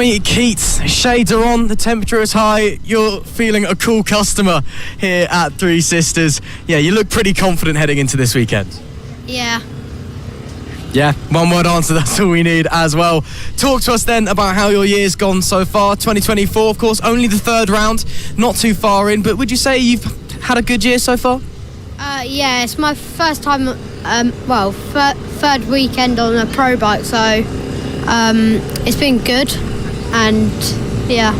Tommy Keats, shades are on, the temperature is high, you're feeling a cool customer here at Three Sisters. Yeah, you look pretty confident heading into this weekend. Yeah. Yeah, one word answer, that's all we need as well. Talk to us then about how your year's gone so far. 2024, of course, only the third round, not too far in, but would you say you've had a good year so far? Yeah, it's my first time, third weekend on a pro bike, so it's been good, and yeah.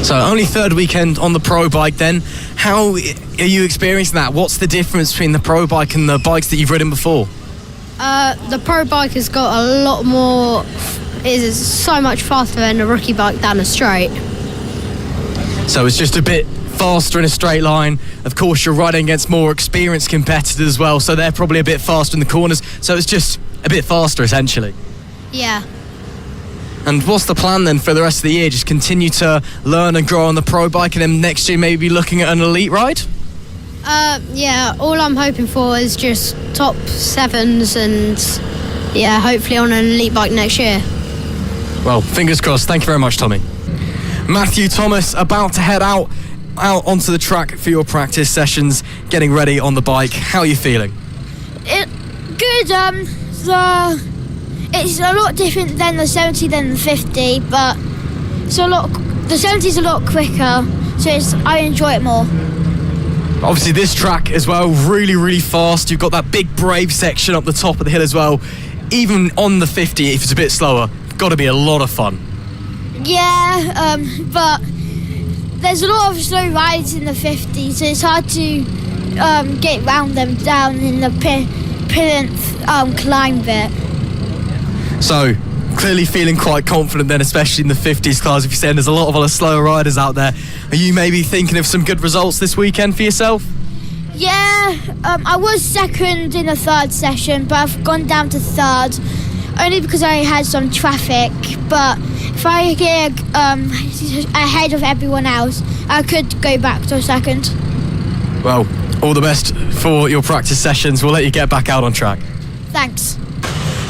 So only third weekend on the pro bike then. How are you experiencing that? What's the difference between the pro bike and the bikes that you've ridden before? The pro bike has got a lot more, is so much faster than a rookie bike down a straight. So it's just a bit faster in a straight line. Of course, you're riding against more experienced competitors as well, so they're probably a bit faster in the corners. So it's just a bit faster, essentially. Yeah. And what's the plan then for the rest of the year? Just continue to learn and grow on the pro bike, and then next year maybe looking at an elite ride? Yeah, all I'm hoping for is just top sevens and, yeah, hopefully on an elite bike next year. Well, fingers crossed. Thank you very much, Tommy. Matthew Thomas, about to head out onto the track for your practice sessions, getting ready on the bike. How are you feeling? Good. It's a lot different than the 70 than the 50, but the 70 is a lot quicker, so I enjoy it more. Obviously this track as well, really, really fast. You've got that big brave section up the top of the hill as well. Even on the 50, if it's a bit slower, got to be a lot of fun. Yeah, but there's a lot of slow rides in the 50, so it's hard to get round them down in the plinth climb bit. So, clearly feeling quite confident then, especially in the 50s class. If you're saying there's a lot of other slower riders out there, are you maybe thinking of some good results this weekend for yourself? Yeah, I was second in the third session, but I've gone down to third, only because I had some traffic. But if I get ahead of everyone else, I could go back to second. Well, all the best for your practice sessions. We'll let you get back out on track. Thanks.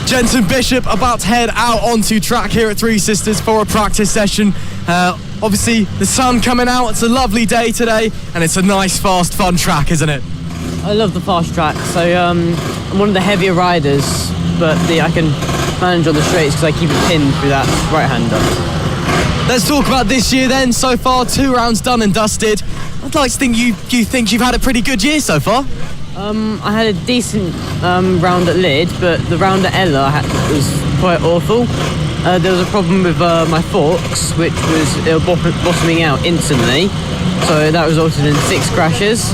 Jensen Bishop about to head out onto track here at Three Sisters for a practice session. Obviously, the sun coming out. It's a lovely day today, and it's a nice, fast, fun track, isn't it? I love the fast track. So I'm one of the heavier riders, but I can manage on the straights because I keep it pinned through that right-hander. Let's talk about this year then. So far, 2 rounds done and dusted. I'd like to think you think you've had a pretty good year so far. I had a decent round at Lid, but the round at Ella was quite awful. There was a problem with my forks, which was they were bottoming out instantly, so that resulted in 6 crashes.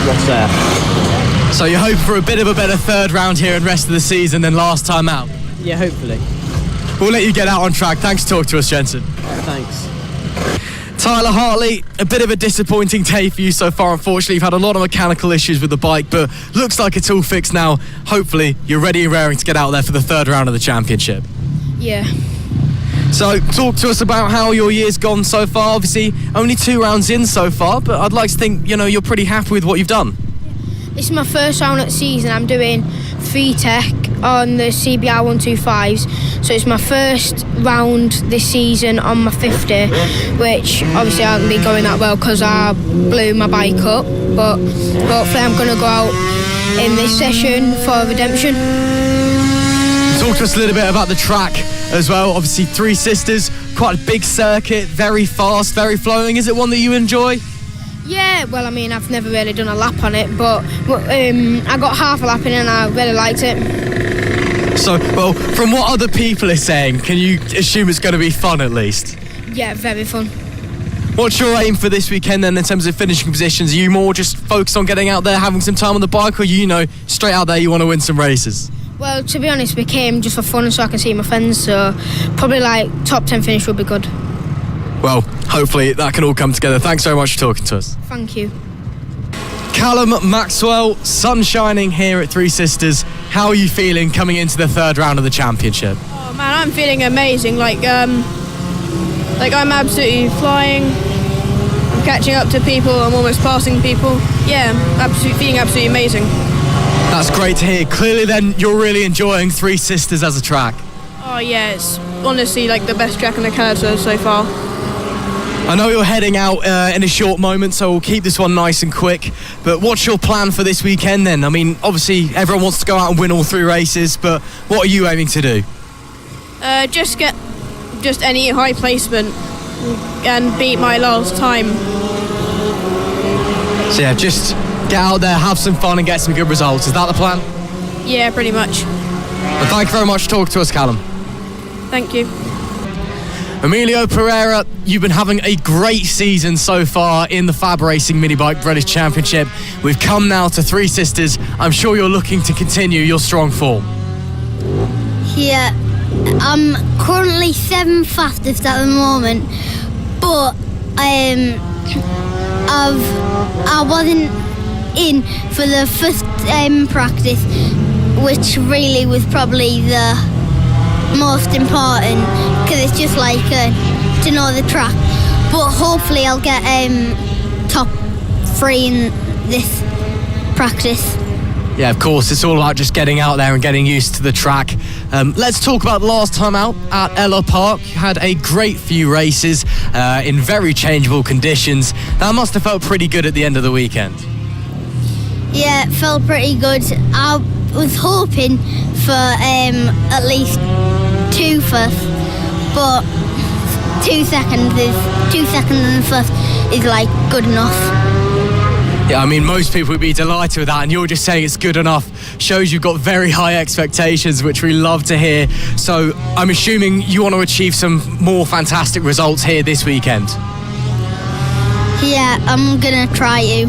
What's there? So you're hoping for a bit of a better third round here and rest of the season than last time out? Yeah, hopefully. We'll let you get out on track. Thanks for talking to us, Jensen. Thanks. Tyler Hartley, a bit of a disappointing day for you so far, unfortunately. You've had a lot of mechanical issues with the bike, but looks like it's all fixed now. Hopefully, you're ready and raring to get out there for the third round of the championship. Yeah. So, talk to us about how your year's gone so far. Obviously, only 2 rounds in so far, but I'd like to think, you're pretty happy with what you've done. This is my first round at the season. I'm doing 3 tech on the CBR 125s. So it's my first round this season on my 50, which obviously I haven't been going that well because I blew my bike up. But hopefully I'm going to go out in this session for redemption. Talk to us a little bit about the track as well. Obviously, Three Sisters, quite a big circuit, very fast, very flowing. Is it one that you enjoy? Yeah, well, I mean, I've never really done a lap on it, but I got half a lap in and I really liked it. So, well, from what other people are saying, can you assume it's going to be fun at least? Yeah, very fun. What's your aim for this weekend then in terms of finishing positions? Are you more just focused on getting out there, having some time on the bike, or straight out there you want to win some races? Well, to be honest, we came just for fun so I can see my friends, so probably top 10 finish would be good. Well, hopefully that can all come together. Thanks very much for talking to us. Thank you. Callum Maxwell, sun shining here at Three Sisters. How are you feeling coming into the third round of the championship? Oh man, I'm feeling amazing. Like I'm absolutely flying. I'm catching up to people. I'm almost passing people. Yeah, I'm feeling absolutely amazing. That's great to hear. Clearly then you're really enjoying Three Sisters as a track. Oh yeah, it's honestly like the best track in the Canada so far. I know you're heading out in a short moment, so we'll keep this one nice and quick. But what's your plan for this weekend then? I mean, obviously everyone wants to go out and win all 3 races, but what are you aiming to do? Just get any high placement and beat my last time. So yeah, just get out there, have some fun and get some good results. Is that the plan? Yeah, pretty much. Well, thank you very much for talking to us, Callum. Thank you. Emilio Pereira, you've been having a great season so far in the FAB-Racing Mini Bike British Championship. We've come now to Three Sisters. I'm sure you're looking to continue your strong form. Yeah, I'm currently 7th fastest at the moment, but I wasn't in for the first practice, which really was probably the most important because it's just like to know the track. But hopefully I'll get top 3 in this practice. Yeah, of course, it's all about just getting out there and getting used to the track. Let's talk about the last time out at Ella Park. You had a great few races in very changeable conditions. That must have felt pretty good at the end of the weekend. Yeah, it felt pretty good. I was hoping for at least 2 firsts, but 2 seconds in the first is like good enough. Yeah, I mean, most people would be delighted with that, and you're just saying it's good enough. Shows you've got very high expectations, which we love to hear. So I'm assuming you want to achieve some more fantastic results here this weekend. Yeah, I'm gonna try to.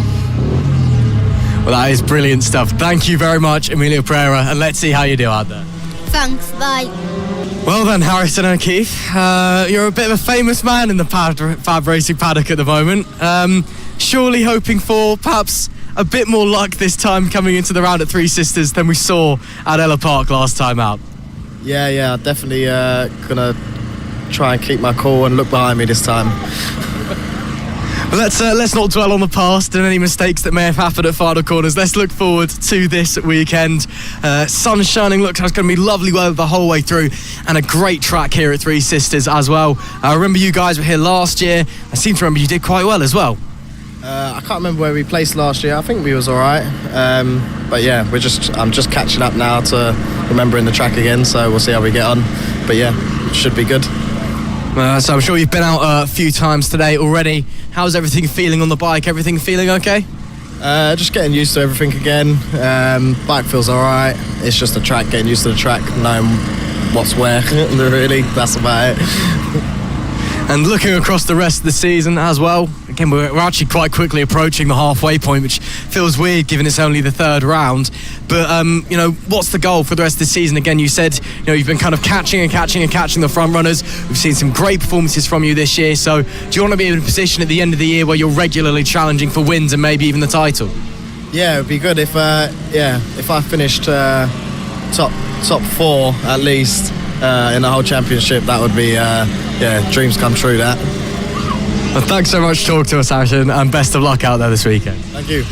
Well, that is brilliant stuff. Thank you very much, Emilio Pereira, and let's see how you do out there. Thanks, bye. Well then, Harrison O'Keefe, you're a bit of a famous man in the FAB-Racing paddock at the moment. Surely hoping for perhaps a bit more luck this time coming into the round at Three Sisters than we saw at Ella Park last time out. Yeah, definitely gonna try and keep my cool and look behind me this time. But let's not dwell on the past and any mistakes that may have happened at final corners. Let's look forward to this weekend. Sun shining, looks like it's going to be lovely weather the whole way through, and a great track here at Three Sisters as well. I remember you guys were here last year. I seem to remember you did quite well as well. I can't remember where we placed last year. I think we was all right. But yeah, I'm just catching up now to remembering the track again, so we'll see how we get on. But yeah, it should be good. So I'm sure you've been out a few times today already. How's everything feeling on the bike? Everything feeling okay? Just getting used to everything again. Bike feels all right. It's just the track, getting used to the track, knowing what's where, really. That's about it. And looking across the rest of the season as well, again, we're actually quite quickly approaching the halfway point, which feels weird given it's only the 3rd round. But, what's the goal for the rest of the season? Again, you said, you've been kind of catching the front runners. We've seen some great performances from you this year. So do you want to be in a position at the end of the year where you're regularly challenging for wins and maybe even the title? Yeah, it would be good if I finished top 4 at least in the whole championship. That would be dreams come true, that. Well, thanks so much for talking to us, Harrison, and best of luck out there this weekend. Thank you.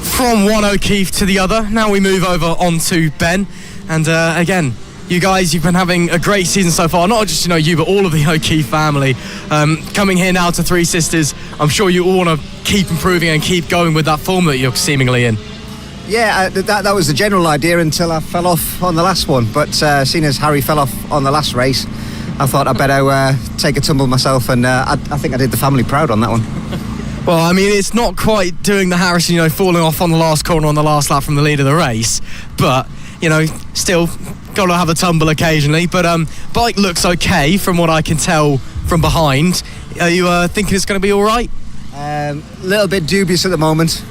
From one O'Keefe to the other, now we move over onto Ben. And again, you guys, you've been having a great season so far. Not just you, but all of the O'Keefe family. Coming here now to Three Sisters, I'm sure you all want to keep improving and keep going with that form that you're seemingly in. Yeah, that was the general idea until I fell off on the last one. But seeing as Harry fell off on the last race, I thought I'd better take a tumble myself, and I think I did the family proud on that one. Well, I mean, it's not quite doing the Harrison, falling off on the last corner on the last lap from the lead of the race, but, still got to have a tumble occasionally. But bike looks okay from what I can tell from behind. Are you thinking it's going to be all right? A little bit dubious at the moment,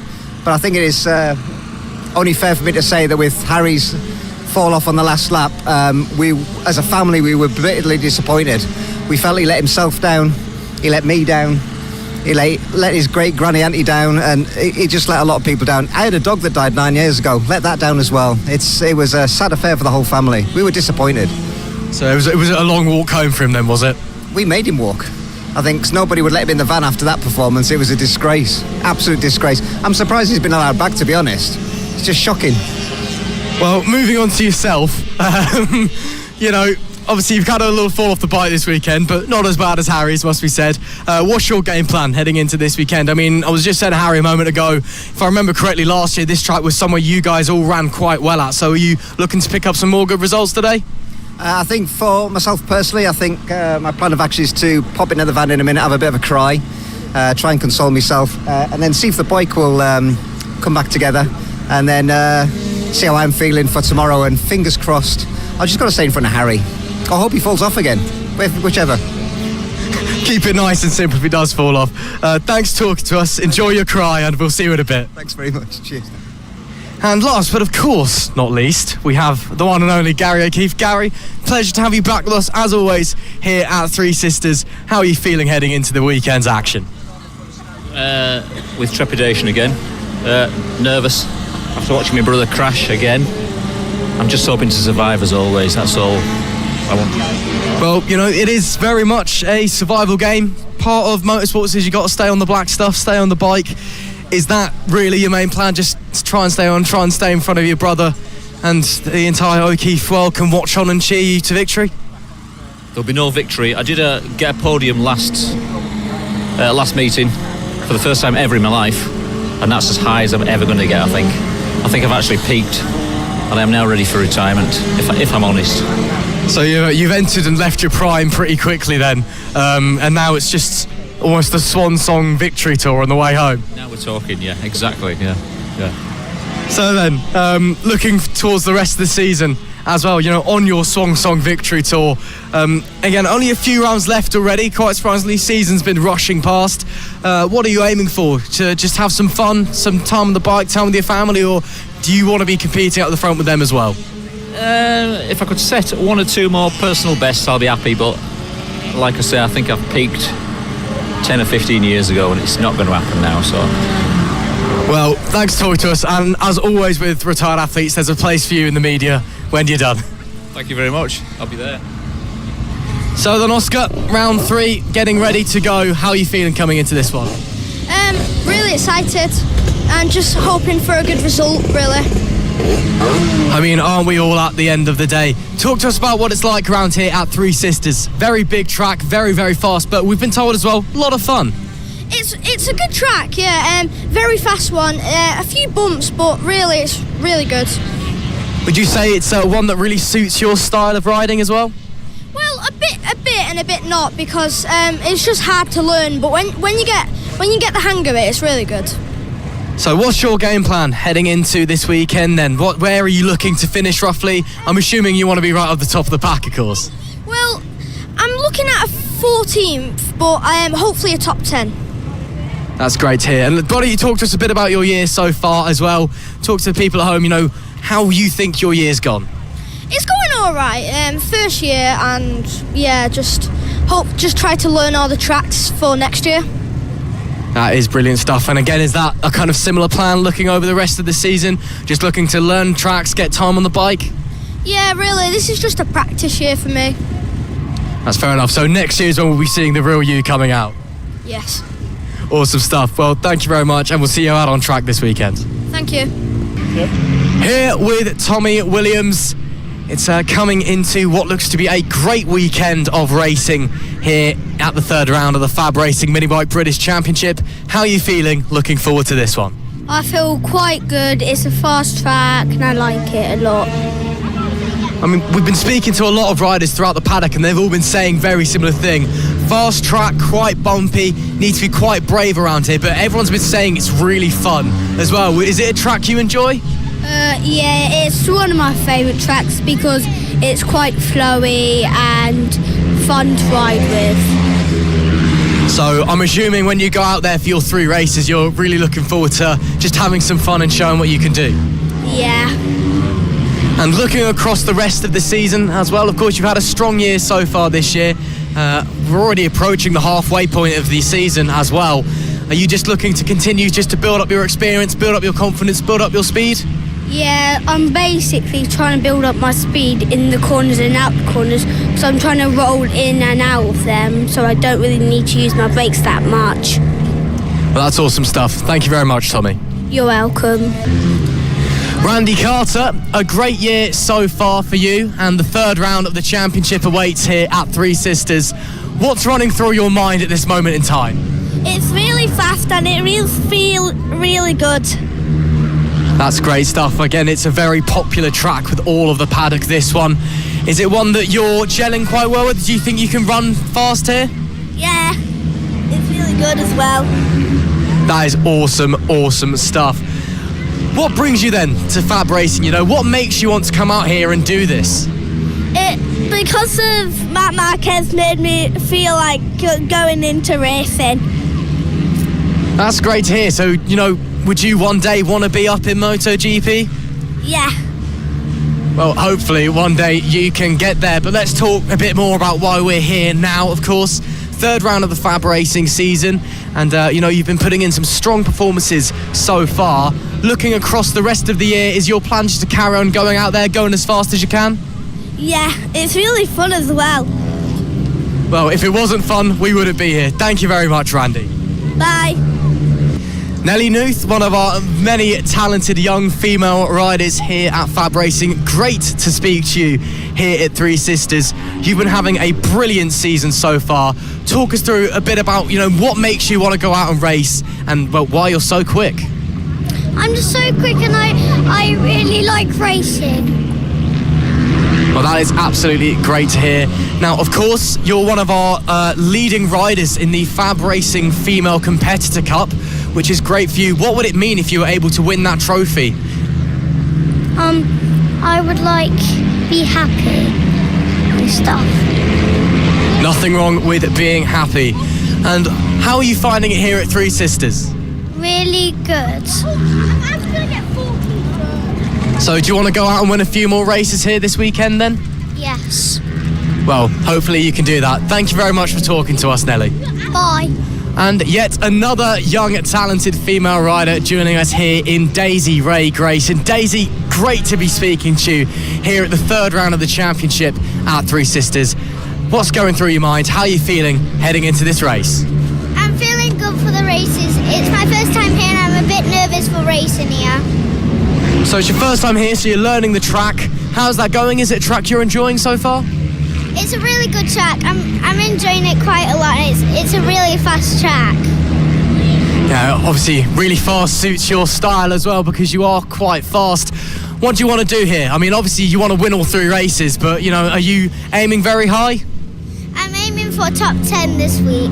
but I think it is only fair for me to say that with Harry's fall off on the last lap, we, as a family, we were bitterly disappointed. We felt he let himself down, he let me down, he let his great granny auntie down, and he just let a lot of people down. I had a dog that died 9 years ago, let that down as well. It was a sad affair for the whole family. We were disappointed. So it was a long walk home for him then, was it? We made him walk. I think nobody would let him in the van after that performance. It was a disgrace, absolute disgrace. I'm surprised he's been allowed back, to be honest. It's just shocking. Well, moving on to yourself, you know, obviously you've had a little fall off the bike this weekend, but not as bad as Harry's, must be said. What's your game plan heading into this weekend? I mean, I was just saying to Harry a moment ago, if I remember correctly, last year this track was somewhere you guys all ran quite well at. So are you looking to pick up some more good results today? I think for myself personally, I think my plan of action is to pop into the van in a minute, have a bit of a cry, try and console myself, and then see if the bike will come back together, and then see how I'm feeling for tomorrow. And fingers crossed, I've just got to stay in front of Harry. I hope he falls off again, whichever. Keep it nice and simple if he does fall off. Thanks for talking to us. Enjoy your cry, and we'll see you in a bit. Thanks very much. Cheers. And last, but of course not least, we have the one and only Gary O'Keefe. Gary, pleasure to have you back with us, as always, here at Three Sisters. How are you feeling heading into the weekend's action? With trepidation again. Nervous after watching my brother crash again. I'm just hoping to survive as always, that's all I want. Well, you know, it is very much a survival game. Part of motorsports is you got to stay on the black stuff, stay on the bike. Is that really your main plan? Just try and stay in front of your brother, and the entire O'Keefe world can watch on and cheer you to victory? There'll be no victory. I did get a podium last meeting for the first time ever in my life, and that's as high as I'm ever going to get, I think. I think I've actually peaked, and I am now ready for retirement, if I'm honest. So you've entered and left your prime pretty quickly then, and now it's just almost the swan song victory tour on the way home. Now we're talking, yeah, exactly, yeah. So then, looking towards the rest of the season as well, you know, on your swan song victory tour, again, only a few rounds left already, quite surprisingly, season's been rushing past. What are you aiming for? To just have some fun, some time on the bike, time with your family, or do you want to be competing at the front with them as well? If I could set one or two more personal bests, I'll be happy, but like I say, I think I've peaked 10 or 15 years ago, and it's not going to happen now, so. Well, thanks for talking to us, and as always with retired athletes, there's a place for you in the media when you're done. Thank you very much, I'll be there. So then, Oscar, round 3, getting ready to go. How are you feeling coming into this one? Really excited and just hoping for a good result, really. I mean, aren't we all at the end of the day? Talk to us about what it's like around here at Three Sisters. Very big track, very, very fast, but we've been told as well, a lot of fun. It's a good track, yeah, very fast one. A few bumps, but really, it's really good. Would you say it's one that really suits your style of riding as well? Well, a bit and a bit not, because it's just hard to learn, but when you get the hang of it, it's really good. So what's your game plan heading into this weekend then? Where are you looking to finish roughly? I'm assuming you want to be right at the top of the pack, of course. Well, I'm looking at a 14th, but hopefully a top 10. That's great to hear. And why don't you talk to us a bit about your year so far as well? Talk to the people at home, you know, how you think your year's gone. It's going all right. First year, and yeah, just try to learn all the tracks for next year. That is brilliant stuff. And again, is that a kind of similar plan looking over the rest of the season? Just looking to learn tracks, get time on the bike? Yeah, really. This is just a practice year for me. That's fair enough. So next year is when we'll be seeing the real you coming out. Yes. Awesome stuff. Well, thank you very much, and we'll see you out on track this weekend. Thank you. Yep. Here with Tommy Williams. It's coming into what looks to be a great weekend of racing here at the third round of the FAB-Racing Minibike British Championship. How are you feeling looking forward to this one? I feel quite good. It's a fast track and I like it a lot. I mean, we've been speaking to a lot of riders throughout the paddock and they've all been saying very similar thing. Fast track, quite bumpy, need to be quite brave around here, but everyone's been saying it's really fun as well. Is it a track you enjoy? Yeah, it's one of my favourite tracks because it's quite flowy and fun to ride with. So I'm assuming when you go out there for your 3 races, you're really looking forward to just having some fun and showing what you can do. Yeah. And looking across the rest of the season as well, of course, you've had a strong year so far this year. We're already approaching the halfway point of the season as well. Are you just looking to continue just to build up your experience, build up your confidence, build up your speed? Yeah, I'm basically trying to build up my speed in the corners and out the corners, so I'm trying to roll in and out of them, so I don't really need to use my brakes that much. Well, that's awesome stuff. Thank you very much, Tommy. You're welcome. Randy Carter, a great year so far for you, and the third round of the championship awaits here at Three Sisters. What's running through your mind at this moment in time? It's really fast and it feels really good. That's great stuff. Again, it's a very popular track with all of the paddock, this one. Is it one that you're gelling quite well with? Do you think you can run fast here? Yeah, it's really good as well. That is awesome stuff. What brings you then to FAB-Racing? You know, what makes you want to come out here and do this? Because of Matt Marquez made me feel like going into racing. That's great to hear. So, you know, would you one day want to be up in MotoGP? Yeah. Well, hopefully one day you can get there. But let's talk a bit more about why we're here now, of course. Third round of the FAB-Racing season. And, you know, you've been putting in some strong performances so far. Looking across the rest of the year, is your plan just to carry on going out there, going as fast as you can? Yeah, it's really fun as well. Well, if it wasn't fun, we wouldn't be here. Thank you very much, Randy. Bye. Nellie Nuth, one of our many talented young female riders here at FAB-Racing. Great to speak to you here at Three Sisters. You've been having a brilliant season so far. Talk us through a bit about, you know, what makes you want to go out and race and, well, why you're so quick. I'm just so quick and I really like racing. Well, that is absolutely great to hear. Now, of course, you're one of our leading riders in the FAB-Racing Female Competitor Cup, which is great for you. What would it mean if you were able to win that trophy? I would like be happy and stuff. Nothing wrong with being happy. And how are you finding it here at Three Sisters? Really good. So do you want to go out and win a few more races here this weekend then? Yes. Well, hopefully you can do that. Thank you very much for talking to us, Nellie. Bye. And yet another young, talented female rider joining us here in Daisy Ray Grace. And Daisy, great to be speaking to you here at the third round of the championship at Three Sisters. What's going through your mind? How are you feeling heading into this race? I'm feeling good for the races. It's my first time here and I'm a bit nervous for racing here. So it's your first time here, so you're learning the track. How's that going? Is it a track you're enjoying so far? It's a really good track. I'm enjoying it quite a lot. It's a really fast track. Yeah, obviously really fast suits your style as well because you are quite fast. What do you want to do here? I mean, obviously you want to win all three races, but, you know, are you aiming very high? I'm aiming for top 10 this week.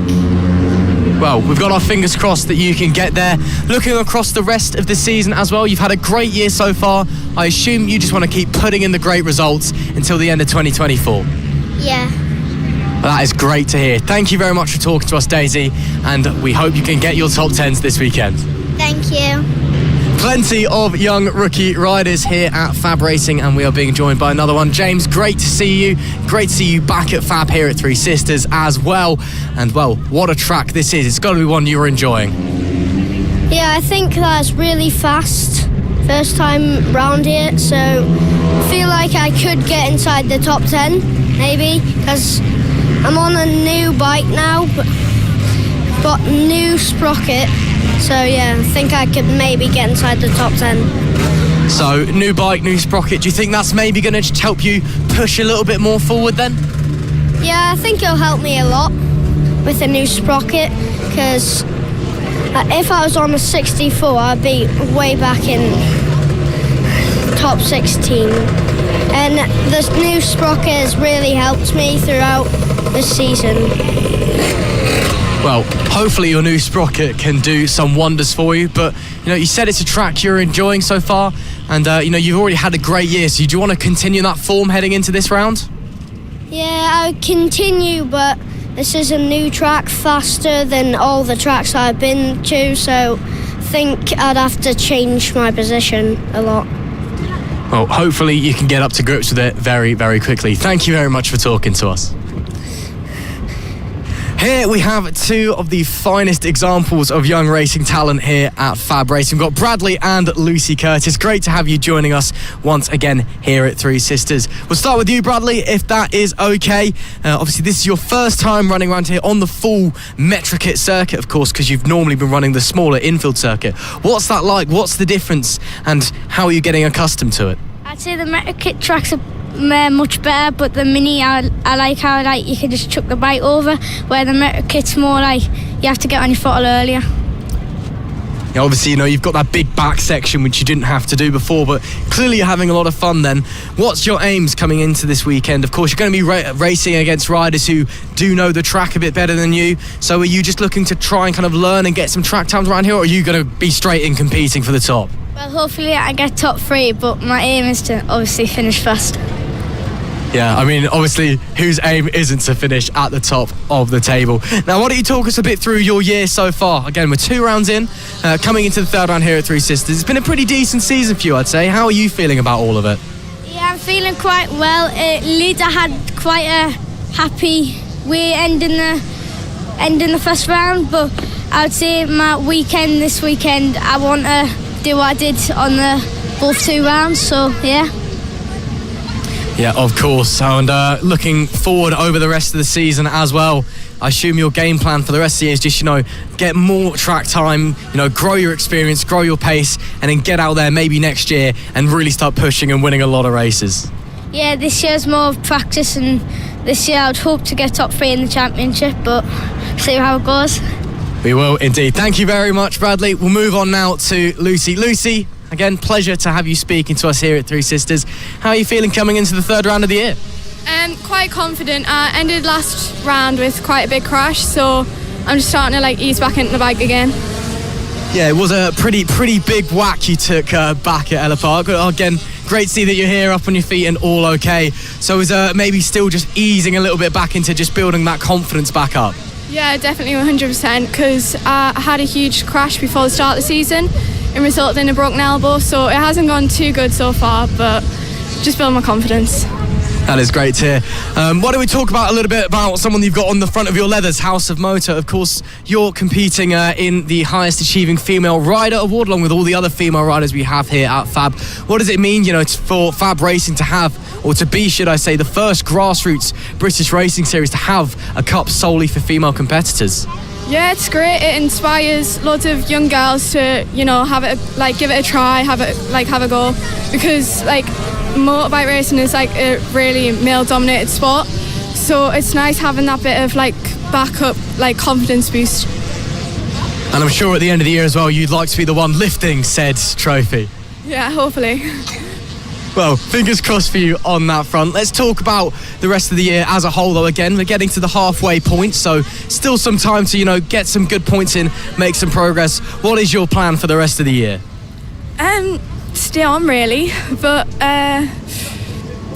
Well, we've got our fingers crossed that you can get there. Looking across the rest of the season as well, you've had a great year so far. I assume you just want to keep putting in the great results until the end of 2024. Yeah. Well, that is great to hear. Thank you very much for talking to us, Daisy, and we hope you can get your top 10s this weekend. Thank you. Plenty of young rookie riders here at FAB-Racing, and we are being joined by another one. James, great to see you. Great to see you back at Fab here at Three Sisters as well. And, well, what a track this is. It's got to be one you're enjoying. Yeah, I think that's really fast. First time round here, so I feel like I could get inside the top 10, maybe, because I'm on a new bike now, but got new sprocket. So yeah, I think I could maybe get inside the top 10. So, new bike, new sprocket. Do you think that's maybe going to just help you push a little bit more forward then? Yeah, I think it'll help me a lot with a new sprocket, because if I was on a 64, I'd be way back in top 16. And this new sprocket has really helped me throughout the season. Well, hopefully your new sprocket can do some wonders for you, but you know, you said it's a track you're enjoying so far, and you know, you've already had a great year, so do you want to continue that form heading into this round? Yeah, I'll continue, but this is a new track, faster than all the tracks I've been to, so I think I'd have to change my position a lot. Well, hopefully you can get up to grips with it very, very quickly. Thank you very much for talking to us. Here we have two of the finest examples of young racing talent here at FAB-Racing. We've got Bradley and Lucy Curtis. Great to have you joining us once again here at Three Sisters. We'll start with you, Bradley, if that is okay. Obviously, this is your first time running around here on the full Metrokit circuit, of course, because you've normally been running the smaller infield circuit. What's that like? What's the difference? And how are you getting accustomed to it? I'd say the Metrokit tracks are much better, but the Mini, I like how you can just chuck the bike over, where the Metrokit's more like you have to get on your throttle earlier. Yeah, obviously, you've got that big back section which you didn't have to do before, but clearly you're having a lot of fun then. What's your aims coming into this weekend? Of course, you're going to be racing against riders who do know the track a bit better than you, so are you just looking to try and kind of learn and get some track times around here, or are you going to be straight in competing for the top? Well, hopefully I get top 3, but my aim is to obviously finish first. Yeah, I mean, obviously, whose aim isn't to finish at the top of the table? Now, why don't you talk us a bit through your year so far? Again, we're 2 rounds in, coming into the third round here at Three Sisters. It's been a pretty decent season for you, I'd say. How are you feeling about all of it? Yeah, I'm feeling quite well. Leeds, I had quite a happy way ending the first round, but I would say this weekend, I want to do what I did on both 2 rounds, so yeah. Yeah, of course. And looking forward over the rest of the season as well, I assume your game plan for the rest of the year is just, get more track time, grow your experience, grow your pace, and then get out there maybe next year and really start pushing and winning a lot of races. Yeah, this year's more of practice, and this year I'd hope to get top 3 in the championship, but see how it goes. We will indeed. Thank you very much, Bradley. We'll move on now to Lucy. Lucy, again, pleasure to have you speaking to us here at Three Sisters. How are you feeling coming into the third round of the year? Quite confident. I ended last round with quite a big crash, so I'm just starting to ease back into the bike again. Yeah, it was a pretty big whack you took back at Ella Park. Again, great to see that you're here up on your feet and all okay. So is maybe still just easing a little bit back into just building that confidence back up? Yeah, definitely 100%, because I had a huge crash before the start of the season and resulted in a broken elbow, so it hasn't gone too good so far, but just build my confidence. That is great to hear. Why don't we talk about a little bit about someone you've got on the front of your leathers, House of Motor. Of course, you're competing in the highest achieving female rider award, along with all the other female riders we have here at FAB. What does it mean, for FAB-Racing to have, or to be, should I say, the first grassroots British racing series to have a cup solely for female competitors? Yeah, it's great. It inspires loads of young girls to, have it, give it a try, have a go, because motorbike racing is a really male-dominated sport. So it's nice having that bit of backup, confidence boost. And I'm sure at the end of the year as well, you'd like to be the one lifting said trophy. Yeah, hopefully. Well, fingers crossed for you on that front. Let's talk about the rest of the year as a whole, though. Again, we're getting to the halfway point, so still some time to, get some good points in, make some progress. What is your plan for the rest of the year? Stay on, really, but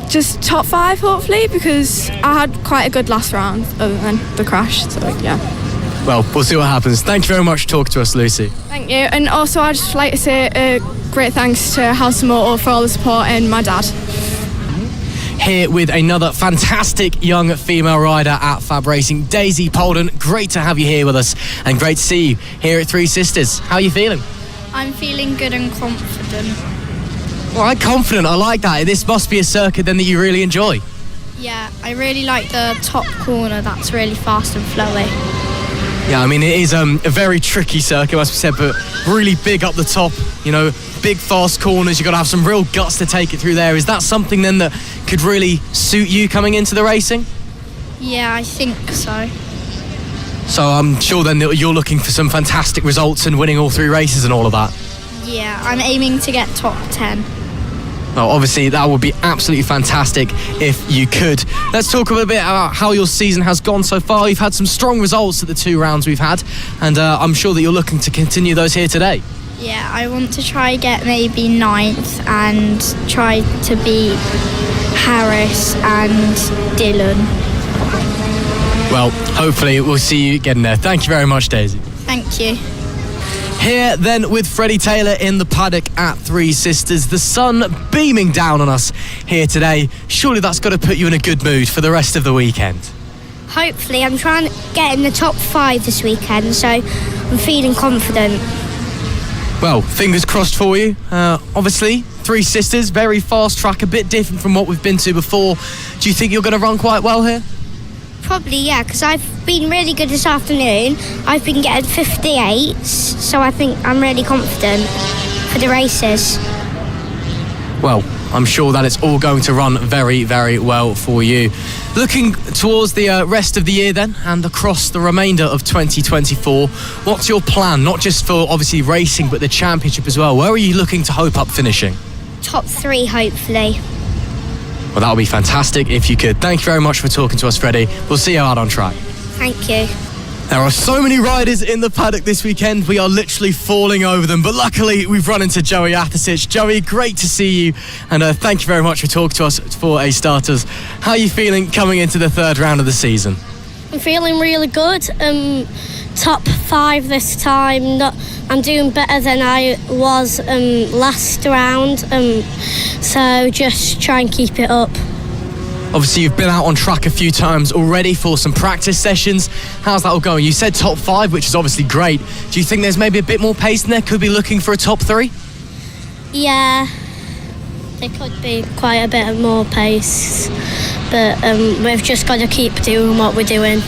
just top 5, hopefully, because I had quite a good last round other than the crash, so yeah. Well, we'll see what happens. Thank you very much for talking to us, Lucy. Thank you, and also I'd just like to say great thanks to House of Motor for all the support, and my dad. Here with another fantastic young female rider at FAB-Racing, Daisy Polden. Great to have you here with us, and great to see you here at Three Sisters. How are you feeling? I'm feeling good and confident. All right, confident. I like that. This must be a circuit then that you really enjoy. Yeah, I really like the top corner. That's really fast and flowy. Yeah, I mean, it is a very tricky circuit, must be said, but really big up the top, big fast corners. You've got to have some real guts to take it through there. Is that something then that could really suit you coming into the racing? Yeah, I think so. So I'm sure then that you're looking for some fantastic results and winning all 3 races and all of that. Yeah, I'm aiming to get top 10. Well, obviously, that would be absolutely fantastic if you could. Let's talk a little bit about how your season has gone so far. You've had some strong results at the 2 rounds we've had, and I'm sure that you're looking to continue those here today. Yeah, I want to try get maybe 9th and try to beat Harris and Dylan. Well, hopefully we'll see you getting there. Thank you very much, Daisy. Thank you. Here then with Freddie Taylor in the paddock at Three Sisters. The sun beaming down on us here today. Surely that's got to put you in a good mood for the rest of the weekend. Hopefully, I'm trying to get in the top 5 this weekend, so I'm feeling confident. Well, fingers crossed for you. Obviously, Three Sisters, very fast track, a bit different from what we've been to before. Do you think you're going to run quite well here? Probably, yeah, because I've been really good this afternoon. I've been getting 58s, so I think I'm really confident for the races. Well, I'm sure that it's all going to run very, very well for you. Looking towards the rest of the year then, and across the remainder of 2024, what's your plan? Not just for, obviously, racing, but the championship as well. Where are you looking to hope up finishing? Top 3, hopefully. Well, that would be fantastic if you could. Thank you very much for talking to us, Freddie. We'll see you out on track. Thank you. There are so many riders in the paddock this weekend. We are literally falling over them. But luckily, we've run into Joey Athasic. Joey, great to see you. And thank you very much for talking to us for a starters. How are you feeling coming into the third round of the season? I'm feeling really good. Top 5 this time. I'm doing better than I was last round. So just try and keep it up. Obviously, you've been out on track a few times already for some practice sessions. How's that all going? You said top 5, which is obviously great. Do you think there's maybe a bit more pace in there? Could be looking for a top 3? Yeah, there could be quite a bit more pace. But we've just got to keep doing what we're doing.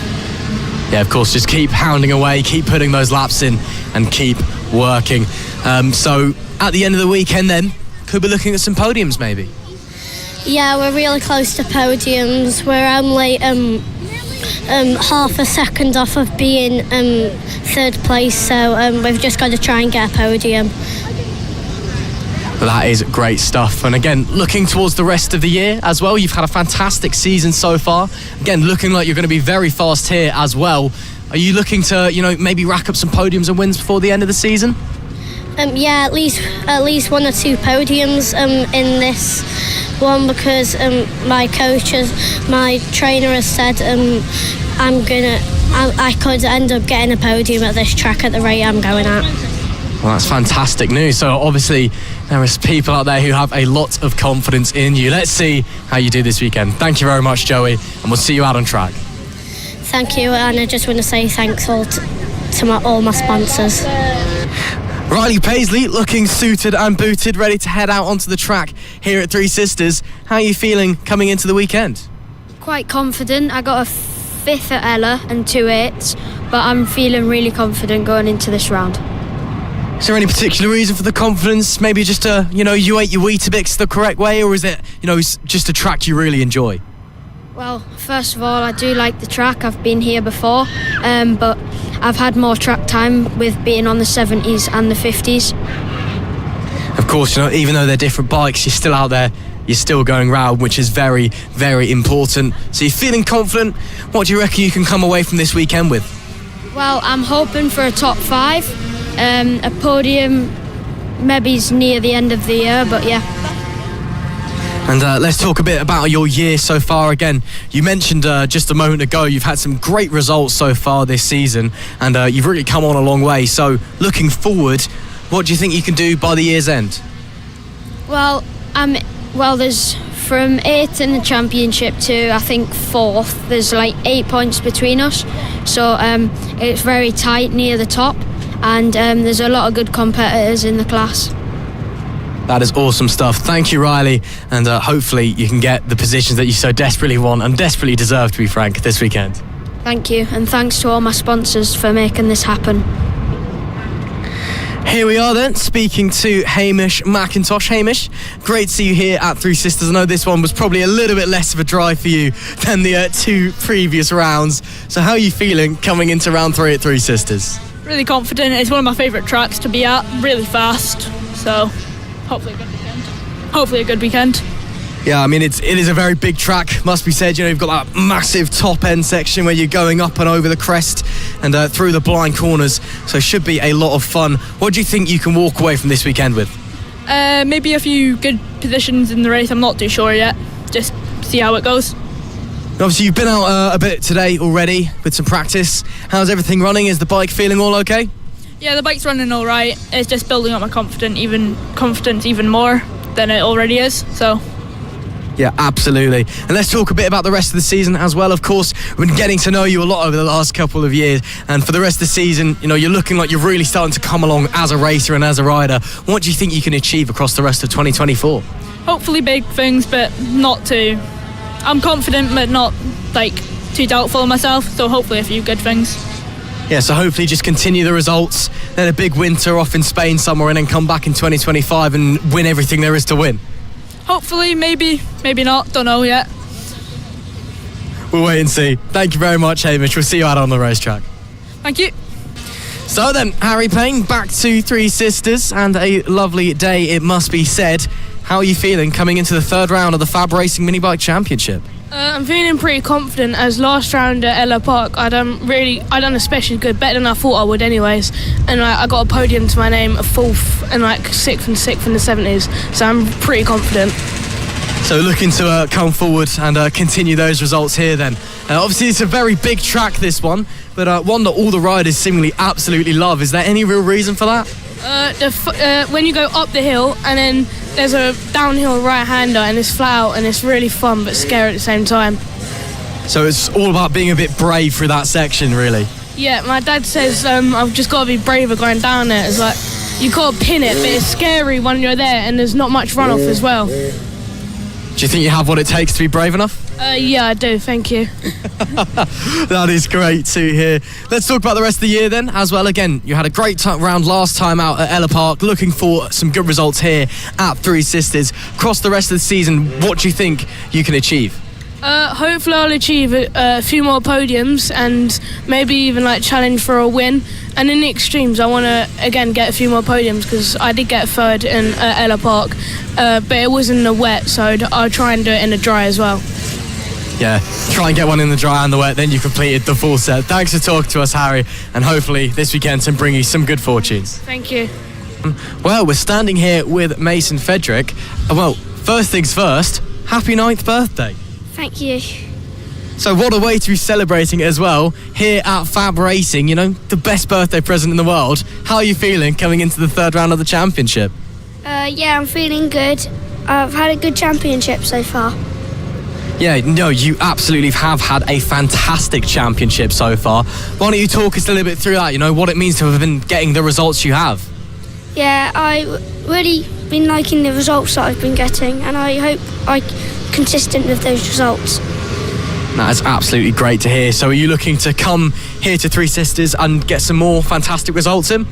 Yeah, of course, just keep hounding away, keep putting those laps in and keep working. So at the end of the weekend then, could be looking at some podiums maybe? Yeah, we're really close to podiums. We're only half a second off of being third place, so we've just got to try and get a podium. Well, that is great stuff. And again, looking towards the rest of the year as well, you've had a fantastic season so far. Again, looking like you're going to be very fast here as well. Are you looking to, maybe rack up some podiums and wins before the end of the season? Yeah, at least 1 or 2 podiums in this one, because my trainer has said I could end up getting a podium at this track at the rate I'm going at. Well, that's fantastic news. So obviously there is people out there who have a lot of confidence in you. Let's see how you do this weekend. Thank you very much, Joey, and we'll see you out on track. Thank you, and I just want to say thanks all to all my sponsors. Riley Paisley looking suited and booted, ready to head out onto the track here at Three Sisters. How are you feeling coming into the weekend? Quite confident. I got a 5th at Ella and 2 8s, but I'm feeling really confident going into this round. Is there any particular reason for the confidence? Maybe just you ate your Weetabix the correct way, or is it, just a track you really enjoy? Well, first of all, I do like the track. I've been here before, but I've had more track time with being on the 70s and the 50s. Of course, even though they're different bikes, you're still out there, you're still going round, which is very, very important. So you're feeling confident. What do you reckon you can come away from this weekend with? Well, I'm hoping for a top 5, a podium maybe near the end of the year, but yeah. And let's talk a bit about your year so far. Again, you mentioned just a moment ago you've had some great results so far this season, and you've really come on a long way. So looking forward, what do you think you can do by the year's end? Well, there's from 8th in the championship to I think 4th. There's like 8 points between us, so it's very tight near the top, and there's a lot of good competitors in the class. That is awesome stuff. Thank you, Riley, and hopefully you can get the positions that you so desperately want and desperately deserve, to be frank, this weekend. Thank you, and thanks to all my sponsors for making this happen. Here we are then, speaking to Hamish McIntosh. Hamish, great to see you here at Three Sisters. I know this one was probably a little bit less of a drive for you than the 2 previous rounds. So how are you feeling coming into round 3 at Three Sisters? Really confident. It's one of my favourite tracks to be at, really fast. So hopefully a good weekend. Yeah, I mean, it is a very big track, must be said. You've got that massive top-end section where you're going up and over the crest and through the blind corners, so it should be a lot of fun. What do you think you can walk away from this weekend with? Maybe a few good positions in the race. I'm not too sure yet. Just see how it goes. Obviously, you've been out a bit today already with some practice. How's everything running? Is the bike feeling all okay? Yeah, the bike's running all right. It's just building up my confidence even more than it already is. So. Yeah, absolutely. And let's talk a bit about the rest of the season as well. Of course, we've been getting to know you a lot over the last couple of years, and for the rest of the season, you know, you're looking like you're really starting to come along as a racer and as a rider. What do you think you can achieve across the rest of 2024? Hopefully big things, but not too. I'm confident, but not too doubtful of myself. So hopefully a few good things. Yeah, so hopefully just continue the results, then a big winter off in Spain somewhere, and then come back in 2025 and win everything there is to win. Hopefully, maybe not. Don't know yet. We'll wait and see. Thank you very much, Hamish. We'll see you out on the racetrack. Thank you. So then, Harry Payne, back to Three Sisters, and a lovely day, it must be said. How are you feeling coming into the third round of the FAB-Racing Mini Bike Championship? I'm feeling pretty confident, as last round at Ella Park I done especially good, better than I thought I would anyways, and I got a podium to my name, a 4th and 6th and 6th in the 70s, so I'm pretty confident. So looking to come forward and continue those results here then. Obviously it's a very big track, this one, but one that all the riders seemingly absolutely love. Is there any real reason for that? When you go up the hill and then there's a downhill right-hander and it's flat out and it's really fun but scary at the same time. So it's all about being a bit brave through that section, really? Yeah, my dad says I've just got to be braver going down there. It's like, you got to pin it, but it's scary when you're there and there's not much runoff as well. Do you think you have what it takes to be brave enough? Yeah, I do, thank you. That is great to hear. Let's talk about the rest of the year then as well. Again, you had a great round last time out at Ella Park. Looking for some good results here at Three Sisters. Across the rest of the season, what do you think you can achieve? Hopefully I'll achieve a few more podiums and maybe even challenge for a win. And in the extremes, I want to again get a few more podiums, because I did get 3rd in Ella Park, but it was in the wet, so I'll try and do it in the dry as well. Yeah, try and get one in the dry and the wet, then you completed the full set. Thanks for talking to us, Harry, and hopefully this weekend can bring you some good fortunes. Thank you. Well, we're standing here with Mason Frederick. Well, first things first, happy 9th birthday. Thank you. So what a way to be celebrating it as well here at FAB-Racing, you know, the best birthday present in the world. How are you feeling coming into the third round of the championship? Yeah, I'm feeling good. I've had a good championship so far. Yeah, no, you absolutely have had a fantastic championship so far. Why don't you talk us a little bit through that, you know, what it means to have been getting the results you have? Yeah, I really been liking the results that I've been getting, and I hope I'm consistent with those results. That is absolutely great to hear. So are you looking to come here to Three Sisters and get some more fantastic results in?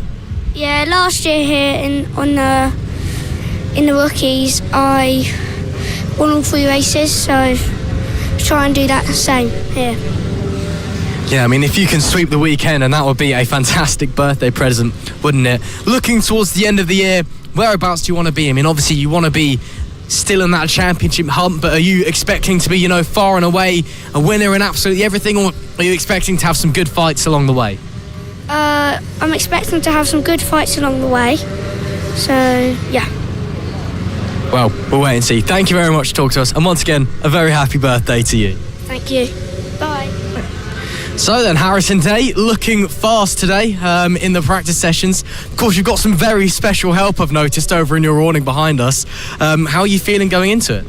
Yeah, last year here in the rookies, I won all 3 races, so I'll try and do that the same here. Yeah, I mean, if you can sweep the weekend, and that would be a fantastic birthday present, wouldn't it? Looking towards the end of the year, whereabouts do you want to be? I mean, obviously you want to be still in that championship hunt, but are you expecting to be, you know, far and away a winner in absolutely everything, or are you expecting to have some good fights along the way? I'm expecting to have some good fights along the way, so yeah. Well, we'll wait and see. Thank you very much for talking to us, and once again, a very happy birthday to you. Thank you. Bye. So then, Harrison Day looking fast today in the practice sessions. Of course, you've got some very special help, I've noticed, over in your awning behind us. How are you feeling going into it?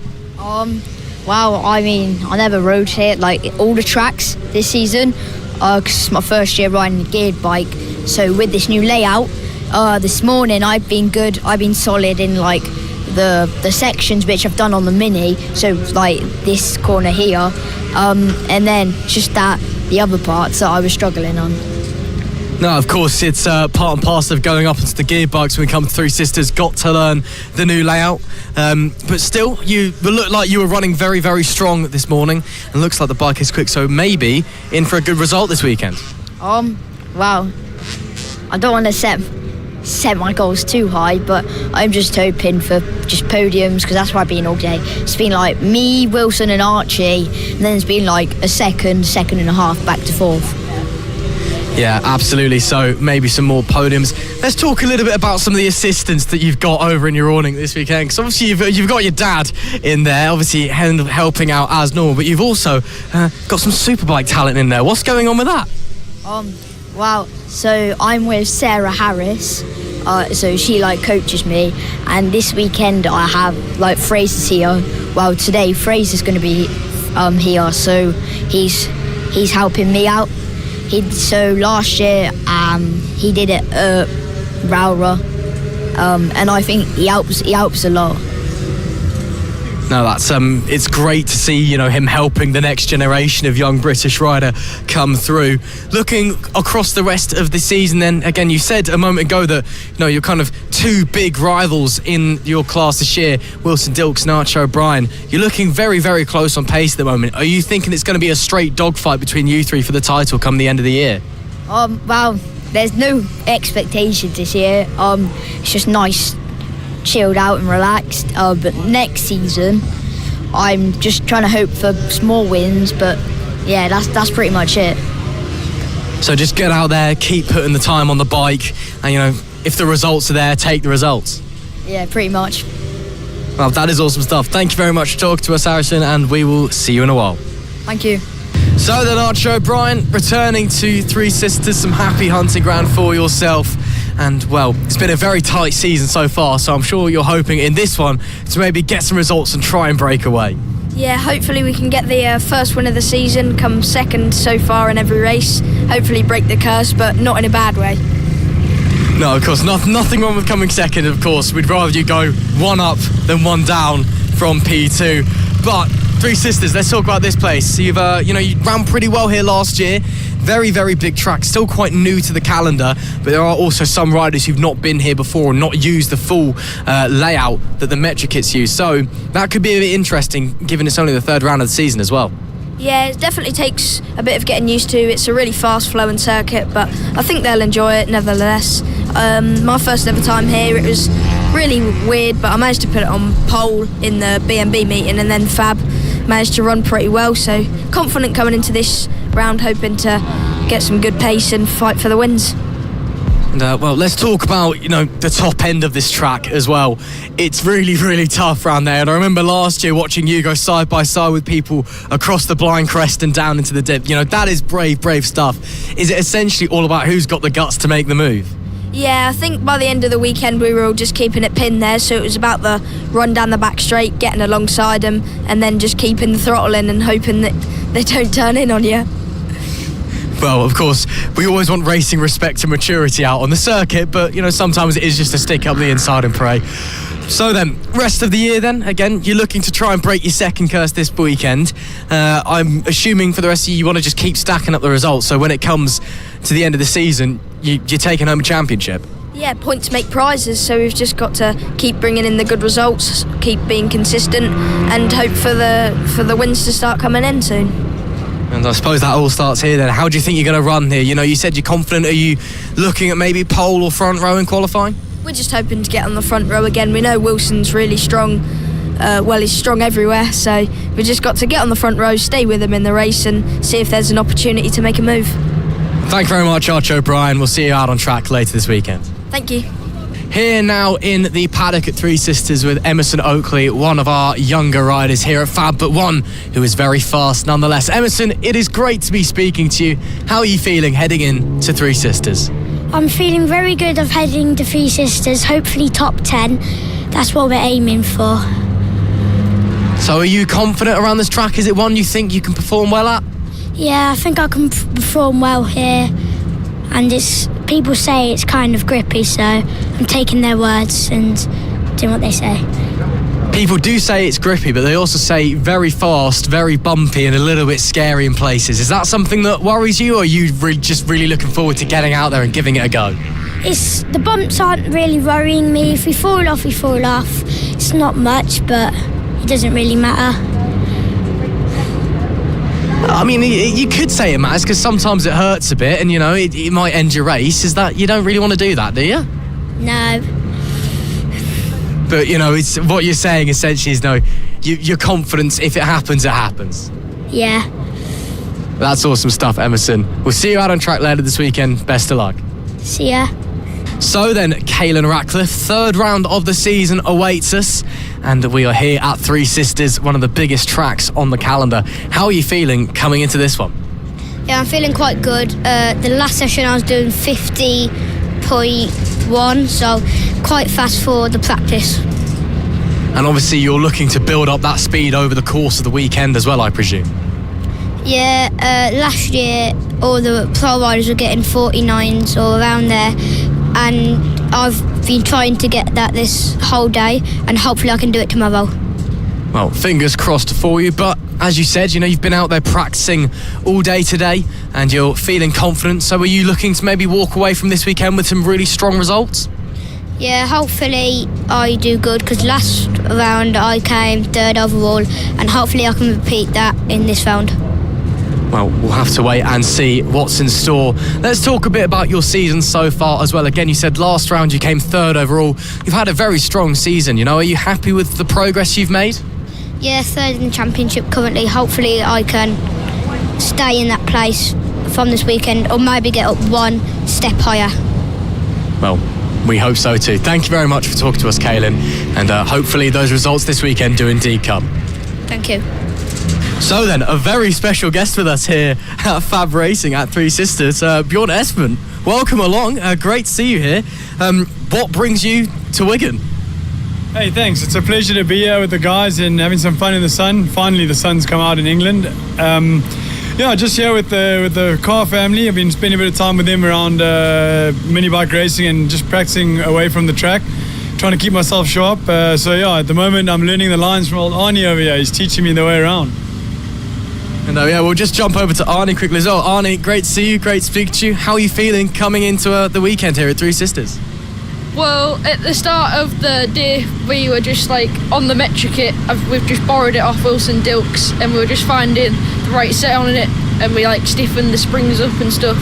Well, I mean, I never rode here, all the tracks this season, because it's my first year riding a geared bike. So with this new layout, this morning I've been good. I've been solid in the sections which I've done on the Mini. So this corner here, and then just the other parts that I was struggling on. No, of course, it's part and parcel of going up into the gear bikes when we come to Three Sisters. Got to learn the new layout. But still, you look like you were running very, very strong this morning. And looks like the bike is quick, so maybe in for a good result this weekend. Well, I don't want to set my goals too high, but I'm just hoping for just podiums, because that's where I've been all day. It's been me, Wilson and Archie, and then it's been a second and a half back to 4th. Yeah, absolutely. So maybe some more podiums. Let's talk a little bit about some of the assistants that you've got over in your awning this weekend. Because obviously you've got your dad in there, obviously helping out as normal, but you've also got some superbike talent in there. What's going on with that? Wow, so I'm with Sarah Harris. so she like coaches me. And this weekend I have like Fraser's here. Well, today Fraser's going to be here, so he's helping me out. So last year he did it at Rowra, and I think he helps a lot. No, that's it's great to see, you know, him helping the next generation of young British rider come through. Looking across the rest of the season, then again, you said a moment ago that, you know, you're kind of two big rivals in your class this year, Wilson Dilks and Archer O'Brien. You're looking very, very close on pace at the moment. Are you thinking it's going to be a straight dogfight between you three for the title come the end of the year? Well, there's no expectations this year. It's just nice, chilled out and relaxed. But next season, I'm just trying to hope for small wins. But yeah, that's pretty much it. So just get out there, keep putting the time on the bike, and, you know, if the results are there, take the results. Yeah, pretty much. Well, that is awesome stuff. Thank you very much for talking to us, Harrison, and we will see you in a while. Thank you. So then, Archer O'Brien, returning to Three Sisters, some happy hunting ground for yourself. And, well, it's been a very tight season so far, so I'm sure you're hoping in this one to maybe get some results and try and break away. Yeah, hopefully we can get the first win of the season, come second so far in every race. Hopefully break the curse, but not in a bad way. No, of course, nothing wrong with coming second, of course. We'd rather you go one up than one down from P2. But Three Sisters, let's talk about this place. You've, you ran pretty well here last year. Very, very big track, still quite new to the calendar, but there are also some riders who've not been here before and not used the full layout that the Metro Kits use. So that could be a bit interesting, given it's only the third round of the season as well. Yeah, it definitely takes a bit of getting used to. It's a really fast flowing circuit, but I think they'll enjoy it nevertheless. My first ever time here, it was really weird, but I managed to put it on pole in the BNB meeting, and then Fab managed to run pretty well, so confident coming into this round, hoping to get some good pace and fight for the wins. And, well, let's talk about, you know, the top end of this track as well. It's really, really tough around there. And I remember last year watching you go side by side with people across the blind crest and down into the dip. You know, that is brave, brave stuff. Is it essentially all about who's got the guts to make the move? Yeah, I think by the end of the weekend we were all just keeping it pinned there, so it was about the run down the back straight, getting alongside them, and then just keeping the throttle in and hoping that they don't turn in on you. Well, of course, we always want racing respect and maturity out on the circuit, but, you know, sometimes it is just a stick up the inside and pray. So then, rest of the year then, again, you're looking to try and break your second curse this weekend. I'm assuming for the rest of you want to just keep stacking up the results, so when it comes to the end of the season, you're taking home a championship. Yeah, points make prizes, so we've just got to keep bringing in the good results, keep being consistent, and hope for the wins to start coming in soon. And I suppose that all starts here then. How do you think you're going to run here? You know, you said you're confident. Are you looking at maybe pole or front row in qualifying? We're just hoping to get on the front row again. We know Wilson's really strong. He's strong everywhere, so we've just got to get on the front row, stay with him in the race, and see if there's an opportunity to make a move. Thank you very much, Archer O'Brien. We'll see you out on track later this weekend. Thank you. Here now in the paddock at Three Sisters with Emerson Oakley, one of our younger riders here at FAB, but one who is very fast nonetheless. Emerson, it is great to be speaking to you. How are you feeling heading in to Three Sisters? I'm feeling very good of heading to Three Sisters, hopefully top 10. That's what we're aiming for. So are you confident around this track? Is it one you think you can perform well at? Yeah, I think I can perform well here. And people say it's kind of grippy, so I'm taking their words and doing what they say. People do say it's grippy, but they also say very fast, very bumpy, and a little bit scary in places. Is that something that worries you, or are you just really looking forward to getting out there and giving it a go? The bumps aren't really worrying me. If we fall off, we fall off. It's not much, but it doesn't really matter. I mean, you could say it matters because sometimes it hurts a bit and, you know, it might end your race. Is that, you don't really want to do that, do you? No. But, you know, it's what you're saying essentially is, no, your confidence, if it happens, it happens. Yeah. That's awesome stuff, Emerson. We'll see you out on track later this weekend. Best of luck. See ya. So then, Kaylin Ratcliffe, third round of the season awaits us, and we are here at Three Sisters, one of the biggest tracks on the calendar. How are you feeling coming into this one? Yeah, I'm feeling quite good. The last session I was doing 50.8 1, so quite fast for the practice. And obviously you're looking to build up that speed over the course of the weekend as well, I presume. Yeah, last year all the pro riders were getting 49s or around there, and I've been trying to get that this whole day, and hopefully I can do it tomorrow. Well, fingers crossed for you, but as you said, you've been out there practicing all day today and you're feeling confident, so are you looking to maybe walk away from this weekend with some really strong results? Yeah, hopefully I do good, because last round I came 3rd overall, and hopefully I can repeat that in this round. Well, we'll have to wait and see what's in store. Let's talk a bit about your season so far as well. Again, you said last round you came 3rd overall. You've had a very strong season, Are you happy with the progress you've made? Yeah, 3rd in the championship currently. Hopefully I can stay in that place from this weekend, or maybe get up 1 step higher. Well, we hope so too. Thank you very much for talking to us, Kaylin, and hopefully those results this weekend do indeed come. Thank you. So then, a very special guest with us here at FAB-Racing at Three Sisters, Bjorn Espen. Welcome along. Great to see you here. What brings you to Wigan? Hey, thanks. It's a pleasure to be here with the guys and having some fun in the sun. Finally, the sun's come out in England. Just here with the car family. I've been spending a bit of time with them around mini bike racing and just practicing away from the track, trying to keep myself sharp. At the moment I'm learning the lines from old Arnie over here. He's teaching me the way around. And we'll just jump over to Arnie quickly as well. Arnie, great to see you, great to speak to you. How are you feeling coming into the weekend here at Three Sisters? Well, at the start of the day, we were just on the Metro kit. We've just borrowed it off Wilson Dilks, and we were just finding the right set on it, and we stiffened the springs up and stuff.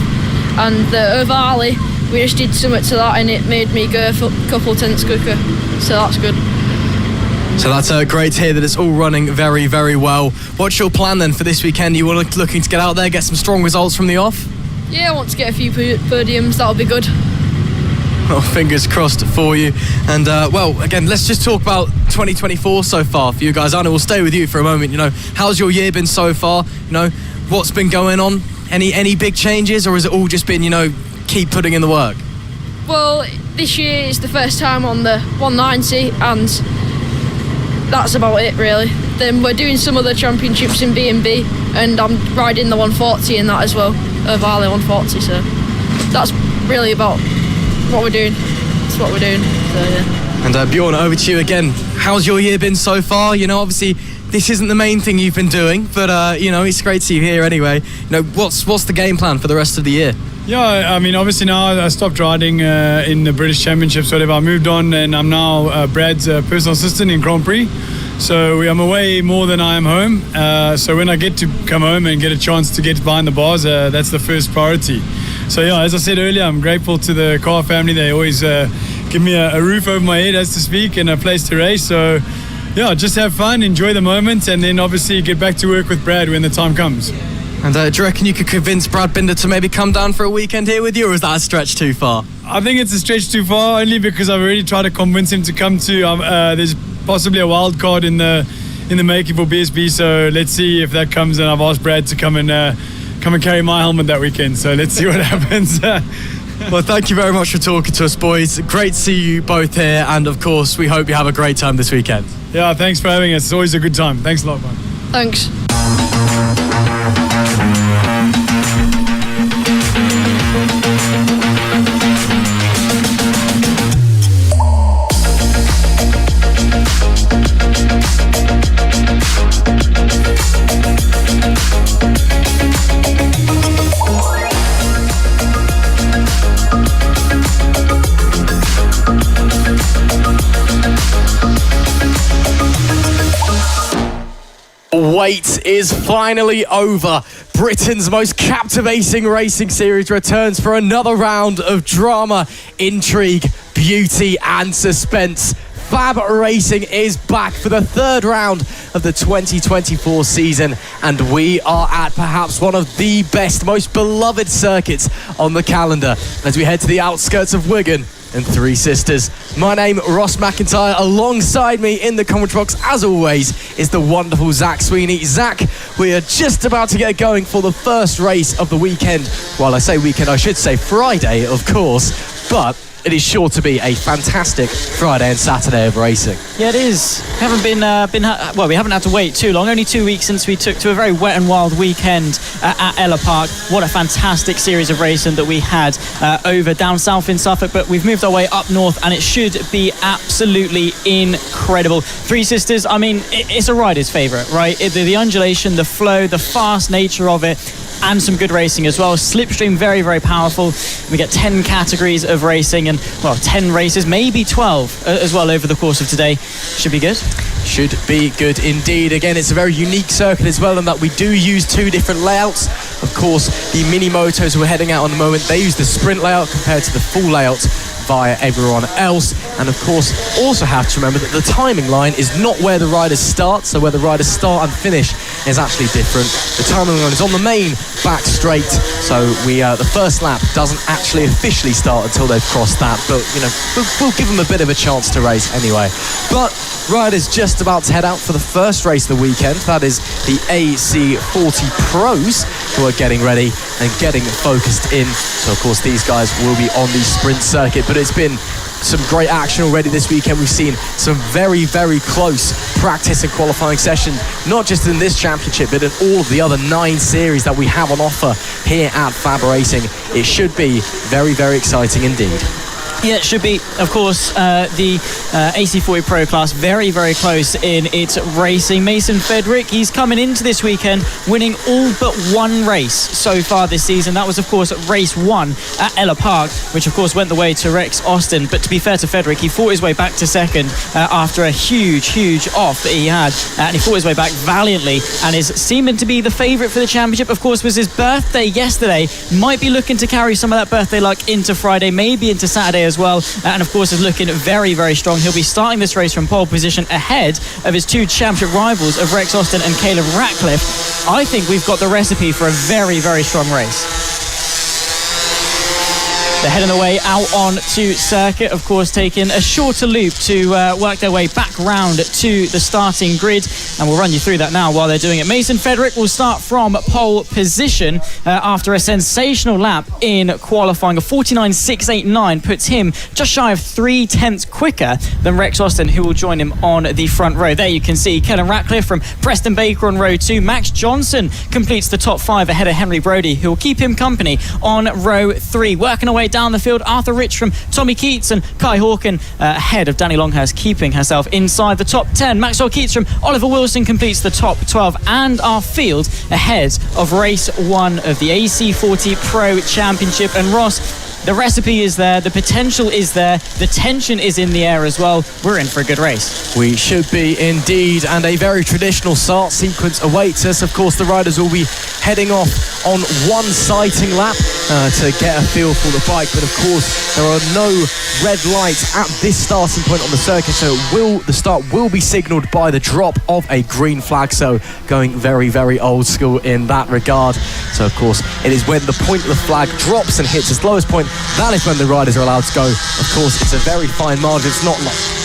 And the Ovale, we just did something to that, and it made me go a couple tenths quicker. So that's good. So that's great to hear that it's all running very, very well. What's your plan then for this weekend? You want looking to get out there, get some strong results from the off? Yeah, I want to get a few podiums. That'll be good. Well, fingers crossed for you. And again, let's just talk about 2024 so far for you guys. Anna, we'll stay with you for a moment. How's your year been so far? What's been going on? Any big changes, or has it all just been keep putting in the work? Well, this year is the first time on the 190, and that's about it really. Then we're doing some other championships in B&B, and I'm riding the 140 in that as well, Vale 140. So that's really about what we're doing. That's what we're doing. So yeah. And Bjorn, over to you again. How's your year been so far? Obviously this isn't the main thing you've been doing, but it's great to see you here anyway. What's the game plan for the rest of the year? Yeah, I mean, obviously now I stopped riding in the British Championships, whatever. I moved on, and I'm now Brad's personal assistant in Grand Prix. So I'm away more than I am home. So when I get to come home and get a chance to get behind the bars, that's the first priority. So yeah, as I said earlier, I'm grateful to the car family. They always give me a roof over my head, as to speak, and a place to race. So yeah, just have fun, enjoy the moment, and then obviously get back to work with Brad when the time comes. And do you reckon you could convince Brad Binder to maybe come down for a weekend here with you, or is that a stretch too far? I think it's a stretch too far, only because I've already tried to convince him to come to. There's possibly a wild card in the making for BSB, so let's see if that comes. And I've asked Brad to come and carry my helmet that weekend. So let's see what happens. Well, thank you very much for talking to us, boys. Great to see you both here, and of course, we hope you have a great time this weekend. Yeah, thanks for having us. It's always a good time. Thanks a lot, man. Thanks. Wait is finally over. Britain's most captivating racing series returns for another round of drama, intrigue, beauty and suspense. FAB-Racing is back for the 3rd round of the 2024 season, and we are at perhaps one of the best, most beloved circuits on the calendar as we head to the outskirts of Wigan and Three Sisters. My name, Ross McIntyre. Alongside me in the commentary box, as always, is the wonderful Zach Sweeney. Zach, we are just about to get going for the first race of the weekend. Well, I say weekend, I should say Friday, of course. But it is sure to be a fantastic Friday and Saturday of racing. Yeah, it is. We haven't had to wait too long. Only 2 weeks since we took to a very wet and wild weekend at Ella Park. What a fantastic series of racing that we had over down south in Suffolk. But we've moved our way up north, and it should be absolutely incredible. Three Sisters, I mean, it's a rider's favourite, right? The undulation, the flow, the fast nature of it, and some good racing as well. Slipstream, very, very powerful. We get 10 categories of racing and, 10 races, maybe 12 as well over the course of today. Should be good. Should be good indeed. Again, it's a very unique circuit as well in that we do use two different layouts. Of course, the mini motos we're heading out on the moment, they use the sprint layout compared to the full layout via everyone else. And of course, also have to remember that the timing line is not where the riders start, so where the riders start and finish is actually different. The timing line is on the main back straight, so the first lap doesn't actually officially start until they've crossed that, but we'll give them a bit of a chance to race anyway. But riders just about to head out for the first race of the weekend. That is the AC40 Pros, who are getting ready and getting focused in. So of course these guys will be on the sprint circuit, but it's been some great action already this weekend. We've seen some very, very close practice and qualifying sessions, not just in this championship, but in all of the other 9 series that we have on offer here at FAB-Racing. It should be very, very exciting indeed. Yeah, it should be. Of course, the AC40 Pro class, very, very close in its racing. Mason Frederick, he's coming into this weekend winning all but one race so far this season. That was, of course, race 1 at Ella Park, which, of course, went the way to Rex Austin. But to be fair to Frederick, he fought his way back to second after a huge, huge off that he had. And he fought his way back valiantly and is seeming to be the favourite for the championship. Of course, was his birthday yesterday. Might be looking to carry some of that birthday luck into Friday, maybe into Saturday as well, and of course is looking very, very strong. He'll be starting this race from pole position ahead of his 2 championship rivals of Rex Austin and Caleb Ratcliffe. I think we've got the recipe for a very, very strong race. They're heading away out on to circuit, of course, taking a shorter loop to work their way back round to the starting grid. And we'll run you through that now while they're doing it. Mason Frederick will start from pole position after a sensational lap in qualifying. A 49.689 puts him just shy of 3/10 quicker than Rex Austin, who will join him on the front row. There you can see Kellen Ratcliffe from Preston Baker on row 2. Max Johnson completes the top 5 ahead of Henry Brody, who will keep him company on row 3. Working away down the field, Arthur Rich from Tommy Keats and Kai Hawken ahead of Danny Longhurst, keeping herself inside the top 10. Maxwell Keats from Oliver Wilson completes the top 12, and our field ahead of race 1 of the AC40 Pro Championship. And Ross, the recipe is there, the potential is there, the tension is in the air as well. We're in for a good race. We should be indeed, and a very traditional start sequence awaits us. Of course, the riders will be heading off on one sighting lap to get a feel for the bike, but of course there are no red lights at this starting point on the circuit, so the start will be signalled by the drop of a green flag, so going very, very old school in that regard. So of course it is when the point of the flag drops and hits its lowest point, that is when the riders are allowed to go. Of course, it's a very fine margin. It's not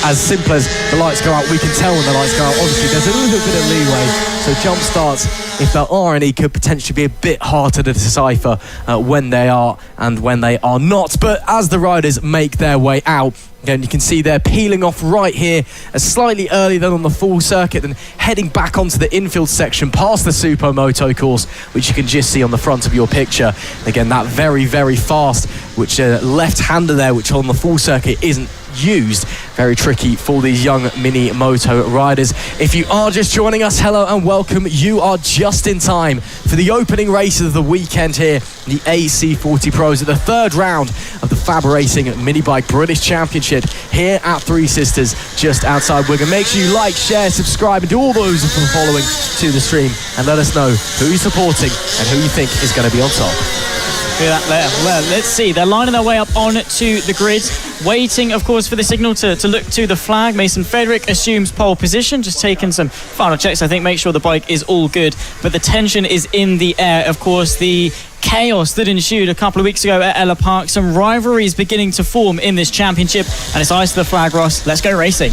as simple as the lights go out. We can tell when the lights go out. Obviously, there's a little bit of leeway. So jump starts, if there are any, could potentially be a bit harder to decipher when they are and when they are not. But as the riders make their way out, again, you can see they're peeling off right here slightly earlier than on the full circuit, and heading back onto the infield section past the Supermoto course, which you can just see on the front of your picture. Again, that very, very fast, which left-hander there, which on the full circuit isn't used. Very tricky for these young mini moto riders. If you are just joining us, hello and welcome. You are just in time for the opening race of the weekend here, the AC40 Pros, at the 3rd round of the FAB-Racing Mini Bike British Championship here at Three Sisters, just outside Wigan. Make sure you like, share, subscribe, and do all those for the following to the stream, and let us know who you're supporting and who you think is going to be on top. Well, let's see. They're lining their way up onto the grid, waiting, of course, for the signal to look to the flag. Mason Frederick assumes pole position, just taking some final checks, I think, make sure the bike is all good. But the tension is in the air. Of course, the chaos that ensued a couple of weeks ago at Ella Park. Some rivalries beginning to form in this championship, and it's eyes to the flag, Ross. Let's go racing.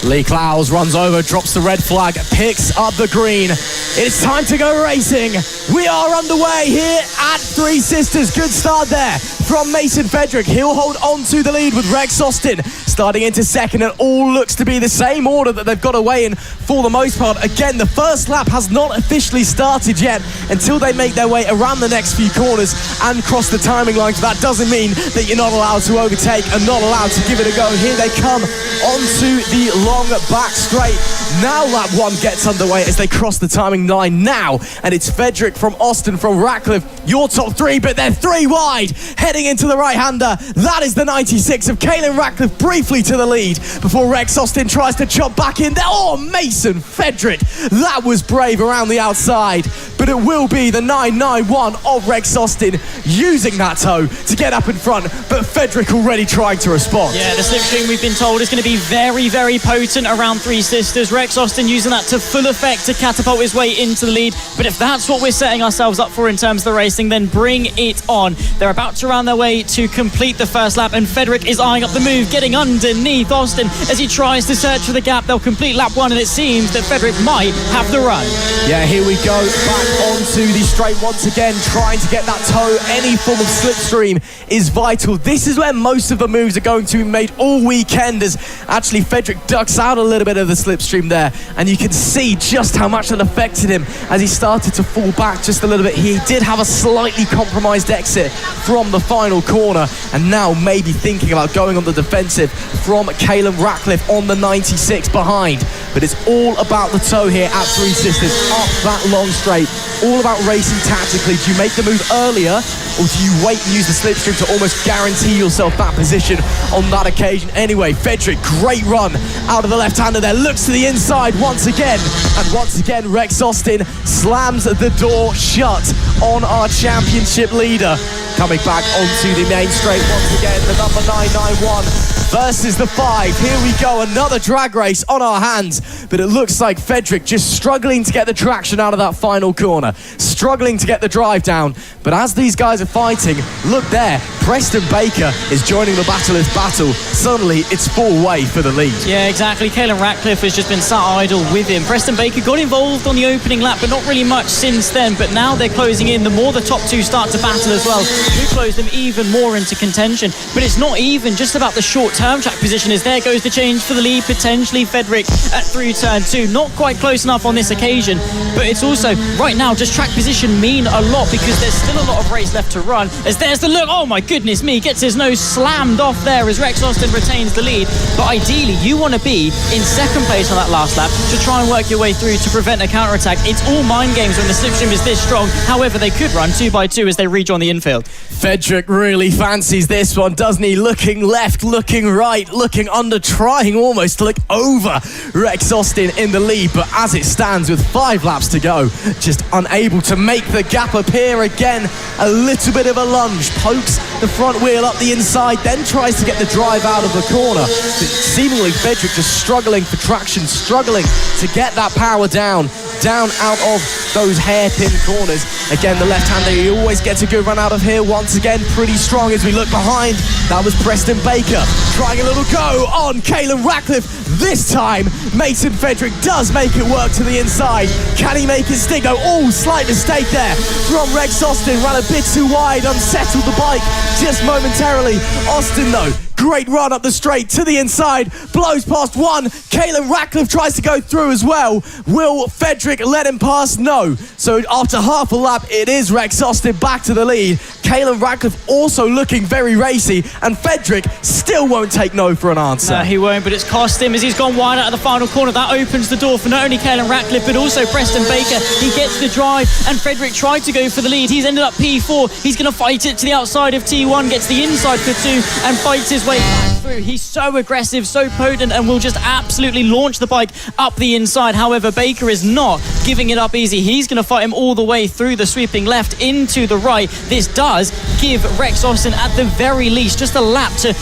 Lee Clowes runs over, drops the red flag, picks up the green. It's time to go racing. We are underway here at Three Sisters. Good start there from Mason Fedrick. He'll hold on to the lead with Rex Austin starting into second, and all looks to be the same order that they've got away in for the most part. Again, the first lap has not officially started yet until they make their way around the next few corners and cross the timing lines. That doesn't mean that you're not allowed to overtake and not allowed to give it a go. Here they come onto the long back straight. Now lap 1 gets underway as they cross the timing line now, and it's Fedrick from Austin from Ratcliffe, your top 3, but they're 3 wide heading into the right-hander. That is the 96 of Caelan Ratcliffe briefly to the lead before Rex Austin tries to chop back in there. Oh, Mason Fedrick, that was brave around the outside, but it will be the 991 of Rex Austin using that toe to get up in front, but Fedrick already trying to respond. Yeah, the slipstream we've been told is going to be very, very potent around Three Sisters. Rex Austin using that to full effect to catapult his way into the lead. But if that's what we're setting ourselves up for in terms of the racing, then bring it on. They're about to round their way to complete the first lap, and Fedrick is eyeing up the move, getting underneath Austin as he tries to search for the gap. They'll complete lap 1, and it seems that Fedrick might have the run. Yeah, here we go, back onto the straight once again, trying to get that toe. Any form of slipstream is vital. This is where most of the moves are going to be made all weekend, as actually Fedrick ducks out a little bit of the slipstream there, and you can see just how much that affected him as he started to fall back just a little bit. He did have a slightly compromised exit from the final corner, and now maybe thinking about going on the defensive from Caelan Ratcliffe on the 96 behind. But it's all about the toe here at Three Sisters, up that long straight. All about racing tactically. Do you make the move earlier, or do you wait and use the slipstream to almost guarantee yourself that position on that occasion? Anyway, Fedrick, great run out of the left-hander there, looks to the inside once again, and once again Rex Austin slams the door shut on our championship leader. Coming back onto the main straight once again, the number 991 versus the 5. Here we go, another drag race on our hands, but it looks like Fedrick just struggling to get the traction out of that final corner, struggling to get the drive down. But as these guys are fighting, look there, Preston Baker is joining the battlers' battle. Suddenly it's full way for the lead. Yeah, exactly. Caelan Ratcliffe has just been sat idle with him. Preston Baker got involved on the opening lap, but not really much since then. But now they're closing in. The more the top 2 start to battle as well, who close them even more into contention. But it's not even just about the short-term track position, as there goes the change for the lead, potentially Fedrick at through turn 2. Not quite close enough on this occasion, but it's also, right now, just track position mean a lot, because there's still a lot of race left to run. As there's the look, oh my goodness me, gets his nose slammed off there as Rex Austin retains the lead. But ideally, you want to be in second place on that last lap to try and work your way through to prevent a counter-attack. It's all mind games when the slipstream is this strong. However, they could run 2 by 2 as they rejoin the infield. Fedrick really fancies this one, doesn't he? Looking left, looking right, looking under, trying almost to look over Rex Austin in the lead. But as it stands with 5 laps to go, just unable to make the gap appear again. A little bit of a lunge, pokes the front wheel up the inside, then tries to get the drive out of the corner. But seemingly Fedrick just struggling for traction, struggling to get that power down out of those hairpin corners. Again, the left-hander, he always gets a good run out of here. Once again, pretty strong as we look behind. That was Preston Baker trying a little go on Caelan Ratcliffe. This time, Mason Fedrick does make it work to the inside. Can he make it stick? Oh, slight mistake there from Rex Austin. Ran a bit too wide, unsettled the bike just momentarily. Austin, though, great run up the straight to the inside, blows past one. Caelan Ratcliffe tries to go through as well. Will Fedrick let him pass? No. So after half a lap, it is Rex Austin back to the lead. Caelan Ratcliffe also looking very racy, and Fedrick still won't take no for an answer. No, he won't, but it's cost him as he's gone wide out of the final corner. That opens the door for not only Caelan Ratcliffe, but also Preston Baker. He gets the drive, and Fedrick tried to go for the lead. He's ended up P4. He's going to fight it to the outside of T1, gets the inside for 2, and fights his way back through. He's so aggressive, so potent, and will just absolutely launch the bike up the inside. However, Baker is not giving it up easy. He's going to fight him all the way through the sweeping left into the right. This does give Rex Austin at the very least just a lap to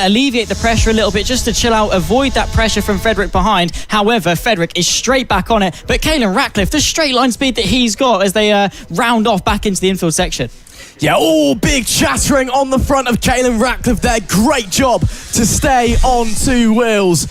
alleviate the pressure a little bit, just to chill out, avoid that pressure from Fedrick behind. However, Fedrick is straight back on it, but Caelan Ratcliffe, the straight line speed that he's got as they round off back into the infield section. Yeah, all big chattering on the front of Caelan Ratcliffe there. Great job to stay on 2 wheels.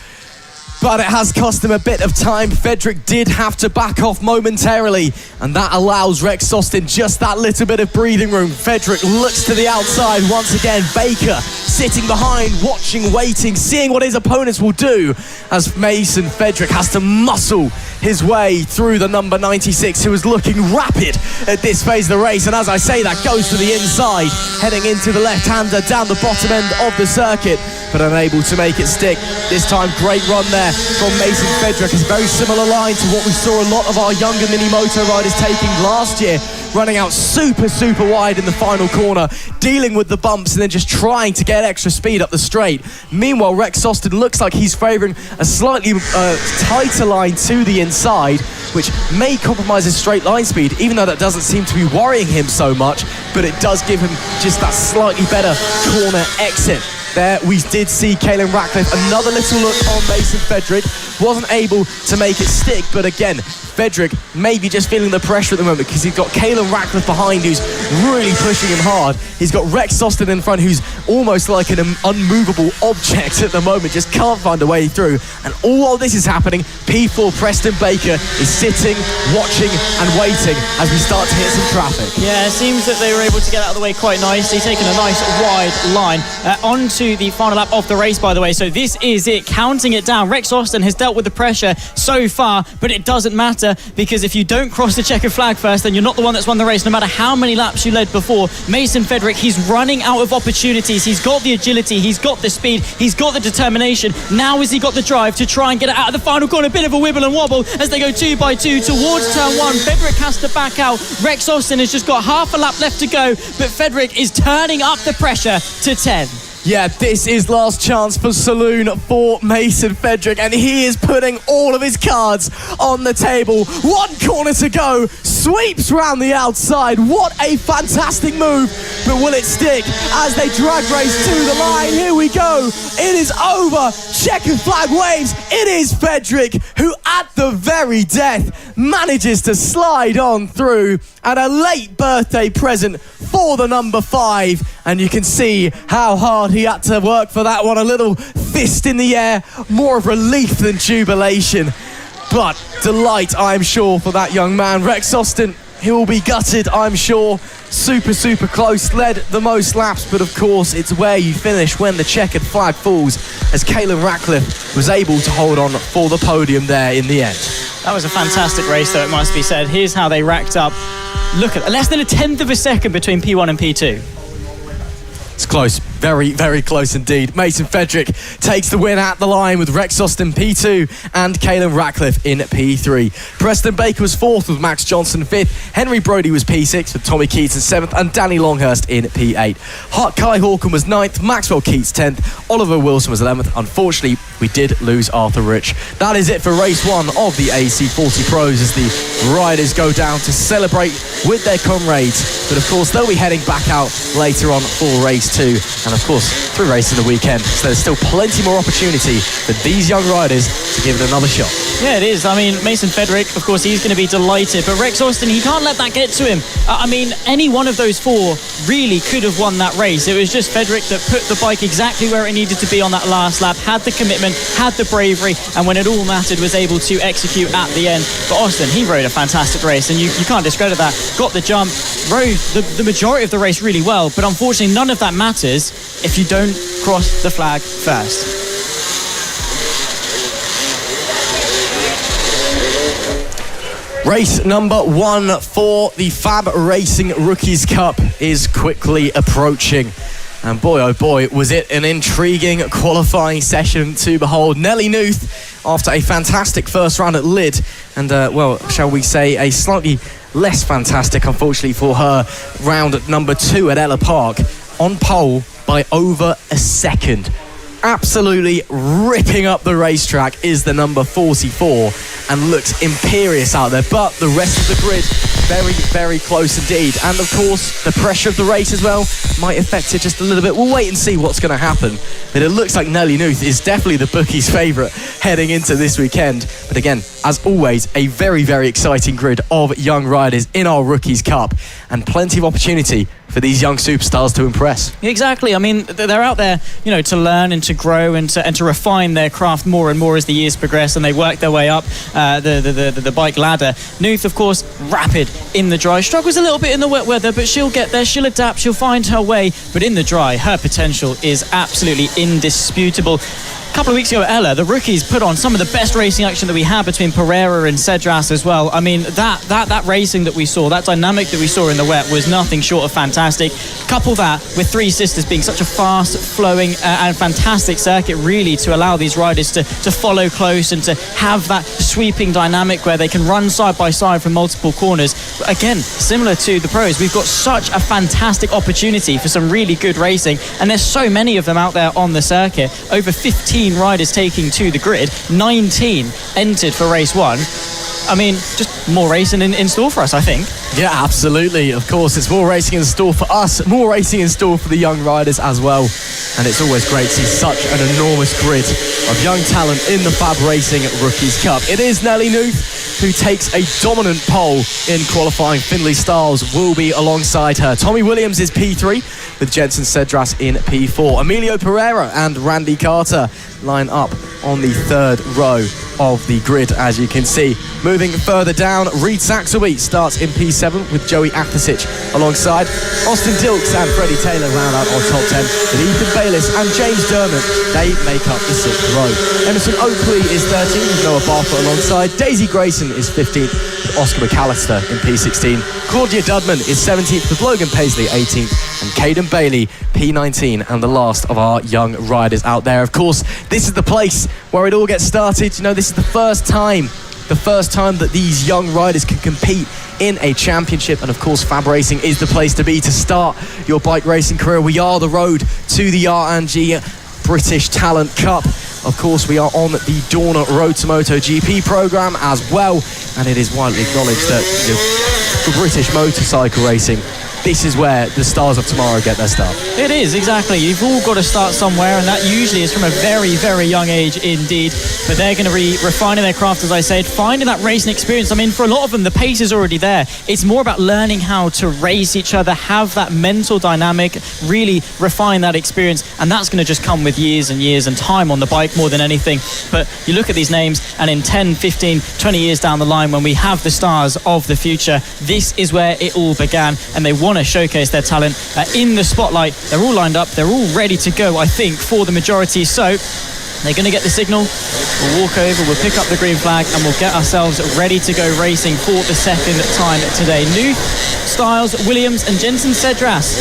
But it has cost him a bit of time. Frederick did have to back off momentarily, and that allows Rex Austin just that little bit of breathing room. Frederick looks to the outside once again. Baker sitting behind, watching, waiting, seeing what his opponents will do as Mason Frederick has to muscle his way through the number 96, who is looking rapid at this phase of the race. And as I say, that goes to the inside, heading into the left-hander down the bottom end of the circuit, but unable to make it stick. This time, great run there from Mason Frederick. It's a very similar line to what we saw a lot of our younger mini moto riders taking last year, running out super wide in the final corner, dealing with the bumps and then just trying to get extra speed up the straight. Meanwhile, Rex Austin looks like he's favouring a slightly tighter line to the inside, which may compromise his straight line speed, even though that doesn't seem to be worrying him so much, but it does give him just that slightly better corner exit. There we did see Caelan Ratcliffe, another little look on Mason Frederick, wasn't able to make it stick, but again, Frederick maybe just feeling the pressure at the moment because he's got Caelan Ratcliffe behind who's really pushing him hard. He's got Rex Austin in front who's almost like an unmovable object at the moment, just can't find a way through. And all while this is happening, P4 Preston Baker is sitting, watching and waiting as we start to hit some traffic. Yeah, it seems that they were able to get out of the way quite nicely, taking a nice wide line. Onto the final lap of the race, by the way. So this is it, counting it down. Rex Austin has dealt with the pressure so far, but it doesn't matter because if you don't cross the checkered flag first, then you're not the one that's won the race, no matter how many laps you led before. Mason Frederick, he's running out of opportunities. He's got the agility, he's got the speed, he's got the determination. Now has he got the drive to try and get it out of the final corner? A bit of a wibble and wobble as they go 2 by 2 towards turn 1. Frederick has to back out. Rex Austin has just got half a lap left to go, but Frederick is turning up the pressure to 10. Yeah, this is last chance for Saloon for Mason Frederick, and he is putting all of his cards on the table. 1 corner to go, sweeps round the outside. What a fantastic move, but will it stick as they drag race to the line? Here we go, it is over. Checkered flag waves. It is Frederick who at the very death manages to slide on through, and a late birthday present for the number 5. And you can see how hard he had to work for that one. A little fist in the air, more of relief than jubilation. But delight, I'm sure, for that young man. Rex Austin, he will be gutted, I'm sure. Super close, led the most laps, but of course it's where you finish when the checkered flag falls, as Caelan Ratcliffe was able to hold on for the podium there in the end. That was a fantastic race, though, it must be said. Here's how they racked up. Look at less than a tenth of a second between P1 and P2. It's close, very close indeed. Mason Frederick takes the win at the line with Rex Austin P2 and Caelan Ratcliffe in P3. Preston Baker was 4th with Max Johnson 5th. Henry Brodie was P6 with Tommy Keaton 7th and Danny Longhurst in P8. Kai Hawken was 9th, Maxwell Keats 10th, Oliver Wilson was 11th. Unfortunately, we did lose Arthur Rich. That is it for race 1 of the AC40 Pros as the riders go down to celebrate with their comrades. But of course, they'll be heading back out later on for race 2. And of course, through racing the weekend. So there's still plenty more opportunity for these young riders to give it another shot. Yeah, it is. I mean, Mason Frederick, of course, he's going to be delighted. But Rex Austin, he can't let that get to him. I mean, any one of those 4 really could have won that race. It was just Frederick that put the bike exactly where it needed to be on that last lap, had the commitment, had the bravery, and when it all mattered, was able to execute at the end. But Austin, he rode a fantastic race, and you can't discredit that. Got the jump, rode the majority of the race really well, but unfortunately, none of that matters if you don't cross the flag first. Race number 1 for the FAB-Racing Rookies Cup is quickly approaching. And boy, oh boy, was it an intriguing qualifying session to behold. Nelly Knuth, after a fantastic first round at Lid, and, well, shall we say, a slightly less fantastic, unfortunately for her, round number 2 at Ella Park, on pole by over a second. Absolutely ripping up the racetrack is the number 44. and looks imperious out there, but the rest of the grid very, very close indeed. And of course, the pressure of the race as well might affect it just a little bit. We'll wait and see what's going to happen. But it looks like Nelly Nuth is definitely the bookies' favourite heading into this weekend. But again, as always, a very, very exciting grid of young riders in our Rookies Cup, and plenty of opportunity for these young superstars to impress. Exactly. I mean, they're out there, you know, to learn and to grow and to refine their craft more and more as the years progress, and they work their way up the bike ladder. Nuth, of course, rapid in the dry. Struggles a little bit in the wet weather, but she'll get there. She'll adapt. She'll find her way. But in the dry, her potential is absolutely indisputable. A couple of weeks ago at Ella, the rookies put on some of the best racing action that we had between Pereira and Cedras as well. I mean, that racing that we saw, that dynamic that we saw in the wet was nothing short of fantastic. Couple that with Three Sisters being such a fast flowing and fantastic circuit, really, to allow these riders to follow close and to have that sweeping dynamic where they can run side by side from multiple corners. Again, similar to the pros, we've got such a fantastic opportunity for some really good racing, and there's so many of them out there on the circuit. Over 15 riders taking to the grid, 19 entered for race 1. I mean, just more racing in store for us, I think. Yeah, absolutely. Of course, it's more racing in store for us, more racing in store for the young riders as well. And it's always great to see such an enormous grid of young talent in the FAB-Racing Rookies Cup. It is Nelly Nuth who takes a dominant pole in qualifying. Finlay Stiles will be alongside her. Tommy Williams is P3 with Jensen Cedras in P4. Emilio Pereira and Randy Carter line up on the third row of the grid, as you can see. Moving further down, Reed Saxelby starts in P7 with Joey Athasic alongside. Austin Dilks and Freddie Taylor round out on top 10 with Ethan Bayliss and James Dermott. They make up the 6th row. Emerson Oakley is 13th with Noah Barfoot alongside. Daisy Grayson is 15th with Oscar McAllister in P16. Claudia Dudman is 17th with Logan Paisley 18th, and Caden Bailey P19, and the last of our young riders out there. Of course, this is the place where it all gets started. You know, this is the first time that these young riders can compete in a championship, and of course FAB-Racing is the place to be to start your bike racing career. We are the road to the R&G British Talent Cup. Of course, we are on the Dorna Road to MotoGP program as well, and it is widely acknowledged that for British motorcycle racing, this is where the stars of tomorrow get their start. It is, exactly. You've all got to start somewhere, and that usually is from a very, very young age indeed. But they're going to be refining their craft, as I said, finding that racing experience. I mean, for a lot of them, the pace is already there. It's more about learning how to race each other, have that mental dynamic, really refine that experience, and that's going to just come with years and years and time on the bike more than anything. But you look at these names, and in 10, 15, 20 years down the line, when we have the stars of the future, this is where it all began, and they want to showcase their talent in the spotlight. They're all lined up, they're all ready to go, I think, for the majority. So they're going to get the signal, we'll walk over, we'll pick up the green flag, and we'll get ourselves ready to go racing for the second time today. Nuth, Stiles, Williams and Jensen Cedras,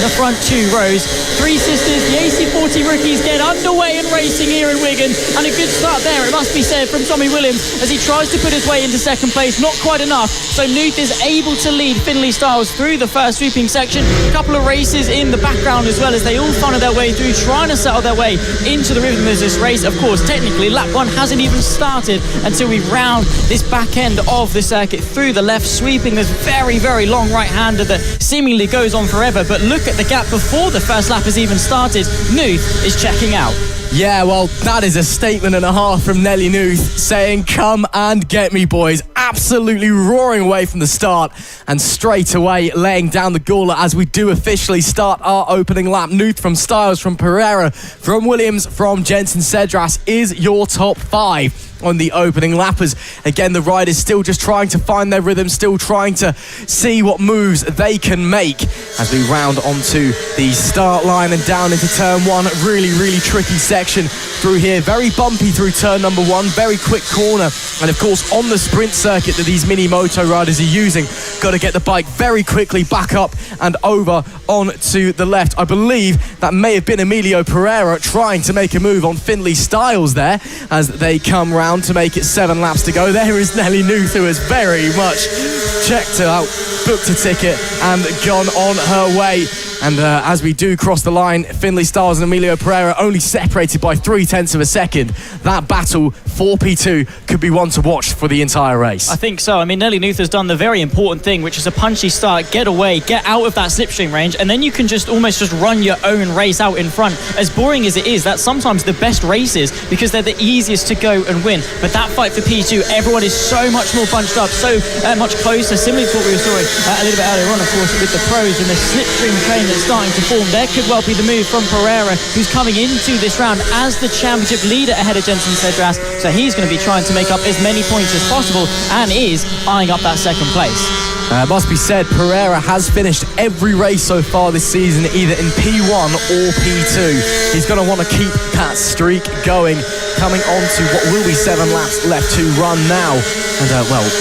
the front 2 rows. Three Sisters, the AC40 rookies get underway and racing here in Wigan, and a good start there, it must be said, from Tommy Williams as he tries to put his way into second place. Not quite enough, so Nuth is able to lead Finlay Stiles through the first sweeping section. A couple of races in the background as well, as they all funnel their way through, trying to settle their way into the rhythm of this race. Of course, technically lap 1 hasn't even started until we round this back end of the circuit through the left, sweeping this very, very long right-hander that seemingly goes on forever. But look at the gap before the first lap has even started. Nuth is checking out. Yeah, well, that is a statement and a half from Nelly Nuth, saying, come and get me, boys. Absolutely roaring away from the start, and straight away laying down the gauntlet as we do officially start our opening lap. Nuth from Stiles, from Pereira, from Williams, from Jensen Cedras is your top 5 on the opening lappers. Again, the riders still just trying to find their rhythm, still trying to see what moves they can make as we round onto the start line and down into turn 1. Really, really tricky section through here. Very bumpy through turn number 1, very quick corner. And of course, on the sprint circuit that these mini moto riders are using, got to get the bike very quickly back up and over onto the left. I believe that may have been Emilio Pereira trying to make a move on Finlay Stiles there as they come round to make it 7 laps to go. There is Nelly Nuth, who has very much checked out, booked a ticket and gone on her way. And as we do cross the line, Finley Styles and Emilio Pereira only separated by 0.3 of a second. That battle for P2 could be one to watch for the entire race. I think so. I mean, Nelly Nuth has done the very important thing, which is a punchy start, get away, get out of that slipstream range, and then you can just almost just run your own race out in front. As boring as it is, that's sometimes the best races because they're the easiest to go and win. But that fight for P2, everyone is so much more bunched up, so much closer, similar to what we saw a little bit earlier on, of course, with the pros and the slipstream train that's starting to form. There could well be the move from Pereira, who's coming into this round as the championship leader ahead of Jenson Cedras. So he's going to be trying to make up as many points as possible and is eyeing up that second place. Must be said, Pereira has finished every race so far this season, either in P1 or P2. He's going to want to keep that streak going, coming on to what will be 7 laps left to run now. And,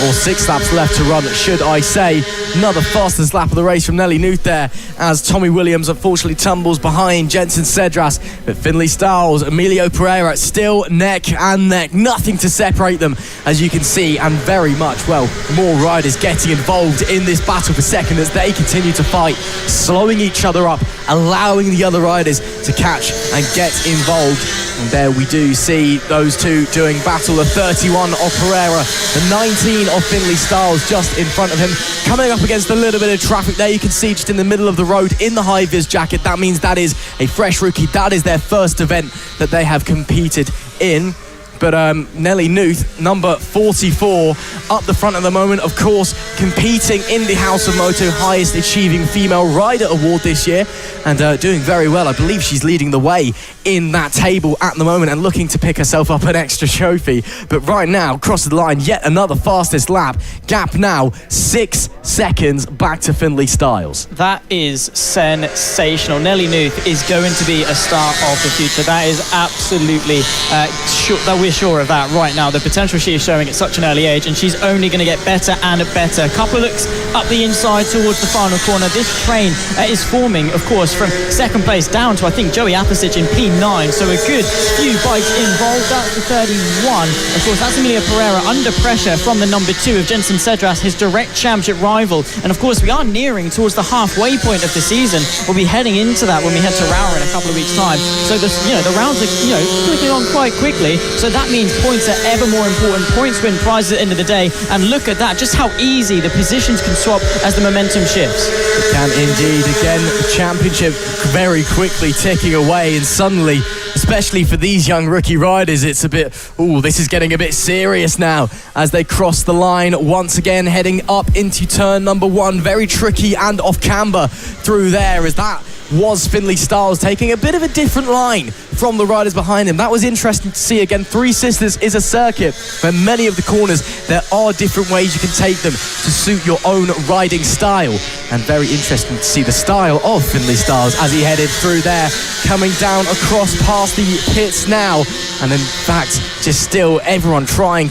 or 6 laps left to run, should I say. Another fastest lap of the race from Nelly Nuth there, as Tommy Williams unfortunately tumbles behind Jenson Cedras. But Finley Styles, Emilio Pereira still neck and neck. Nothing to separate them, as you can see, and very much, more riders getting involved in this battle for second as they continue to fight, slowing each other up, allowing the other riders to catch and get involved. And there we do see those two doing battle. The 31 of Pereira, the 19 of Finley Styles just in front of him, coming up against a little bit of traffic there. You can see just in the middle of the road in the high-vis jacket. That means that is a fresh rookie. That is their first event that they have competed in. But Nelly Nuth, number 44, up the front at the moment, of course, competing in the House of Moto highest achieving female rider award this year, and doing very well. I believe she's leading the way in that table at the moment and looking to pick herself up an extra trophy. But right now, across the line, yet another fastest lap. Gap now 6 seconds back to Finley Styles. That is sensational. Nelly Nuth is going to be a star of the future. That is absolutely sure that we're sure of that right now. The potential she is showing at such an early age, and she's only going to get better and better. A couple of looks up the inside towards the final corner. This train is forming, of course, from second place down to, I think, Joey Apisic in P9. So a good few bikes involved. That's the 31. Of course, that's Emilio Pereira under pressure from the number 2 of Jenson Cedras, his direct championship rival. And of course, we are nearing towards the halfway point of the season. We'll be heading into that when we head to Rower in a couple of weeks' time. So the rounds are clicking on quite quickly. So that means points are ever more important. Points win prizes at the end of the day. And look at that, just how easy the positions can swap as the momentum shifts. It can indeed. Again, the championship very quickly ticking away, and suddenly, especially for these young rookie riders, it's a bit, this is getting a bit serious now as they cross the line once again, heading up into turn number 1. Very tricky and off camber through there, as that was Finley Styles taking a bit of a different line from the riders behind him. That was interesting to see. Again, Three Sisters is a circuit where many of the corners, there are different ways you can take them to suit your own riding style. And very interesting to see the style of Finley Styles as he headed through there, coming down across past the pits now. And in fact, just still everyone trying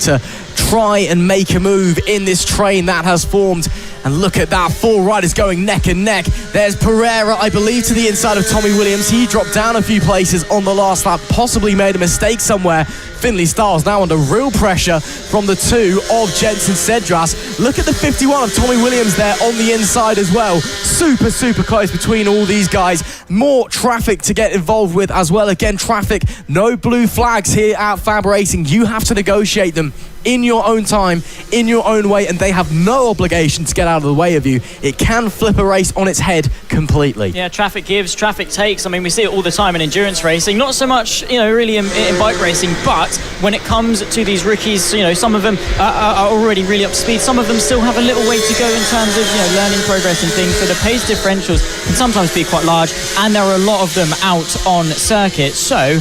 and make a move in this train that has formed. And look at that, 4 riders going neck and neck. There's Pereira, I believe, to the inside of Tommy Williams. He dropped down a few places on the last lap, possibly made a mistake somewhere. Finley Styles now under real pressure from the 2 of Jenson Cedras. Look at the 51 of Tommy Williams there on the inside as well. Super, super close between all these guys. More traffic to get involved with as well. Again, traffic, no blue flags here at FAB-Racing. You have to negotiate them in your own time, in your own way, and they have no obligation to get out of the way of you. It can flip a race on its head completely. Yeah, traffic gives, traffic takes. I mean, we see it all the time in endurance racing, not so much, really in bike racing, but when it comes to these rookies, some of them are already really up to speed. Some of them still have a little way to go in terms of, learning progress and things. So the pace differentials can sometimes be quite large, and there are a lot of them out on circuit. So,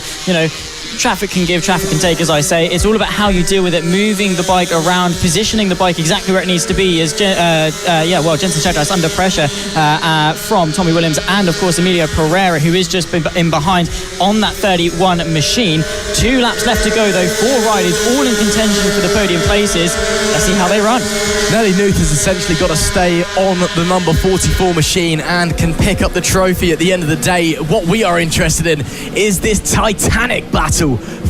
traffic can give, traffic can take, as I say. It's all about how you deal with it, moving the bike around, positioning the bike exactly where it needs to be. As Jenson Cedras under pressure from Tommy Williams and, of course, Emilio Pereira, who is just in behind on that 31 machine. 2 laps left to go, though. 4 riders all in contention for the podium places. Let's see how they run. Nelly Nuth has essentially got to stay on the number 44 machine and can pick up the trophy at the end of the day. What we are interested in is this titanic battle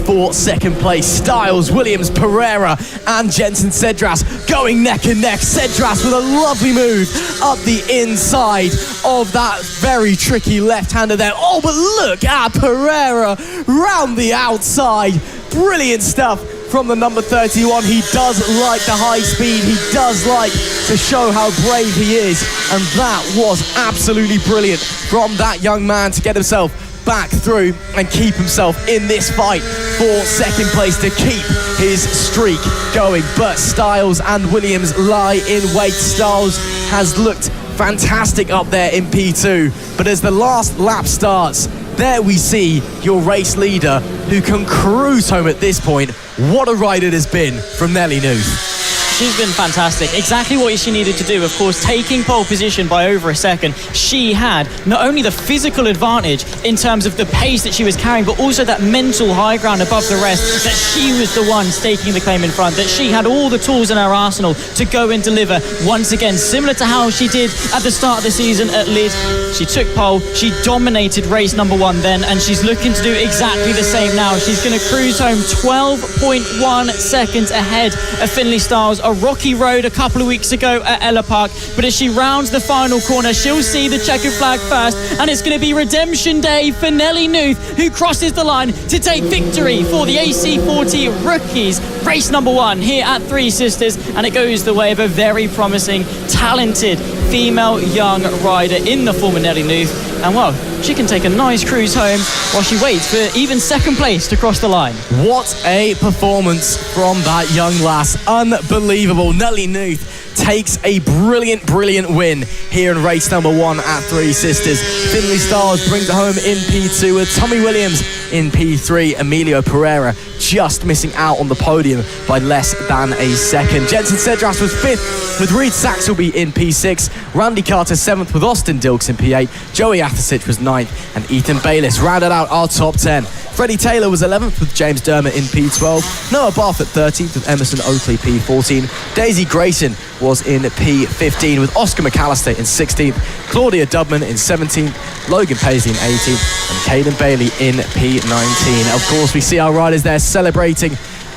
for second place. Styles, Williams, Pereira and Jensen Cedras going neck and neck. Cedras with a lovely move up the inside of that very tricky left-hander there. Oh, but look at Pereira round the outside. Brilliant stuff from the number 31. He does like the high speed. He does like to show how brave he is. And that was absolutely brilliant from that young man to get himself back through and keep himself in this fight for second place to keep his streak going. But Styles and Williams lie in wait. Styles has looked fantastic up there in P2, but as the last lap starts, there we see your race leader who can cruise home at this point. What a ride it has been from Nelly Nuth. She's been fantastic. Exactly what she needed to do, of course, taking pole position by over a second. She had not only the physical advantage in terms of the pace that she was carrying, but also that mental high ground above the rest, that she was the one staking the claim in front, that she had all the tools in her arsenal to go and deliver once again, similar to how she did at the start of the season at Lid. She took pole, she dominated race number 1 then, and she's looking to do exactly the same now. She's going to cruise home 12.1 seconds ahead of Finley Styles. A rocky road a couple of weeks ago at Ella Park, but as she rounds the final corner, she'll see the checkered flag first, and it's going to be redemption day for Nelly Nuth, who crosses the line to take victory for the AC40 rookies. Race number 1 here at Three Sisters, and it goes the way of a very promising, talented female young rider in the form of Nelly Nuth. And well, she can take a nice cruise home while she waits for even second place to cross the line. What a performance from that young lass. Unbelievable. Nelly Nuth takes a brilliant win here in race number 1 at Three Sisters. Finley Styles brings it home in P2 with Tommy Williams in P3. Emilio Pereira just missing out on the podium by less than a second. Jensen Cedras was 5th with Reed Saxelby in P6. Randy Carter 7th with Austin Dilks in P8. Joey Athasich was 9th and Ethan Bayliss rounded out our top 10. Freddie Taylor was 11th with James Dermott in P12. Noah Barfoot 13th with Emerson Oakley P14. Daisy Grayson was in P15 with Oscar McAllister in 16th. Claudia Dubman in 17th. Logan Paisley in 18th. And Caden Bailey in P19. Of course, we see our riders there celebrating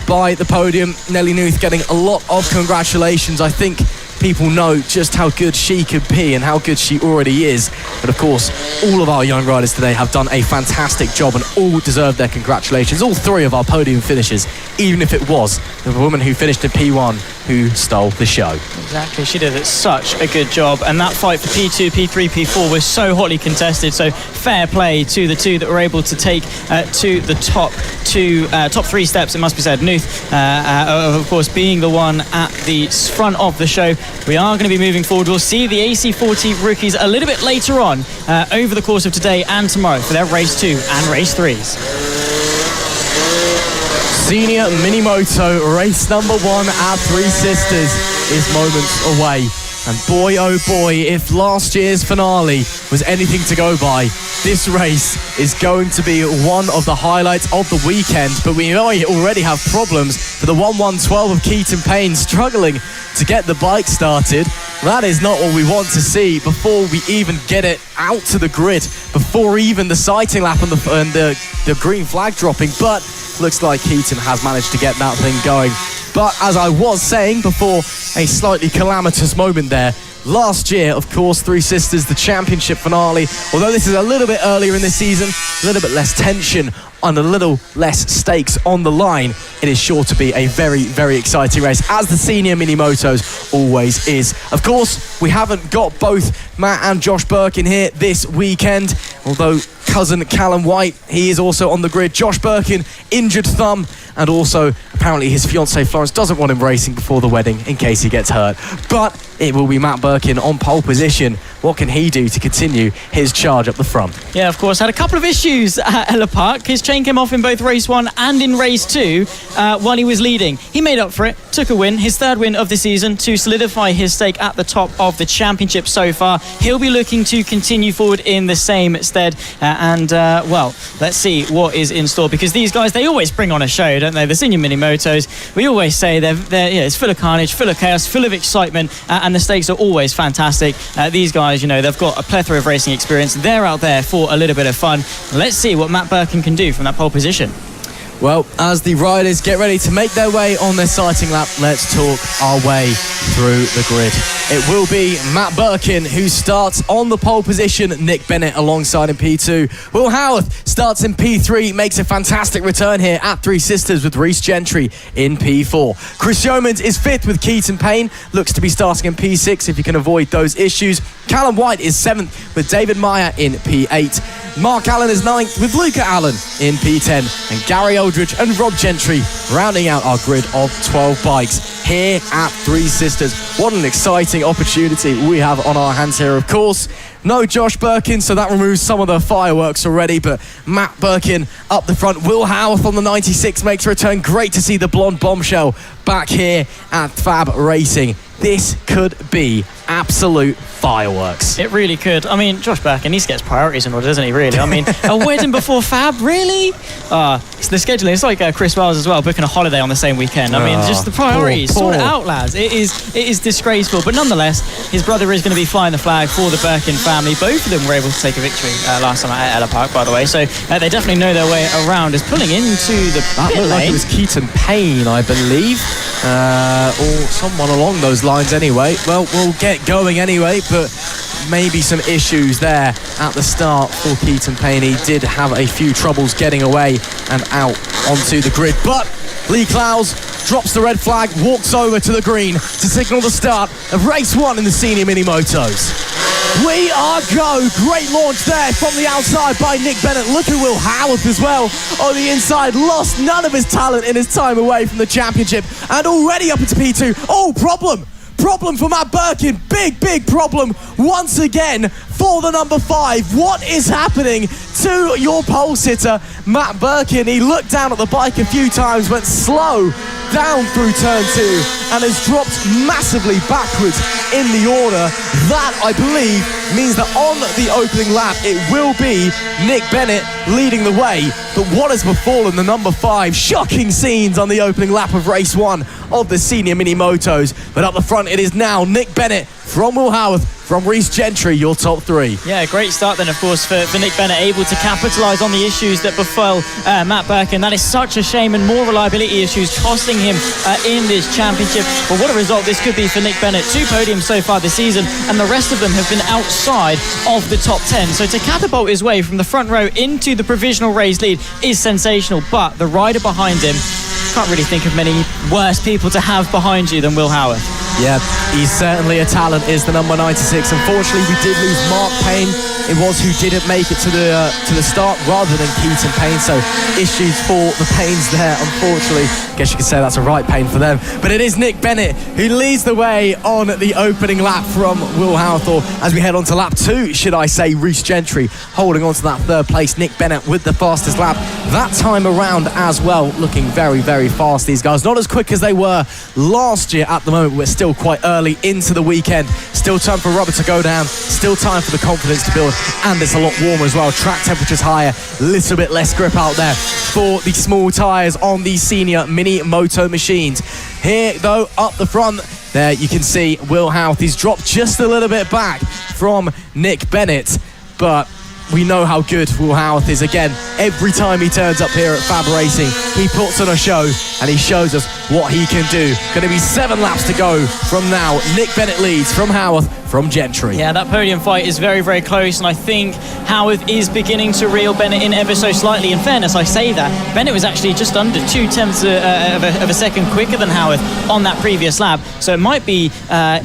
by the podium. Nelly Nuth getting a lot of congratulations. I think people know just how good she could be and how good she already is. But of course, all of our young riders today have done a fantastic job and all deserve their congratulations. All 3 of our podium finishers, even if it was the woman who finished in P1 who stole the show. Exactly, she did such a good job, and that fight for P2, P3, P4 was so hotly contested, so fair play to the 2 that were able to take to the top 3 steps, it must be said. Nuth, of course, being the one at the front of the show. We are going to be moving forward. We'll see the AC40 rookies a little bit later on over the course of today and tomorrow for their race 2 and race 3s. Senior Mini Moto race number 1 at Three Sisters is moments away. And boy, oh boy, if last year's finale was anything to go by, this race is going to be one of the highlights of the weekend. But we already have problems for the 1-1-12 of Keaton Payne struggling to get the bike started. That is not what we want to see before we even get it out to the grid, before even the sighting lap and the green flag dropping. But looks like Keaton has managed to get that thing going. But as I was saying before, a slightly calamitous moment there. Last year, of course, Three Sisters, the championship finale. Although this is a little bit earlier in the season, a little bit less tension and a little less stakes on the line, it is sure to be a very exciting race, as the senior mini motos always is. Of course, we haven't got both Matt and Josh Burke in here this weekend, although cousin Callum White, he is also on the grid. Josh Birkin, injured thumb, and also apparently his fiancée Florence doesn't want him racing before the wedding in case he gets hurt. But it will be Matt Birkin on pole position. What can he do to continue his charge up the front? Yeah, of course, had a couple of issues at Ella Park. His chain came off in both race 1 and in race 2 while he was leading. He made up for it, took a win, his 3rd win of the season, to solidify his stake at the top of the championship so far. He'll be looking to continue forward in the same stead. Well, let's see what is in store, because these guys, they always bring on a show, don't they? The senior mini motos, we always say it's full of carnage, full of chaos, full of excitement, and the stakes are always fantastic. These guys, they've got a plethora of racing experience. They're out there for a little bit of fun. Let's see what Matt Birkin can do from that pole position. Well, as the riders get ready to make their way on their sighting lap, let's talk our way through the grid. It will be Matt Birkin who starts on the pole position, Nick Bennett alongside in P2. Will Howarth starts in P3, makes a fantastic return here at Three Sisters with Reece Gentry in P4. Chris Yeomans is 5th with Keaton Payne, looks to be starting in P6 if you can avoid those issues. Callum White is 7th with David Meyer in P8. Mark Allen is 9th with Luca Allen in P10. And Gary Eldridge and Rob Gentry rounding out our grid of 12 bikes here at Three Sisters. What an exciting opportunity we have on our hands here, of course. No Josh Birkin, so that removes some of the fireworks already, but Matt Birkin up the front. Will Howarth on the 96 makes a return. Great to see the blonde bombshell back here at FAB-Racing. This could be absolute fireworks. It really could. I mean, Josh Birkin, he gets priorities in order, doesn't he, really? I mean, a wedding before Fab, really? It's the scheduling. It's like Chris Wells as well, booking a holiday on the same weekend. I mean, just the priorities. Sort it out, lads. It is disgraceful. But nonetheless, his brother is going to be flying the flag for the Birkin family. Both of them were able to take a victory last time at Ella Park, by the way. So they definitely know their way around. Is pulling into the pit lane. Like it was Keaton Payne, I believe. Or someone along those lines anyway. Well, we'll get going anyway, but maybe some issues there at the start for Keaton Payne. He did have a few troubles getting away and out onto the grid, but Lee Clowes drops the red flag, walks over to the green to signal the start of race 1 in the senior mini motos. We are go. Great launch there from the outside by Nick Bennett. Look at Will Howarth as well on the inside. Lost none of his talent in his time away from the championship and already up into P2. Oh, problem for Matt Birkin. Big problem once again for the number 5. What is happening to your pole sitter, Matt Birkin? He looked down at the bike a few times, went slow down through turn 2 and has dropped massively backwards in the order. That, I believe, means that on the opening lap it will be Nick Bennett leading the way. But what has befallen the number 5? Shocking scenes on the opening lap of race 1 of the senior mini motos. But up the front it is now Nick Bennett from Will Howarth, from Reece Gentry, your top 3. Yeah, great start then, of course, for Nick Bennett, able to capitalise on the issues that befell Matt Birkin. That is such a shame, and more reliability issues costing him in this championship. But what a result this could be for Nick Bennett. 2 podiums so far this season, and the rest of them have been outside of the top 10. So to catapult his way from the front row into the provisional race lead is sensational. But the rider behind him, can't really think of many worse people to have behind you than Will Howarth. Yeah, he's certainly a talent, is the number 96. Unfortunately, we did lose Mark Payne. It was who didn't make it to the start rather than Keaton Payne. So issues for the Paynes there, unfortunately. Guess you could say that's a right pain for them. But it is Nick Bennett who leads the way on the opening lap from Will Howarth, or as we head on to lap 2, should I say, Reece Gentry holding on to that 3rd place. Nick Bennett with the fastest lap that time around as well. Looking very, very fast, these guys. Not as quick as they were last year at the moment. We're still quite early into the weekend. Still time for rubber to go down. Still time for the confidence to build. And it's a lot warmer as well. Track temperature's higher. Little bit less grip out there for the small tyres on these senior mini moto machines. Here, though, up the front, there you can see Will Howarth. He's dropped just a little bit back from Nick Bennett. But we know how good Will Howarth is. Again, every time he turns up here at FAB-Racing, he puts on a show and he shows us what he can do. Going to be 7 laps to go from now. Nick Bennett leads from Howarth, from Gentry. Yeah, that podium fight is very, very close, and I think Howarth is beginning to reel Bennett in ever so slightly. In fairness, I say that. Bennett was actually just under 0.2 of a second quicker than Howarth on that previous lap, so it might be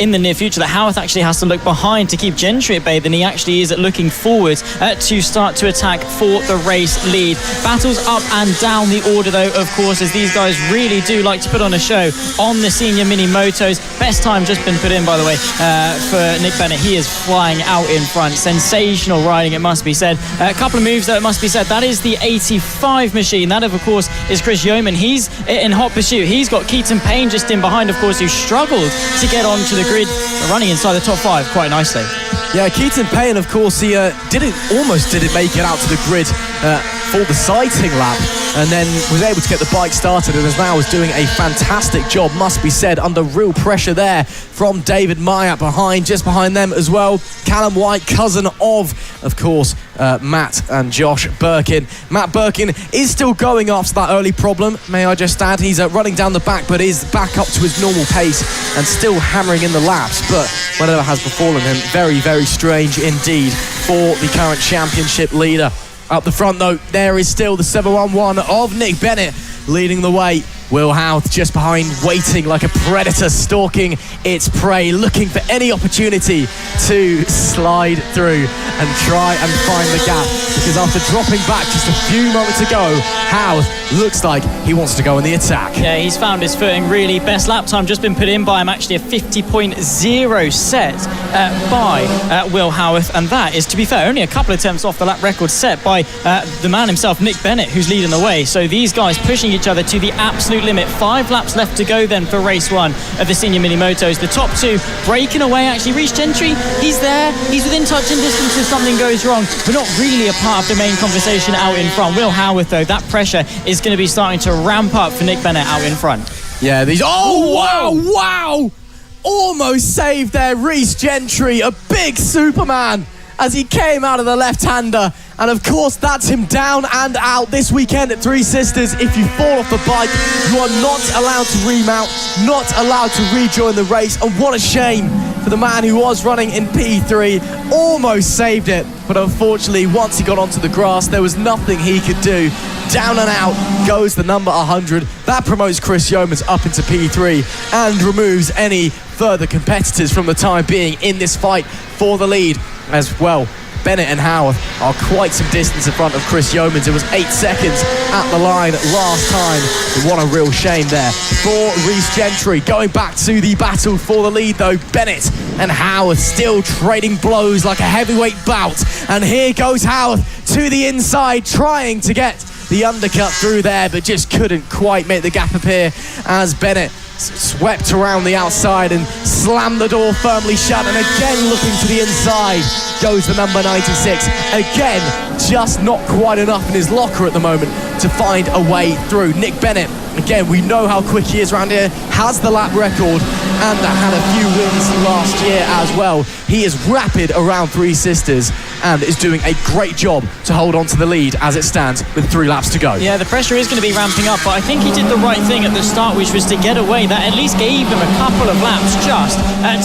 in the near future that Howarth actually has to look behind to keep Gentry at bay than he actually is at looking forward to start to attack for the race lead. Battles up and down the order, though, of course, as these guys really do like to put on a show on the senior mini motos. Best time just been put in, by the way, for Nick Bennett. He is flying out in front. Sensational riding, it must be said. A couple of moves, though, it must be said. That is the 85 machine. That, of course, is Chris Yeoman. He's in hot pursuit. He's got Keaton Payne just in behind, of course, who struggled to get onto the grid, running inside the top 5 quite nicely. Yeah, Keaton Payne, of course, he almost didn't make it out to the grid for the sighting lap, and then was able to get the bike started, and now is doing a fantastic job, must be said, under real pressure there from David Myatt behind, just behind them as well. Callum White, cousin of course, Matt and Josh Birkin. Matt Birkin is still going after that early problem, may I just add. He's running down the back, but is back up to his normal pace and still hammering in the laps, but whatever has befallen him, very, very strange indeed for the current championship leader. Up the front though, there is still the 711 of Nick Bennett leading the way. Will Houth just behind, waiting like a predator stalking its prey, looking for any opportunity to slide through and try and find the gap, because after dropping back just a few moments ago, Houth looks like he wants to go in the attack. Yeah, he's found his footing really. Best lap time just been put in by him, actually a 50.0 set by Will Houth, and that is, to be fair, only a couple of attempts off the lap record set by the man himself, Nick Bennett, who's leading the way. So these guys pushing each other to the absolute limit. 5 laps left to go then for race 1 of the senior mini motos. The top 2 breaking away. Actually, Reece Gentry, he's there, he's within touching distance if something goes wrong, but not really a part of the main conversation out in front. Will Houth though, that pressure is going to be starting to ramp up for Nick Bennett out in front. Yeah, these, wow, almost saved there, Reece Gentry, a big Superman, as he came out of the left-hander. And of course, that's him down and out this weekend at Three Sisters. If you fall off the bike, you are not allowed to remount, not allowed to rejoin the race. And what a shame for the man who was running in P3. Almost saved it, but unfortunately, once he got onto the grass, there was nothing he could do. Down and out goes the number 100. That promotes Chris Yeomans up into P3 and removes any further competitors from the time being in this fight for the lead as well. Bennett and Houth are quite some distance in front of Chris Yeomans. It was 8 seconds at the line last time. What a real shame there for Reece Gentry. Going back to the battle for the lead though, Bennett and Houth still trading blows like a heavyweight bout. And here goes Houth to the inside, trying to get the undercut through there, but just couldn't quite make the gap appear as Bennett swept around the outside and slammed the door firmly shut, and again looking to the inside goes the number 96. Again, just not quite enough in his locker at the moment to find a way through. Nick Bennett, again, we know how quick he is around here, has the lap record and had a few wins last year as well. He is rapid around Three Sisters and is doing a great job to hold on to the lead as it stands with 3 laps to go. Yeah, the pressure is going to be ramping up, but I think he did the right thing at the start, which was to get away. That at least gave him a couple of laps just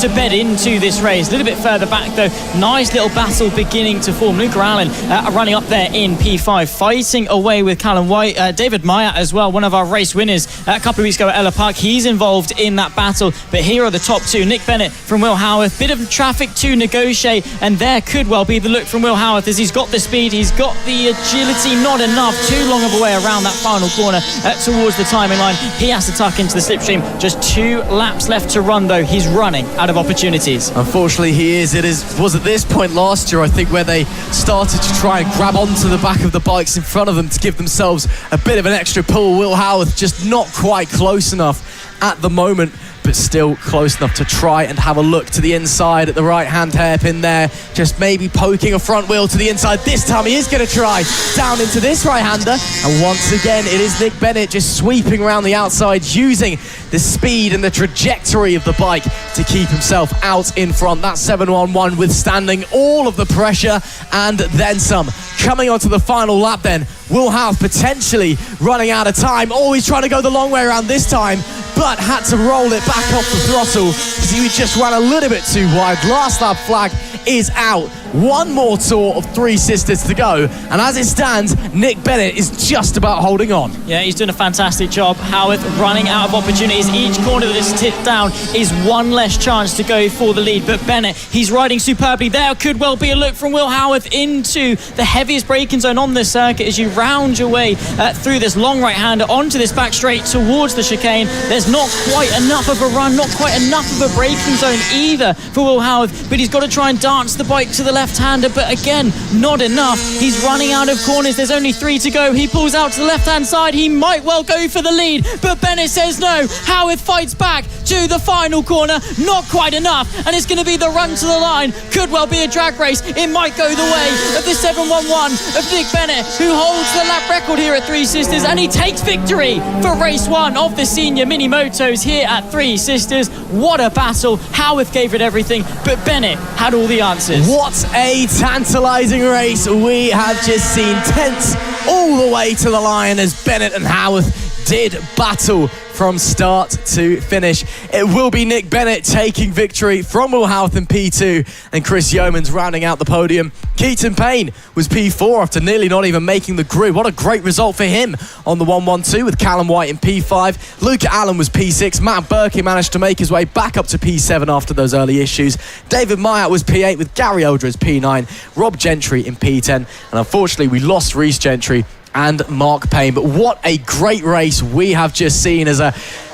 to bed into this race. A little bit further back though, nice little battle beginning to form. Luca Allen running up there in P5, fighting away with Callum White. David Myatt as well, one of our race winners a couple of weeks ago at Ella Park. He's involved in that battle, but here are the top 2. Nick Bennett from Will Houth, bit of traffic to negotiate, and there could well be the look from Will Houth, as he's got the speed, he's got the agility, not enough, too long of a way around that final corner towards the timing line. He has to tuck into the slipstream. Just 2 laps left to run though. He's running out of opportunities. Unfortunately he is. It was at this point last year, I think, where they started to try and grab onto the back of the bikes in front of them to give themselves a bit of an extra pull. Will Houth just not quite close enough at the moment, but still close enough to try and have a look to the inside at the right-hand hairpin there. Just maybe poking a front wheel to the inside. This time he is going to try down into this right-hander. And once again, it is Nick Bennett just sweeping around the outside, using the speed and the trajectory of the bike to keep himself out in front. That 711 withstanding all of the pressure and then some. Coming onto the final lap then, Will Houth potentially running out of time. Always trying to go the long way around this time, but had to roll it back off the throttle because he just ran a little bit too wide. Last lap flag is out. One more tour of Three Sisters to go, and as it stands, Nick Bennett is just about holding on. Yeah, he's doing a fantastic job. Houth running out of opportunities. Each corner that is tipped down is one less chance to go for the lead, but Bennett, he's riding superbly. There could well be a look from Will Houth into the heaviest braking zone on this circuit as you round your way through this long right-hander onto this back straight towards the chicane. There's not quite enough of a run, not quite enough of a braking zone either for Will Houth, but he's got to try and dance the bike to the left-hander, but again, not enough. He's running out of corners. There's only 3 to go. He pulls out to the left-hand side. He might well go for the lead, but Bennett says no. Houth fights back, to the final corner. Not quite enough, and it's going to be the run to the line. Could well be a drag race. It might go the way of the 711 of Nick Bennett, who holds the lap record here at Three Sisters, and he takes victory for race 1 of the senior mini motos here at Three Sisters. What a battle. Howarth gave it everything, but Bennett had all the answers. What a tantalising race we have just seen. Tense all the way to the line as Bennett and Howarth did battle from start to finish. It will be Nick Bennett taking victory from Will Howarth in P2 and Chris Yeomans rounding out the podium. Keaton Payne was P4 after nearly not even making the grid. What a great result for him on the 112 with Callum White in P5. Luke Allen was P6. Matt Berkey managed to make his way back up to P7 after those early issues. David Myatt was P8 with Gary Oldra P9. Rob Gentry in P10. And unfortunately we lost Reece Gentry and Mark Payne. But what a great race we have just seen. As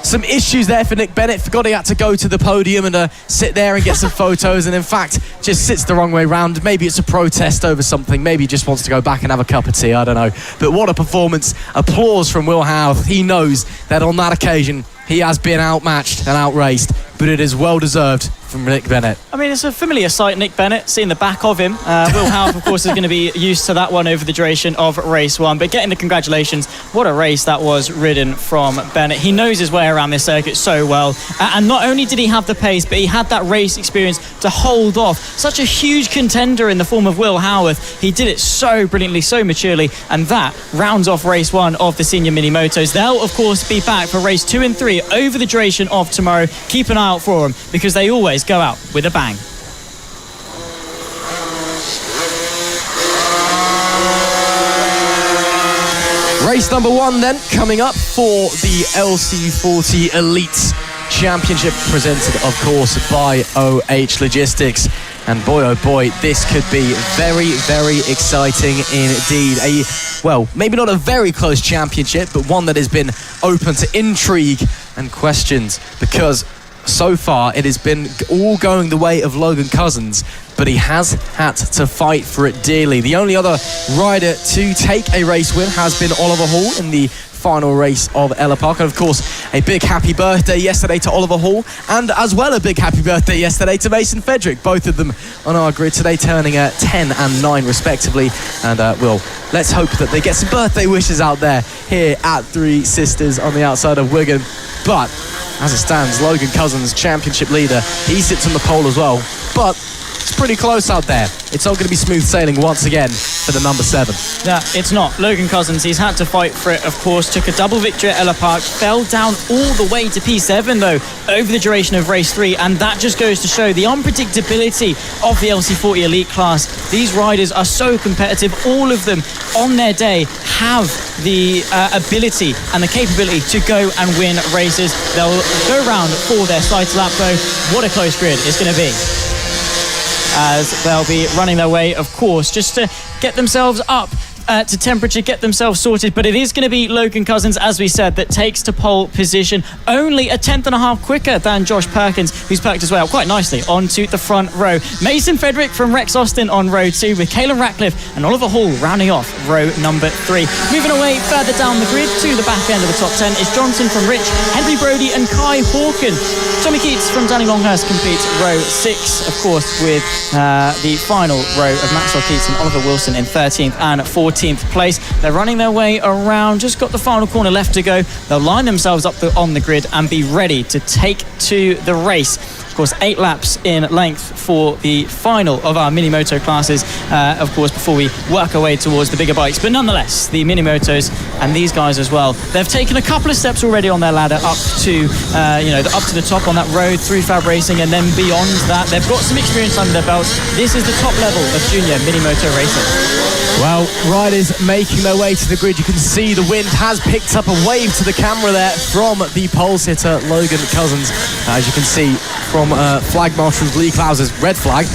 some issues there for Nick Bennett. Forgot he had to go to the podium and sit there and get some photos, and in fact just sits the wrong way round. Maybe it's a protest over something. Maybe he just wants to go back and have a cup of tea. I don't know. But what a performance. Applause from Will Howarth. He knows that on that occasion he has been outmatched and outraced, but it is well deserved from Nick Bennett. I mean, it's a familiar sight, Nick Bennett, seeing the back of him. Will Howarth, of course, is going to be used to that one over the duration of race 1. But getting the congratulations, what a race that was ridden from Bennett. He knows his way around this circuit so well. And not only did he have the pace, but he had that race experience to hold off such a huge contender in the form of Will Howarth. He did it so brilliantly, so maturely. And that rounds off race 1 of the senior mini motos. They'll, of course, be back for race 2 and 3 over the duration of tomorrow. Keep an eye out for them, because they always go out with a bang. Race number 1 then coming up for the LC40 Elites Championship, presented of course by OH Logistics. And boy oh boy, this could be very, very exciting indeed. Well, maybe not a very close championship, but one that has been open to intrigue and questions, because so far it has been all going the way of Logan Cousins, but he has had to fight for it dearly. The only other rider to take a race win has been Oliver Hall in the final race of Ella Park. And of course, a big happy birthday yesterday to Oliver Hall, and as well a big happy birthday yesterday to Mason Frederick, both of them on our grid today, turning 10 and 9 respectively. And let's hope that they get some birthday wishes out there here at Three Sisters on the outside of Wigan. But as it stands, Logan Cousins, championship leader, he sits on the pole as well, but it's pretty close out there. It's not going to be smooth sailing once again for the number 7. Yeah, it's not. Logan Cousins, he's had to fight for it, of course. Took a double victory at Ella Park, fell down all the way to P7 though over the duration of race 3, and that just goes to show the unpredictability of the LC40 Elite class. These riders are so competitive. All of them on their day have the ability and the capability to go and win races. They'll go round for their side lap though. What a close grid it's going to be, as they'll be running their way, of course, just to get themselves up to temperature, get themselves sorted. But it is going to be Logan Cousins, as we said, that takes to pole position, only a 10th and a half quicker than Josh Perkins, who's perked his way out quite nicely onto the front row. Mason Frederick from Rex Austin on row 2, with Caelan Ratcliffe and Oliver Hall rounding off row number 3. Moving away further down the grid to the back end of the top 10 is Johnson from Rich, Henry Brody and Kai Hawken. Tommy Keats from Danny Longhurst completes row 6, of course, with the final row of Maxwell Keats and Oliver Wilson in 13th and 14th place. They're running their way around, just got the final corner left to go. They'll line themselves up on the grid and be ready to take to the race. Of course, 8 laps in length for the final of our mini moto classes, of course, before we work our way towards the bigger bikes. But nonetheless, the mini motos and these guys as well, they've taken a couple of steps already on their ladder up to up to the top on that road through FAB-Racing, and then beyond that they've got some experience under their belts. This is the top level of junior mini moto racing. Well, riders making their way to the grid. You can see the wind has picked up a wave to the camera there from the pole sitter Logan Cousins. As you can see from Flag Marshal's Lee Klaus's red flag,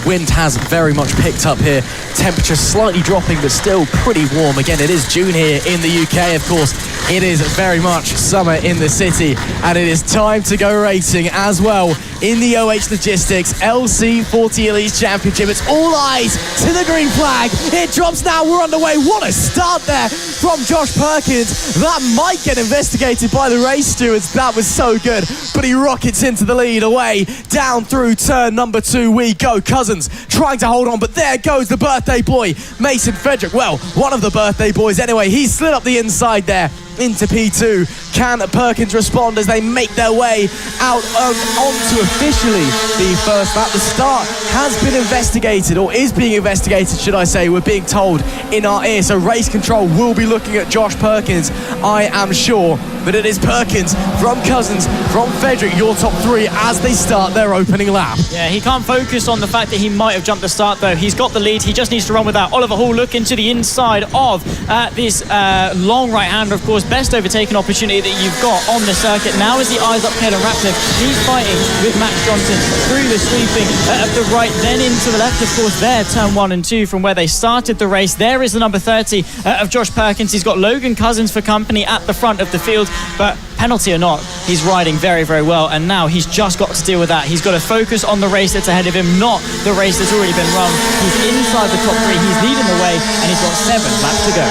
Wind has very much picked up here. Temperature slightly dropping, but still pretty warm. Again, it is June here in the UK, of course. It is very much summer in the city, and it is time to go racing as well in the OH Logistics LC40 Elite Championship. It's all eyes to the green flag. It drops now. We're underway. What a start there from Josh Perkins. That might get investigated by the race stewards. That was so good, but he rockets into the lead away down through turn number 2. We go. Cousins trying to hold on, but there goes the birthday boy, Mason Frederick. Well, one of the birthday boys anyway. He slid up the inside there into P2. Can Perkins respond as they make their way out onto officially the first lap? The start has been investigated, or is being investigated, should I say. We're being told in our ear. So race control will be looking at Josh Perkins, I am sure. But it is Perkins from Cousins, from Frederick, your top 3 as they start their opening lap. Yeah, he can't focus on the fact that he might have jumped the start, though. He's got the lead. He just needs to run with that. Oliver Hall looking to the inside of this long right-hander, of course. Best overtaken opportunity that you've got on the circuit. Now is the eyes up Caelan Ratcliffe. He's fighting with Max Johnson through the sweeping of the right, then into the left, of course, there, turn 1 and 2 from where they started the race. There is the number 30 of Josh Perkins. He's got Logan Cousins for company at the front of the field, but penalty or not, he's riding very, very well, and now he's just got to deal with that. He's got to focus on the race that's ahead of him, not the race that's already been run. He's inside the top 3, he's leading the way, and he's got 7 laps to go.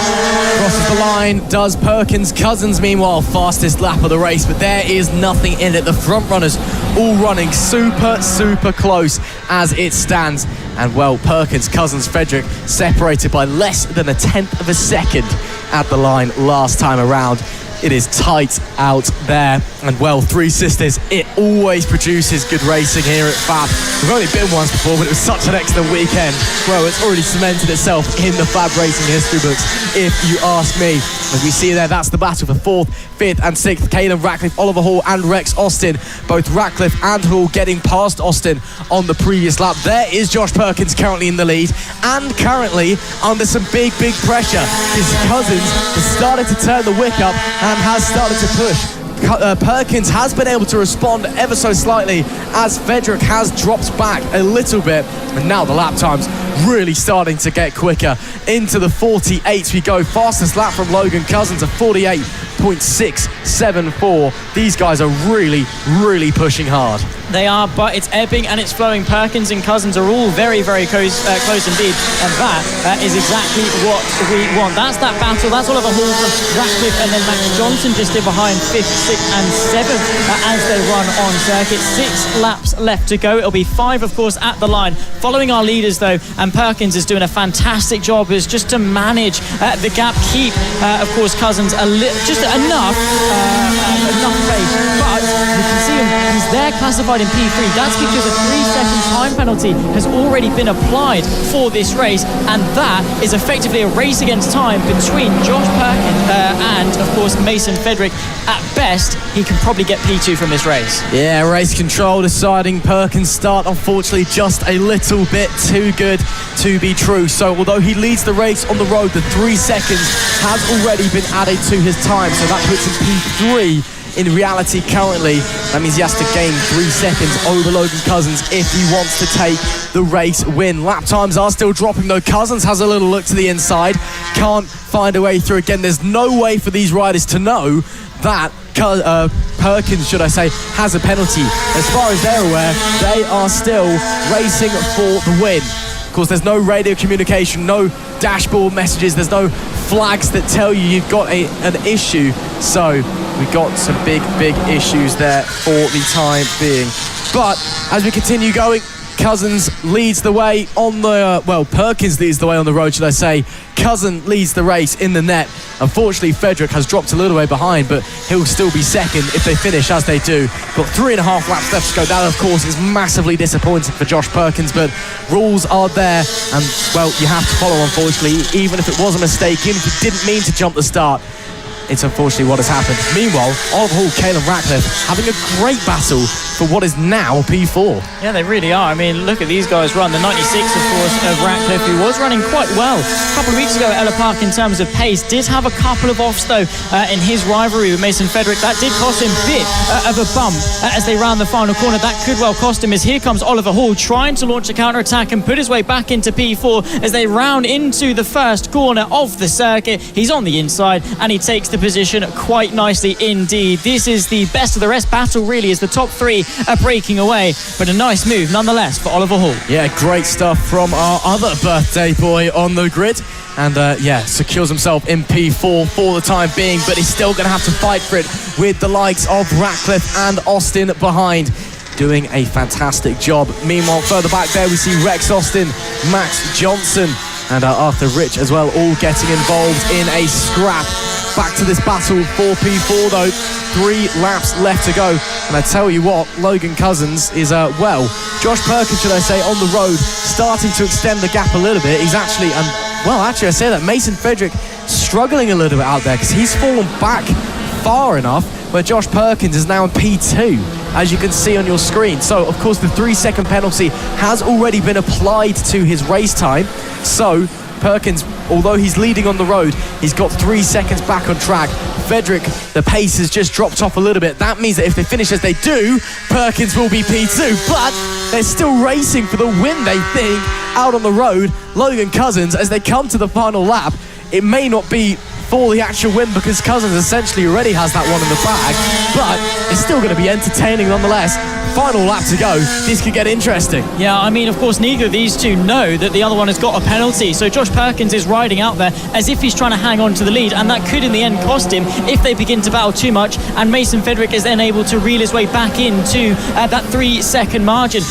Crosses the line, does Perkins. Cousins, meanwhile, fastest lap of the race, but there is nothing in it. The front runners all running super, super close as it stands. And well, Perkins, Cousins, Frederick separated by less than a 1/10 of a second at the line last time around. It is tight out there. And well, Three Sisters, it always produces good racing here at FAB. We've only been once before, but it was such an excellent weekend. Well, it's already cemented itself in the FAB-Racing history books, if you ask me. As we see there, that's the battle for 4th, 5th and 6th. Caelan Ratcliffe, Oliver Hall and Rex Austin. Both Ratcliffe and Hall getting past Austin on the previous lap. There is Josh Perkins currently in the lead, and currently under some big, big pressure. His Cousins has started to turn the wick up and has started to push. Perkins has been able to respond ever so slightly as Frederick has dropped back a little bit, and now the lap times really starting to get quicker. Into the 48 we go. Fastest lap from Logan Cousins, a 48.674. These guys are really, really pushing hard. They are, but it's ebbing and it's flowing. Perkins and Cousins are all very, very close indeed, and that is exactly what we want. That's that battle. That's Oliver Hall from Ratcliffe, and then Max Johnson just in behind 5th, 6th and 7th as they run on circuit. 6 laps left to go. It'll be 5, of course, at the line. Following our leaders, though, and Perkins is doing a fantastic job is just to manage the gap, keep, of course, Cousins just enough pace, but you can see him, he's there classified in P3. That's because a 3-second time penalty has already been applied for this race, and that is effectively a race against time between Josh Perkins and, of course, Mason Frederick. At best, he can probably get P2 from this race. Yeah, race control deciding Perkins' start, unfortunately, just a little bit too good to be true. So although he leads the race on the road, the 3 seconds has already been added to his time, so that puts him P3. In reality, currently, that means he has to gain 3 seconds over Logan Cousins if he wants to take the race win. Lap times are still dropping, though. Cousins has a little look to the inside, can't find a way through. Again, there's no way for these riders to know that Perkins, should I say, has a penalty. As far as they're aware, they are still racing for the win. Of course, there's no radio communication, no dashboard messages, there's no flags that tell you you've got an issue. So we got some big issues there for the time being. But as we continue going, Cousins leads the way on the, Perkins leads the way on the road, should I say. Cousin leads the race in the net. Unfortunately, Frederick has dropped a little way behind, but he'll still be second if they finish as they do. Got 3.5 laps left to go. That, of course, is massively disappointing for Josh Perkins, but rules are there, and, you have to follow, unfortunately, even if it was a mistake, even if you didn't mean to jump the start. It's unfortunately what has happened. Meanwhile, Oliver Hall, Caelan Ratcliffe having a great battle for what is now P4. Yeah, they really are. I mean, look at these guys run. The 96, of course, of Ratcliffe, who was running quite well a couple of weeks ago at Ella Park in terms of pace, did have a couple of offs, though, in his rivalry with Mason Frederick. That did cost him a bit of a bump as they round the final corner. That could well cost him, as here comes Oliver Hall trying to launch a counter-attack and put his way back into P4 as they round into the first corner of the circuit. He's on the inside and he takes the position quite nicely indeed. This is the best of the rest battle, really, as the top three are breaking away, but a nice move nonetheless for Oliver Hall. Yeah, great stuff from our other birthday boy on the grid. And secures himself in P4 for the time being, but he's still going to have to fight for it with the likes of Ratcliffe and Austin behind, doing a fantastic job. Meanwhile, further back there we see Rex Austin, Max Johnson and Arthur Rich as well, all getting involved in a scrap. Back to this battle for P4 though, 3 laps left to go, and I tell you what, Logan Cousins is Josh Perkins, should I say, on the road, starting to extend the gap a little bit. He's actually I say that Mason Frederick struggling a little bit out there because he's fallen back far enough where Josh Perkins is now in P2, as you can see on your screen. So of course the 3-second penalty has already been applied to his race time, so Perkins, although he's leading on the road, he's got 3 seconds back on track. Frederick, the pace has just dropped off a little bit. That means that if they finish as they do, Perkins will be P2, but they're still racing for the win, they think, out on the road. Logan Cousins, as they come to the final lap, it may not be for the actual win because Cousins essentially already has that one in the bag, but it's still going to be entertaining nonetheless. Final lap to go. This could get interesting. Yeah, I mean, of course, neither of these two know that the other one has got a penalty. So Josh Perkins is riding out there as if he's trying to hang on to the lead, and that could in the end cost him if they begin to battle too much. And Mason Frederick is then able to reel his way back into that 3-second margin.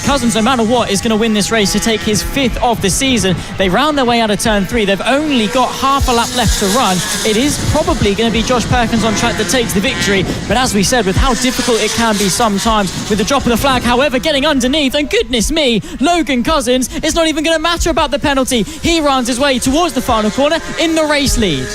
Cousins, no matter what, is going to win this race to take his 5th of the season. They round their way out of turn 3. They've only got half a lap left to run. It is probably going to be Josh Perkins on track that takes the victory. But as we said, with how difficult it can be sometimes with the drop of the flag, however, getting underneath, and goodness me, Logan Cousins, it's not even going to matter about the penalty. He runs his way towards the final corner in the race lead.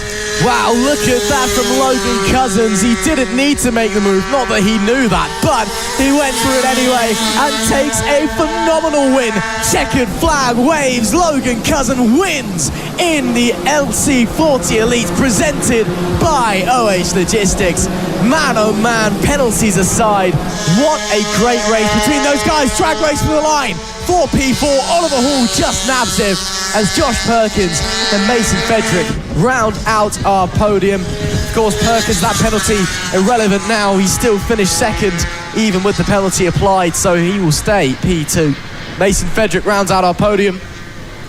Wow, look at that from Logan Cousins. He didn't need to make the move, not that he knew that, but he went for it anyway and takes a phenomenal win. Checkered flag waves, Logan Cousins wins in the LC40 Elite presented by OH Logistics. Man, oh man, penalties aside, what a great race between those guys. Drag race for the line for P4. Oliver Hall just nabs him as Josh Perkins and Mason Frederick round out our podium. Of course, Perkins, that penalty irrelevant now. He still finished second even with the penalty applied, so he will stay P2. Mason Frederick rounds out our podium.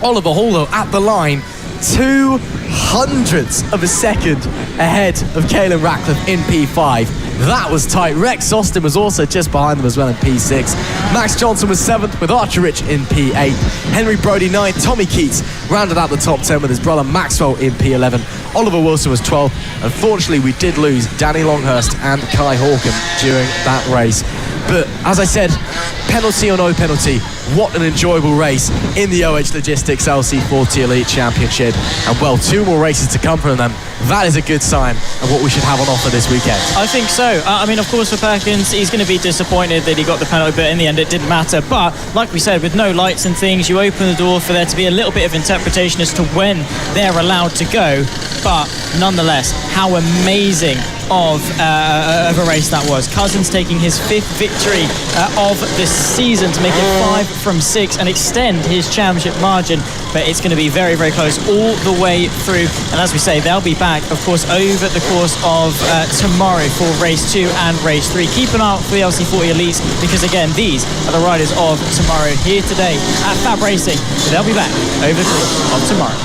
Oliver Hall, though, at the line, 0.02 of a second ahead of Caelan Ratcliffe in P5. That was tight. Rex Austin was also just behind them as well in P6. Max Johnson was 7th with Archer Rich in P8. Henry Brody 9th. Tommy Keats rounded out the top 10 with his brother Maxwell in P11. Oliver Wilson was 12th. Unfortunately, we did lose Danny Longhurst and Kai Hawken during that race. But as I said, penalty or no penalty, what an enjoyable race in the OH Logistics LC40 Elite Championship. And well, 2 more races to come from them. That is a good sign of what we should have on offer this weekend. I think so. I mean, of course, for Perkins, he's going to be disappointed that he got the penalty, but in the end it didn't matter. But like we said, with no lights and things, you open the door for there to be a little bit of interpretation as to when they're allowed to go. But nonetheless, how amazing of a race that was. Cousins taking his 5th victory of the season to make it 5 from 6 and extend his championship margin. But it's going to be very, very close all the way through. And as we say, they'll be back, of course, over the course of tomorrow for race 2 and race 3. Keep an eye out for the LC40 Elites because, again, these are the riders of tomorrow here today at FAB-Racing. So they'll be back over the course of tomorrow.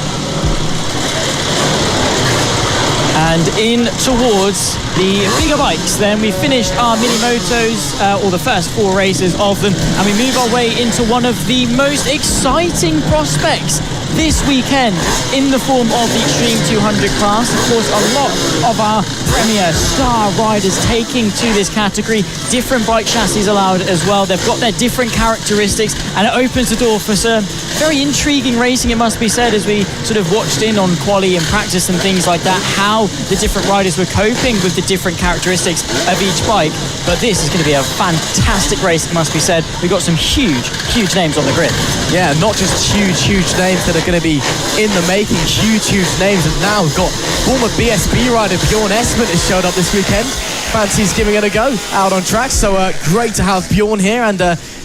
And in towards the bigger bikes, then we finished our mini motos, or the first 4 races of them, and we move our way into one of the most exciting prospects this weekend in the form of the Extreme 200 class. Of course, a lot of our premier star riders taking to this category. Different bike chassis allowed as well. They've got their different characteristics, and it opens the door for some very intriguing racing, it must be said, as we sort of watched in on quali and practice and things like that, how the different riders were coping with the different characteristics of each bike. But this is going to be a fantastic race, it must be said. We've got some huge names on the grid. Yeah, not just huge names that are going to be in the making, huge names. And now we've got former BSB rider Bjorn Esmond has showed up this weekend. Fancies giving it a go out on track. So great to have Bjorn here and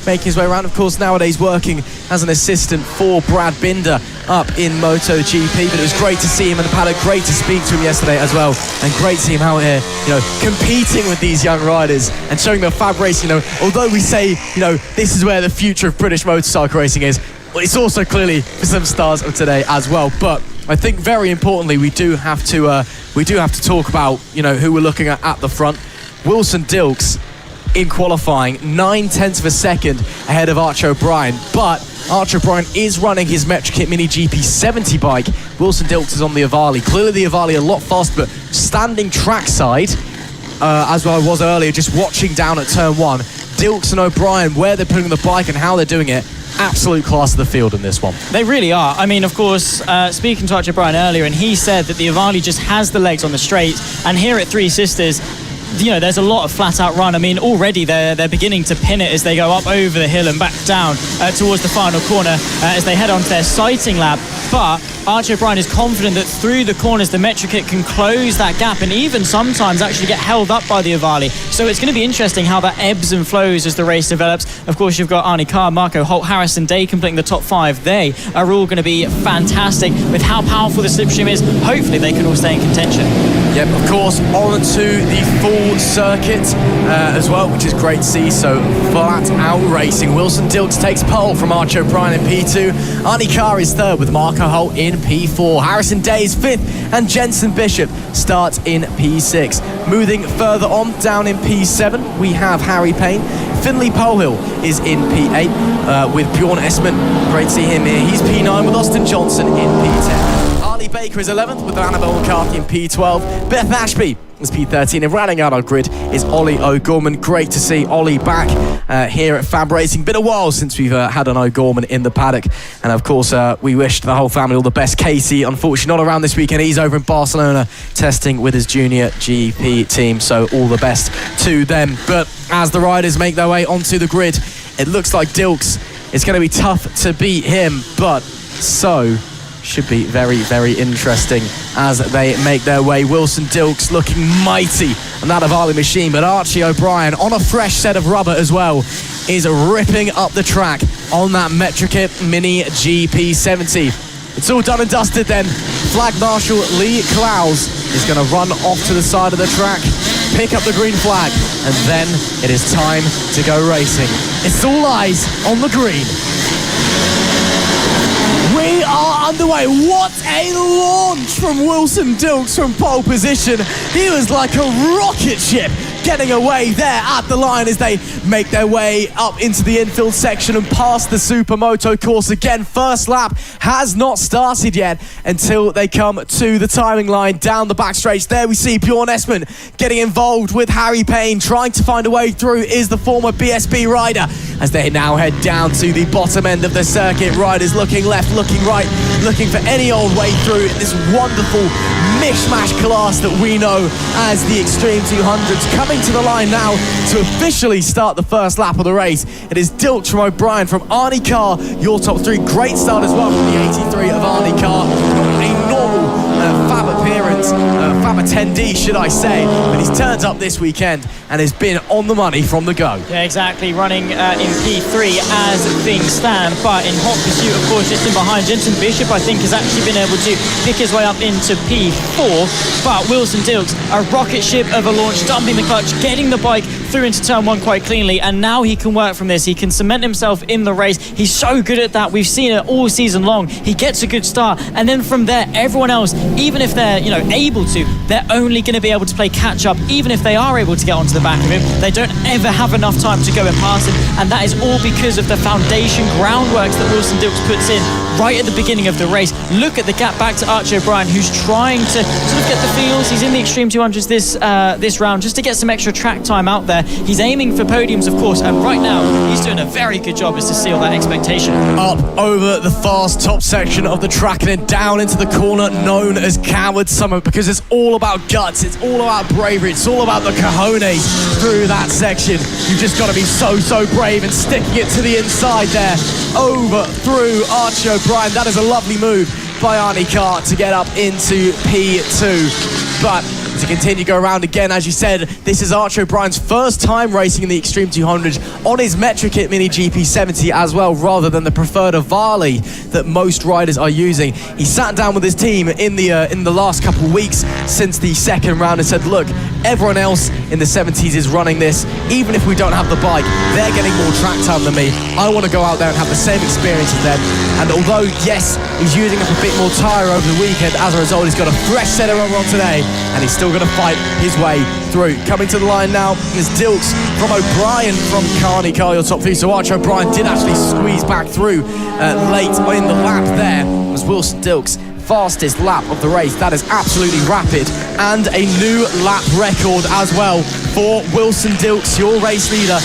making his way around. Of course, nowadays working as an assistant for Brad Binder up in MotoGP. But it was great to see him in the paddock. Great to speak to him yesterday as well. And great to see him out here, competing with these young riders and showing them FAB-Racing. Although we say, this is where the future of British motorcycle racing is, well, it's also clearly for some stars of today as well. But I think very importantly, we do have to talk about, who we're looking at the front. Wilson Dilks in qualifying, 9/10 of a second ahead of Archie O'Brien. But Archie O'Brien is running his Metrokit Mini GP70 bike. Wilson Dilks is on the Avali. Clearly the Avali a lot faster, but standing trackside, as I was earlier, just watching down at turn 1, Dilks and O'Brien, where they're putting the bike and how they're doing it, absolute class of the field in this one. They really are. I mean, of course, speaking to Archie O'Brien earlier, and he said that the Avali just has the legs on the straight, and here at Three Sisters, there's a lot of flat-out run. I mean, already they're beginning to pin it as they go up over the hill and back down towards the final corner as they head on to their sighting lap. But Archie O'Brien is confident that through the corners the Metrokit can close that gap and even sometimes actually get held up by the Avali. So it's going to be interesting how that ebbs and flows as the race develops. Of course, you've got Arnie Carr, Marco Holt, Harrison Day completing the top 5. They are all going to be fantastic with how powerful the slipstream is. Hopefully they can all stay in contention. Yep, of course, on to the full circuit as well, which is great to see. So flat out racing. Wilson Dilks takes pole from Archie O'Brien in P2. Arnie Carr is third with Marco Holt in P4. Harrison Day is fifth and Jensen Bishop starts in P6. Moving further on down in P7, we have Harry Payne. Finley Polehill is in P8 with Bjorn Esmond. Great to see him here. He's P9 with Austin Johnson in P10. Harley Baker is 11th with Annabelle McCarthy in P12. Beth Ashby is P13, and rounding out our grid is Ollie O'Gorman. Great to see Ollie back here at FAB-Racing. Been a while since we've had an O'Gorman in the paddock, and of course we wished the whole family all the best. Casey, unfortunately not around this weekend. He's over in Barcelona testing with his junior GP team, so all the best to them. But as the riders make their way onto the grid, it looks like Dilks is going to be tough to beat him, but so should be very interesting as they make their way. Wilson Dilks looking mighty on that Avali machine, but Archie O'Brien on a fresh set of rubber as well is ripping up the track on that Metrokit Mini GP70. It's all done and dusted then. Flag Marshal Lee Klaus is going to run off to the side of the track, pick up the green flag, and then it is time to go racing. It's all eyes on the green. We are underway. What a launch from Wilson Dilks from pole position. He was like a rocket ship getting away there at the line as they make their way up into the infield section and past the Supermoto course again. First lap has not started yet until they come to the timing line down the back straights. There we see Bjorn Esmond getting involved with Harry Payne, trying to find a way through is the former BSB rider as they now head down to the bottom end of the circuit. Riders looking left, looking right, looking for any old way through in this wonderful mishmash class that we know as the Extreme 200s. Coming to the line now to officially start the first lap of the race. It is Dilks from O'Brien from Arnie Carr, your top 3. Great start as well from the 83 of Arnie Carr. A normal FAB appearance, FAB attendee should I say, but he's turned up this weekend and has been on the money from the go. Yeah, exactly, running in P3 as things stand, but in hot pursuit, of course, just in behind. Jensen Bishop, I think, has actually been able to pick his way up into P4, but Wilson Dilks, a rocket ship of a launch, dumping the clutch, getting the bike through into turn 1 quite cleanly, and now he can work from this. He can cement himself in the race. He's so good at that. We've seen it all season long. He gets a good start, and then from there, everyone else, even if they're able to, they're only going to be able to play catch up. Even if they are able to get onto the back of him, they don't ever have enough time to go and pass him, and that is all because of the foundation groundworks that Wilson Dilks puts in right at the beginning of the race. Look at the gap back to Archie O'Brien, who's trying to sort of get the feels. He's in the Extreme 200s this round just to get some extra track time out there. He's aiming for podiums, of course, and right now he's doing a very good job as to seal that expectation. Up over the fast top section of the track and then down into the corner known as Coward Summit, because it's all about guts, it's all about bravery, it's all about the cojones through that section. You've just got to be so brave and sticking it to the inside there. Over through Archie O'Brien. That is a lovely move by Arnie Carr to get up into P2. But to continue go around again, as you said, this is Archie O'Brien's first time racing in the Extreme 200 on his Metric Kit Mini GP70 as well, rather than the preferred Avali that most riders are using. He sat down with his team in the last couple of weeks since the second round and said, look, everyone else in the 70s is running this. Even if we don't have the bike, they're getting more track time than me. I want to go out there and have the same experience as them. And although, yes, he's using up a bit more tyre over the weekend, as a result, he's got a fresh set of rubber on today, and he's still going to fight his way through. Coming to the line now is Dilks from O'Brien from Carney Car, your top 3. So Archie O'Brien did actually squeeze back through late in the lap there. Was Wilson Dilks fastest lap of the race. That is absolutely rapid, and a new lap record as well for Wilson Dilks, your race leader.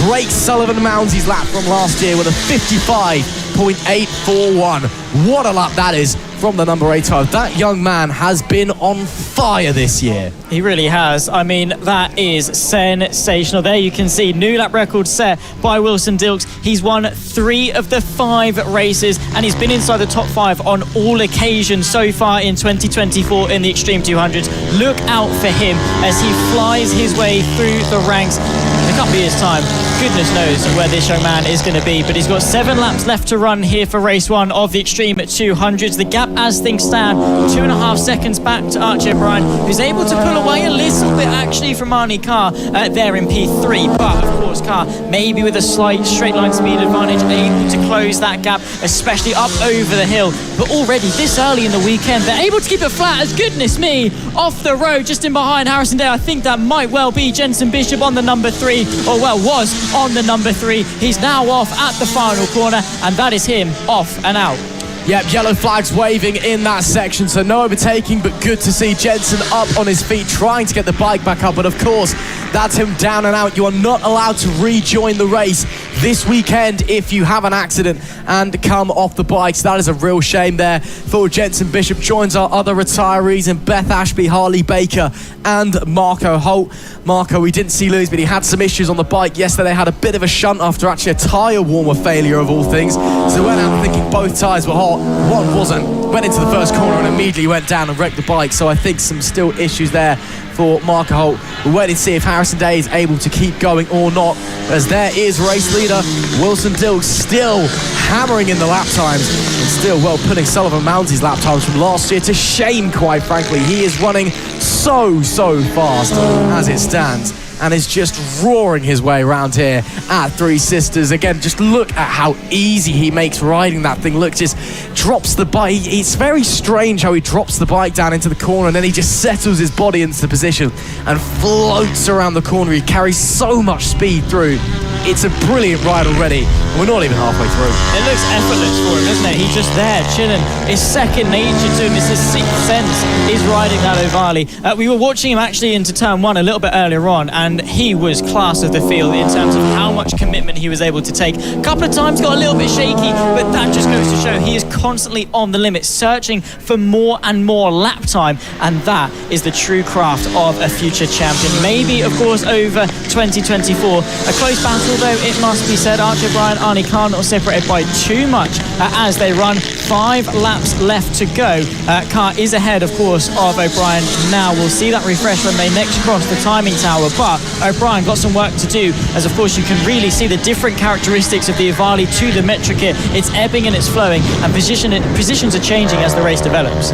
Breaks Sullivan Moundsey's lap from last year with a 55.841. What a lap that is from the number 85. That young man has been on fire this year. He really has. I mean, that is sensational. There you can see new lap record set by Wilson Dilks. He's won 3 of the 5 races, and he's been inside the top 5 on all occasions so far in 2024 in the Extreme 200s. Look out for him as he flies his way through the ranks. In a couple of years' time, goodness knows where this young man is going to be, but he's got 7 laps left to run here for race 1 of the Extreme 200s. The gap, as things stand, 2.5 seconds back to Archie O'Brien, who's able to pull away a little bit actually from Arnie Carr there in P3, but of course Carr maybe with a slight straight line speed advantage, able to close that gap, especially up over the hill. But already this early in the weekend, they're able to keep it flat as, goodness me, off the road just in behind Harrison Day. I think that might well be Jensen Bishop on the number 3, or well, was on the number 3. He's now off at the final corner, and that is him off and out. Yep, yellow flags waving in that section, so no overtaking, but good to see Jensen up on his feet, trying to get the bike back up, but of course, that's him down and out. You are not allowed to rejoin the race this weekend if you have an accident and come off the bike, so that is a real shame there for Jensen Bishop. Joins our other retirees in Beth Ashby, Harley Baker, and Marco Holt. Marco, we didn't see lose, but he had some issues on the bike yesterday, had a bit of a shunt after actually a tyre warmer failure of all things, so went out thinking both tyres were hot. One wasn't, went into the first corner and immediately went down and wrecked the bike, so I think some still issues there for Marco Holt. We're waiting to see if Harrison Day is able to keep going or not, as there is race leader Wilson Dilks still hammering in the lap times, and still, well, putting Sullivan Moundsey's lap times from last year to shame, quite frankly. He is running so fast as it stands, and is just roaring his way around here at Three Sisters. Again, just look at how easy he makes riding that thing. Look, just drops the bike. It's very strange how he drops the bike down into the corner, and then he just settles his body into the position and floats around the corner. He carries so much speed through. It's a brilliant ride already, and we're not even halfway through. It looks effortless for him, doesn't it? He's just there, chilling. It's second nature to him. It's his 6th sense is riding that Ovali. We were watching him actually into turn 1 a little bit earlier on, and he was class of the field in terms of how much commitment he was able to take. A couple of times got a little bit shaky, but that just goes to show he is constantly on the limit, searching for more and more lap time, and that is the true craft of a future champion. Maybe, of course, over 2024. A close battle, though, it must be said. Archie O'Brien, Arnie Carr not separated by too much as they run. 5 laps left to go. Carr is ahead, of course, of O'Brien. Now we'll see that refresh when they next cross the timing tower, but O'Brien got some work to do, as of course you can really see the different characteristics of the Avali to the Metric Kit. It's ebbing and it's flowing, and positions are changing as the race develops.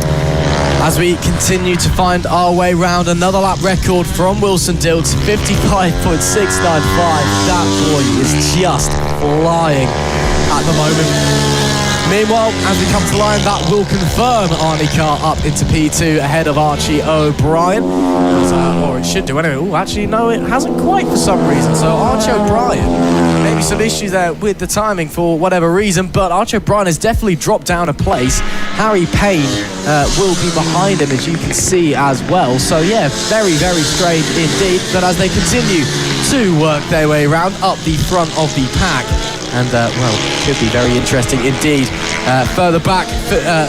As we continue to find our way round, another lap record from Wilson Dilks, 55.695. That boy is just flying at the moment. Meanwhile, as we come to the line, that will confirm Arnie Carr up into P2 ahead of Archie O'Brien. Or it should do anyway. Oh, actually, no, it hasn't quite for some reason. So Archie O'Brien, maybe some issues there with the timing for whatever reason, but Archie O'Brien has definitely dropped down a place. Harry Payne will be behind him, as you can see as well. So yeah, very, very strange indeed. But as they continue to work their way around up the front of the pack, and well, could be very interesting indeed. Further back,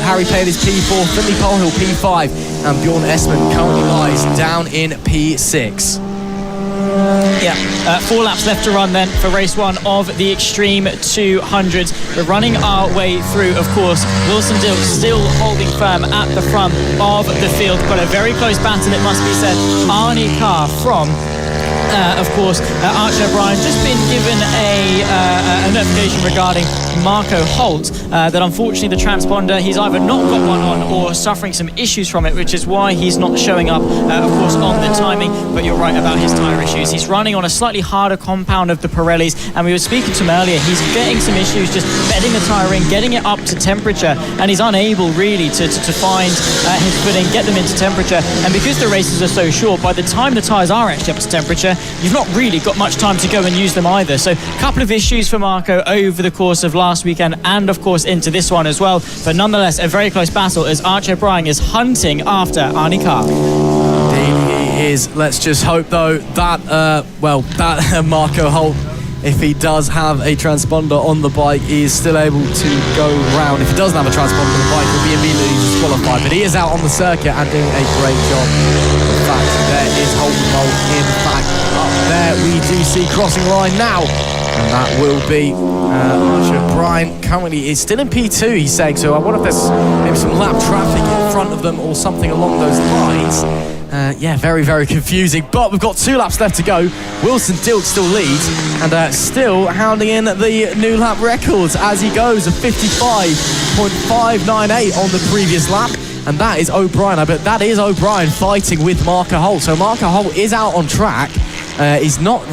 Harry Payne is P4, Finley Polhill P5, and Bjorn Esmond currently lies down in P6. Yeah, 4 laps left to run then for race 1 of the Extreme 200s. We're running our way through, of course. Wilson Dilks still holding firm at the front of the field. Got a very close battle, it must be said. Arnie Carr from of course, Archie O'Brien just been given a notification regarding Marco Holt that unfortunately the transponder, he's either not got one on or suffering some issues from it, which is why he's not showing up, of course, on the timing. But you're right about his tyre issues. He's running on a slightly harder compound of the Pirellis, and we were speaking to him earlier. He's getting some issues just bedding the tyre in, getting it up to temperature, and he's unable really to find his footing, get them into temperature. And because the races are so short, by the time the tyres are actually up to temperature, you've not really got much time to go and use them either. So a couple of issues for Marco over the course of last weekend and of course into this one as well. But nonetheless, a very close battle as Archie O'Brien is hunting after Arnie Carr. Indeed he is. Let's just hope though that Marco Holt, if he does have a transponder on the bike, he is still able to go round. If he doesn't have a transponder on the bike, he'll be immediately disqualified. But he is out on the circuit and doing a great job. In fact, there is Holden Holt. In fact, up there we do see crossing line now. And that will be Archie O'Brien. Currently is still in P2, he's saying. So I wonder if there's maybe some lap traffic in front of them or something along those lines. Yeah, very, very confusing. But we've got 2 laps left to go. Wilson Dilks still leads and still hounding in the new lap records as he goes, a 55.598 on the previous lap. And that is O'Brien. I bet that is O'Brien fighting with Marco Holt. So Marco Holt is out on track. He's not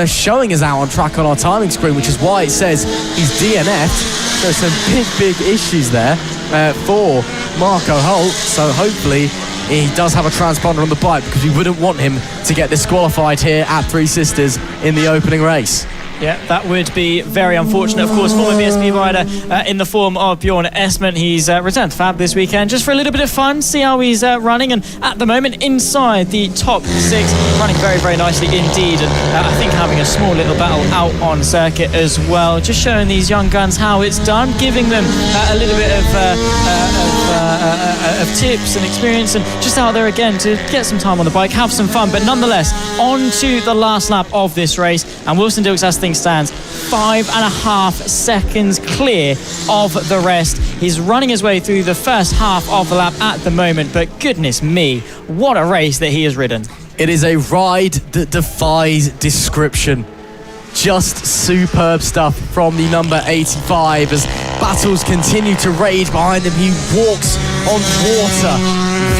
showing us out on track on our timing screen, which is why it says he's DNF'd. There's some big issues there for Marco Holt. So hopefully he does have a transponder on the bike, because we wouldn't want him to get disqualified here at Three Sisters in the opening race. Yeah, that would be very unfortunate. Of course, former BSB rider in the form of Bjorn Esmond. He's returned to FAB this weekend just for a little bit of fun, see how he's running. And at the moment, inside the top 6, running very, very nicely indeed. And I think having a small little battle out on circuit as well. Just showing these young guns how it's done, giving them a little bit of tips and experience, and just out there again to get some time on the bike, have some fun. But nonetheless, on to the last lap of this race. And Wilson Dilks, as things stands, 5.5 seconds clear of the rest. He's running his way through the first half of the lap at the moment, but goodness me, what a race that he has ridden. It is a ride that defies description. Just superb stuff from the number 85 as battles continue to rage behind him. He walks on water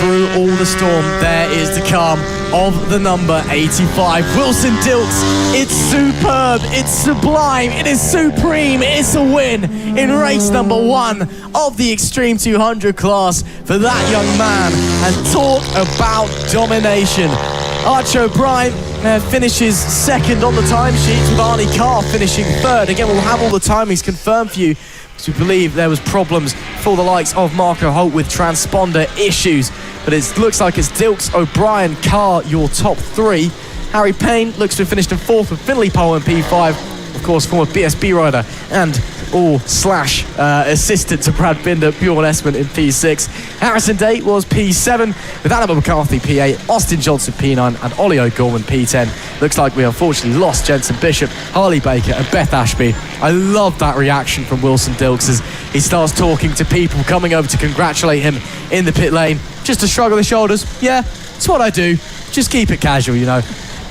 through all the storm. There is the calm of the number 85. Wilson Dilks, it's superb, it's sublime, it is supreme, it's a win in race number 1 of the Extreme 200 class for that young man. And talk about domination. Archie O'Brien finishes second on the timesheets, with Arnie Carr finishing third. Again, we'll have all the timings confirmed for you, because we believe there was problems for the likes of Marco Holt with transponder issues. But it looks like it's Dilks, O'Brien, Carr, your top 3. Harry Payne looks to have finished in 4th with Finley Pole in P5. Of course, former BSB rider and assistant to Brad Binder, Bjorn Esmond in P6. Harrison Day was P7, with Annabelle McCarthy P8, Austin Johnson P9, and Ollie O'Gorman P10. Looks like we unfortunately lost Jensen Bishop, Harley Baker, and Beth Ashby. I love that reaction from Wilson Dilks as he starts talking to people coming over to congratulate him in the pit lane. Just a shrug of the shoulders. Yeah, it's what I do. Just keep it casual, you know.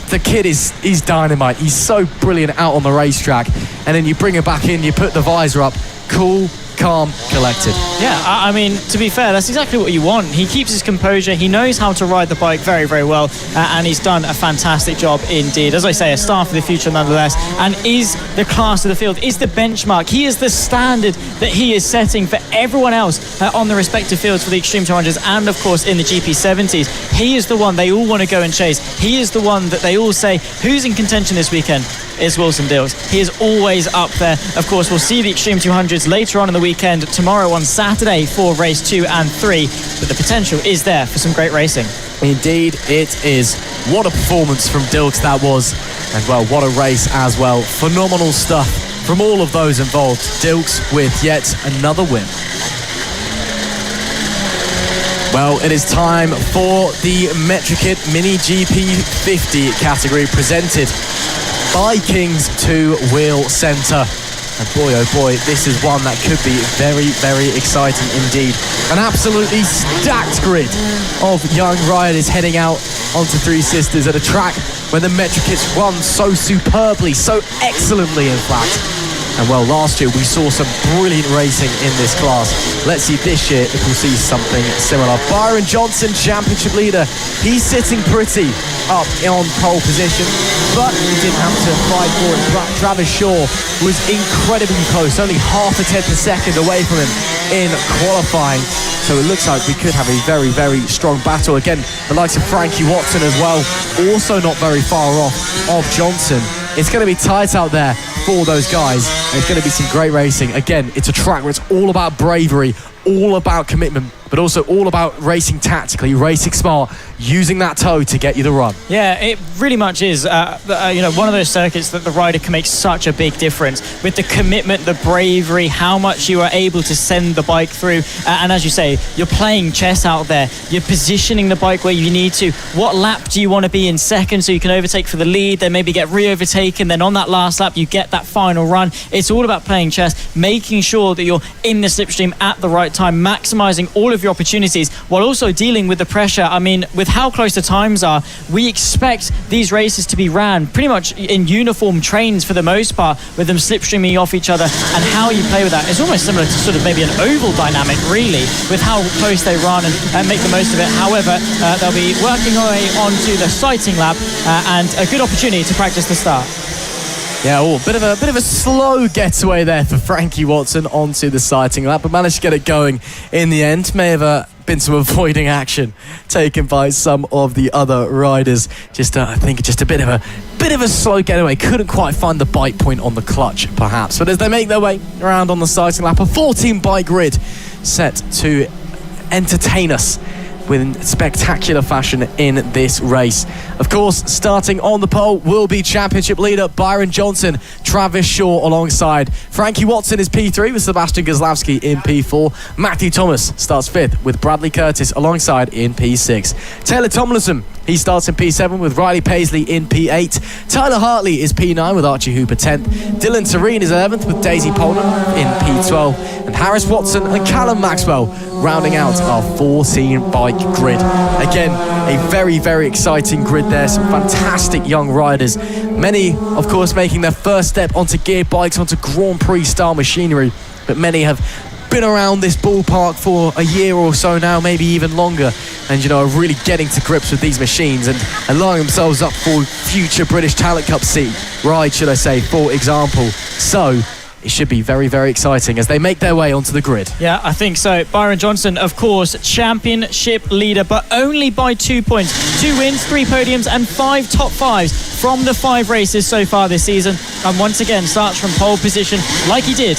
The kid he's dynamite. He's so brilliant out on the racetrack, and then you bring him back in, you put the visor up, cool, calm, collected. Yeah, I mean, to be fair, that's exactly what you want. He keeps his composure. He knows how to ride the bike very, very well, and he's done a fantastic job indeed. As I say, a star for the future nonetheless, and is the class of the field, is the benchmark. He is the standard that he is setting for everyone else on the respective fields for the Extreme 200s and, of course, in the GP70s. He is the one they all want to go and chase. He is the one that they all say, who's in contention this weekend? Is Wilson Dilks. He is always up there. Of course, we'll see the Extreme 200s later on in the weekend, tomorrow on Saturday for race 2 and 3, but the potential is there for some great racing. Indeed it is. What a performance from Dilks that was, and well, what a race as well. Phenomenal stuff from all of those involved. Dilks with yet another win. Well, it is time for the Metrokit Mini GP50 category, presented by King's Two-Wheel Centre. And boy, oh boy, this is one that could be very, very exciting indeed. An absolutely stacked grid of young riders heading out onto Three Sisters at a track where the Metrokits run so superbly, so excellently in fact. And well, last year we saw some brilliant racing in this class. Let's see this year if we'll see something similar. Byron Johnson, championship leader. He's sitting pretty up on pole position, but he didn't have to fight for it. Travis Shaw was incredibly close, only half a tenth a second away from him in qualifying. So it looks like we could have a very, very strong battle. Again, the likes of Frankie Watson as well, also not very far off of Johnson. It's going to be tight out there for those guys, and it's going to be some great racing. Again, it's a track where it's all about bravery, all about commitment, but also all about racing tactically, racing smart, using that toe to get you the run. Yeah, it really much is. One of those circuits that the rider can make such a big difference with the commitment, the bravery, how much you are able to send the bike through. And as you say, you're playing chess out there. You're positioning the bike where you need to. What lap do you want to be in second so you can overtake for the lead, then maybe get re-overtaken, then on that last lap you get that final run. It's all about playing chess, making sure that you're in the slipstream at the right time, maximising all of your opportunities while also dealing with the pressure. I mean, with how close the times are, we expect these races to be ran pretty much in uniform trains for the most part, with them slipstreaming off each other, and how you play with that. It's almost similar to sort of maybe an oval dynamic, really, with how close they run and make the most of it. However, they'll be working their way onto the sighting lap and a good opportunity to practice the start. Yeah, bit of a slow getaway there for Frankie Watson onto the sighting lap, but managed to get it going in the end. May have been some avoiding action taken by some of the other riders. I think just a bit of a slow getaway. Couldn't quite find the bite point on the clutch, perhaps. But as they make their way around on the sighting lap, a 14-bike grid set to entertain us in spectacular fashion in this race. Of course, starting on the pole will be championship leader Byron Johnson, Travis Shaw alongside. Frankie Watson is P3 with Sebastian Goslavsky in P4. Matthew Thomas starts 5th with Bradley Curtis alongside in P6. Taylor Tomlinson, he starts in P7 with Riley Paisley in P8. Tyler Hartley is P9 with Archie Hooper 10th. Dylan Serene is 11th with Daisy Poland in P12. And Harris Watson and Callum Maxwell rounding out our 14-bike grid. Again, a very, very exciting grid there. Some fantastic young riders. Many, of course, making their first step onto geared bikes, onto Grand Prix style machinery. But many have been around this ballpark for a year or so now, maybe even longer, and are really getting to grips with these machines and lining themselves up for future British Talent Cup ride, should I say, for example. So it should be very, very exciting as they make their way onto the grid. Yeah, I think so. Byron Johnson, of course, championship leader, but only by 2 points. 2 wins, 3 podiums, and 5 top 5s from the 5 races so far this season. And once again, starts from pole position like he did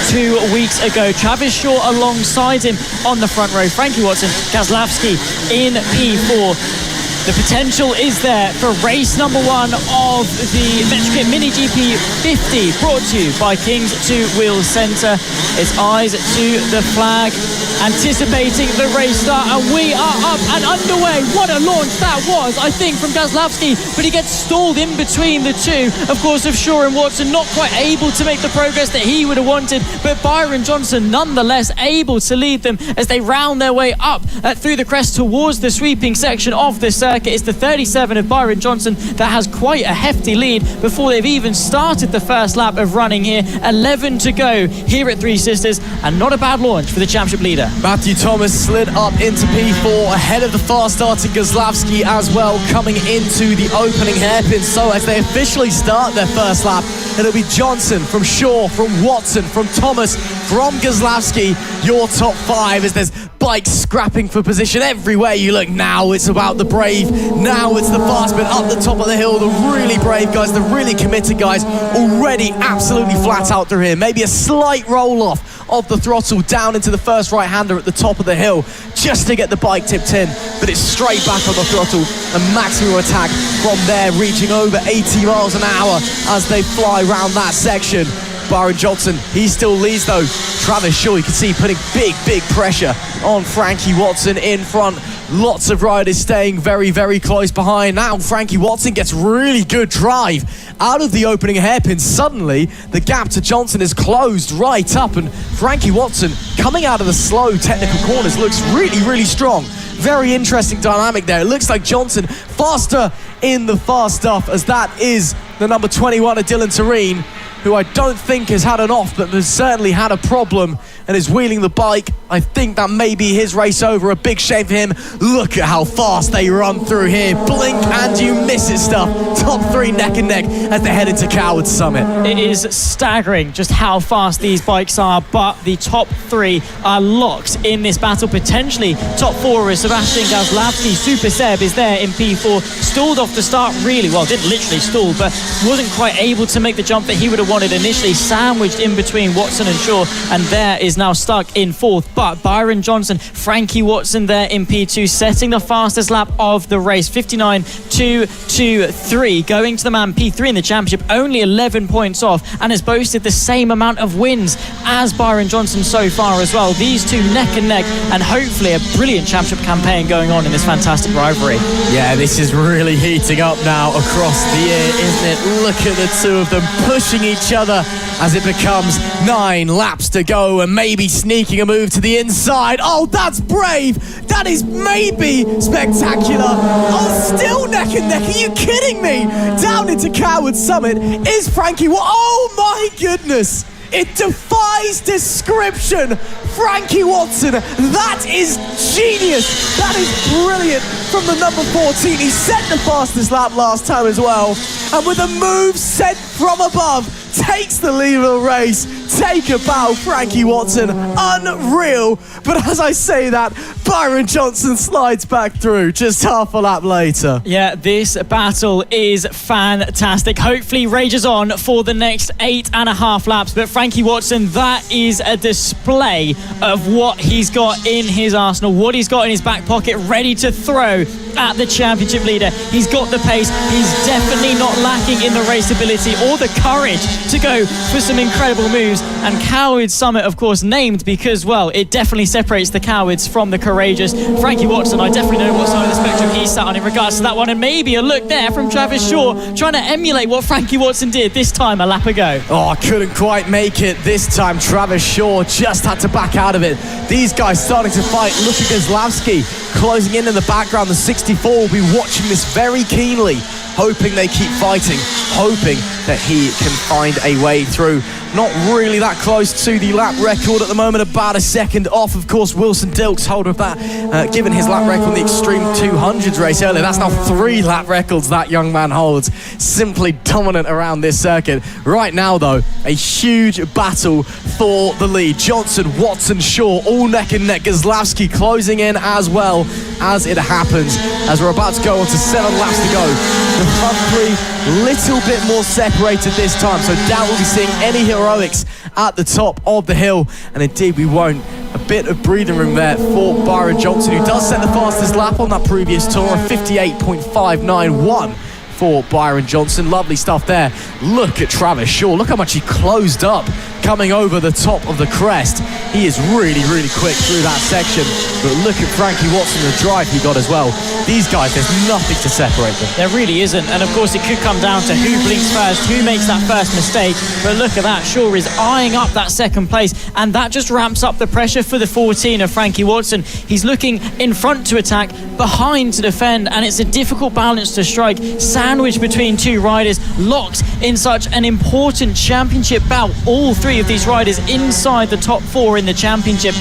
2 weeks ago. Travis Shaw alongside him on the front row. Frankie Watson, Goslavsky in P4. The potential is there for race number 1 of the Metrokit Mini GP 50, brought to you by King's Two-Wheel Centre. It's eyes to the flag, anticipating the race start, and we are up and underway. What a launch that was, I think, from Goslavsky, but he gets stalled in between the two, of course, of Shaw and Watson, not quite able to make the progress that he would have wanted, but Byron Johnson nonetheless able to lead them as they round their way up through the crest towards the sweeping section of the circuit. circuit. It's the 37 of Byron Johnson that has quite a hefty lead before they've even started the first lap of running here. 11 to go here at Three Sisters, and not a bad launch for the championship leader. Matthew Thomas slid up into P4 ahead of the fast-starting Goslavsky as well, coming into the opening hairpin. So as they officially start their first lap, it'll be Johnson, from Shaw, from Watson, from Thomas, from Goslavsky, your top 5, as there's bikes scrapping for position everywhere you look. Now it's about the brave, now it's the fast bit up the top of the hill, the really brave guys, the really committed guys, already absolutely flat out through here. Maybe a slight roll off of the throttle down into the first right-hander at the top of the hill just to get the bike tipped in, but it's straight back on the throttle and maximum attack from there, reaching over 80 miles an hour as they fly round that section. Byron Johnson, he still leads though. Travis Shaw, you can see, putting big pressure on Frankie Watson in front. Lots of riders staying very close behind. Now Frankie Watson gets really good drive out of the opening hairpin. Suddenly the gap to Johnson is closed right up, and Frankie Watson, coming out of the slow technical corners, looks really strong. Very interesting dynamic there. It looks like Johnson faster in the fast stuff, as that is the number 21 of Dylan Terrene, who I don't think has had an off, but has certainly had a problem and is wheeling the bike. I think that may be his race over. A big shame for him. Look at how fast they run through here. Blink and you miss it stuff. Top 3 neck and neck as they head into Coward Summit. It is staggering just how fast these bikes are, but the top 3 are locked in this battle. Potentially top 4 is Sebastian Goslavsky. Super Seb is there in P4. Stalled off the start really well. Didn't literally stall, but wasn't quite able to make the jump that he would have wanted initially. Sandwiched in between Watson and Shaw, and there is now stuck in 4th. But Byron Johnson, Frankie Watson there in P2, setting the fastest lap of the race. 59.223, going to the man P3 in the championship, only 11 points off, and has boasted the same amount of wins as Byron Johnson so far as well. These two neck and neck, and hopefully a brilliant championship campaign going on in this fantastic rivalry. Yeah, this is really heating up now across the year, isn't it? Look at the two of them pushing each other as it becomes 9 laps to go, and maybe sneaking a move to the inside. Oh, that's brave. That is maybe spectacular. Oh, still neck and neck. Are you kidding me? Down into Coward Summit is Frankie. Oh my goodness. It defies description. Frankie Watson, that is genius. That is brilliant from the number 14. He set the fastest lap last time as well. And with a move sent from above, takes the lead of the race. Take a bow, Frankie Watson. Unreal. But as I say that, Byron Johnson slides back through just half a lap later. Yeah, this battle is fantastic. Hopefully rages on for the next 8.5 laps. But Frankie Watson, that is a display of what he's got in his arsenal, what he's got in his back pocket, ready to throw at the championship leader. He's got the pace. He's definitely not lacking in the race ability or the courage to go for some incredible moves. And Coward Summit, of course, named because, well, it definitely separates the cowards from the courageous. Frankie Watson, I definitely know what side of the spectrum he sat on in regards to that one. And maybe a look there from Travis Shaw, trying to emulate what Frankie Watson did this time a lap ago. Oh, I couldn't quite make it this time. Travis Shaw just had to back out of it. These guys starting to fight. Look at Goslavsky closing in the background. The 64 will be watching this very keenly, hoping they keep fighting, hoping that he can find a way through. Not really that close to the lap record at the moment, about a second off. Of course, Wilson Dilks, holder of that, given his lap record in the Extreme 200s race earlier. That's now 3 lap records that young man holds. Simply dominant around this circuit. Right now, though, a huge battle for the lead. Johnson, Watson, Shaw, all neck and neck. Goslavsky closing in as well as it happens, as we're about to go on to 7 laps to go. The front 3, little bit more separated this time, so doubt we'll be seeing any heroics at the top of the hill, and indeed we won't. A bit of breathing room there for Byron Johnson, who does set the fastest lap on that previous tour of 58.591 for Byron Johnson. Lovely stuff there. Look at Travis Shaw. Look how much he closed up coming over the top of the crest. He is really, really quick through that section. But look at Frankie Watson, the drive he got as well. These guys, there's nothing to separate them. There really isn't. And of course, it could come down to who blinks first, who makes that first mistake. But look at that. Shaw is eyeing up that second place. And that just ramps up the pressure for the 14 of Frankie Watson. He's looking in front to attack, behind to defend. And it's a difficult balance to strike. Sandwiched between two riders, locked in such an important championship bout. All three of these riders inside the top 4 in the championship.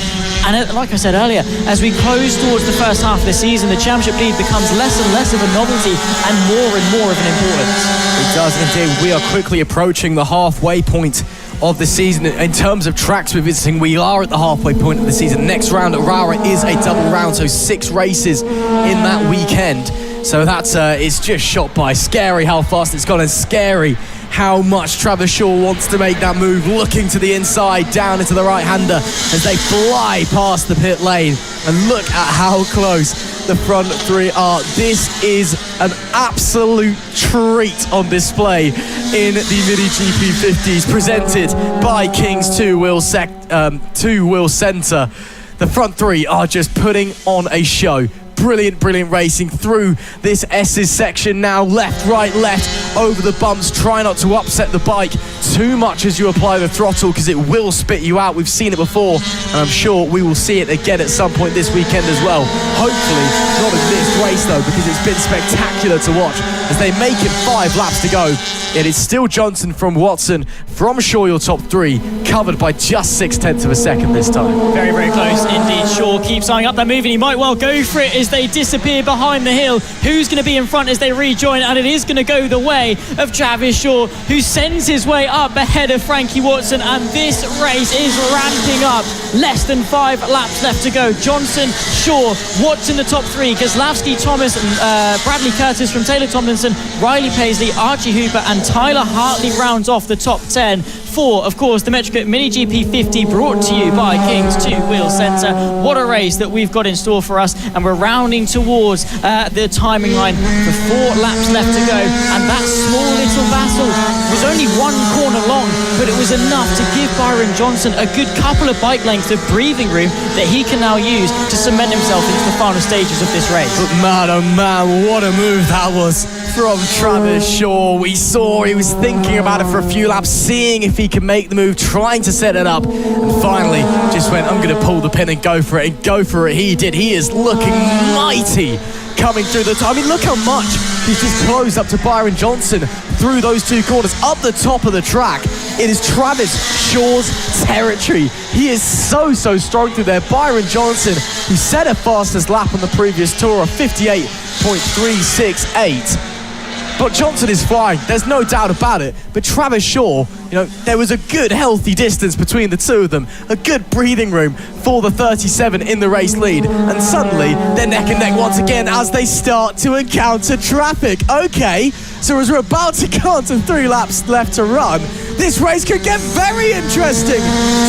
And like I said earlier, as we close towards the first half of the season, the championship lead becomes less and less of a novelty and more of an importance. It does indeed. We are quickly approaching the halfway point of the season. In terms of tracks we're visiting, we are at the halfway point of the season. Next round at Rara is a double round, so 6 races in that weekend. So that's it's just shot by. Scary how fast it's gone, and scary how much Travis Shaw wants to make that move, looking to the inside, down into the right-hander as they fly past the pit lane. And look at how close the front 3 are. This is an absolute treat on display in the Mini GP 50s, presented by King's Two-Wheel Centre. The front 3 are just putting on a show. Brilliant racing through this S's section now. Left, right, left, over the bumps. Try not to upset the bike too much as you apply the throttle, because it will spit you out. We've seen it before, and I'm sure we will see it again at some point this weekend as well. Hopefully not in this race though, because it's been spectacular to watch as they make it 5 laps to go. It is still Johnson from Watson from Shaw, your top 3, covered by just 0.6 of a second this time. Very close indeed. Shaw keeps eyeing up that move, and he might well go for it as they disappear behind the hill. Who's going to be in front as they rejoin? And it is going to go the way of Travis Shaw, who sends his way up ahead of Frankie Watson, and this race is ramping up. Less than 5 laps left to go. Johnson, Shaw, Watson the top 3, Kozlowski, Thomas, Bradley Curtis from Taylor Tomlinson, Riley Paisley, Archie Hooper and Tyler Hartley rounds off the top 10. For, of course, the Metric Mini GP 50, brought to you by King's Two-Wheel Centre. What a race that we've got in store for us, and we're rounding towards the timing line for 4 laps left to go. And that small little battle was only 1 corner long, but it was enough to give Byron Johnson a good couple of bike lengths of breathing room that he can now use to cement himself into the final stages of this race. But man, oh man, what a move that was from Travis Shaw. We saw he was thinking about it for a few laps, seeing if he could make the move, trying to set it up, and finally just went, I'm going to pull the pin and go for it, and go for it he did. He is looking mighty coming through the top. I mean, look how much he's just closed up to Byron Johnson through those 2 corners, up the top of the track. It is Travis Shaw's territory. He is so strong through there. Byron Johnson, who set a fastest lap on the previous tour of 58.368. But Johnson is flying, there's no doubt about it. But Travis Shaw, there was a good healthy distance between the 2 of them, a good breathing room for the 37 in the race lead. And suddenly they're neck and neck once again as they start to encounter traffic. Okay, so as we're about to go on to 3 laps left to run, this race could get very interesting.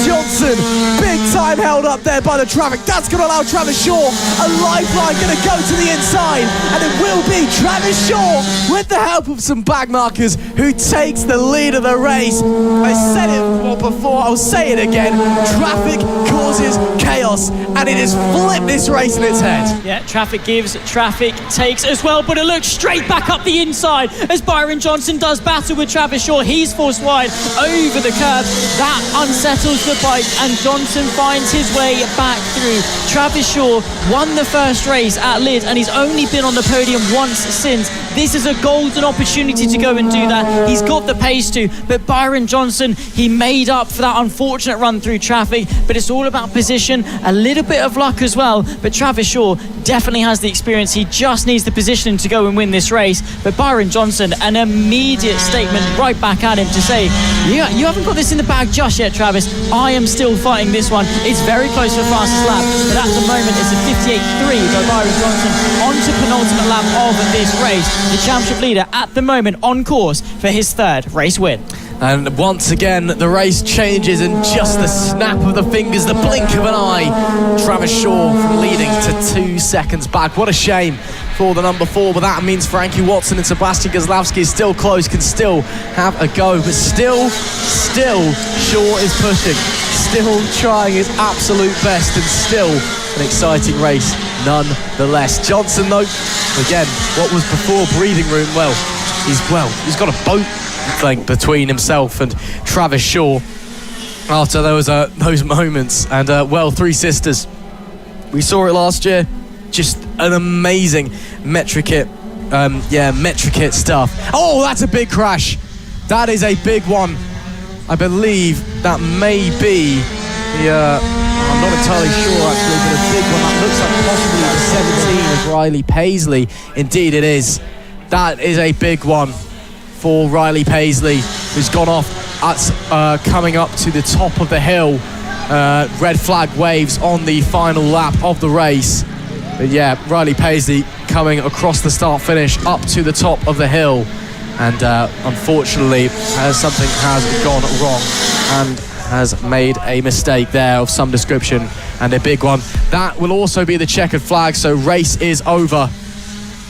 Johnson, big time held up there by the traffic. That's going to allow Travis Shaw a lifeline, going to go to the inside, and it will be Travis Shaw with the help of some bag markers who takes the lead of the race. I said it before, I'll say it again. Traffic causes chaos, and it has flipped this race in its head. Yeah, traffic gives, traffic takes as well, but it looks straight back up the inside as Byron Johnson does battle with Travis Shaw. He's forced wide over the curb. That unsettles the bike, and Johnson finds his way back through. Travis Shaw won the first race at Lid, and he's only been on the podium once since. This is a golden opportunity to go and do that. He's got the pace to, but Byron Johnson, he made up for that unfortunate run through traffic, but it's all about position, a little bit of luck as well. But Travis Shaw definitely has the experience. He just needs the positioning to go and win this race. But Byron Johnson, an immediate statement right back at him to say, yeah, you haven't got this in the bag just yet, Travis. I am still fighting this one. It's very close for fastest lap, but at the moment it's a 58.3 by Byron Johnson on to penultimate lap of this race. The championship leader at the moment on course for his 3rd race win. And once again, the race changes in just the snap of the fingers, the blink of an eye. Travis Shaw from leading to 2 seconds back. What a shame for the number 4, but that means Frankie Watson and Sebastian Kozlowski is still close, can still have a go, but still Shaw is pushing. still trying his absolute best, and still an exciting race nonetheless. Johnson, though, again, what was before breathing room, he's got a boat, I think, between himself and Travis Shaw after those moments. And, Three Sisters, we saw it last year, just an amazing metric kit stuff. Oh, that's a big crash. That is a big one. I believe that may be I'm not entirely sure actually, but a big one. That looks like possibly the 17 of Riley Paisley. Indeed it is. That is a big one for Riley Paisley, who's gone off at coming up to the top of the hill. Red flag waves on the final lap of the race. But yeah, Riley Paisley coming across the start finish up to the top of the hill, and unfortunately something has gone wrong and has made a mistake there of some description, and a big one. That will also be the checkered flag, so race is over.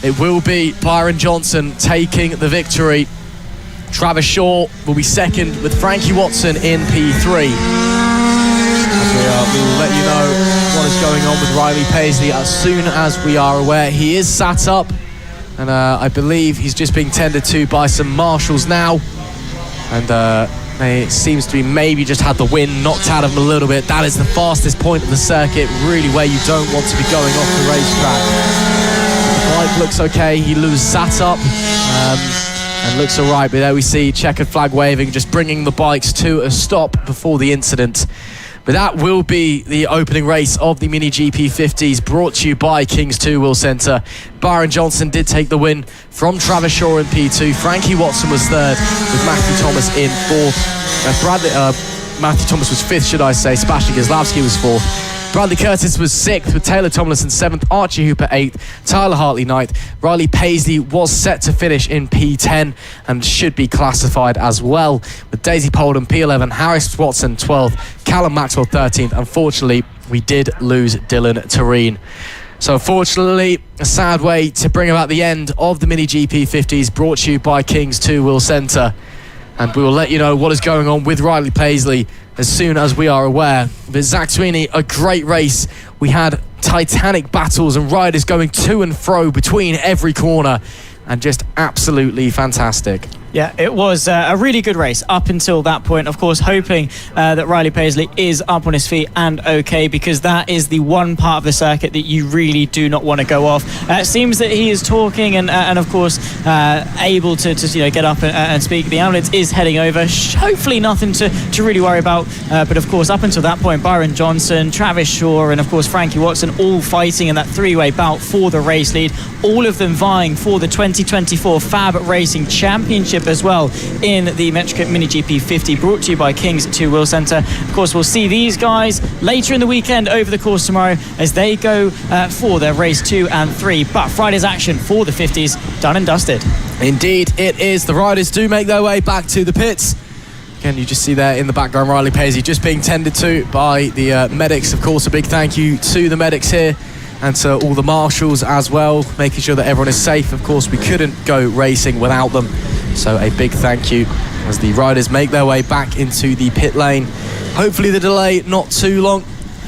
It will be Byron Johnson taking the victory. Travis Shaw will be second with Frankie Watson in P3. We will let you know what is going on with Riley Paisley as soon as we are aware. He is sat up, and I believe he's just being tended to by some marshals now, and it seems to be maybe just had the wind knocked out of him a little bit. That is the fastest point of the circuit, really where you don't want to be going off the racetrack. The bike looks okay, he sat up and looks alright, but there we see checkered flag waving, just bringing the bikes to a stop before the incident. But that will be the opening race of the Mini GP 50s, brought to you by King's Two Wheel Centre. Byron Johnson did take the win from Travis Shaw in P2. Frankie Watson was third, with Matthew Thomas in fourth. Matthew Thomas was fifth, should I say. Sebastian Gizlowski was fourth. Bradley Curtis was sixth, with Taylor Tomlinson seventh, Archie Hooper eighth, Tyler Hartley ninth. Riley Paisley was set to finish in P10 and should be classified as well, with Daisy Polden P11, Harris Watson 12th, Callum Maxwell 13th. Unfortunately, we did lose Dylan Terrene. So unfortunately, a sad way to bring about the end of the Mini GP 50s, brought to you by King's Two Wheel Centre. And we will let you know what is going on with Riley Paisley as soon as we are aware. But Zach Sweeney, a great race. We had titanic battles and riders going to and fro between every corner, and just absolutely fantastic. Yeah, it was a really good race up until that point. Of course, hoping that Riley Paisley is up on his feet and okay, because that is the one part of the circuit that you really do not want to go off. It seems that he is talking and of course able to get up and speak. The ambulance is heading over. Hopefully nothing to really worry about. But of course, up until that point, Byron Johnson, Travis Shaw, and of course Frankie Watson all fighting in that three-way bout for the race lead. All of them vying for the 2024 FAB-Racing Championship as well in the Metrikit Mini GP 50, brought to you by King's Two Wheel Centre. Of course, we'll see these guys later in the weekend over the course tomorrow as they go for their race 2 and 3. But Friday's action for the 50s done and dusted. Indeed it is. The riders do make their way back to the pits. Again, you just see there in the background Riley Paisley just being tended to by the medics. Of course, a big thank you to the medics here and to all the marshals as well, making sure that everyone is safe. Of course, we couldn't go racing without them, so a big thank you as the riders make their way back into the pit lane. Hopefully the delay not too long.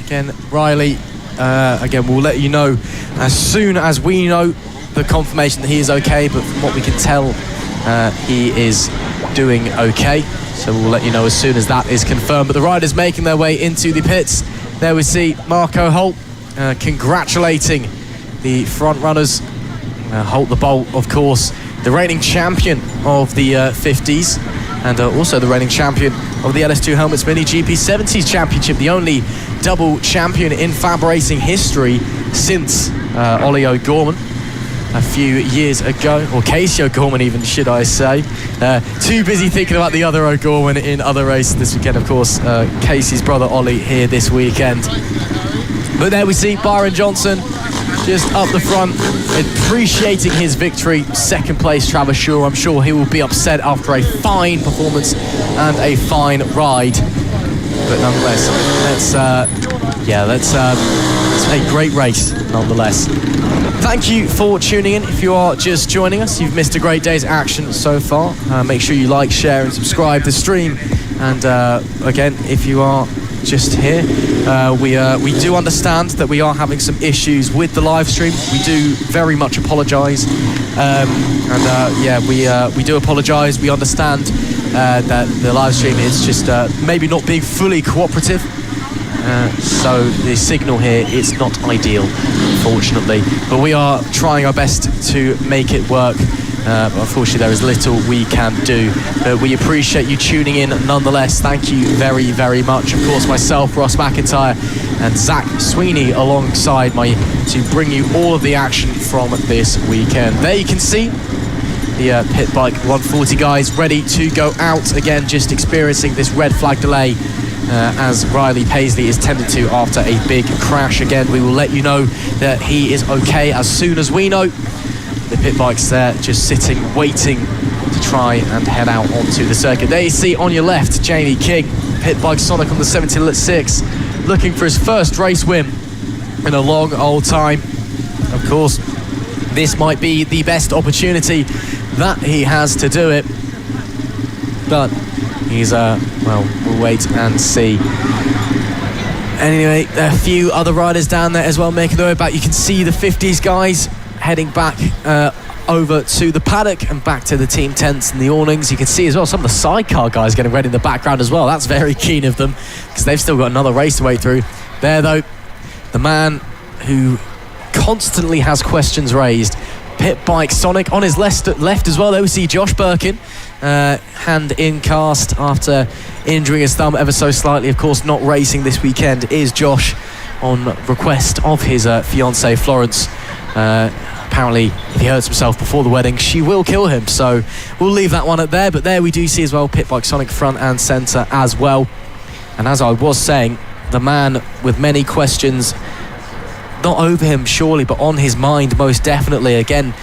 Again, Riley, we'll let you know as soon as we know the confirmation that he is okay, but from what we can tell, he is doing okay, so we'll let you know as soon as that is confirmed. But the riders making their way into the pits. There we see Marco Holt congratulating the front runners. Holt the Bolt, of course, the reigning champion of the 50s, and also the reigning champion of the LS2 Helmets Mini GP 70s Championship, the only double champion in FAB-Racing history since Ollie O'Gorman a few years ago, or Casey O'Gorman even, should I say. Too busy thinking about the other O'Gorman in other races this weekend. Of course, Casey's brother Ollie here this weekend. But there we see Byron Johnson just up the front, appreciating his victory. Second place, Travis Shaw. I'm sure he will be upset after a fine performance and a fine ride. But nonetheless, let's a great race nonetheless. Thank you for tuning in. If you are just joining us, you've missed a great day's action so far. Make sure you like, share and subscribe to the stream. And again, if you are just here. We do understand that we are having some issues with the live stream. We do very much apologise, we do apologise. We understand that the live stream is just maybe not being fully cooperative. So the signal here is not ideal, unfortunately, but we are trying our best to make it work. But unfortunately, there is little we can do. But we appreciate you tuning in nonetheless. Thank you very, very much. Of course, myself, Ross McIntyre, and Zach Sweeney alongside to bring you all of the action from this weekend. There you can see the Pit Bike 140 guys ready to go out again, just experiencing this red flag delay. As Riley Paisley is tended to after a big crash. Again, we will let you know that he is okay as soon as we know. The pit bike's there just sitting, waiting to try and head out onto the circuit. There you see on your left, Jamie King, Pit Bike Sonic on the 76, looking for his first race win in a long old time. Of course, this might be the best opportunity that he has to do it. But he's, we'll wait and see. Anyway, a few other riders down there as well making their way back. You can see the 50s guys heading back over to the paddock and back to the team tents and the awnings. You can see as well some of the sidecar guys getting ready in the background as well. That's very keen of them because they've still got another race to wait through. There, though, the man who constantly has questions raised, Pit Bike Sonic. On his left as well, there we see Josh Birkin, hand in cast after injuring his thumb ever so slightly. Of course, not racing this weekend is Josh on request of his fiancée Florence. Apparently, if he hurts himself before the wedding, she will kill him. So we'll leave that one at there. But there we do see as well Pit Bike Sonic front and centre as well. And as I was saying, the man with many questions, not over him surely, but on his mind most definitely. Again,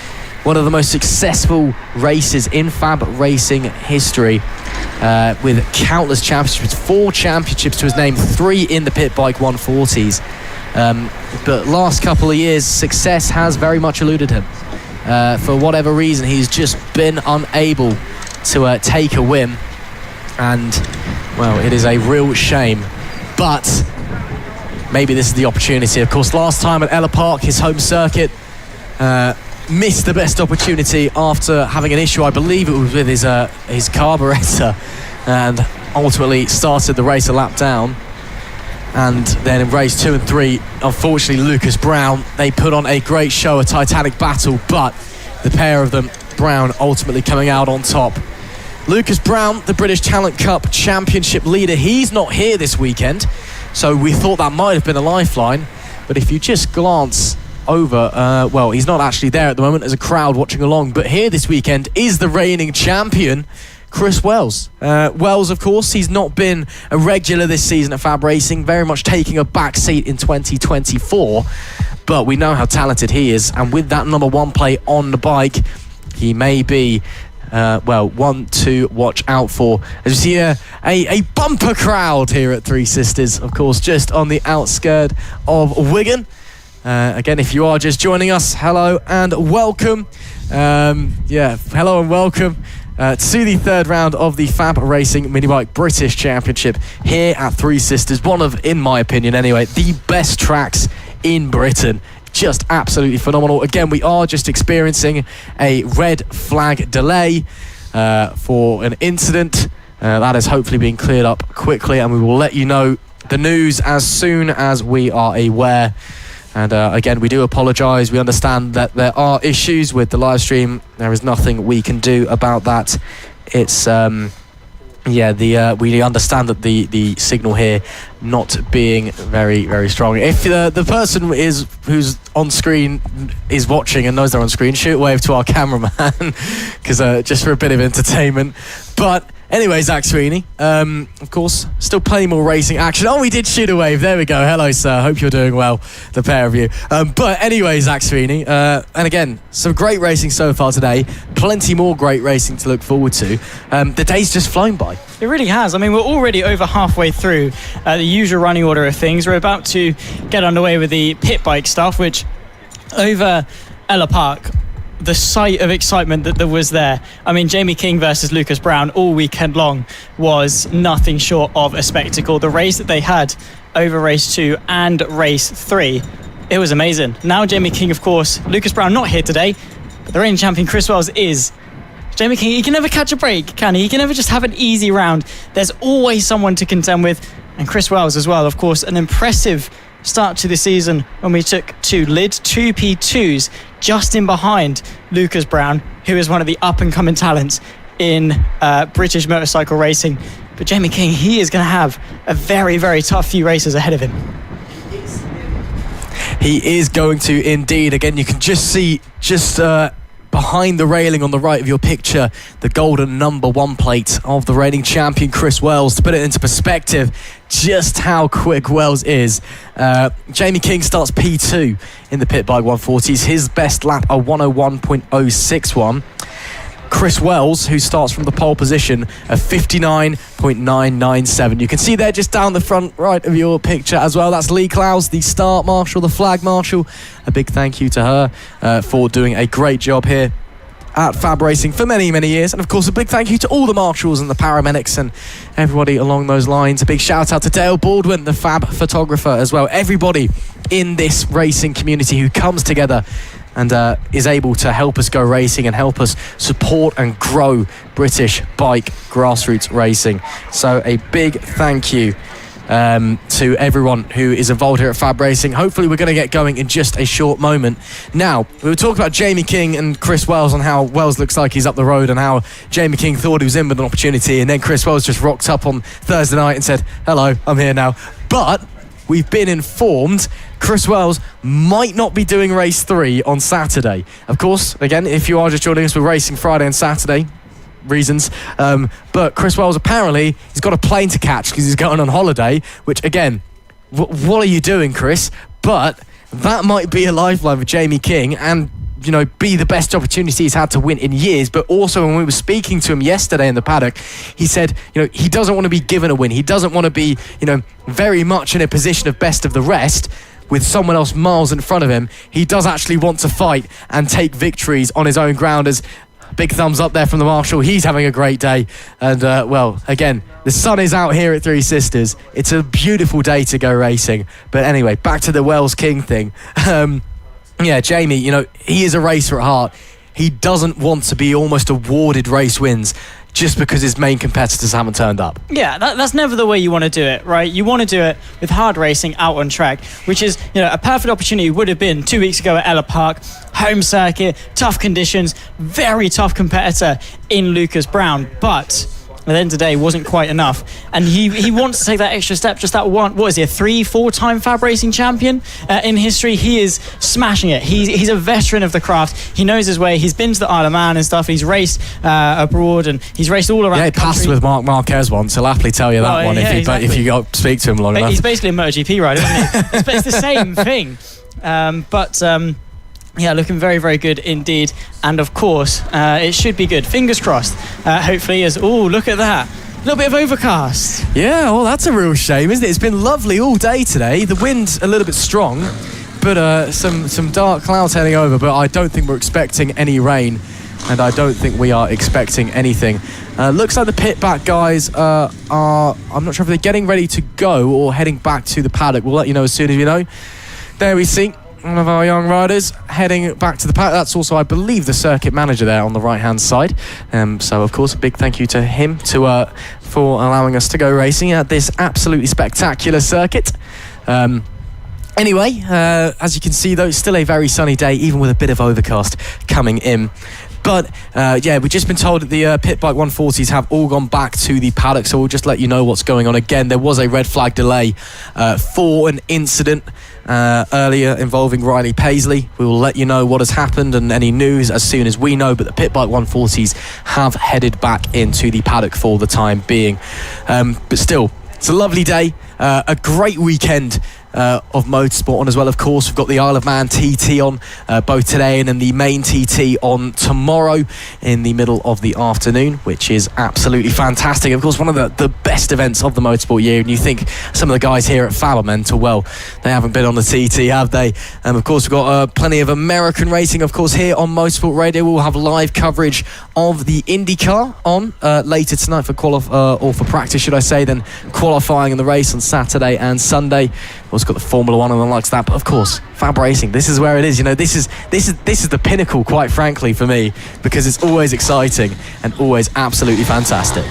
one of the most successful races in FAB-Racing history, with countless championships, 4 championships to his name, 3 in the Pit Bike 140s. But last couple of years, success has very much eluded him. For whatever reason, he's just been unable to take a win. And, well, it is a real shame. But maybe this is the opportunity. Of course, last time at Ella Park, his home circuit, missed the best opportunity after having an issue. I believe it was with his carburetor, and ultimately started the race a lap down. And then in race 2 and 3, unfortunately, Lucas Brown, they put on a great show, a titanic battle, but the pair of them, Brown ultimately coming out on top. Lucas Brown, the British Talent Cup Championship leader, he's not here this weekend, so we thought that might have been a lifeline. But if you just glance over, well, he's not actually there at the moment. There's a crowd watching along, but here this weekend is the reigning champion, Chris Wells. Wells, of course, he's not been a regular this season at FAB-Racing, very much taking a back seat in 2024, but we know how talented he is, and with that number 1 plate on the bike, he may be one to watch out for. As you see a bumper crowd here at Three Sisters, of course, just on the outskirt of Wigan. Again, if you are just joining us, hello and welcome. Hello and welcome to the 3rd round of the FAB-Racing Minibike British Championship here at Three Sisters. One of, in my opinion anyway, the best tracks in Britain. Just absolutely phenomenal. Again, we are just experiencing a red flag delay for an incident. That is hopefully being cleared up quickly, and we will let you know the news as soon as we are aware. And again, we do apologise. We understand that there are issues with the live stream. There is nothing we can do about that. It's we understand that the signal here not being very, very strong. If the person who's on screen is watching and knows they're on screen, shoot a wave to our cameraman, because just for a bit of entertainment. But anyway, Zach Sweeney, of course, still plenty more racing action. Oh, we did shoot a wave. There we go. Hello, sir. Hope you're doing well, the pair of you. But anyway, Zach Sweeney, and again, some great racing so far today. Plenty more great racing to look forward to. The day's just flown by. It really has. I mean, we're already over halfway through the usual running order of things. We're about to get underway with the pit bike stuff, which over Ella Park, the sight of excitement that there was there. I mean, Jamie King versus Lucas Brown all weekend long was nothing short of a spectacle. The race that they had over race 2 and race 3, it was amazing. Now Jamie King, of course, Lucas Brown not here today, but the reigning champion Chris Wells is. Jamie King, he can never catch a break, can he? He can never just have an easy round. There's always someone to contend with. And Chris Wells as well, of course, an impressive start to the season when we took 2 lid 2 P2s just in behind Lucas Brown, who is one of the up-and-coming talents in British motorcycle racing. But Jamie King, he is going to have a very, very tough few races ahead of him. He is going to indeed. Again, you can just see behind the railing on the right of your picture, the golden number 1 plate of the reigning champion Chris Wells. To put it into perspective, just how quick Wells is. Jamie King starts P2 in the pit bike 140s. His best lap a 101.061. Chris Wells, who starts from the pole position, a 59.997. You can see there just down the front right of your picture as well. That's Lee Clowes, the start marshal, the flag marshal. A big thank you to her for doing a great job here at FAB-Racing for many, many years. And of course, a big thank you to all the marshals and the paramedics and everybody along those lines. A big shout out to Dale Baldwin, the Fab photographer as well. Everybody in this racing community who comes together and is able to help us go racing and help us support and grow British bike grassroots racing. So a big thank you to everyone who is involved here at FAB-Racing. Hopefully we're going to get going in just a short moment. Now, we were talking about Jamie King and Chris Wells, on how Wells looks like he's up the road and how Jamie King thought he was in with an opportunity, and then Chris Wells just rocked up on Thursday night and said, hello, I'm here now. But we've been informed Chris Wells might not be doing race 3 on Saturday. Of course, again, if you are just joining us, we're racing Friday and Saturday. Reasons. But Chris Wells, apparently, he's got a plane to catch because he's going on holiday, which, again, what are you doing, Chris? But that might be a lifeline for Jamie King and, you know, be the best opportunity he's had to win in years. But also, when we were speaking to him yesterday in the paddock, he said, you know, he doesn't want to be given a win. He doesn't want to be, you know, very much in a position of best of the rest with someone else miles in front of him. He does actually want to fight and take victories on his own ground. As big thumbs up there from the marshal. He's having a great day. And, well, again, the sun is out here at Three Sisters. It's a beautiful day to go racing. But anyway, back to the Wells King thing. Yeah, Jamie, you know, he is a racer at heart. He doesn't want to be almost awarded race wins just because his main competitors haven't turned up. Yeah, that's never the way you want to do it, right? You want to do it with hard racing out on track, which is, you know, a perfect opportunity would have been 2 weeks ago at Ella Park, home circuit, tough conditions, very tough competitor in Lucas Brown, but at the end of the day, wasn't quite enough. And he wants to take that extra step, just that one. What is he, a 3-4-time FAB-Racing champion in history? He is smashing it. He's a veteran of the craft. He knows his way. He's been to the Isle of Man and stuff. He's raced abroad and he's raced all around the country. He passed with Mark Marquez once. He'll happily tell you that one if you go speak to him long enough. He's basically a MotoGP rider, isn't he? It's the same thing. Yeah, looking very, very good indeed. And of course, it should be good. Fingers crossed. Hopefully, look at that. A little bit of overcast. Yeah, well, that's a real shame, isn't it? It's been lovely all day today. The wind's a little bit strong, but some dark clouds heading over. But I don't think we're expecting any rain, and I don't think we are expecting anything. Looks like the pit back guys are, I'm not sure if they're getting ready to go or heading back to the paddock. We'll let you know as soon as we know. There we see one of our young riders heading back to the paddock. That's also, I believe, the circuit manager there on the right-hand side. So, of course, a big thank you to him for allowing us to go racing at this absolutely spectacular circuit. Anyway, as you can see, though, it's still a very sunny day, even with a bit of overcast coming in. But, yeah, we've just been told that the pit bike 140s have all gone back to the paddock, so we'll just let you know what's going on. Again, there was a red flag delay for an incident earlier involving Riley Paisley. We will let you know what has happened and any news as soon as we know, but the pit bike 140s have headed back into the paddock for the time being. But still, it's a lovely day, a great weekend of motorsport on as well. Of course, we've got the Isle of Man TT on both today and then the main TT on tomorrow in the middle of the afternoon, which is absolutely fantastic. Of course, one of the best events of the motorsport year, and you think some of the guys here at FAB are mental. Well, they haven't been on the TT, have they? And of course, we've got plenty of American racing. Of course, here on Motorsport Radio, we'll have live coverage of the IndyCar on later tonight for or for practice, should I say, then qualifying in the race on Saturday and Sunday. We've also got the Formula One and the likes of that. But of course, FAB-Racing, this is where it is. You know, this is the pinnacle, quite frankly, for me, because it's always exciting and always absolutely fantastic.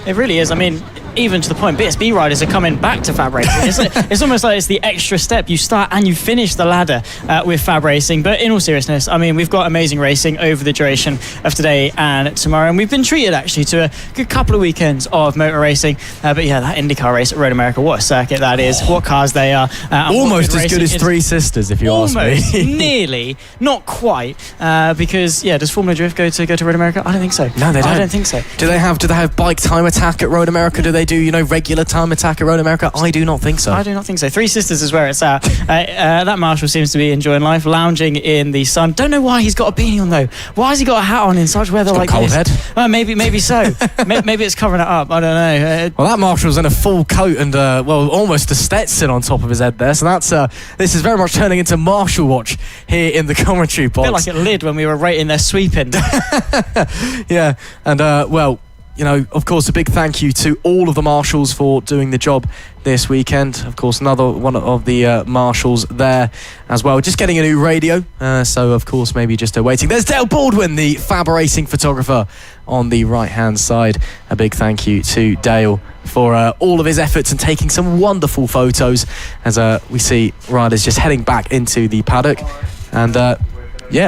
It really is. I mean, even to the point, BSB riders are coming back to FAB-Racing. It's almost like it's the extra step. You start and you finish the ladder with FAB-Racing. But in all seriousness, I mean, we've got amazing racing over the duration of today and tomorrow. And we've been treated, actually, to a good couple of weekends of motor racing. But yeah, that IndyCar race at Road America, what a circuit that is. What cars they are. Almost as good as Three Sisters, if you ask me. Almost, nearly, not quite. Because, yeah, does Formula Drift go to Road America? I don't think so. No, they don't. I don't think so. Do they have bike time attack at Road America? Do they do, regular time attack at Road America? I do not think so. I do not think so. Three Sisters is where it's at. That Marshall seems to be enjoying life, lounging in the sun. Don't know why he's got a beanie on, though. Why has he got a hat on in such weather like cold this? Head. Maybe so. Maybe it's covering it up. I don't know. Well, that Marshall's in a full coat and, almost a Stetson on top of his head there. So this is very much turning into Marshall watch here in the commentary box. A bit like it Lid when we were rating their sweeping. Yeah, and, of course, a big thank you to all of the marshals for doing the job this weekend. Of course, another one of the marshals there as well. Just getting a new radio, so of course maybe just waiting. There's Dale Baldwin, the FAB-Racing photographer on the right-hand side. A big thank you to Dale for all of his efforts and taking some wonderful photos as we see riders just heading back into the paddock. And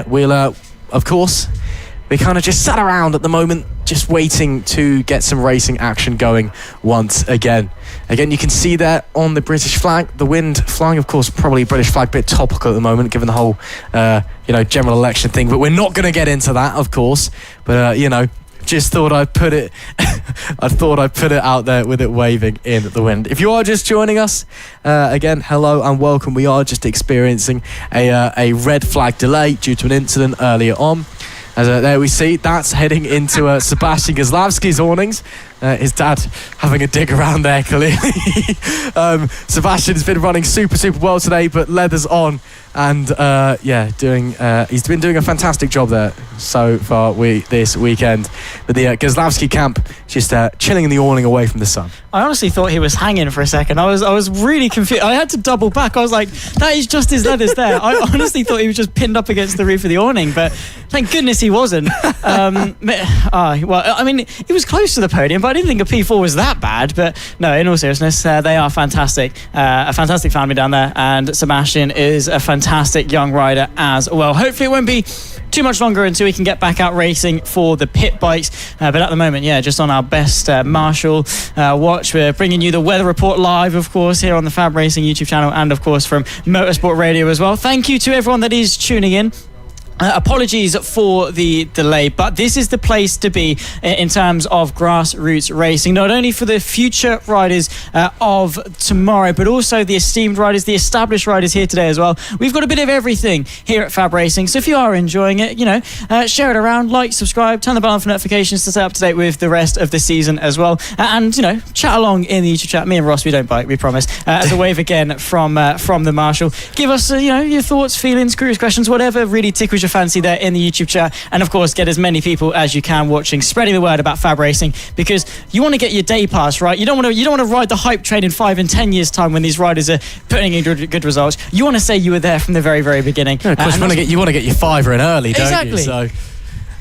we'll, of course, we kind of just sat around at the moment, just waiting to get some racing action going once again. Again, you can see there on the British flag, the wind flying, of course, probably British flag, a bit topical at the moment, given the whole, general election thing. But we're not going to get into that, of course. But, just thought I'd put it out there with it waving in the wind. If you are just joining us, again, hello and welcome. We are just experiencing a red flag delay due to an incident earlier on. As there we see, that's heading into Sebastian Goslavski's awnings. His dad having a dig around there, clearly. Sebastian's been running super well today, but leathers on. And he's been doing a fantastic job there so far this weekend. But the Goslavski camp just chilling in the awning away from the sun. I honestly thought he was hanging for a second. I was really confused. I had to double back. I was like, that is just his leathers there. I honestly thought he was just pinned up against the roof of the awning, but thank goodness he wasn't. He was close to the podium, but I didn't think a P4 was that bad. But no, in all seriousness, they are fantastic. A fantastic family down there, and Sebastian is a fantastic young rider as well. Hopefully it won't be too much longer until we can get back out racing for the pit bikes. But at the moment, just on our best Marshall watch, we're bringing you the weather report live, of course, here on the FAB-Racing YouTube channel and, of course, from Motorsport Radio as well. Thank you to everyone that is tuning in. Apologies for the delay, but this is the place to be in terms of grassroots racing, not only for the future riders of tomorrow, but also the esteemed riders, the established riders here today as well. We've got a bit of everything here at FAB-Racing, so if you are enjoying it, share it around, like, subscribe, turn the bell on for notifications to stay up to date with the rest of the season as well, and chat along in the YouTube chat. Me and Ross, we don't bite, we promise. As a wave again from the Marshal, give us your thoughts, feelings, curious questions, whatever really tickles your fancy there in the YouTube chat, and of course get as many people as you can watching, spreading the word about FAB-Racing, because you want to get your day pass right. You don't want to ride the hype train in 5 and 10 years time when these riders are putting in good results. You want to say you were there from the very, very beginning. Yeah, of course, you want to get your fiver in early, don't you? So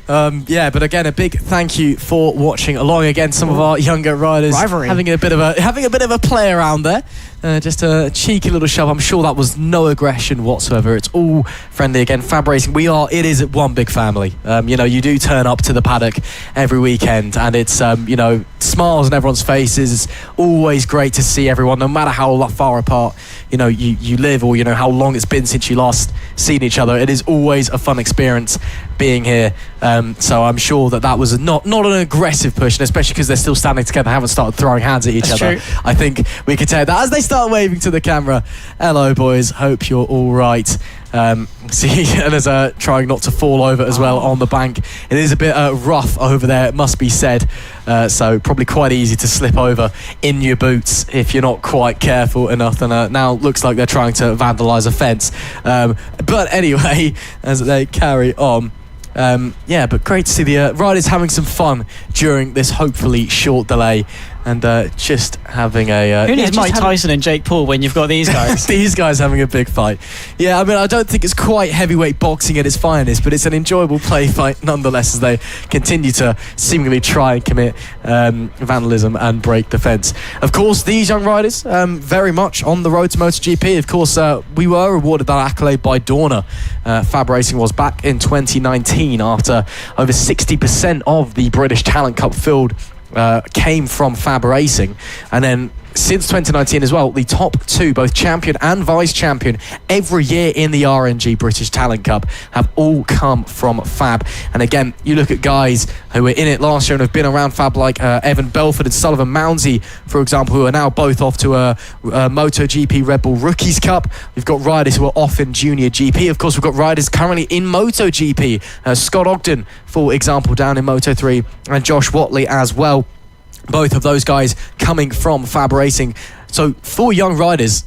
but again, a big thank you for watching along. Again, some of our younger riders having a bit of a play around there. Just a cheeky little shove. I'm sure that was no aggression whatsoever. It's all friendly. Again, FAB-Racing, it is one big family. You do turn up to the paddock every weekend, and it's smiles on everyone's faces. It's always great to see everyone, no matter how far apart you live, or how long it's been since you last seen each other. It is always a fun experience being here. So I'm sure that was not an aggressive push, and especially because they're still standing together, haven't started throwing hands at each other. True. I think we could say that as they start waving to the camera. Hello, boys. Hope you're all right. See, there's trying not to fall over as well on the bank. It is a bit rough over there, it must be said. So probably quite easy to slip over in your boots if you're not quite careful enough. And now looks like they're trying to vandalise a fence. But anyway, as they carry on. But great to see the riders having some fun during this hopefully short delay, and just having a... Who needs Mike Tyson and Jake Paul when you've got these guys? These guys having a big fight. Yeah, I mean, I don't think it's quite heavyweight boxing at its finest, but it's an enjoyable play fight nonetheless as they continue to seemingly try and commit vandalism and break the fence. Of course, these young riders, very much on the road to MotoGP. Of course, we were awarded that accolade by Dorna. FAB-Racing was back in 2019 after over 60% of the British Talent Cup field came from FAB-Racing, and then since 2019 as well, the top two, both champion and vice champion, every year in the RNG British Talent Cup have all come from FAB. And again, you look at guys who were in it last year and have been around FAB, like Evan Belford and Sullivan Mounsey, for example, who are now both off to a MotoGP Red Bull Rookies Cup. We've got riders who are off in Junior GP. Of course, we've got riders currently in MotoGP. Scott Ogden, for example, down in Moto3, and Josh Watley as well. Both of those guys coming from FAB-Racing. So for young riders,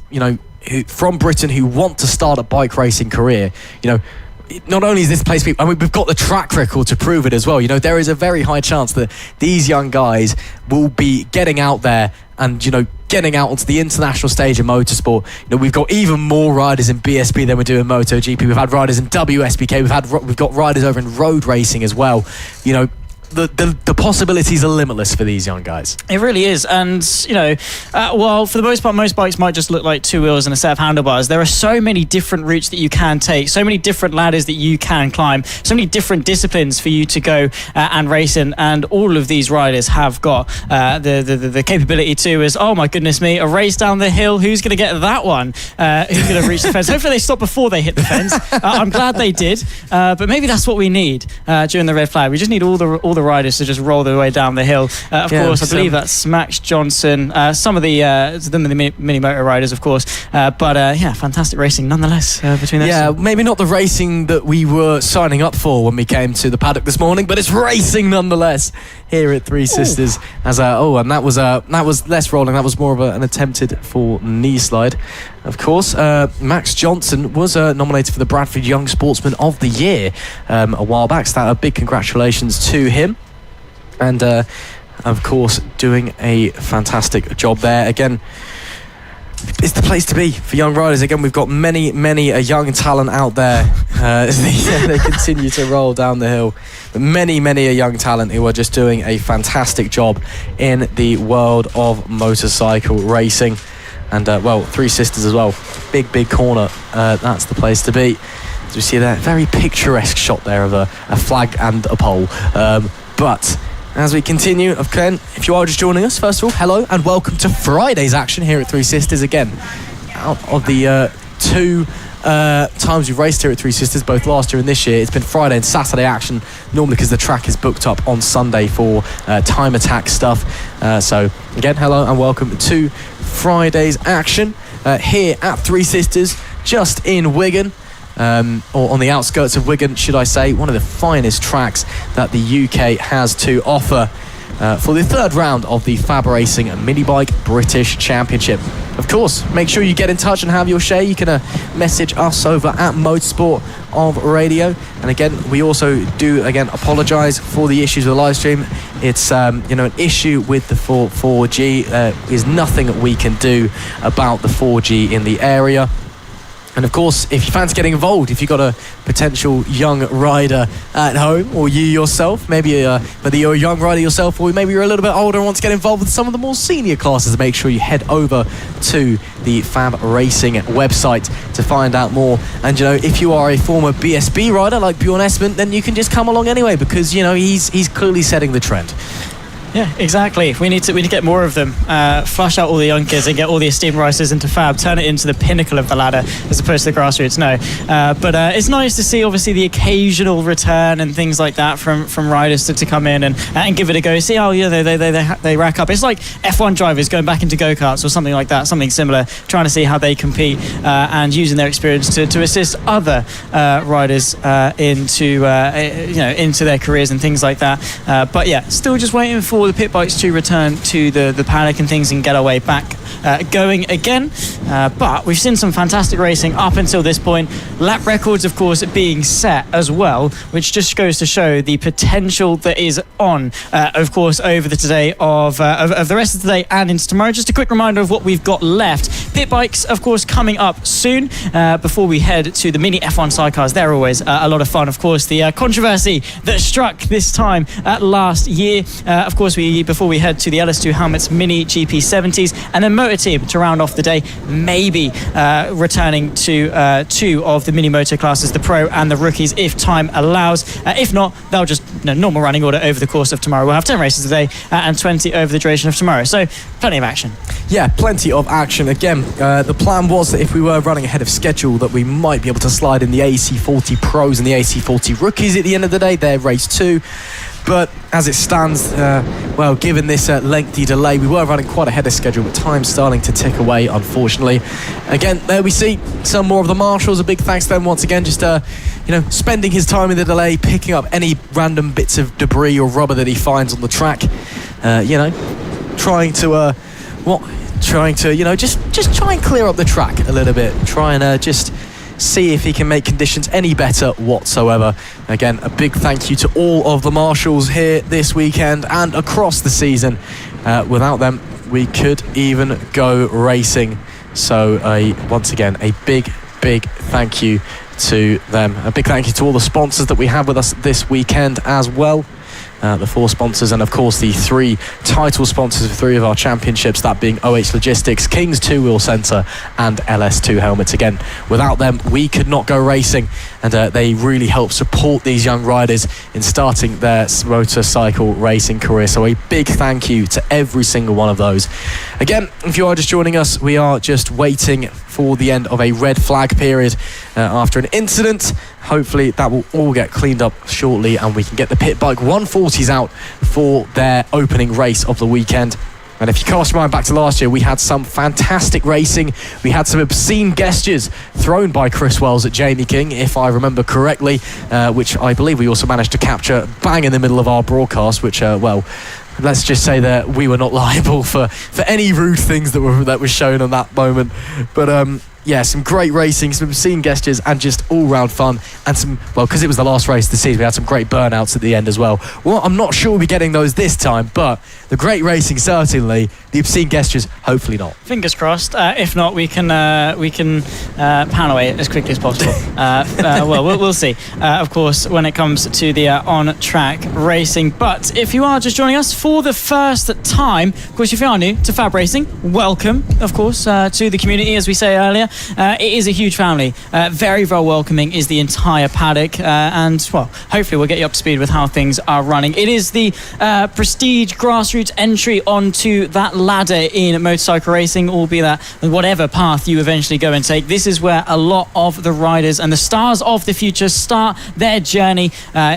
from Britain who want to start a bike racing career, not only is this place, we've got the track record to prove it as well. There is a very high chance that these young guys will be getting out there and, getting out onto the international stage of motorsport. We've got even more riders in BSB than we do in MotoGP. We've had riders in WSBK. We've got riders over in road racing as well. The possibilities are limitless for these young guys. It really is. And, while for the most part, most bikes might just look like two wheels and a set of handlebars, there are so many different routes that you can take, so many different ladders that you can climb, so many different disciplines for you to go and race in. And all of these riders have got the capability to, oh my goodness me, a race down the hill. Who's going to get that one? Who's going to reach the fence? Hopefully they stop before they hit the fence. I'm glad they did. But maybe that's what we need during the red flag. We just need all the riders to just roll their way down the hill. Of course, I believe that's Max Johnson, some of the mini motor riders, of course. Fantastic racing nonetheless between those. Yeah, maybe not the racing that we were signing up for when we came to the paddock this morning, but it's racing nonetheless here at Three Sisters. And that was less rolling. That was more of an attempted for knee slide. Of course, Max Johnson was nominated for the Bradford Young Sportsman of the Year a while back, so a big congratulations to him. And, of course, doing a fantastic job there. Again, it's the place to be for young riders. Again, we've got many a young talent out there as they continue to roll down the hill. Many a young talent who are just doing a fantastic job in the world of motorcycle racing. And, Three Sisters as well. Big corner. That's the place to be. As we see that very picturesque shot there of a flag and a pole. But as we continue, if you are just joining us, first of all, hello and welcome to Friday's action here at Three Sisters. Again, out of the two times we've raced here at Three Sisters, both last year and this year, it's been Friday and Saturday action, normally because the track is booked up on Sunday for time attack stuff. So again, hello and welcome to Friday's action here at Three Sisters, just in Wigan. Or on the outskirts of Wigan, should I say, one of the finest tracks that the UK has to offer for the third round of the FAB-Racing Mini Bike British Championship. Of course, make sure you get in touch and have your share. You can message us over at Motorsport of Radio. And again, we also do apologise for the issues with the live stream. It's an issue with the 4G. There's nothing we can do about the 4G in the area. And of course, if you fancy getting involved, if you've got a potential young rider at home, or you yourself, maybe whether you're a young rider yourself, or maybe you're a little bit older and want to get involved with some of the more senior classes, make sure you head over to the FAB-Racing website to find out more. And if you are a former BSB rider like Bjorn Espen, then you can just come along anyway, because he's clearly setting the trend. Yeah, exactly. We need to get more of them. Flush out all the young kids and get all the esteemed racers into Fab. Turn it into the pinnacle of the ladder as opposed to the grassroots. No, but it's nice to see obviously the occasional return and things like that from riders to come in and give it a go. See how they rack up. It's like F1 drivers going back into go-karts or something like that, something similar, trying to see how they compete and using their experience to assist other riders into their careers and things like that. But yeah, still just waiting for the pit bikes to return to the paddock and things and get our way back going again. But we've seen some fantastic racing up until this point. Lap records, of course, being set as well, which just goes to show the potential that is on, of course, over the today of the rest of today and into tomorrow. Just a quick reminder of what we've got left. Pit bikes, of course, coming up soon before we head to the mini F1 sidecars. They're always a lot of fun. Of course, the controversy that struck this time last year. Of course, before we head to the LS2 Helmets Mini GP70s, and then Motor Team to round off the day, maybe returning to two of the mini moto classes, the Pro and the Rookies, if time allows. If not, they'll just normal running order over the course of tomorrow. We'll have 10 races today and 20 over the duration of tomorrow. So plenty of action. Yeah, plenty of action. Again, the plan was that if we were running ahead of schedule, that we might be able to slide in the AC40 Pros and the AC40 Rookies at the end of the day. They're race 2. But as it stands, given this lengthy delay, we were running quite ahead of schedule, but time's starting to tick away, unfortunately. Again, there we see some more of the marshals. A big thanks to them once again, just spending his time in the delay, picking up any random bits of debris or rubber that he finds on the track. Trying to just try and clear up the track a little bit. Try and just see if he can make conditions any better whatsoever. Again, a big thank you to all of the marshals here this weekend and across the season. Without them, we could even go racing. So once again, a big thank you to them. A big thank you to all the sponsors that we have with us this weekend as well. The 4 sponsors, and of course the 3 title sponsors of 3 of our championships, that being OH Logistics, King's 2-Wheel Centre and LS2 Helmets. Again, without them we could not go racing, and they really help support these young riders in starting their motorcycle racing career. So a big thank you to every single one of those. Again, if you are just joining us, we are just waiting for the end of a red flag period after an incident. Hopefully that will all get cleaned up shortly and we can get the pit bike 140s out for their opening race of the weekend. And if you cast your mind back to last year, we had some fantastic racing. We had some obscene gestures thrown by Chris Wells at Jamie King, if I remember correctly, which I believe we also managed to capture bang in the middle of our broadcast, which, let's just say that we were not liable for any rude things that were shown on that moment. But some great racing, some obscene gestures, and just all-round fun. And some, because it was the last race of the season, we had some great burnouts at the end as well. Well, I'm not sure we'll be getting those this time, but the great racing certainly. The obscene gestures, hopefully not. Fingers crossed. If not, we can pan away as quickly as possible. We'll see. Of course, when it comes to the on-track racing. But if you are just joining us for the first time, of course, if you are new to FAB-Racing, welcome, of course, to the community, as we say earlier. It is a huge family. Very, very welcoming is the entire paddock. Hopefully we'll get you up to speed with how things are running. It is the prestige grassroots entry onto that ladder in motorcycle racing, albeit that whatever path you eventually go and take, this is where a lot of the riders and the stars of the future start their journey,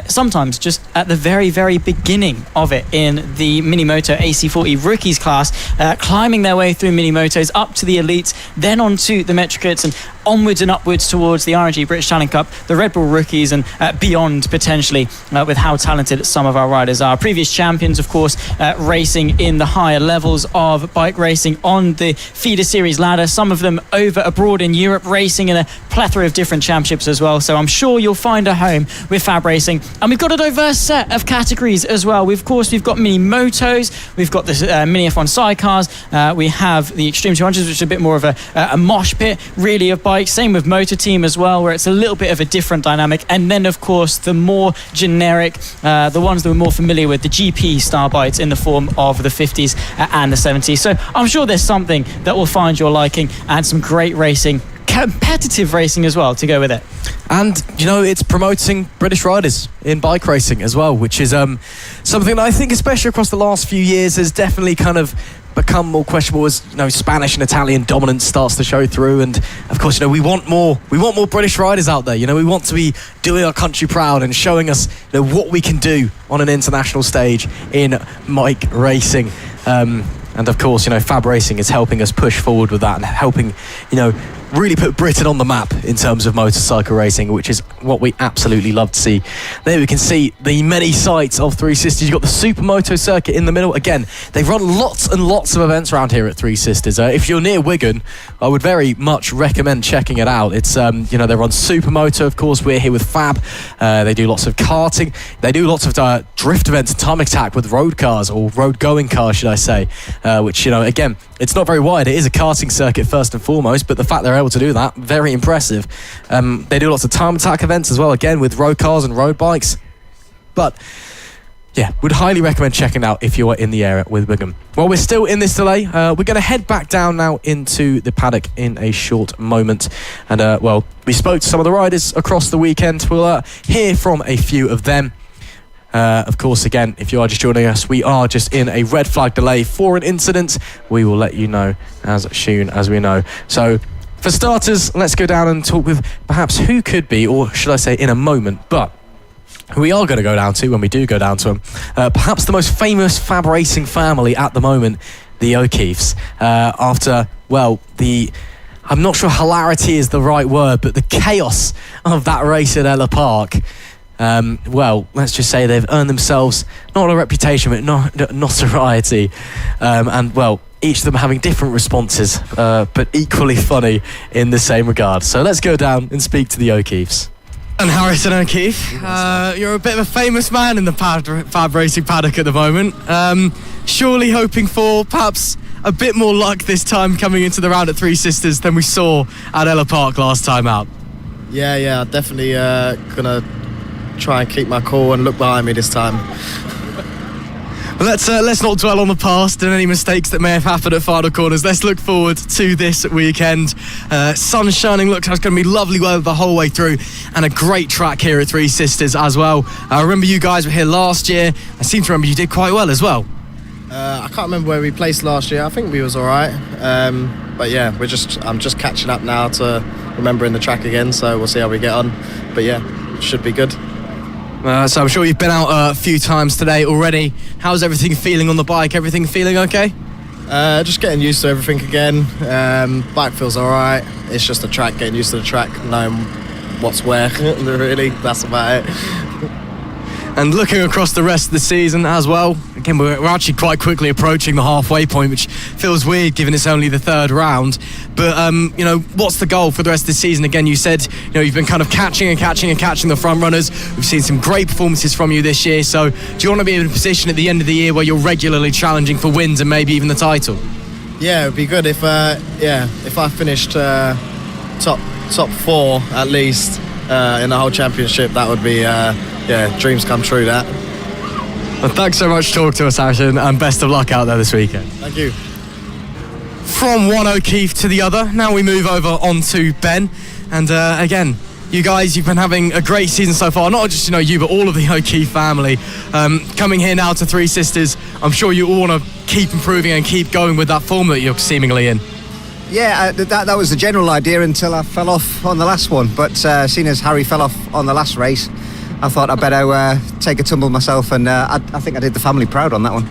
sometimes just at the very, very beginning of it in the Mini Moto AC40 Rookies class, climbing their way through Mini Motos up to the elites, then onto the Metricats and onwards and upwards towards the RNG British Talent Cup, the Red Bull Rookies, and beyond potentially with how talented some of our riders are. Previous champions, of course, racing in the higher levels of bike racing on the feeder series ladder, some of them over abroad in Europe, racing in a plethora of different championships as well. So I'm sure you'll find a home with FAB-Racing. And we've got a diverse set of categories as well. We've got mini motos, we've got the mini F1 sidecars, we have the Extreme 200s, which is a bit more of a mosh pit really of bikes. Same with Motor Team as well, where it's a little bit of a different dynamic. And then of course the more generic, the ones that we're more familiar with, the GP style bikes in the form of the 50s and the 70s. So I'm sure there's something that will find your liking and some great racing competitive racing as well to go with it. And, you know, it's promoting British riders in bike racing as well, which is something that I think, especially across the last few years, has definitely kind of become more questionable as, you know, Spanish and Italian dominance starts to show through. And of course, you know, we want more British riders out there. You know, we want to be doing our country proud and showing us, you know, what we can do on an international stage in bike racing. And of course, you know, FAB-Racing is helping us push forward with that and helping, you know, really put Britain on the map in terms of motorcycle racing, which is what we absolutely love to see. There we can see the many sites of Three Sisters. You've got the Supermoto circuit in the middle. Again, they run lots and lots of events around here at Three Sisters. If you're near Wigan, I would very much recommend checking it out. It's, you know, they run Supermoto, of course. We're here with Fab. They do lots of karting. They do lots of drift events and time attack with road cars, or road going cars, should I say, which, you know, again, it's not very wide. It is a karting circuit first and foremost, but the fact they're able to do that, very impressive. They do lots of time attack events as well, again with road cars and road bikes. But yeah, would highly recommend checking out if you are in the area with Wigan. Well, we're still in this delay. We're going to head back down now into the paddock in a short moment. And well, we spoke to some of the riders across the weekend. We'll hear from a few of them. Of course, again, if you are just joining us, we are just in a red flag delay for an incident. We will let you know as soon as we know. So, for starters, let's go down and talk with perhaps who could be, or should I say in a moment, but who we are going to go down to when we do go down to them. Perhaps the most famous FAB-Racing family at the moment, the O'Keeffes. After, well, I'm not sure hilarity is the right word, but the chaos of that race at Ella Park. Well, let's just say they've earned themselves not a reputation, but notoriety. And, well, each of them having different responses, but equally funny in the same regard. So let's go down and speak to the O'Keeffes. And Harrison O'Keeffe, you're a bit of a famous man in the FAB-Racing paddock at the moment. Surely hoping for perhaps a bit more luck this time coming into the round at Three Sisters than we saw at Ella Park last time out. Yeah, definitely gonna try and keep my cool and look behind me this time. Well, let's not dwell on the past and any mistakes that may have happened at final corners. Let's look forward to this weekend. Sun shining, looks like it's going to be lovely weather the whole way through, and a great track here at Three Sisters as well. I remember you guys were here last year. I seem to remember you did quite well as well. I can't remember where we placed last year. I think we was all right. But yeah, I'm just catching up now to remembering the track again, so we'll see how we get on. But yeah, should be good. So I'm sure you've been out a few times today already. How's everything feeling on the bike? Everything feeling okay? Just getting used to everything again. Bike feels all right. It's just the track, getting used to the track, knowing what's where, really. That's about it. And looking across the rest of the season as well, again, we're actually quite quickly approaching the halfway point, which feels weird given it's only the third round. But, you know, what's the goal for the rest of the season? Again, you said, you know, you've been kind of catching the front runners. We've seen some great performances from you this year. So do you want to be in a position at the end of the year where you're regularly challenging for wins and maybe even the title? Yeah, it'd be good if I finished top four at least in the whole championship. That would be dreams come true, that. Well, thanks so much for talking to us, Harrison, and best of luck out there this weekend. Thank you. From one O'Keeffe to the other, now we move over onto Ben. And again, you guys, you've been having a great season so far. Not just, you know, you, but all of the O'Keeffe family. Coming here now to Three Sisters, I'm sure you all want to keep improving and keep going with that form that you're seemingly in. Yeah, that was the general idea until I fell off on the last one. But seeing as Harry fell off on the last race, I thought I'd better take a tumble myself, and I think I did the family proud on that one.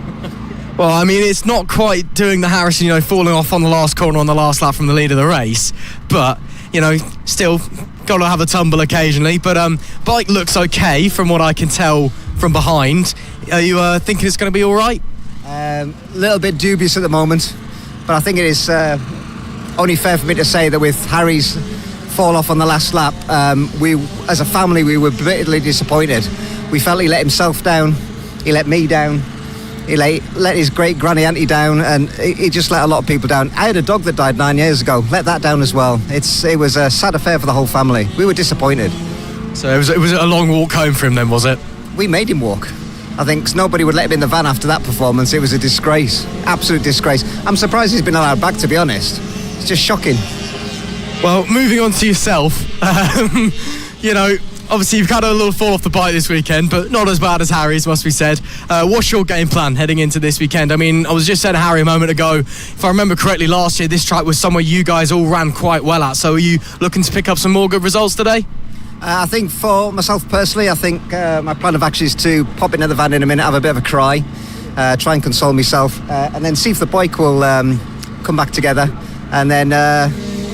Well, I mean, it's not quite doing the Harrison, you know, falling off on the last corner on the last lap from the lead of the race, but, you know, still got to have a tumble occasionally. But bike looks okay from what I can tell from behind. Are you thinking it's going to be all right? A little bit dubious at the moment, but I think it is only fair for me to say that with Harry's fall off on the last lap, we, as a family, we were bitterly disappointed. We felt he let himself down, he let me down, he let his great granny auntie down, and he just let a lot of people down. I had a dog that died 9 years ago, let that down as well. It was a sad affair for the whole family. We were disappointed. So it was a long walk home for him then, was it? We made him walk. I think nobody would let him in the van after that performance. It was a disgrace, absolute disgrace. I'm surprised he's been allowed back, to be honest. It's just shocking. Well, moving on to yourself, you know, obviously you've had a little fall off the bike this weekend, but not as bad as Harry's, must be said. What's your game plan heading into this weekend? I mean, I was just saying to Harry a moment ago, if I remember correctly, last year this track was somewhere you guys all ran quite well at, so are you looking to pick up some more good results today? I think for myself personally, I think my plan of action is to pop into the van in a minute, have a bit of a cry, try and console myself, and then see if the bike will come back together, and then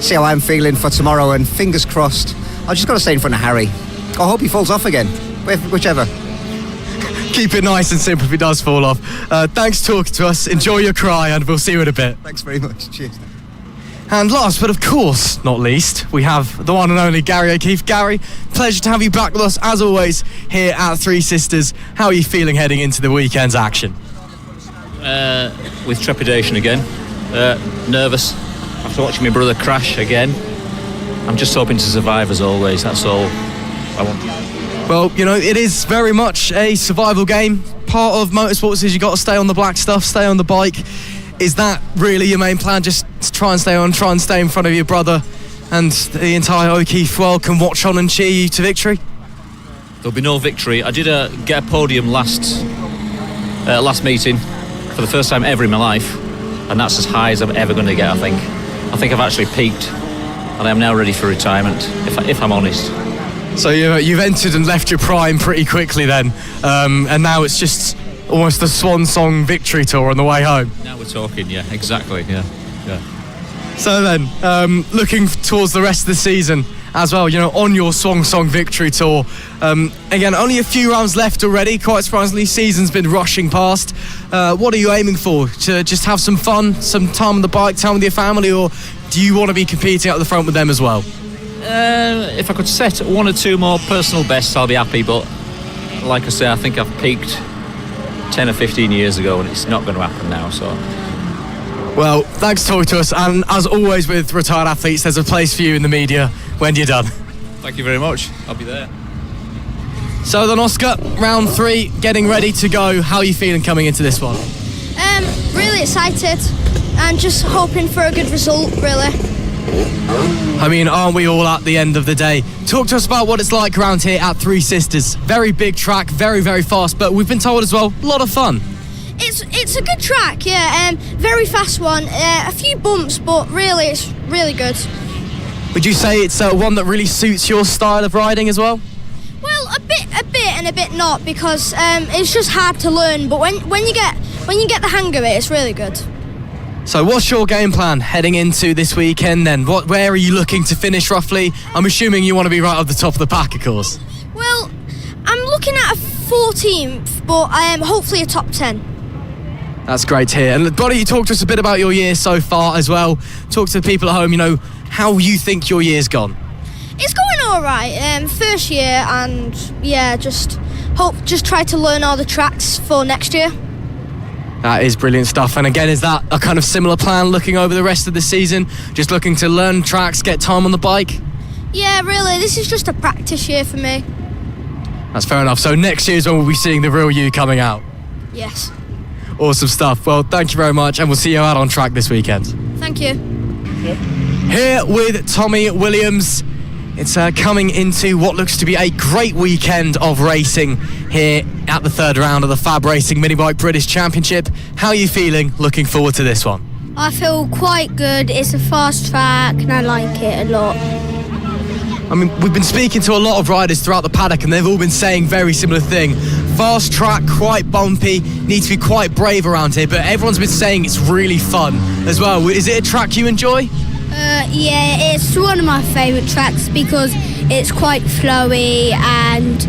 see how I'm feeling for tomorrow, and fingers crossed, I've just got to stay in front of Harry. I hope he falls off again, whichever. Keep it nice and simple if he does fall off. Thanks for talking to us, enjoy your cry, and we'll see you in a bit. Thanks very much, cheers. And last, but of course not least, we have the one and only Gary O'Keefe. Gary, pleasure to have you back with us as always here at Three Sisters. How are you feeling heading into the weekend's action? With trepidation again, nervous after watching my brother crash again. I'm just hoping to survive as always, that's all I want. Well, you know, it is very much a survival game. Part of motorsports is you got to stay on the black stuff, stay on the bike. Is that really your main plan? Just try and stay in front of your brother, and the entire O'Keefe world can watch on and cheer you to victory? There'll be no victory. I did get a podium last meeting for the first time ever in my life, and that's as high as I'm ever going to get, I think. I think I've actually peaked, and I'm now ready for retirement, if I'm honest. So you've entered and left your prime pretty quickly then, and now it's just almost the swan song victory tour on the way home. Now we're talking, yeah, exactly, yeah. So then, looking towards the rest of the season as well, you know, on your swan song victory tour, again, only a few rounds left already, quite surprisingly, season's been rushing past. What are you aiming for? To just have some fun, some time on the bike, time with your family, or do you want to be competing at the front with them as well? If I could set one or two more personal bests, I'll be happy, but like I say, I think I've peaked 10 or 15 years ago, and it's not going to happen now, so. Well, thanks for talking to us, and as always with retired athletes, there's a place for you in the media when you're done. Thank you very much, I'll be there. So then, Oscar, round 3, getting ready to go. How are you feeling coming into this one? Really excited and just hoping for a good result, really. I mean, aren't we all at the end of the day? Talk to us about what it's like around here at Three Sisters. Very big track, very, very fast, but we've been told as well, a lot of fun. It's a good track, yeah. Very fast one. A few bumps, but really, it's really good. Would you say it's one that really suits your style of riding as well? Well, a bit, and a bit not, because it's just hard to learn. But when you get the hang of it, it's really good. So, what's your game plan heading into this weekend then? Where are you looking to finish roughly? I'm assuming you want to be right at the top of the pack, of course. Well, I'm looking at a 14th, but hopefully a top 10. That's great to hear. And Buddy, you talked to us a bit about your year so far as well. Talk to the people at home, you know, how you think your year's gone. It's going all right. First year, and yeah, just try to learn all the tracks for next year. That is brilliant stuff. And again, is that a kind of similar plan looking over the rest of the season? Just looking to learn tracks, get time on the bike? Yeah, really. This is just a practice year for me. That's fair enough. So next year is when we'll be seeing the real you coming out. Yes. Awesome stuff. Well, thank you very much, and we'll see you out on track this weekend. Thank you. Yep. Here with Tommy Williams. It's coming into what looks to be a great weekend of racing here at the third round of the FAB-Racing Minibike British Championship. How are you feeling looking forward to this one? I feel quite good. It's a fast track and I like it a lot. I mean, we've been speaking to a lot of riders throughout the paddock and they've all been saying very similar thing. Fast track, quite bumpy, need to be quite brave around here, but everyone's been saying it's really fun as well. Is it a track you enjoy? Yeah, it's one of my favourite tracks because it's quite flowy and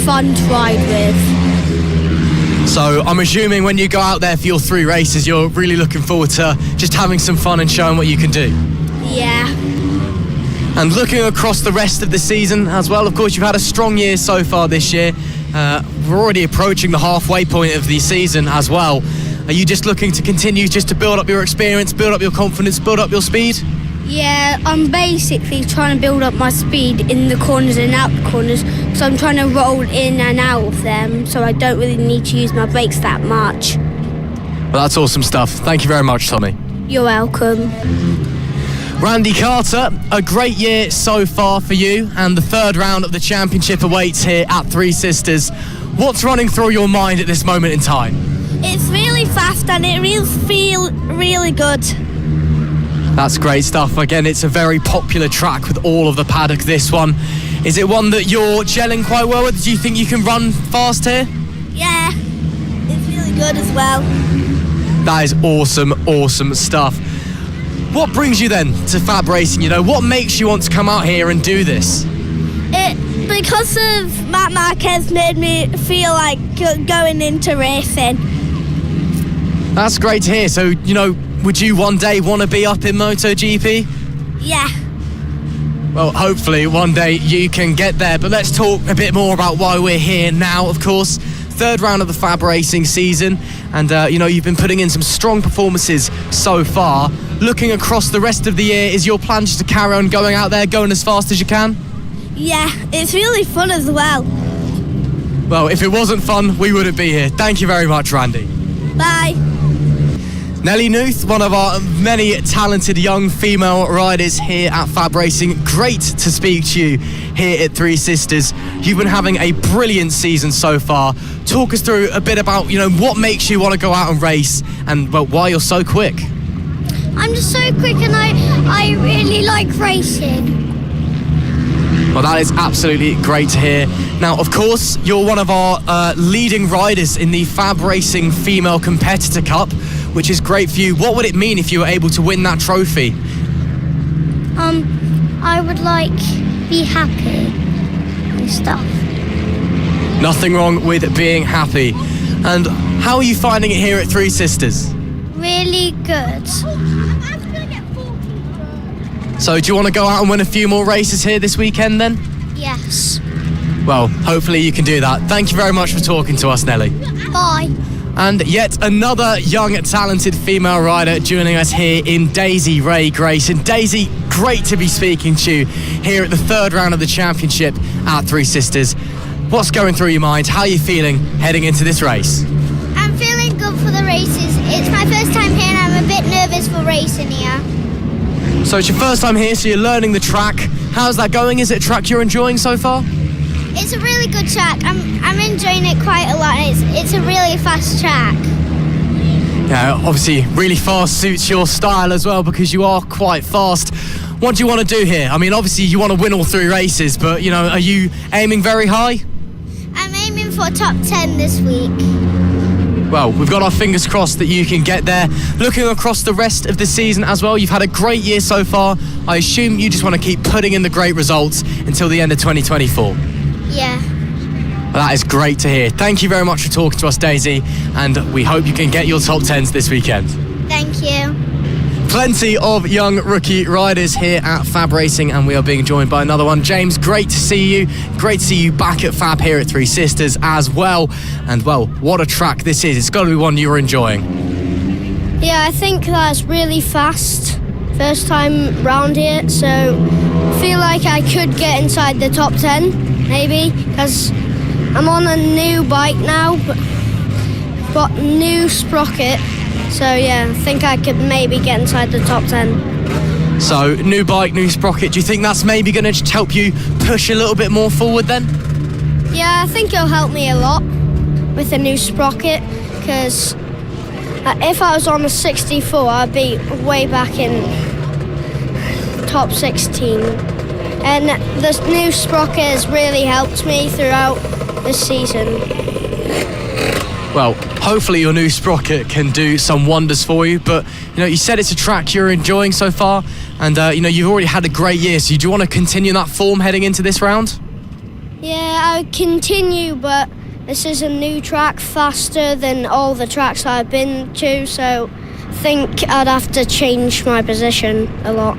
fun to ride with. So I'm assuming when you go out there for your 3 races, you're really looking forward to just having some fun and showing what you can do. Yeah. And looking across the rest of the season as well, of course, you've had a strong year so far this year. We're already approaching the halfway point of the season as well. Are you just looking to continue just to build up your experience, build up your confidence, build up your speed? Yeah, I'm basically trying to build up my speed in the corners and out the corners, so I'm trying to roll in and out of them, so I don't really need to use my brakes that much. Well, that's awesome stuff. Thank you very much, Tommy. You're welcome. Randy Carter, a great year so far for you, and the third round of the championship awaits here at Three Sisters. What's running through your mind at this moment in time? It's really fast and it feels really good. That's great stuff. Again, it's a very popular track with all of the paddock, this one. Is it one that you're gelling quite well with? Do you think you can run fast here? Yeah, it's really good as well. That is awesome stuff. What brings you then to FAB-Racing? You know, what makes you want to come out here and do this? Because of Matt Marquez made me feel like going into racing. That's great to hear. So, you know, would you one day want to be up in MotoGP? Yeah. Well, hopefully one day you can get there. But let's talk a bit more about why we're here now, of course. Third round of the FAB-Racing season. And, you know, you've been putting in some strong performances so far. Looking across the rest of the year, is your plan just to carry on going out there, going as fast as you can? Yeah, it's really fun as well. Well, if it wasn't fun, we wouldn't be here. Thank you very much, Randy. Bye. Nelly Nuth, one of our many talented young female riders here at FAB-Racing. Great to speak to you here at Three Sisters. You've been having a brilliant season so far. Talk us through a bit about, you know, what makes you want to go out and race and, well, why you're so quick. I'm just so quick and I really like racing. Well, that is absolutely great to hear. Now, of course, you're one of our leading riders in the FAB-Racing Female Competitor Cup, which is great for you. What would it mean if you were able to win that trophy? I would be happy and stuff. Nothing wrong with being happy. And how are you finding it here at Three Sisters? Really good. So do you want to go out and win a few more races here this weekend then? Yes. Well, hopefully you can do that. Thank you very much for talking to us, Nelly. Bye. And yet another young, talented female rider joining us here in Daisy Ray Grayson. Daisy, great to be speaking to you here at the third round of the championship at Three Sisters. What's going through your mind? How are you feeling heading into this race? I'm feeling good for the races. It's my first time here and I'm a bit nervous for racing here. So it's your first time here, so you're learning the track. How's that going? Is it a track you're enjoying so far? It's a really good track. I'm enjoying it quite a lot. It's a really fast track. Yeah, obviously really fast suits your style as well because you are quite fast. What do you want to do here? I mean, obviously you want to win all three races, but, you know, are you aiming very high? I'm aiming for top 10 this week. Well, we've got our fingers crossed that you can get there. Looking across the rest of the season as well, you've had a great year so far. I assume you just want to keep putting in the great results until the end of 2024. Yeah. Well, that is great to hear. Thank you very much for talking to us, Daisy, and we hope you can get your top 10s this weekend. Thank you. Plenty of young rookie riders here at FAB-Racing, and we are being joined by another one. James, great to see you. Great to see you back at Fab here at Three Sisters as well. And, well, what a track this is. It's got to be one you're enjoying. Yeah, I think that's really fast. First time round here, so I feel like I could get inside the top 10, maybe, because I'm on a new bike now, got new sprocket. So yeah, I think I could maybe get inside the top 10. So, new bike, new sprocket. Do you think that's maybe going to just help you push a little bit more forward then? Yeah, I think it'll help me a lot with the new sprocket, because if I was on a 64, I'd be way back in top 16. And this new sprocket has really helped me throughout the season. Well, hopefully your new sprocket can do some wonders for you, but you know, you said it's a track you're enjoying so far, and you know, you've already had a great year, so do you want to continue that form heading into this round? Yeah, I would continue, but this is a new track, faster than all the tracks I've been to, so I think I'd have to change my position a lot.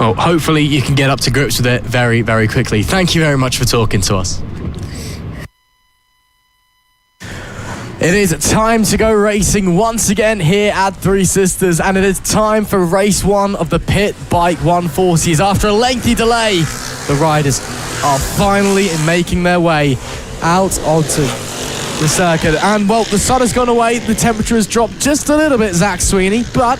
Well, hopefully you can get up to grips with it very, very quickly. Thank you very much for talking to us. It is time to go racing once again here at Three Sisters, and it is time for race one of the Pit Bike 140s. After a lengthy delay, the riders are finally making their way out onto the circuit. And, well, the sun has gone away, the temperature has dropped just a little bit, Zach Sweeney, but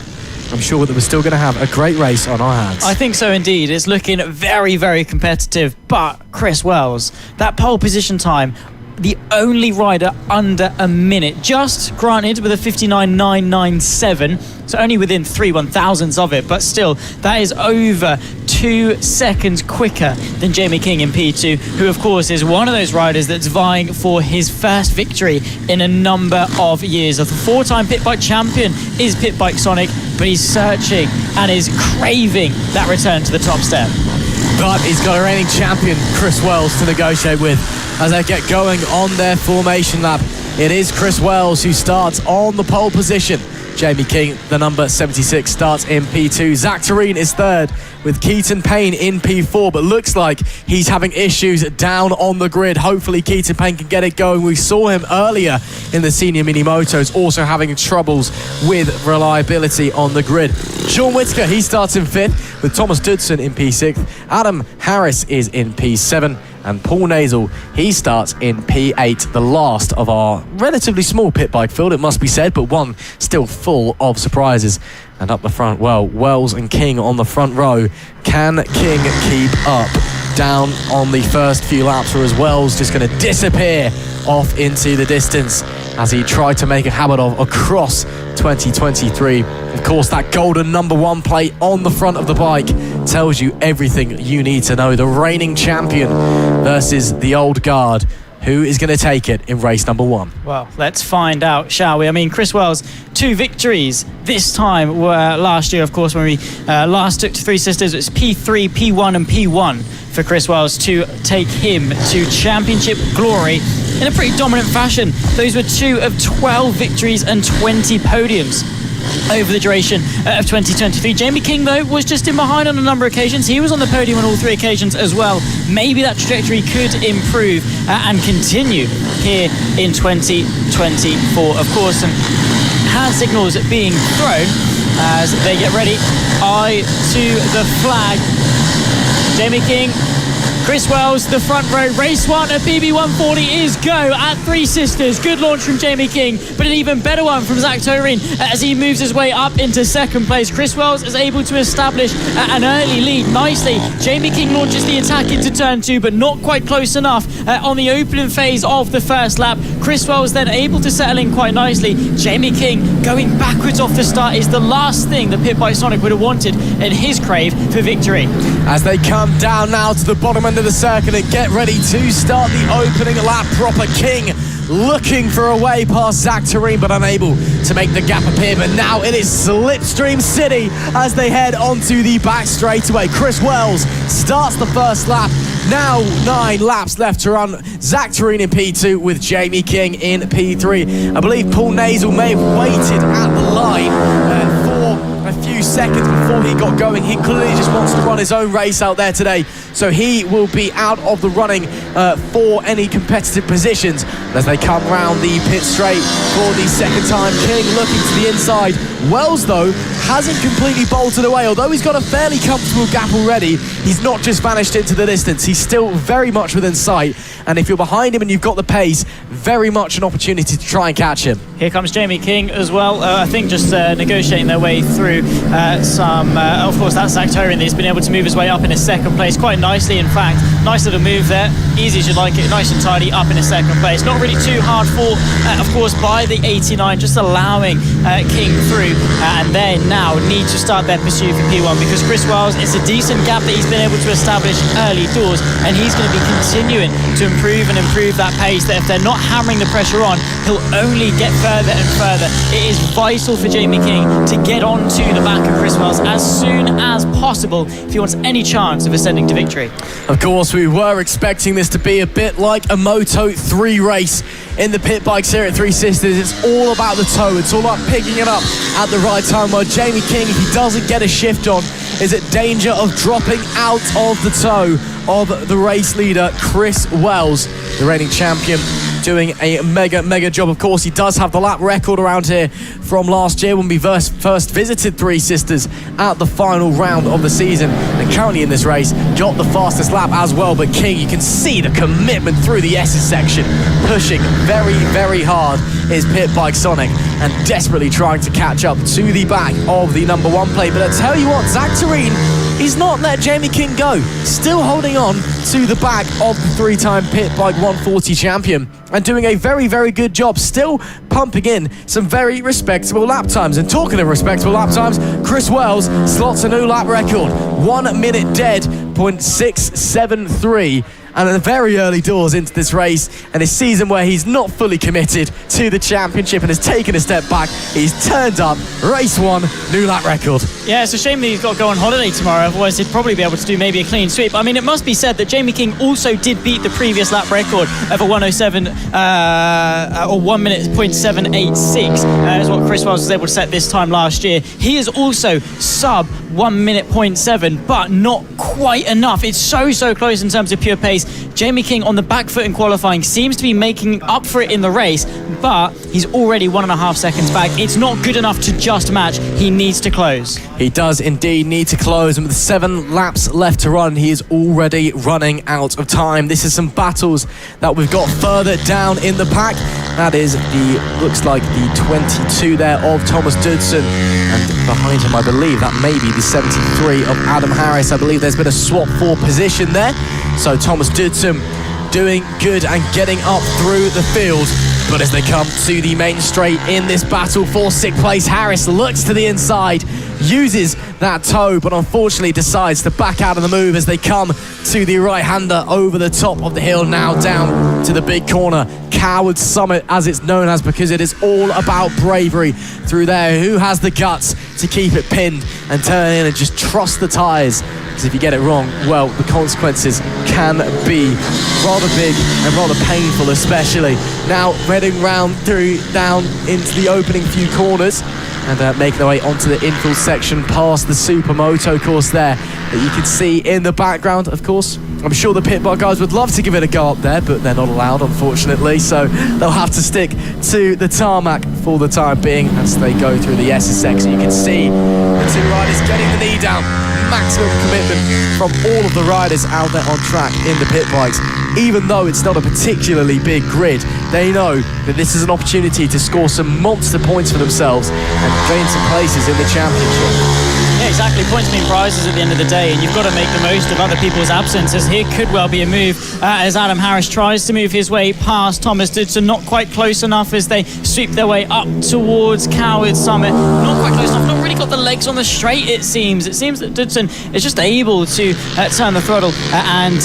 I'm sure that we're still going to have a great race on our hands. I think so indeed. It's looking very, very competitive. But Chris Wells, that pole position time, the only rider under a minute, just granted with a 59.997, so only within 3 1,000ths of it, but still, that is over 2 seconds quicker than Jamie King in P2, who of course is one of those riders that's vying for his first victory in a number of years. The 4-time pit bike champion is Pit Bike Sonic, but he's searching and is craving that return to the top step. But he's got a reigning champion, Chris Wells, to negotiate with as they get going on their formation lap. It is Chris Wells who starts on the pole position. Jamie King, the number 76, starts in P2. Zach Tureen is third with Keaton Payne in P4, but looks like he's having issues down on the grid. Hopefully Keaton Payne can get it going. We saw him earlier in the senior mini motos also having troubles with reliability on the grid. Sean Whitaker, he starts in 5th with Thomas Dudson in P6. Adam Harris is in P7. And Paul Nasel, he starts in P8, the last of our relatively small pit bike field, it must be said, but one still full of surprises. And up the front, well, Wells and King on the front row. Can King keep up? Down on the first few laps, or is Wells just going to disappear off into the distance as he tried to make a habit of across 2023. Of course, that golden number 1 plate on the front of the bike tells you everything you need to know. The reigning champion versus the old guard. Who is going to take it in race number 1? Well, let's find out, shall we? I mean, Chris Wells, 2 victories this time were last year, of course, when we last took to Three Sisters. It's P3, P1 and P1 for Chris Wells to take him to championship glory in a pretty dominant fashion. Those were 2 of 12 victories and 20 podiums over the duration of 2023. Jamie King, though, was just in behind on a number of occasions. He was on the podium on all 3 occasions as well. Maybe that trajectory could improve and continue here in 2024. Of course, some hand signals being thrown as they get ready. Eye to the flag. Jamie King, Chris Wells, the front row. Race 1 at PB140 is go at Three Sisters. Good launch from Jamie King, but an even better one from Zach Tureen as he moves his way up into second place. Chris Wells is able to establish an early lead nicely. Jamie King launches the attack into turn 2, but not quite close enough on the opening phase of the first lap. Chris Wells then able to settle in quite nicely. Jamie King going backwards off the start is the last thing that Pit Bike Sonic would have wanted in his crave for victory. As they come down now to the bottom end of the circuit and get ready to start the opening lap proper. King looking for a way past Zach Tureen, but unable to make the gap appear. But now it is Slipstream City as they head onto the back straightaway. Chris Wells starts the first lap. Now 9 laps left to run. Zach Tureen in P2 with Jamie King in P3. I believe Paul Nasel may have waited at the line for a few seconds before he got going. He clearly just wants to run his own race out there today, so he will be out of the running for any competitive positions. As they come round the pit straight for the second time, King looking to the inside. Wells, though, hasn't completely bolted away. Although he's got a fairly comfortable gap already, he's not just vanished into the distance. He's still very much within sight, and if you're behind him and you've got the pace, very much an opportunity to try and catch him. Here comes Jamie King as well. I think just negotiating their way through of course, that's Zach Tureen. He's been able to move his way up in a second place quite nicely, in fact. Nice little move there. Easy as you'd like it. Nice and tidy up in a second place. Not really too hard fought, of course, by the 89, just allowing King through. And they now need to start their pursuit for P1 because Chris Wells, it's a decent gap that he's been able to establish early doors, and he's going to be continuing to improve that pace, that if they're not hammering the pressure on, he'll only get further and further. It is vital for Jamie King to get onto the back of Chris Wells as soon as possible if he wants any chance of ascending to victory. Of course, we were expecting this to be a bit like a Moto3 race in the pit bikes here at Three Sisters. It's all about the toe. It's all about picking it up at the right time. While Jamie King, if he doesn't get a shift on, is at danger of dropping out of the tow of the race leader, Chris Wells, the reigning champion, doing a mega job. Of course, he does have the lap record around here from last year when we first visited Three Sisters at the final round of the season, and currently in this race got the fastest lap as well. But King, you can see the commitment through the S's section, pushing very hard is Pit Bike Sonic and desperately trying to catch up to the back of the number 1 plate. But I tell you what, Zach Tureen, he's not let Jamie King go, still holding on to the back of the 3-time Pit Bike 140 champion and doing a very good job, still pumping in some very respectable lap times. And talking of respectable lap times, Chris Wells slots a new lap record, 1 minute dead, 0.673. And at the very early doors into this race and a season where he's not fully committed to the championship and has taken a step back, he's turned up, race 1, new lap record. Yeah, it's a shame that he's got to go on holiday tomorrow, otherwise he'd probably be able to do maybe a clean sweep. I mean, it must be said that Jamie King also did beat the previous lap record of a 1:07 or 1 minute 0.786 is what Chris Wells was able to set this time last year. He is also sub 1 minute 0.7, but not quite enough. It's so close in terms of pure pace. Jamie King on the back foot in qualifying seems to be making up for it in the race, but he's already 1.5 seconds back. It's not good enough to just match. He needs to close. He does indeed need to close, and with 7 laps left to run, he is already running out of time. This is some battles that we've got further down in the pack. That is looks like the 22 there of Thomas Dudson, and behind him I believe that may be the 73 of Adam Harris. I believe there's been a swap for position there, so Thomas Dudson doing good and getting up through the field. But as they come to the main straight in this battle for 6th place, Harris looks to the inside, uses that toe, but unfortunately decides to back out of the move as they come to the right-hander over the top of the hill, now down to the big corner. Coward Summit, as it's known as, because it is all about bravery through there. Who has the guts to keep it pinned and turn in and just trust the tyres? Because if you get it wrong, well, the consequences can be rather big and rather painful, especially. Now heading round through down into the opening few corners and making their way onto the infield section past the Supermoto course there that you can see in the background. Of course, I'm sure the pit bike guys would love to give it a go up there, but they're not allowed, unfortunately, so they'll have to stick to the tarmac for the time being as they go through the SSX. You can see the 2 riders getting the knee down. Maximum commitment from all of the riders out there on track in the pit bikes. Even though it's not a particularly big grid, they know that this is an opportunity to score some monster points for themselves and gain some places in the championship. Yeah, exactly. Points mean prizes at the end of the day, and you've got to make the most of other people's absences. Here could well be a move as Adam Harris tries to move his way past Thomas Dudson. Not quite close enough as they sweep their way up towards Coward Summit. Not quite close enough. Not really got the legs on the straight, it seems. It seems that Dudson is just able to turn the throttle and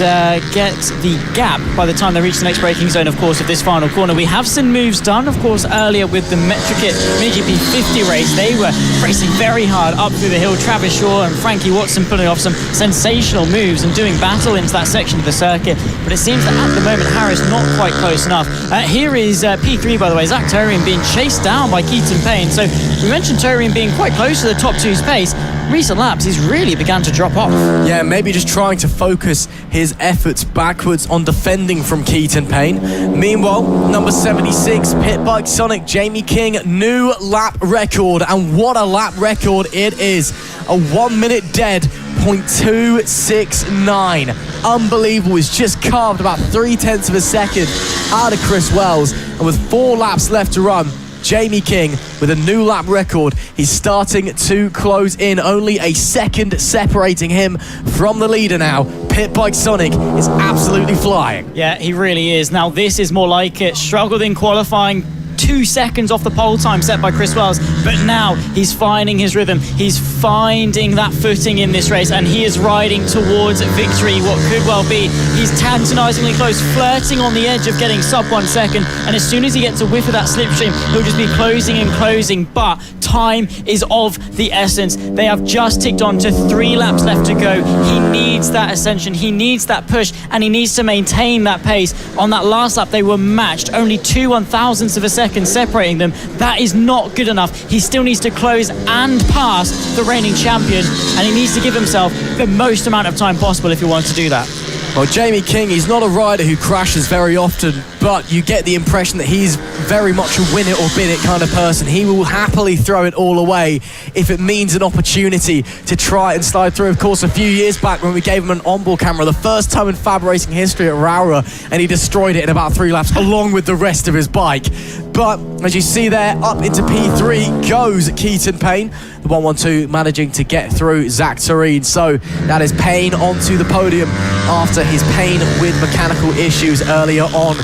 get the gap by the time they reach the next braking zone, of course, of this final corner. We have seen moves done, of course, earlier with the Metrokit MotoGP 50 race. They were racing very hard up through the hill. Travis Shaw and Frankie Watson pulling off some sensational moves and doing battle into that section of the circuit, but it seems that at the moment Harris not quite close enough. Here is P3, by the way, Zach Torian being chased down by Keaton Payne. So we mentioned Torian being quite close to the top two's pace. Recent laps he's really began to drop off. Yeah, maybe just trying to focus his efforts backwards on defending from Keaton Payne. Meanwhile, number 76 Pit Bike Sonic, Jamie King, new lap record, and what a lap record it is. A 1 minute dead 0.269. Unbelievable. He's just carved about 0.3 of a second out of Chris Wells, and with 4 laps left to run, Jamie King with a new lap record. He's starting to close in, only a second separating him from the leader now. Pit Bike Sonic is absolutely flying. Yeah, he really is. Now this is more like it. Struggled in qualifying, 2 seconds off the pole time set by Chris Wells, but now he's finding his rhythm. He's finding that footing in this race, and he is riding towards victory, what could well be. He's tantalizingly close, flirting on the edge of getting sub 1 second, and as soon as he gets a whiff of that slipstream, he'll just be closing and closing, but time is of the essence. They have just ticked on to 3 laps left to go. He needs that ascension, he needs that push, and he needs to maintain that pace. On that last lap, they were matched, only 2 1,000ths of a second seconds separating them. That is not good enough. He still needs to close and pass the reigning champion, and he needs to give himself the most amount of time possible if he wants to do that. Well, Jamie King, he's not a rider who crashes very often, but you get the impression that he's very much a win it or bin it kind of person. He will happily throw it all away if it means an opportunity to try and slide through. Of course, a few years back when we gave him an onboard camera, the first time in FAB Racing history at Raura, and he destroyed it in about 3 laps along with the rest of his bike. But as you see there, up into P3 goes Keaton Payne. The 112 managing to get through Zach Tureen. So that is Payne onto the podium after his pain with mechanical issues earlier on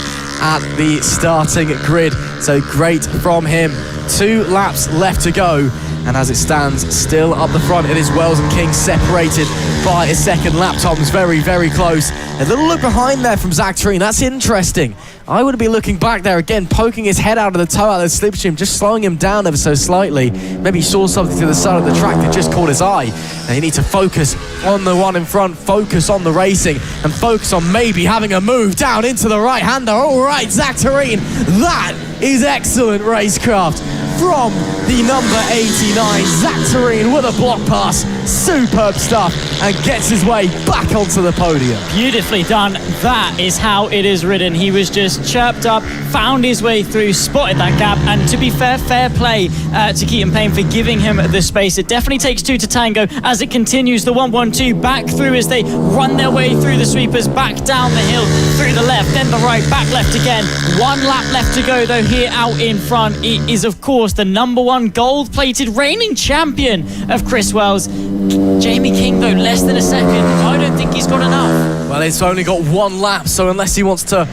at the starting grid. So great from him. 2 laps left to go. And as it stands, still up the front, it is Wells and King separated by a second lap. Tom's very, very close. A little look behind there from Zach Tureen. That's interesting. I would be looking back there again, poking his head out of the toe out of the slipstream, just slowing him down ever so slightly. Maybe he saw something to the side of the track that just caught his eye. And you need to focus on the one in front, focus on the racing, and focus on maybe having a move down into the right-hander. All right, Zach Tureen, that is excellent racecraft from the number 89, Zach Tureen with a block pass. Superb stuff, and gets his way back onto the podium. Beautifully done. That is how it is ridden. He was just chirped up, found his way through, spotted that gap, and to be fair play to Keaton Payne for giving him the space. It definitely takes 2 to tango as it continues. The 112 back through as they run their way through the sweepers, back down the hill, through the left, then the right, back left again. 1 lap left to go though here out in front. It is of course the number 1 gold-plated reigning champion of Chris Wells. Jamie King though, less than a second. I don't think he's got enough. Well, it's only got 1 lap, so unless he wants to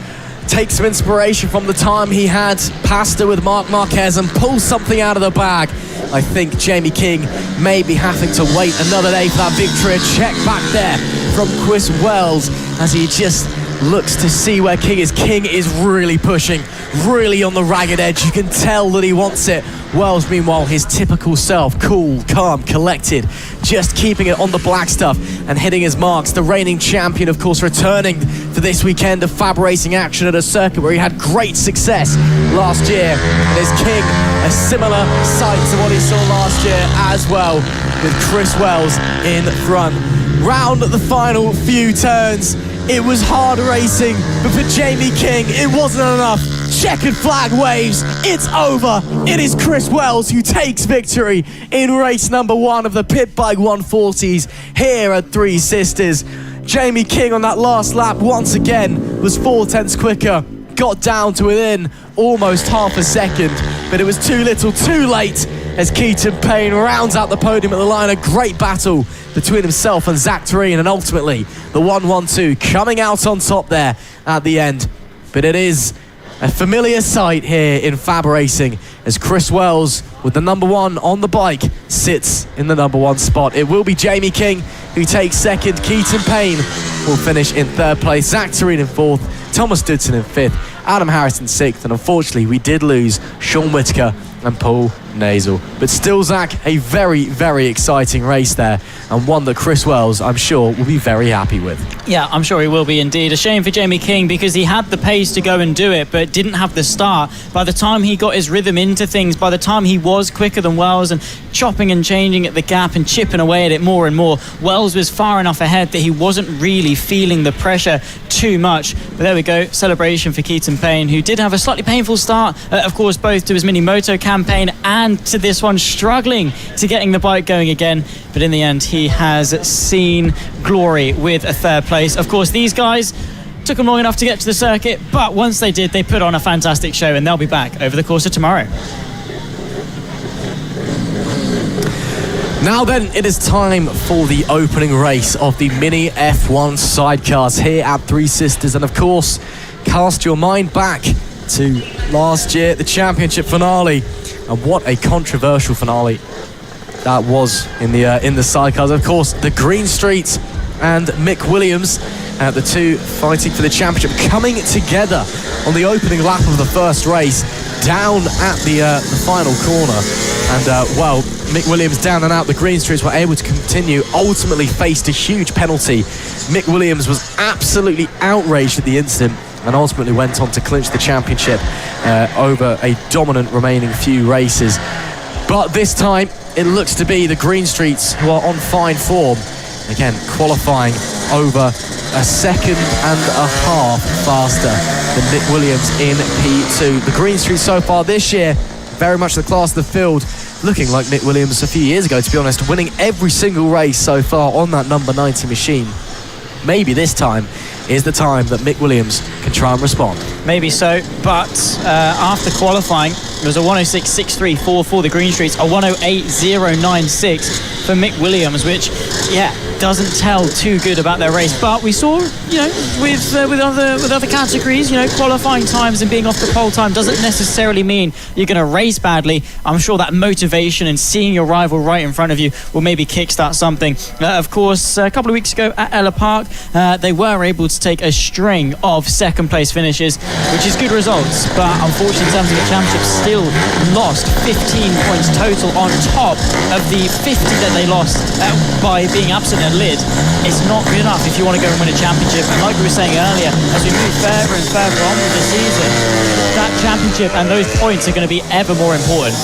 take some inspiration from the time he had Pasta with Marc Marquez and pull something out of the bag, I think Jamie King may be having to wait another day for that victory. A check back there from Chris Wells as he just looks to see where King is. King is really pushing, really on the ragged edge. You can tell that he wants it. Wells, meanwhile, his typical self, cool, calm, collected, just keeping it on the black stuff and hitting his marks. The reigning champion, of course, returning for this weekend of FAB Racing action at a circuit where he had great success last year. And is King a similar sight to what he saw last year as well, with Chris Wells in front. Round the final few turns, it was hard racing, but for Jamie King, it wasn't enough. Checkered flag waves, it's over. It is Chris Wells who takes victory in race number 1 of the Pit Bike 140s here at Three Sisters. Jamie King on that last lap once again was 4/10 quicker, got down to within almost half a second, but it was too little too late as Keaton Payne rounds out the podium at the line. A great battle between himself and Zach Tureen, and ultimately the 112 coming out on top there at the end. But it is a familiar sight here in FAB Racing as Chris Wells, with the number 1 on the bike, sits in the number 1 spot. It will be Jamie King who takes second. Keaton Payne will finish in 3rd place. Zach Tureen in 4th. Thomas Dudson in 5th. Adam Harris in 6th. And unfortunately, we did lose Sean Whitaker and Paul Nasel. But still, Zach, a very, very exciting race there, and one that Chris Wells, I'm sure, will be very happy with. Yeah, I'm sure he will be indeed. A shame for Jamie King because he had the pace to go and do it, but didn't have the start. By the time he got his rhythm into things, by the time he was quicker than Wells and chopping and changing at the gap and chipping away at it more and more, Wells was far enough ahead that he wasn't really feeling the pressure too much. But there we go, celebration for Keaton Payne, who did have a slightly painful start, of course, both to his mini moto campaign and to this one, struggling to getting the bike going again. But in the end, he has seen glory with a 3rd place. Of course, these guys took them long enough to get to the circuit, but once they did, they put on a fantastic show, and they'll be back over the course of tomorrow. Now then, it is time for the opening race of the Mini F1 sidecars here at Three Sisters. And of course, cast your mind back to last year, the championship finale. And what a controversial finale that was in the sidecars. Of course, the Green Street and Mick Williams, the two fighting for the championship, coming together on the opening lap of the first race, down at the final corner. And, well, Mick Williams down and out. The Green Streets were able to continue, ultimately faced a huge penalty. Mick Williams was absolutely outraged at the incident, and ultimately went on to clinch the championship over a dominant remaining few races. But this time it looks to be the Green Streets who are on fine form, again qualifying over a second and a half faster than Nick Williams in P2. The Green Streets so far this year, very much the class of the field, looking like Nick Williams a few years ago, to be honest, winning every single race so far on that number 90 machine. Maybe this time is the time that Mick Williams can try and respond. Maybe so, but after qualifying, it was a 106.634 for the Green Streets, a 108.096 for Mick Williams, which, doesn't tell too good about their race. But we saw, with other categories, qualifying times and being off the pole time doesn't necessarily mean you're going to race badly. I'm sure that motivation and seeing your rival right in front of you will maybe kickstart something. Of course, a couple of weeks ago at Ella Park, they were able to take a string of second place finishes, which is good results. But unfortunately, in terms of the championship, still lost 15 points total on top of the 50 that they lost by being absent at Lid. It's not good enough if you want to go and win a championship. And like we were saying earlier, as we move further and further on with the season, that championship and those points are going to be ever more important.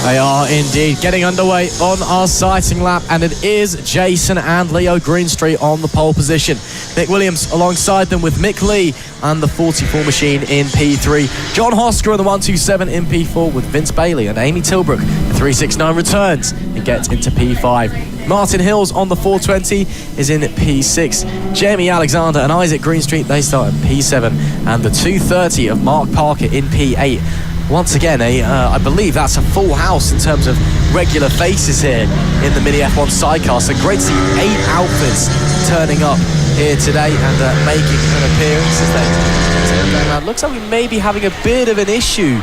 They are indeed. Getting underway on our sighting lap, and it is Jason and Leo Greenstreet on the pole position. Mick Williams alongside them with Mick Lee and the 44 machine in P3. John Hosker on the 127 in P4 with Vince Bailey and Amy Tilbrook. The 369 returns and gets into P5. Martin Hills on the 420 is in P6. Jamie Alexander and Isaac Greenstreet, they start in P7. And the 230 of Mark Parker in P8. Once again, I believe that's a full house in terms of regular faces here in the Mini F1 sidecar. So great to see 8 outfits turning up here today and making an appearance as they going around. Looks like we may be having a bit of an issue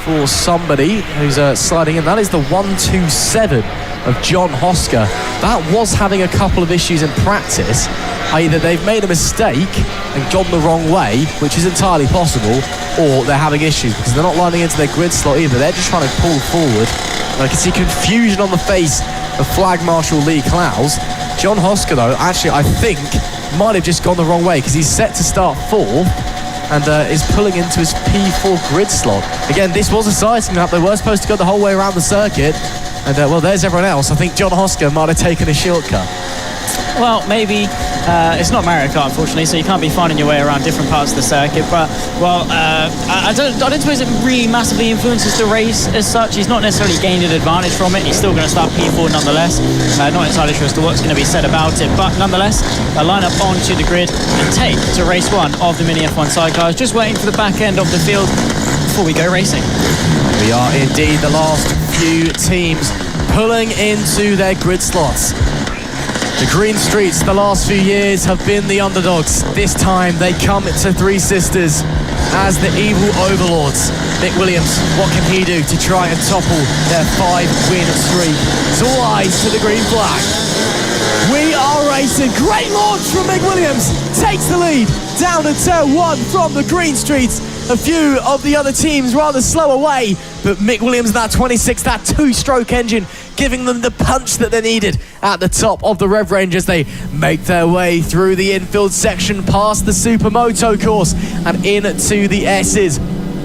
for somebody who's sliding in. That is the 127 of John Hosker. That was having a couple of issues in practice. Either they've made a mistake and gone the wrong way, which is entirely possible, or they're having issues because they're not lining into their grid slot either. They're just trying to pull forward. And I can see confusion on the face of Flag Marshal Lee Clowes. John Hosker, though, actually, I think, might have just gone the wrong way because he's set to start 4th and is pulling into his P4 grid slot. Again, this was a sighting lap. They were supposed to go the whole way around the circuit. And, there's everyone else. I think John Hosker might have taken a shortcut. Well, maybe it's not Mario Kart, unfortunately, so you can't be finding your way around different parts of the circuit. But, I don't suppose it really massively influences the race as such. He's not necessarily gained an advantage from it. He's still going to start P4 nonetheless. Not entirely sure as to what's going to be said about it. But nonetheless, a line up onto the grid and take to race 1 of the Mini F1 sidecars. Just waiting for the back end of the field before we go racing. We are indeed the last few teams pulling into their grid slots. The Green Streets the last few years have been the underdogs. This time they come to Three Sisters as the evil overlords. Mick Williams, what can he do to try and topple their 5-win streak? It's all eyes to the green flag. We are racing. Great launch from Mick Williams. Takes the lead down to turn 1 from the Green Streets. A few of the other teams rather slow away, but Mick Williams, that 26, that 2-stroke engine, giving them the punch that they needed at the top of the Rev Range as they make their way through the infield section, past the Supermoto course and into the S's.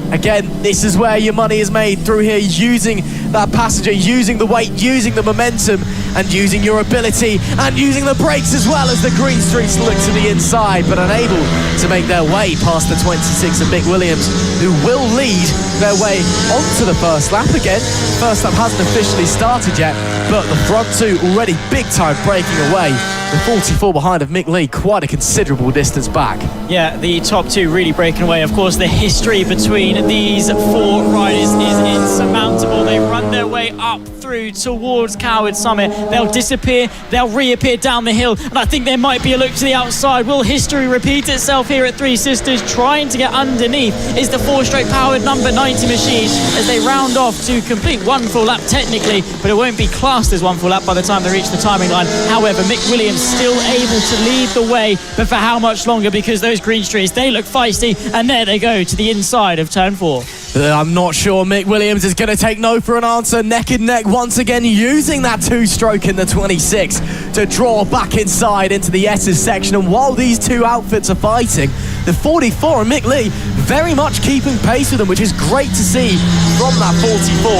Again, this is where your money is made, through here, using that passenger, using the weight, using the momentum, and using your ability, and using the brakes as well as the Green Streets look to the inside, but unable to make their way past the 26 of Mick Williams, who will lead their way onto the first lap again. First lap hasn't officially started yet, but the front two already big time breaking away. The 44 behind of Mick Lee, quite a considerable distance back. Yeah, the top two really breaking away. Of course, the history between these 4 riders is insurmountable. They run their way up through towards Coward Summit. They'll disappear, they'll reappear down the hill, and I think there might be a look to the outside. Will history repeat itself here at Three Sisters? Trying to get underneath is the 4-stroke powered number 90 machine as they round off to complete 1 full lap technically, but it won't be classed as 1 full lap by the time they reach the timing line. However, Mick Williams still able to lead the way, but for how much longer? Because those Green Streets, they look feisty, and there they go to the inside of turn 4. I'm not sure Mick Williams is going to take no for an answer. Neck and neck once again, using that 2-stroke in the 26 to draw back inside into the S's section. And while these two outfits are fighting, the 44, and Mick Lee very much keeping pace with them, which is great to see from that 44.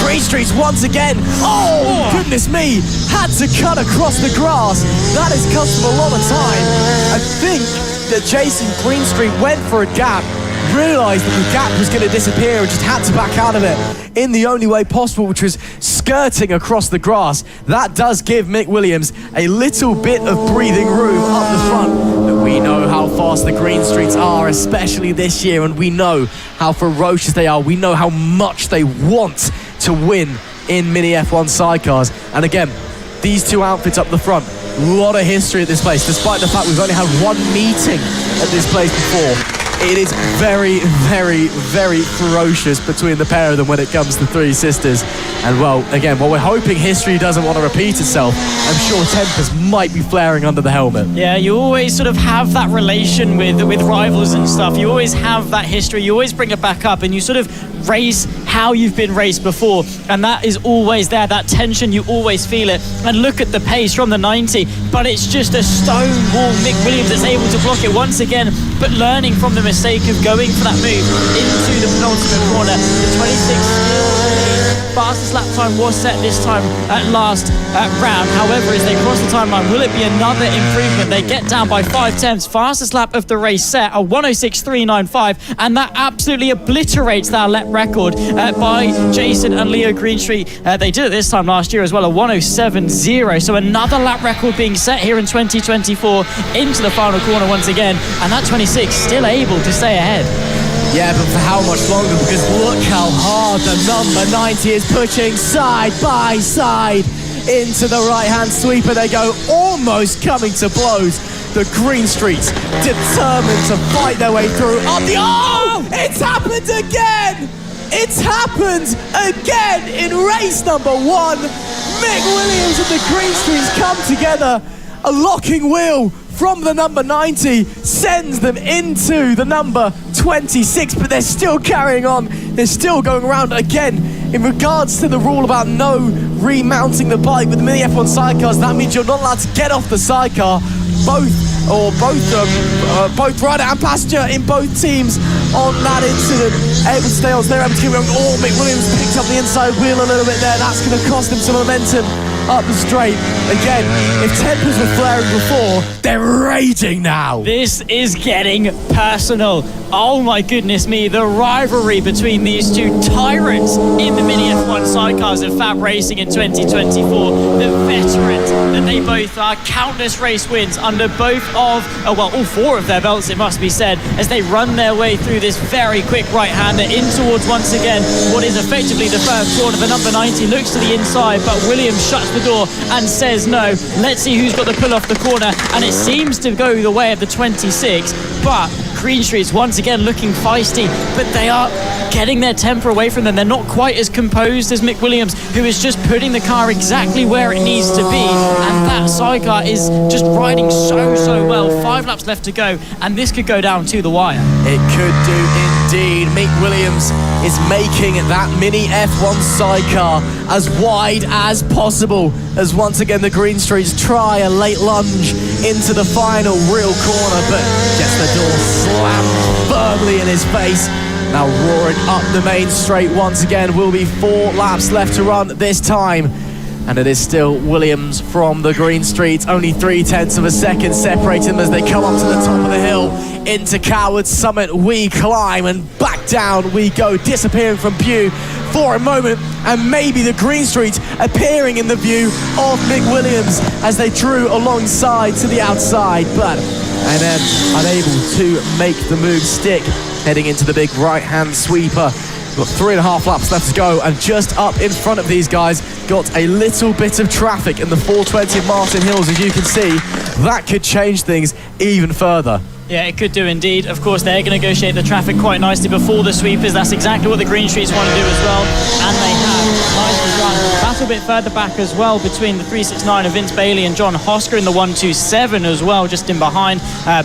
Greenstreet's once again, oh goodness me, had to cut across the grass. That has cost them a lot of time. I think that Jason Greenstreet went for a gap, realised that the gap was going to disappear and just had to back out of it in the only way possible, which was skirting across the grass. That does give Mick Williams a little bit of breathing room up the front. But we know how fast the Greenstreets are, especially this year, and we know how ferocious they are. We know how much they want to win in Mini F1 sidecars. And again, these two outfits up the front, a lot of history at this place, despite the fact we've only had one meeting at this place before. It is very, very, very ferocious between the pair of them when it comes to Three Sisters. And well, again, while we're hoping history doesn't want to repeat itself, I'm sure tempers might be flaring under the helmet. Yeah, you always sort of have that relation with rivals and stuff. You always have that history. You always bring it back up and you sort of race how you've been raced before. And that is always there. That tension, you always feel it. And look at the pace from the 90, but it's just a stone wall. Mick Williams is able to block it once again, but learning from the mistake of going for that move into the penultimate corner. The 26 fastest lap time was set this time at last round. However, as they cross the timeline, will it be another improvement? They get down by 5/10. Fastest lap of the race set, a 1:06.395, and that absolutely obliterates that lap record by Jason and Leo Greenstreet. They did it this time last year as well, a 1:07.0. So another lap record being set here in 2024 into the final corner once again, and that 26 still able to stay ahead. Yeah, but for how much longer? Because look how hard the number 90 is pushing side by side into the right-hand sweeper. They go, almost coming to blows. The Greenstreets determined to fight their way through. Up the it's happened again! It's happened again in race number 1. Mick Williams and the Greenstreets come together. A locking wheel from the number 90 sends them into the number 26, but they're still carrying on. They're still going around again. In regards to the rule about no remounting the bike with the Mini F1 sidecars, that means you're not allowed to get off the sidecar. Both rider and passenger in both teams on that incident able to stay on. So they're able to keep going. Mick Williams picked up the inside wheel a little bit there. That's going to cost him some momentum up the straight. Again, if tempers were flaring before, they're raging now. This is getting personal. Oh my goodness me, the rivalry between these two tyrants in the Mini F1 sidecars of FAB-Racing in 2024. The veterans that they both are, countless race wins under both of, all 4 of their belts, it must be said, as they run their way through this very quick right-hander in towards, once again, what is effectively the first corner. The number 90 looks to the inside, but Williams shuts the door and says no. Let's see who's got the pull off the corner, and it seems to go the way of the 26, but Greenstreet's once again looking feisty, but they are getting their temper away from them. They're not quite as composed as Mick Williams, who is just putting the car exactly where it needs to be, and that sidecar is just riding so well. 5 laps left to go, and this could go down to the wire. It could do indeed. Mick Williams is making that Mini F1 sidecar as wide as possible, as once again the Greenstreets try a late lunge into the final real corner, but gets the door slammed firmly in his face. Now roaring up the main straight once again. Will be 4 laps left to run this time, and it is still Williams from the Greenstreets. Only 0.3 of a second separating them as they come up to the top of the hill. Into Coward's Summit we climb, and back down we go, disappearing from view for a moment, and maybe the Greenstreets appearing in the view of Mick Williams as they drew alongside to the outside, but and then unable to make the move stick, heading into the big right-hand sweeper. Got 3.5 laps left to go, and just up in front of these guys got a little bit of traffic in the 420 of Martin Hills, as you can see. That could change things even further. Yeah, it could do indeed. Of course, they're going to negotiate the traffic quite nicely before the sweepers. That's exactly what the Greenstreets want to do as well, and they have. Nicely done. That's a bit further back as well between the 369 of Vince Bailey and John Hosker in the 127 as well, just in behind.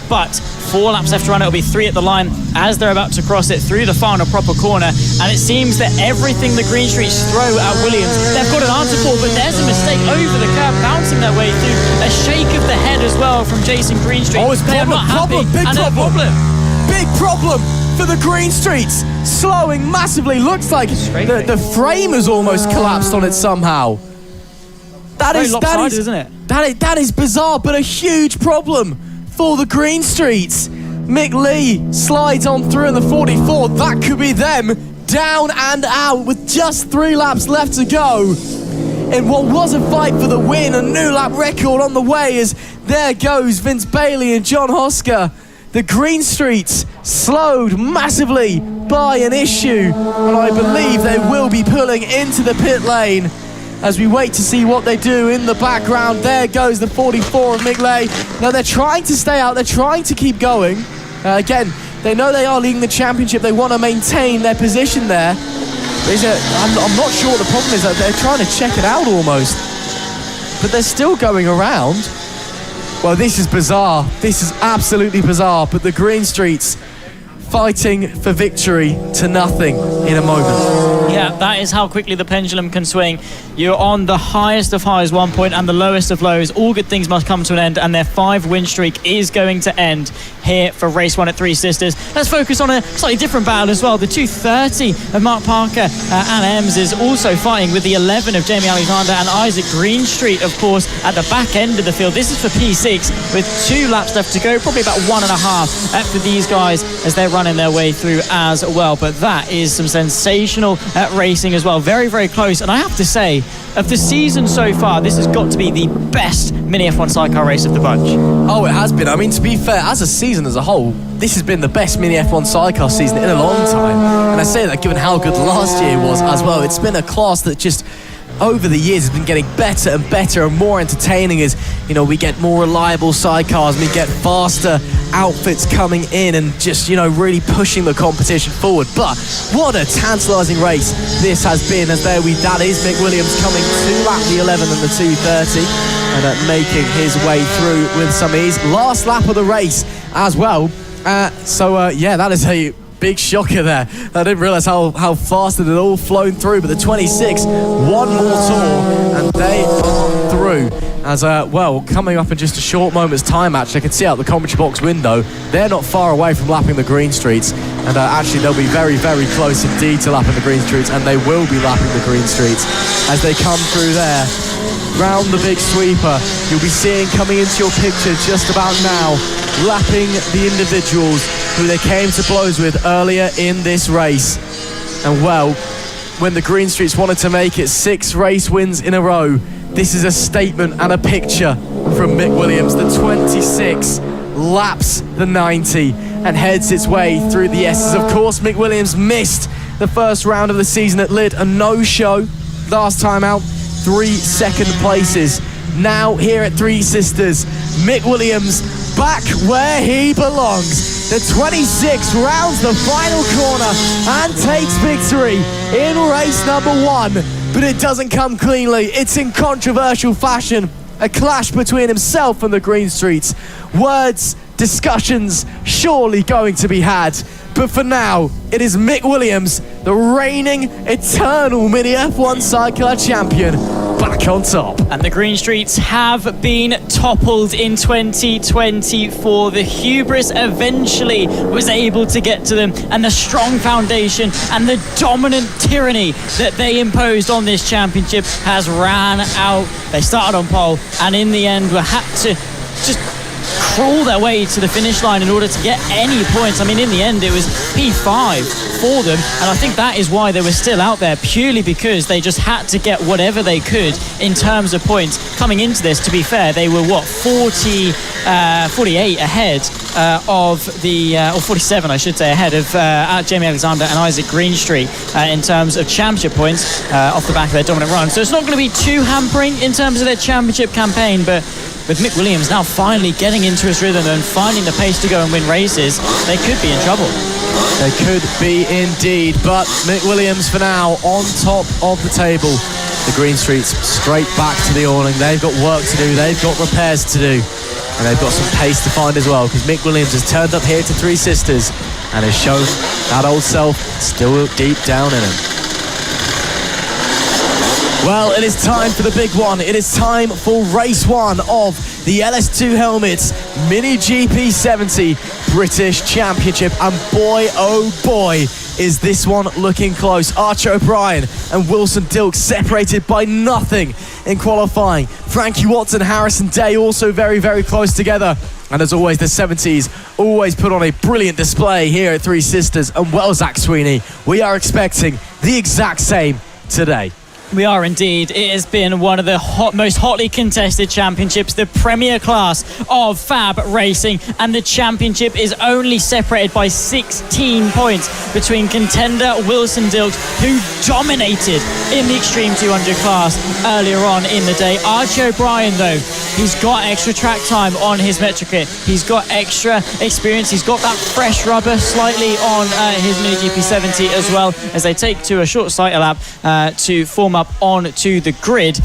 But 4 laps left to run. It'll be 3 at the line as they're about to cross it through the final proper corner. And it seems that everything the Greenstreets throw at Williams, they've got an answer for, but there's a mistake over the curb, bouncing their way through. A shake of the head as well from Jason Greenstreet. Oh, it's they problem, are not happy. Big and problem. big problem for the Green Streets. Slowing massively. Looks like the frame has almost collapsed on it somehow. That is bizarre, but a huge problem for the Green Streets. Mick Lee slides on through in the 44. That could be them down and out with just 3 laps left to go. In what was a fight for the win, a new lap record on the way as there goes Vince Bailey and John Hosker. The Green Streets slowed massively by an issue, and I believe they will be pulling into the pit lane as we wait to see what they do in the background. There goes the 44 of Mick Lee. Now they're trying to stay out, they're trying to keep going. Again, they know they are leading the championship, they want to maintain their position there. I'm not sure what the problem is, that they're trying to check it out almost. But they're still going around. Well, this is bizarre. This is absolutely bizarre. But the Green Streets fighting for victory to nothing in a moment. Yeah, that is how quickly the pendulum can swing. You're on the highest of highs 1 point and the lowest of lows. All good things must come to an end, and their 5-win streak is going to end here for race 1 at Three Sisters. Let's focus on a slightly different battle as well. The 230 of Mark Parker and Ems is also fighting with the 11 of Jamie Alexander and Isaac Greenstreet, of course, at the back end of the field. This is for P6 with 2 laps left to go, probably about 1.5 for these guys as they're running their way through as well. But that is some sensational racing as well. Very, very close. And I have to say, of the season so far, this has got to be the best Mini F1 sidecar race of the bunch. Oh, it has been. I mean, to be fair, as a season as a whole, this has been the best Mini F1 sidecar season in a long time. And I say that given how good last year was as well. It's been a class that just over the years has been getting better and better and more entertaining as, you know, we get more reliable sidecars, we get faster outfits coming in and just, you know, really pushing the competition forward. But what a tantalising race this has been, as that is Mick Williams coming to lap the 11 and the 230 and making his way through with some ease. Last lap of the race as well. Yeah, that is a big shocker there. I didn't realise how fast it had all flown through, but the 26, one more tour, and they are through. As coming up in just a short moment's time, actually, I can see out the commentary box window, they're not far away from lapping the Green Streets, and actually they'll be very, very close indeed to lapping the Green Streets, and they will be lapping the Green Streets as they come through there. Round the big sweeper, you'll be seeing coming into your picture just about now, lapping the individuals who they came to blows with earlier in this race. And well, when the Green Streets wanted to make it 6 race wins in a row, this is a statement and a picture from Mick Williams. The 26 laps the 90 and heads its way through the S's. Of course, Mick Williams missed the first round of the season at Lid, a no-show last time out. 3 second places. Now here at Three Sisters, Mick Williams back where he belongs. The 26 rounds the final corner and takes victory in race number 1. But it doesn't come cleanly. It's in controversial fashion. A clash between himself and the Green Streets. Words, discussions, surely going to be had. But for now, it is Mick Williams, the reigning eternal Mini F1 sidecar champion, back on top. And the Green Streets have been toppled in 2024. The hubris eventually was able to get to them, and the strong foundation and the dominant tyranny that they imposed on this championship has ran out. They started on pole and in the end were had to just crawl their way to the finish line in order to get any points. I mean, in the end, it was P5 for them, and I think that is why they were still out there, purely because they just had to get whatever they could in terms of points. Coming into this, to be fair, they were, 48 ahead of the, or 47, I should say, ahead of Jamie Alexander and Isaac Greenstreet in terms of championship points off the back of their dominant run. So it's not going to be too hampering in terms of their championship campaign, but with Mick Williams now finally getting into his rhythm and finding the pace to go and win races, they could be in trouble. They could be indeed, but Mick Williams for now on top of the table. The Green Streets straight back to the awning. They've got work to do, they've got repairs to do, and they've got some pace to find as well, because Mick Williams has turned up here to Three Sisters and has shown that old self still deep down in him. Well, it is time for the big one. It is time for race 1 of the LS2 Helmets Mini GP70 British Championship. And boy, oh boy, is this one looking close. Archer O'Brien and Wilson Dilks separated by nothing in qualifying. Frankie Watson, Harrison Day also very, very close together. And as always, the 70s always put on a brilliant display here at Three Sisters. And well, Zach Sweeney, we are expecting the exact same today. We are indeed. It has been one of the most hotly contested championships, the premier class of FAB-Racing, and the championship is only separated by 16 points between contender Wilson Dilks, who dominated in the Extreme 200 class earlier on in the day. Archie O'Brien, though, he's got extra track time on his Metro kit. He's got extra experience. He's got that fresh rubber slightly on his Mini GP70 as well, as they take to a short cycle lap to form up onto the grid.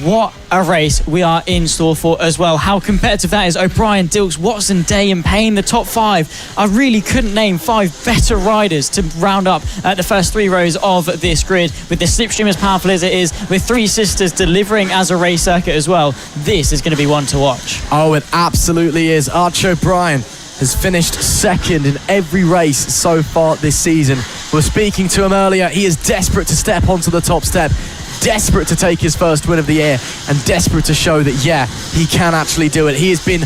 What a race we are in store for as well. How competitive that is. O'Brien, Dilks, Watson, Day and Payne, the top five. I really couldn't name five better riders to round up the first three rows of this grid. With the slipstream as powerful as it is, with Three Sisters delivering as a race circuit as well, this is going to be one to watch. Oh, it absolutely is. Archie O'Brien has finished second in every race so far this season. We were speaking to him earlier. He is desperate to step onto the top step, desperate to take his first win of the year, and desperate to show that, yeah, he can actually do it. He has been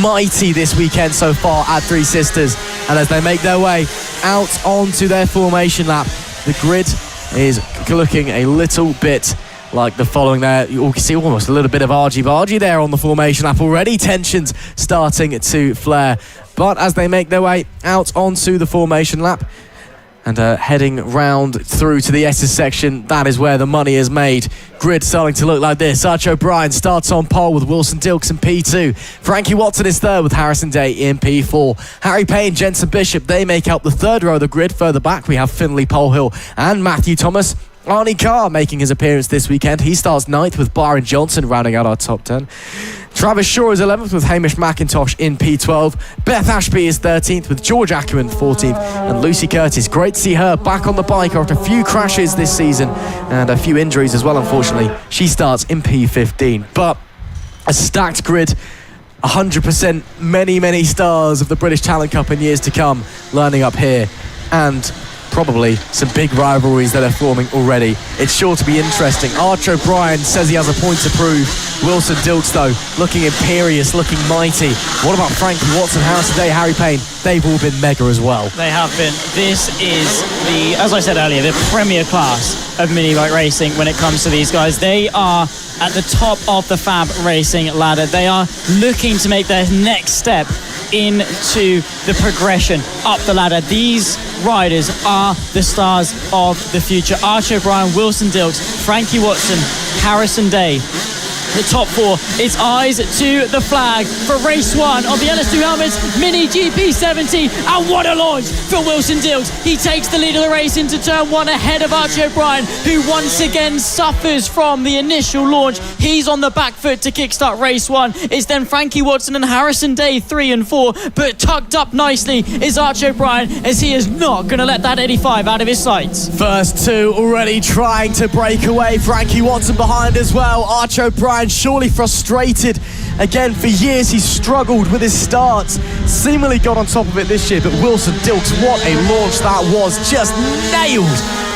mighty this weekend so far at Three Sisters. And as they make their way out onto their formation lap, the grid is looking a little bit like the following there. You can see almost a little bit of argy-bargy there on the formation lap already. Tensions starting to flare. But as they make their way out onto the formation lap and heading round through to the S's section, that is where the money is made. Grid starting to look like this. Archie O'Brien starts on pole with Wilson Dilks in P2. Frankie Watson is third with Harrison Day in P4. Harry Payne, Jensen Bishop, they make up the third row of the grid. Further back, we have Finlay Polhill and Matthew Thomas. Arnie Carr making his appearance this weekend. He starts 9th with Byron Johnson rounding out our top 10. Travis Shaw is 11th with Hamish McIntosh in P12. Beth Ashby is 13th with George Ackman 14th. And Lucy Curtis, great to see her back on the bike after a few crashes this season and a few injuries as well, unfortunately. She starts in P15. But a stacked grid, 100% many stars of the British Talent Cup in years to come lining up here. And probably some big rivalries that are forming already. It's sure to be interesting. Archie O'Brien says he has a point to prove. Wilson Dilks, though, looking imperious, looking mighty. What about Frankie Watson, Harrison Day, Harry Payne? They've all been mega as well. They have been. This is the, as I said earlier, the premier class of mini bike racing when it comes to these guys. They are at the top of the FAB-Racing ladder. They are looking to make their next step into the progression up the ladder. These riders are the stars of the future. Archie O'Brien, Wilson Dilks, Frankie Watson, Harrison Day. The top four, it's eyes to the flag for race one of the LS2 Helmets Mini GP70, and what a launch for Wilson Dilks. He takes the lead of the race into turn one ahead of Archie O'Brien, who once again suffers from the initial launch. He's on the back foot to kickstart race one. It's then Frankie Watson and Harrison Day 3 and 4, but tucked up nicely is Archie O'Brien, as he is not going to let that 85 out of his sights. First two already trying to break away. Frankie Watson behind as well. Archie O'Brien surely frustrated. Again, for years he's struggled with his starts. Seemingly got on top of it this year, but Wilson Dilks, what a launch that was. Just nailed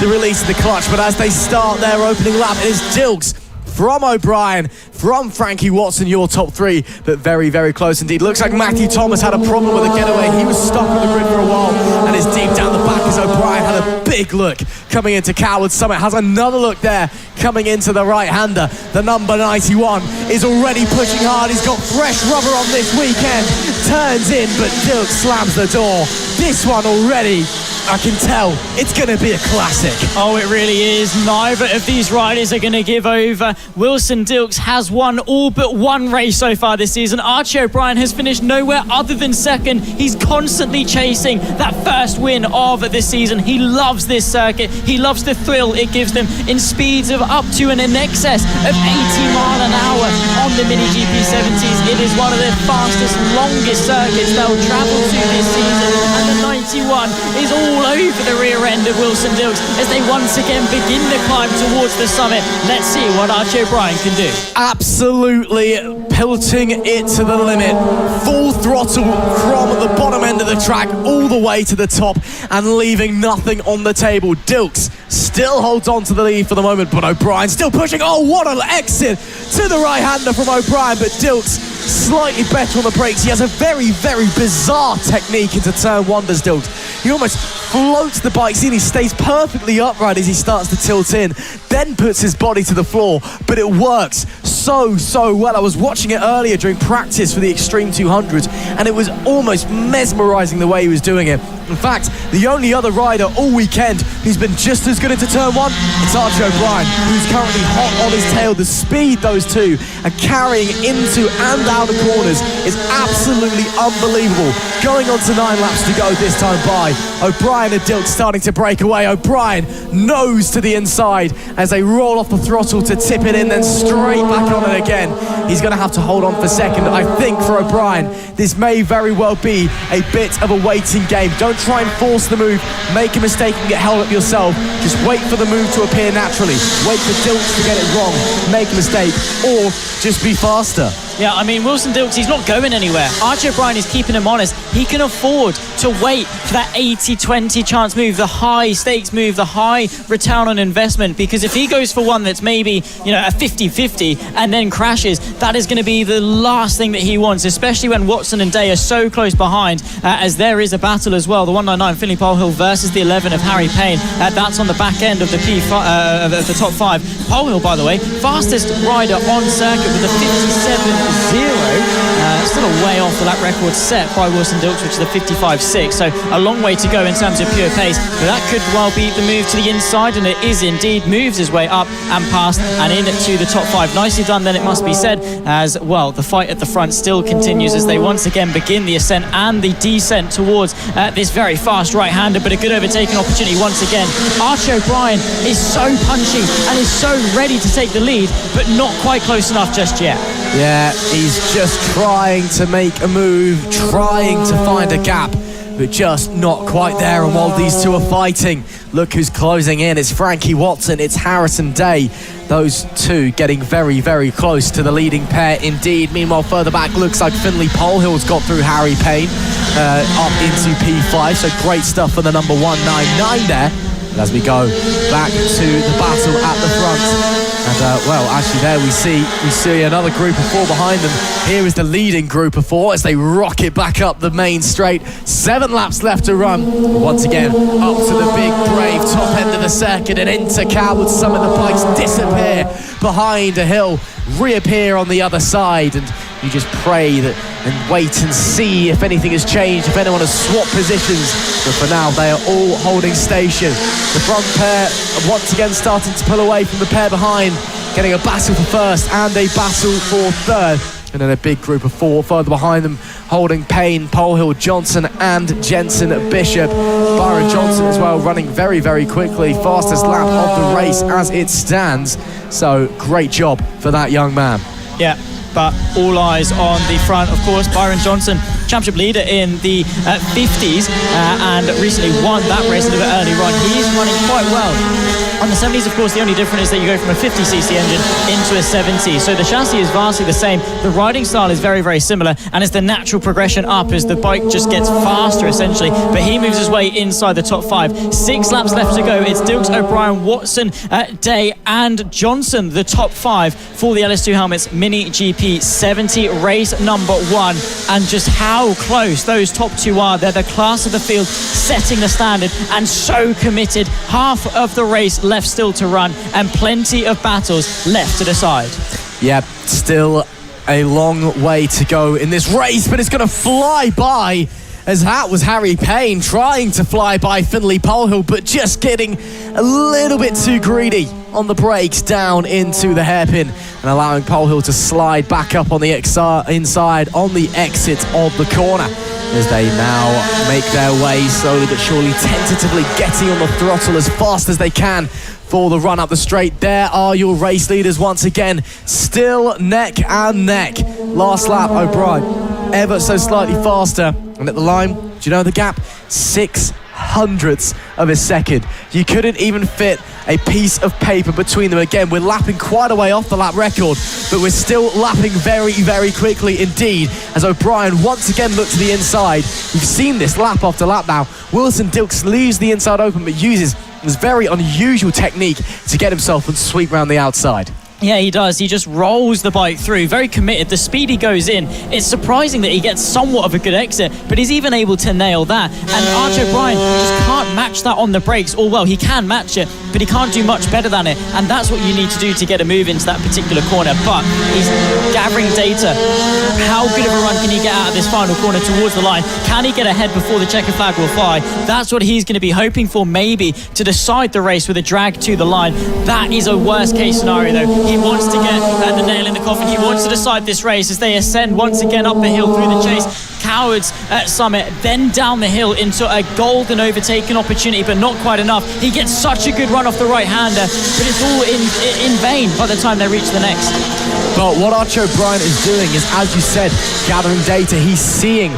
the release of the clutch. But as they start their opening lap, it is Dilks from O'Brien, from Frankie Watson, your top three, but very close indeed. Looks like Matthew Thomas had a problem with the getaway. He was stuck on the grid for a while and is deep down the back as O'Brien had a big look coming into Coward Summit. Has another look there coming into the right-hander. The number 91 is already pushing hard. He's got fresh rubber on this weekend. Turns in, but Dilks slams the door. This one already, I can tell, it's going to be a classic. Oh, it really is. Neither of these riders are going to give over. Wilson Dilks has won all but one race so far this season. Archie O'Brien has finished nowhere other than second. He's constantly chasing that first win of this season. He loves this circuit. He loves the thrill it gives them in speeds of up to and in excess of 80 mile an hour on the Mini GP70s. It is one of the fastest, longest circuits they'll travel to this season. And the 91 is all over the rear end of Wilson Dilks as they once again begin the climb towards the summit. Let's see what Archie O'Brien can do. Absolutely pelting it to the limit. Full throttle from the bottom end of the track all the way to the top and leaving nothing on the table. Dilks still holds on to the lead for the moment, but O'Brien still pushing. Oh, what an exit to the right-hander from O'Brien, but Dilks slightly better on the brakes. He has a very, very bizarre technique into turn one, does Dilks. He almost floats the bikes in. He stays perfectly upright as he starts to tilt in, then puts his body to the floor, but it works so well. I was watching it earlier during practice for the Extreme 200s, and it was almost mesmerizing the way he was doing it. In fact, the only other rider all weekend who's been just as good into turn one, it's Archie O'Brien, who's currently hot on his tail. The speed those two are carrying into and out of corners is absolutely unbelievable. Going on to 9 laps to go this time by. O'Brien and Dilks starting to break away. O'Brien nose to the inside as they roll off the throttle to tip it in, then straight back on it again. He's going to have to hold on for second. I think for O'Brien, this may very well be a bit of a waiting game. Don't try and force the move, make a mistake and get held up yourself. Just wait for the move to appear naturally. Wait for Dilks to get it wrong, make a mistake, or just be faster. Yeah, I mean, Wilson Dilks, he's not going anywhere. Archie O'Brien is keeping him honest. He can afford to wait for that 80-20 chance move, the high stakes move, the high return on investment, because if he goes for one that's maybe, a 50-50 and then crashes, that is going to be the last thing that he wants, especially when Watson and Day are so close behind, as there is a battle as well. The 199 Finley Polehill versus the 11 of Harry Payne. That's on the back end of the the top 5. Polehill, by the way, fastest rider on circuit with a 57.0. Still a way off the lap record set by Wilson Dilks, which is a 55.6. So a long way to go in terms of pure pace. But that could well be the move to the inside, and it is indeed. Moves his way up and past and into the top 5. Nicely done then, it must be said, as well. The fight at the front still continues as they once again begin the ascent and the descent towards this very fast right-hander, but a good overtaking opportunity once again. Archie O'Brien is so punchy and is so ready to take the lead, but not quite close enough just yet. Yeah, he's just trying to make a move, trying to find a gap, but just not quite there. And while these two are fighting, look who's closing in. It's Frankie Watson, it's Harrison Day. Those two getting very, very close to the leading pair indeed. Meanwhile, further back, looks like Finley Polehill's got through Harry Payne up into P5. So great stuff for the number 199 there. And as we go back to the battle at the front, and actually there we see another group of 4 behind them. Here is the leading group of 4 as they rocket back up the main straight. 7 laps left to run. Once again, up to the big brave top end of the circuit and into Cowwood. Some of the bikes disappear behind a hill, reappear on the other side, and you just pray that and wait and see if anything has changed, if anyone has swapped positions. But for now, they are all holding station. The front pair once again starting to pull away from the pair behind, getting a battle for first and a battle for third. And then a big group of 4 further behind them, holding Payne, Polehill, Johnson and Jensen Bishop. Byron Johnson as well, running very, very quickly. Fastest lap of the race as it stands. So great job for that young man. Yeah. But all eyes on the front, of course. Byron Johnson, championship leader in the 50s and recently won that race a little bit earlier on. He is running quite well. On the 70s, of course, the only difference is that you go from a 50cc engine into a 70. So the chassis is vastly the same. The riding style is very, very similar, and it's the natural progression up as the bike just gets faster, essentially. But he moves his way inside the top 5. 6 laps left to go. It's Dilks, O'Brien, Watson, Day and Johnson, the top 5 for the LS2 Helmets Mini GP 70 race number 1. And just how close those top 2 are. They're the class of the field, setting the standard and so committed. Half of the race left still to run and plenty of battles left to decide. Yeah, still a long way to go in this race, but it's going to fly by, as that was Harry Payne trying to fly by Finley Polehill, but just getting a little bit too greedy on the brakes down into the hairpin and allowing Polehill to slide back up on the inside on the exit of the corner, as they now make their way slowly but surely, tentatively getting on the throttle as fast as they can for the run up the straight. There are your race leaders once again, still neck and neck. Last lap, O'Brien ever so slightly faster, and at the line, do you know the gap? 6 hundredths of a second. You couldn't even fit a piece of paper between them. Again, we're lapping quite a way off the lap record, but we're still lapping very, very quickly indeed, as O'Brien once again looked to the inside. You've seen this lap after lap now. Wilson Dilks leaves the inside open, but uses this very unusual technique to get himself and sweep round the outside. Yeah, he does. He just rolls the bike through, very committed. The speed he goes in, it's surprising that he gets somewhat of a good exit, but he's even able to nail that. And Archie O'Brien just can't match that on the brakes. Or, well, he can match it, but he can't do much better than it. And that's what you need to do to get a move into that particular corner. But he's gathering data. How good of a run can he get out of this final corner towards the line? Can he get ahead before the checker flag will fly? That's what he's going to be hoping for, maybe, to decide the race with a drag to the line. That is a worst case scenario, though. He wants to get the nail in the coffin. He wants to decide this race as they ascend once again up the hill through the chase. Cowards at Summit, then down the hill into a golden overtaking opportunity, but not quite enough. He gets such a good run off the right-hander, but it's all in vain by the time they reach the next. But what Archie O'Brien is doing is, as you said, gathering data. He's seeing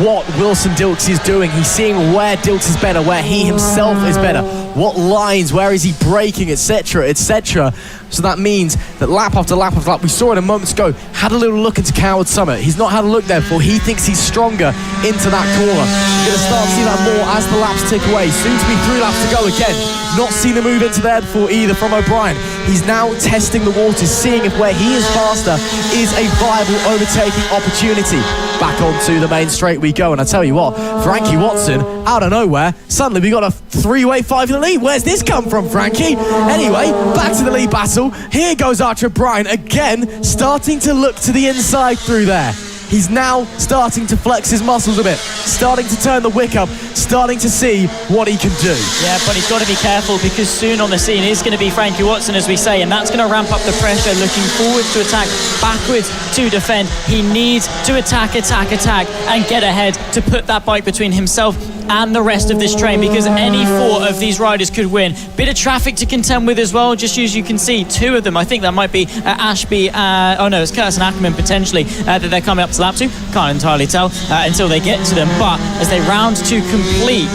what Wilson Dilks is doing. He's seeing where Dilks is better, where he himself is better, what lines, where is he braking, etc., etc. So that means that lap after lap after lap, we saw it a moment ago, had a little look into Coward Summit. He's not had a look there before. He thinks he's stronger into that corner. You're going to start to see that more as the laps tick away. Soon to be 3 laps to go again. Not seen the move into there before either from O'Brien. He's now testing the waters, seeing if where he is faster is a viable overtaking opportunity. Back onto the main straight we go, and I tell you what, Frankie Watson, out of nowhere, suddenly we got a 3-way 5 in the lead. Where's this come from, Frankie? Anyway, back to the lead battle. Here goes Archie O'Brien again, starting to look to the inside through there. He's now starting to flex his muscles a bit, starting to turn the wick up, starting to see what he can do. Yeah, but he's got to be careful, because soon on the scene is going to be Frankie Watson, as we say, and that's going to ramp up the pressure, looking forwards to attack, backwards to defend. He needs to attack, and get ahead to put that bike between himself and the rest of this train, because any 4 of these riders could win. Bit of traffic to contend with as well, just as you can see, 2 of them. I think that might be Ashby, it's Curtis and Ackerman potentially, that they're coming up to lap 2. Can't entirely tell until they get to them, but as they round to complete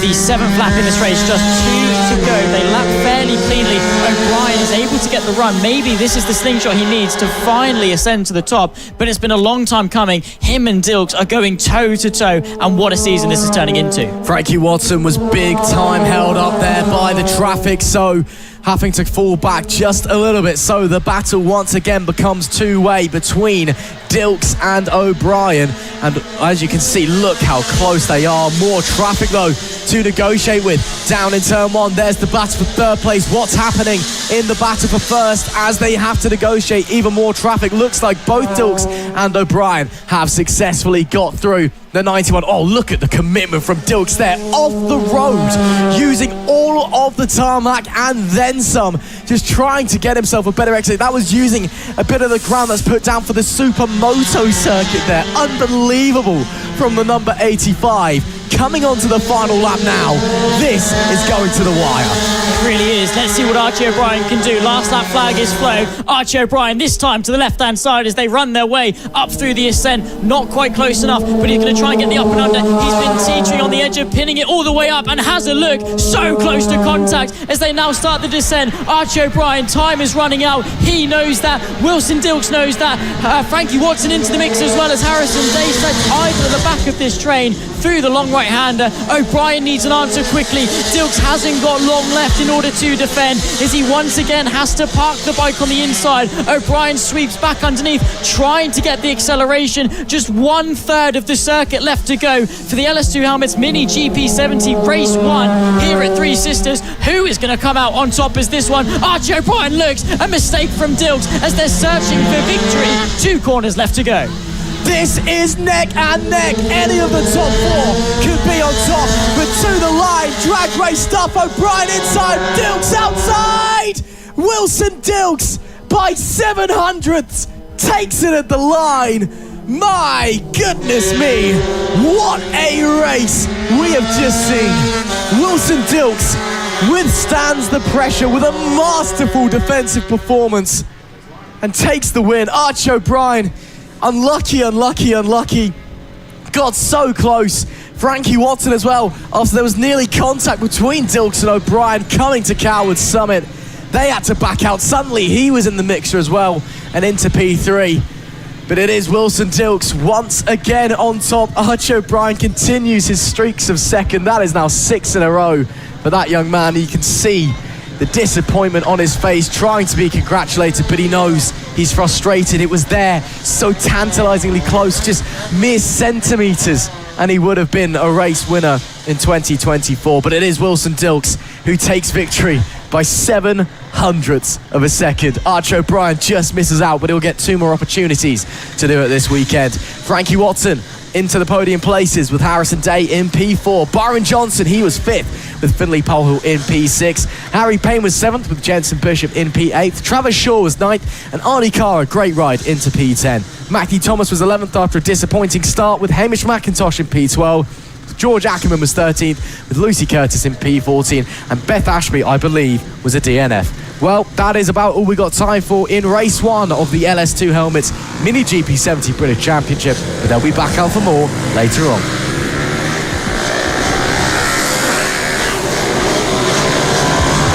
the 7th lap in this race, just 2 to go, they lap fairly cleanly. O'Brien is able to get the run. Maybe this is the slingshot he needs to finally ascend to the top, but it's been a long time coming. Him and Dilks are going toe to toe, and what a season this is turning into. Frankie Watson was big time held up there by the traffic, so having to fall back just a little bit. So the battle once again becomes 2-way between Dilks and O'Brien. And as you can see, look how close they are. More traffic though to negotiate with. Down in turn 1, there's the battle for 3rd place. What's happening in the battle for 1st as they have to negotiate even more traffic? Looks like both Dilks and O'Brien have successfully got through the 91. Oh, look at the commitment from Dilks there, off the road, using all of the tarmac and then some, just trying to get himself a better exit. That was using a bit of the ground that's put down for the Supermoto circuit there. Unbelievable from the number 85. Coming onto the final lap now. This is going to the wire. It really is. Let's see what Archie O'Brien can do. Last lap flag is flown. Archie O'Brien this time to the left-hand side as they run their way up through the ascent. Not quite close enough, but he's going to try and get the up and under. He's been teetering on the edge of pinning it all the way up and has a look. So close to contact as they now start the descent. Archie O'Brien, time is running out. He knows that. Wilson Dilks knows that. Frankie Watson into the mix as well as Harrison. They set either at the back of this train through the long right-hander. O'Brien needs an answer quickly. Dilks hasn't got long left in order to defend as he once again has to park the bike on the inside. O'Brien sweeps back underneath, trying to get the acceleration. Just 1/3 of the circuit left to go for the LS2 Helmets Mini GP70 Race 1 here at Three Sisters. Who is going to come out on top as this one? Archie O'Brien looks. A mistake from Dilks as they're searching for victory. 2 corners left to go. This is neck and neck. Any of the top 4 could be on top. But to the line, drag race stuff. O'Brien inside, Dilks outside. Wilson Dilks by 700ths takes it at the line. My goodness me, what a race we have just seen. Wilson Dilks withstands the pressure with a masterful defensive performance and takes the win. Archie O'Brien, unlucky. Got so close Frankie Watson as well, after there was nearly contact between Dilks and O'Brien coming to Coward Summit. They had to back out. Suddenly he was in the mixer as well and into P3. But it is Wilson Dilks once again on top. Archie O'Brien continues his streaks of second. That is now 6 in a row for that young man. You can see the disappointment on his face, trying to be congratulated, but he knows he's frustrated. It was there, so tantalisingly close, just mere centimetres, and he would have been a race winner in 2024. But it is Wilson Dilks who takes victory by 7/100ths of a second. Archie O'Brien just misses out, but he'll get 2 more opportunities to do it this weekend. Frankie Watson into the podium places with Harrison Day in P4. Byron Johnson, he was 5th with Finley Polhill in P6. Harry Payne was 7th with Jensen Bishop in P8. Travis Shaw was 9th, and Arnie Carr, a great ride into P10. Matthew Thomas was 11th after a disappointing start with Hamish McIntosh in P12. George Ackerman was 13th with Lucy Curtis in P14, and Beth Ashby, I believe, was a DNF. Well, that is about all we got time for in race 1 of the LS2 Helmets Mini GP70 British Championship, but they'll be back out for more later on.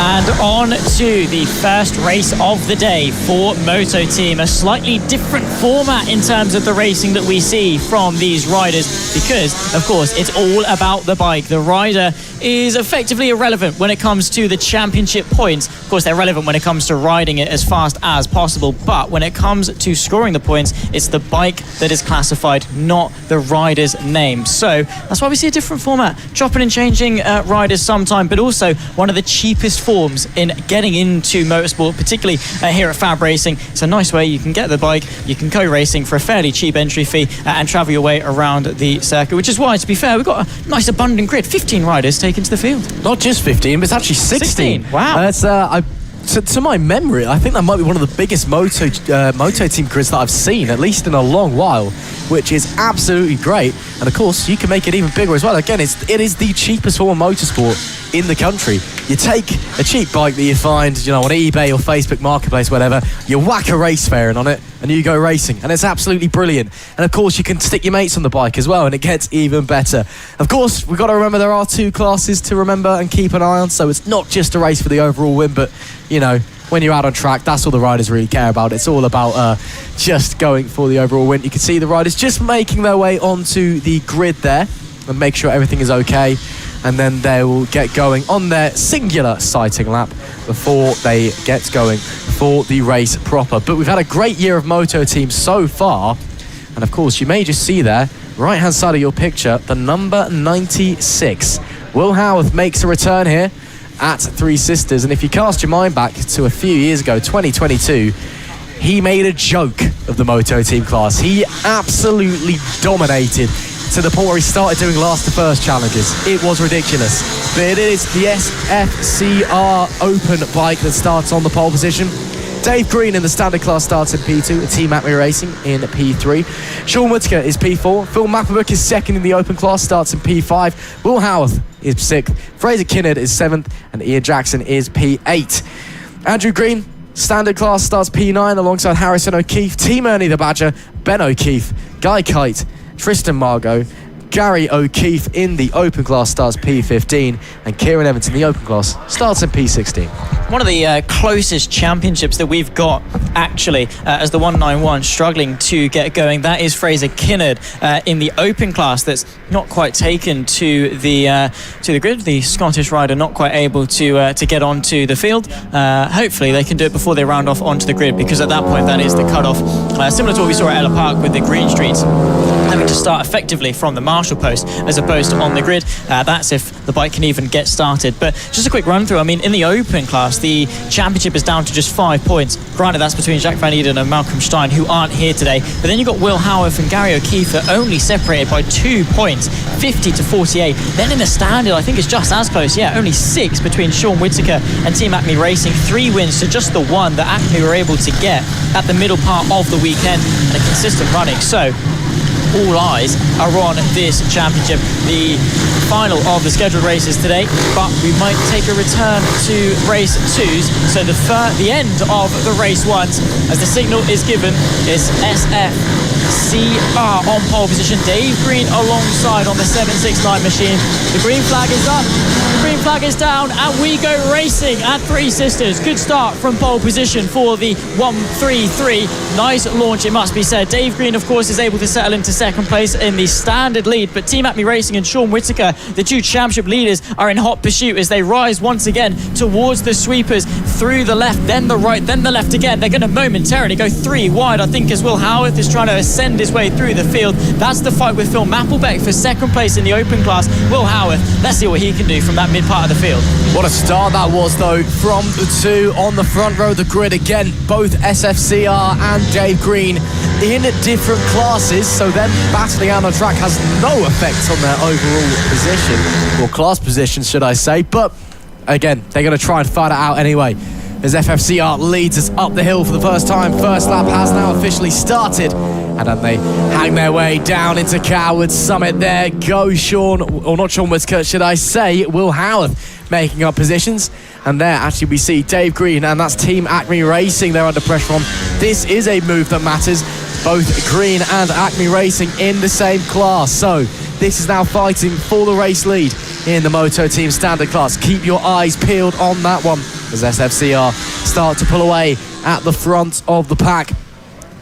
And on to the first race of the day for Moto Team. A slightly different format in terms of the racing that we see from these riders, because, of course, it's all about the bike. The rider is effectively irrelevant when it comes to the championship points. Of course, they're relevant when it comes to riding it as fast as possible, but when it comes to scoring the points, it's the bike that is classified, not the rider's name. So that's why we see a different format, chopping and changing riders sometime, but also one of the cheapest forms in getting into motorsport, particularly here at FAB-Racing. It's a nice way you can get the bike, you can go racing for a fairly cheap entry fee and travel your way around the circuit, which is why, to be fair, we've got a nice abundant grid. 15 riders taken to the field. Not just 15, but it's actually 16. Wow. That's to my memory, I think that might be one of the biggest moto team grids that I've seen, at least in a long while, which is absolutely great. And of course, you can make it even bigger as well. Again, it is the cheapest form of motorsport in the country. You take a cheap bike that you find, on eBay or Facebook Marketplace, whatever, you whack a race fairing on it, and you go racing, and it's absolutely brilliant. And of course, you can stick your mates on the bike as well, and it gets even better. Of course, we've got to remember there are 2 classes to remember and keep an eye on, so it's not just a race for the overall win, but when you're out on track, that's all the riders really care about. It's all about just going for the overall win. You can see the riders just making their way onto the grid there and make sure everything is okay, and then they will get going on their singular sighting lap before they get going for the race proper. But we've had a great year of Moto Team so far, and of course you may just see there, right hand side of your picture, the number 96. Will Howarth makes a return here at Three Sisters, and if you cast your mind back to a few years ago, 2022, he made a joke of the Moto Team class. He absolutely dominated to the point where he started doing last to first challenges. It was ridiculous. But it is the SFCR Open bike that starts on the pole position. Dave Green in the standard class starts in P2, Team Acme Racing in P3. Sean Whittaker is P4. Phil Mapperbook is second in the open class, starts in P5. Will Howarth is 6th. Fraser Kinnard is 7th, and Ian Jackson is P8. Andrew Green, standard class, starts P9 alongside Harrison O'Keefe, Team Ernie the Badger, Ben O'Keefe, Guy Kite, Tristan Margot, Gary O'Keefe in the open class starts P15, and Kieran Evans in the open class starts in P16. One of the closest championships that we've got, actually, as the 191 struggling to get going, that is Fraser Kinnard in the open class that's not quite taken to the grid. The Scottish rider not quite able to get onto the field. Hopefully they can do it before they round off onto the grid, because at that point that is the cut-off. Similar to what we saw at Ella Park with the Green Streets, having to start effectively from the marshal post as opposed to on the grid. That's if the bike can even get started. But just a quick run through. I mean, in the open class, the championship is down to just 5 points. Granted, that's between Jacques Van Eden and Malcolm Stein, who aren't here today. But then you've got Will Howarth and Gary O'Keefe are only separated by 2 points, 50 to 48. Then in the standard, I think it's just as close. Yeah, only 6 between Sean Whittaker and Team Acme Racing. 3 wins to just the 1 that Acme were able to get at the middle part of the weekend, and a consistent running. So all eyes are on this championship. The final of the scheduled races today, but we might take a return to race 2s. So the end of the race 1s, as the signal is given, is SFCR on pole position. Dave Green alongside on the 769 machine. The green flag is up, the green flag is down, and we go racing at Three Sisters. Good start from pole position for the 133. Nice launch, it must be said. Dave Green, of course, is able to settle into second place in the standard lead, but Team Acme Racing and Sean Whittaker, the two championship leaders, are in hot pursuit as they rise once again towards the sweepers, through the left, then the right, then the left again. They're going to momentarily go 3 wide, I think, as Will Howarth is trying to ascend his way through the field. That's the fight with Phil Mapplebeck for second place in the open class. Will Howarth, let's see what he can do from that mid part of the field. What a start that was, though, from the two on the front row of the grid. Again, both SFCR and Dave Green in different classes, so them battling out on the track has no effect on their overall position, or class position, should I say. But again, they're going to try and fight it out anyway, as FFCR leads us up the hill for the first time. First lap has now officially started, and then they hang their way down into Coward's Summit. There go Sean, or not Sean Whittaker, should I say, Will Howarth making up positions. And there actually we see Dave Green, and that's Team Acme Racing they're under pressure from. This is a move that matters. Both Green and Acme Racing in the same class, so this is now fighting for the race lead in the Moto Team Standard class. Keep your eyes peeled on that one as SFCR start to pull away at the front of the pack.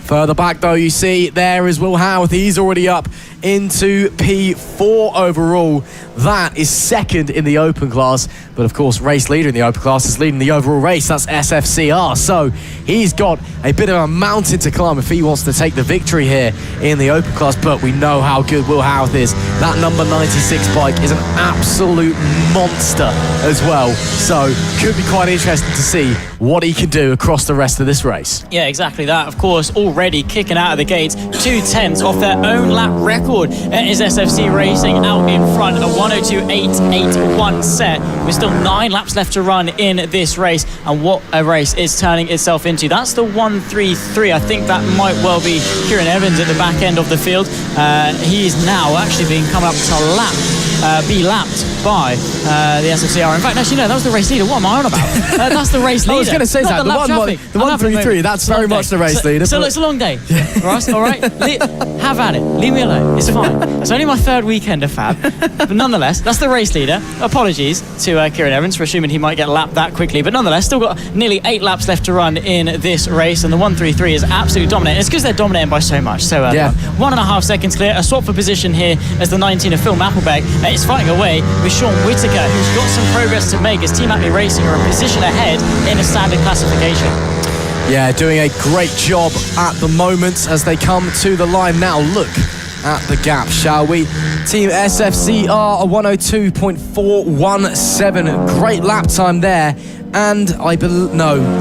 Further back, though, you see there is Will Howarth. He's already up into P4 overall. That is second in the open class, but of course race leader in the open class is leading the overall race. That's SFCR, so he's got a bit of a mountain to climb if he wants to take the victory here in the open class. But we know how good Will Howarth is. That number 96 bike is an absolute monster as well, so could be quite interesting to see what he can do across the rest of this race. Yeah, exactly that. Of course, already kicking out of the gates, 2/10 off their own lap record is SFC Racing out in front, a 1:02.881 set with still 9 laps left to run in this race. And what a race it's turning itself into. That's the 1:33. I think that might well be Kieran Evans at the back end of the field. He is now actually being come up to be lapped by the SFCR. In fact, actually, no, that was the race leader. What am I on about? That's the race leader. I was going to say that. The 1:33, that's very much the race leader. So it's a long day. Ross, all right? Have at it. Leave me alone. It's fine. It's only my third weekend of Fab. But nonetheless, that's the race leader. Apologies to Kieran Evans for assuming he might get lapped that quickly. But nonetheless, still got nearly 8 laps left to run in this race. And the 1:33 is absolutely dominating. It's because they're dominating by so much. So 1.5 seconds clear. A swap for position here as the 19 of Phil Mapplebeck is fighting away with Sean Whittaker, who's got some progress to make as Team Acme Racing are a position ahead in a standard classification. Yeah, doing a great job at the moment as they come to the line now. Look at the gap, shall we? Team SFCR, a 1:02.417. Great lap time there. And I believe,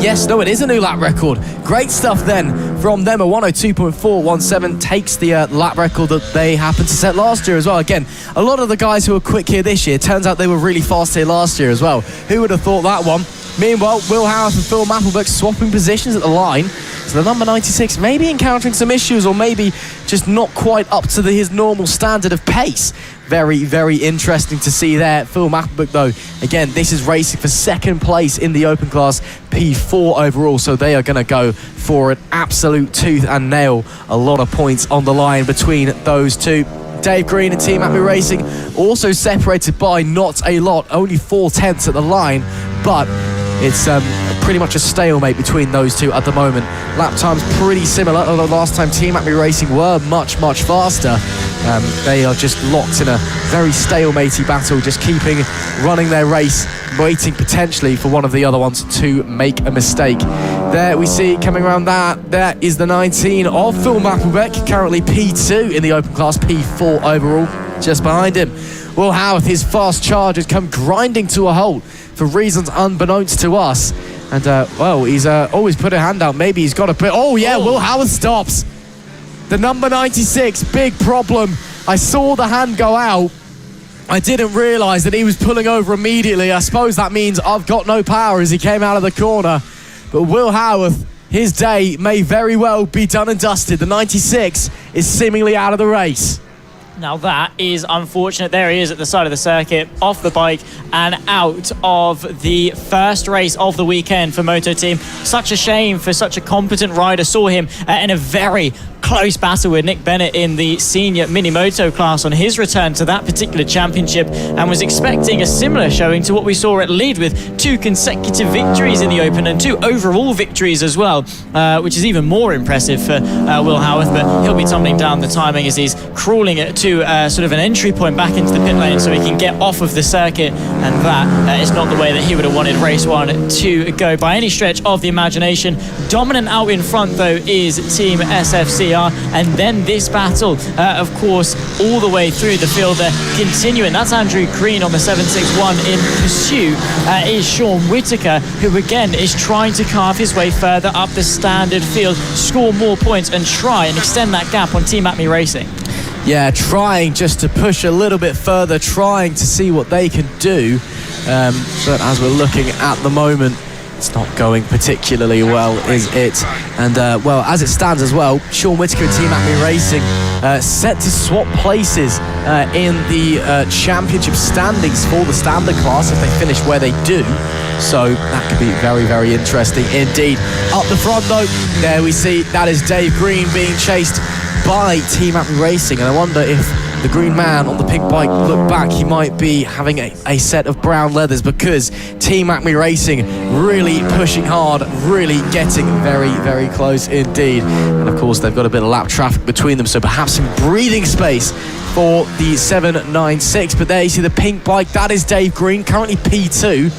it is a new lap record. Great stuff then from them. A 1:02.417 takes the lap record that they happened to set last year as well. Again, a lot of the guys who were quick here this year, turns out they were really fast here last year as well. Who would have thought that one? Meanwhile, Will Howarth and Phil Mapplebeck swapping positions at the line. So the number 96 maybe encountering some issues, or maybe just not quite up to his normal standard of pace. Very, very interesting to see there. Phil Mapplebeck, though, again, this is racing for second place in the open class, P4 overall, so they are going to go for an absolute tooth and nail. A lot of points on the line between those two. Dave Green and Team Acme Racing also separated by not a lot, only 4/10 at the line, but it's pretty much a stalemate between those two at the moment. Lap time's pretty similar, although last time Team Acme Racing were much, much faster. They are just locked in a very stalematy battle, just keeping running their race, waiting potentially for one of the other ones to make a mistake. There we see coming around that is the 19 of Phil Mapplebeck, currently P2 in the open class, P4 overall, just behind him. Will Howarth, his fast charge has come grinding to a halt for reasons unbeknownst to us. And, he's always put a hand out. Maybe he's got to put... Will Howarth stops. The number 96, big problem. I saw the hand go out. I didn't realise that he was pulling over immediately. I suppose that means I've got no power as he came out of the corner. But Will Howarth his day may very well be done and dusted. The 96 is seemingly out of the race. Now that is unfortunate. There he is at the side of the circuit, off the bike and out of the first race of the weekend for Moto Team. Such a shame for such a competent rider. Saw him in a very close battle with Nick Bennett in the senior mini moto class on his return to that particular championship, and was expecting a similar showing to what we saw at Leeds, with 2 consecutive victories in the Open and 2 overall victories as well, which is even more impressive for Will Howarth. But he'll be tumbling down the timing as he's crawling it to sort of an entry point back into the pit lane so he can get off of the circuit, and that is not the way that he would have wanted race 1 to go by any stretch of the imagination. Dominant out in front though is Team SFCR, and then this battle of course all the way through the field there continuing. That's Andrew Green on the 761. In pursuit is Sean Whittaker, who again is trying to carve his way further up the standard field, score more points and try and extend that gap on Team Acme Racing. Yeah, trying just to push a little bit further, trying to see what they can do. But as we're looking at the moment, it's not going particularly well, is it? And, well, as it stands as well, Sean Whittaker and Team Acme Racing set to swap places in the championship standings for the standard class if they finish where they do. So that could be very, very interesting indeed. Up the front, though, there we see that is Dave Green being chased by Team Acme Racing, and I wonder if the green man on the pink bike look back, he might be having a set of brown leathers, because Team Acme Racing really pushing hard, really getting very, very close indeed. And of course they've got a bit of lap traffic between them, so perhaps some breathing space for the 796. But there you see the pink bike, that is Dave Green, currently P2.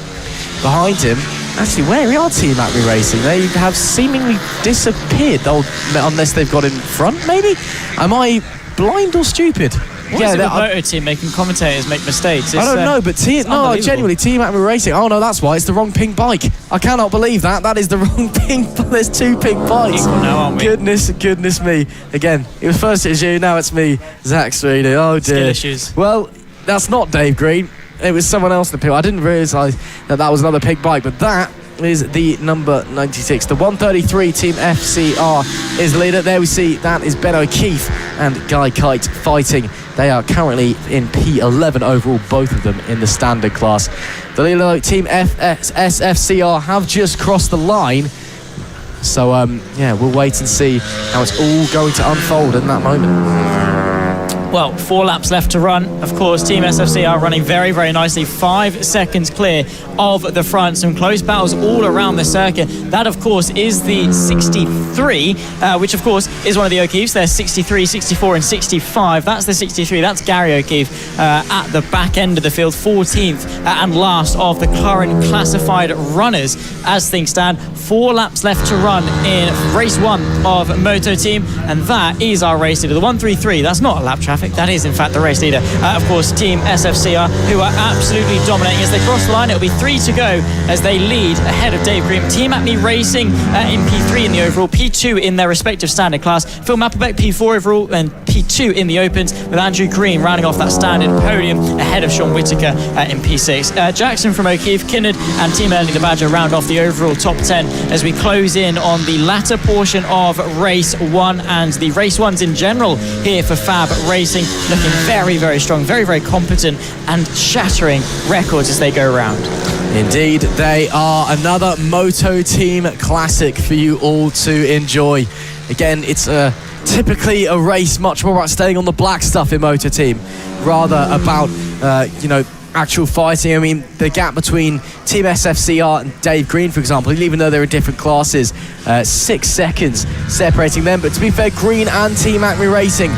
Behind him, actually, where are Team Acme Racing? They have seemingly disappeared, unless they've got in front, maybe? Am I blind or stupid? What is it with Moto Team making commentators make mistakes? I don't know, but genuinely, Team Acme Racing. Oh no, that's why, it's the wrong pink bike. I cannot believe that. That is the wrong pink. There's 2 pink bikes. Now, aren't we? Goodness me. Again, it was first it's you, now it's me, Zach Sweeney. Oh dear. Skill issues. Well, that's not Dave Green. It was someone else in the pit. I didn't realise that was another pink bike, but that is the number 96. The 133 Team FCR is the leader. There we see that is Ben O'Keefe and Guy Kite fighting. They are currently in P11 overall, both of them in the standard class. The leader, Team SFCR, have just crossed the line. So, yeah, we'll wait and see how it's all going to unfold in that moment. Well, 4 laps left to run. Of course, Team SFC are running very, very nicely. 5 seconds clear of the front. Some close battles all around the circuit. That, of course, is the 63, which, of course, is one of the O'Keefes. There's 63, 64 and 65. That's the 63. That's Gary O'Keefe at the back end of the field, 14th and last of the current classified runners as things stand. 4 laps left to run in race 1 of Moto Team, and that is our race leader. The 133, that's not a lap traffic. That is, in fact, the race leader. Of course, Team SFCR, who are absolutely dominating as they cross the line. It'll be 3 to go as they lead ahead of Dave Green. Team Acme Racing in P3 in the overall, P2 in their respective standard class. Phil Mapplebeck P4 overall and P2 in the Opens, with Andrew Green rounding off that standard podium ahead of Sean Whittaker in P6. Jackson from O'Keefe, Kinnard and Team Erling the Badger round off the overall top 10 as we close in on the latter portion of race 1 and the race 1s in general here for FAB-Racing. Looking very, very strong, very, very competent and shattering records as they go around. Indeed, they are another Moto Team classic for you all to enjoy. Again, it's typically a race much more about staying on the black stuff in Moto Team, rather about, actual fighting. I mean, the gap between Team SFCR and Dave Green, for example, even though they're in different classes, 6 seconds separating them. But to be fair, Green and Team Acme Racing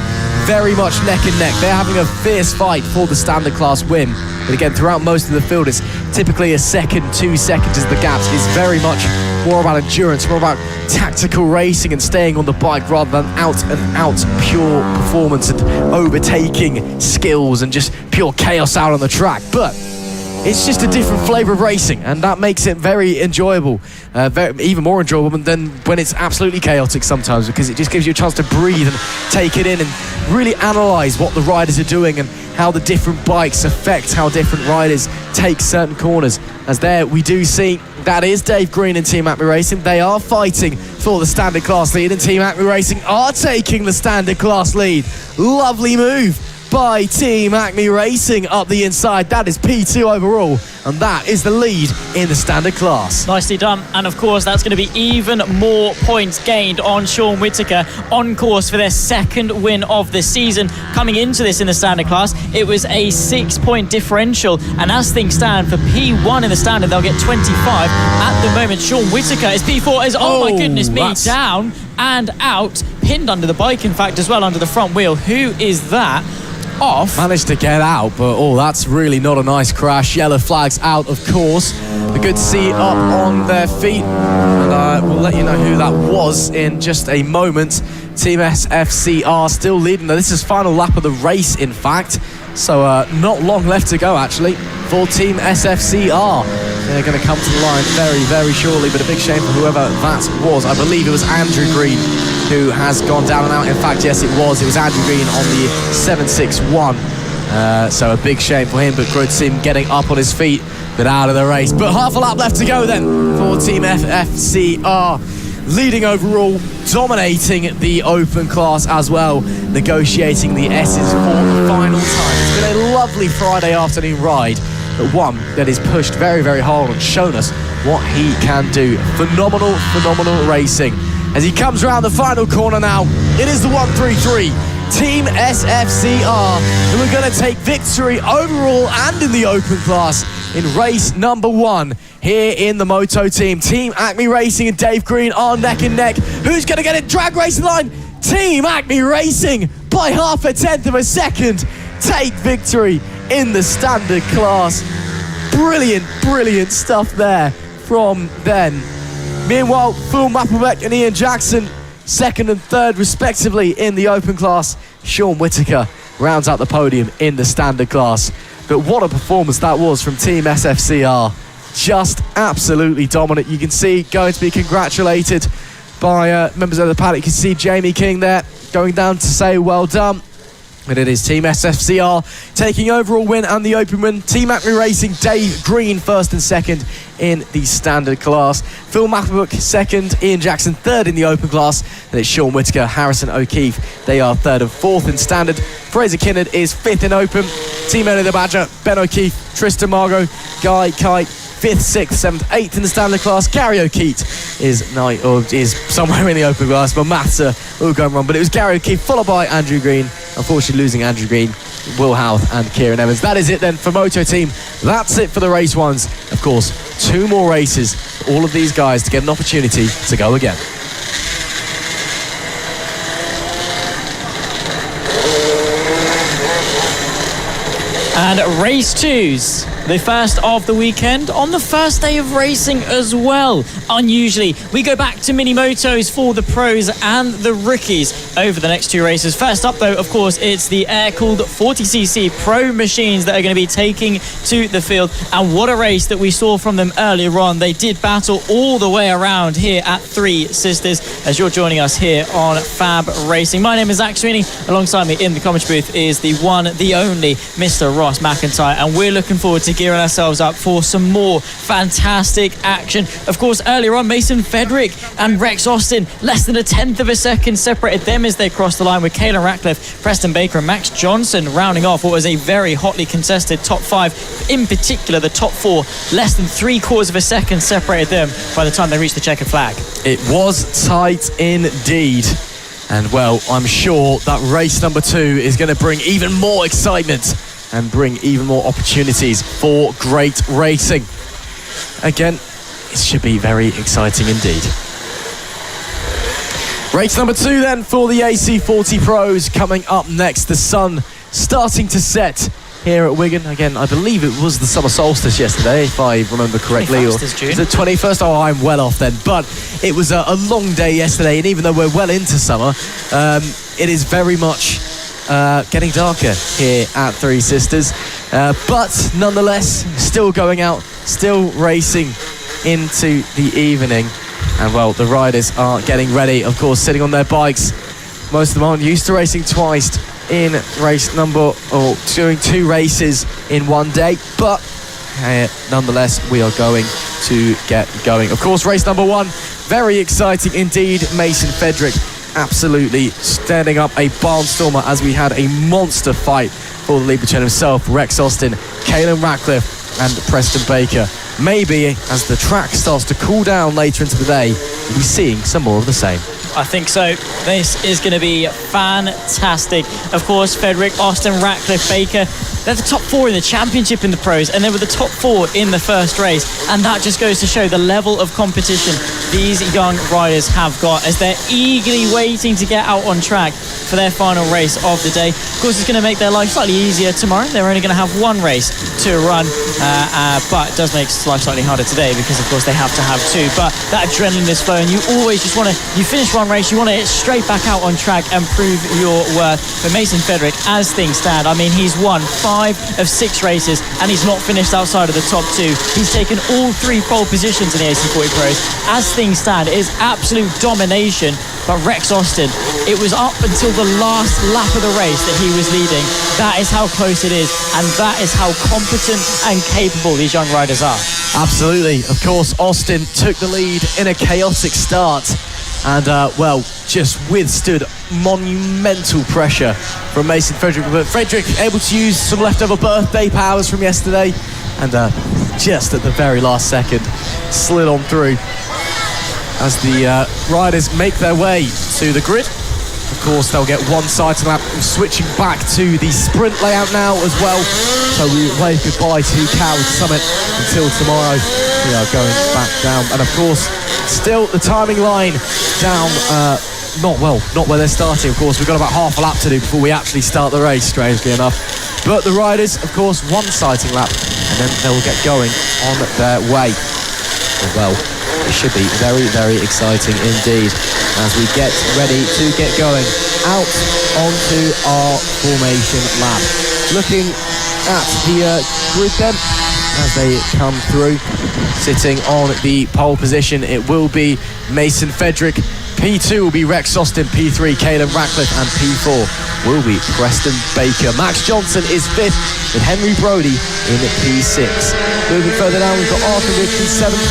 very much neck and neck. They're having a fierce fight for the standard class win. But again, throughout most of the field, it's typically a second, 2 seconds is the gap. It's very much more about endurance, more about tactical racing and staying on the bike rather than out and out pure performance and overtaking skills and just pure chaos out on the track. But it's just a different flavour of racing, and that makes it very enjoyable, even more enjoyable than when it's absolutely chaotic sometimes, because it just gives you a chance to breathe and take it in and really analyse what the riders are doing and how the different bikes affect how different riders take certain corners. As there we do see That is Dave Green and Team Acme Racing. They are fighting for the standard class lead, and Team Acme Racing are taking the standard class lead. Lovely move by Team Acme Racing up the inside. That is P2 overall, and that is the lead in the standard class. Nicely done. And of course, that's going to be even more points gained on Sean Whittaker, on course for their second win of the season. Coming into this in the standard class, it was a 6-point differential, and as things stand for P1 in the standard, they'll get 25. At the moment, Sean Whittaker is P4, is, oh my goodness me, down and out, pinned under the bike, in fact, as well, under the front wheel. Who is that? Off. Managed to get out, but that's really not a nice crash. Yellow flags out, of course. The good see up on their feet, and we'll let you know who that was in just a moment. Team SFCR still leading. Now, this is final lap of the race, in fact, so not long left to go, actually, for Team SFCR. They're going to come to the line very, very shortly, but a big shame for whoever that was. I believe it was Andrew Green who has gone down and out. In fact, yes, it was Andrew Green on the 761. So a big shame for him, but good to see him getting up on his feet, but out of the race. But half a lap left to go then for Team FFCR. Leading overall, dominating the open class as well, negotiating the S's for the final time. It's been a lovely Friday afternoon ride, but one that is pushed very, very hard and shown us what he can do. Phenomenal, phenomenal racing. As he comes around the final corner now, it is the 133, Team SFCR, who are going to take victory overall and in the open class in race number 1 here in the Moto team. Team Acme Racing and Dave Green are neck and neck. Who's going to get it? Drag racing line. Team Acme Racing by 0.5 of a second take victory in the standard class. Brilliant, brilliant stuff there from them. Meanwhile, Phil Mapplebeck and Ian Jackson, second and third respectively in the open class. Sean Whittaker rounds out the podium in the standard class. But what a performance that was from Team SFCR. Just absolutely dominant. You can see going to be congratulated by members of the paddock. You can see Jamie King there going down to say well done. And it is Team SFCR taking overall win and the open win. Team Acme Racing, Dave Green first and second in the standard class. Phil Mapplebeck second, Ian Jackson third in the open class. And it's Sean Whittaker, Harrison O'Keefe. They are third and fourth in standard. Fraser Kinnard is fifth in open. Team Eddie the Badger, Ben O'Keefe, Tristan Margot, Guy Kite, 5th, 6th, 7th, 8th in the standard class. Gary O'Keefe is somewhere in the open class, but maths all going wrong. But it was Gary O'Keefe followed by Andrew Green. Unfortunately losing Andrew Green, Will Houth and Kieran Evans. That is it then for Moto Team. That's it for the race ones. Of course, 2 more races for all of these guys to get an opportunity to go again. And race 2's the first of the weekend on the first day of racing as well. Unusually, we go back to mini motos for the pros and the rookies over the next 2 races. First up though, of course, it's the air-cooled 40cc pro machines that are going to be taking to the field. And what a race that we saw from them earlier on. They did battle all the way around here at Three Sisters as you're joining us here on Fab Racing. My name is Zach Sweeney. Alongside me in the commentary booth is the one, the only Mr. Ross McIntyre, and we're looking forward to gearing ourselves up for some more fantastic action. Of course, earlier on, Mason Fedrick and Rex Austin, less than 1/10 of a second separated them as they crossed the line, with Caelan Ratcliffe, Preston Baker and Max Johnson rounding off what was a very hotly contested top 5. In particular, the top 4, less than 3/4 of a second separated them by the time they reached the checkered flag. It was tight indeed. And well, I'm sure that race number 2 is going to bring even more excitement and bring even more opportunities for great racing. Again, it should be very exciting indeed. Race number 2 then for the AC40 Pros coming up next. The sun starting to set here at Wigan. Again, I believe it was the summer solstice yesterday, if I remember correctly. Or is June. was it 21st? Oh, I'm well off then. But it was a long day yesterday, and even though we're well into summer, it is very much getting darker here at Three Sisters. But nonetheless, still going out, still racing into the evening. And well, the riders are getting ready, of course, sitting on their bikes. Most of them aren't used to racing twice in race number, or doing 2 races in one day, but nonetheless, we are going to get going. Of course, race number 1, very exciting indeed. Mason Fedrick absolutely standing up a barnstormer as we had a monster fight for the lead between himself, Rex Austin, Caelan Ratcliffe and Preston Baker. Maybe as the track starts to cool down later into the day, we'll be seeing some more of the same. I think so. This is going to be fantastic. Of course, Fedrick, Austin, Ratcliffe, Baker, they're the top 4 in the championship in the pros, and they were the top 4 in the first race. And that just goes to show the level of competition these young riders have got as they're eagerly waiting to get out on track for their final race of the day. Of course, it's going to make their life slightly easier tomorrow. They're only going to have 1 race to run, but it does make life slightly harder today because, of course, they have to have 2. But that adrenaline is flowing. You always just want to, you finish 1 race, you want to hit straight back out on track and prove your worth. But Mason Fedrick, as things stand, I mean, he's won 5 of 6 races and he's not finished outside of the top 2. He's taken all 3 pole positions in the AC40 Pros. As things stand, it is absolute domination. But Rex Austin, it was up until the last lap of the race that he was leading. That is how close it is, and that is how competent and capable these young riders are. Absolutely. Of course, Austin took the lead in a chaotic start and, just withstood monumental pressure from Mason Fedrick. But Fedrick able to use some leftover birthday powers from yesterday and just at the very last second slid on through as the riders make their way to the grid. Of course, they'll get 1 sighting lap, switching back to the sprint layout now as well. So we wave goodbye to Coward Summit until tomorrow. We are going back down. And of course, still the timing line down, not where they're starting. Of course, we've got about half a lap to do before we actually start the race, strangely enough. But the riders, of course, 1 sighting lap, and then they'll get going on their way. Well, it should be very, very exciting indeed as we get ready to get going out onto our formation lap. Looking at the grid then as they come through, sitting on the pole position, it will be Mason Fedrick. P2 will be Rex Austin, P3 Caelan Ratcliffe, and P4 will be Preston Baker. Max Johnson is 5th with Henry Brodie in P6. Moving further down, we've got Arthur Ridley 7th.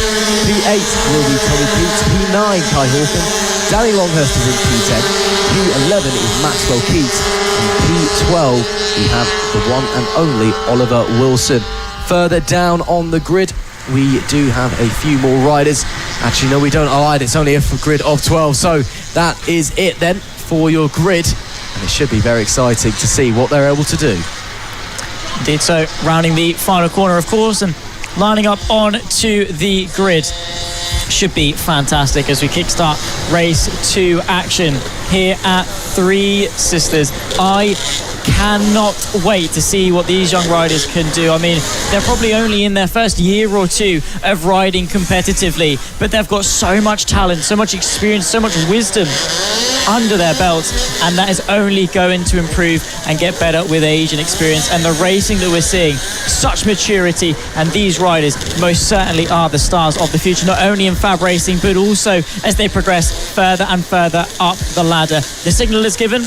P8 will be Tommy Keats. P9 Kai Hawken. Danny Longhurst is in P10. P11 is Maxwell Keats. And P12 we have the one and only Oliver Wilson. Further down on the grid, we do have a few more riders. Actually, no, we don't. I lied. It's only a grid of 12. So that is it then for your grid. And it should be very exciting to see what they're able to do. Indeed so. Rounding the final corner, of course, and lining up on to the grid. Should be fantastic as we kickstart race 2 action here at Three Sisters. I cannot wait to see what these young riders can do. I mean, they're probably only in their first year or 2 of riding competitively, but they've got so much talent, so much experience, so much wisdom under their belts, and that is only going to improve and get better with age and experience. And the racing that we're seeing, such maturity, and these riders most certainly are the stars of the future, not only in FAB-Racing but also as they progress further and further up the ladder. The signal is given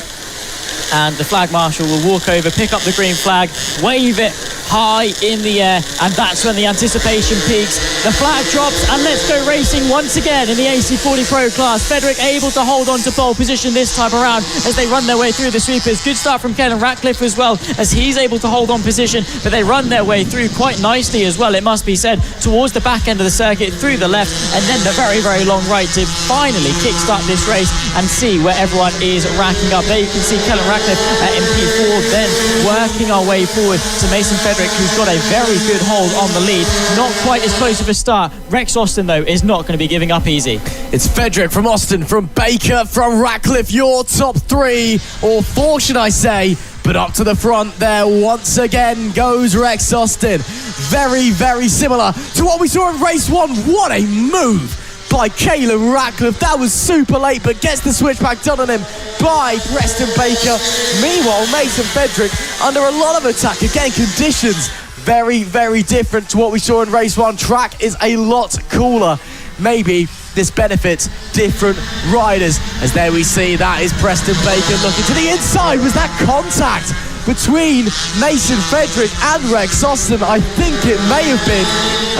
and the flag marshal will walk over, pick up the green flag, wave it high in the air, and that's when the anticipation peaks. The flag drops, and let's go racing once again in the AC40 Pro class. Fedrick able to hold on to pole position this time around as they run their way through the sweepers. Good start from Caelan Ratcliffe as well, as he's able to hold on position, but they run their way through quite nicely as well, it must be said, towards the back end of the circuit, through the left, and then the very, very long right to finally kickstart this race and see where everyone is racking up. There you can see Caelan Ratcliffe in P4, then working our way forward to Mason Fedrick, who's got a very good hold on the lead. Not quite as close of a start. Rex Austin, though, is not going to be giving up easy. It's Fedrick from Austin, from Baker, from Ratcliffe, your top 3, or 4 should I say. But up to the front there once again goes Rex Austin. Very, very similar to what we saw in race 1. What a move by Caelan Ratcliffe. That was super late, but gets the switchback done on him by Preston Baker. Meanwhile, Mason Fedrick under a lot of attack. Again, conditions very, very different to what we saw in race 1. Track is a lot cooler. Maybe this benefits different riders, as there we see that is Preston Baker looking to the inside. Was that contact between Mason Frederick and Rex Austin. I think it may have been,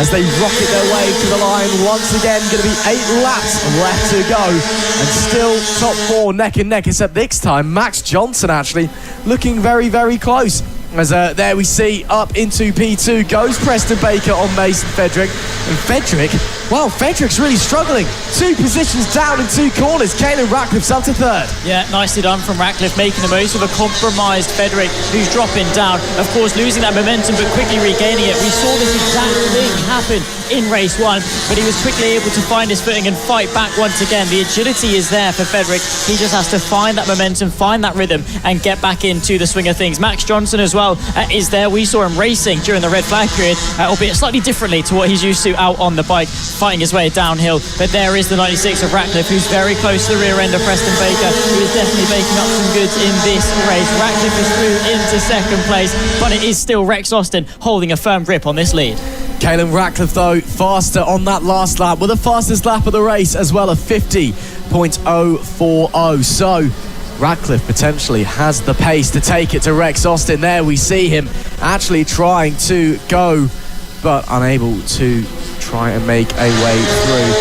as they rocket their way to the line once again. Going to be 8 laps left to go, and still top 4 neck and neck, except this time Max Johnson actually looking very, very close. As there we see up into P2 goes Preston Baker on Mason Frederick. And Frederick, well, Frederick's really struggling. 2 positions down in 2 corners. Caelan Ratcliffe's up to 3rd. Yeah, nicely done from Ratcliffe, making the most of a compromised Frederick who's dropping down. Of course, losing that momentum but quickly regaining it. We saw this exact thing happen in race 1, but he was quickly able to find his footing and fight back once again. The agility is there for Frederick. He just has to find that momentum, find that rhythm, and get back into the swing of things. Max Johnson as well is there. We saw him racing during the red flag period, albeit slightly differently to what he's used to out on the bike, fighting his way downhill. But there is the 96 of Ratcliffe, who's very close to the rear end of Preston Baker, who is definitely baking up some goods in this race. Ratcliffe is through into 2nd place, but it is still Rex Austin holding a firm grip on this lead. Caelan Ratcliffe, though, faster on that last lap, with the fastest lap of the race as well, of 50.040. So Ratcliffe potentially has the pace to take it to Rex Austin. There we see him actually trying to go, but unable to try and make a way through.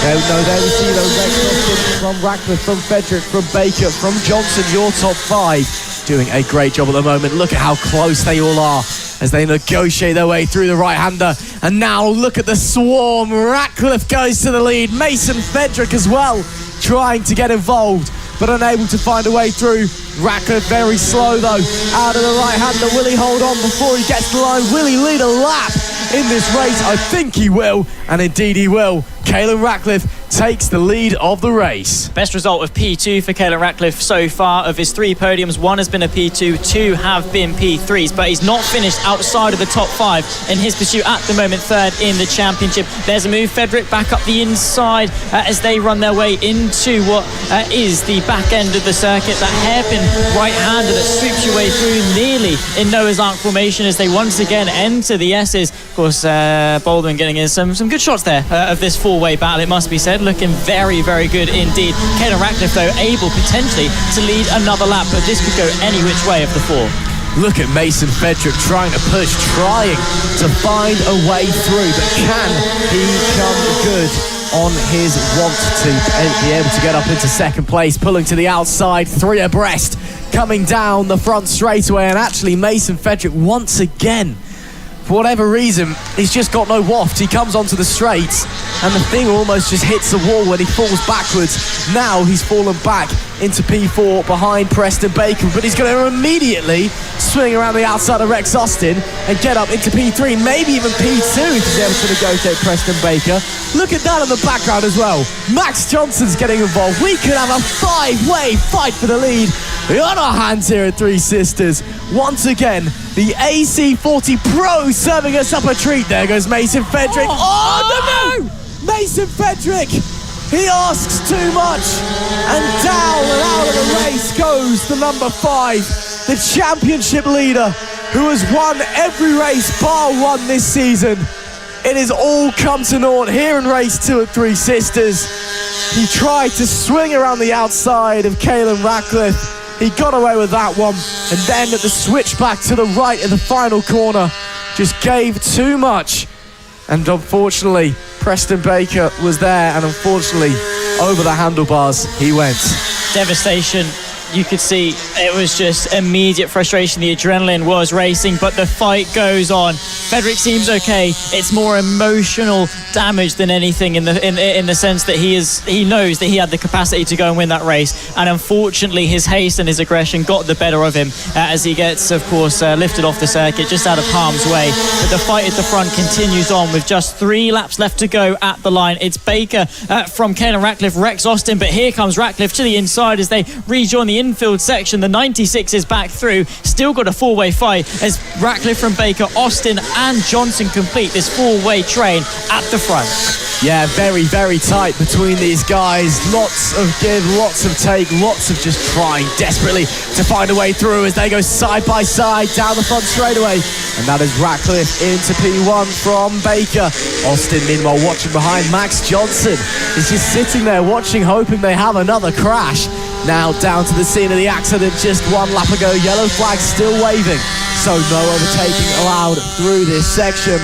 There we see those Rex Austin from Ratcliffe, from Frederick, from Baker, from Johnson, your top 5. Doing a great job at the moment. Look at how close they all are as they negotiate their way through the right-hander. And now look at the swarm. Ratcliffe goes to the lead. Mason Frederick as well, trying to get involved, but unable to find a way through. Ratcliffe very slow though, out of the right-hander. Will he hold on before he gets to the line? Will he lead a lap in this race? I think he will, and indeed he will. Caelan Ratcliffe takes the lead of the race. Best result of P2 for Caelan Ratcliffe so far. Of his 3 podiums, 1 has been a P2, 2 have been P3s, but he's not finished outside of the top 5 in his pursuit at the moment, 3rd in the championship. There's a move, Frederick back up the inside as they run their way into what is the back end of the circuit. That hairpin right-hander that sweeps your way through nearly in Noah's Ark formation as they once again enter the S's. Of course, Baldwin getting in some good shots there of this 4-way battle, it must be said. Looking very, very good indeed. Caelan Ratcliffe, though, able potentially to lead another lap, but this could go any which way of the 4. Look at Mason Frederick trying to push, trying to find a way through, but can he come good on his want to be able to get up into 2nd place, pulling to the outside, 3 abreast, coming down the front straightaway. And actually Mason Frederick once again, for whatever reason, he's just got no waft. He comes onto the straights and the thing almost just hits the wall when he falls backwards. Now he's fallen back into P4 behind Preston Baker, but he's going to immediately swing around the outside of Rex Austin and get up into P3, maybe even P2 if he's able to negotiate Preston Baker. Look at that in the background as well. Max Johnson's getting involved. We could have a 5-way fight for the lead on our hands here at Three Sisters. Once again, the AC40 Pro serving us up a treat. There goes Mason Frederick. Oh no! Mason Frederick, he asks too much, and down and out of the race goes the number 5, the championship leader, who has won every race bar 1 this season. It has all come to naught here in race 2 at Three Sisters. He tried to swing around the outside of Caelan Ratcliffe. He got away with that one, and then at the switchback to the right in the final corner, just gave too much. And unfortunately, Preston Baker was there, and unfortunately, over the handlebars he went. Devastation. You could see it was just immediate frustration. The adrenaline was racing, but the fight goes on. Frederick seems okay. It's more emotional damage than anything in the sense that he knows that he had the capacity to go and win that race, and unfortunately his haste and his aggression got the better of him as he gets, of course, lifted off the circuit just out of harm's way. But the fight at the front continues on with just 3 laps left to go at the line. It's Baker from Caelan Ratcliffe, Rex Austin, but here comes Ratcliffe to the inside as they rejoin the infield section. The 96 is back through, still got a 4-way fight as Ratcliffe from Baker, Austin and Johnson complete this 4-way train at the front. Yeah, very, very tight between these guys. Lots of give, lots of take, lots of just trying desperately to find a way through as they go side by side down the front straightaway. And that is Ratcliffe into P1 from Baker. Austin, meanwhile, watching behind. Max Johnson is just sitting there watching, hoping they have another crash. Now down to the scene of the accident just 1 lap ago. Yellow flag still waving, so no overtaking allowed through this section.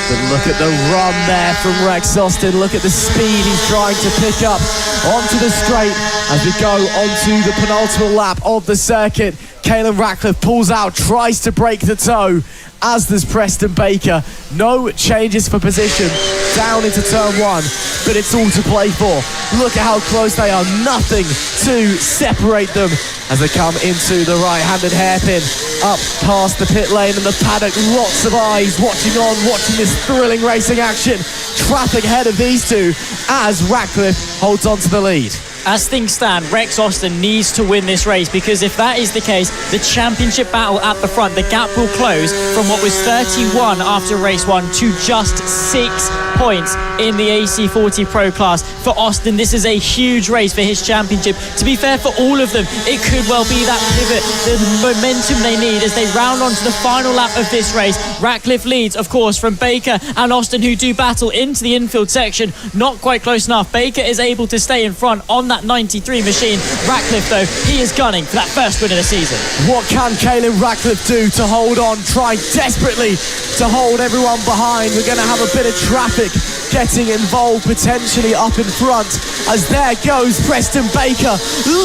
But look at the run there from Rex Austin. Look at the speed he's trying to pick up onto the straight as we go onto the penultimate lap of the circuit. Caelan Ratcliffe pulls out, tries to break the toe, as does Preston Baker. No changes for position down into turn 1, but it's all to play for. Look at how close they are. Nothing to separate them as they come into the right-handed hairpin up past the pit lane and the paddock. Lots of eyes watching this thrilling racing action. Traffic ahead of these two as Ratcliffe holds on to the lead. As things stand, Rex Austin needs to win this race, because if that is the case, the championship battle at the front, the gap will close from what was 31 after race 1 to just 6 points in the AC40 Pro class. For Austin, this is a huge race for his championship. To be fair, for all of them, it could well be that pivot, the momentum they need as they round onto the final lap of this race. Ratcliffe leads, of course, from Baker and Austin, who do battle into the infield section. Not quite close enough. Baker is able to stay in front on that 93 machine. Ratcliffe, though, he is gunning for that first win of the season. What can Caelan Ratcliffe do to hold on, trying desperately to hold everyone behind? We're going to have a bit of traffic getting involved potentially up in front as there goes Preston Baker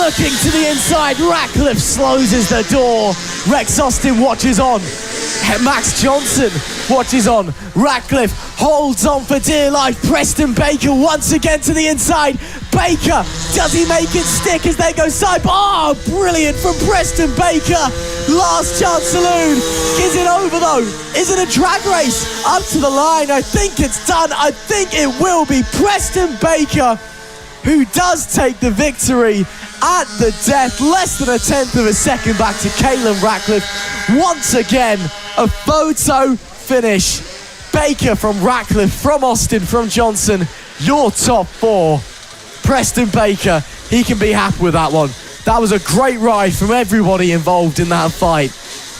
looking to the inside. Ratcliffe closes the door. Rex Austin watches on. Max Johnson watches on. Ratcliffe holds on for dear life. Preston Baker once again to the inside. Baker, does he make it stick as they go side? Oh, brilliant from Preston Baker. Last chance saloon. Is it over though? Is it a drag race? Up to the line. I think it's done. I think it will be Preston Baker who does take the victory at the death. Less than a tenth of a second back to Caelan Ratcliffe. Once again, a photo finish. Baker from Ratcliffe, from Austin, from Johnson. Your top 4. Preston Baker, he can be happy with that one. That was a great ride from everybody involved in that fight.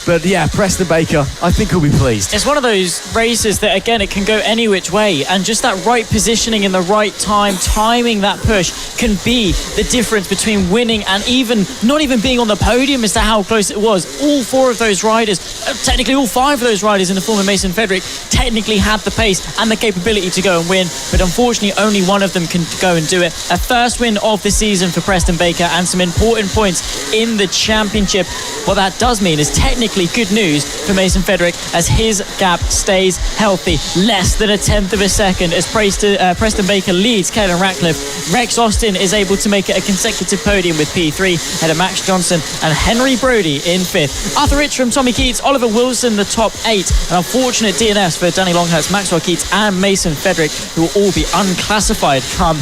But yeah, Preston Baker, I think he'll be pleased. It's one of those races that, again, it can go any which way, and just that right positioning in the right time, timing that push, can be the difference between winning and even not even being on the podium as to how close it was. All 4 of those riders, technically all 5 of those riders in the form of Mason Frederick, technically had the pace and the capability to go and win, but unfortunately only one of them can go and do it. A first win of the season for Preston Baker and some important points in the championship. What that does mean is technically good news for Mason Frederick as his gap stays healthy. Less than a tenth of a second as Preston Baker leads Caelan Ratcliffe. Rex Austin is able to make it a consecutive podium with P3 ahead of Max Johnson and Henry Brody in 5th. Arthur Richram, Tommy Keats, Oliver Wilson the top 8. An unfortunate DNS for Danny Longhurst, Maxwell Keats and Mason Frederick, who will all be unclassified come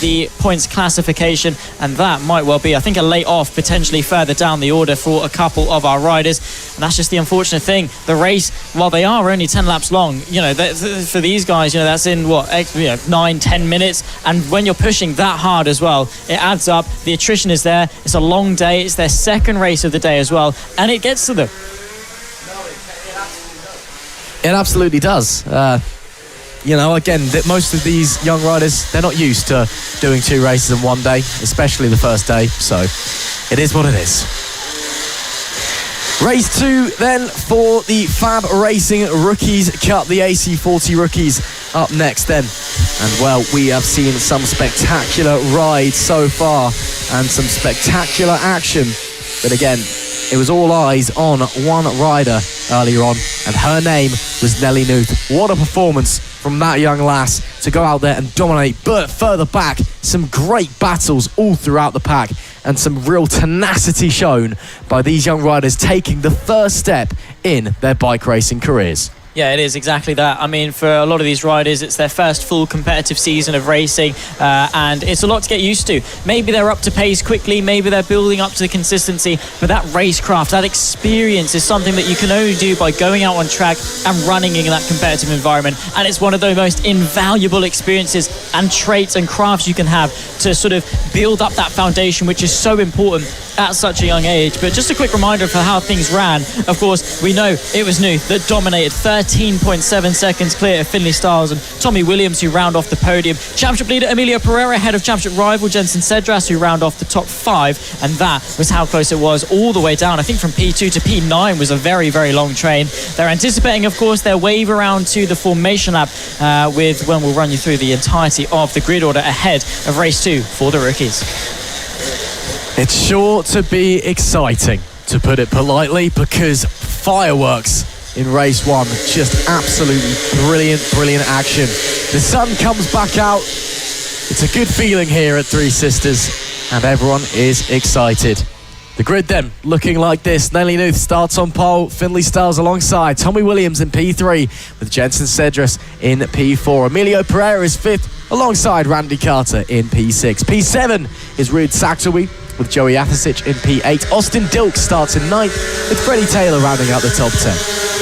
the points classification, and that might well be, I think, a late off potentially further down the order for a couple of our riders. And that's just the unfortunate thing. The race, while they are only 10 laps long, for these guys, that's in 9-10 minutes, and when you're pushing that hard as well, it adds up. The attrition is there. It's a long day. It's their second race of the day as well, and it gets to them. It absolutely does. Again, most of these young riders, they're not used to doing 2 races in one day, especially the first day, so it is what it is. Race 2 then for the FAB-Racing Rookies Cup, the AC40 Rookies up next then. And well, we have seen some spectacular rides so far and some spectacular action. But again, it was all eyes on one rider earlier on, and her name was Nelly Nuth. What a performance from that young lass to go out there and dominate. But further back, some great battles all throughout the pack and some real tenacity shown by these young riders taking the first step in their bike racing careers. Yeah, it is exactly that. I mean, for a lot of these riders, it's their first full competitive season of racing, and it's a lot to get used to. Maybe they're up to pace quickly, maybe they're building up to the consistency, but that racecraft, that experience is something that you can only do by going out on track and running in that competitive environment. And it's one of the most invaluable experiences and traits and crafts you can have to sort of build up that foundation, which is so important at such a young age. But just a quick reminder for how things ran. Of course, we know it was Nuth that dominated, 13.7 seconds clear of Finlay Styles and Tommy Williams, who round off the podium. Championship leader Emilio Pereira ahead of championship rival Jensen Cedras, who round off the top 5, and that was how close it was all the way down. I think from P2 to P9 was a very, very long train. They're anticipating, of course, their wave around to the formation lap when we'll run you through the entirety of the grid order ahead of race 2 for the rookies. It's sure to be exciting, to put it politely, because fireworks in race 1, just absolutely brilliant action. The sun comes back out. It's a good feeling here at Three Sisters, and everyone is excited. The grid then looking like this. Nelly Nuth starts on pole, Finlay Styles alongside, Tommy Williams in P3 with Jensen Cedras in P4. Emilio Pereira is 5th alongside Randy Carter in P6. P7 is Ruud Saxelby with Joey Athasic in P8. Austin Dilk starts in 9th with Freddie Taylor rounding out the top 10.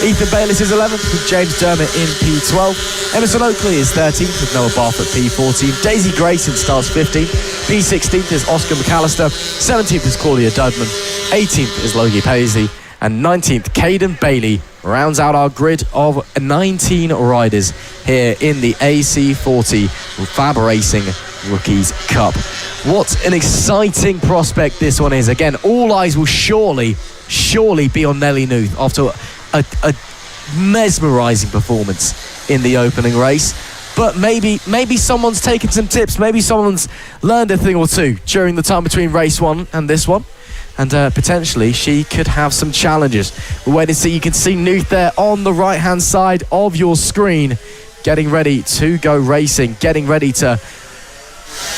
Ethan Bayliss is 11th with James Dermott in P12. Emerson Oakley is 13th with Noah Barth at P14. Daisy Grayson starts 15th. P16th is Oscar McAllister. 17th is Claudia Dudman. 18th is Logie Paisley. And 19th, Caden Bailey rounds out our grid of 19 riders here in the AC40 FAB-Racing Rookies Cup. What an exciting prospect this one is. Again, all eyes will surely be on Nelly Nuth after a mesmerising performance in the opening race. But maybe someone's taken some tips. Maybe someone's learned a thing or two during the time between race 1 and this one. And potentially she could have some challenges. We'll wait and see. You can see Nuth there on the right-hand side of your screen, getting ready to go racing, getting ready to...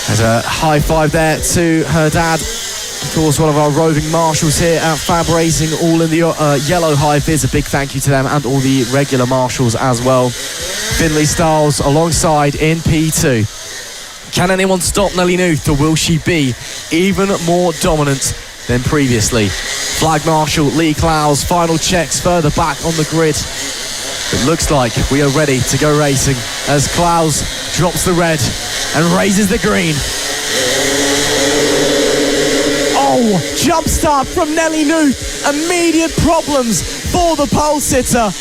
There's a high five there to her dad. Of course, one of our roving marshals here at FAB-Racing, all in the yellow high-vis. A big thank you to them and all the regular marshals as well. Finlay Styles alongside in P2. Can anyone stop Nelly Nuth, or will she be even more dominant than previously? Flag Marshal Lee Clowes, final checks further back on the grid. It looks like we are ready to go racing as Clowes drops the red and raises the green. Oh, jump start from Nelly Nuth. Immediate problems for the pole sitter.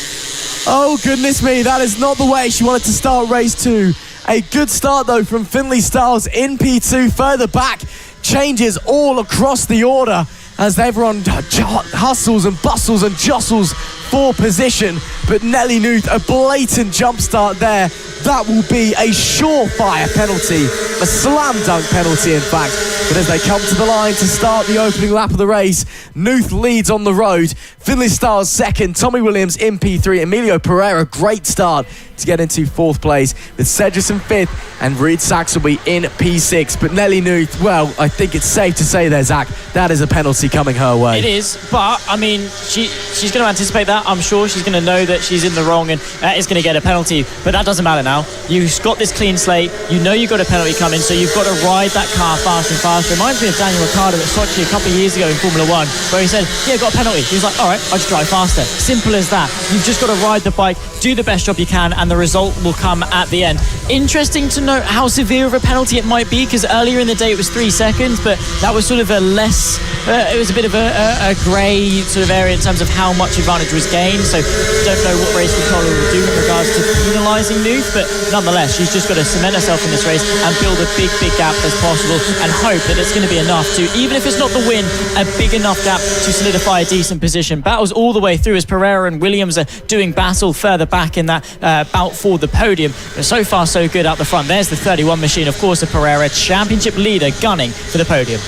Oh, goodness me, that is not the way she wanted to start race 2. A good start, though, from Finlay Styles in P2. Further back, changes all across the order as everyone hustles and bustles and jostles for position. But Nelly Nuth, a blatant jump start there. That will be a surefire penalty, a slam dunk penalty in fact. But as they come to the line to start the opening lap of the race, Nuth leads on the road. Finlay Styles 2nd, Tommy Williams in P3, Emilio Pereira, great start to get into 4th place with Cedras in 5th and Ruud Saxelby in P6. But Nelly Nuth, well, I think it's safe to say there, Zach, that is a penalty coming her way. It is, but I mean, she's going to anticipate that. I'm sure she's going to know that she's in the wrong and is going to get a penalty, but that doesn't matter now. You've got this clean slate, you know you've got a penalty coming, so you've got to ride that car faster and faster. Reminds me of Daniel Ricciardo at Sochi a couple of years ago in Formula 1, where he said, yeah, got a penalty. He was like, all right, I'll just drive faster. Simple as that. You've just got to ride the bike, do the best job you can, and the result will come at the end. Interesting to note how severe of a penalty it might be, because earlier in the day it was 3 seconds, but that was sort of a less, it was a bit of a grey sort of area in terms of how much advantage was gained, so don't know what race controller will do in regards to penalising Nuth, but nonetheless, she's just got to cement herself in this race and build a big gap as possible and hope that it's going to be enough to, even if it's not the win, a big enough gap to solidify a decent position. Battles all the way through as Pereira and Williams are doing battle further back in that bout for the podium, but so far so good out the front. There's the 31 machine, of course, of Pereira, championship leader, gunning for the podium.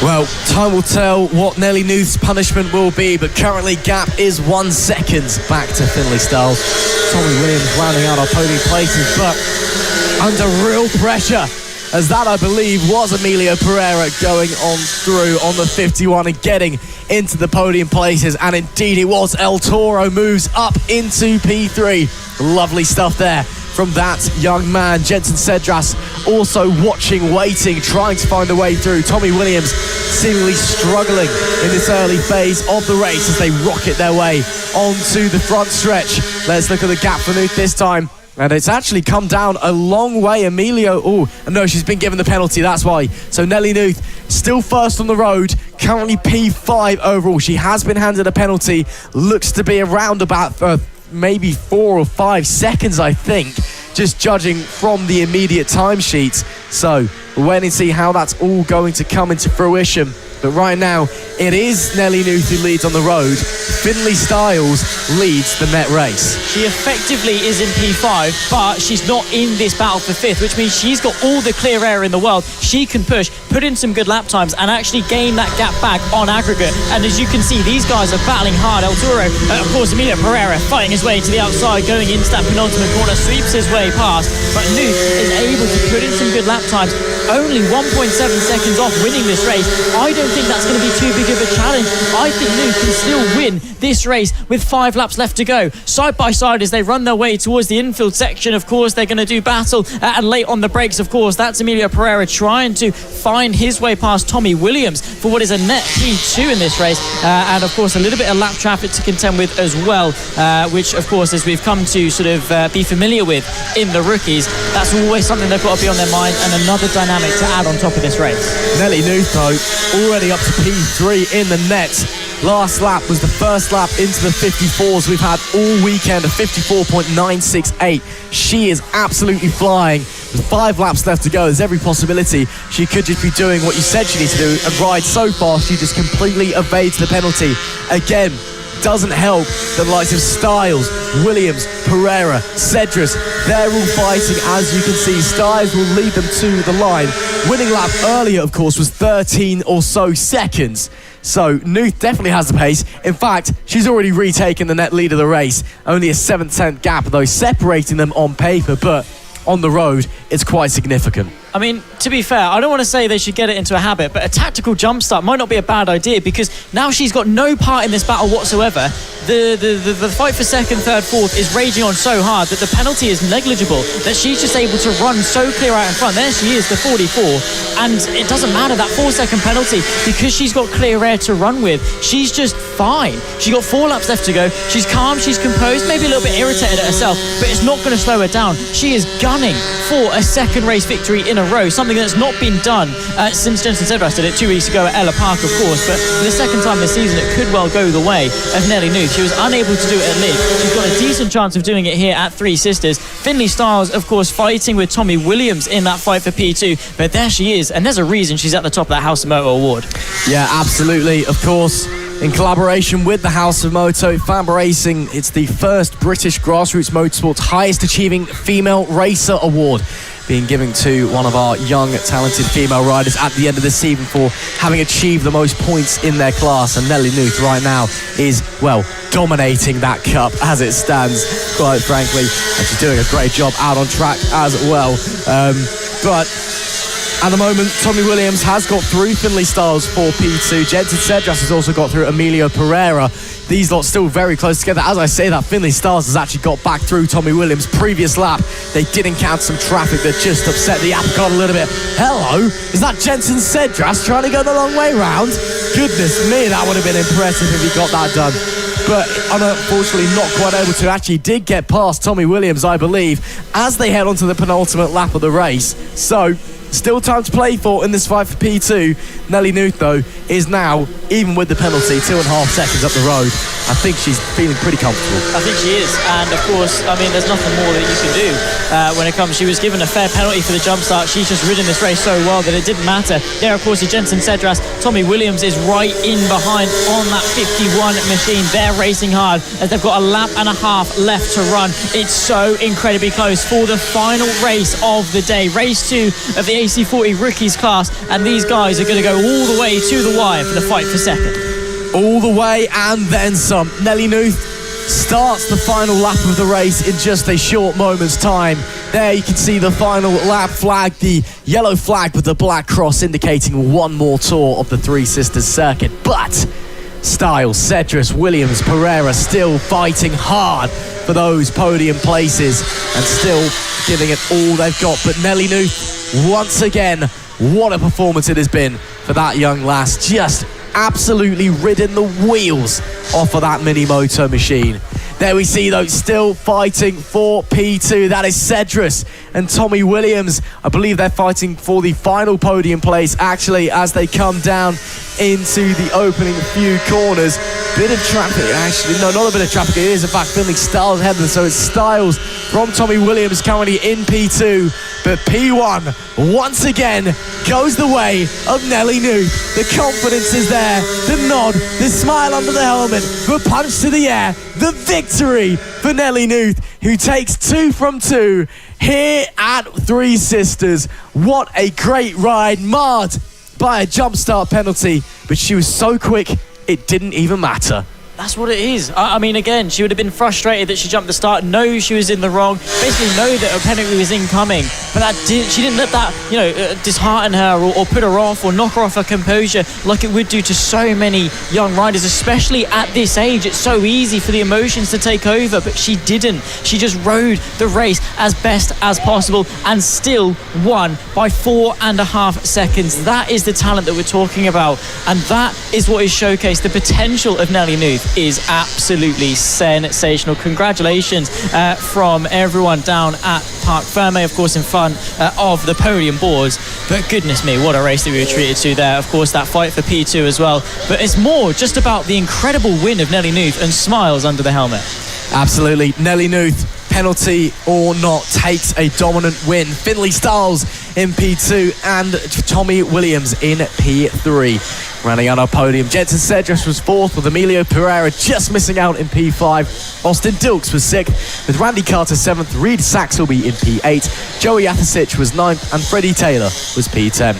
Well, time will tell what Nelly Nuth's punishment will be, but currently gap is 1 second back to Finlay Styles. Tommy Williams rounding out our podium places, but under real pressure, as that, I believe, was Emilio Pereira going on through on the 51 and getting into the podium places, and indeed it was. El Toro moves up into P3. Lovely stuff there from that young man. Jensen Cedras also watching, waiting, trying to find a way through. Tommy Williams seemingly struggling in this early phase of the race as they rocket their way onto the front stretch. Let's look at the gap for Nuth this time. And it's actually come down a long way. Emilio, oh, no, she's been given the penalty, that's why. So Nelly Knuth still first on the road, currently P5 overall. She has been handed a penalty, looks to be around about maybe 4 or 5 seconds, I think, just judging from the immediate timesheets. So we'll wait and see how that's all going to come into fruition. But right now, it is Nelly Knuth who leads on the road. Finley Styles leads the net race. She effectively is in P5, but she's not in this battle for 5th, which means she's got all the clear air in the world. She can push, put in some good lap times, and actually gain that gap back on aggregate. And as you can see, these guys are battling hard. El Toro, of course, Emilio Pereira fighting his way to the outside, going into that penultimate corner, sweeps his way past. But Knuth is able to put in some good lap times, only 1.7 seconds off winning this race. I don't think that's going to be too big of a challenge. I think Knuth can still win this race with 5 laps left to go. Side by side as they run their way towards the infield section, of course, they're going to do battle. And late on the brakes, of course, that's Emilio Pereira trying to find his way past Tommy Williams for what is a net P2 in this race. And, of course, a little bit of lap traffic to contend with as well, which, of course, as we've come to sort of be familiar with in the rookies, that's always something they've got to be on their mind, and another dynamic to add on top of this race. Nelly Knuth, though, already up to P3 in the net. Last lap was the first lap into the 54s we've had all weekend, a 54.968. She is absolutely flying. With 5 laps left to go, there's every possibility she could just be doing what you said she needs to do and ride so fast she just completely evades the penalty. Again, doesn't help the likes of Styles, Williams, Pereira, Cedras. They're all fighting, as you can see. Styles will lead them to the line. Winning lap earlier, of course, was 13 or so seconds. So Knuth definitely has the pace. In fact, she's already retaken the net lead of the race. Only a 7/10 gap, though, separating them on paper, but on the road, it's quite significant. I mean, to be fair, I don't want to say they should get it into a habit, but a tactical jump start might not be a bad idea, because now she's got no part in this battle whatsoever. The fight for second, third, fourth is raging on so hard that the penalty is negligible, that she's just able to run so clear out in front. There she is, the 44, and it doesn't matter, that 4-second penalty, because she's got clear air to run with. She's just fine. She's got 4 laps left to go. She's calm, she's composed, maybe a little bit irritated at herself, but it's not going to slow her down. She is gunning for a second race victory in a row, something that's not been done since Jensen Cedras did it 2 weeks ago at Ella Park, of course, but for the second time this season it could well go the way of Nelly Knuth. She was unable to do it at Lid. She's got a decent chance of doing it here at Three Sisters. Finley Styles, of course, fighting with Tommy Williams in that fight for P2, but there she is, and there's a reason she's at the top of that House of Moto award. Yeah, absolutely, of course. In collaboration with the House of Moto, FAB-Racing, it's the first British grassroots motorsport's highest achieving female racer award, being given to one of our young, talented female riders at the end of the season for having achieved the most points in their class. And Nelly Knuth right now is, well, dominating that cup as it stands, quite frankly. And she's doing a great job out on track as well. But at the moment, Tommy Williams has got through Finley Styles for P2. Jensen Cedras has also got through Emilio Pereira. These lot still very close together. As I say that, Finley Styles has actually got back through Tommy Williams. Previous lap, they did encounter some traffic that just upset the apple cart a little bit. Hello, is that Jensen Cedras trying to go the long way round? Goodness me, that would have been impressive if he got that done. But unfortunately not quite able to. Actually did get past Tommy Williams, I believe, as they head on to the penultimate lap of the race. So still time to play for in this fight for P2. Nelly Knuth, though, is now, even with the penalty, 2.5 seconds up the road. I think she's feeling pretty comfortable. I think she is, and of course, I mean, there's nothing more that you can do when it comes. She was given a fair penalty for the jump start. She's just ridden this race so well that it didn't matter. There, of course, is Jensen Cedras. Tommy Williams is right in behind on that 51 machine. They're racing hard as they've got a lap and a half left to run. It's so incredibly close for the final race of the day. Race 2 of the AC40 rookies class, and these guys are going to go all the way to the wire for the fight for second. All the way and then some. Nelly Knuth starts the final lap of the race in just a short moment's time. There you can see the final lap flag, the yellow flag with the black cross indicating one more tour of the Three Sisters circuit. But Styles, Cedras, Williams, Pereira still fighting hard for those podium places and still giving it all they've got. But Nelly Knuth, once again, what a performance it has been for that young lass. Just absolutely ridden the wheels off of that mini moto machine. There we see, though, still fighting for P2. That is Cedrus and Tommy Williams. I believe they're fighting for the final podium place, actually, as they come down into the opening few corners. Bit of traffic, actually. No, not a bit of traffic. It is, in fact, Finley Styles ahead of them. So it's Styles from Tommy Williams currently in P2. But P1, once again, goes the way of Nelly Newth. The confidence is there. The nod, the smile under the helmet, the punch to the air. The victory for Nelly Newth, who takes 2 from 2 here at Three Sisters. What a great ride, marred by a jump start penalty, but she was so quick it didn't even matter. That's what it is. I mean, again, she would have been frustrated that she jumped the start, know she was in the wrong, basically know that her penalty was incoming, but she didn't let that, dishearten her or put her off or knock her off her composure like it would do to so many young riders, especially at this age. It's so easy for the emotions to take over, but she didn't. She just rode the race as best as possible and still won by 4.5 seconds. That is the talent that we're talking about, and that is what is showcased. The potential of Nelly Newth is absolutely sensational. Congratulations from everyone down at Parc Ferme, of course, in front of the podium boards. But goodness me, what a race that we were treated to there. Of course, that fight for P2 as well. But it's more just about the incredible win of Nelly Newth and smiles under the helmet. Absolutely. Nelly Newth, penalty or not, takes a dominant win. Finley Styles in P2 and Tommy Williams in P3. Running on our podium, Jensen Cedrus was 4th, with Emilio Pereira just missing out in P5. Austin Dilks was 6th, with Randy Carter 7th, Reed Saxelby in P8. Joey Athasic was 9th, and Freddie Taylor was P10.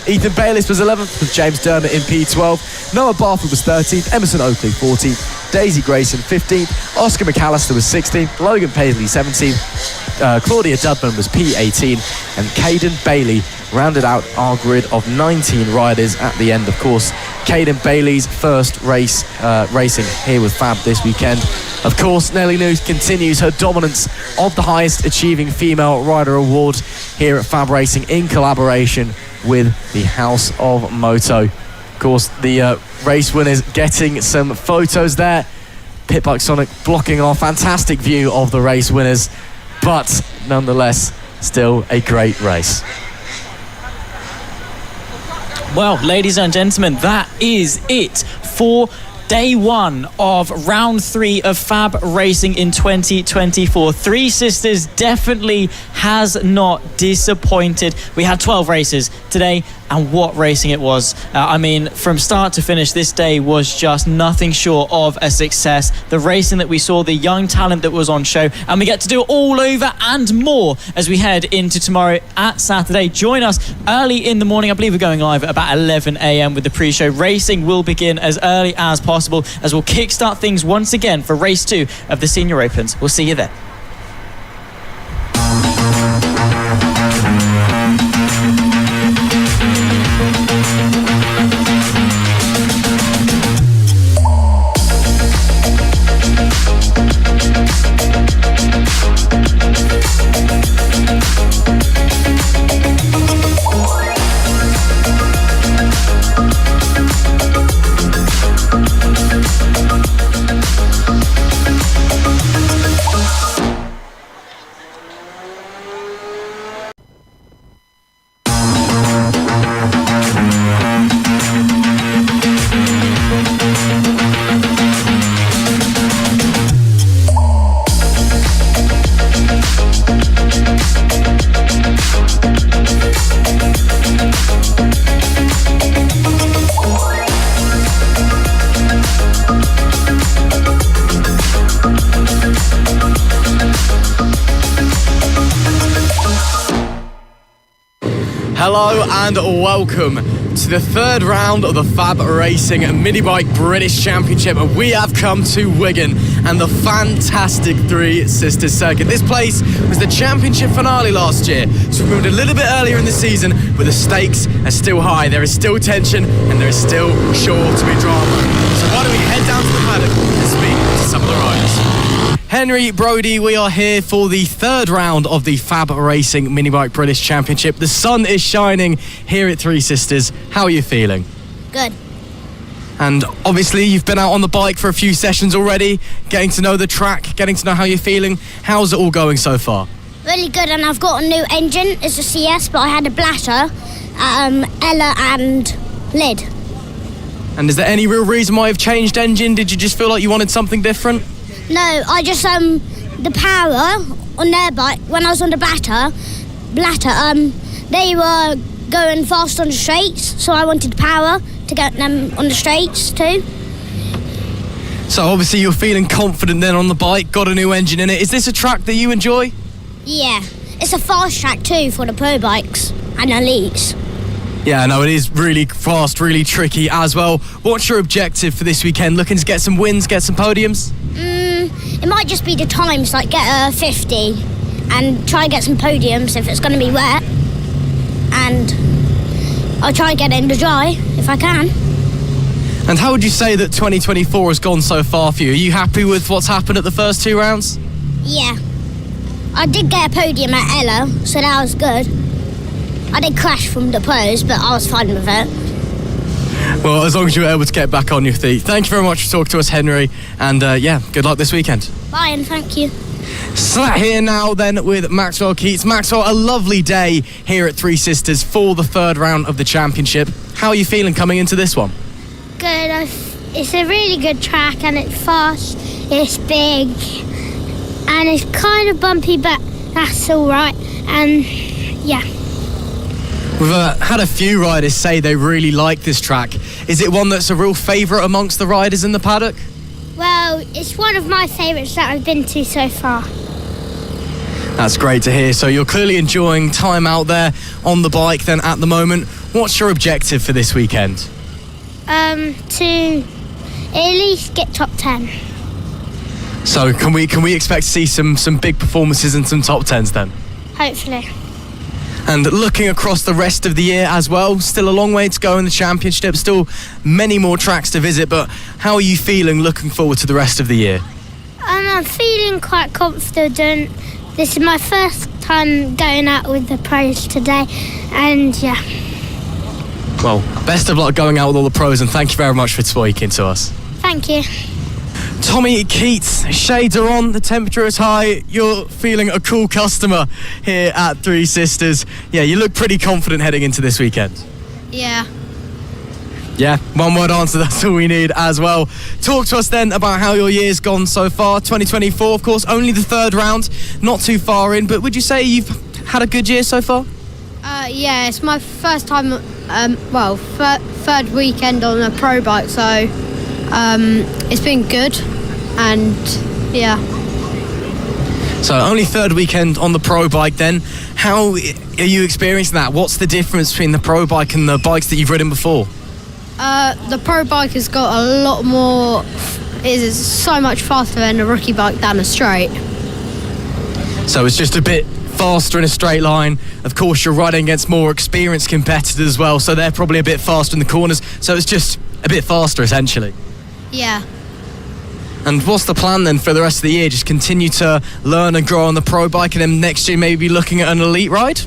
Ethan Bayliss was 11th, with James Dermott in P12. Noah Barford was 13th, Emerson Oakley 14th, Daisy Grayson 15th, Oscar McAllister was 16th, Logan Paisley 17th, Claudia Dudman was P18, and Caden Bailey rounded out our grid of 19 riders at the end. Of course, Caden Bailey's first race racing here with Fab this weekend. Of course, Nelly Newth continues her dominance of the highest achieving female rider award here at FAB-Racing in collaboration with the House of Moto. Of course, the race winners getting some photos there. Pit Bike Sonic blocking our fantastic view of the race winners, but nonetheless, still a great race. Well, ladies and gentlemen, that is it for day 1 of round 3 of FAB-Racing in 2024. Three Sisters definitely has not disappointed. We had 12 races today, and what racing it was. From start to finish, this day was just nothing short of a success. The racing that we saw, the young talent that was on show, and we get to do it all over and more as we head into tomorrow at Saturday. Join us early in the morning. I believe we're going live at about 11 a.m. with the pre-show. Racing will begin as early as possible as we'll kickstart things once again for race 2 of the Senior Opens. We'll see you then. Hello and welcome to the third round of the FAB-Racing Minibike British Championship. We have come to Wigan and the fantastic Three Sisters circuit. This place was the championship finale last year, so we moved a little bit earlier in the season, but the stakes are still high. There is still tension and there is still sure to be drama. So why don't we head down to the paddock and speak to some of the riders. Henry, Brody, we are here for the third round of the FAB-Racing Minibike British Championship. The sun is shining here at Three Sisters. How are you feeling? Good. And obviously you've been out on the bike for a few sessions already, getting to know the track, getting to know how you're feeling. How's it all going so far? Really good, and I've got a new engine. It's a CS, but I had a Blatter, Ella and Lid. And is there any real reason why you've changed engine? Did you just feel like you wanted something different? No, I just, the power on their bike, when I was on the Blatter, they were going fast on the straights, so I wanted power to get them on the straights too. So obviously you're feeling confident then on the bike, got a new engine in it. Is this a track that you enjoy? Yeah, it's a fast track too for the pro bikes and elites. Yeah, no, it is really fast, really tricky as well. What's your objective for this weekend? Looking to get some wins, get some podiums? It might just be the times, like get a 50 and try and get some podiums if it's going to be wet. And I'll try and get it in the dry if I can. And how would you say that 2024 has gone so far for you? Are you happy with what's happened at the first 2 rounds? Yeah. I did get a podium at Ella, so that was good. I did crash from the pros, but I was fine with it. Well, as long as you were able to get back on your feet. Thank you very much for talking to us, Henry. And yeah, good luck this weekend. Bye, and thank you. Sat here now then with Maxwell Keats. Maxwell, a lovely day here at Three Sisters for the 3rd round of the championship. How are you feeling coming into this one? Good. It's a really good track, and it's fast, it's big, and it's kind of bumpy, but that's all right. And yeah. We've had a few riders say they really like this track. Is it one that's a real favourite amongst the riders in the paddock? Well, it's one of my favourites that I've been to so far. That's great to hear. So you're clearly enjoying time out there on the bike then at the moment. What's your objective for this weekend? To at least get top 10. So can we expect to see some big performances and some top 10s then? Hopefully. And looking across the rest of the year as well, still a long way to go in the championship, still many more tracks to visit, but how are you feeling looking forward to the rest of the year? I'm feeling quite confident. This is my first time going out with the pros today, and yeah. Well, best of luck going out with all the pros, and thank you very much for speaking to us. Thank you. Tommy Keats, shades are on, the temperature is high, you're feeling a cool customer here at Three Sisters. Yeah, you look pretty confident heading into this weekend. Yeah. Yeah, one word answer, that's all we need as well. Talk to us then about how your year's gone so far. 2024, of course, only the 3rd round, not too far in, but would you say you've had a good year so far? Yeah, it's my first time, third weekend on a pro bike, so it's been good, and yeah. So only 3rd weekend on the pro bike then. How are you experiencing that? What's the difference between the pro bike and the bikes that you've ridden before? The pro bike has got a lot more, is so much faster than a rookie bike down a straight. So it's just a bit faster in a straight line. Of course, you're riding against more experienced competitors as well, so they're probably a bit faster in the corners. So it's just a bit faster, essentially. Yeah. And what's the plan then for the rest of the year? Just continue to learn and grow on the pro bike, and then next year maybe looking at an elite ride?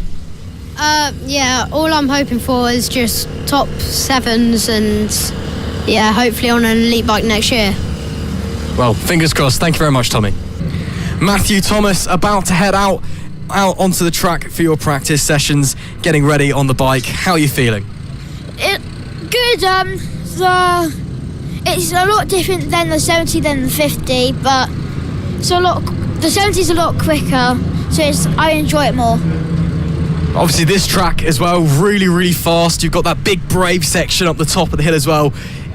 Yeah, all I'm hoping for is just top 7s, and yeah, hopefully on an elite bike next year. Well, fingers crossed. Thank you very much, Tommy. Matthew Thomas about to head out onto the track for your practice sessions, getting ready on the bike. How are you feeling? Good. It's a lot different than the 70 than the 50, but the 70 is a lot quicker, so I enjoy it more. Obviously this track as well, really, really fast. You've got that big brave section up the top of the hill as well.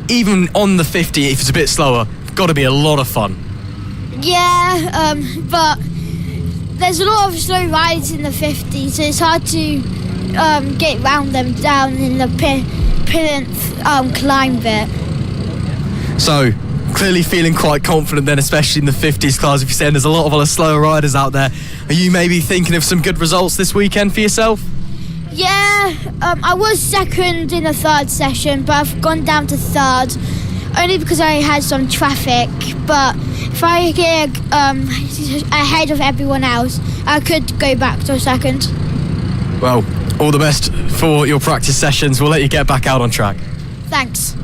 Even on the 50, if it's a bit slower, it's got to be a lot of fun. Yeah, but there's a lot of slow rides in the 50, so it's hard to get round them down in the plinth climb bit. So, clearly feeling quite confident then, especially in the 50s class. If you're saying there's a lot of other slower riders out there, are you maybe thinking of some good results this weekend for yourself? Yeah, I was second in the 3rd session, but I've gone down to 3rd, only because I had some traffic. But if I get ahead of everyone else, I could go back to 2nd. Well, all the best for your practice sessions. We'll let you get back out on track. Thanks.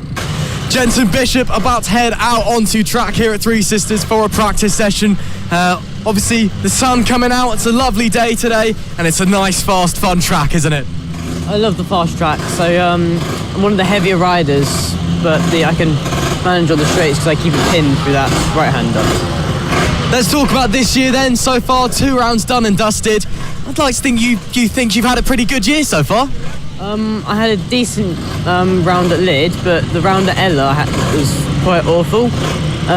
Jensen Bishop about to head out onto track here at Three Sisters for a practice session. Obviously, the sun coming out. It's a lovely day today, and it's a nice, fast, fun track, isn't it? I love the fast track. So I'm one of the heavier riders, but I can manage on the straights because I keep it pinned through that right-hander. Let's talk about this year then. So far, 2 rounds done and dusted. I'd like to think you think you've had a pretty good year so far. I had a decent round at Lid, but the round at Ella was quite awful.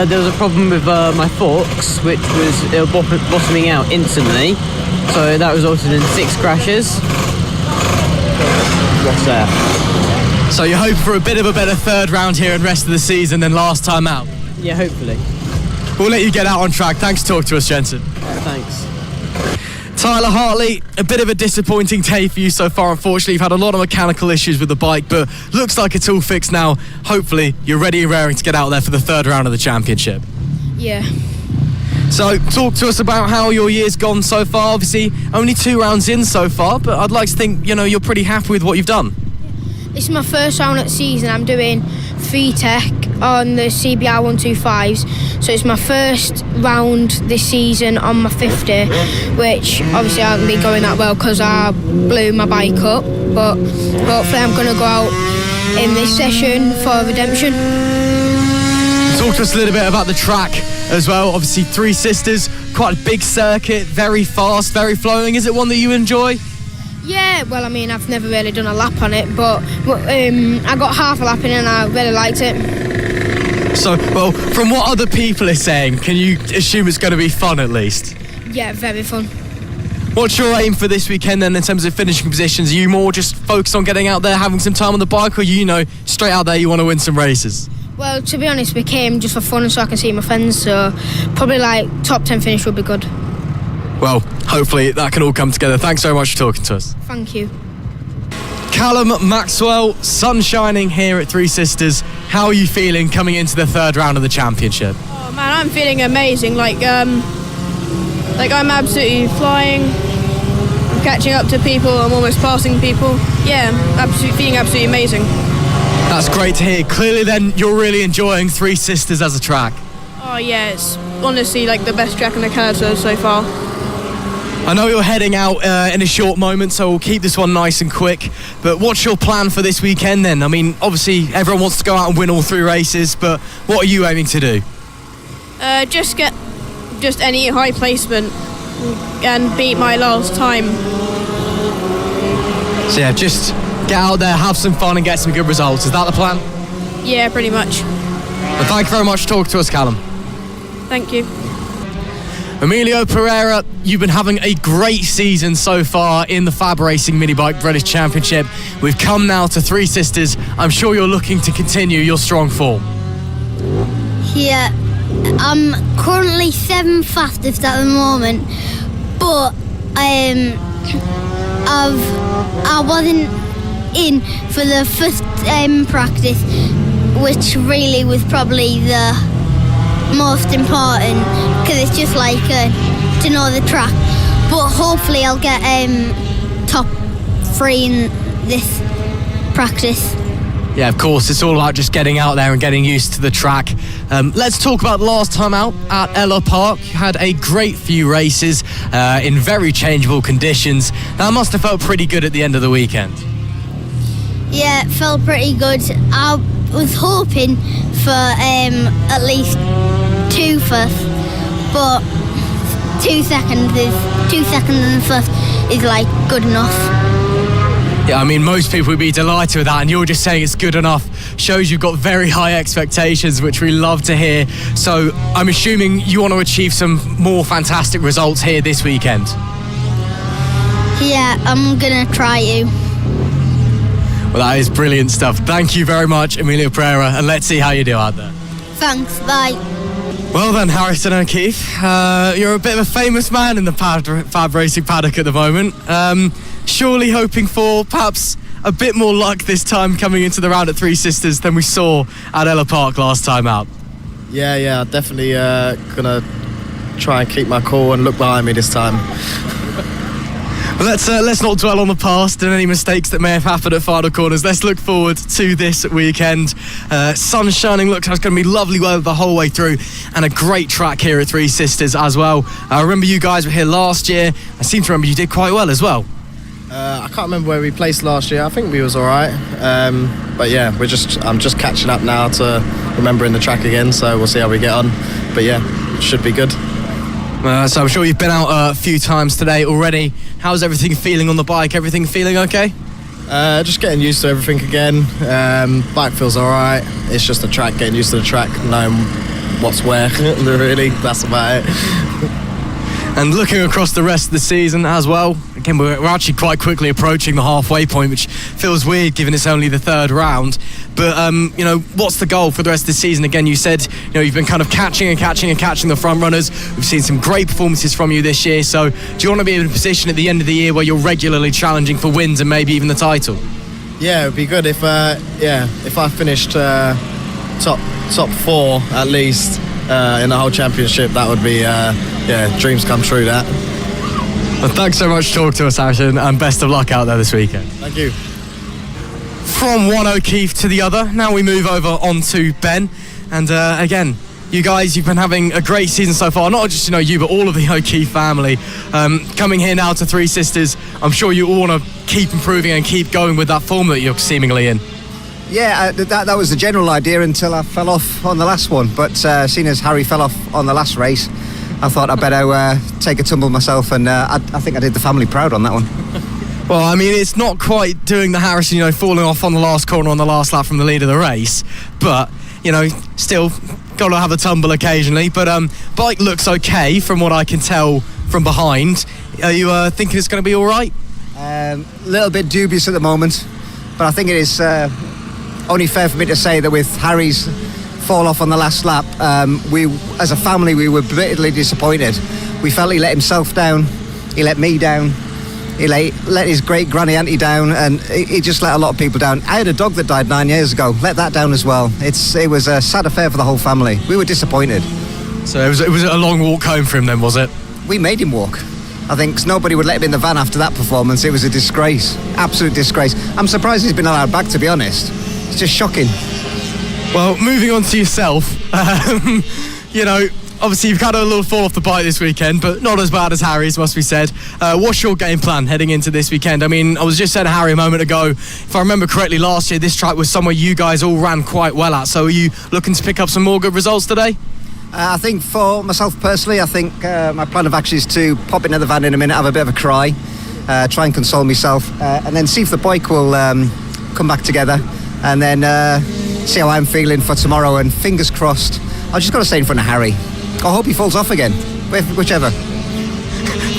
There was a problem with my forks, which was bottoming out instantly. So that resulted in 6 crashes. What's there? So you're hoping for a bit of a better third round here and rest of the season than last time out? Yeah, hopefully. We'll let you get out on track. Thanks for talking to us, Jensen. Thanks. Tyler Hartley, a bit of a disappointing day for you so far, unfortunately. You've had a lot of mechanical issues with the bike, but looks like it's all fixed now. Hopefully, you're ready and raring to get out there for the third round of the championship. Yeah. So, talk to us about how your year's gone so far. Obviously, only 2 rounds in so far, but I'd like to think, you're pretty happy with what you've done. This is my first round at season. I'm doing 3 tech on the CBR 125s. So it's my first round this season on my 50, which obviously I haven't been going that well because I blew my bike up. But hopefully I'm going to go out in this session for redemption. Talk to us a little bit about the track as well. Obviously, Three Sisters, quite a big circuit, very fast, very flowing. Is it one that you enjoy? Yeah, well, I mean, I've never really done a lap on it, but I got half a lap in and I really liked it. So, well, from what other people are saying, can you assume it's going to be fun at least? Yeah, very fun. What's your aim for this weekend then in terms of finishing positions? Are you more just focused on getting out there, having some time on the bike, or straight out there you want to win some races? Well, to be honest, we came just for fun so I can see my friends, so probably top 10 finish would be good. Well, hopefully that can all come together. Thanks very much for talking to us. Thank you. Callum Maxwell, sun shining here at Three Sisters. How are you feeling coming into the third round of the championship? Oh man, I'm feeling amazing. I'm absolutely flying. I'm catching up to people. I'm almost passing people. Yeah, feeling absolutely amazing. That's great to hear. Clearly then you're really enjoying Three Sisters as a track. Oh yeah, it's honestly the best track in the Canada so far. I know you're heading out in a short moment, so we'll keep this one nice and quick. But what's your plan for this weekend then? I mean, obviously everyone wants to go out and win all 3 races, but what are you aiming to do? Just get any high placement and beat my last time. So yeah, just get out there, have some fun and get some good results. Is that the plan? Yeah, pretty much. Well, thank you very much for talking to us, Callum. Thank you. Emilio Pereira, you've been having a great season so far in the FAB-Racing Minibike British Championship. We've come now to Three Sisters. I'm sure you're looking to continue your strong form. Yeah, I'm currently 7th fastest at the moment, but I wasn't in for the first practice, which really was probably the most important because it's just to know the track. But hopefully I'll get top 3 in this practice. Yeah, of course, it's all about just getting out there and getting used to the track. Let's talk about last time out at Ella Park. You had a great few races in very changeable conditions. That must have felt pretty good at the end of the weekend. Yeah, it felt pretty good. I was hoping for at least 2 first, but 2 seconds and first is good enough. Yeah, I mean, most people would be delighted with that, and you're just saying it's good enough. Shows you've got very high expectations, which we love to hear. So I'm assuming you want to achieve some more fantastic results here this weekend. Yeah, I'm gonna try to. Well, that is brilliant stuff. Thank you very much, Emilio Pereira, and let's see how you do out there. Thanks, bye. Well then, Harrison O'Keefe, you're a bit of a famous man in the FAB-Racing paddock at the moment. Surely hoping for perhaps a bit more luck this time coming into the round at Three Sisters than we saw at Ella Park last time out. Yeah, definitely gonna try and keep my cool and look behind me this time. Let's not dwell on the past and any mistakes that may have happened at final corners. Let's look forward to this weekend. Sun shining, looks like it's going to be lovely weather the whole way through, and a great track here at Three Sisters as well. I remember you guys were here last year. I seem to remember you did quite well as well. I can't remember where we placed last year. I think we was all right. But yeah, I'm just catching up now to remembering the track again. So we'll see how we get on. But yeah, it should be good. So I'm sure you've been out a few times today already. How's everything feeling on the bike? Everything feeling okay? Just getting used to everything again. Bike feels all right. It's just the track, getting used to the track, knowing what's where, really. That's about it. And looking across the rest of the season as well, again, we're actually quite quickly approaching the halfway point, which feels weird given it's only the third round. But, what's the goal for the rest of the season? Again, you said, you've been kind of catching the front runners. We've seen some great performances from you this year. So do you want to be in a position at the end of the year where you're regularly challenging for wins and maybe even the title? Yeah, it would be good if I finished top four at least in the whole championship. That would be dreams come true, that. Well, thanks so much for talking to us, Harrison, and best of luck out there this weekend. Thank you. From one O'Keefe to the other, now we move over onto Ben. And again, you guys, you've been having a great season so far. Not just you, but all of the O'Keefe family. Coming here now to Three Sisters, I'm sure you all want to keep improving and keep going with that form that you're seemingly in. Yeah, that was the general idea until I fell off on the last one. But seeing as Harry fell off on the last race, I thought I'd better take a tumble myself, and I think I did the family proud on that one. Well, I mean, it's not quite doing the Harrison, falling off on the last corner on the last lap from the lead of the race, but, still got to have a tumble occasionally. But bike looks okay from what I can tell from behind. Are you thinking it's going to be all right? A little bit dubious at the moment, but I think it is only fair for me to say that with Harry's fall off on the last lap, we, as a family, we were bitterly disappointed. We felt he let himself down, he let me down, he let his great granny auntie down, and he just let a lot of people down. I had a dog that died 9 years ago, let that down as well. It was a sad affair for the whole family. We were disappointed. So it was a long walk home for him then, was it? We made him walk. I think nobody would let him in the van after that performance. It was a disgrace, absolute disgrace. I'm surprised he's been allowed back, to be honest. It's just shocking. Well, moving on to yourself, obviously you've had a little fall off the bike this weekend, but not as bad as Harry's, must be said. What's your game plan heading into this weekend? I mean, I was just saying to Harry a moment ago, if I remember correctly, last year this track was somewhere you guys all ran quite well at, so are you looking to pick up some more good results today? I think for myself personally, I think my plan of action is to pop into the van in a minute, have a bit of a cry, try and console myself, and then see if the bike will come back together, and then see how I'm feeling for tomorrow, and fingers crossed, I've just got to stay in front of Harry. I hope he falls off again, whichever.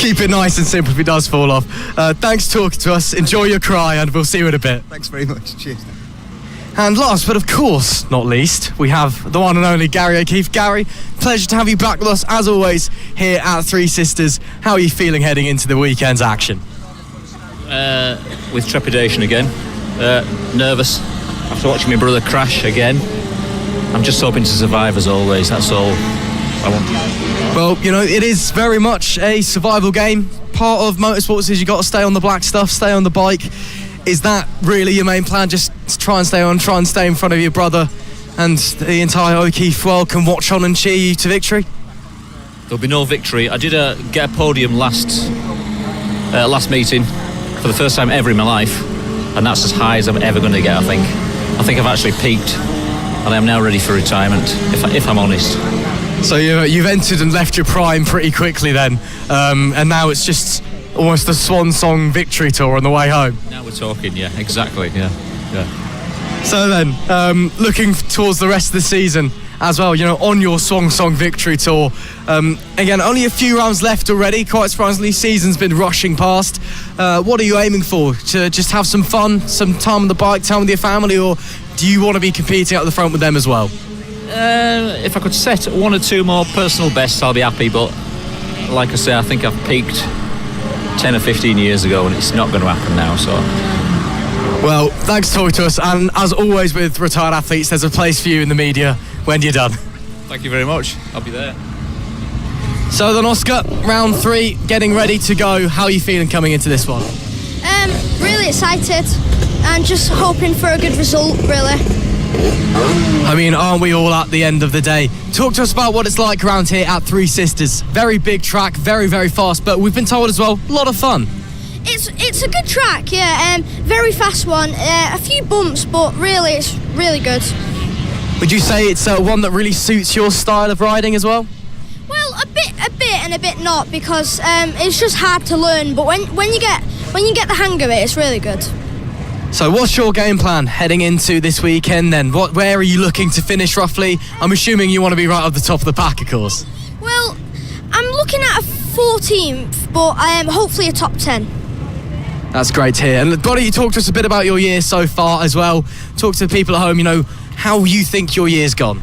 Keep it nice and simple if he does fall off. Thanks for talking to us, enjoy your cry, and we'll see you in a bit. Thanks very much, cheers. And last but of course not least, we have the one and only Gary O'Keefe. Gary, pleasure to have you back with us as always here at Three Sisters. How are you feeling heading into the weekend's action? With trepidation again, nervous after watching my brother crash again. I'm just hoping to survive as always, that's all I want. Well, it is very much a survival game. Part of motorsports is you got to stay on the black stuff, stay on the bike. Is that really your main plan? Just try and stay in front of your brother, and the entire O'Keefe world can watch on and cheer you to victory? There'll be no victory. I did get a podium last meeting for the first time ever in my life, and that's as high as I'm ever going to get, I think. I think I've actually peaked, and I'm now ready for retirement, if I'm honest. So you've entered and left your prime pretty quickly then, and now it's just almost a swan song victory tour on the way home. Now we're talking, yeah, exactly, yeah. So then, looking towards the rest of the season as well, on your swan song victory tour, again, only a few rounds left already, quite surprisingly, season's been rushing past. What are you aiming for? To just have some fun, some time on the bike, time with your family, or do you want to be competing at the front with them as well? If I could set one or two more personal bests, I'll be happy, but like I say, I think I've peaked 10 or 15 years ago, and it's not going to happen now, so. Well, thanks for talking to us, and as always with retired athletes, there's a place for you in the media when you're done. Thank you very much, I'll be there. So then, Oscar, round 3, getting ready to go. How are you feeling coming into this one? Really excited and just hoping for a good result, really. I mean, aren't we all at the end of the day? Talk to us about what it's like around here at Three Sisters. Very big track, very, very fast, but we've been told as well, a lot of fun. It's a good track, yeah. Very fast one. A few bumps, but really, it's really good. Would you say it's one that really suits your style of riding as well? Well, a bit and a bit not, because it's just hard to learn. But when you get the hang of it, it's really good. So what's your game plan heading into this weekend then? Where are you looking to finish roughly? I'm assuming you want to be right at the top of the pack, of course. Well, I'm looking at a 14th, but hopefully a top 10. That's great to hear. And Bonnie, you talk to us a bit about your year so far as well. Talk to the people at home, how you think your year's gone.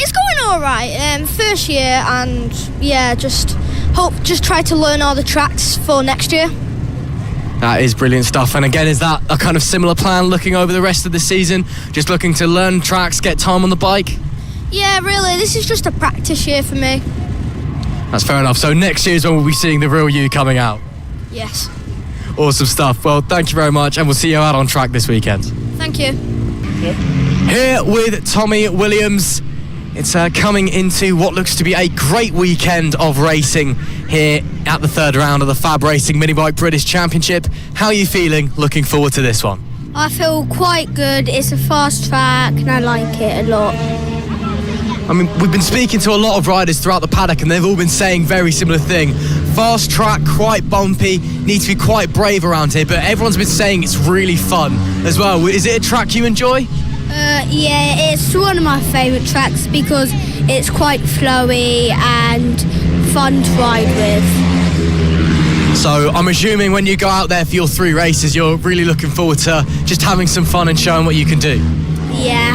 It's going all right. First year, and yeah, just try to learn all the tracks for next year. That is brilliant stuff. And again, is that a kind of similar plan looking over the rest of the season? Just looking to learn tracks, get time on the bike? Yeah, really. This is just a practice year for me. That's fair enough. So next year is when we'll be seeing the real you coming out. Yes. Awesome stuff. Well, thank you very much, and we'll see you out on track this weekend. Thank you. Here with Tommy Williams. It's coming into what looks to be a great weekend of racing here at the third round of the FAB-Racing Minibike British Championship. How are you feeling looking forward to this one? I feel quite good. It's a fast track and I like it a lot. I mean, we've been speaking to a lot of riders throughout the paddock and they've all been saying very similar thing. Fast track, quite bumpy, need to be quite brave around here, but everyone's been saying it's really fun as well. Is it a track you enjoy? Yeah, it's one of my favourite tracks because it's quite flowy and fun to ride with. So I'm assuming when you go out there for your 3 races, you're really looking forward to just having some fun and showing what you can do. Yeah.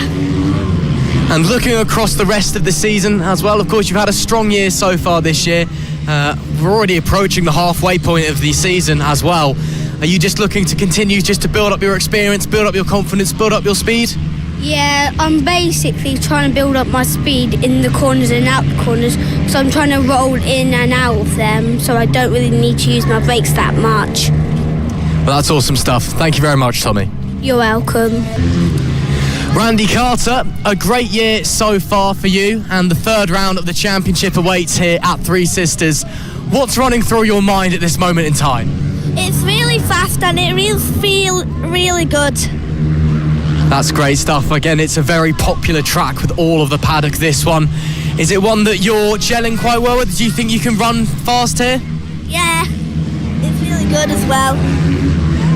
And looking across the rest of the season as well, of course, you've had a strong year so far this year. We're already approaching the halfway point of the season as well. Are you just looking to continue just to build up your experience, build up your confidence, build up your speed? Yeah, I'm basically trying to build up my speed in the corners and out the corners, so I'm trying to roll in and out of them, so I don't really need to use my brakes that much. Well, that's awesome stuff. Thank you very much, Tommy. You're welcome. Randy Carter, a great year so far for you, and the third round of the championship awaits here at Three Sisters. What's running through your mind at this moment in time? It's really fast and it feels really good. That's great stuff. Again, it's a very popular track with all of the paddock, this one. Is it one that you're gelling quite well with? Do you think you can run fast here? Yeah, it's really good as well.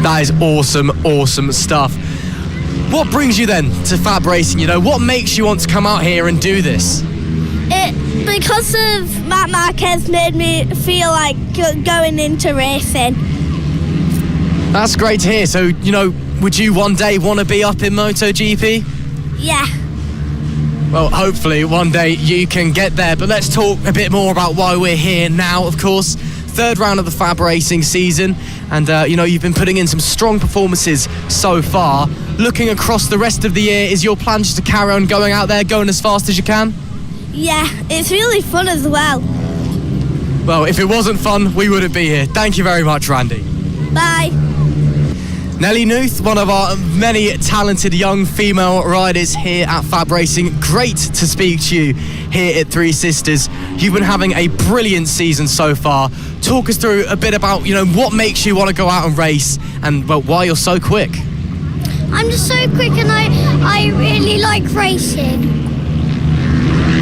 That is awesome stuff. What brings you then to FAB-Racing? What makes you want to come out here and do this? Because of Matt Marquez made me feel like going into racing. That's great to hear. So, would you one day want to be up in MotoGP? Yeah. Well, hopefully one day you can get there. But let's talk a bit more about why we're here now, of course. Third round of the FAB-Racing season. And, you've been putting in some strong performances so far. Looking across the rest of the year, is your plan just to carry on going out there, going as fast as you can? Yeah, it's really fun as well. Well, if it wasn't fun, we wouldn't be here. Thank you very much, Randy. Bye. Nellie Nuth, one of our many talented young female riders here at FAB-Racing. Great to speak to you here at Three Sisters. You've been having a brilliant season so far. Talk us through a bit about, what makes you want to go out and race and, why you're so quick. I'm just so quick and I really like racing.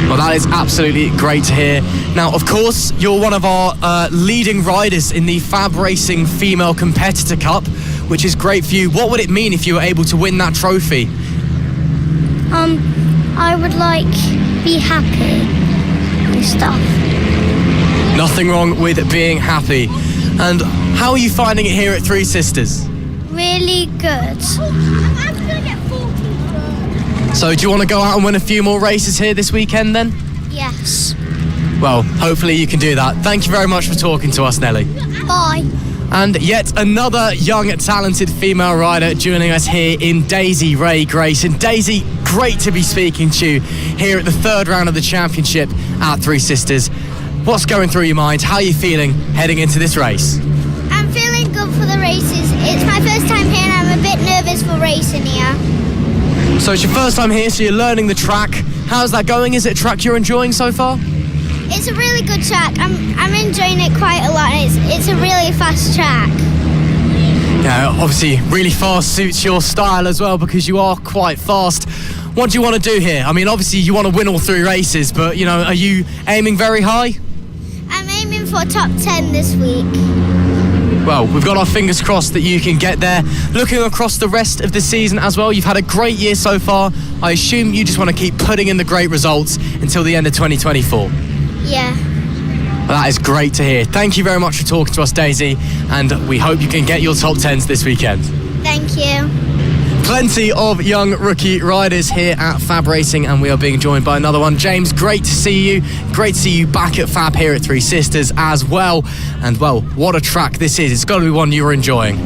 Well, that is absolutely great to hear. Now, of course, you're one of our leading riders in the FAB-Racing Female Competitor Cup, which is great for you. What would it mean if you were able to win that trophy? I would be happy and stuff. Nothing wrong with being happy. And how are you finding it here at Three Sisters? Really good. So do you want to go out and win a few more races here this weekend then? Yes. Well, hopefully you can do that. Thank you very much for talking to us, Nellie. Bye. And yet another young, talented female rider joining us here in Daisy Ray Grace. And Daisy, great to be speaking to you here at the third round of the championship at Three Sisters. What's going through your mind? How are you feeling heading into this race? I'm feeling good for the races. It's my first time here and I'm a bit nervous for racing here. So it's your first time here, so you're learning the track. How's that going? Is it a track you're enjoying so far? It's a really good track. I'm enjoying it quite a lot. It's a really fast track. Yeah, obviously really fast suits your style as well because you are quite fast. What do you want to do here? I mean, obviously you want to win all 3 races, but, you know, are you aiming very high? I'm aiming for top 10 this week. Well, we've got our fingers crossed that you can get there. Looking across the rest of the season as well, you've had a great year so far. I assume you just want to keep putting in the great results until the end of 2024. Yeah. Well, that is great to hear. Thank you very much for talking to us, Daisy, and we hope you can get your top 10s this weekend. Thank you. Plenty of young rookie riders here at FAB-Racing, and we are being joined by another one. James, great to see you. Great to see you back at Fab here at Three Sisters as well. And, well, what a track this is. It's got to be one you're enjoying.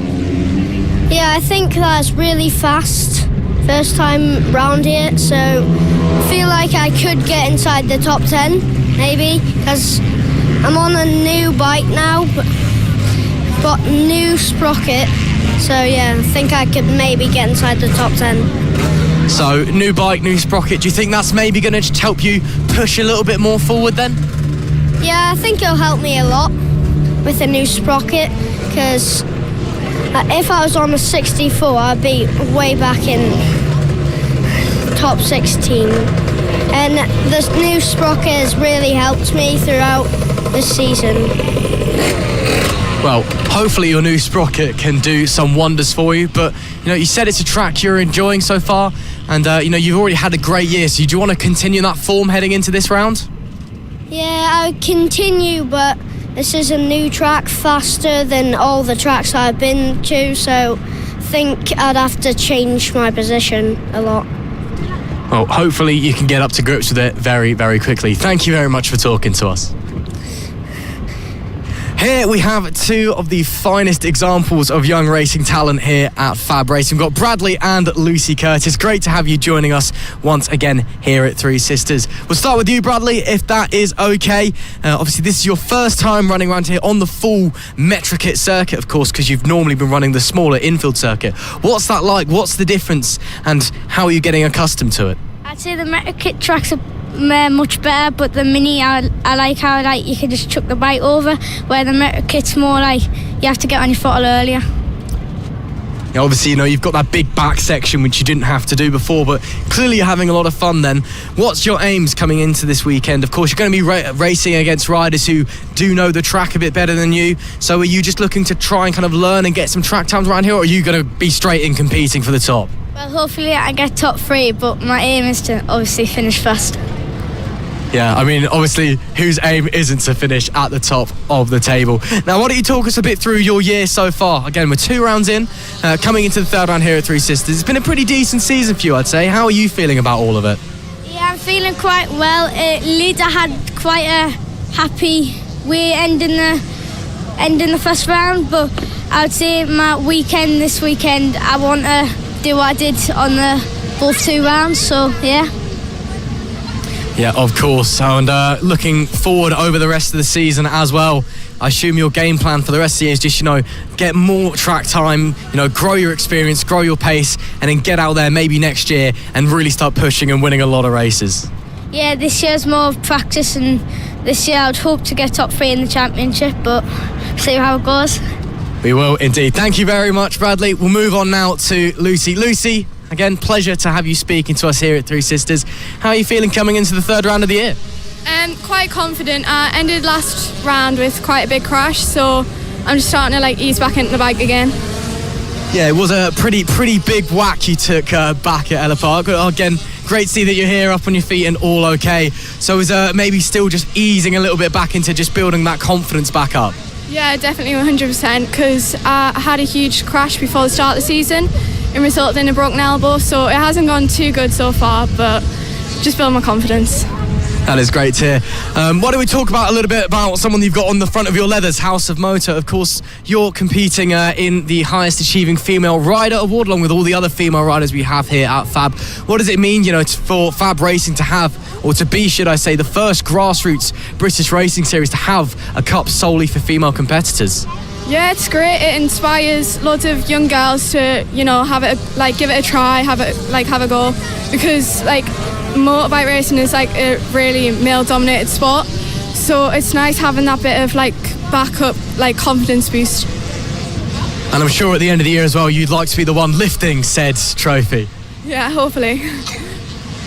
Yeah, I think that's really fast. First time round here, so I feel like I could get inside the top 10, maybe, because I'm on a new bike now, got new sprocket. So yeah, I think I could maybe get inside the top 10. So, new bike, new sprocket. Do you think that's maybe going to just help you push a little bit more forward then? Yeah, I think it'll help me a lot with a new sprocket, because if I was on the 64, I'd be way back in top 16. And this new sprocket has really helped me throughout the season. Well, hopefully your new sprocket can do some wonders for you, but you know, you said it's a track you're enjoying so far, and you know, you've already had a great year, so do you want to continue that form heading into this round? Yeah, I would continue, but this is a new track, faster than all the tracks I've been to, so I think I'd have to change my position a lot. Well, hopefully you can get up to grips with it very, very quickly. Thank you very much for talking to us. Here we have 2 of the finest examples of young racing talent here at FAB-Racing. We've got Bradley and Lucy Curtis. Great to have you joining us once again here at Three Sisters. We'll start with you, Bradley, if that is okay. Obviously, this is your first time running around here on the full Metrokit circuit, of course, because you've normally been running the smaller infield circuit. What's that like? What's the difference? And how are you getting accustomed to it? I'd say the Metrokit tracks are much better, but the Mini, I like how you can just chuck the bike over, where the Metrokit's more like you have to get on your throttle earlier. Yeah, obviously, you know, you've got that big back section which you didn't have to do before, but clearly you're having a lot of fun then. What's your aims coming into this weekend? Of course, you're going to be racing against riders who do know the track a bit better than you, so are you just looking to try and kind of learn and get some track times around here, or are you going to be straight in competing for the top? Well, hopefully I get top 3, but my aim is to obviously finish first. Yeah, I mean, obviously, whose aim isn't to finish at the top of the table? Now, why don't you talk us a bit through your year so far? Again, we're 2 rounds in, coming into the 3rd round here at Three Sisters. It's been a pretty decent season for you, I'd say. How are you feeling about all of it? Yeah, I'm feeling quite well. Leeds, I had quite a happy way ending the first round, but I would say my weekend this weekend, I want to do what I did on the both 2 rounds, so yeah. Yeah, of course. And looking forward over the rest of the season as well, I assume your game plan for the rest of the year is just, you know, get more track time, you know, grow your experience, grow your pace, and then get out there maybe next year and really start pushing and winning a lot of races. Yeah, this year's more of practice, and this year I'd hope to get top 3 in the championship, but see how it goes. We will indeed. Thank you very much, Bradley. We'll move on now to Lucy. Lucy, again, pleasure to have you speaking to us here at Three Sisters. How are you feeling coming into the 3rd round of the year? Quite confident. I ended last round with quite a big crash, so I'm just starting to ease back into the bike again. Yeah, it was a pretty big whack you took back at Ella Park. Again, great to see that you're here up on your feet and all okay. So is maybe still just easing a little bit back into just building that confidence back up? Yeah, definitely 100%, because I had a huge crash before the start of the season and resulted in a broken elbow, so it hasn't gone too good so far, but just build my confidence. That is great to hear. Why don't we talk about a little bit about someone you've got on the front of your leathers, House of Motor. Of course, you're competing in the highest achieving female rider award, along with all the other female riders we have here at FAB. What does it mean, for FAB Racing to have, or to be, should I say, the first grassroots British racing series to have a cup solely for female competitors? Yeah, it's great. It inspires loads of young girls to, give it a try, have a go, because motorbike racing is a really male-dominated sport. So it's nice having that bit of backup, confidence boost. And I'm sure at the end of the year as well, you'd like to be the one lifting said trophy. Yeah, hopefully.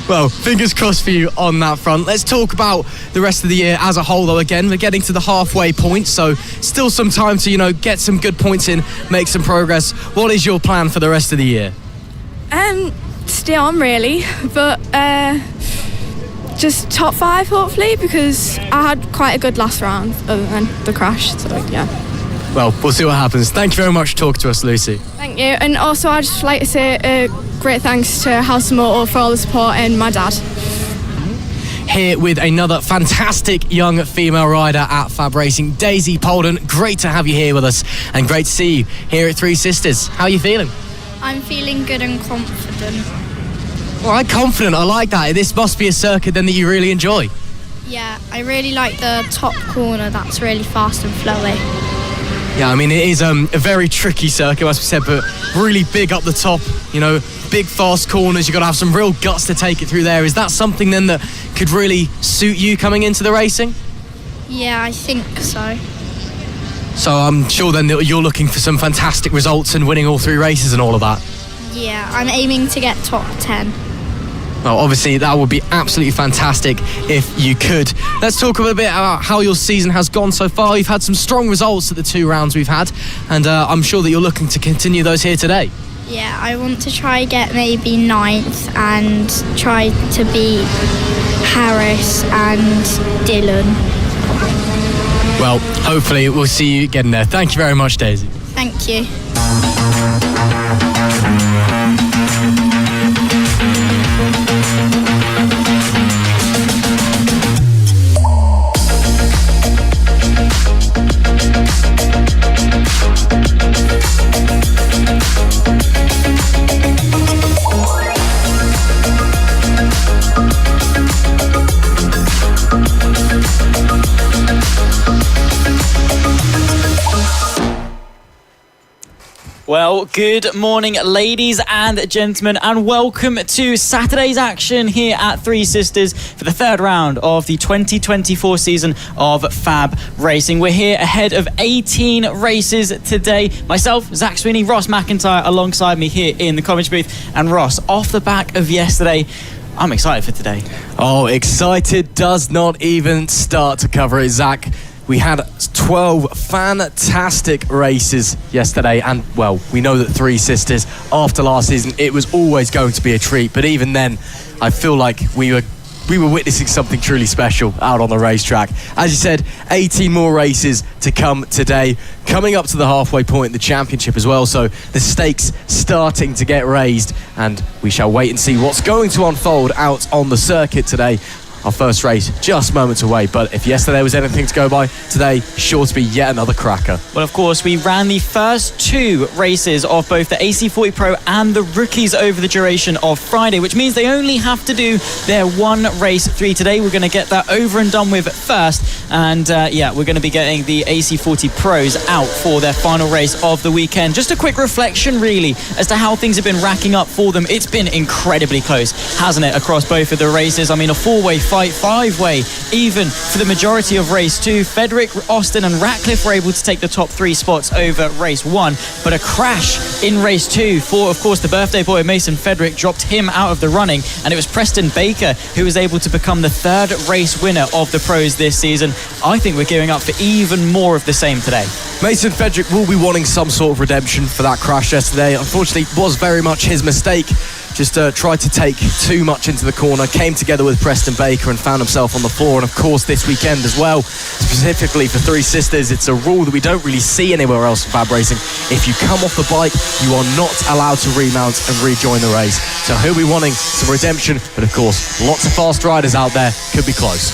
Well, fingers crossed for you on that front. Let's talk about the rest of the year as a whole, though. Again, we're getting to the halfway point, so still some time to, get some good points in, make some progress. What is your plan for the rest of the year? Stay on, really, but just top 5, hopefully, because I had quite a good last round other than the crash, so yeah. Well, we'll see what happens. Thank you very much for talking to us, Lucy. Thank you, and also I'd just like to say great thanks to House of Motor for all the support and my dad. Here with another fantastic young female rider at FAB Racing, Daisy Polden. Great to have you here with us, and great to see you here at Three Sisters. How are you feeling? I'm feeling good and confident. All right, confident. I like that. This must be a circuit then that you really enjoy. Yeah, I really like the top corner. That's really fast and flowy. Yeah, I mean, it is a very tricky circuit, as we said, but really big up the top, big fast corners. You've got to have some real guts to take it through there. Is that something then that could really suit you coming into the racing? Yeah, I think so. So I'm sure then that you're looking for some fantastic results and winning all 3 races and all of that. Yeah, I'm aiming to get top 10. Well, obviously, that would be absolutely fantastic if you could. Let's talk a little bit about how your season has gone so far. You've had some strong results at the 2 rounds we've had, and I'm sure that you're looking to continue those here today. Yeah, I want to try get maybe 9th and try to beat Harris and Dylan. Well, hopefully we'll see you getting there. Thank you very much, Daisy. Thank you. Well, good morning, ladies and gentlemen, and welcome to Saturday's action here at Three Sisters for the 3rd round of the 2024 season of FAB Racing. We're here ahead of 18 races today. Myself, Zach Sweeney, Ross McIntyre alongside me here in the commentary booth. And Ross, off the back of yesterday, I'm excited for today. Oh, excited does not even start to cover it, Zach. We had 12 fantastic races yesterday, and, well, we know that Three Sisters, after last season, it was always going to be a treat, but even then, I feel like we were witnessing something truly special out on the racetrack. As you said, 18 more races to come today, coming up to the halfway point in the championship as well, so the stakes starting to get raised, and we shall wait and see what's going to unfold out on the circuit today. Our first race just moments away, but if yesterday was anything to go by, today sure to be yet another cracker. Well, of course, we ran the first 2 races of both the AC40 Pro and the rookies over the duration of Friday, which means they only have to do their 1 race 3 today. We're going to get that over and done with first, and we're going to be getting the AC40 Pros out for their final race of the weekend. Just a quick reflection, really, as to how things have been racking up for them. It's been incredibly close, hasn't it, across both of the races? I mean, a 4-way fight, 5-way, even for the majority of race 2. Frederick, Austin and Ratcliffe were able to take the top 3 spots over race 1, but a crash in race 2 for, of course, the birthday boy Mason Frederick dropped him out of the running, and it was Preston Baker who was able to become the 3rd race winner of the Pros this season. I think we're gearing up for even more of the same today. Mason Frederick will be wanting some sort of redemption for that crash yesterday. Unfortunately, it was very much his mistake. just tried to take too much into the corner, came together with Preston Baker and found himself on the floor. And of course this weekend as well, specifically for Three Sisters, it's a rule that we don't really see anywhere else in FAB-Racing. If you come off the bike, you are not allowed to remount and rejoin the race. So he'll be wanting some redemption, but of course lots of fast riders out there, could be close.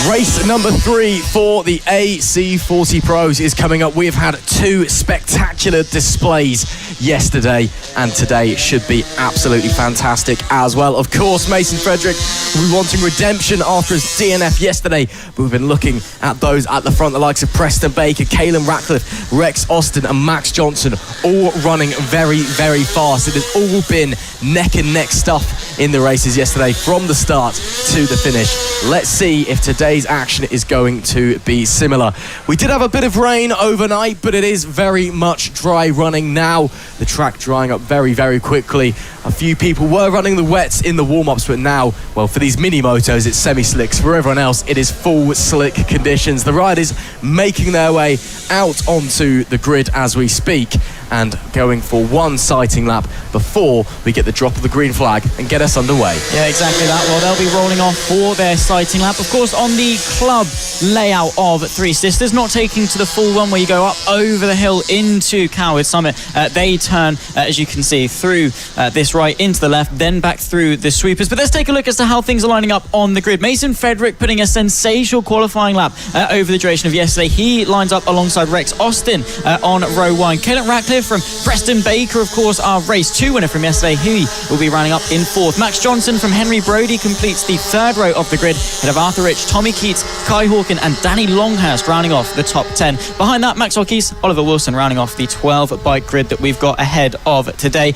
Race number 3 for the AC40 Pros is coming up. We've had 2 spectacular displays yesterday, and today should be absolutely fantastic as well. Of course, Mason Frederick will be wanting redemption after his DNF yesterday, but we've been looking at those at the front, the likes of Preston Baker, Caelan Ratcliffe, Rex Austin and Max Johnson, all running very, very fast. It has all been neck and neck stuff in the races yesterday from the start to the finish. Let's see if today's action is going to be similar. We did have a bit of rain overnight, but it is very much dry running now. The track drying up very, very quickly. A few people were running the wets in the warm-ups, but now, well, for these mini motos, it's semi-slicks. For everyone else, it is full slick conditions. The riders making their way out onto the grid as we speak and going for one sighting lap before we get the drop of the green flag and get us underway. Yeah, exactly that. Well, they'll be rolling off for their sighting lap. Of course, on the club layout of Three Sisters, not taking to the full one where you go up over the hill into Coward Summit. They turn, as you can see, through this right into the left, then back through the sweepers. But let's take a look as to how things are lining up on the grid. Mason Frederick putting a sensational qualifying lap over the duration of yesterday. He lines up alongside Rex Austin on row 1. Caelan Ratcliffe from Preston Baker, of course, our race 2 winner from yesterday. He will be running up in 4th. Max Johnson from Henry Brody completes the 3rd row of the grid. Head of Arthur Rich, Tommy Keats, Kai Hawken and Danny Longhurst rounding off the top 10. Behind that, Max O'Keefe, Oliver Wilson rounding off the 12 bike grid that we've got ahead of today.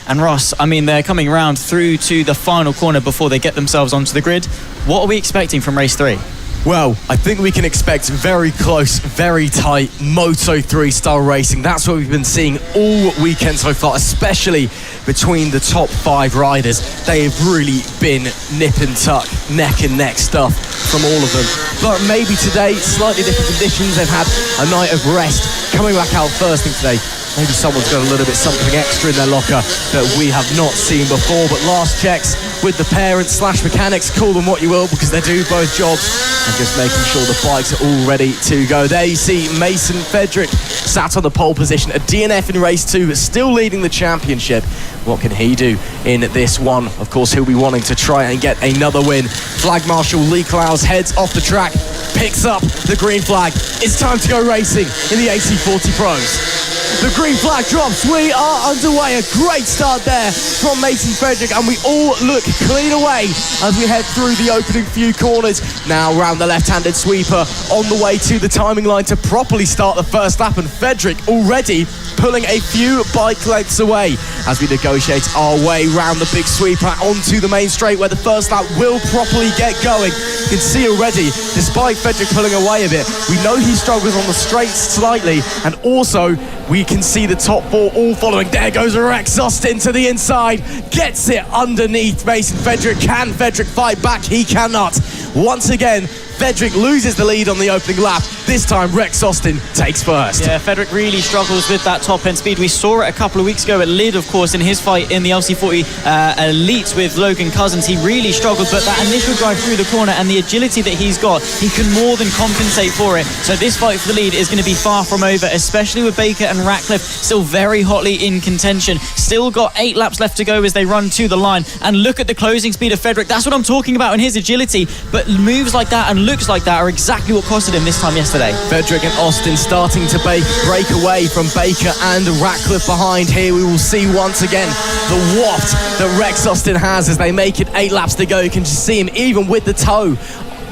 And Ross, I mean, they're coming round through to the final corner before they get themselves onto the grid. What are we expecting from race 3? Well, I think we can expect very close, very tight Moto3 style racing. That's what we've been seeing all weekend so far, especially between the top 5 riders. They have really been nip and tuck, neck and neck stuff from all of them. But maybe today, slightly different conditions. They've had a night of rest, coming back out first thing today. Maybe someone's got a little bit something extra in their locker that we have not seen before. But last checks with the parents / mechanics, call them what you will, because they do both jobs, and just making sure the bikes are all ready to go. There you see Mason Frederick sat on the pole position, a DNF in race 2, but still leading the championship. What can he do in this one? Of course, he'll be wanting to try and get another win. Flag Marshal Lee Clowes heads off the track, picks up the green flag. It's time to go racing in the AC40 Pros. The green flag drops. We are underway. A great start there from Mason Frederick, and we all look clean away as we head through the opening few corners. Now round the left-handed sweeper on the way to the timing line to properly start the first lap, and Frederick already pulling a few bike lengths away as we negotiate our way round the big sweeper onto the main straight where the first lap will properly get going. You can see already, despite Frederick pulling away a bit, we know he struggles on the straights slightly, and also we can see the top 4 all following. There goes Rex Austin to the inside, gets it underneath Mason Frederick. Can Frederick fight back? He cannot. Once again, Frederick loses the lead on the opening lap. This time, Rex Austin takes first. Yeah, Frederick really struggles with that top-end speed. We saw it a couple of weeks ago at Lid, of course, in his fight in the LC40 Elite with Logan Cousins. He really struggled, but that initial drive through the corner and the agility that he's got, he can more than compensate for it. So this fight for the lead is going to be far from over, especially with Baker and Ratcliffe still very hotly in contention. Still got 8 laps left to go as they run to the line. And look at the closing speed of Frederick. That's what I'm talking about in his agility. But moves like that and looks like that are exactly what costed him this time yesterday. Frederick and Austin starting to break away from Baker and Ratcliffe behind. Here we will see once again the waft that Rex Austin has as they make it 8 laps to go. You can just see him even with the toe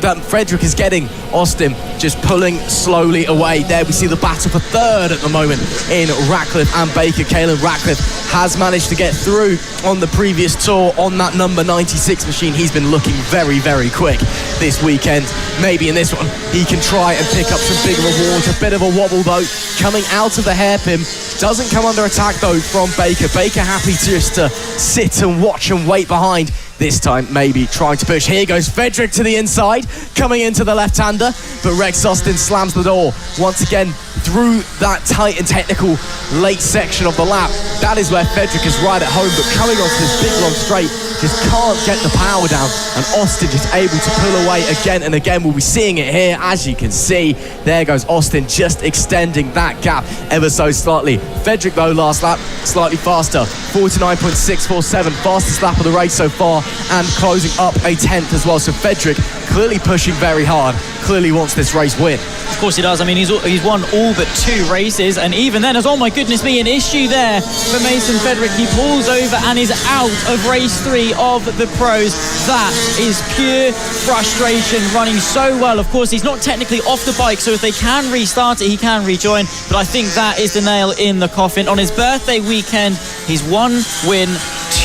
that Frederick is getting. Austin just pulling slowly away. There we see the battle for 3rd at the moment in Ratcliffe and Baker. Caelan Ratcliffe has managed to get through on the previous tour on that number 96 machine. He's been looking very, very quick this weekend. Maybe in this one he can try and pick up some big rewards. A bit of a wobble though coming out of the hairpin. Doesn't come under attack though from Baker. Baker happy just to sit and watch and wait behind. This time, maybe trying to push. Here goes Frederick to the inside, coming into the left-hander, but Rex Austin slams the door once again through that tight and technical late section of the lap. That is where Frederick is right at home, but coming onto this big long straight, just can't get the power down, and Austin just able to pull away again and again. We'll be seeing it here, as you can see. There goes Austin, just extending that gap ever so slightly. Frederick, though, last lap, slightly faster, 49.647, fastest lap of the race so far, and closing up a 10th as well. So Frederick clearly pushing very hard, clearly wants this race win. Of course he does. I mean, he's won all but 2 races, and even then, as oh my goodness me, an issue there for Mason Frederick. He pulls over and is out of race 3 of the pros. That is pure frustration, running so well. Of course, he's not technically off the bike, so if they can restart it, he can rejoin, but I think that is the nail in the coffin. On his birthday weekend, he's 1 win,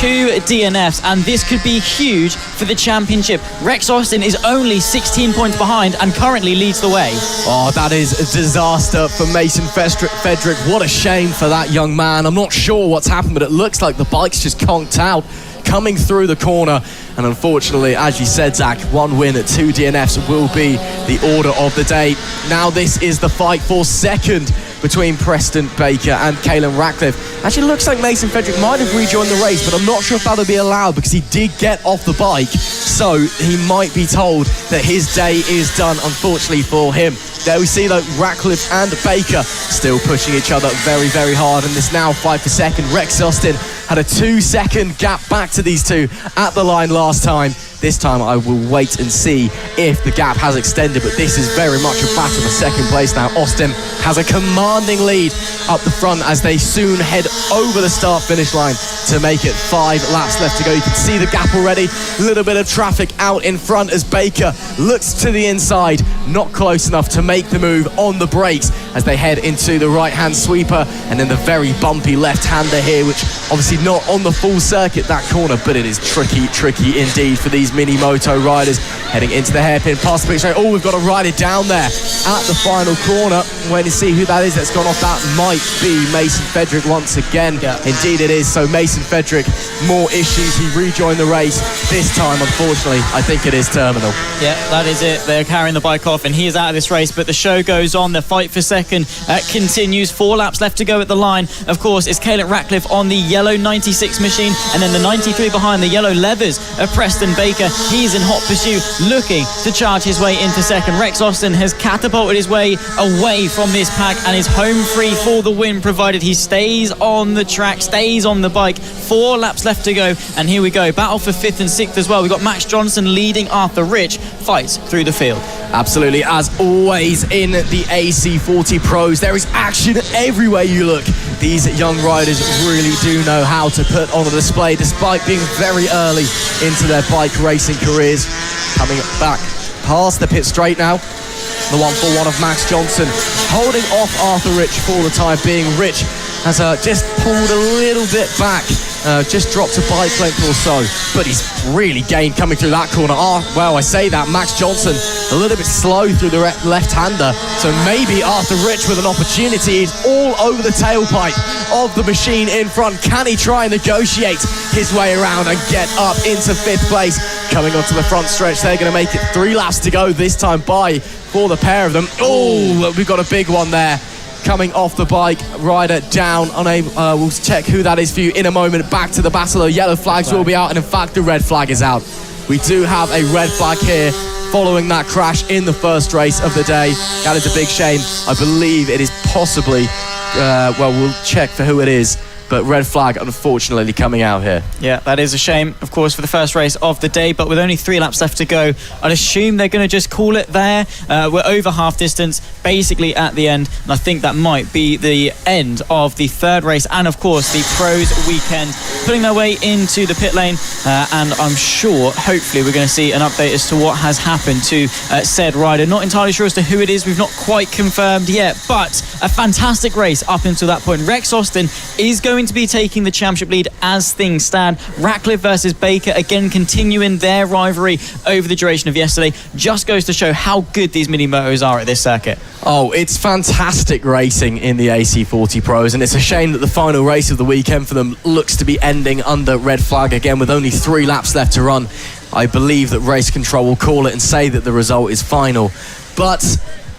2 DNFs, and this could be huge for the championship. Rex Austin is only 16 points behind and currently leads the way. Oh, that is a disaster for Mason Frederick. What a shame for that young man. I'm not sure what's happened, but it looks like the bike's just conked out coming through the corner, and unfortunately, as you said, Zach, 1 win, 2 DNFs will be the order of the day. Now this is the fight for second between Preston Baker and Caelan Ratcliffe. Actually, looks like Mason Frederick might have rejoined the race, but I'm not sure if that'll be allowed because he did get off the bike, so he might be told that his day is done, unfortunately for him. There we see, though, Ratcliffe and Baker still pushing each other very, very hard in this now fight for second. Rex Austin had a 2-second gap back to these two at the line last time. This time I will wait and see if the gap has extended, but this is very much a battle for second place now. Austin has a commanding lead up the front as they soon head over the start-finish line to make it 5 laps left to go. You can see the gap already. A little bit of traffic out in front as Baker looks to the inside, not close enough to make the move on the brakes as they head into the right-hand sweeper, and then the very bumpy left-hander here, which obviously not on the full circuit, that corner, but it is tricky indeed for these mini moto riders heading into the hairpin past the pit straight. Oh, we've got a rider down there at the final corner. Waiting to see who that is that's gone off. That might be Mason Frederick once again. Yeah. Indeed it is. So Mason Frederick, more issues. He rejoined the race. This time, unfortunately, I think it is terminal. Yeah, that is it. They're carrying the bike off and he is out of this race, but the show goes on. The fight for second continues. 4 laps left to go at the line. Of course, it's Caelan Ratcliffe on the yellow 96 machine, and then the 93 behind, the yellow leathers of Preston Baker. He's in hot pursuit, looking to charge his way into second. Rex Austin has catapulted his way away from this pack and is home free for the win, provided he stays on the track, stays on the bike. 4 laps left to go, and here we go. Battle for 5th and 6th as well. We've got Max Johnson leading Arthur Rich. Fights through the field. Absolutely, as always in the AC40 Pros, there is action everywhere you look. These young riders really do know how to put on a display, despite being very early into their bike racing careers. Coming back past the pit straight now, the 141 of Max Johnson, holding off Arthur Rich for the time being. Rich has just pulled a little bit back, just dropped a bike length or so, but he's really gained coming through that corner. Well, I say that, Max Johnson a little bit slow through the left-hander, so maybe Arthur Rich with an opportunity. He's all over the tailpipe of the machine in front. Can he try and negotiate his way around and get up into 5th place? Coming onto the front stretch, they're going to make it 3 laps to go this time by for the pair of them. Oh, we've got a big one there. Coming off the bike, rider down, unable. We'll check who that is for you in a moment. Back to the battle. The yellow flags will be out, and in fact the red flag is out. We do have a red flag here following that crash in the first race of the day. That is a big shame. I believe it is possibly, well, we'll check for who it is, but red flag unfortunately coming out here. Yeah, that is a shame, of course, for the first race of the day, but with only 3 laps left to go, I'd assume they're going to just call it there. We're over half distance, basically at the end, and I think that might be the end of the 3rd race, and of course the Pros weekend, putting their way into the pit lane, and I'm sure, hopefully, we're going to see an update as to what has happened to said rider. Not entirely sure as to who it is, we've not quite confirmed yet, but a fantastic race up until that point. Rex Austin is going going to be taking the championship lead as things stand. Ratcliffe versus Baker, again continuing their rivalry over the duration of yesterday. Just goes to show how good these mini motos are at this circuit. Oh, it's fantastic racing in the AC40 Pros, and it's a shame that the final race of the weekend for them looks to be ending under red flag again with only 3 laps left to run. I believe that race control will call it and say that the result is final. But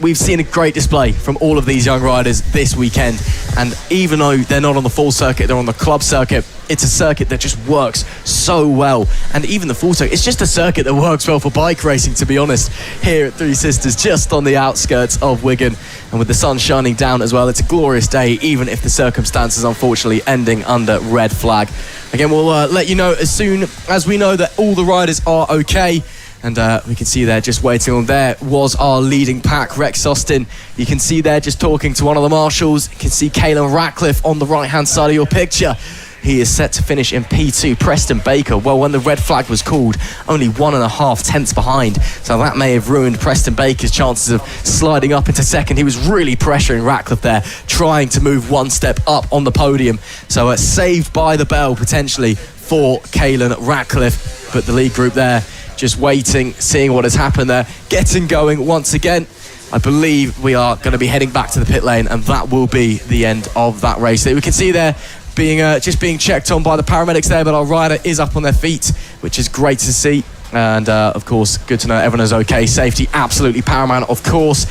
we've seen a great display from all of these young riders this weekend, and even though they're not on the full circuit, they're on the club circuit, it's a circuit that just works so well. And even the full circuit, it's just a circuit that works well for bike racing, to be honest, here at Three Sisters, just on the outskirts of Wigan. And with the sun shining down as well, it's a glorious day, even if the circumstances unfortunately ending under red flag. Again, we'll let you know as soon as we know that all the riders are okay. And we can see there just waiting on there was our leading pack, Rex Austin. You can see there just talking to one of the marshals. You can see Caelan Ratcliffe on the right-hand side of your picture. He is set to finish in P2. Preston Baker, well, when the red flag was called, only 1.5 tenths behind. So that may have ruined Preston Baker's chances of sliding up into second. He was really pressuring Ratcliffe there, trying to move one step up on the podium. So saved by the bell, potentially, for Caelan Ratcliffe. But the lead group there, just waiting, seeing what has happened there, getting going once again. I believe we are going to be heading back to the pit lane, and that will be the end of that race. We can see there just being checked on by the paramedics there, but our rider is up on their feet, which is great to see. And of course, good to know everyone is okay. Safety absolutely paramount, of course.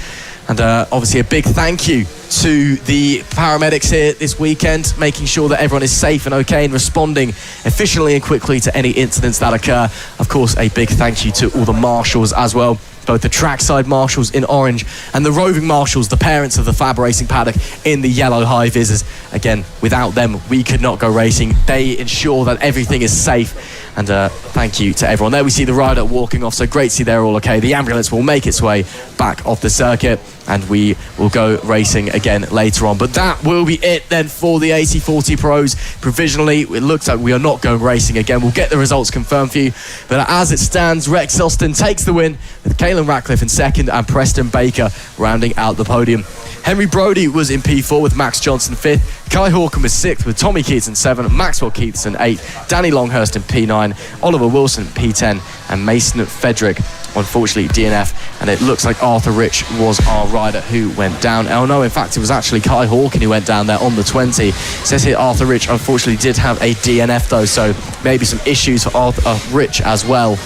And obviously a big thank you to the paramedics here this weekend, making sure that everyone is safe and okay and responding efficiently and quickly to any incidents that occur. Of course, a big thank you to all the marshals as well, both the trackside marshals in orange and the roving marshals, the parents of the FAB-Racing paddock, in the yellow high visors. Again, without them, we could not go racing. They ensure that everything is safe. And thank you to everyone. There we see the rider walking off, so great to see they're all okay. The ambulance will make its way back off the circuit, and we will go racing again later on. But that will be it then for the AC40 Pros. Provisionally, it looks like we are not going racing again. We'll get the results confirmed for you. But as it stands, Rex Austin takes the win, with Caelan Ratcliffe in second and Preston Baker rounding out the podium. Henry Brodie was in P4 with Max Johnson 5th. Kai Hawken was 6th with Tommy Keats in 7th. Maxwell Keats in 8th. Danny Longhurst in P9. Oliver Wilson P10. And Mason Fedrick, unfortunately, DNF. And it looks like Arthur Rich was our rider who went down. Oh no, in fact, it was actually Kai Hawken who went down there on the 20. It says here Arthur Rich unfortunately did have a DNF though, so maybe some issues for Arthur Rich as well.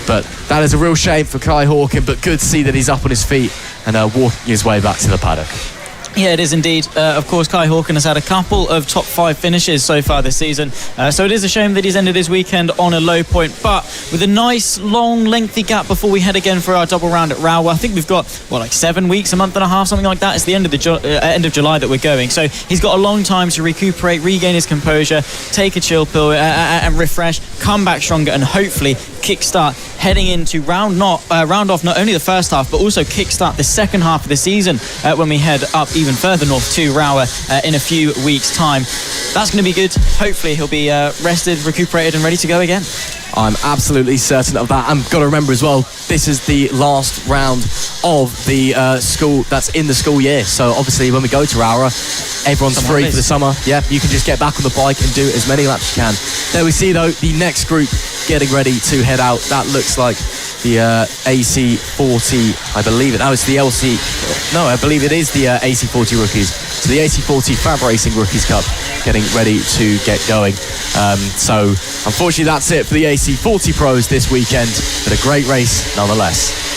But that is a real shame for Kai Hawken, but good to see that he's up on his feet and walking his way back to the paddock. Yeah, it is indeed. Of course, Kai Hawken has had a couple of top 5 finishes so far this season. So it is a shame that he's ended his weekend on a low point. But with a nice, long, lengthy gap before we head again for our double round at Rawa, I think we've got, 7 weeks, a month and a half, something like that. It's the end of July that we're going. So he's got a long time to recuperate, regain his composure, take a chill pill and refresh, come back stronger, and hopefully kickstart heading into round off not only the first half, but also kickstart the second half of the season when we head up even further north to Rawa in a few weeks' time. That's going to be good. Hopefully he'll be rested, recuperated and ready to go again. I'm absolutely certain of that. I've got to remember as well, this is the last round of the school that's in the school year. So obviously when we go to Rawa, everyone's free for the summer. Yeah, you can just get back on the bike and do as many laps as you can. There we see though the next group getting ready to head out. That looks like the AC40, I believe it. No, it's the I believe it is the AC40 rookies. So the AC40 FAB-Racing Rookies Cup getting ready to get going. So unfortunately that's it for the AC40 Pros this weekend, but a great race nonetheless.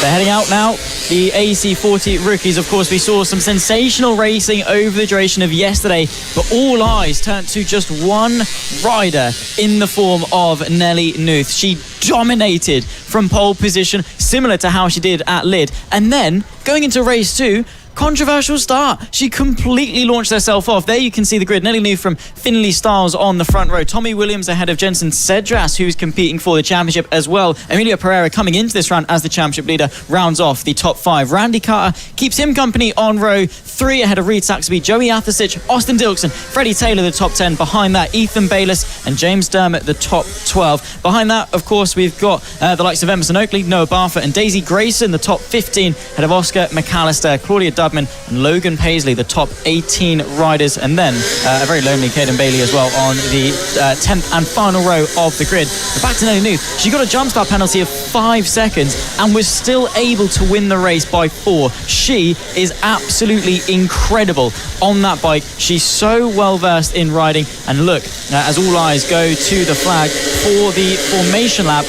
They're heading out now. The AC40 rookies, of course, we saw some sensational racing over the duration of yesterday, but all eyes turned to just one rider in the form of Nelly Nuth. She dominated from pole position, similar to how she did at Lid. And then, going into race 2, controversial start. She completely launched herself off. There you can see the grid. Nelly Nuth from Finley Styles on the front row. Tommy Williams ahead of Jensen Cedras, who's competing for the championship as well. Emilio Pereira coming into this round as the championship leader rounds off the top 5. Randy Carter keeps him company on row 3 ahead of Reed Saxby, Joey Athasich, Austin Dilkson, Freddie Taylor the top 10. Behind that, Ethan Bayliss and James Dermott the top 12. Behind that, of course, we've got the likes of Emerson Oakley, Noah Barfoot and Daisy Grayson the top 15 ahead of Oscar McAllister, Claudia Dubman and Logan Paisley, the top 18 riders, and then a very lonely Caden Bailey as well on the 10th and final row of the grid. But back to Nelly Knuth. She got a jump start penalty of 5 seconds and was still able to win the race by 4. She is absolutely incredible on that bike. She's so well versed in riding, and look, as all eyes go to the flag for the formation lap,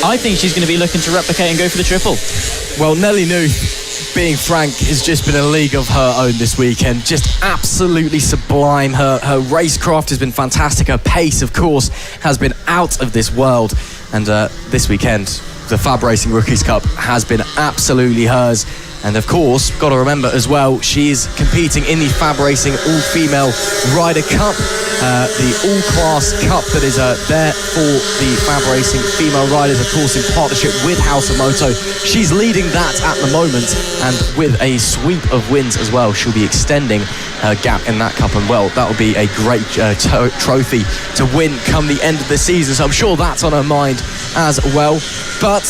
I think she's going to be looking to replicate and go for the triple. Well, Nelly Knuth, being frank, has just been a league of her own this weekend. Just absolutely sublime. Her racecraft has been fantastic. Her pace, of course, has been out of this world. And this weekend, the FAB-Racing Rookies Cup has been absolutely hers. And of course, got to remember as well, she is competing in the FAB-Racing All-Female Rider Cup, the all-class cup that is there for the FAB-Racing female riders, of course, in partnership with House of Moto. She's leading that at the moment, and with a sweep of wins as well, she'll be extending her gap in that cup. And well, that'll be a great trophy to win come the end of the season. So I'm sure that's on her mind as well. But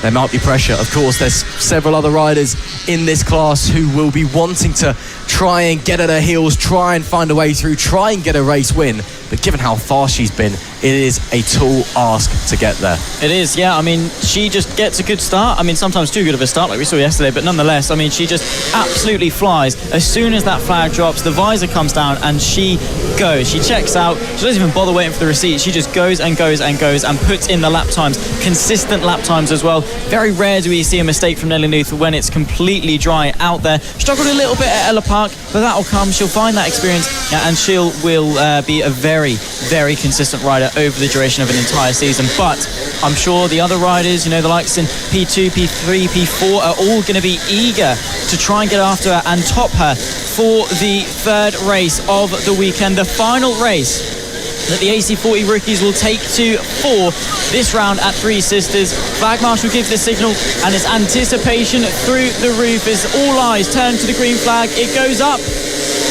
there might be pressure. Of course, there's several other riders in this class who will be wanting to try and get at her heels, try and find a way through, try and get a race win. But given how fast she's been, it is a tall ask to get there. It is, yeah. I mean, she just gets a good start. I mean, sometimes too good of a start like we saw yesterday, but nonetheless, I mean, she just absolutely flies. As soon as that flag drops, the visor comes down and she goes. She checks out. She doesn't even bother waiting for the receipt. She just goes and goes and goes and puts in the lap times. Consistent lap times as well. Very rare do we see a mistake from Nelly Knuth when it's completely dry out there. Struggled a little bit at Ella Park, but that'll come. She'll find that experience, and will be a very, very consistent rider over the duration of an entire season. But I'm sure the other riders, the likes in P2, P3, P4 are all going to be eager to try and get after her and top her for the third race of the weekend, the final race that the AC40 rookies will take to 4 this round at Three Sisters. Flag Marshal gives the signal, and it's anticipation through the roof as all eyes turn to the green flag. It goes up.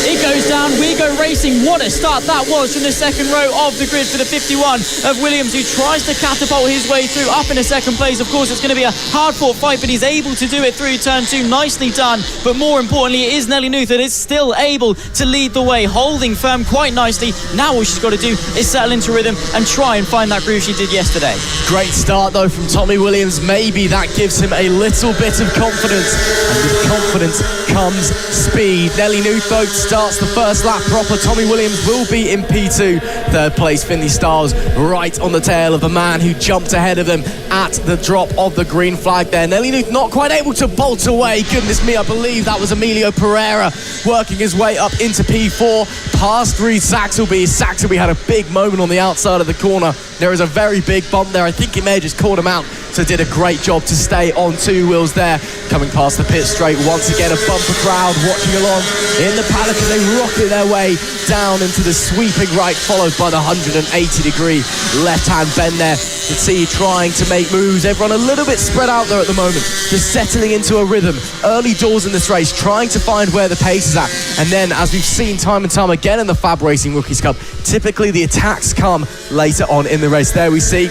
It goes down. We go racing. What a start that was from the second row of the grid for the 51 of Williams, who tries to catapult his way through up in a second place. Of course, it's going to be a hard-fought fight, but he's able to do it through turn 2. Nicely done. But more importantly, it is Nelly Knuth that is still able to lead the way, holding firm quite nicely. Now all she's got to do is settle into rhythm and try and find that groove she did yesterday. Great start, though, from Tommy Williams. Maybe that gives him a little bit of confidence. And with confidence comes speed. Nelly Knuth, though, starts the first lap proper. Tommy Williams will be in P2. Third place, Finley Stiles, right on the tail of the man who jumped ahead of them at the drop of the green flag there. Nelly Knuth not quite able to bolt away. Goodness me, I believe that was Emilio Pereira working his way up into P4 past Reed Saxelby. Saxelby had a big moment on the outside of the corner. There is a very big bump there. I think it may have just caught him out, so did a great job to stay on 2 wheels there. Coming past the pit straight, once again a bumper crowd watching along in the paddock as they rocket their way down into the sweeping right, followed by the 180-degree left-hand bend there. You can see trying to make moves. Everyone a little bit spread out there at the moment, just settling into a rhythm. Early doors in this race, trying to find where the pace is at. And then, as we've seen time and time again in the FAB-Racing Rookies Cup, typically the attacks come later on in the race. There we see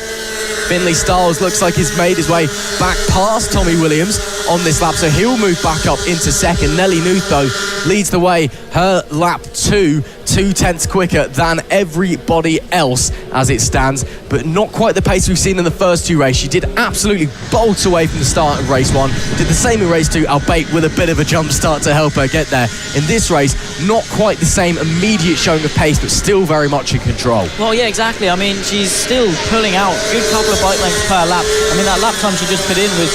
Finley Stiles looks like he's made his way back past Tommy Williams on this lap, so he'll move back up into second. Nelly Knuth, though, leads the way. Her lap 2, 2/10 quicker than everybody else as it stands, but not quite the pace we've seen in the first 2 races. She did absolutely bolt away from the start of race 1, did the same in race 2, albeit with a bit of a jump start to help her get there. In this race, not quite the same immediate showing of pace, but still very much in control. Well, yeah, exactly. I mean, she's still pulling out a good couple of bike lengths per lap. I mean, that lap time she just put in was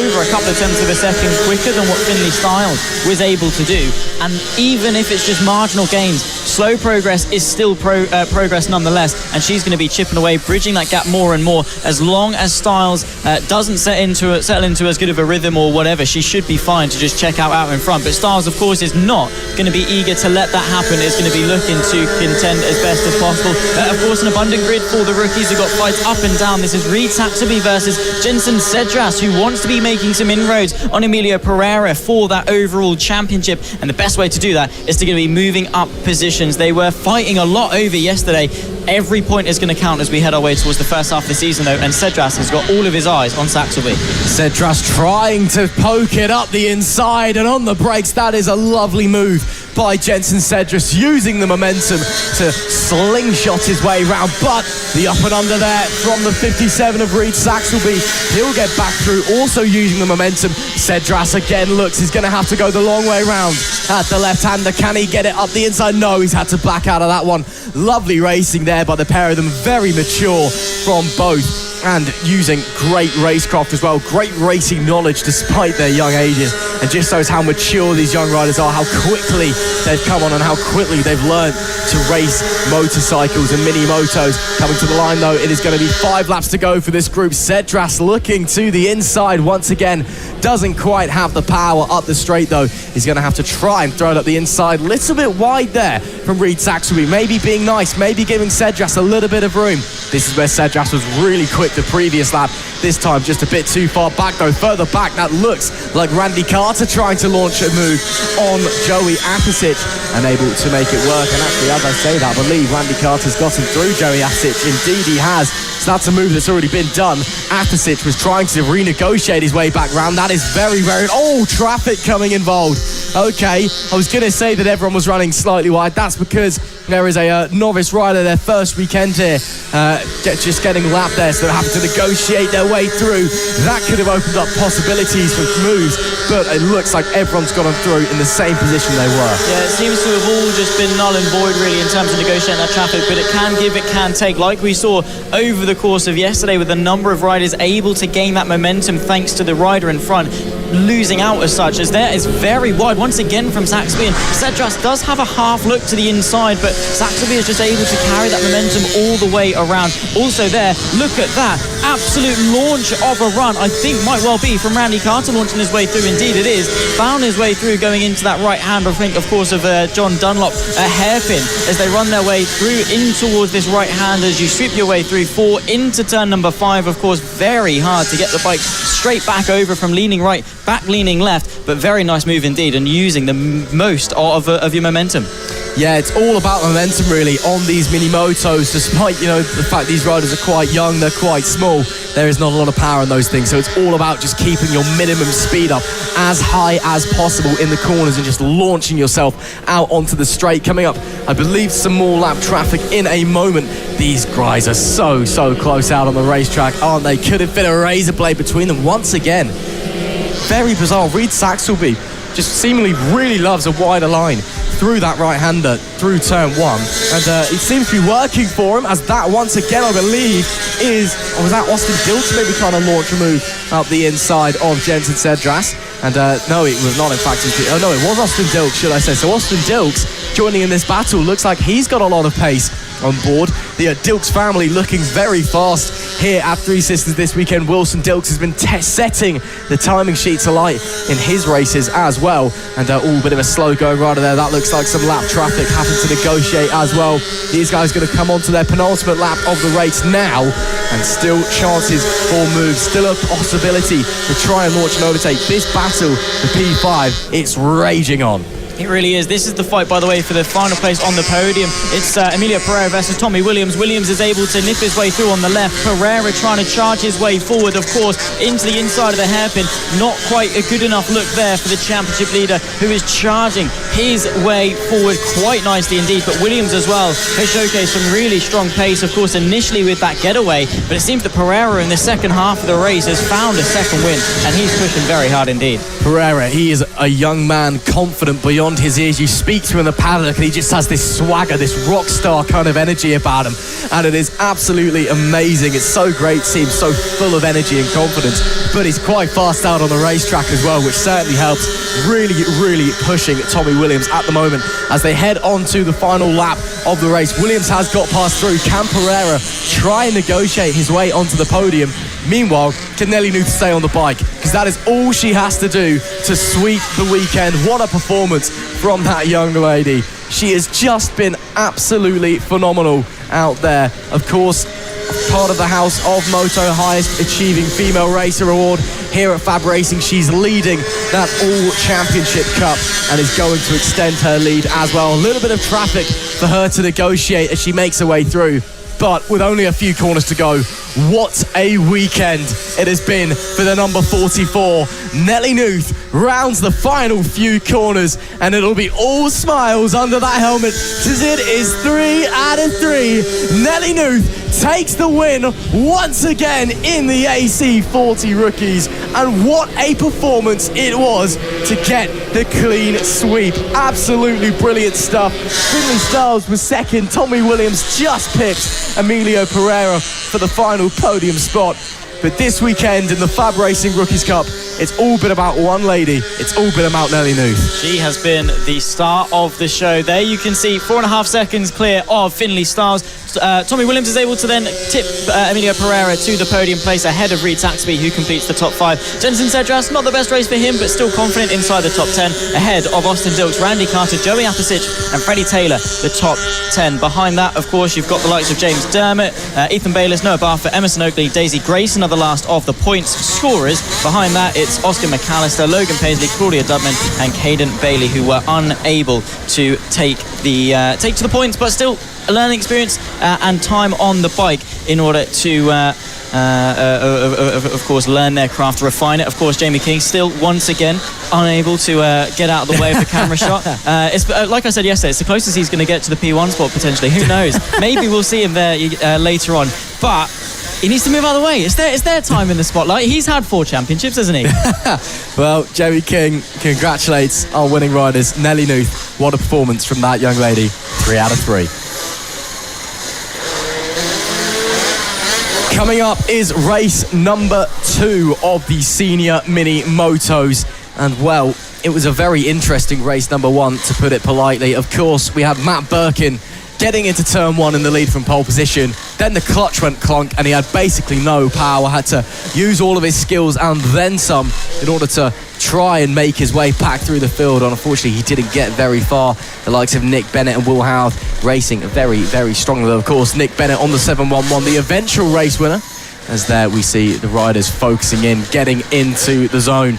over a couple of tenths of a second quicker than what Finley Stiles was able to do. And even if it's just marginal gains, slow progress is still progress nonetheless, and she's going to be chipping away, bridging that gap more and more. As long as Stiles doesn't settle into as good of a rhythm or whatever, she should be fine to just check out in front. But Stiles, of course, is not going to be eager to let that happen. Is going to be looking to contend as best as possible. Of course, an abundant grid for the rookies who got fights up and down. This is Reed Saxelby versus Jensen Cedras, who wants to be making some inroads on Emilio Pereira for that overall championship, and the best way to do that is to be moving up positions. They were fighting a lot over yesterday. Every point is going to count as we head our way towards the first half of the season, though, and Cedras has got all of his eyes on Saxelby. Cedras trying to poke it up the inside, and on the brakes, that is a lovely move by Jensen Cedras, using the momentum to slingshot his way round. But the up and under there from the 57 of Reed Saxelby, he'll get back through, also using the momentum. Cedras again looks, he's going to have to go the long way round at the left-hander. Can he get it up the inside? No, he's had to back out of that one. Lovely racing there by the pair of them, very mature from both, and using great racecraft as well, great racing knowledge despite their young ages, and just shows how mature these young riders are, how quickly they've come on and how quickly they've learned to race motorcycles and mini motos. Coming to the line though, it is going to be 5 laps to go for this group. Cedras looking to the inside once again, doesn't quite have the power up the straight though. He's going to have to try and throw it up the inside, a little bit wide there from Reed Saxelby, maybe being nice, maybe giving Cedras a little bit of room. This is where Cedras was really quick the previous lap, this time just a bit too far back though. Further back, that looks like Randy Carter trying to launch a move on Joey Apisic, and able to make it work. And actually, as I say that, I believe Randy Carter's gotten through Joey Apisic. Indeed he has. So that's a move that's already been done. Apisic was trying to renegotiate his way back round. That is very, very... Oh, traffic coming involved. Okay, I was going to say that everyone was running slightly wide. That's because there is a novice rider, their first weekend here, just getting lapped there, so they're having to negotiate their way through. That could have opened up possibilities for moves, but it looks like everyone's got them through in the same position they were. Yeah, it seems to have all just been null and void really in terms of negotiating that traffic, but it can give, it can take, like we saw over the course of yesterday with a number of riders able to gain that momentum thanks to the rider in front losing out as such, as there is very wide once again from Saxelby, and Cedras does have a half look to the inside, but Saxelby is just able to carry that momentum all the way around. Also there, look at that absolute launch of a run, I think might well be from Randy Carter launching his way through. Indeed it is, found his way through going into that right hand, I think of course of John Dunlop, a hairpin as they run their way through in towards this right hand as you sweep your way through 4 into turn number 5. Of course very hard to get the bike straight back over from leaning right back leaning left, but very nice move indeed, and using the most of your momentum. Yeah, it's all about momentum really on these mini motos, despite, you know, the fact these riders are quite young, they're quite small, there is not a lot of power in those things, so it's all about just keeping your minimum speed up as high as possible in the corners and just launching yourself out onto the straight. Coming up, I believe, some more lap traffic in a moment. These guys are so close out on the racetrack, aren't they? Could have fit a razor blade between them once again. Very bizarre. Reed Saxelby just seemingly really loves a wider line through that right-hander, through turn 1, and it seems to be working for him, as that once again I believe is, or was that Austin Dilks maybe trying to launch a move up the inside of Jensen Cedras, and no, it was not in fact, it was Austin Dilks, should I say. So Austin Dilks joining in this battle, looks like he's got a lot of pace on board. The Dilks family looking very fast here at Three Sisters this weekend. Wilson Dilks has been setting the timing sheets alight in his races as well, and a bit of a slow going rider there. That looks like some lap traffic having to negotiate as well. These guys going to come on to their penultimate lap of the race now, and still chances for moves, still a possibility to try and launch an overtake. This battle, the P5, it's raging on. It really is. This is the fight, by the way, for the final place on the podium. It's Emilio Pereira versus Tommy Williams. Williams is able to nip his way through on the left. Pereira trying to charge his way forward, of course, into the inside of the hairpin. Not quite a good enough look there for the championship leader, who is charging his way forward quite nicely indeed. But Williams as well has showcased some really strong pace, of course, initially with that getaway. But it seems that Pereira in the second half of the race has found a second win, and he's pushing very hard indeed. Pereira, he is a young man, confident beyond his ears. You speak to him in the paddock and he just has this swagger, this rock star kind of energy about him, and it is absolutely amazing. It's so great to see him so full of energy and confidence, but he's quite fast out on the racetrack as well, which certainly helps. Really pushing Tommy Williams at the moment as they head on to the final lap of the race. Williams has got past through. Can Pereira try and negotiate his way onto the podium? Meanwhile, Canelli needs to stay on the bike, because that is all she has to do to sweep the weekend. What a performance from that young lady. She has just been absolutely phenomenal out there. Of course, part of the House of Moto Highest Achieving Female Racer Award here at FAB-Racing. She's leading that All Championship Cup and is going to extend her lead as well. A little bit of traffic for her to negotiate as she makes her way through. But with only a few corners to go, what a weekend it has been for the number 44. Nelly Knuth rounds the final few corners, and it'll be all smiles under that helmet, as it is 3 out of 3. Nelly Knuth takes the win once again in the AC40 Rookies, and what a performance it was to get the clean sweep. Absolutely brilliant stuff. Finley Styles was second, Tommy Williams just pipped Emilio Pereira for the final podium spot. But this weekend in the FAB-Racing Rookies Cup, it's all been about one lady. It's all been about Nelly Knuth. She has been the star of the show. There you can see 4.5 seconds clear of Finley Styles. Tommy Williams is able to then tip Emilio Pereira to the podium place ahead of Reed Saxby, who completes the top 5. Jensen Cedras, not the best race for him, but still confident inside the top 10, ahead of Austin Dilks, Randy Carter, Joey Apisic and Freddie Taylor, the top 10. Behind that, of course, you've got the likes of James Dermott, Ethan Bayliss, Noah Barfoot, Emerson Oakley, Daisy Grace, another last of the points scorers. Behind that, it's Oscar McAllister, Logan Paisley, Claudia Dubman and Caden Bailey, who were unable to take to the points, but still a learning experience and time on the bike in order to of course learn their craft, refine it. Of course, Jamie King still once again unable to get out of the way of the camera shot. It's like I said yesterday, it's the closest he's going to get to the P1 spot potentially. Who knows? Maybe we'll see him there later on, but he needs to move out of the way. It's their time in the spotlight. He's had 4 championships, hasn't he? Well, Jamie King congratulates our winning riders. Nelly Knuth, what a performance from that young lady. 3 out of 3. Coming up is race number 2 of the senior mini motos. And well, it was a very interesting race number 1, to put it politely. Of course, we had Matt Birkin getting into turn 1 in the lead from pole position. Then the clutch went clunk and he had basically no power. Had to use all of his skills and then some in order to try and make his way back through the field. And unfortunately, he didn't get very far. The likes of Nick Bennett and Will Howth racing very, very strongly. Of course, Nick Bennett on the 711, the eventual race winner. As there we see the riders focusing in, getting into the zone.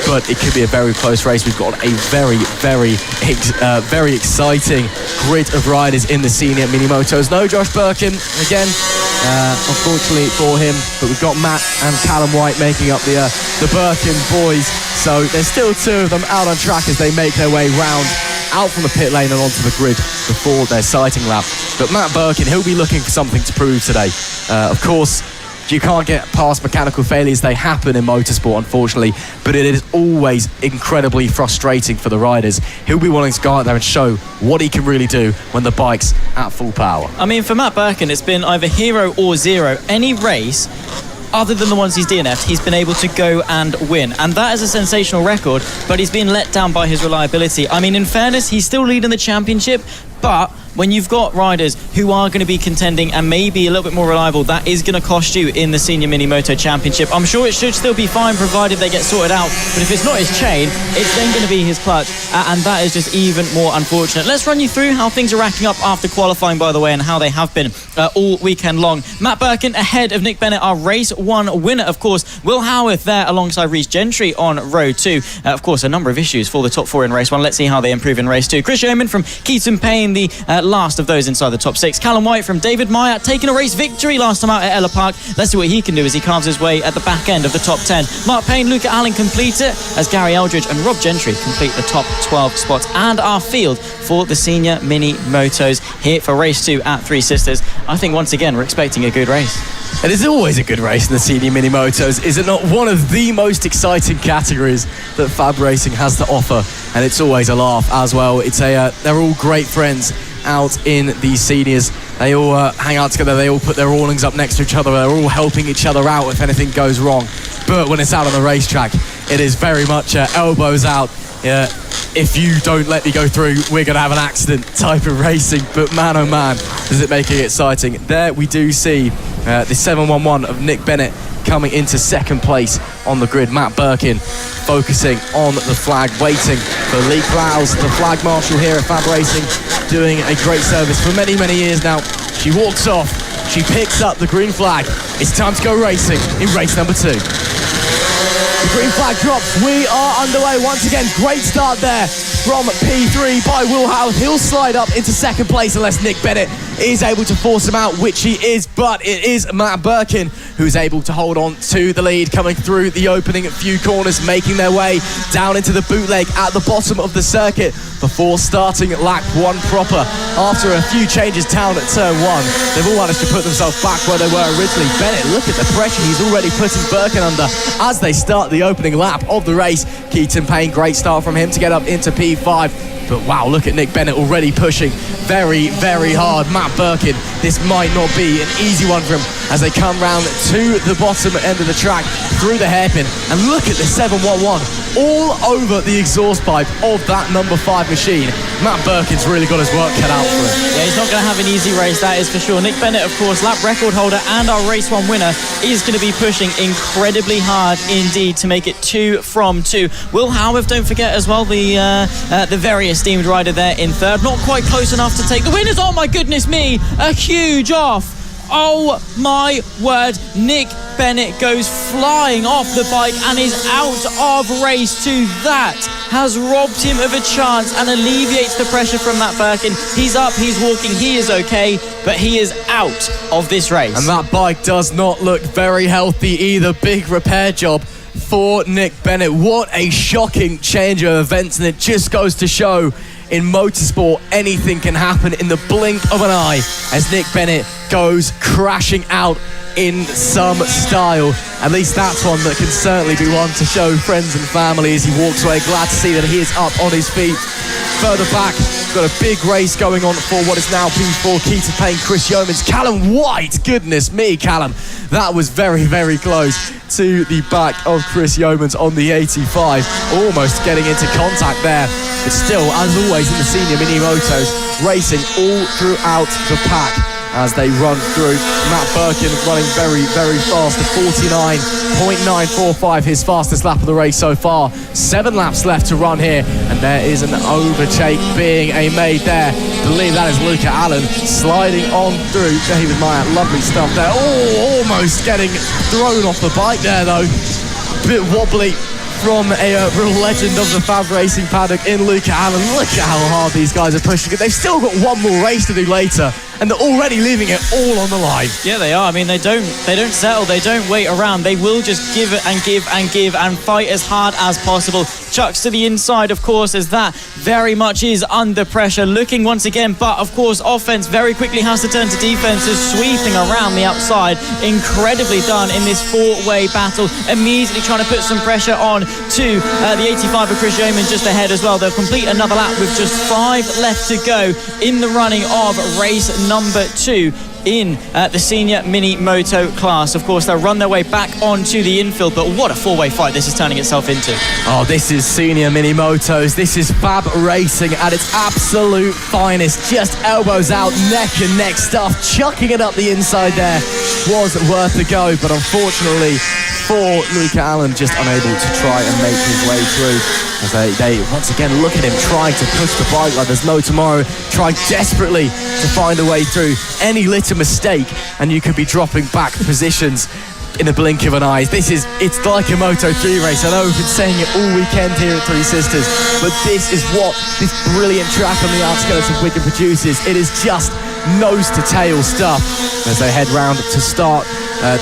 But it could be a very close race. We've got a very, very exciting grid of riders in the senior mini motos. No Josh Birkin again, unfortunately for him. But we've got Matt and Callum White making up the Birkin boys. So there's still 2 of them out on track as they make their way round out from the pit lane and onto the grid before their sighting lap. But Matt Birkin, he'll be looking for something to prove today. Of course, you can't get past mechanical failures. They happen in motorsport, unfortunately, but it is always incredibly frustrating for the riders. He'll be wanting to go out there and show what he can really do when the bike's at full power. I mean, for Matt Birkin, it's been either hero or zero. Any race other than the ones he's DNF'd, he's been able to go and win. And that is a sensational record, but he's been let down by his reliability. I mean, in fairness, he's still leading the championship, but when you've got riders who are going to be contending and maybe a little bit more reliable, that is going to cost you in the Senior Mini Moto Championship. I'm sure it should still be fine provided they get sorted out, but if it's not his chain, it's then going to be his clutch, and that is just even more unfortunate. Let's run you through how things are racking up after qualifying, by the way, and how they have been all weekend long. Matt Birkin ahead of Nick Bennett, our race 1 winner, of course. Will Howarth there alongside Rhys Gentry on row 2. Of course, a number of issues for the top 4 in race 1. Let's see how they improve in race 2. Chris Yeoman from Keaton Payne, the last of those inside the top 6. Callum White from David Meyer, taking a race victory last time out at Ella Park. Let's see what he can do as he carves his way at the back end of the top 10. Mark Payne, Luca Allen complete it, as Gary Eldridge and Rob Gentry complete the top 12 spots. And our field for the Senior Mini Motos here for race 2 at Three Sisters. I think once again we're expecting a good race. It is always a good race in the Senior Mini Motos. Is it not one of the most exciting categories that FAB-Racing has to offer? And it's always a laugh as well. It's they're all great friends out in the seniors. They all hang out together. They all put their awnings up next to each other. They're all helping each other out if anything goes wrong. But when it's out on the racetrack, it is very much elbows out. If you don't let me go through, we're going to have an accident type of racing. But man, oh man, is it making it exciting. There we do see the 711 of Nick Bennett coming into second place on the grid. Matt Birkin focusing on the flag, waiting for Lee Clowes, the flag marshal here at FAB-Racing, doing a great service for many, many years now. She walks off, She picks up the green flag. It's time to go racing in race number 2. The green flag drops. We are underway once again. Great start there from P3 by Will Howard. He'll slide up into second place unless Nick Bennett is able to force him out, which he is, but it is Matt Birkin who's able to hold on to the lead, coming through the opening few corners, making their way down into the bootleg at the bottom of the circuit before starting lap 1 proper. After a few changes down at turn 1, they've all managed to put themselves back where they were originally. Bennett, look at the pressure he's already putting Birkin under as they start the opening lap of the race. Keaton Payne, great start from him to get up into P5. But wow, look at Nick Bennett already pushing very, very hard. Matt Birkin, this might not be an easy one for him as they come round to the bottom end of the track through the hairpin. And look at the 711 all over the exhaust pipe of that number 5 machine. Matt Birkin's really got his work cut out for him. Yeah, he's not going to have an easy race, that is for sure. Nick Bennett, of course, lap record holder and our race 1 winner, is going to be pushing incredibly hard indeed to make it 2 from 2. Will Howard, don't forget as well, the very esteemed rider there in third. Not quite close enough to take the winners. Oh my goodness me, a huge off. Oh my word, Nick Bennett goes flying off the bike and is out of race 2. That has robbed him of a chance and alleviates the pressure from Matt Birkin. He's up, he's walking, he is okay, but he is out of this race. And that bike does not look very healthy either. Big repair job for Nick Bennett. What a shocking change of events, and it just goes to show in motorsport anything can happen in the blink of an eye as Nick Bennett goes crashing out in some style. At least that's one that can certainly be one to show friends and family as he walks away. Glad to see that he is up on his feet. Further back, got a big race going on for what is now P4. Keaton Payne, Chris Yeomans, Callum White. Goodness me, Callum. That was very, very close to the back of Chris Yeomans on the 85. Almost getting into contact there. But still, as always in the senior mini motos, racing all throughout the pack as they run through. Matt Birkin running very, very fast at 49.945, his fastest lap of the race so far. 7 laps left to run here, and there is an overtake being made there. I believe that is Luca Allen sliding on through David Meyer. Lovely stuff there. Oh, almost getting thrown off the bike there though. Bit wobbly from a real legend of the FAB-Racing paddock in Luca Allen. Look at how hard these guys are pushing it. They've still got one more race to do later, and they're already leaving it all on the line. Yeah, they are. I mean, they don't settle. They don't wait around. They will just give it and give and give and fight as hard as possible. Chucks to the inside, of course, as that very much is under pressure. Looking once again, but of course, offense very quickly has to turn to defense, as sweeping around the outside. Incredibly done in this 4-way battle. Immediately trying to put some pressure on to the 85 of Chris Yeoman just ahead as well. They'll complete another lap with just 5 left to go in the running of race number 2 in the senior mini moto class. Of course, they'll run their way back onto the infield, but what a 4-way fight this is turning itself into. Oh, this is senior mini motos. This is FAB-Racing at its absolute finest. Just elbows out, neck and neck stuff. Chucking it up the inside there was worth a go, but unfortunately for Luca Allen, just unable to try and make his way through. As they once again look at him trying to push the bike like there's no tomorrow, trying desperately to find a way through. Any little mistake and you could be dropping back positions in a blink of an eye. It's like a Moto3 race. I know we've been saying it all weekend here at Three Sisters, but this is what this brilliant track on the outskirts of Wigan produces. It is just nose to tail stuff as they head round to start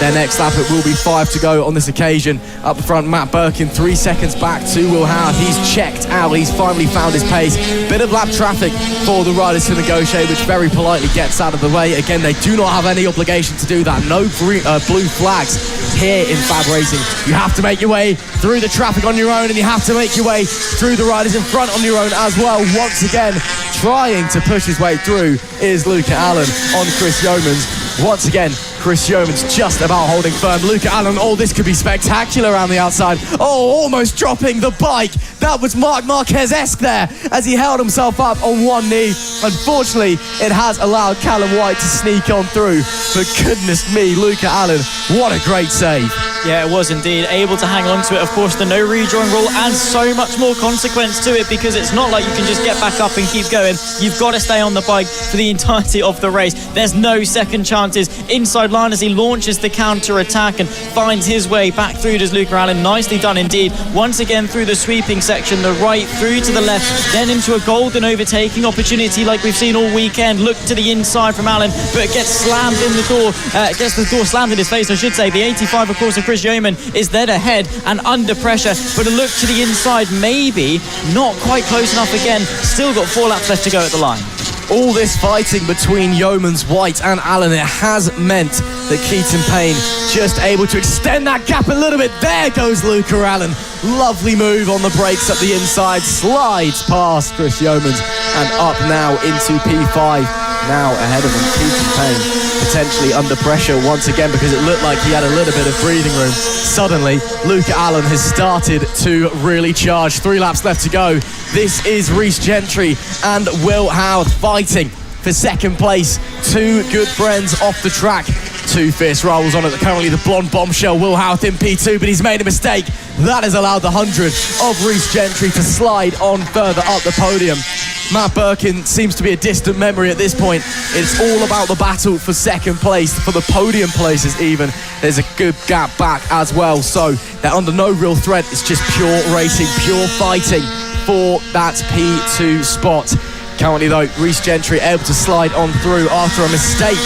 their next lap. It will be 5 to go on this occasion. Up front, Matt Birkin 3 seconds back to Will Howard. He's checked out, he's finally found his pace. Bit of lap traffic for the riders to negotiate, which very politely gets out of the way. Again, they do not have any obligation to do that. No blue flags here in FAB-Racing. You have to make your way through the traffic on your own, and you have to make your way through the riders in front on your own as well. Once again, trying to push his way through is Luca Allen on Chris Yeomans. Once again, Chris Yeomans just about holding firm. Luca Allen, oh, this could be spectacular around the outside. Oh, almost dropping the bike That was Marc Marquez-esque there as he held himself up on one knee. Unfortunately, it has allowed Callum White to sneak on through. But goodness me, Luca Allen, what a great save. Yeah, it was indeed. Able to hang on to it. Of course, the no redrawing rule adds so much more consequence to it, because it's not like you can just get back up and keep going. You've got to stay on the bike for the entirety of the race. There's no second chances. Inside line as he launches the counter-attack and finds his way back through to Luca Allen. Nicely done indeed. Once again through the sweeping section, the right through to the left, then into a golden overtaking opportunity like we've seen all weekend. Look to the inside from Allen, but it gets slammed in the door. Gets the door slammed in his face, I should say. The 85, of course, of Chris Yeoman is then ahead and under pressure, but a look to the inside, maybe not quite close enough again. Still got 4 laps left to go at the line. All this fighting between Yeomans, White and Allen, it has meant that Keaton Payne just able to extend that gap a little bit. There goes Luca Allen. Lovely move on the brakes up the inside, slides past Chris Yeomans and up now into P5. Now ahead of him, Keaton Payne potentially under pressure once again, because it looked like he had a little bit of breathing room. Suddenly, Luca Allen has started to really charge. 3 laps left to go. This is Rhys Gentry and Will Howard fighting for second place. 2 good friends off the track. 2 fierce rivals on it. Currently the blonde bombshell Will Howard in P2, but he's made a mistake. That has allowed the 100 of Rhys Gentry to slide on further up the podium. Matt Birkin seems to be a distant memory at this point. It's all about the battle for second place, for the podium places even. There's a good gap back as well, so they're under no real threat. It's just pure racing, pure fighting for that P2 spot. Currently though, Rhys Gentry able to slide on through after a mistake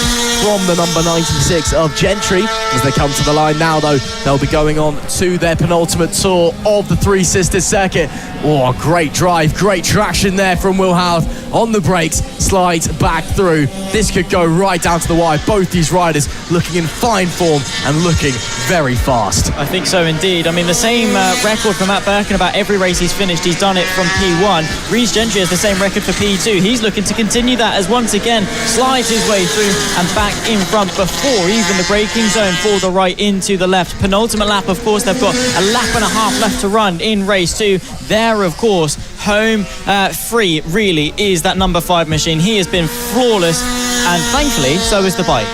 from the number 96 of Gentry. As they come to the line now though, they'll be going on to their penultimate tour of the Three Sisters circuit. Oh, great drive, great traction there from Will Howard on the brakes, slides back through. This could go right down to the wire. Both these riders looking in fine form and looking very fast. I think so indeed. I mean, the same record for Matt Birkin about every race he's finished. He's done it from P1. Rhys Gentry has the same record for P2. He's looking to continue that as once again slides his way through and back in front before even the braking zone for the right into the left. Penultimate lap, of course, they've got a lap and a half left to run in race 2. There, of course, home free really is that number 5 machine. He has been flawless, and thankfully so is the bike.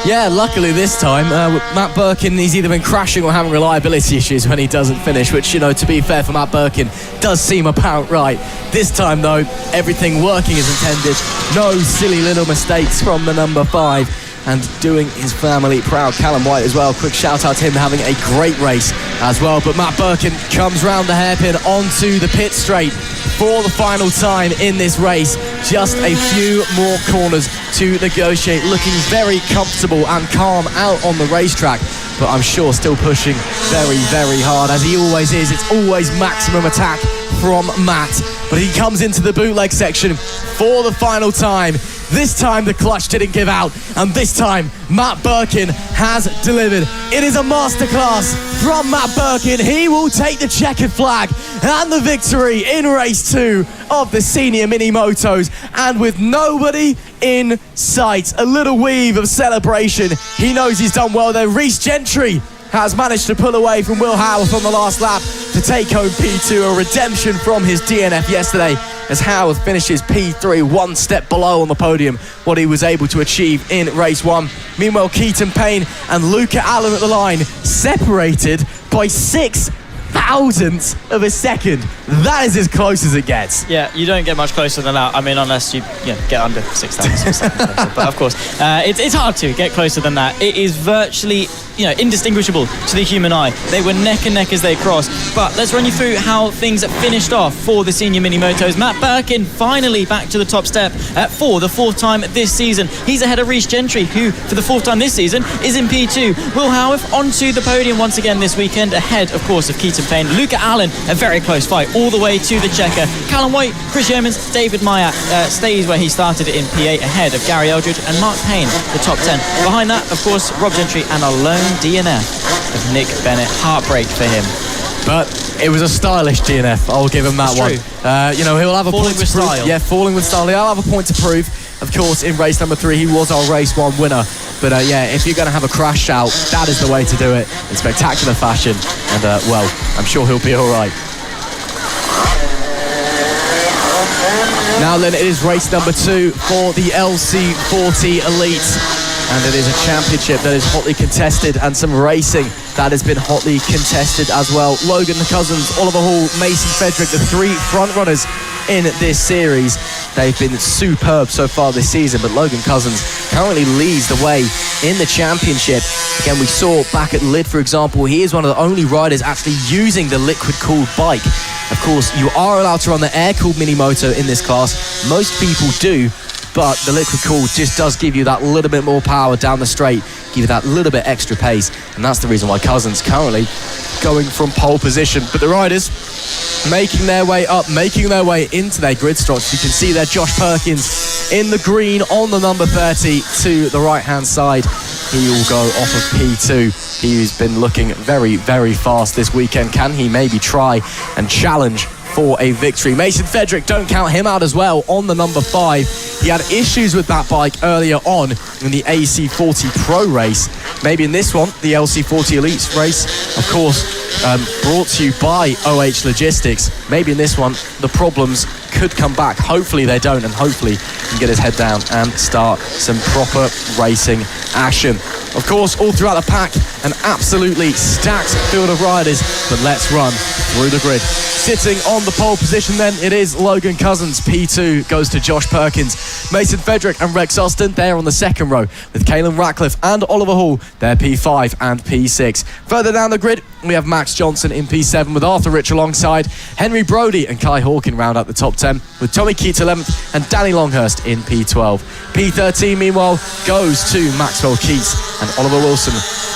Yeah, luckily this time, Matt Birkin, he's either been crashing or having reliability issues when he doesn't finish, which, you know, to be fair for Matt Birkin, does seem about right. This time, though, everything working as intended. No silly little mistakes from the number 5. And doing his family proud. Callum White as well. Quick shout out to him having a great race as well. But Matt Birkin comes round the hairpin onto the pit straight for the final time in this race. Just a few more corners to negotiate. Looking very comfortable and calm out on the racetrack. But I'm sure still pushing very, very hard, as he always is. It's always maximum attack from Matt. But he comes into the bootleg section for the final time. This time the clutch didn't give out, and this time Matt Birkin has delivered. It is a masterclass from Matt Birkin. He will take the checkered flag and the victory in race 2 of the senior mini motos, and with nobody in sight, a little weave of celebration. He knows he's done well there. Rhys Gentry has managed to pull away from Will Howard on the last lap to take home P2, a redemption from his DNF yesterday, as Howard finishes P3, 1 step below on the podium what he was able to achieve in race 1. Meanwhile, Keaton Payne and Luca Allen at the line, separated by 6 thousandths of a second. That is as close as it gets. Yeah, you don't get much closer than that. I mean, unless you get under 6 thousandths of a second closer. But of course, it's hard to get closer than that. It is virtually indistinguishable to the human eye. They were neck and neck as they crossed. But let's run you through how things finished off for the senior mini motos. Matt Birkin finally back to the top step for the 4th time this season. He's ahead of Rhys Gentry, who for the 4th time this season is in P2. Will Howard onto the podium once again this weekend, ahead of course of Keaton Payne. Luca Allen, a very close fight all the way to the checker. Callum White, Chris Yeomans, David Meyer stays where he started in P8, ahead of Gary Eldridge and Mark Payne, the top 10. Behind that, of course, Rob Gentry and a lone DNF of Nick Bennett. Heartbreak for him. But it was a stylish DNF. I'll give him that one. He'll have a point to prove. Style. Yeah, falling with style. He'll have a point to prove. Of course, in race number 3, he was our race 1 winner. But if you're going to have a crash out, that is the way to do it in spectacular fashion. And I'm sure he'll be all right. Now then, it is race number 2 for the LC40 Elite. And it is a championship that is hotly contested, and some racing that has been hotly contested as well. Logan Cousins, Oliver Hall, Mason Frederick, the 3 front runners in this series. They've been superb so far this season, but Logan Cousins currently leads the way in the championship. Again, we saw back at Lid, for example, he is one of the only riders actually using the liquid-cooled bike. Of course, you are allowed to run the air-cooled mini-moto in this class. Most people do, but the liquid cool just does give you that little bit more power down the straight, give you that little bit extra pace, and that's the reason why Cousins currently going from pole position. But the riders making their way up, making their way into their grid stops. You can see there Josh Perkins in the green on the number 30 to the right-hand side. He will go off of P2. He's been looking very, very fast this weekend. Can he maybe try and challenge for a victory? Mason Frederick, don't count him out as well, on the number 5. He had issues with that bike earlier on in the AC40 Pro race. Maybe in this one, the LC40 Elite race, of course, brought to you by OH Logistics. Maybe in this one, the problems could come back. Hopefully they don't, and hopefully he can get his head down and start some proper racing action. Of course, all throughout the pack, an absolutely stacked field of riders, but let's run through the grid. Sitting on the pole position then, it is Logan Cousins. P2 goes to Josh Perkins. Mason Frederick and Rex Austin, they're on the second row, with Caelan Ratcliffe and Oliver Hall, they're P5 and P6. Further down the grid, we have Max Johnson in P7 with Arthur Rich alongside. Henry Brody and Kai Hawkin round out the top 10, with Tommy Keats 11th and Danny Longhurst in P12. P13, meanwhile, goes to Maxwell Keats, and Oliver Wilson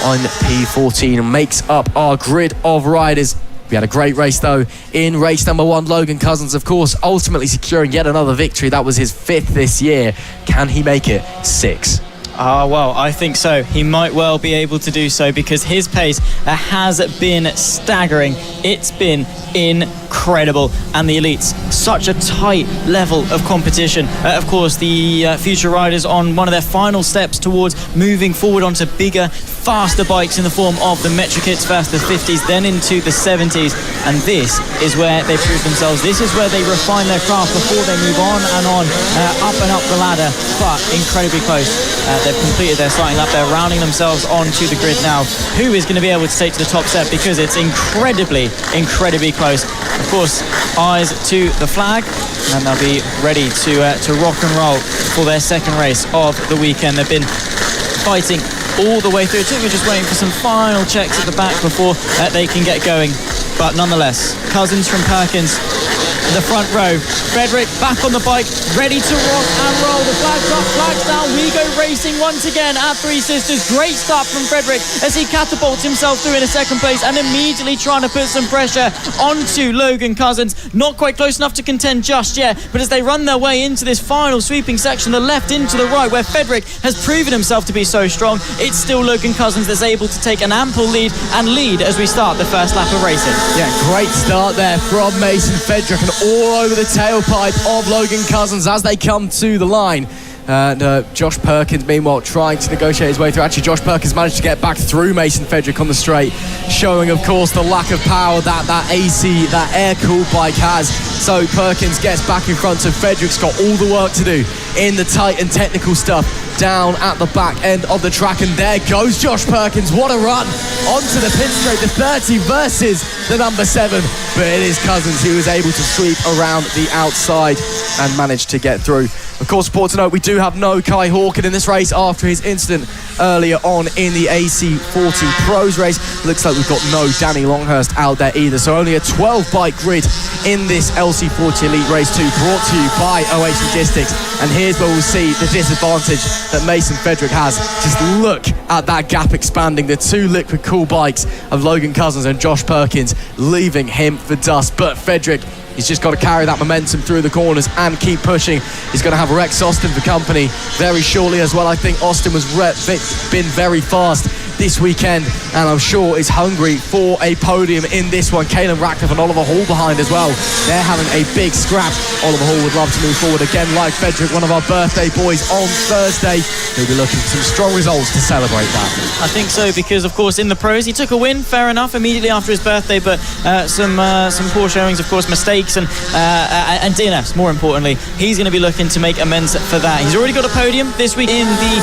on P14 makes up our grid of riders. We had a great race though in race number 1. Logan Cousins, of course, ultimately securing yet another victory. That was his 5th this year. Can he make it 6? Well, I think so. He might well be able to do so, because his pace has been staggering. It's been incredible. And the elites, such a tight level of competition. Of course, the future riders on one of their final steps towards moving forward onto bigger, faster bikes in the form of the Metro Kits first, the 50s, then into the 70s. And this is where they prove themselves. This is where they refine their craft before they move on and on, up and up the ladder. But incredibly close. They've completed their starting lap. They're rounding themselves onto the grid now. Who is going to be able to take to the top step? Because it's incredibly, incredibly close. Of course, eyes to the flag, and they'll be ready to rock and roll for their second race of the weekend. They've been fighting all the way through. I think we're just waiting for some final checks at the back before they can get going. But nonetheless, Cousins from Perkins, the front row. Frederick back on the bike, ready to rock and roll. The flag's up, flag's down. We go racing once again at Three Sisters. Great start from Frederick as he catapults himself through in a second place, and immediately trying to put some pressure onto Logan Cousins. Not quite close enough to contend just yet, but as they run their way into this final sweeping section, the left into the right, where Frederick has proven himself to be so strong, it's still Logan Cousins that's able to take an ample lead and lead as we start the first lap of racing. Yeah, great start there from Mason Frederick, and all over the tailpipe of Logan Cousins as they come to the line. And Josh Perkins, meanwhile, trying to negotiate his way through. Actually, Josh Perkins managed to get back through Mason Frederick on the straight, showing, of course, the lack of power that AC, that air-cooled bike has. So Perkins gets back in front, so Frederick's got all the work to do in the tight and technical stuff down at the back end of the track. And there goes Josh Perkins. What a run onto the pit straight. The 30 versus the number 7. But it is Cousins who was able to sweep around the outside and managed to get through. Of course, important to note, we do have no Kai Hawkin in this race after his incident earlier on in the AC40 Pros race. Looks like we've got no Danny Longhurst out there either. So only a 12-bike grid in this LC40 Elite Race 2, brought to you by OH Logistics. And here's where we'll see the disadvantage that Mason Frederick has. Just look at that gap expanding. The 2 liquid cool bikes of Logan Cousins and Josh Perkins leaving him for dust. But Frederick, he's just got to carry that momentum through the corners and keep pushing. He's going to have Rex Austin for company very shortly as well. I think Austin was been very fast this weekend, and I'm sure is hungry for a podium in this one. Caelan Ratcliffe and Oliver Hall behind as well. They're having a big scrap. Oliver Hall would love to move forward again, like Frederick, one of our birthday boys on Thursday. He'll be looking for some strong results to celebrate that. I think so, because of course in the pros he took a win, fair enough, immediately after his birthday, but some poor showings, of course, mistakes and DNFs. More importantly, he's going to be looking to make amends for that. He's already got a podium this week in the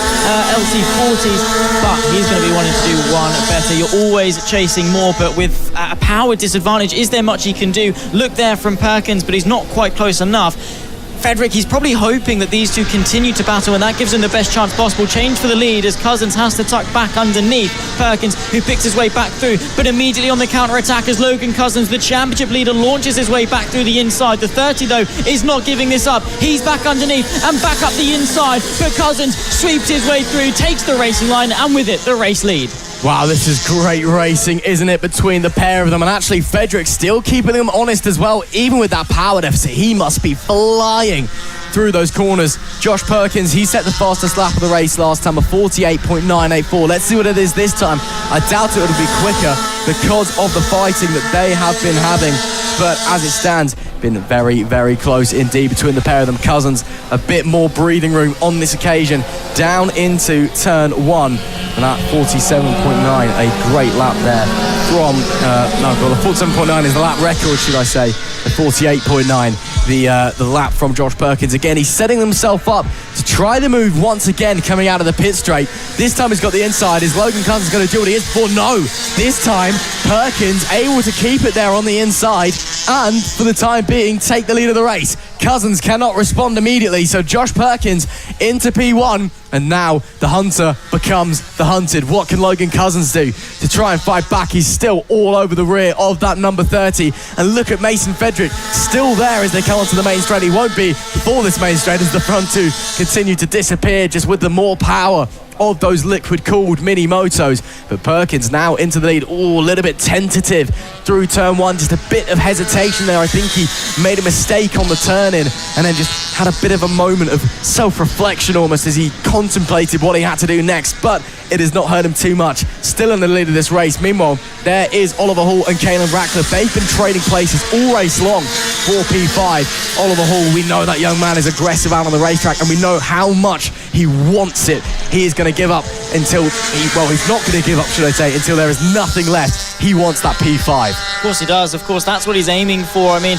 LC40s, but he's going to be wanting to do one better. You're always chasing more, but with a power disadvantage, is there much he can do? Look there from Perkins, but he's not quite close enough. Frederick, he's probably hoping that these two continue to battle, and that gives him the best chance possible. Change for the lead as Cousins has to tuck back underneath Perkins, who picks his way back through, but immediately on the counter-attack as Logan Cousins, the championship leader, launches his way back through the inside. The 30, though, is not giving this up. He's back underneath and back up the inside, but Cousins sweeps his way through, takes the racing line, and with it, the race lead. Wow, this is great racing, isn't it, between the pair of them? And actually, Frederick still keeping them honest as well. Even with that power deficit, he must be flying through those corners. Josh Perkins, he set the fastest lap of the race last time, a 48.984. Let's see what it is this time. I doubt it will be quicker because of the fighting that they have been having. But as it stands, been very, very close indeed between the pair of them. Cousins, a bit more breathing room on this occasion, down into turn 1. And that 47.9, a great lap there from, the 47.9 is the lap record, should I say. The 48.9, the lap from Josh Perkins. Again, he's setting himself up to try the move once again coming out of the pit straight. This time he's got the inside. Is Logan Cousins going to do what he is before? No. This time, Perkins able to keep it there on the inside and, for the time being, take the lead of the race. Cousins cannot respond immediately, so Josh Perkins into P1, and now the hunter becomes the hunted. What can Logan Cousins do to try and fight back? He's still all over the rear of that number 30, and look at Mason Frederick still there as they come onto the main straight. He won't be before this main straight as the front two continue to disappear just with the more power of those liquid-cooled mini motos. But Perkins now into the lead. A little bit tentative through turn 1. Just a bit of hesitation there. I think he made a mistake on the turn-in and then just had a bit of a moment of self-reflection almost as he contemplated what he had to do next. But it has not hurt him too much. Still in the lead of this race. Meanwhile, there is Oliver Hall and Caelan Ratcliffe. They've been trading places all race long for P5. Oliver Hall, we know that young man is aggressive out on the racetrack, and we know how much he wants it. He is going to give up until he's not going to give up, should I say, until there is nothing left. He wants that P5. Of course he does. Of course, that's what he's aiming for. I mean,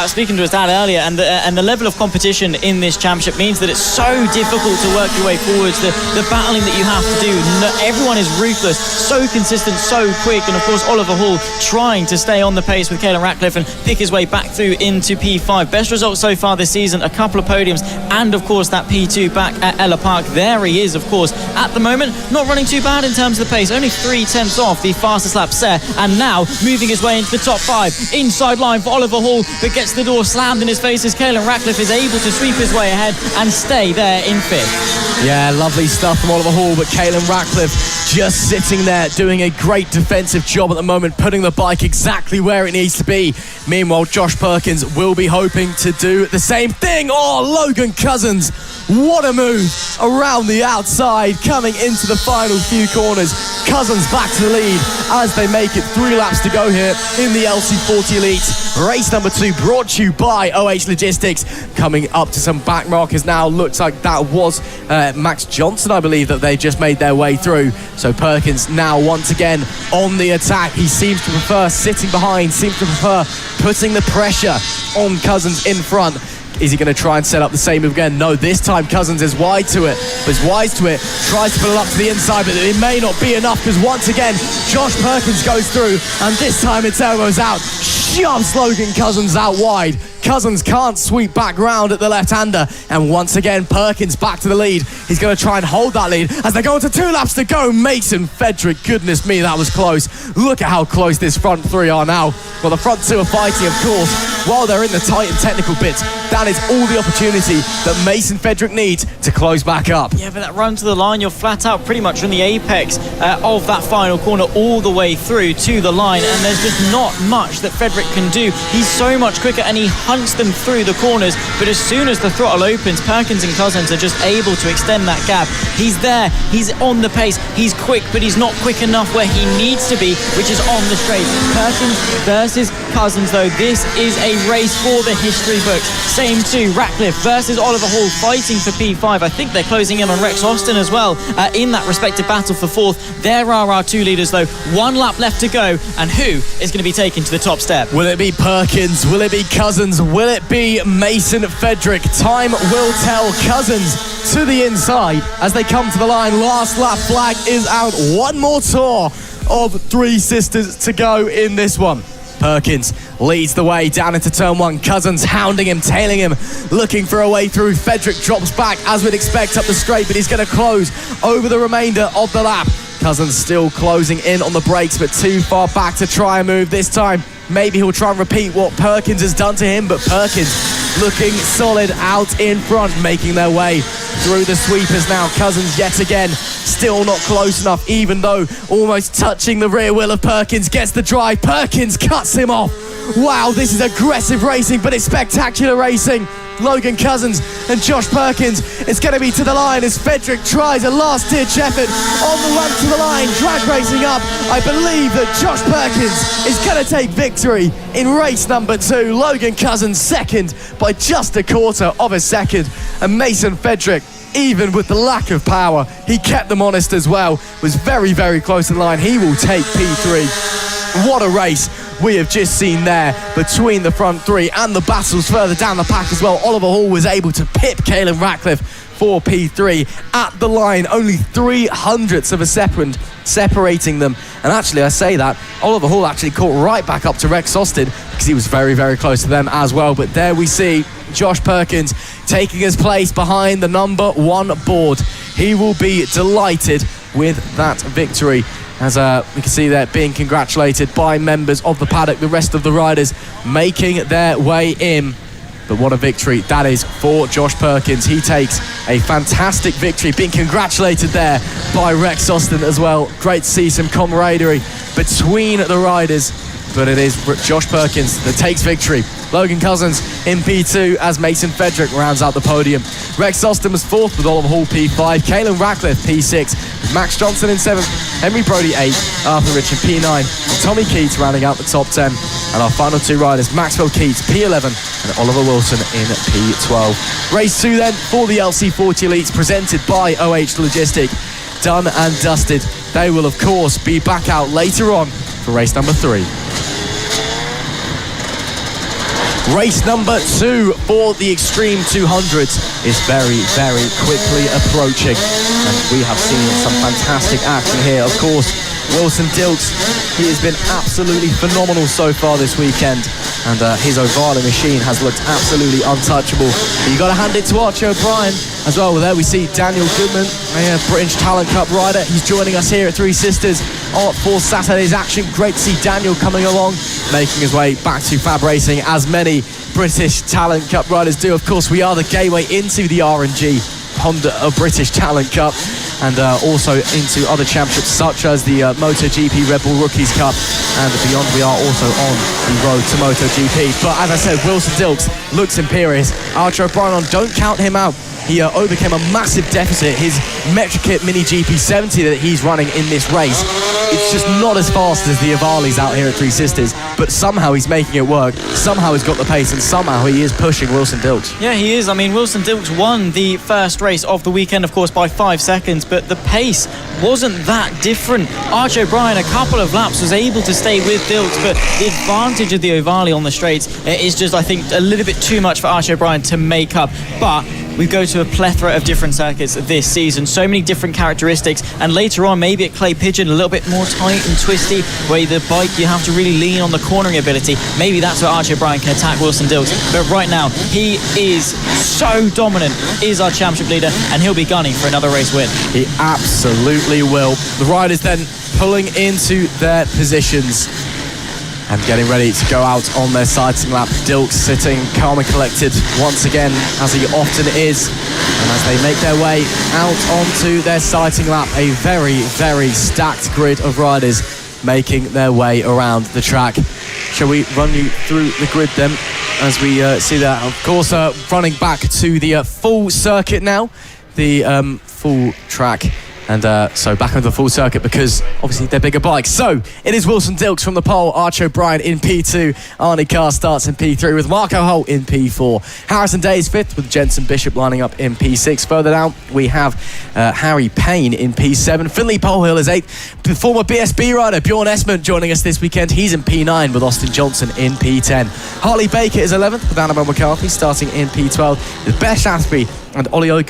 speaking to his dad earlier, and the level of competition in this championship means that it's so difficult to work your way forwards. The battling that you have to do. Everyone is ruthless, so consistent, so quick, and of course Oliver Hall trying to stay on the pace with Caelan Ratcliffe and pick his way back through into P5. Best results so far this season, a couple of podiums, and of course that P2 back at Ella Park. There he is, of course, at the moment, not running too bad in terms of the pace, only 3/10 off the fastest lap set, and now moving his way into the top 5. Inside line for Oliver Hall, but gets the door slammed in his face as Caelan Ratcliffe is able to sweep his way ahead and stay there in 5th. Yeah, lovely stuff from Oliver Hall, but Caelan Ratcliffe just sitting there doing a great defensive job at the moment, putting the bike exactly where it needs to be. Meanwhile, Josh Perkins will be hoping to do the same thing. Logan Cousins, what a move around the outside coming into the final few corners. Cousins back to the lead as they make it 3 laps to go here in the LC40 Elite. Race number 2 brought to you by OH Logistics. Coming up to some back markers now. Looks like that was Max Johnson, I believe, that they just made their way through. So Perkins now once again on the attack. He seems to prefer sitting behind, seems to prefer putting the pressure on Cousins in front. Is he going to try and set up the same move again? No, this time Cousins is wide to it. Tries to put it up to the inside, but it may not be enough because once again, Josh Perkins goes through, and this time it's elbows out. Shoves Logan Cousins out wide. Cousins can't sweep back round at the left-hander, and once again Perkins back to the lead. He's going to try and hold that lead as they go into 2 laps to go. Mason Frederick, goodness me, that was close. Look at how close this front 3 are now. Well, the front 2 are fighting, of course, while they're in the tight and technical bits. That is all the opportunity that Mason Frederick needs to close back up. Yeah, but that run to the line, you're flat out pretty much from the apex of that final corner all the way through to the line, and there's just not much that Frederick can do. He's so much quicker, and he hunts them through the corners, but as soon as the throttle opens, Perkins and Cousins are just able to extend that gap. He's there, he's on the pace, he's quick, but he's not quick enough where he needs to be, which is on the straight. Perkins versus Cousins, though. This is a race for the history books. Same too, Ratcliffe versus Oliver Hall, fighting for P5. I think they're closing in on Rex Austin as well in that respective battle for fourth. There are our two leaders, though. 1 lap left to go, and who is going to be taken to the top step? Will it be Perkins? Will it be Cousins? Will it be Mason Fedrick? Time will tell. Cousins to the inside as they come to the line. Last lap flag is out. One more tour of Three Sisters to go in this one. Perkins leads the way down into turn 1. Cousins hounding him, tailing him, looking for a way through. Fedrick drops back as we'd expect up the straight, but he's going to close over the remainder of the lap. Cousins still closing in on the brakes, but too far back to try and move this time. Maybe he'll try and repeat what Perkins has done to him, but Perkins looking solid out in front, making their way through the sweepers now. Cousins yet again still not close enough, even though almost touching the rear wheel of Perkins. Gets the drive, Perkins cuts him off. Wow, this is aggressive racing, but it's spectacular racing. Logan Cousins and Josh Perkins. It's going to be to the line as Fedrick tries a last-ditch effort on the run to the line. Drag racing up. I believe that Josh Perkins is going to take victory in race number 2. Logan Cousins second by just a quarter of a second. And Mason Fedrick, even with the lack of power, he kept them honest as well. Was very, very close to the line. He will take P3. What a race we have just seen there between the front three, and the battles further down the pack as well. Oliver Hall was able to pip Caelan Ratcliffe for P3 at the line. Only 0.03 of a second separating them. And actually, I say that, Oliver Hall actually caught right back up to Rex Austin because he was very, very close to them as well. But there we see Josh Perkins taking his place behind the number 1 board. He will be delighted with that victory, as we can see there being congratulated by members of the paddock. The rest of the riders making their way in. But what a victory that is for Josh Perkins. He takes a fantastic victory, being congratulated there by Rex Austin as well. Great to see some camaraderie between the riders. But it is Josh Perkins that takes victory. Logan Cousins in P2 as Mason Fedrick rounds out the podium. Rex Austin was 4th with Oliver Hall P5. Caelan Ratcliffe P6. Max Johnson in 7th. Henry Brody 8th. Arthur Rich in P9. And Tommy Keats rounding out the top 10. And our final 2 riders, Maxwell Keats P11 and Oliver Wilson in P12. Race 2 then for the LC40 Elites, presented by OH Logistic. Done and dusted. They will of course be back out later on for race number 3. Race number 2 for the Extreme 200s is very, very quickly approaching, and we have seen some fantastic action here. Of course, Wilson Dilks, he has been absolutely phenomenal so far this weekend, and his O'Varley machine has looked absolutely untouchable. But you got to hand it to Archie O'Brien as well. There we see Daniel Goodman, a British Talent Cup rider. He's joining us here at Three Sisters for Saturday's action. Great to see Daniel coming along, making his way back to FAB-Racing, as many British Talent Cup riders do. Of course, we are the gateway into the R&G Honda British Talent Cup, and also into other championships such as the MotoGP Red Bull Rookies Cup, and beyond we are also on the road to MotoGP. But as I said, Wilson Dilks looks imperious. Archie O'Brien, don't count him out. He overcame a massive deficit. His Metrokit Mini GP70 that he's running in this race, it's just not as fast as the Avalis out here at Three Sisters, but somehow he's making it work. Somehow he's got the pace, and somehow he is pushing Wilson Dilks. Yeah, he is. I mean, Wilson Dilks won the first race of the weekend, of course, by 5 seconds, but the pace wasn't that different. Archie O'Brien, a couple of laps, was able to stay with Dilks, but the advantage of the Ovali on the straights is just, I think, a little bit too much for Archie O'Brien to make up. But we go to a plethora of different circuits this season, so many different characteristics, and later on maybe at Clay Pigeon a little bit more tight and twisty, where the bike you have to really lean on the cornering ability. Maybe that's where Archie O'Brien can attack Wilson Dilks, but right now he is so dominant, is our championship leader, and he'll be gunning for another race win. He absolutely will. The riders then pulling into their positions and getting ready to go out on their sighting lap. Dilks sitting calm and collected once again, as he often is. And as they make their way out onto their sighting lap, a very, very stacked grid of riders making their way around the track. Shall we run you through the grid then? as we see that, of course, running back to the full circuit now, the full track. And so back onto the full circuit because obviously they're bigger bikes. So it is Wilson Dilks from the pole, Archie O'Brien in P2, Arnie Carr starts in P3 with Marco Holt in P4. Harrison Day is 5th with Jensen Bishop lining up in P6. Further down we have Harry Payne in P7. Finley Polehill is 8th. The former BSB rider Bjorn Esmond joining us this weekend. He's in P9 with Austin Johnson in P10. Harley Baker is 11th with Annabelle McCarthy starting in P12 with Beth Shaftesbury and Ollie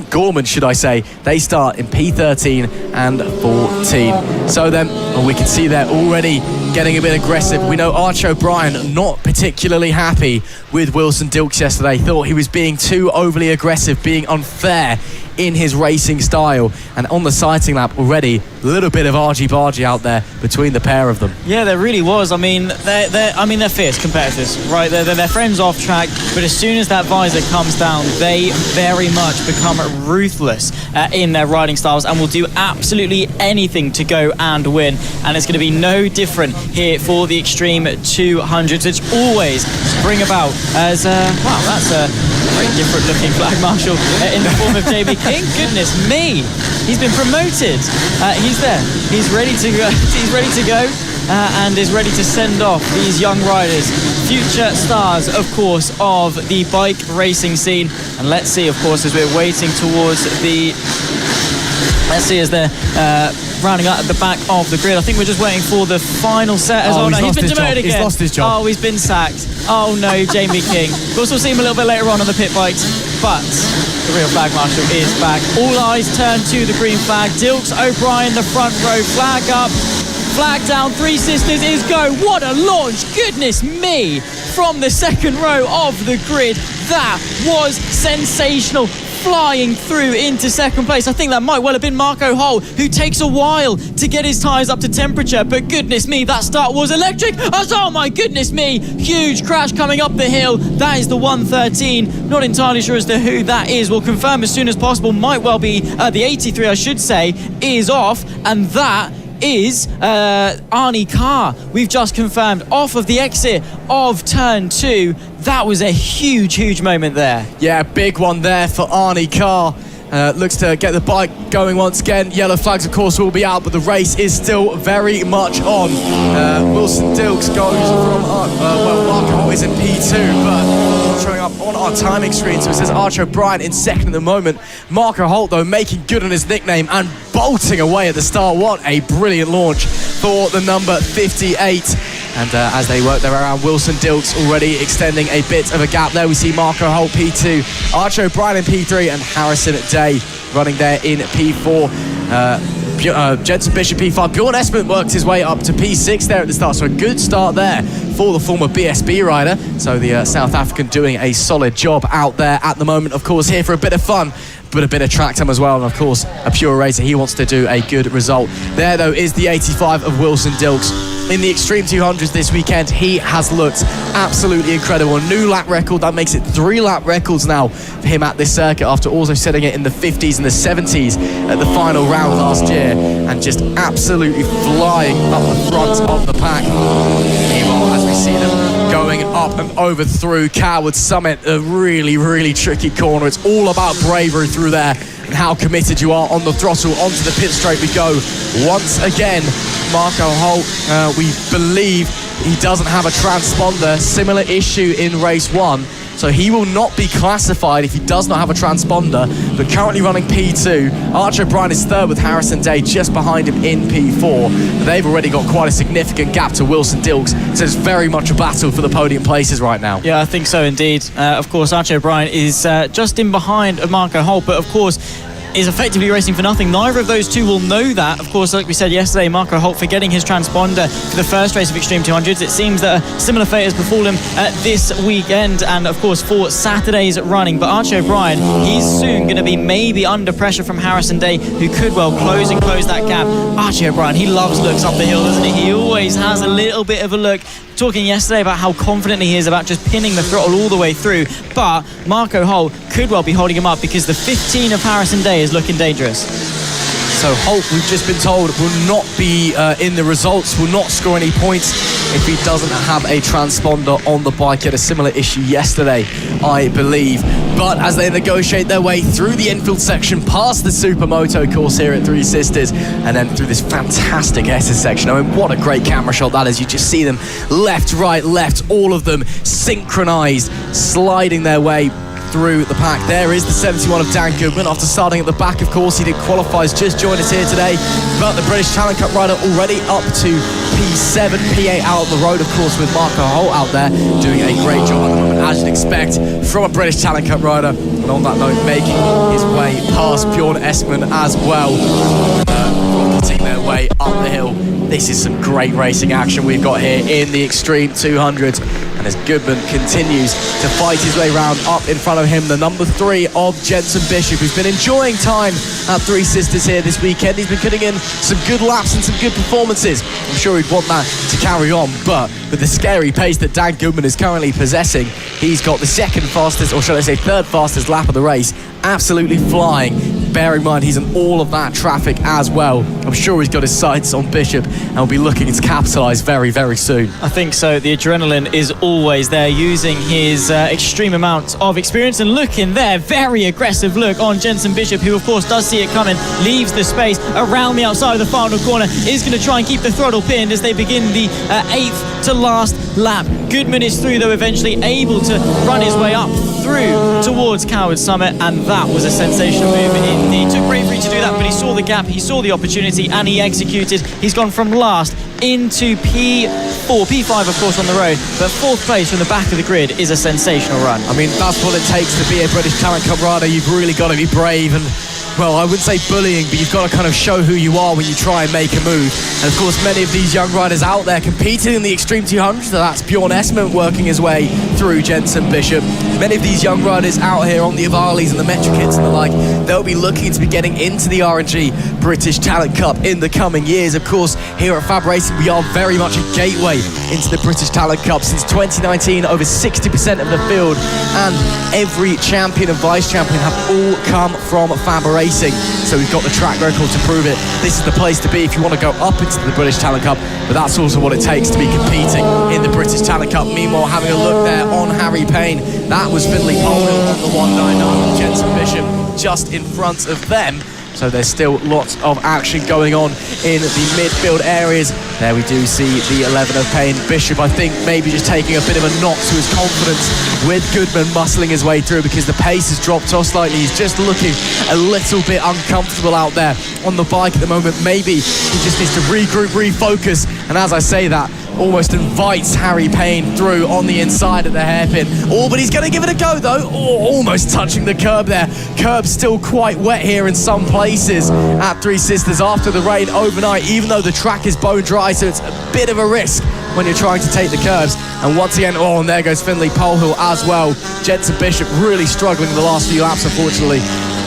Gorman, should I say. They start in P13 and 14. So then we can see they're already getting a bit aggressive. We know Archie O'Brien not particularly happy with Wilson Dilks yesterday. Thought he was being too overly aggressive, being unfair in his racing style. And on the sighting lap already, a little bit of argy-bargy out there between the pair of them. Yeah, there really was. I mean, they're fierce competitors, right? They're friends off track, but as soon as that visor comes down, they very much become ruthless in their riding styles and will do absolutely anything to go and win. And it's going to be no different here for the Extreme 200s, which always bring about as wow, that's a very different looking flag marshal in the form of JB King. Goodness me, he's been promoted. He's there. He's ready to go. He's ready to go. And is ready to send off these young riders, future stars, of course, of the bike racing scene. And let's see, of course, as we're waiting towards the... Let's see as they're rounding up at the back of the grid. I think we're just waiting for the final set. He's been demoted again. He's lost his job. Oh, he's been sacked. Oh no, Jamie King. Of course, we'll see him a little bit later on the pit bikes. But the real flag marshal is back. All eyes turn to the green flag. Dilks, O'Brien, the front row, flag up. Flag down, Three Sisters is go. What a launch, goodness me, from the second row of the grid. That was sensational, flying through into second place. I think that might well have been Marco Holt, who takes a while to get his tyres up to temperature, but goodness me, that start was electric. Oh my goodness me, huge crash coming up the hill. That is the 113. Not entirely sure as to who that is. We'll confirm as soon as possible. Might well be the 83, I should say, is off, and that is Arnie Carr. We've just confirmed off of the exit of turn 2. That was a huge moment there. Yeah, big one there for Arnie Carr. Looks to get the bike going once again. Yellow flags, of course, will be out, but the race is still very much on. Wilson Dilks goes from Marco Holt is in P2, but not showing up on our timing screen, so it says Archie O'Brien in second at the moment. Marco Holt, though, making good on his nickname and bolting away at the start. What a brilliant launch for the number 58. And as they work their way around, Wilson Dilks already extending a bit of a gap there. We see Marco Holt P2, Archie O'Brien in P3, and Harrison Day running there in P4. Jensen Bishop P5. Bjorn Esmond worked his way up to P6 there at the start, so a good start there for the former BSB rider. So the South African doing a solid job out there at the moment. Of course, here for a bit of fun, but a bit of track time as well, and of course a pure racer. He wants to do a good result. There though is the 85 of Wilson Dilks. In the Extreme 200s this weekend, he has looked absolutely incredible. A new lap record, that makes it 3 lap records now for him at this circuit, after also setting it in the 50s and the 70s at the final round last year, and just absolutely flying up the front of the pack. Meanwhile, as we see them going up and over through Coward Summit, a really tricky corner. It's all about bravery through there and how committed you are on the throttle. Onto the pit straight we go once again. Marco Holt, we believe he doesn't have a transponder, similar issue in race 1, so he will not be classified if he does not have a transponder, but currently running P2. Archie O'Brien is third with Harrison Day just behind him in P4. They've already got quite a significant gap to Wilson Dilks, so it's very much a battle for the podium places right now. Yeah, I think so indeed. Of course, Archie O'Brien is just in behind Marco Holt, but of course is effectively racing for nothing. Neither of those two will know that. Of course, like we said yesterday, Marco Holt forgetting his transponder for the first race of Extreme 200s. It seems that a similar fate has befallen this weekend and, of course, for Saturday's running. But Archie O'Brien, he's soon going to be maybe under pressure from Harrison Day, who could well close that gap. Archie O'Brien, he loves looks up the hill, doesn't he? He always has a little bit of a look. Talking yesterday about how confident he is about just pinning the throttle all the way through, but Marco Holt could well be holding him up because the 15 of Harrison Day is looking dangerous. So Holt, we've just been told, will not be in the results, will not score any points if he doesn't have a transponder on the bike. He had a similar issue yesterday, I believe. But as they negotiate their way through the infield section, past the Supermoto course here at Three Sisters, and then through this fantastic S's section. I mean, what a great camera shot that is. You just see them left, right, left, all of them synchronized, sliding their way through the pack. There is the 71 of Dan Goodman. After starting at the back, of course, he did qualify, has just joined us here today. But the British Talent Cup rider already up to P7, P8 out on the road, of course, with Marco Holt out there doing a great job at the moment, as you'd expect from a British Talent Cup rider. And on that note, making his way past Bjorn Espen as well, rocketing their way up the hill. This is some great racing action we've got here in the Extreme 200s. And as Goodman continues to fight his way round, up in front of him, the number 3 of Jensen Bishop, who's been enjoying time at Three Sisters here this weekend. He's been putting in some good laps and some good performances. I'm sure he'd want that to carry on, but with the scary pace that Dan Goodman is currently possessing, he's got the second fastest, or shall I say third fastest lap of the race, absolutely flying. Bear in mind, he's in all of that traffic as well. I'm sure he's got his sights on Bishop and will be looking to capitalise very, very soon. I think so. The adrenaline is always there, using his extreme amount of experience. And look in there, very aggressive look on Jensen Bishop, who of course does see it coming, leaves the space around the outside of the final corner, is going to try and keep the throttle pinned as they begin the 8th to last lap. Goodman is through though, eventually able to run his way up through towards Coward Summit, and that was a sensational move indeed. It took bravery to do that, but he saw the gap, he saw the opportunity, and he executed. He's gone from last into P4, P5 of course on the road, but 4th place from the back of the grid is a sensational run. I mean, that's what it takes to be a British Talent Cup rider. You've really got to be brave and, well, I wouldn't say bullying, but you've got to kind of show who you are when you try and make a move. And of course, many of these young riders out there competing in the Extreme 200, so that's Bjorn Espen working his way through Jensen Bishop. Many of these young riders out here on the Avalis and the Metro Kits and the like, they'll be looking to be getting into the R&G British Talent Cup in the coming years. Of course, here at FAB-Racing, we are very much a gateway into the British Talent Cup. Since 2019, over 60% of the field and every champion and vice champion have all come from FAB-Racing. So we've got the track record to prove it. This is the place to be if you want to go up into the British Talent Cup, but that's also what it takes to be competing in the British Talent Cup. Meanwhile, having a look there on Harry Payne, that was Finley Polhill on the 199 with Jensen Bishop just in front of them. So there's still lots of action going on in the midfield areas. There we do see the 11 of Payne. Bishop, I think, maybe just taking a bit of a knock to his confidence with Goodman muscling his way through because the pace has dropped off slightly. He's just looking a little bit uncomfortable out there on the bike at the moment. Maybe he just needs to regroup, refocus. And as I say that, almost invites Harry Payne through on the inside of the hairpin. Oh, but he's going to give it a go though. Oh, almost touching the curb there. Curb's still quite wet here in some places at Three Sisters after the rain overnight, even though the track is bone dry, so it's a bit of a risk when you're trying to take the curbs. And once again, oh, and there goes Finley Polhill as well. Jensen Bishop really struggling the last few laps, unfortunately,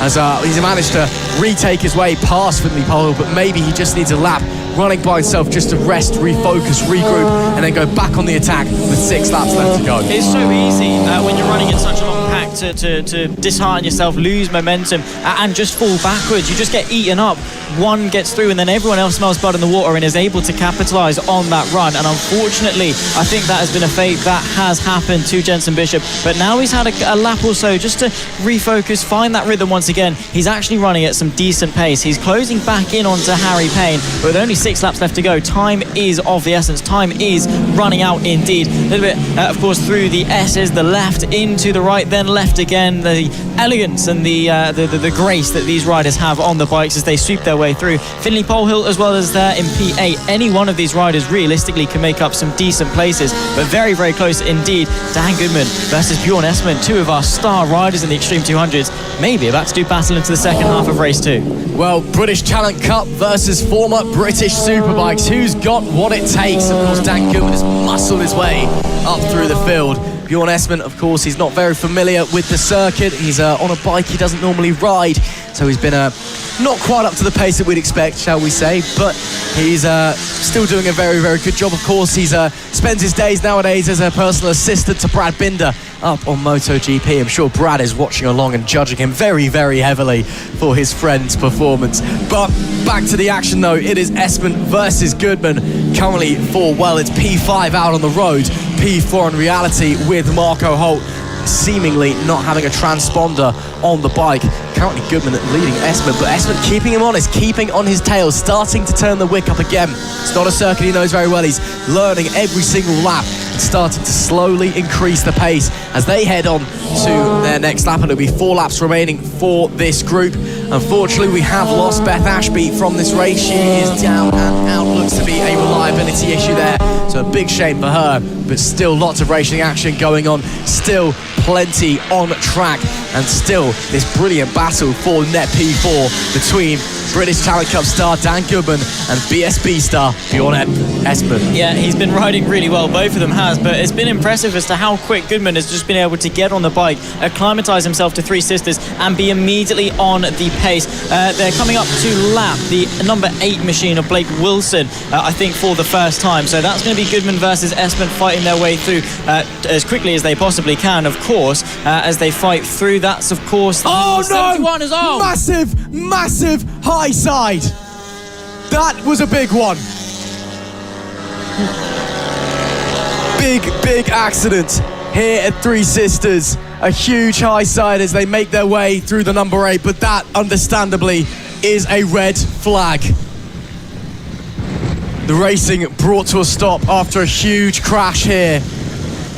as he's managed to retake his way past Finley Polhill, but maybe he just needs a lap running by himself just to rest, refocus, regroup, and then go back on the attack with 6 laps left to go. It's so easy when you're running in such a long pack to dishearten yourself, lose momentum, and just fall backwards. You just get eaten up. One gets through and then everyone else smells blood in the water and is able to capitalise on that run. And unfortunately, I think that has been a fate that has happened to Jensen Bishop. But now he's had a lap or so just to refocus, find that rhythm once again. He's actually running at some decent pace. He's closing back in onto Harry Payne, but with only 6 laps left to go. Time is of the essence. Time is running out indeed. A little bit, of course, through the S's, the left into the right, then left again. The elegance and the grace that these riders have on the bikes as they sweep their way through. Finley Polhill as well as there in P8. Any one of these riders realistically can make up some decent places, but very, very close indeed. Dan Goodman versus Bjorn Espen, 2 of our star riders in the Extreme 200s, maybe about to do battle into the second half of race 2. Well, British Talent Cup versus former British Superbikes. Who's got what it takes? Of course, Dan Goodman has muscled his way up through the field. Bjorn Espen, of course, he's not very familiar with the circuit. He's on a bike he doesn't normally ride, so he's been not quite up to the pace that we'd expect, shall we say, but he's still doing a very, very good job. Of course, he's spends his days nowadays as a personal assistant to Brad Binder up on MotoGP. I'm sure Brad is watching along and judging him very, very heavily for his friend's performance. But back to the action though, it is Espen versus Goodman. Currently it's P5 out on the road, P4 in reality with Marco Holt seemingly not having a transponder on the bike. Currently Goodman leading Espen, but Espen keeping him honest, keeping on his tail, starting to turn the wick up again. It's not a circuit he knows very well. He's learning every single lap and starting to slowly increase the pace as they head on to their next lap, and it'll be 4 laps remaining for this group. Unfortunately, we have lost Beth Ashby from this race. She is down and out, looks to be a reliability issue there, so a big shame for her, but still lots of racing action going on, still plenty on track, and still this brilliant battle for net P4 between British Talent Cup star Dan Goodman and BSB star Bjorn Espen. Yeah, he's been riding really well, both of them has, but it's been impressive as to how quick Goodman has just been able to get on the bike, acclimatise himself to Three Sisters and be immediately on the pace. They're coming up to lap the number 8 machine of Blake Wilson, I think for the first time, so that's going to be Goodman versus Espen fighting their way through as quickly as they possibly can, of course, as they fight through. That's of course the 71 as well. Massive high side. That was a big one. Big accident here at Three Sisters. A huge high side as they make their way through the number 8, but that understandably is a red flag. The racing brought to a stop after a huge crash here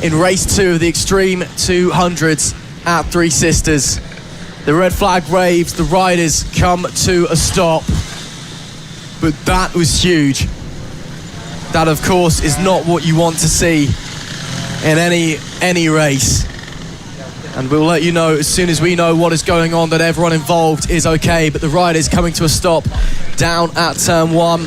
in race 2 of the Extreme 200s at Three Sisters. The red flag waves, the riders come to a stop, but that was huge. That, of course, is not what you want to see in any race. And we'll let you know as soon as we know what is going on that everyone involved is okay, but the riders coming to a stop down at turn 1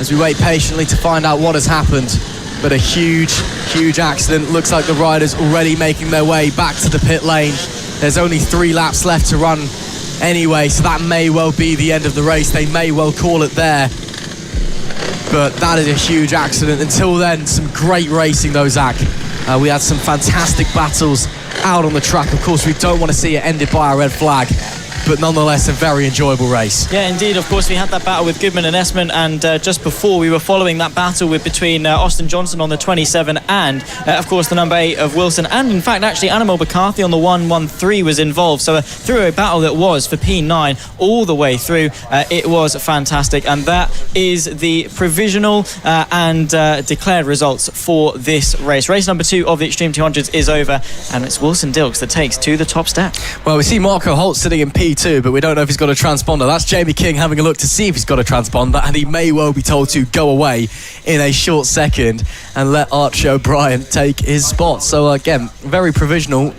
as we wait patiently to find out what has happened. But a huge accident. Looks like the riders already making their way back to the pit lane. There's only 3 laps left to run anyway, so that may well be the end of the race. They may well call it there. But that is a huge accident. Until then, some great racing though, Zach. We had some fantastic battles out on the track. Of course, we don't want to see it ended by a red flag, but nonetheless a very enjoyable race. Yeah, indeed. Of course, we had that battle with Goodman and Espen, and just before we were following that battle between Austin Johnson on the 27 and of course the number 8 of Wilson, and in fact actually Annabelle McCarthy on the 113 was involved, so a three-way battle that was for P9 all the way through. It was fantastic, and that is the provisional and declared results for this race. Race number 2 of the Extreme 200s is over, and it's Wilson Dilks that takes to the top step. Well, we see Marco Holt sitting in P2, but we don't know if he's got a transponder. That's Jamie King having a look to see if he's got a transponder, and he may well be told to go away in a short second and let Archie O'Brien take his spot. So again, very provisional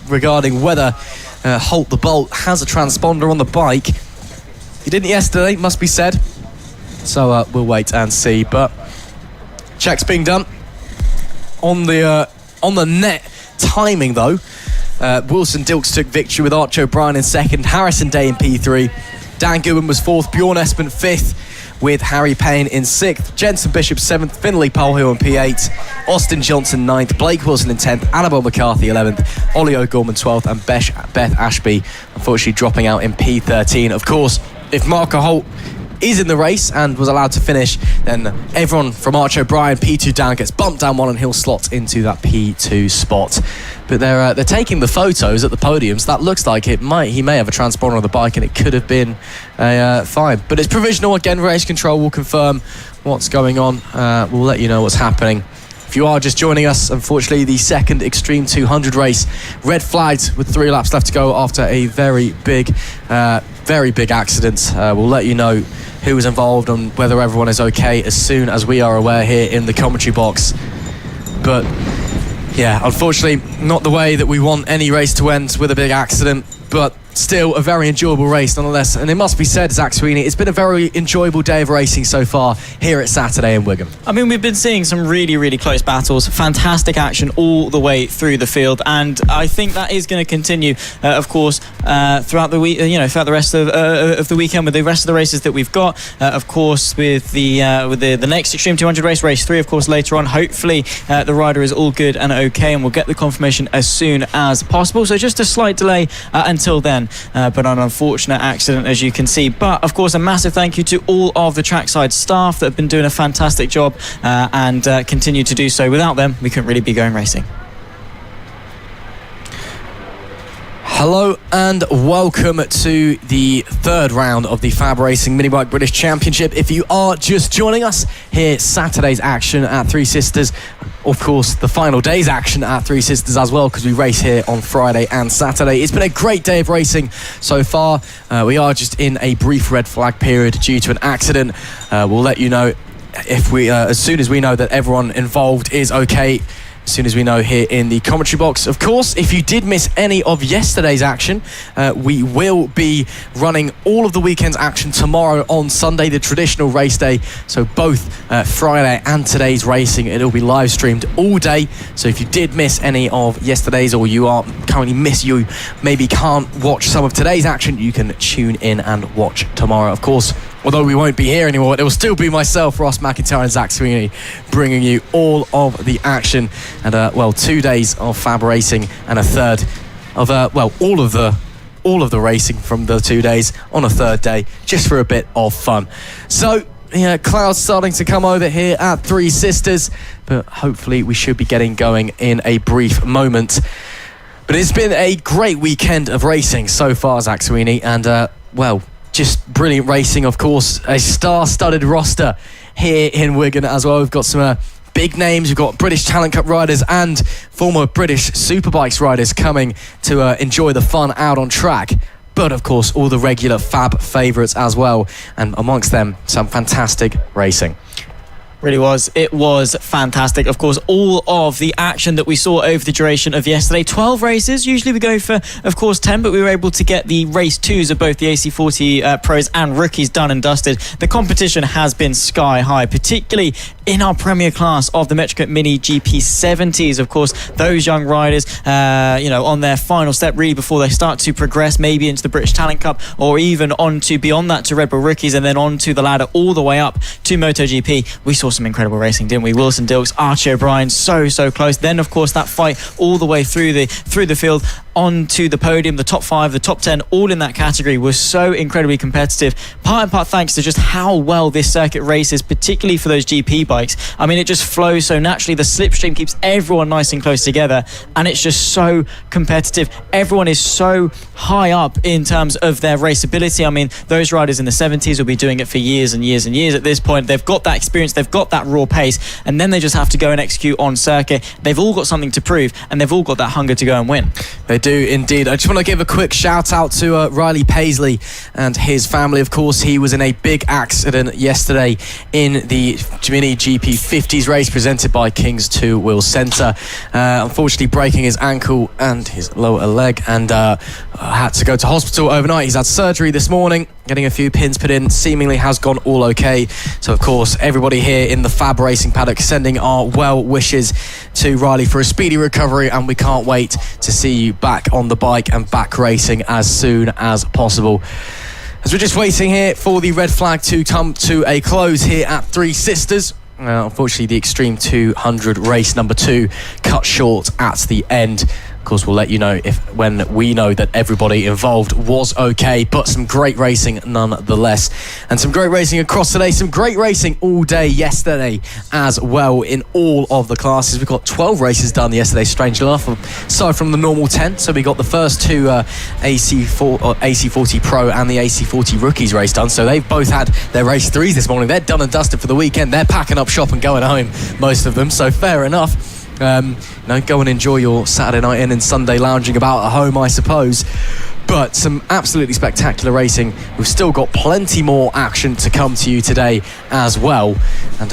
regarding whether Holt the Bolt has a transponder on the bike. He didn't yesterday, must be said. So we'll wait and see. But checks being done on the net timing though. Wilson Dilks took victory with Archie O'Brien in 2nd, Harrison Day in P3, Dan Goodwin was 4th, Bjorn Espen 5th, with Harry Payne in 6th, Jensen Bishop 7th, Finlay Polhill in P8, Austin Johnson 9th, Blake Wilson in 10th, Annabelle McCarthy 11th, Ollie O'Gorman 12th, and Beth Ashby unfortunately dropping out in P13. Of course, if Marco Holt is in the race and was allowed to finish, then everyone from Archie O'Brien P2 down gets bumped down one, and he'll slot into that P2 spot. But they're taking the photos at the podiums. That looks like he may have a transponder on the bike, and it could have been fine. But it's provisional. Again, race control will confirm what's going on. We'll let you know what's happening. If you are just joining us, unfortunately, the 2nd Extreme 200 race red flagged with 3 laps left to go after a very big accident. We'll let you know who was involved and whether everyone is okay as soon as we are aware here in the commentary box. But yeah, unfortunately, not the way that we want any race to end, with a big accident. But still a very enjoyable race nonetheless, and it must be said, Zach Sweeney, it's been a very enjoyable day of racing so far here at Saturday in Wigan. I mean, we've been seeing some really, really close battles, fantastic action all the way through the field, and I think that is going to continue, of course, throughout the week. Throughout the rest of the weekend with the rest of the races that we've got. Of course, with the next Extreme 200 race 3, of course, later on. Hopefully, the rider is all good and okay, and we'll get the confirmation as soon as possible. So just a slight delay until then. But an unfortunate accident, as you can see. But of course, a massive thank you to all of the trackside staff that have been doing a fantastic job and continue to do so. Without them, we couldn't really be going racing. Hello and welcome to the third round of the FAB-Racing Mini Bike British Championship. If you are just joining us, here Saturday's action at Three Sisters. Of course, the final day's action at Three Sisters as well, because we race here on Friday and Saturday. It's been a great day of racing so far. We are just in a brief red flag period due to an accident. We'll let you know if we, as soon as we know that everyone involved is okay. As soon as we know here in the commentary box. Of course, if you did miss any of yesterday's action, we will be running all of the weekend's action tomorrow on Sunday, the traditional race day. So both Friday and today's racing, it'll be live streamed all day. So if you did miss any of yesterday's, or you maybe can't watch some of today's action, you can tune in and watch tomorrow. Of course, although we won't be here anymore, it will still be myself, Ross McIntyre, and Zach Sweeney bringing you all of the action. And 2 days of Fab Racing and a third of all of the racing from the 2 days on a third day, just for a bit of fun. So clouds starting to come over here at Three Sisters, but hopefully we should be getting going in a brief moment. But it's been a great weekend of racing so far, Zach Sweeney, and just brilliant racing. Of course, a star-studded roster here in Wigan as well. We've got some big names. We've got British Talent Cup riders and former British Superbikes riders coming to enjoy the fun out on track. But of course, all the regular Fab favourites as well, and amongst them, some fantastic racing. Really was. It was fantastic. Of course, all of the action that we saw over the duration of yesterday. 12 races. Usually we go for, of course, 10, but we were able to get the race 2s of both the AC40 pros and rookies done and dusted. The competition has been sky high, particularly in our premier class of the Metric Mini GP70s. Of course, those young riders, on their final step really before they start to progress maybe into the British Talent Cup, or even on to beyond that to Red Bull Rookies, and then on to the ladder all the way up to MotoGP. We saw some incredible racing, didn't we? Wilson Dilks, Archie O'Brien, so close. Then of course that fight all the way through the field onto the podium, the top 5, the top 10, all in that category was so incredibly competitive, part and part thanks to just how well this circuit races, particularly for those GP bikes. I mean, it just flows so naturally. The slipstream keeps everyone nice and close together, and it's just so competitive. Everyone is so high up in terms of their raceability. I mean, those riders in the 70s will be doing it for years and years and years at this point. They've got that experience, they've got that raw pace, and then they just have to go and execute on circuit. They've all got something to prove, and they've all got that hunger to go and win. They do indeed. I just want to give a quick shout out to Riley Paisley and his family. Of course, he was in a big accident yesterday in the Mini GP50s race presented by King's Two Wheel Centre. Unfortunately, breaking his ankle and his lower leg, and had to go to hospital overnight. He's had surgery this morning, getting a few pins put in. Seemingly has gone all okay. So, of course, everybody here in the Fab Racing paddock sending our well wishes to Riley for a speedy recovery, and we can't wait to see you back on the bike and back racing as soon as possible. As we're just waiting here for the red flag to come to a close here at Three Sisters. Unfortunately, the Extreme 200 race number 2 cut short at the end. Of course, we'll let you know when we know that everybody involved was okay, but some great racing nonetheless. And some great racing across today, some great racing all day yesterday as well in all of the classes. We've got 12 races done yesterday, strangely enough, aside from the normal 10. So we got the first 2 AC40 Pro and the AC40 Rookies race done. So they've both had their race 3s this morning. They're done and dusted for the weekend. They're packing up shop and going home, most of them. So fair enough. Go and enjoy your Saturday night in and Sunday lounging about at home, I suppose. But some absolutely spectacular racing. We've still got plenty more action to come to you today as well. And,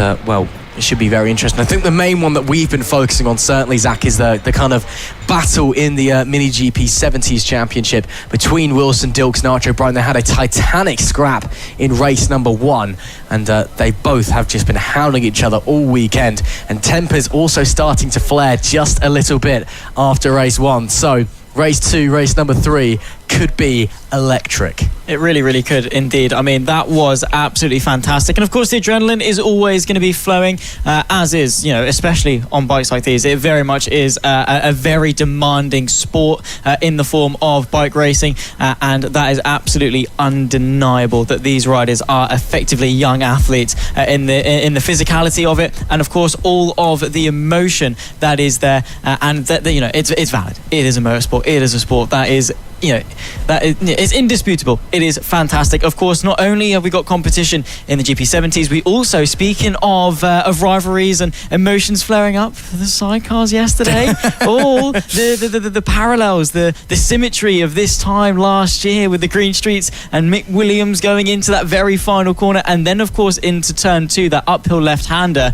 it should be very interesting. I think the main one that we've been focusing on, certainly, Zach, is the kind of battle in the Mini GP 70s Championship between Wilson, Dilks and Archer O'Brien. They had a titanic scrap in race number 1, and they both have just been hounding each other all weekend. And tempers also starting to flare just a little bit after race 1. So race 2, race number 3 could be electric. It really, really could indeed. I mean, that was absolutely fantastic. And of course, the adrenaline is always going to be flowing, as is, especially on bikes like these. It very much is a very demanding sport in the form of bike racing. And that is absolutely undeniable that these riders are effectively young athletes in the physicality of it. And of course, all of the emotion that is there. And that, it's valid. It is a motorsport. It is a sport that is, it's indisputable. It is fantastic. Of course, not only have we got competition in the GP70s, we also, speaking of rivalries and emotions flaring up for the sidecars yesterday, all the parallels, the symmetry of this time last year with the Green Streets and Mick Williams going into that very final corner, and then of course into turn 2, that uphill left-hander.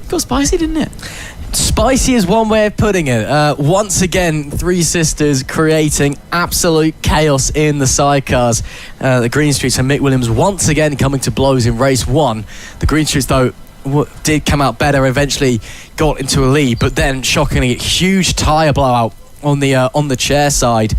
Got spicy, didn't it? Spicy is one way of putting it. Once again, Three Sisters creating absolute chaos in the sidecars. The Green Streets and Mick Williams once again coming to blows in race 1. The Green Streets, though, did come out better, eventually got into a lead, but then shockingly, huge tyre blowout on the chair side.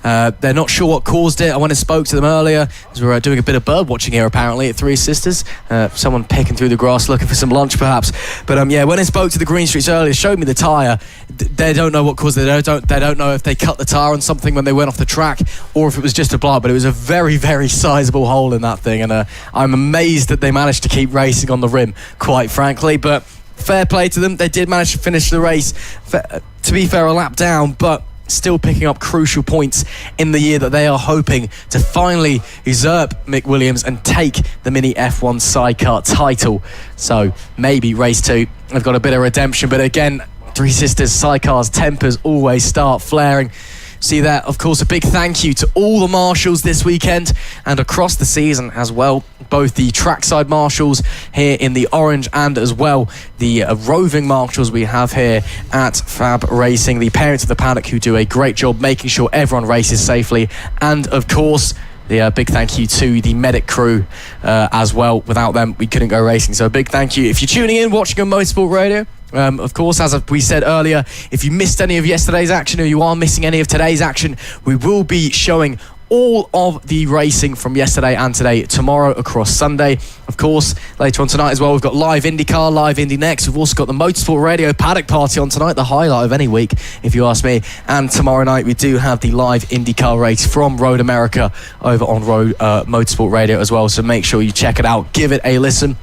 They're not sure what caused it. I went and spoke to them earlier as we were doing a bit of bird watching here apparently at Three Sisters. Someone pecking through the grass looking for some lunch perhaps. But when I spoke to the Green Streets earlier, showed me the tyre. They don't know what caused it. They don't know if they cut the tyre on something when they went off the track or if it was just a blowout. But it was a very, very sizable hole in that thing, and I'm amazed that they managed to keep racing on the rim, quite frankly. But fair play to them. They did manage to finish the race, to be fair, a lap down, but still picking up crucial points in the year that they are hoping to finally usurp Mick Williams and take the Mini F1 sidecar title. So maybe race 2 they've got a bit of redemption, but again, Three Sisters sidecars tempers always start flaring. See that, of course, a big thank you to all the marshals this weekend and across the season as well. Both the trackside marshals here in the orange and as well the roving marshals we have here at FAB-Racing, the parents of the paddock who do a great job making sure everyone races safely. And of course, the big thank you to the medic crew as well. Without them, we couldn't go racing. So a big thank you. If you're tuning in, watching on Motorsport Radio, of course, as we said earlier, if you missed any of yesterday's action or you are missing any of today's action, we will be showing all of the racing from yesterday and today tomorrow across Sunday. Of course, later on tonight as well, we've got live IndyCar, live Indy Next. We've also got the Motorsport Radio Paddock Party on tonight, the highlight of any week, if you ask me. And tomorrow night, we do have the live IndyCar race from Road America over on Motorsport Radio as well. So make sure you check it out, give it a listen.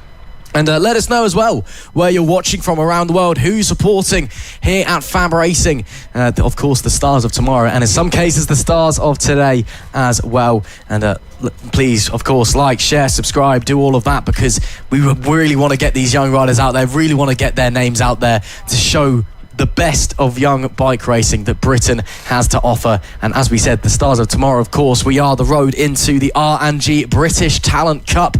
And let us know as well where you're watching from around the world, who's supporting here at FAB-Racing. Of course, the stars of tomorrow, and in some cases, the stars of today as well. And please, of course, like, share, subscribe, do all of that, because we really want to get these young riders out there, really want to get their names out there to show the best of young bike racing that Britain has to offer. And as we said, the stars of tomorrow, of course, we are the road into the R&G British Talent Cup.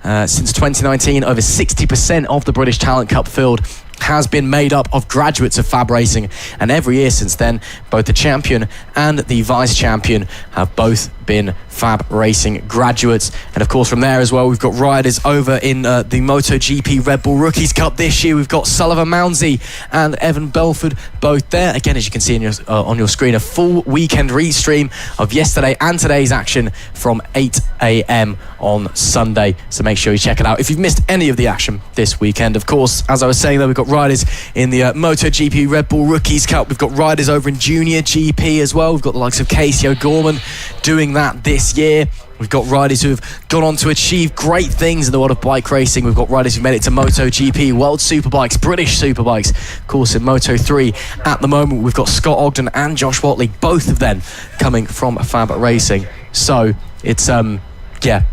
Since 2019, over 60% of the British Talent Cup field has been made up of graduates of FAB-Racing, and every year since then, both the champion and the vice champion have both been FAB-Racing graduates. And of course, from there as well, we've got riders over in the MotoGP Red Bull Rookies Cup this year. We've got Sullivan Mounsey and Evan Belford both there. Again, as you can see on your screen, a full weekend restream of yesterday and today's action from 8 a.m. on Sunday. So make sure you check it out if you've missed any of the action this weekend. Of course, as I was saying, though, we've got riders in the MotoGP Red Bull Rookies Cup. We've got riders over in Junior GP as well. We've got the likes of Casey O'Gorman doing that this year. We've got riders who have gone on to achieve great things in the world of bike racing. We've got riders who made it to MotoGP, World Superbikes, British Superbikes. Of course, in Moto3 at the moment, we've got Scott Ogden and Josh Watley, both of them coming from FAB-Racing. So it's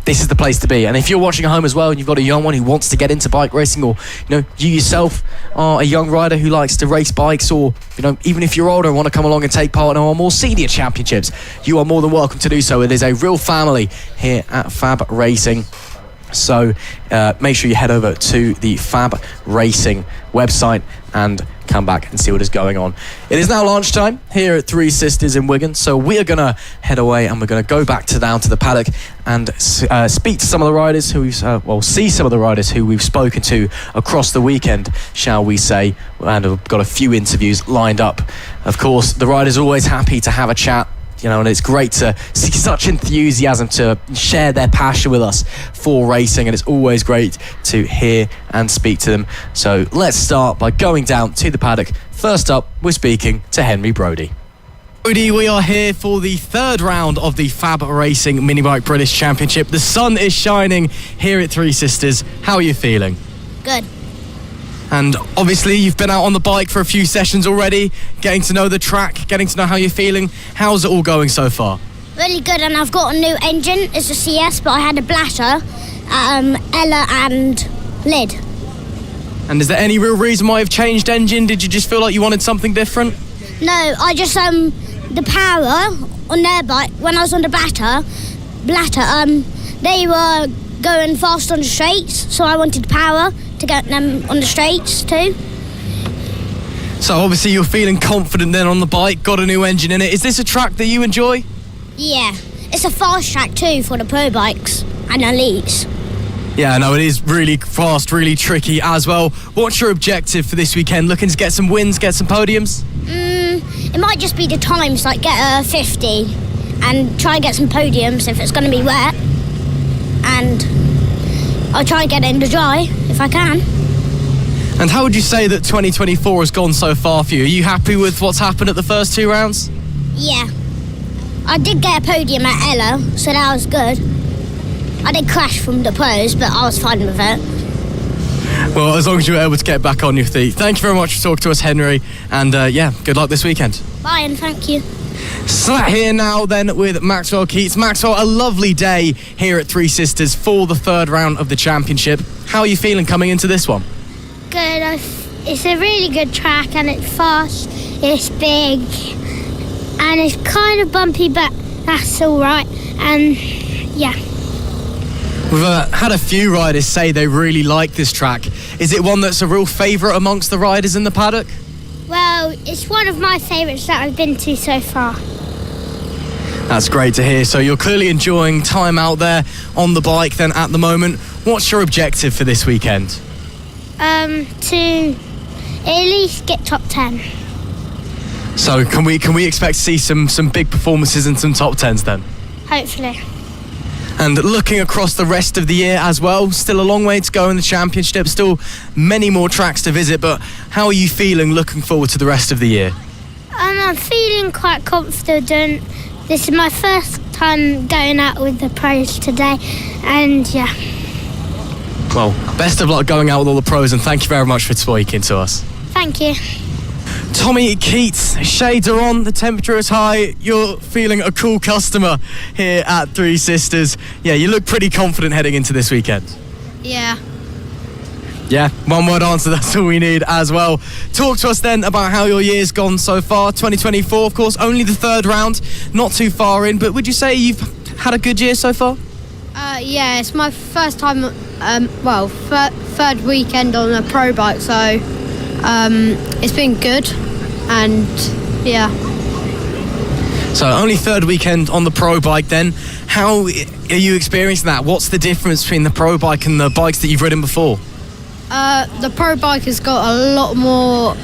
this is the place to be. And if you're watching at home as well and you've got a young one who wants to get into bike racing, or you yourself are a young rider who likes to race bikes, or even if you're older and want to come along and take part in our more senior championships, you are more than welcome to do so. It is a real family here at FAB-Racing. So make sure you head over to the FAB-Racing website and come back and see what is going on. It is now lunchtime here at Three Sisters in Wigan, so we are going to head away and we're going to go back down to the paddock and speak to some of the riders who we've see some of the riders who we've spoken to across the weekend, shall we say, and we've got a few interviews lined up. Of course, the riders are always happy to have a chat, you know, and it's great to see such enthusiasm to share their passion with us for racing, and it's always great to hear and speak to them. So let's start by going down to the paddock. First up, we're speaking to Henry Brodie. Brodie, we are here for the third round of the FAB-Racing Minibike British Championship. The sun is shining here at Three Sisters. How are you feeling? Good. And obviously you've been out on the bike for a few sessions already, getting to know the track, getting to know how you're feeling. How's it all going so far? Really good, and I've got a new engine. It's a CS, but I had a blatter, Ella and lid. And is there any real reason why you've changed engine? Did you just feel like you wanted something different? No, I just, the power on their bike, when I was on the blatter, they were going fast on the straights, so I wanted power to get them on the straights too. So obviously you're feeling confident then on the bike, got a new engine in it. Is this a track that you enjoy? Yeah, it's a fast track too for the pro bikes and elites. Yeah, no, it is really fast, really tricky as well. What's your objective for this weekend? Looking to get some wins, get some podiums? It might just be the times, like get a 50 and try and get some podiums if it's going to be wet. And I'll try and get it in the dry if I can. And how would you say that 2024 has gone so far for you? Are you happy with what's happened at the first two rounds? Yeah. I did get a podium at Ella, so that was good. I did crash from the pros, but I was fine with it. Well, as long as you were able to get back on your feet. Thank you very much for talking to us, Henry. And yeah, good luck this weekend. Bye, and thank you. Sat here now then with Maxwell Keats. Maxwell, a lovely day here at Three Sisters for the third round of the championship. How are you feeling coming into this one? Good. It's a really good track, and it's fast, it's big, and it's kind of bumpy, but that's all right. And yeah. We've had a few riders say they really like this track. Is it one that's a real favourite amongst the riders in the paddock? Well, it's one of my favourites that I've been to so far. That's great to hear. So you're clearly enjoying time out there on the bike then at the moment. What's your objective for this weekend? To at least get top 10. So can we expect to see some big performances and some top 10s then? Hopefully. And looking across the rest of the year as well, still a long way to go in the championship, still many more tracks to visit, but how are you feeling looking forward to the rest of the year? I'm feeling quite confident. This is my first time going out with the pros today, and yeah. Well, best of luck going out with all the pros, and thank you very much for speaking to us. Thank you. Tommy Keats, shades are on, the temperature is high, you're feeling a cool customer here at Three Sisters. Yeah, you look pretty confident heading into this weekend. Yeah. Yeah, one word answer, that's all we need as well. Talk to us then about how your year's gone so far. 2024, of course, only the third round, not too far in, but would you say you've had a good year so far? Yeah, it's my first time, third weekend on a pro bike, so it's been good, and yeah. So only third weekend on the pro bike then. How are you experiencing that? What's the difference between the pro bike and the bikes that you've ridden before? The pro bike has got a lot more,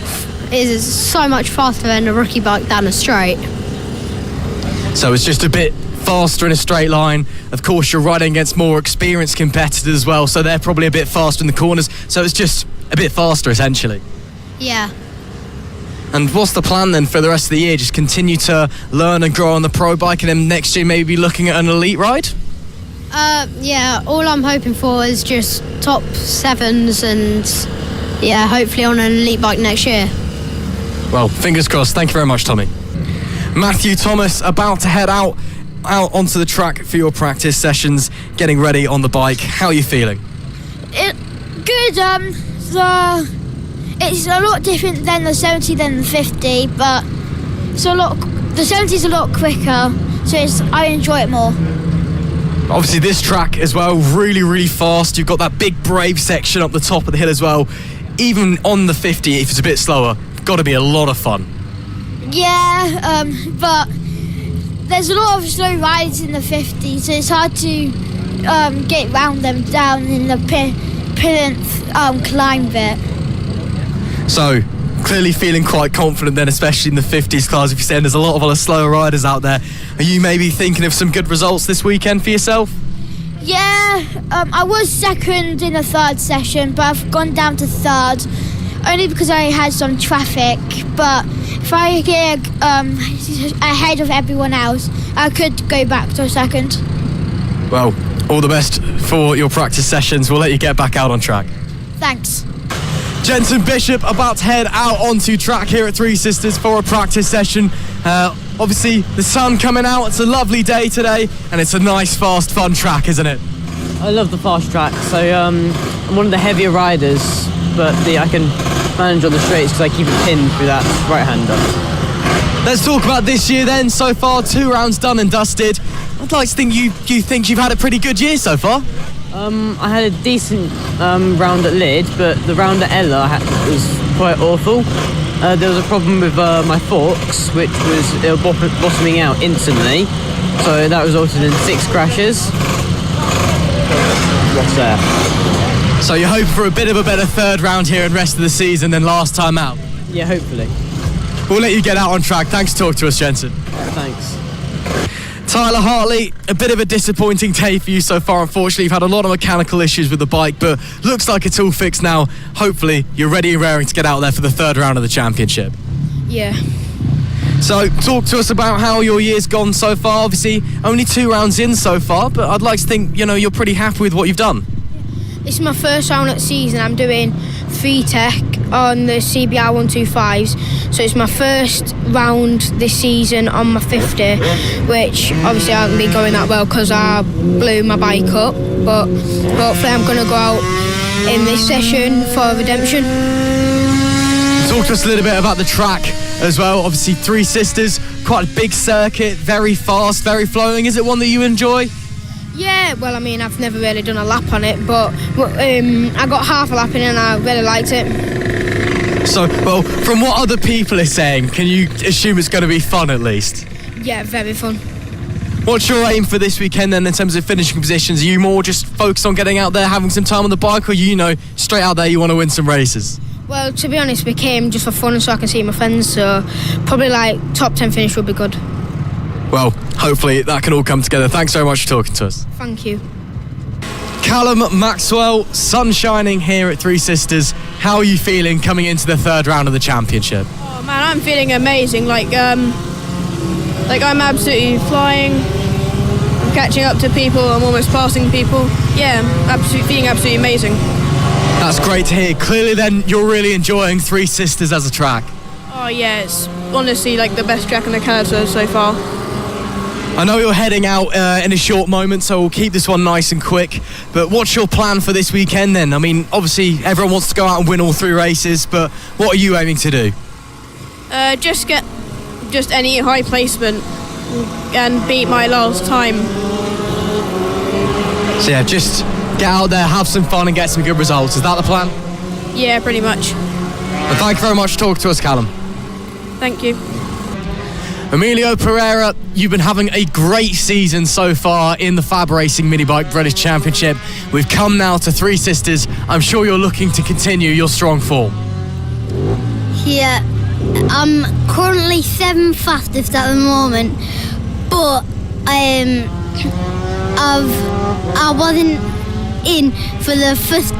is so much faster than a rookie bike down a straight. So it's just a bit faster in a straight line. Of course, you're riding against more experienced competitors as well, so they're probably a bit faster in the corners. So it's just a bit faster, essentially. Yeah. And what's the plan then for the rest of the year? Just continue to learn and grow on the pro bike, and then next year maybe be looking at an elite ride? Yeah, all I'm hoping for is just top 7s and yeah, hopefully on an elite bike next year. Well, fingers crossed. Thank you very much, Tommy. Matthew Thomas about to head out onto the track for your practice sessions, getting ready on the bike. How are you feeling? Good. It's a lot different than the 70 than the 50, but it's the 70's a lot quicker, so I enjoy it more. Obviously this track as well, really, really fast. You've got that big brave section up the top of the hill as well. Even on the 50, if it's a bit slower, got to be a lot of fun. Yeah, but there's a lot of slow rides in the 50, so it's hard to get round them down in the Plinth climb bit. So, clearly feeling quite confident then, especially in the 50s class. If you're saying there's a lot of other slower riders out there, are you maybe thinking of some good results this weekend for yourself? Yeah, I was second in the third session, but I've gone down to third, only because I had some traffic. But if I get ahead of everyone else, I could go back to a second. Well, all the best for your practice sessions. We'll let you get back out on track. Thanks. Jensen Bishop about to head out onto track here at Three Sisters for a practice session. Obviously, the sun coming out. It's a lovely day today, and it's a nice, fast, fun track, isn't it? I love the fast track. So I'm one of the heavier riders, but I can manage on the straights because I keep it pinned through that right-hander. Let's talk about this year then. So far, 2 rounds done and dusted. I'd like to think you think you've had a pretty good year so far. I had a decent round at Lid, but the round at Ella was quite awful. There was a problem with my forks, which was bottoming out instantly, so that resulted in 6 crashes. What's there? So you're hoping for a bit of a better third round here and rest of the season than last time out? Yeah, hopefully. We'll let you get out on track. Thanks for talking to us, Jensen. Thanks. Tyler Hartley, a bit of a disappointing day for you so far, unfortunately. You've had a lot of mechanical issues with the bike, but looks like it's all fixed now. Hopefully, you're ready and raring to get out there for the third round of the championship. Yeah. So, talk to us about how your year's gone so far. Obviously, only 2 rounds in so far, but I'd like to think, you're pretty happy with what you've done. This is my first round at the season. I'm doing 3 tech on the CBR 125s. So it's my first round this season on my 50, which obviously I haven't been going that well because I blew my bike up. But hopefully I'm going to go out in this session for redemption. Talk to us a little bit about the track as well. Obviously, Three Sisters, quite a big circuit, very fast, very flowing. Is it one that you enjoy? Yeah, well, I mean, I've never really done a lap on it, but I got half a lap in and I really liked it. So, well, from what other people are saying, can you assume it's going to be fun at least? Yeah, very fun. What's your aim for this weekend then in terms of finishing positions? Are you more just focused on getting out there, having some time on the bike, or straight out there you want to win some races? Well, to be honest, we came just for fun so I can see my friends, so probably top 10 finish would be good. Well, hopefully that can all come together. Thanks very much for talking to us. Thank you. Callum Maxwell, sun shining here at Three Sisters. How are you feeling coming into the third round of the championship? Oh man, I'm feeling amazing. I'm absolutely flying. I'm catching up to people. I'm almost passing people. Yeah, I'm feeling absolutely amazing. That's great to hear. Clearly then you're really enjoying Three Sisters as a track. Oh yeah, it's honestly the best track in the Canada so far. I know you're heading out in a short moment, so we'll keep this one nice and quick. But what's your plan for this weekend then? I mean, obviously everyone wants to go out and win all 3 races, but what are you aiming to do? Just get any high placement and beat my last time. So yeah, just get out there, have some fun and get some good results. Is that the plan? Yeah, pretty much. Well, thank you very much for talking to us, Callum. Thank you. Emilio Pereira, you've been having a great season so far in the FAB-Racing Minibike British Championship. We've come now to Three Sisters. I'm sure you're looking to continue your strong form. Yeah, I'm currently 7th fastest at the moment, but I wasn't in for the first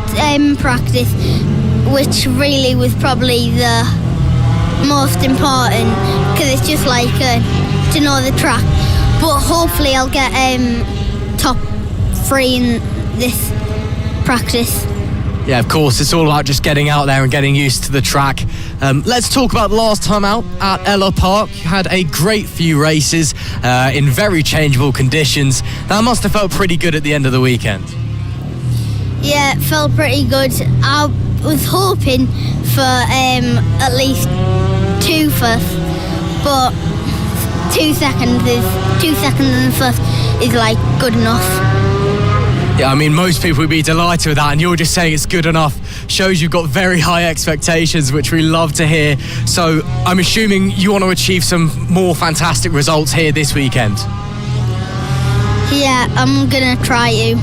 practice, which really was probably the most important because it's just to know the track. But hopefully I'll get top 3 in this practice. Yeah, of course, it's all about just getting out there and getting used to the track. Let's talk about the last time out at Ella Park. You had a great few races in very changeable conditions. That must have felt pretty good at the end of the weekend. Yeah, it felt pretty good. I was hoping for at least 2 first, but 2 seconds and first is good enough. Yeah, I mean, most people would be delighted with that, and you're just saying it's good enough. Shows you've got very high expectations, which we love to hear. So I'm assuming you want to achieve some more fantastic results here this weekend. Yeah, I'm going to try to.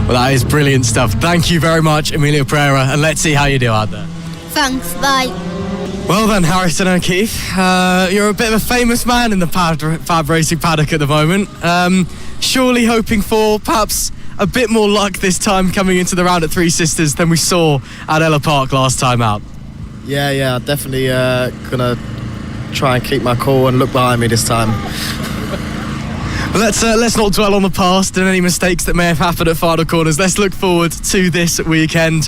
Well, that is brilliant stuff. Thank you very much, Emilio Pereira, and let's see how you do out there. Thanks, bye. Well then, Harrison O'Keefe, you're a bit of a famous man in the FAB-Racing paddock at the moment. Surely hoping for perhaps a bit more luck this time coming into the round at Three Sisters than we saw at Ella Park last time out. Yeah, definitely gonna try and keep my cool and look behind me this time. Let's not dwell on the past and any mistakes that may have happened at final corners. Let's look forward to this weekend.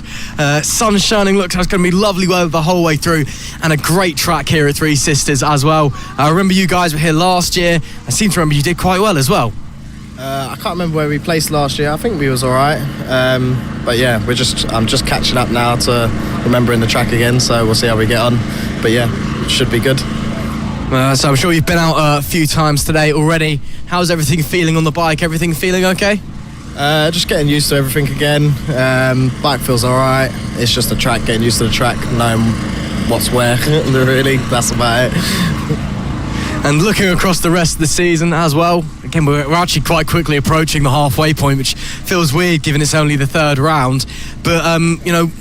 Sun shining, looks like it's going to be lovely weather the whole way through, and a great track here at Three Sisters as well. I remember you guys were here last year. I seem to remember you did quite well as well. I can't remember where we placed last year. I think we was all right. But yeah, I'm just catching up now to remembering the track again. So we'll see how we get on. But yeah, it should be good. So I'm sure you've been out a few times today already. How's everything feeling on the bike? Everything feeling okay? Just getting used to everything again. Bike feels all right. It's just the track, getting used to the track, knowing what's where, really. That's about it. And looking across the rest of the season as well, again, we're actually quite quickly approaching the halfway point, which feels weird given it's only the third round. But,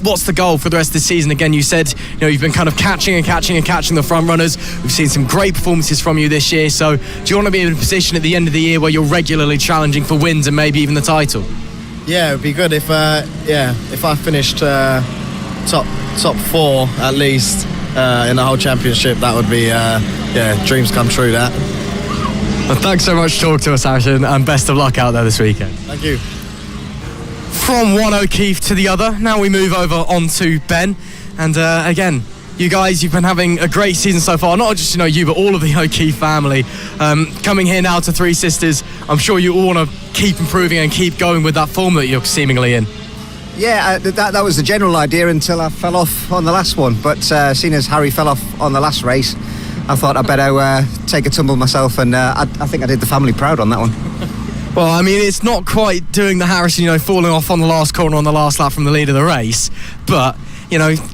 what's the goal for the rest of the season? Again, you said, you've been kind of catching the front runners. We've seen some great performances from you this year. So do you want to be in a position at the end of the year where you're regularly challenging for wins and maybe even the title? Yeah, it'd be good if I finished top four at least in the whole championship. That would be dreams come true, that. Well, thanks so much for talking to us, Harrison, and best of luck out there this weekend. Thank you. From one O'Keefe to the other, now we move over onto Ben. And again, you guys, you've been having a great season so far. Not just you, but all of the O'Keefe family. Coming here now to Three Sisters, I'm sure you all want to keep improving and keep going with that form that you're seemingly in. Yeah, that was the general idea until I fell off on the last one. But seeing as Harry fell off on the last race, I thought I'd better take a tumble myself, and I think I did the family proud on that one. Well, I mean, it's not quite doing the Harrison, falling off on the last corner on the last lap from the lead of the race, but,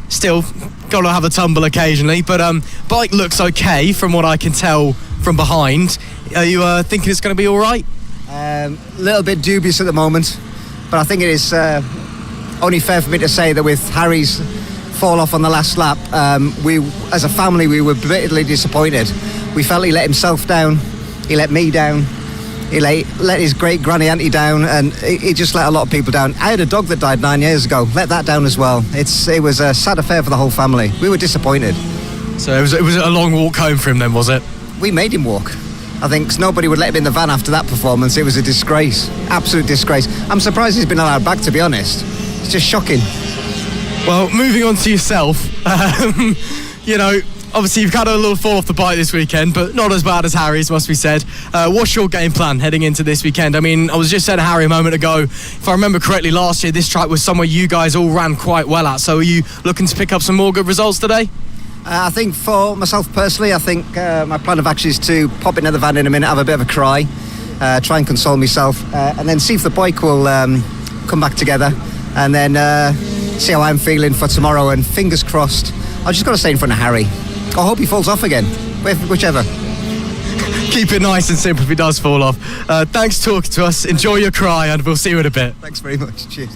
still got to have a tumble occasionally. But bike looks okay from what I can tell from behind. Are you thinking it's going to be all right? A little bit dubious at the moment, but I think it is only fair for me to say that with Harry's fall off on the last lap, we, as a family, we were bitterly disappointed. We felt he let himself down, he let me down, he let his great granny auntie down, and he just let a lot of people down. I had a dog that died 9 years ago, let that down as well. It was a sad affair for the whole family. We were disappointed. So it was a long walk home for him then, was it? We made him walk. I think nobody would let him in the van after that performance. It was a disgrace, absolute disgrace. I'm surprised he's been allowed back, to be honest. It's just shocking. Well, moving on to yourself, obviously you've had a little fall off the bike this weekend, but not as bad as Harry's, must be said. What's your game plan heading into this weekend? I mean, I was just saying to Harry a moment ago, if I remember correctly, last year this track was somewhere you guys all ran quite well at, so are you looking to pick up some more good results today? I think for myself personally, I think my plan of action is to pop into the van in a minute, have a bit of a cry, try and console myself, and then see if the bike will come back together, and then see how I'm feeling for tomorrow, and fingers crossed, I've just got to stay in front of Harry. I hope he falls off again, whichever. Keep it nice and simple if he does fall off. Thanks for talking to us, enjoy your cry, and we'll see you in a bit. Thanks very much, cheers.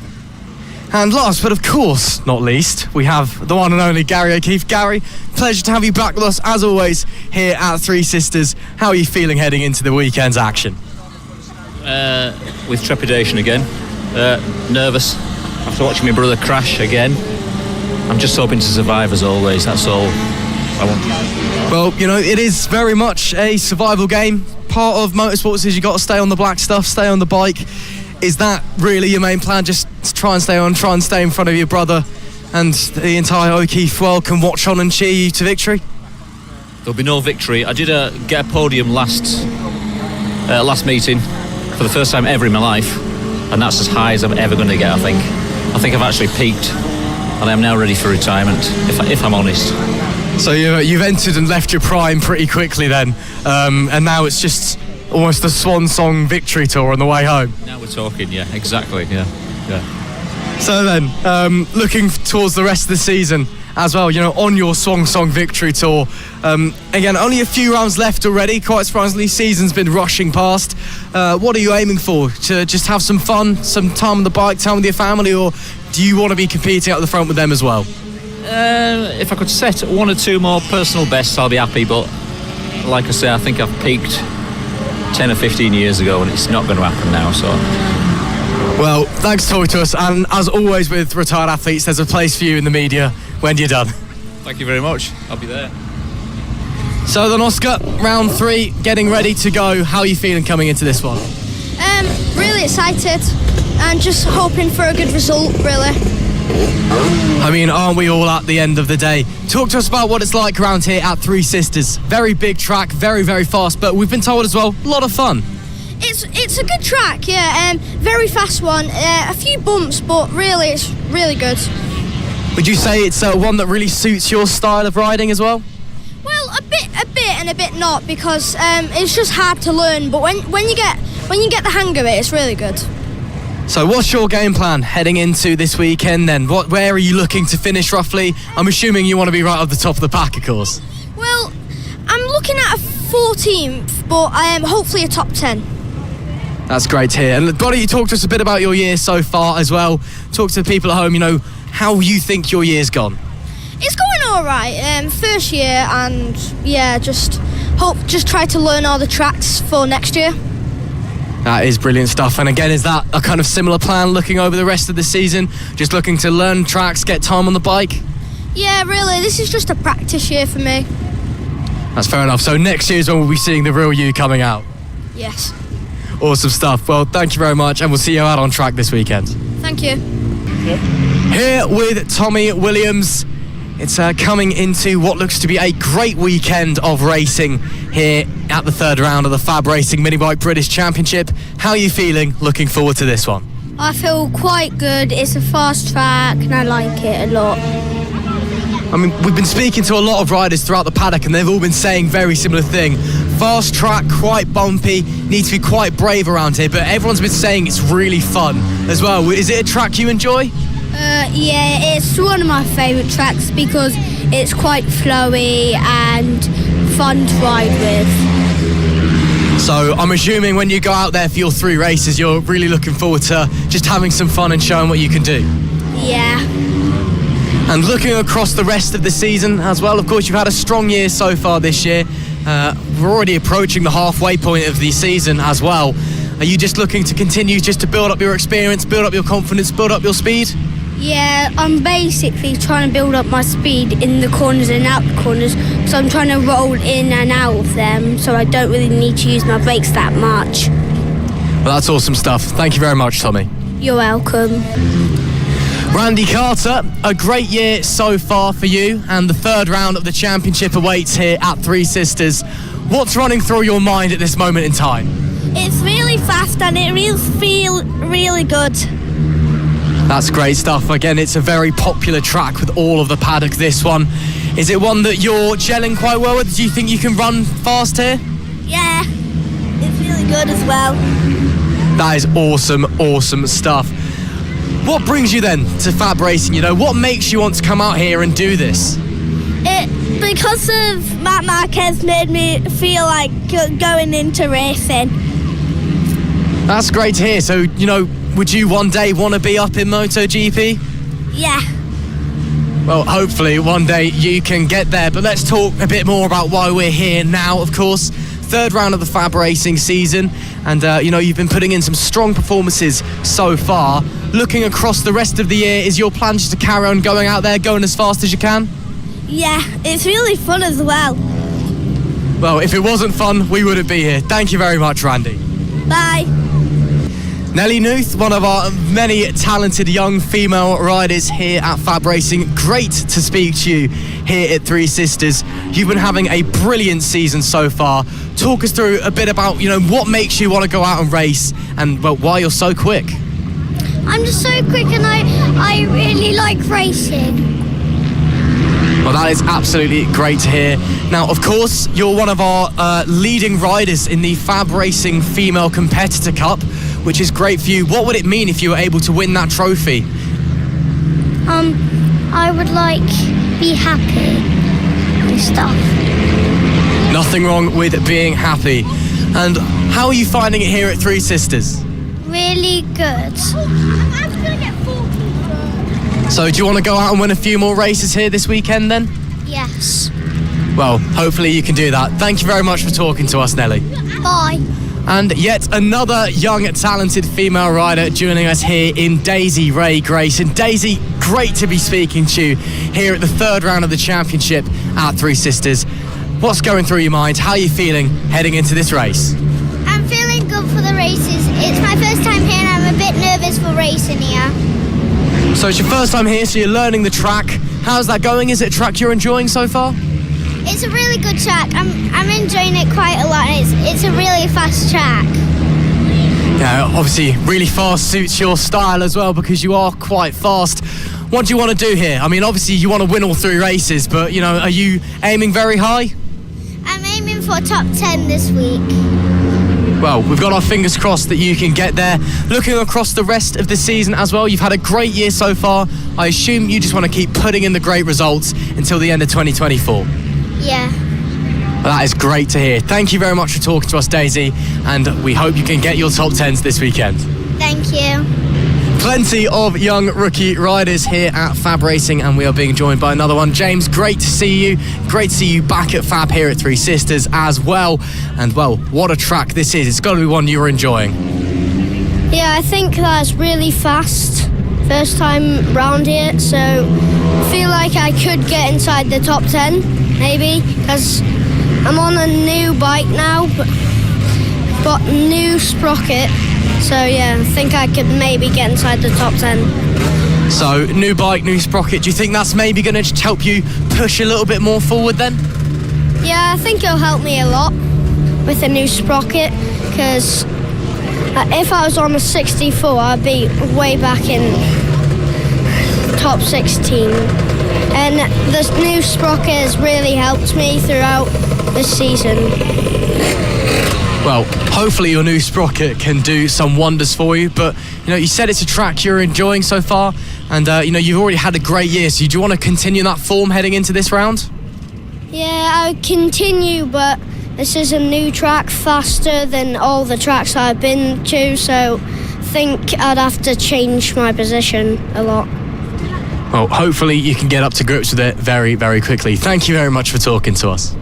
And last, but of course not least, we have the one and only Gary O'Keefe. Gary, pleasure to have you back with us, as always, here at Three Sisters. How are you feeling heading into the weekend's action? With trepidation again. Nervous after watching my brother crash again. I'm just hoping to survive as always, that's all I want. Well, it is very much a survival game. Part of motorsports is you got to stay on the black stuff, stay on the bike. Is that really your main plan? Just try and stay in front of your brother, and the entire O'Keefe world can watch on and cheer you to victory? There'll be no victory. I did get a podium last meeting for the first time ever in my life, and that's as high as I'm ever going to get, I think. I think I've actually peaked, and I'm now ready for retirement, if I'm honest. So you've entered and left your prime pretty quickly then, and now it's just almost the swan song victory tour on the way home. Now we're talking, yeah, exactly, yeah. So then, looking towards the rest of the season as well, on your swan song victory tour, again, only a few rounds left already. Quite surprisingly, season's been rushing past. What are you aiming for? To just have some fun, some time on the bike, time with your family, or do you want to be competing at the front with them as well? If I could set 1 or 2 more personal bests, I'll be happy, but like I say, I think I've peaked 10 or 15 years ago and it's not going to happen now, so... Well, thanks for talking to us, and as always with retired athletes, there's a place for you in the media when you're done. Thank you very much, I'll be there. So then, Oscar, round 3, getting ready to go. How are you feeling coming into this one? Really excited and just hoping for a good result, really. I mean, aren't we all at the end of the day? Talk to us about what it's like around here at Three Sisters. Very big track, very, very fast, but we've been told as well, a lot of fun. It's a good track, yeah. Very fast one. A few bumps, but really, it's really good. Would you say it's one that really suits your style of riding as well? Well, a bit and a bit not, because it's just hard to learn. But when you get the hang of it, it's really good. So what's your game plan heading into this weekend then? Where are you looking to finish roughly? I'm assuming you want to be right at the top of the pack, of course. Well, I'm looking at a 14th, but hopefully a top 10. That's great to hear. And Bonnie, you talked to us a bit about your year so far as well. Talk to the people at home, how you think your year's gone. It's going all right. First year, and yeah, just try to learn all the tracks for next year. That is brilliant stuff. And again, is that a kind of similar plan looking over the rest of the season? Just looking to learn tracks, get time on the bike? Yeah, really. This is just a practice year for me. That's fair enough. So next year is when we'll be seeing the real you coming out. Yes. Awesome stuff. Well, thank you very much, and we'll see you out on track this weekend. Thank you. Yep. Here with Tommy Williams. It's coming into what looks to be a great weekend of racing here at the 3rd round of the FAB-Racing Minibike British Championship. How are you feeling looking forward to this one? I feel quite good. It's a fast track and I like it a lot. I mean, we've been speaking to a lot of riders throughout the paddock and they've all been saying very similar thing. Fast track, quite bumpy, need to be quite brave around here, but everyone's been saying it's really fun as well. Is it a track you enjoy? Yeah, it's one of my favourite tracks because it's quite flowy and fun to ride with. So I'm assuming when you go out there for your 3 races, you're really looking forward to just having some fun and showing what you can do. Yeah. And looking across the rest of the season as well, of course, you've had a strong year so far this year. We're already approaching the halfway point of the season as well. Are you just looking to continue just to build up your experience, build up your confidence, build up your speed? Yeah, I'm basically trying to build up my speed in the corners and out the corners, so I'm trying to roll in and out of them, so I don't really need to use my brakes that much. Well, that's awesome stuff. Thank you very much, Tommy. You're welcome. Randy Carter, a great year so far for you, and the 3rd round of the championship awaits here at Three Sisters. What's running through your mind at this moment in time? It's really fast and it feels really good. That's great stuff. Again, it's a very popular track with all of the paddock, this one. Is it one that you're gelling quite well with? Do you think you can run fast here? Yeah, it's really good as well. That is awesome, awesome stuff. What brings you then to FAB-Racing? What makes you want to come out here and do this? Because of Matt Marquez made me feel like going into racing. That's great to hear. So, would you one day want to be up in MotoGP? Yeah. Well, hopefully one day you can get there. But let's talk a bit more about why we're here now, of course. 3rd round of the FAB-Racing season. And, you've been putting in some strong performances so far. Looking across the rest of the year, is your plan just to carry on going out there, going as fast as you can? Yeah, it's really fun as well. Well, if it wasn't fun, we wouldn't be here. Thank you very much, Randy. Bye. Nellie Nuth, one of our many talented young female riders here at FAB-Racing. Great to speak to you here at Three Sisters. You've been having a brilliant season so far. Talk us through a bit about, what makes you want to go out and race and, why you're so quick. I'm just so quick and I really like racing. Well, that is absolutely great to hear. Now, of course, you're one of our leading riders in the FAB-Racing Female Competitor Cup, which is great for you. What would it mean if you were able to win that trophy? I would be happy and stuff. Nothing wrong with being happy. And how are you finding it here at Three Sisters? Really good. So do you want to go out and win a few more races here this weekend then? Yes. Well, hopefully you can do that. Thank you very much for talking to us, Nelly. Bye. And yet another young, talented female rider joining us here in Daisy Ray Grace. And Daisy, great to be speaking to you here at the third round of the championship at Three Sisters. What's going through your mind? How are you feeling heading into this race? I'm feeling good for the races. It's my first time here and I'm a bit nervous for racing here. So it's your first time here, so you're learning the track. How's that going? Is it a track you're enjoying so far? It's a really good track. I'm enjoying it quite a lot. And it's a really fast track. Yeah, obviously really fast suits your style as well because you are quite fast. What do you want to do here? I mean, obviously you want to win all 3 races, but, you know, are you aiming very high? I'm aiming for top 10 this week. Well, we've got our fingers crossed that you can get there. Looking across the rest of the season as well, you've had a great year so far. I assume you just want to keep putting in the great results until the end of 2024. Yeah. Well, that is great to hear. Thank you very much for talking to us, Daisy, and we hope you can get your top 10s this weekend. Thank you. Plenty of young rookie riders here at Fab Racing, and we are being joined by another one. James, great to see you. Great to see you back at Fab here at Three Sisters as well. And, well, what a track this is. It's got to be one you're enjoying. Yeah, I think that's really fast. First time round here, so I feel like I could get inside the top 10, maybe, because I'm on a new bike now, but got new sprocket. So yeah, I think I could maybe get inside the top 10. So, new bike, new sprocket. Do you think that's maybe going to just help you push a little bit more forward then? Yeah, I think it'll help me a lot with a new sprocket, because if I was on a 64, I'd be way back in top 16. And this new sprocket has really helped me throughout the season. Well, hopefully your new sprocket can do some wonders for you, but you know, you said it's a track you're enjoying so far, and you know, you've already had a great year, so do you want to continue that form heading into this round? Yeah, I'll continue, but this is a new track, faster than all the tracks I've been to, so I think I'd have to change my position a lot. Well, hopefully you can get up to grips with it very, very quickly. Thank you very much for talking to us.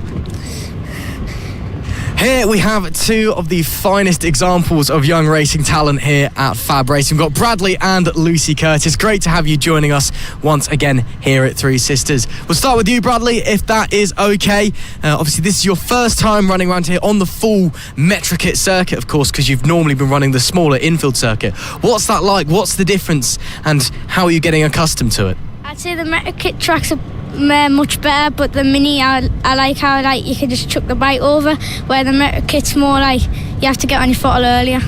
Here we have 2 of the finest examples of young racing talent here at Fab Racing. We've got Bradley and Lucy Curtis. Great to have you joining us once again here at Three Sisters. We'll start with you, Bradley, if that is okay. Obviously, this is your first time running around here on the full Metrokit circuit, of course, because you've normally been running the smaller infield circuit. What's that like? What's the difference? And how are you getting accustomed to it? I'd say the Metrokit tracks are much better, but the Mini, I like how you can just chuck the bike over, where the Metrokit's more like you have to get on your throttle earlier.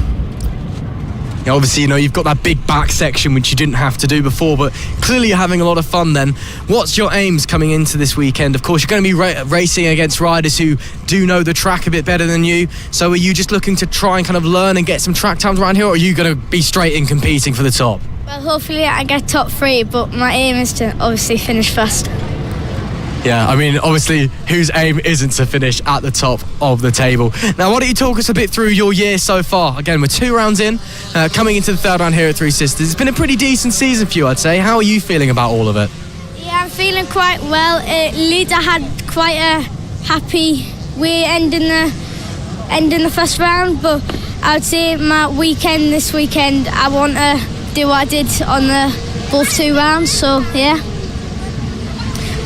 Yeah, obviously, you know, you've got that big back section which you didn't have to do before, but clearly you're having a lot of fun then. What's your aims coming into this weekend? Of course, you're going to be racing against riders who do know the track a bit better than you, so are you just looking to try and kind of learn and get some track times around here, or are you going to be straight in competing for the top? Well, hopefully I get top 3, but my aim is to obviously finish first. Yeah, I mean, obviously, whose aim isn't to finish at the top of the table? Now, why don't you talk us a bit through your year so far? Again, we're 2 rounds in, coming into the third round here at Three Sisters. It's been a pretty decent season for you, I'd say. How are you feeling about all of it? Yeah, I'm feeling quite well. Leeds, I had quite a happy way ending the first round, but I would say my this weekend, I want to do what I did on both 2 rounds, so yeah.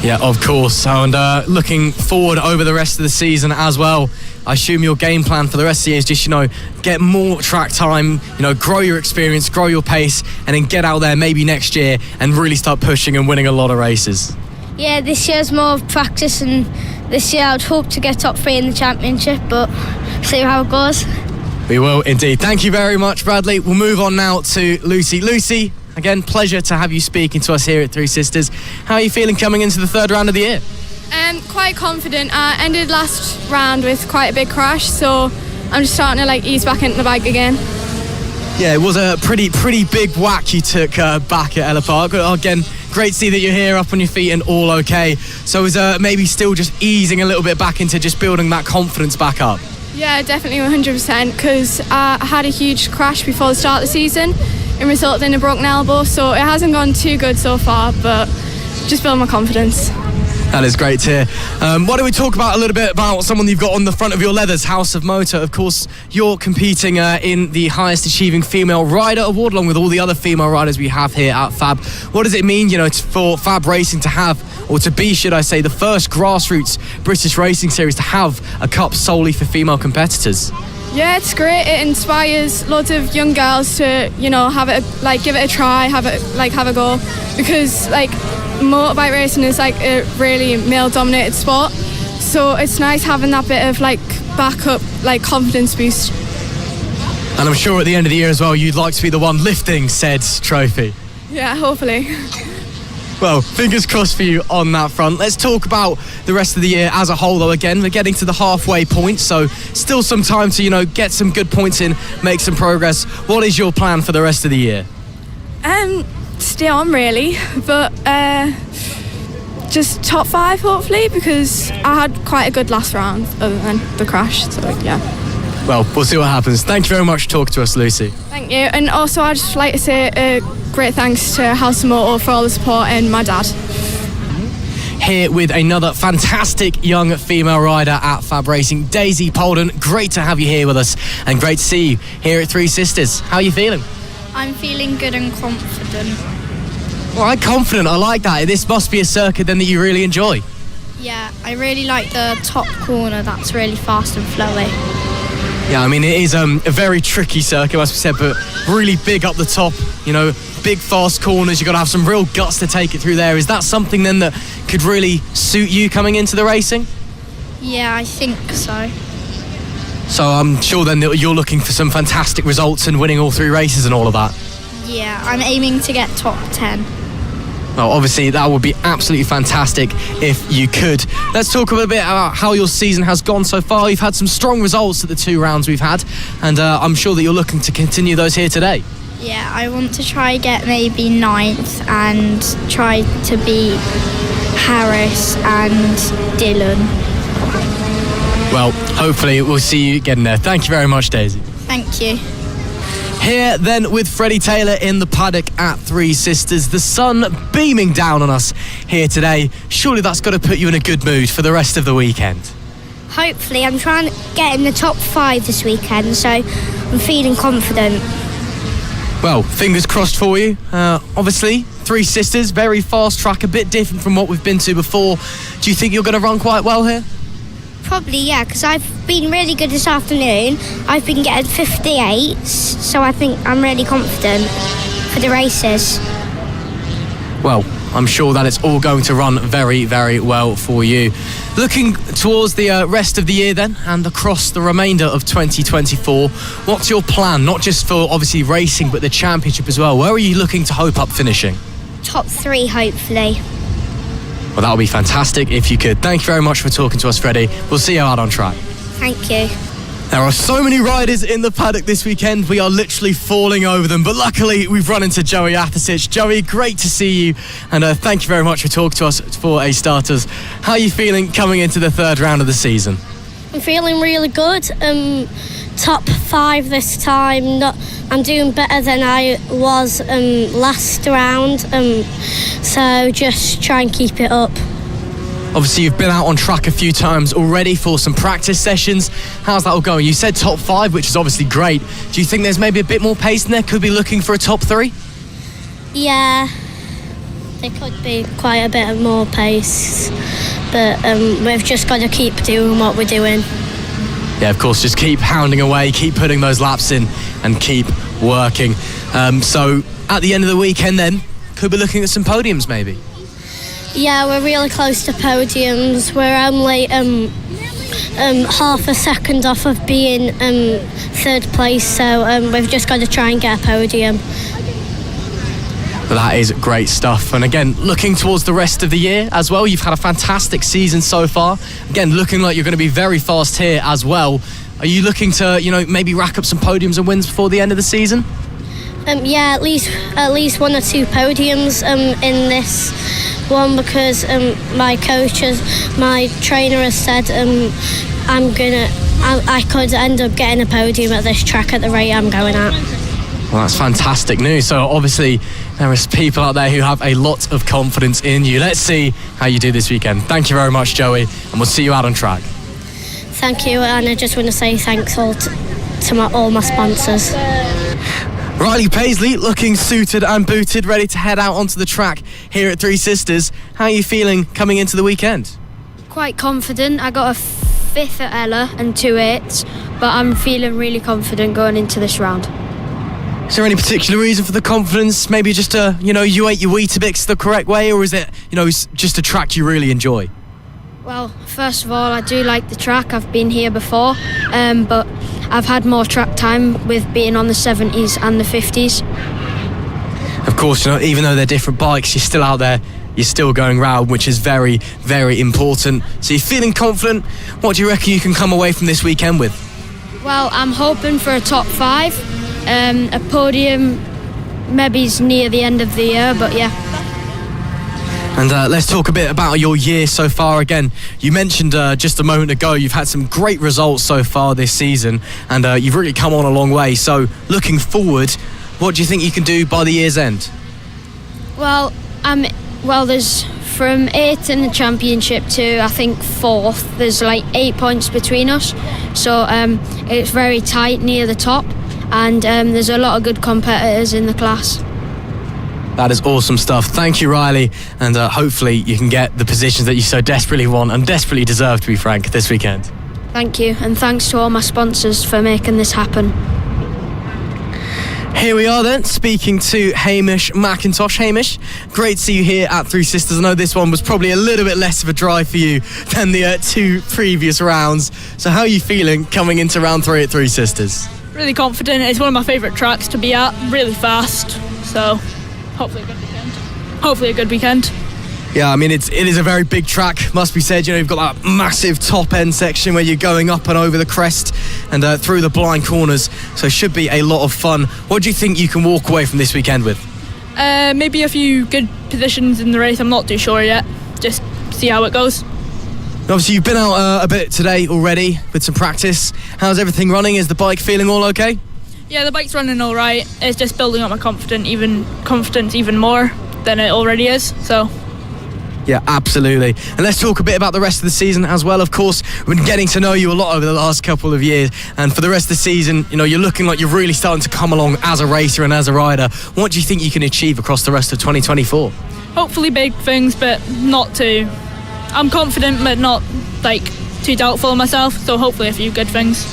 Yeah, of course. And looking forward over the rest of the season as well, I assume your game plan for the rest of the year is just, you know, get more track time, you know, grow your experience, grow your pace, and then get out there maybe next year and really start pushing and winning a lot of races. Yeah, this year's more of practice, and this year I'd hope to get top 3 in the championship, but see how it goes. We will indeed. Thank you very much, Bradley. We'll move on now to Lucy. Lucy, Again, pleasure to have you speaking to us here at Three Sisters. How are you feeling coming into the third round of the year? Quite confident. I ended last round with quite a big crash, so I'm just starting to ease back into the bike again. Yeah, it was a pretty big whack you took back at Ella Park. Again, great to see that you're here up on your feet and all okay. So is maybe still just easing a little bit back into just building that confidence back up? Yeah, definitely 100%, because I had a huge crash before the start of the season and resulted in a broken elbow, so it hasn't gone too good so far, but just building my confidence. That is great to hear. Why don't we talk about a little bit about someone you've got on the front of your leathers, House of Motor. Of course, you're competing in the highest achieving female rider award, along with all the other female riders we have here at FAB. What does it mean, for FAB-Racing to have, or to be, should I say, the first grassroots British racing series to have a cup solely for female competitors? Yeah, it's great. It inspires lots of young girls to, have it, give it a try, have a go, because motorbike racing is a really male-dominated sport, so it's nice having that bit of backup, confidence boost. And I'm sure at the end of the year as well, you'd like to be the one lifting said trophy. Yeah, hopefully. Well, fingers crossed for you on that front. Let's talk about the rest of the year as a whole, though. Again, we're getting to the halfway point, so still some time to, get some good points in, make some progress. What is your plan for the rest of the year? Stay on, really, but just top 5, hopefully, because I had quite a good last round other than the crash, so yeah. Well, we'll see what happens. Thank you very much for talking to us, Lucy. Thank you, and also I'd just like to say great thanks to House of Motor for all the support and my dad. Here with another fantastic young female rider at FAB-Racing, Daisy Polden. Great to have you here with us, and great to see you here at Three Sisters. How are you feeling? I'm feeling good and confident. All right, confident. I like that. This must be a circuit then that you really enjoy. Yeah, I really like the top corner. That's really fast and flowy. Yeah, I mean, it is a very tricky circuit, must be said, but really big up the top, big fast corners. You've got to have some real guts to take it through there. Is that something then that could really suit you coming into the racing? Yeah, I think so. So I'm sure then that you're looking for some fantastic results and winning all 3 races and all of that. Yeah, I'm aiming to get top 10. Well, obviously, that would be absolutely fantastic if you could. Let's talk a little bit about how your season has gone so far. You've had some strong results at the 2 rounds we've had, and I'm sure that you're looking to continue those here today. Yeah, I want to try get maybe 9th and try to beat Harris and Dylan. Well, hopefully we'll see you getting there. Thank you very much, Daisy. Thank you. Here then with Freddie Taylor in the paddock at Three Sisters. The sun beaming down on us here today. Surely that's got to put you in a good mood for the rest of the weekend. Hopefully, I'm trying to get in the top 5 this weekend, so I'm feeling confident. Well, fingers crossed for you. Obviously, Three Sisters, very fast track, a bit different from what we've been to before. Do you think you're going to run quite well here? Probably, yeah, because I've been really good this afternoon. I've been getting 58s, so I think I'm really confident for the races. Well, I'm sure that it's all going to run very, very well for you. Looking towards the rest of the year then, and across the remainder of 2024, what's your plan? Not just for, obviously, racing, but the championship as well. Where are you looking to hope up finishing? Top 3, hopefully. Well, that would be fantastic if you could. Thank you very much for talking to us, Freddie. We'll see you out on track. Thank you. There are so many riders in the paddock this weekend. We are literally falling over them. But luckily, we've run into Joey Athasic. Joey, great to see you. And thank you very much for talking to us for a starters. How are you feeling coming into the 3rd round of the season? I'm feeling really good. Top 5 this time. I'm doing better than I was last round. So just try and keep it up. Obviously, you've been out on track a few times already for some practice sessions. How's that all going? You said top 5, which is obviously great. Do you think there's maybe a bit more pace in there? Could be looking for a top 3? Yeah, there could be quite a bit of more pace. But we've just got to keep doing what we're doing. Yeah, of course, just keep hounding away, keep putting those laps in and keep working. So at the end of the weekend then, could be looking at some podiums maybe? Yeah, we're really close to podiums. We're only half a second off of being 3rd place, so we've just got to try and get a podium. But that is great stuff. And again, looking towards the rest of the year as well, you've had a fantastic season so far. Again, looking like you're going to be very fast here as well. Are you looking to, maybe rack up some podiums and wins before the end of the season? Yeah, at least 1 or 2 podiums in this one, because my trainer has said I could end up getting a podium at this track at the rate I'm going at. Well, that's fantastic news. So obviously there is people out there who have a lot of confidence in you. Let's see how you do this weekend. Thank you very much, Joey, and we'll see you out on track. Thank you, and I just want to say thanks all to all my sponsors. Riley Paisley looking suited and booted, ready to head out onto the track here at Three Sisters. How are you feeling coming into the weekend? Quite confident. I got a 5th at Ella and 2 8s, but I'm feeling really confident going into this round. Is there any particular reason for the confidence? Maybe just you ate your Weetabix the correct way, or is it, just a track you really enjoy? Well, first of all, I do like the track. I've been here before, but I've had more track time with being on the 70s and the 50s. Of course, even though they're different bikes, you're still out there, you're still going round, which is very, very important. So you're feeling confident. What do you reckon you can come away from this weekend with? Well, I'm hoping for a top 5. A podium maybe near the end of the year, but yeah. And let's talk a bit about your year so far. Again, you mentioned just a moment ago you've had some great results so far this season, and you've really come on a long way. So looking forward, what do you think you can do by the year's end? Well, there's from 8th in the championship to I think 4th. There's like 8 points between us, so it's very tight near the top, and there's a lot of good competitors in the class. That is awesome stuff. Thank you, Riley, and hopefully you can get the positions that you so desperately want and desperately deserve, to be frank, this weekend. Thank you, and thanks to all my sponsors for making this happen. Here we are then, speaking to Hamish McIntosh. Hamish, great to see you here at Three Sisters. I know this one was probably a little bit less of a drive for you than the 2 previous rounds. So how are you feeling coming into round 3 at Three Sisters? Really confident. It's one of my favourite tracks to be at, really fast. So hopefully a good weekend. Yeah, I mean, it is a very big track, must be said. You've got that massive top end section where you're going up and over the crest and through the blind corners, so it should be a lot of fun. What do you think you can walk away from this weekend with? Maybe a few good positions in the race. I'm not too sure yet. Just see how it goes. Obviously, you've been out a bit today already with some practice. How's everything running? Is the bike feeling all okay? Yeah, the bike's running all right. It's just building up my confidence even more than it already is. So. Yeah, absolutely. And let's talk a bit about the rest of the season as well. Of course, we've been getting to know you a lot over the last couple of years, and for the rest of the season, you're looking like you're really starting to come along as a racer and as a rider. What do you think you can achieve across the rest of 2024? Hopefully big things, but not too. I'm confident, but not too doubtful of myself. So hopefully a few good things.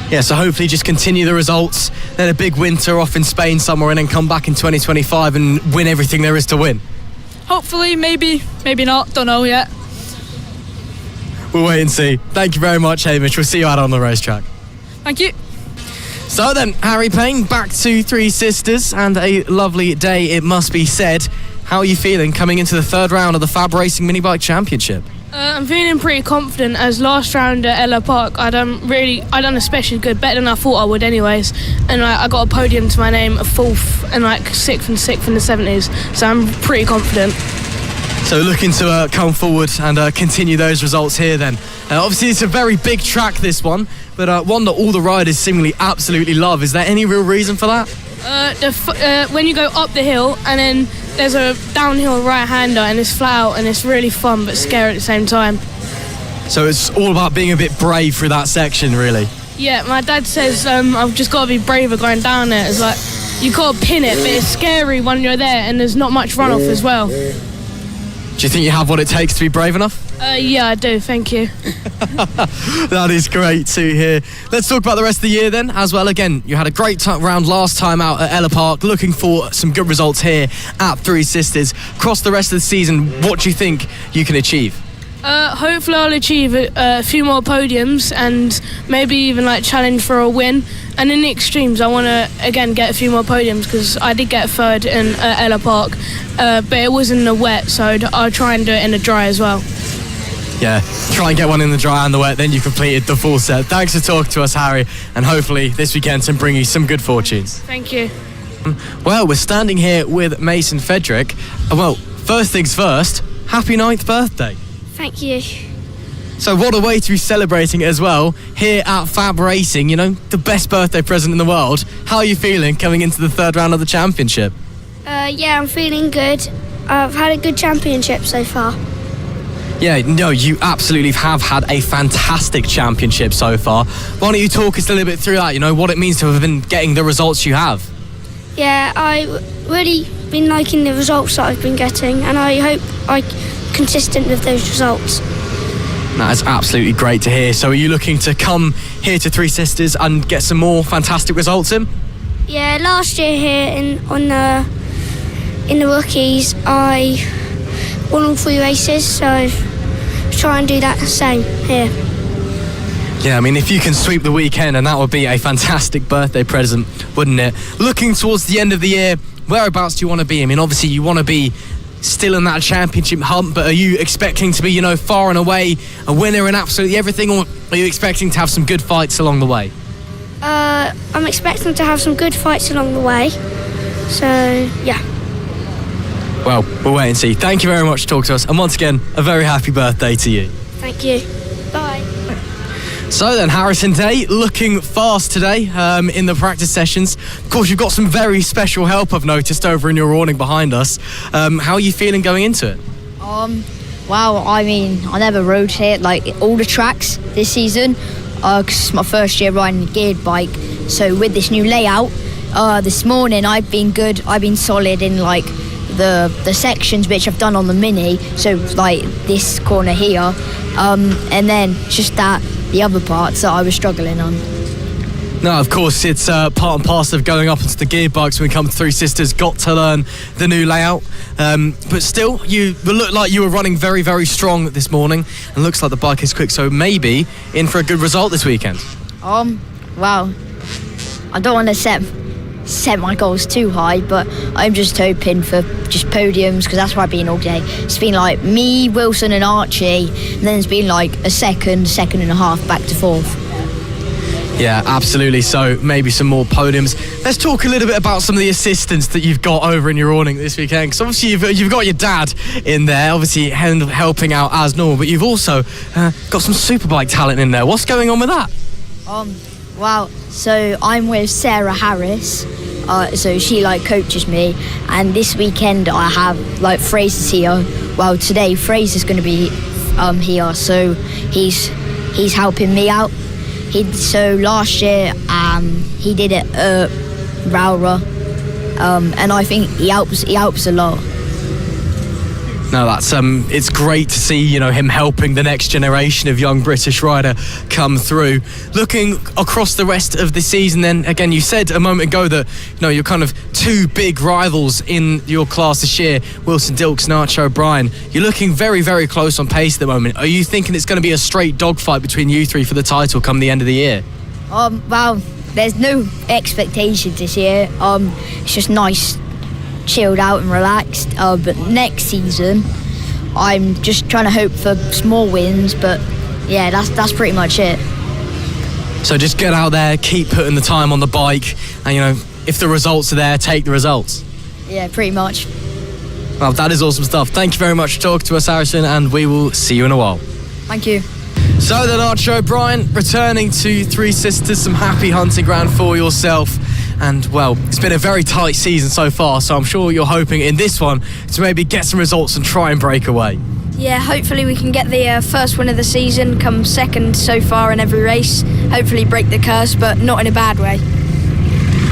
Yeah, so hopefully just continue the results, then a big winter off in Spain somewhere, and then come back in 2025 and win everything there is to win. Hopefully, maybe not. Don't know yet. We'll wait and see. Thank you very much, Hamish. We'll see you out on the racetrack. Thank you. So then, Harry Payne, back to Three Sisters, and a lovely day, it must be said. How are you feeling coming into the 3rd round of the FAB-Racing Mini Bike Championship? I'm feeling pretty confident, as last round at Ella Park I done especially good, better than I thought I would anyways, and I got a podium to my name, a 4th and 6th and 6th in the 70s, so I'm pretty confident. So looking to come forward and continue those results here then. Obviously it's a very big track, this one, but one that all the riders seemingly absolutely love. Is there any real reason for that? When you go up the hill and then there's a downhill right-hander and it's flat out and it's really fun but scary at the same time. So it's all about being a bit brave through that section, really? Yeah, my dad says I've just got to be braver going down there. It's like, you got to pin it, but it's scary when you're there and there's not much runoff as well. Do you think you have what it takes to be brave enough? Yeah, I do, thank you. That is great to hear. Let's talk about the rest of the year then as well. Again, you had a great round last time out at Ella Park. Looking for some good results here at Three Sisters. Across the rest of the season, what do you think you can achieve? Hopefully I'll achieve a few more podiums and maybe even like challenge for a win. And in the extremes, I want to again get a few more podiums because I did get third in Ella Park, but it was in the wet, so I'll try and do it in the dry as well. Yeah, try and get one in the dry and the wet, then you completed the full set. Thanks for talking to us, Harry, and hopefully this weekend can bring you some good fortunes. Thank you. Well, we're standing here with Mason Fedrick. Well, first things first, happy 9th birthday. Thank you. So what a way to be celebrating it as well here at FAB-Racing, you know, the best birthday present in the world. How are you feeling coming into the third round of the championship? Yeah, I'm feeling good. I've had a good championship so far. Yeah, no, you absolutely have had a fantastic championship so far. Why don't you talk us a little bit through that, you know, what it means to have been getting the results you have? Yeah, I really been liking the results that I've been getting, and I hope I'm consistent with those results. That is absolutely great to hear. So are you looking to come here to Three Sisters and get some more fantastic results in? Yeah, last year here in the rookies, I won all 3 races, so I'll try and do that same here. Yeah, I mean, if you can sweep the weekend, and that would be a fantastic birthday present, wouldn't it? Looking towards the end of the year, whereabouts do you want to be? I mean, obviously you want to be still in that championship hunt, but are you expecting to be, you know, far and away a winner in absolutely everything, or are you expecting to have some good fights along the way? I'm expecting to have some good fights along the way, so yeah. Well, we'll wait and see. Thank you very much for talking to us, and once again, a very happy birthday to you. Thank you. Bye. So then, Harrison Day looking fast today in the practice sessions. Of course, you've got some very special help I've noticed over in your awning behind us. How are you feeling going into it? Well, I mean, I never rode here, like all the tracks this season, because it's my first year riding a geared bike. So with this new layout, this morning I've been good. I've been solid in like the sections which I've done on the Mini. So like this corner here, and then just that the other parts that I was struggling on. No, of course, it's part and parcel of going up into the gear bikes when we come to Three Sisters. Got to learn the new layout. But still, you look like you were running very, very strong this morning. And looks like the bike is quick, so maybe in for a good result this weekend. Well, I don't want to set my goals too high, but I'm just hoping for just podiums, because that's where I've been all day. It's been like me, Wilson and Archie, and then it's been like a second and a half back to fourth. Yeah, absolutely. So maybe some more podiums. Let's talk a little bit about some of the assistants that you've got over in your awning this weekend. Because obviously you've got your dad in there, obviously helping out as normal, but you've also got some superbike talent in there. What's going on with that? Well, so I'm with Sarah Harris. So she like coaches me, and this weekend I have like Fraser's here. Well, today Fraser's going to be here, so he's helping me out. So last year he did it at Rowra, and I think he helps a lot. No, that's it's great to see, you know, him helping the next generation of young British rider come through. Looking across the rest of the season, then again, you said a moment ago that, you know, you're kind of 2 big rivals in your class this year, Wilson Dilks and Archie O'Brien. You're looking very, very close on pace at the moment. Are you thinking it's going to be a straight dogfight between you 3 for the title come the end of the year? Well, there's no expectations this year. It's just nice, chilled out and relaxed, but next season I'm just trying to hope for small wins, but yeah, that's pretty much it. So just get out there, keep putting the time on the bike, and, you know, if the results are there, take the results. Yeah, pretty much. Well, that is awesome stuff. Thank you very much for talking to us, Harrison, and we will see you in a while. Thank you. So then, Archie O'Brien returning to Three Sisters, some happy hunting ground for yourself. And, well, it's been a very tight season so far, so I'm sure you're hoping in this one to maybe get some results and try and break away. Yeah, hopefully we can get the first win of the season, come second so far in every race, hopefully break the curse, but not in a bad way.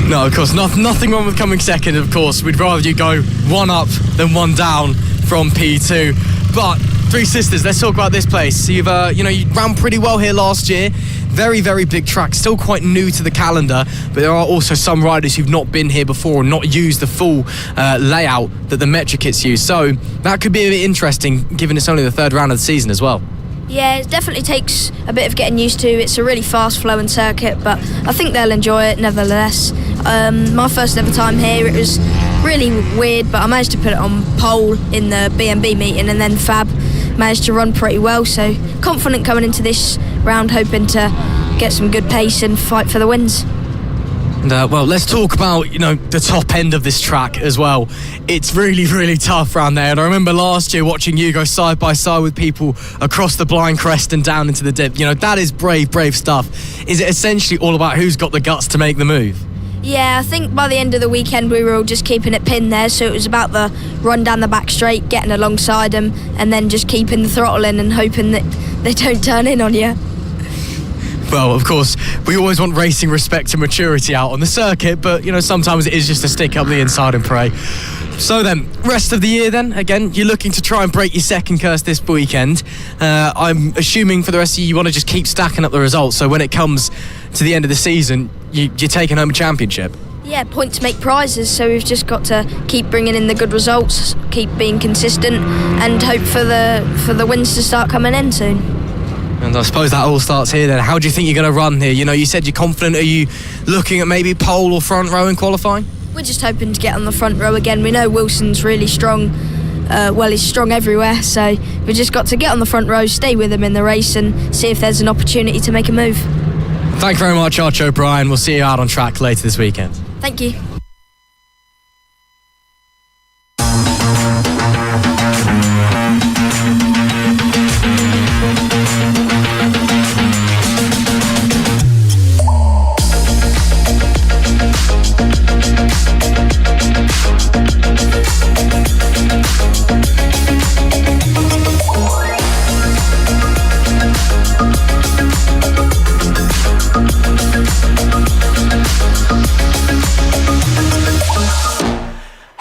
No, of course, nothing wrong with coming second, of course. We'd rather you go 1 up than 1 down from P2. But Three Sisters, let's talk about this place. You've, you ran pretty well here last year. very, very big track, still quite new to the calendar, but there are also some riders who've not been here before and not used the full layout that the Metro kits use. So that could be a bit interesting, given it's only the third round of the season as well. Yeah, it definitely takes a bit of getting used to. It's a really fast flowing circuit, but I think they'll enjoy it nevertheless. My first ever time here, it was really weird, but I managed to put it on pole in the B&B meeting, and then Fab managed to run pretty well, so confident coming into this round, hoping to get some good pace and fight for the wins. Well, let's talk about, the top end of this track as well. It's really, really tough around there. And I remember last year watching you go side by side with people across the blind crest and down into the dip. That is brave, brave stuff. Is it essentially all about who's got the guts to make the move? Yeah, I think by the end of the weekend we were all just keeping it pinned there, so it was about the run down the back straight, getting alongside them, and then just keeping the throttle in and hoping that they don't turn in on you. Well, of course, we always want racing respect and maturity out on the circuit, but, sometimes it is just a stick up the inside and pray. So then, rest of the year then, again, you're looking to try and break your second curse this weekend. I'm assuming for the rest of you want to just keep stacking up the results, so when it comes to the end of the season, you're taking home a championship. Yeah, points make prizes, so we've just got to keep bringing in the good results, keep being consistent, and hope for the wins to start coming in soon. And I suppose that all starts here then. How do you think you're going to run here? You said you're confident. Are you looking at maybe pole or front row in qualifying? We're just hoping to get on the front row again. We know Wilson's really strong. He's strong everywhere, so we've just got to get on the front row, stay with him in the race, and see if there's an opportunity to make a move. Thank you very much, Archie O'Brien. We'll see you out on track later this weekend. Thank you.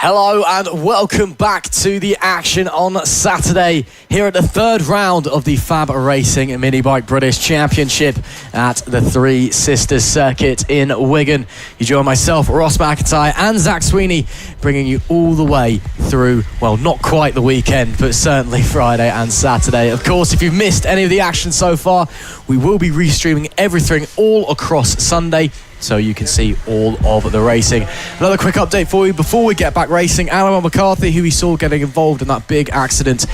Hello and welcome back to the action on Saturday here at the third round of the FAB-Racing Mini Bike British Championship at the Three Sisters Circuit in Wigan. You join myself, Ross McIntyre and Zach Sweeney, bringing you all the way through, well, not quite the weekend, but certainly Friday and Saturday. Of course, if you've missed any of the action so far, we will be restreaming everything all across Sunday, so you can see all of the racing. Another quick update for you before we get back racing. Alan McCarthy, who we saw getting involved in that big accident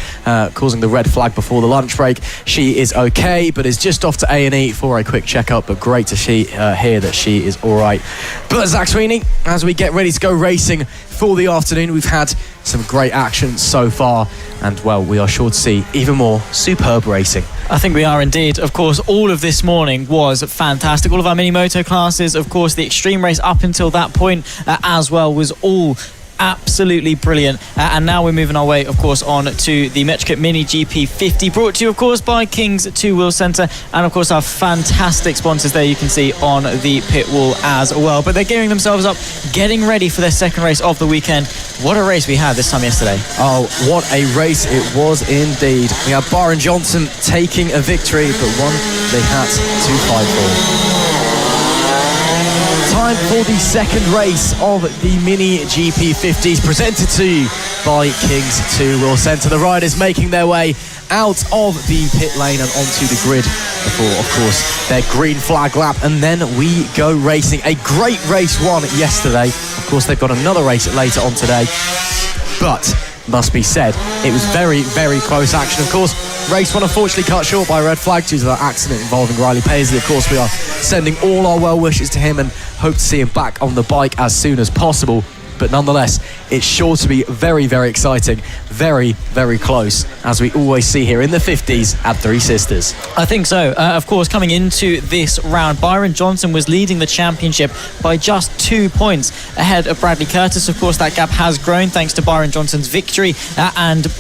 causing the red flag before the lunch break, she is okay, but is just off to A&E for a quick checkup, but great to hear that she is all right. But Zach Sweeney, as we get ready to go racing for the afternoon, we've had some great action so far, and well, we are sure to see even more superb racing. I think we are indeed. Of course, all of this morning was fantastic. All of our mini moto classes, of course, the extreme race up until that point as well was all absolutely brilliant. And now we're moving our way, of course, on to the Metrokit Mini GP50, brought to you, of course, by King's Two Wheel Centre, and of course our fantastic sponsors there you can see on the pit wall as well. But they're gearing themselves up, getting ready for their second race of the weekend. What a race we had this time yesterday. Oh, what a race it was indeed. We had Byron Johnson taking a victory, but one they had to fight for. Time for the second race of the Mini GP50s, presented to you by King's Two Wheel Centre. The riders making their way out of the pit lane and onto the grid before, of course, their green flag lap, and then we go racing. A great race one yesterday. Of course, they've got another race later on today, but must be said, it was very, very close action. Of course, race one unfortunately cut short by a red flag due to that accident involving Riley Paisley. Of course, we are sending all our well wishes to him and hope to see him back on the bike as soon as possible. But nonetheless, it's sure to be very, very exciting, very, very close, as we always see here in the 50s at Three Sisters. I think so. Of course, coming into this round, Byron Johnson was leading the championship by just 2 points ahead of Bradley Curtis. Of course, that gap has grown thanks to Byron Johnson's victory and of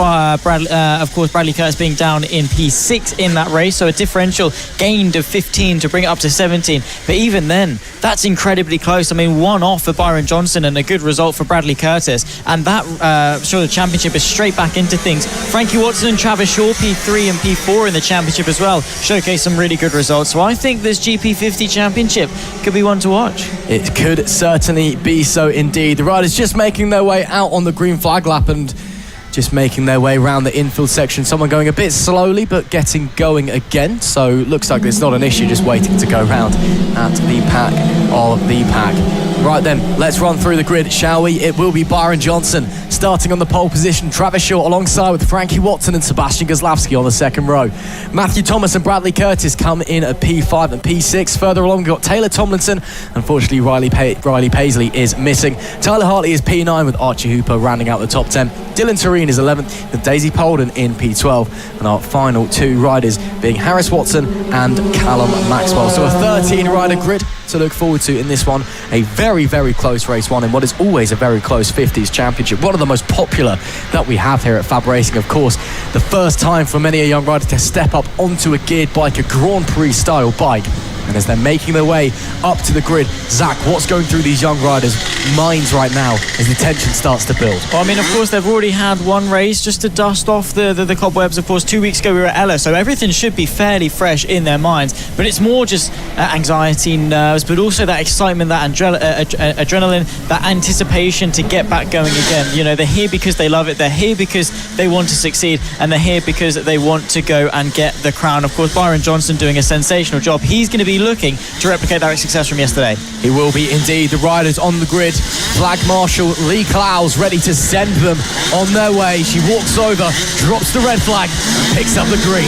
course, Bradley Curtis being down in P6 in that race, so a differential gained of 15 to bring it up to 17. But even then, that's incredibly close. I mean, one off for Byron Johnson and a good result result for Bradley Curtis, and that the championship is straight back into things. Frankie Watson and Travis Shaw, P3 and P4 in the championship as well, showcase some really good results. So I think this GP50 championship could be one to watch. It could certainly be so indeed. The riders just making their way out on the green flag lap and just making their way around the infield section. Someone going a bit slowly but getting going again, so looks like it's not an issue, just waiting to go round at the pack of the pack. Right then, let's run through the grid, shall we? It will be Byron Johnson starting on the pole position, Travis Shaw alongside with Frankie Watson and Sebastian Goslavsky on the second row. Matthew Thomas and Bradley Curtis come in at P5 and P6. Further along we've got Taylor Tomlinson. Unfortunately Riley Paisley is missing. Tyler Hartley is P9 with Archie Hooper rounding out the top 10. Dylan Tureen is 11th with Daisy Polden in P12, and our final two riders being Harris Watson and Callum Maxwell. So a 13 rider grid to look forward to in this one. A very, very close race one in what is always a very close 50s championship. One of the most popular that we have here at FAB-Racing, of course. The first time for many a young rider to step up onto a geared bike, a Grand Prix style bike. And as they're making their way up to the grid, Zach, what's going through these young riders' minds right now as the tension starts to build? Well, I mean, of course, they've already had one race just to dust off the cobwebs. Of course, 2 weeks ago we were at Ella, so everything should be fairly fresh in their minds. But it's more just anxiety, nerves, but also that excitement, that adrenaline, that anticipation to get back going again. You know, they're here because they love it. They're here because they want to succeed, and they're here because they want to go and get the crown. Of course, Byron Johnson doing a sensational job. He's going to be looking to replicate that success from yesterday. He will be indeed. The riders on the grid. Flag Marshal Lee Clowes ready to send them on their way. She walks over, drops the red flag, picks up the green.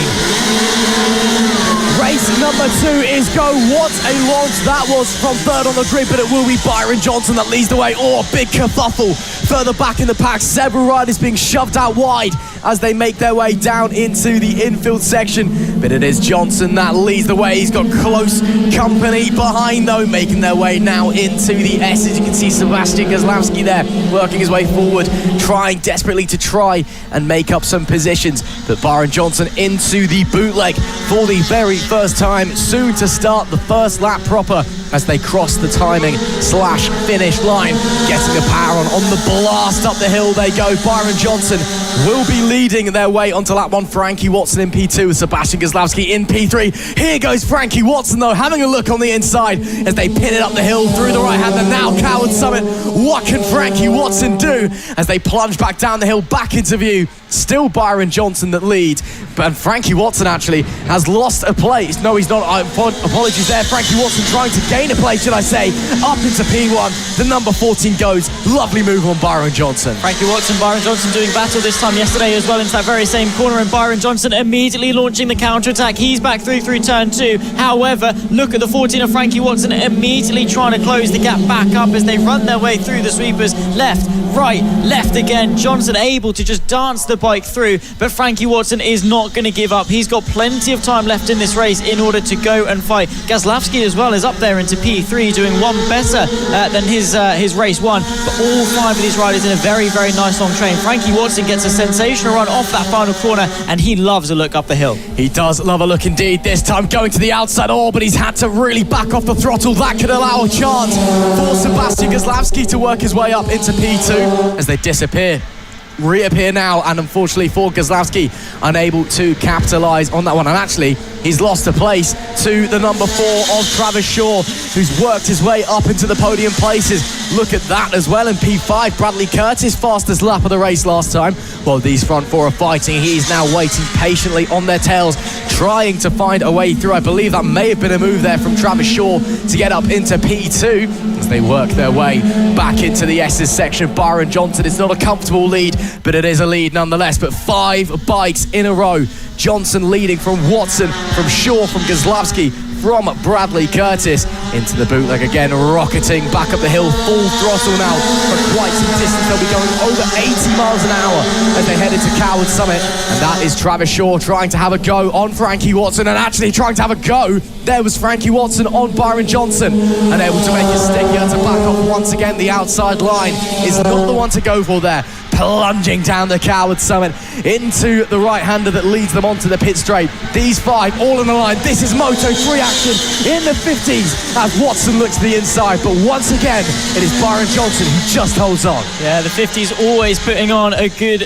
Race number 2 is go. What a launch that was from third on the grid, but it will be Byron Johnson that leads the way. Oh, a big kerfuffle further back in the pack. Several riders being shoved out wide as they make their way down into the infield section, but it is Johnson that leads the way. He's got close company behind though, making their way now into the S's. You can see Sebastian Goslavsky there working his way forward, trying desperately to try and make up some positions, but Byron Johnson into the bootleg for the very first time, soon to start the first lap proper as they cross the timing / finish line, getting the power on the blast up the hill they go. Byron Johnson will be leading their way onto lap 1. Frankie Watson in P2 with Sebastian Goslavsky in P3. Here goes Frankie Watson though, having a look on the inside as they pin it up the hill through the right hand, and now Coward Summit. What can Frankie Watson do as they plunge back down the hill back into view? Still Byron Johnson that leads, but Frankie Watson actually has lost a place. No, he's not. Apologies there. Frankie Watson trying to gain a place, should I say, up into P1. The number 14 goes. Lovely move on Byron Johnson. Frankie Watson, Byron Johnson doing battle this time yesterday as well into that very same corner, and Byron Johnson immediately launching the counter-attack. He's back through turn 2. However, look at the 14 of Frankie Watson immediately trying to close the gap back up as they run their way through the sweepers. Left, right, left again. Johnson able to just dance the bike through, but Frankie Watson is not going to give up. He's got plenty of time left in this race in order to go and fight. Goslavsky as well is up there into P3, doing one better than his race 1, but all 5 of these riders in a very, very nice long train. Frankie Watson gets a sensational run off that final corner, and he loves a look up the hill. He does love a look indeed, this time going to the outside. Oh, but he's had to really back off the throttle. That could allow a chance for Sebastian Goslavsky to work his way up into P2 as they disappear. Reappear now, and unfortunately for Goslavsky, unable to capitalise on that one, and actually he's lost a place to the number 4 of Travis Shaw, who's worked his way up into the podium places. Look at that as well in P5. Bradley Curtis, fastest lap of the race last time. While these front 4 are fighting, he's now waiting patiently on their tails, trying to find a way through. I believe that may have been a move there from Travis Shaw to get up into P2 as they work their way back into the S's section. Byron Johnson, it's not a comfortable lead, but it is a lead nonetheless. But 5 bikes in a row. Johnson leading from Watson, from Shaw, from Goslavsky, from Bradley Curtis into the bootleg again, rocketing back up the hill, full throttle now for quite some distance. They'll be going over 80 miles an hour as they head into Coward Summit, and that is Travis Shaw trying to have a go on Frankie Watson, and actually trying to have a go. There was Frankie Watson on Byron Johnson, and able to make it stickier to back off once again. The outside line is not the one to go for there. plunging down the Coward Summit into the right-hander that leads them onto the pit straight. These 5 all in the line. This is Moto3 action in the 50s as Watson looks to the inside, but once again it is Byron Johnson who just holds on. Yeah, the 50s always putting on a good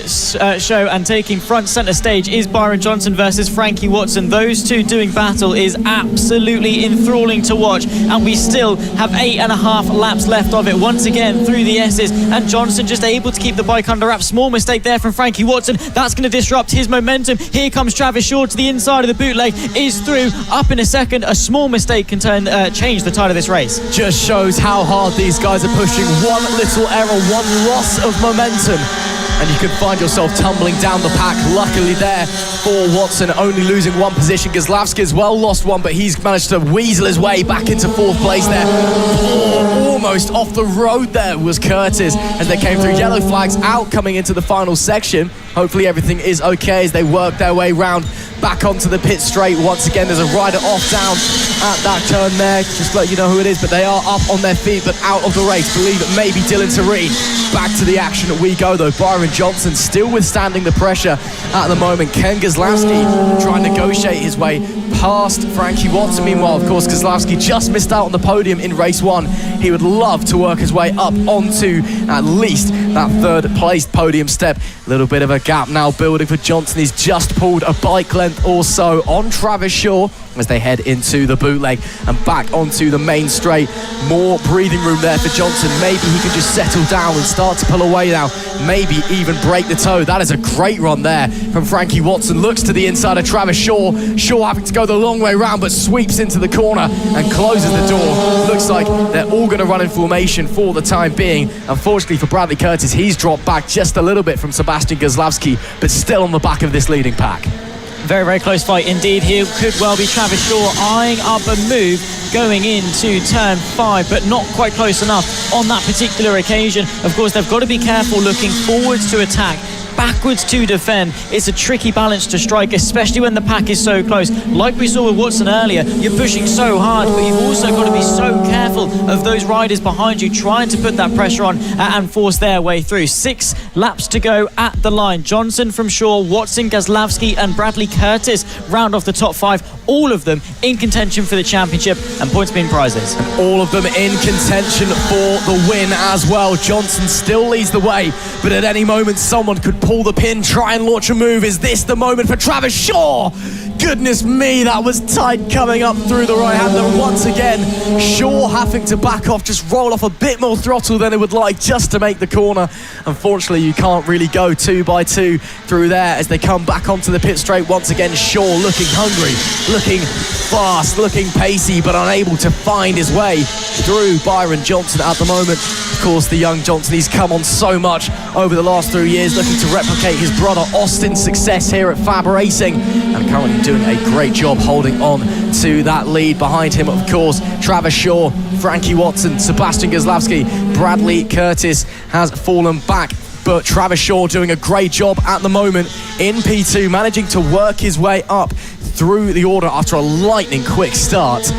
show, and taking front centre stage is Byron Johnson versus Frankie Watson. Those two doing battle is absolutely enthralling to watch, and we still have 8.5 laps left of it once again through the S's, and Johnson just able to keep the bike under wraps. Small mistake there from Frankie Watson. That's going to disrupt his momentum. Here comes Travis Shaw to the inside of the bootleg, is through, up in a second. A small mistake can change the tide of this race. Just shows how hard these guys are pushing. One little error, one loss of momentum, and you could find yourself tumbling down the pack. Luckily there for Watson, only losing 1 position. Gazlowski as well lost 1, but he's managed to weasel his way back into 4th place there. Almost off the road there was Curtis as they came through. Yellow flags out coming into the final section. Hopefully everything is okay as they work their way round back onto the pit straight. Once again, there's a rider off down at that turn there. Just let you know who it is, but they are up on their feet, but out of the race. Believe it may be Dylan Terene. Back to the action that we go, though. Byron Johnson still withstanding the pressure at the moment. Ken Gazlowski trying to negotiate his way past Frankie Watson. Meanwhile, of course, Gazlowski just missed out on the podium in race 1. He would love to work his way up onto at least that 3rd placed podium step. A little bit of a gap now building for Johnson. He's just pulled a bike length or so on Travis Shaw as they head into the bootleg and back onto the main straight. More breathing room there for Johnson. Maybe he can just settle down and start to pull away now. Maybe even break the toe. That is a great run there from Frankie Watson. Looks to the inside of Travis Shaw. Shaw having to go the long way round, but sweeps into the corner and closes the door. Looks like they're all going to run in formation for the time being. Unfortunately for Bradley Curtis, he's dropped back just a little bit from Sebastian Gazlowski, but still on the back of this leading pack. Very, very close fight indeed. Here could well be Travis Shaw eyeing up a move going into turn 5, but not quite close enough on that particular occasion. Of course, they've got to be careful looking forwards to attack, backwards to defend. It's a tricky balance to strike, especially when the pack is so close. Like we saw with Watson earlier, you're pushing so hard, but you've also got to be so careful of those riders behind you trying to put that pressure on and force their way through. 6 laps to go at the line. Johnson from Shaw, Watson, Gazlowski and Bradley Curtis round off the top 5. All of them in contention for the championship and points being prizes. And all of them in contention for the win as well. Johnson still leads the way, but at any moment someone could pull the pin, try and launch a move. Is this the moment for Travis Shaw? Goodness me, that was tight coming up through the right hander. Once again, Shaw having to back off, just roll off a bit more throttle than it would like just to make the corner. Unfortunately, you can't really go 2 by 2 through there as they come back onto the pit straight. Once again, Shaw looking hungry, looking fast, looking pacey, but unable to find his way through Byron Johnson at the moment. Of course, the young Johnson, he's come on so much over the last 3 years, looking to replicate his brother Austin's success here at FAB-Racing, and currently doing a great job holding on to that lead. Behind him, of course, Travis Shaw, Frankie Watson, Sebastian Gazlowski, Bradley Curtis has fallen back, but Travis Shaw doing a great job at the moment in P2, managing to work his way up through the order after a lightning quick start.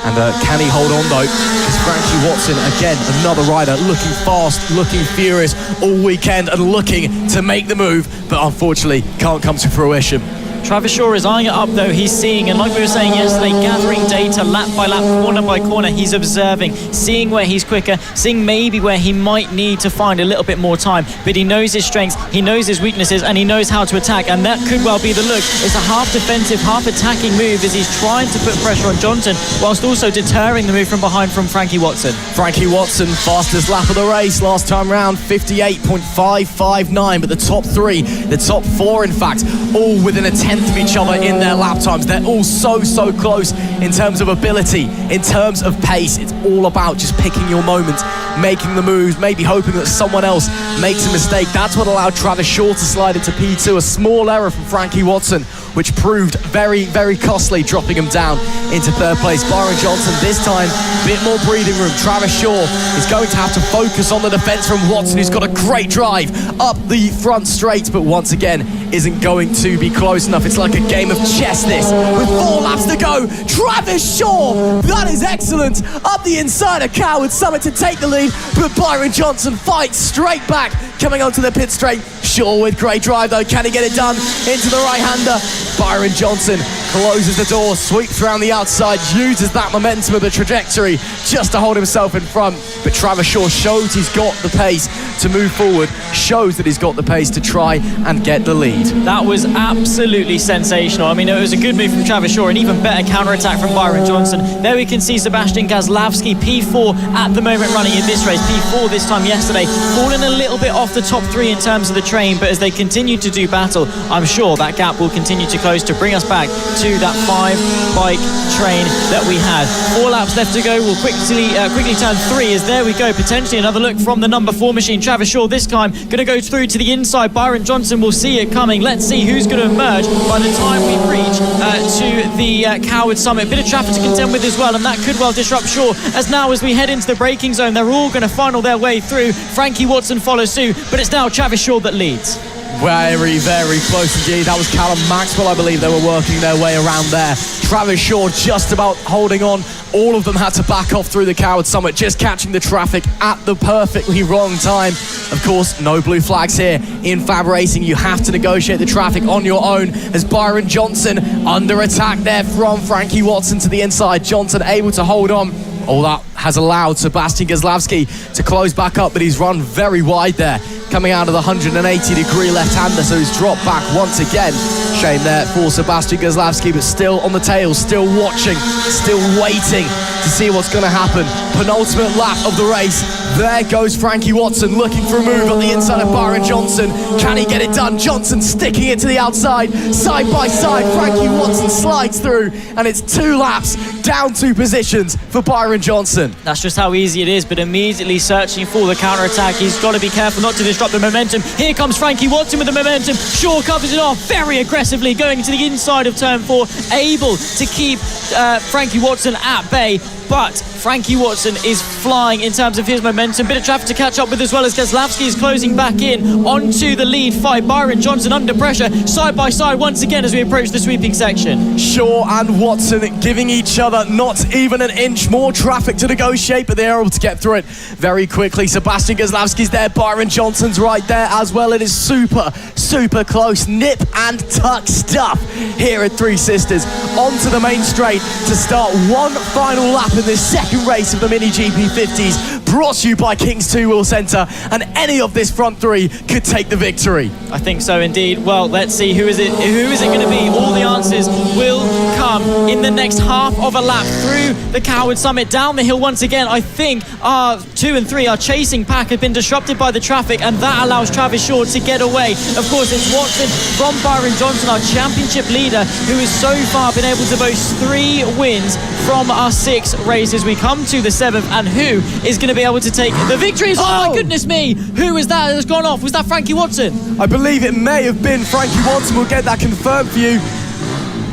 And can he hold on though? Because Frankie Watson, again, another rider looking fast, looking furious all weekend and looking to make the move, but unfortunately can't come to fruition. Travis Shaw is eyeing it up though. He's seeing, and like we were saying yesterday, gathering data lap by lap, corner by corner. He's observing, seeing where he's quicker, seeing maybe where he might need to find a little bit more time, but he knows his strengths, he knows his weaknesses, and he knows how to attack, and that could well be the look. It's a half defensive, half attacking move as he's trying to put pressure on Johnson whilst also deterring the move from behind from Frankie Watson. Frankie Watson, fastest lap of the race last time round, 58.559, but the top 3, the top 4 in fact, all within a tenth of each other in their lap times. They're all so close in terms of ability, in terms of pace. It's all about just picking your moments, making the moves, maybe hoping that someone else makes a mistake. That's what allowed Travis Shaw to slide into P2. A small error from Frankie Watson, which proved very costly, dropping him down into 3rd place. Byron Johnson this time, a bit more breathing room. Travis Shaw is going to have to focus on the defense from Watson, who's got a great drive up the front straight, but once again isn't going to be close enough. It's like a game of chess this, with 4 laps to go. Travis Shaw, that is excellent, up the inside of Coward Summit to take the lead, but Byron Johnson fights straight back, coming onto the pit straight. Shaw with great drive though, can he get it done into the right-hander? Byron Johnson closes the door, sweeps around the outside, uses that momentum of the trajectory just to hold himself in front. But Travis Shaw shows he's got the pace to move forward, shows that he's got the pace to try and get the lead. That was absolutely sensational. I mean, it was a good move from Travis Shaw, an even better counter-attack from Byron Johnson. There we can see Sebastian Gazlawski, P4 at the moment running in this race. P4 this time yesterday, falling a little bit off the top 3 in terms of the train, but as they continue to do battle, I'm sure that gap will continue to close to bring us back to that 5-bike train that we had. 4 laps left to go. We'll quickly turn 3 as there we go, potentially another look from the number 4 machine. Travis Shaw this time going to go through to the inside. Byron Johnson will see it coming. Let's see who's going to emerge by the time we reach to the Coward Summit. Bit of traffic to contend with as well, and that could well disrupt Shaw, as we head into the braking zone, they're all going to funnel their way through. Frankie Watson follows suit, but it's now Travis Shaw that leads. Very, very close indeed. That was Callum Maxwell, I believe they were working their way around there. Travis Shaw just about holding on. All of them had to back off through the Coward Summit, just catching the traffic at the perfectly wrong time. Of course, no blue flags here in FAB-Racing. You have to negotiate the traffic on your own, as Byron Johnson under attack there from Frankie Watson to the inside. Johnson able to hold on. All that has allowed Sebastian Gazlawski to close back up, but he's run very wide there, coming out of the 180-degree left-hander, so he's dropped back once again. Shame there for Sebastian Gazlawski, but still on the tail, still watching, still waiting to see what's going to happen. Penultimate lap of the race. There goes Frankie Watson looking for a move on the inside of Byron Johnson. Can he get it done? Johnson sticking it to the outside, side by side. Frankie Watson slides through, and it's 2 laps, down 2 positions for Byron Johnson. That's just how easy it is, but immediately searching for the counter-attack. He's got to be careful not to disrupt the momentum. Here comes Frankie Watson with the momentum. Shaw covers it off very aggressively, going to the inside of turn 4, able to keep Frankie Watson at bay. But Frankie Watson is flying in terms of his momentum. Bit of traffic to catch up with as well, as Gazlawski is closing back in onto the lead fight. Byron Johnson under pressure, side by side once again as we approach the sweeping section. Shaw and Watson giving each other not even an inch more traffic to negotiate, but they're able to get through it very quickly. Sebastian Gazlawski's there, Byron Johnson's right there as well. It is super, super close. Nip and tuck stuff here at Three Sisters. Onto the main straight to start one final lap in this second race of the Mini GP50s, brought to you by King's Two Wheel Centre, and any of this front 3 could take the victory. I think so indeed. Well, let's see who is it going to be. All the answers will come in the next half of a lap through the Coward Summit, down the hill once again. I think our 2 and 3, our chasing pack, have been disrupted by the traffic, and that allows Travis Shaw to get away. Of course, it's Watson from Byron Johnson, our championship leader, who has so far been able to boast 3 wins from our 6 races. We come to the 7th, and who is going to be able to take the victories? Oh my goodness me! Who is that has gone off? Was that Frankie Watson? I believe it may have been Frankie Watson. We'll get that confirmed for you.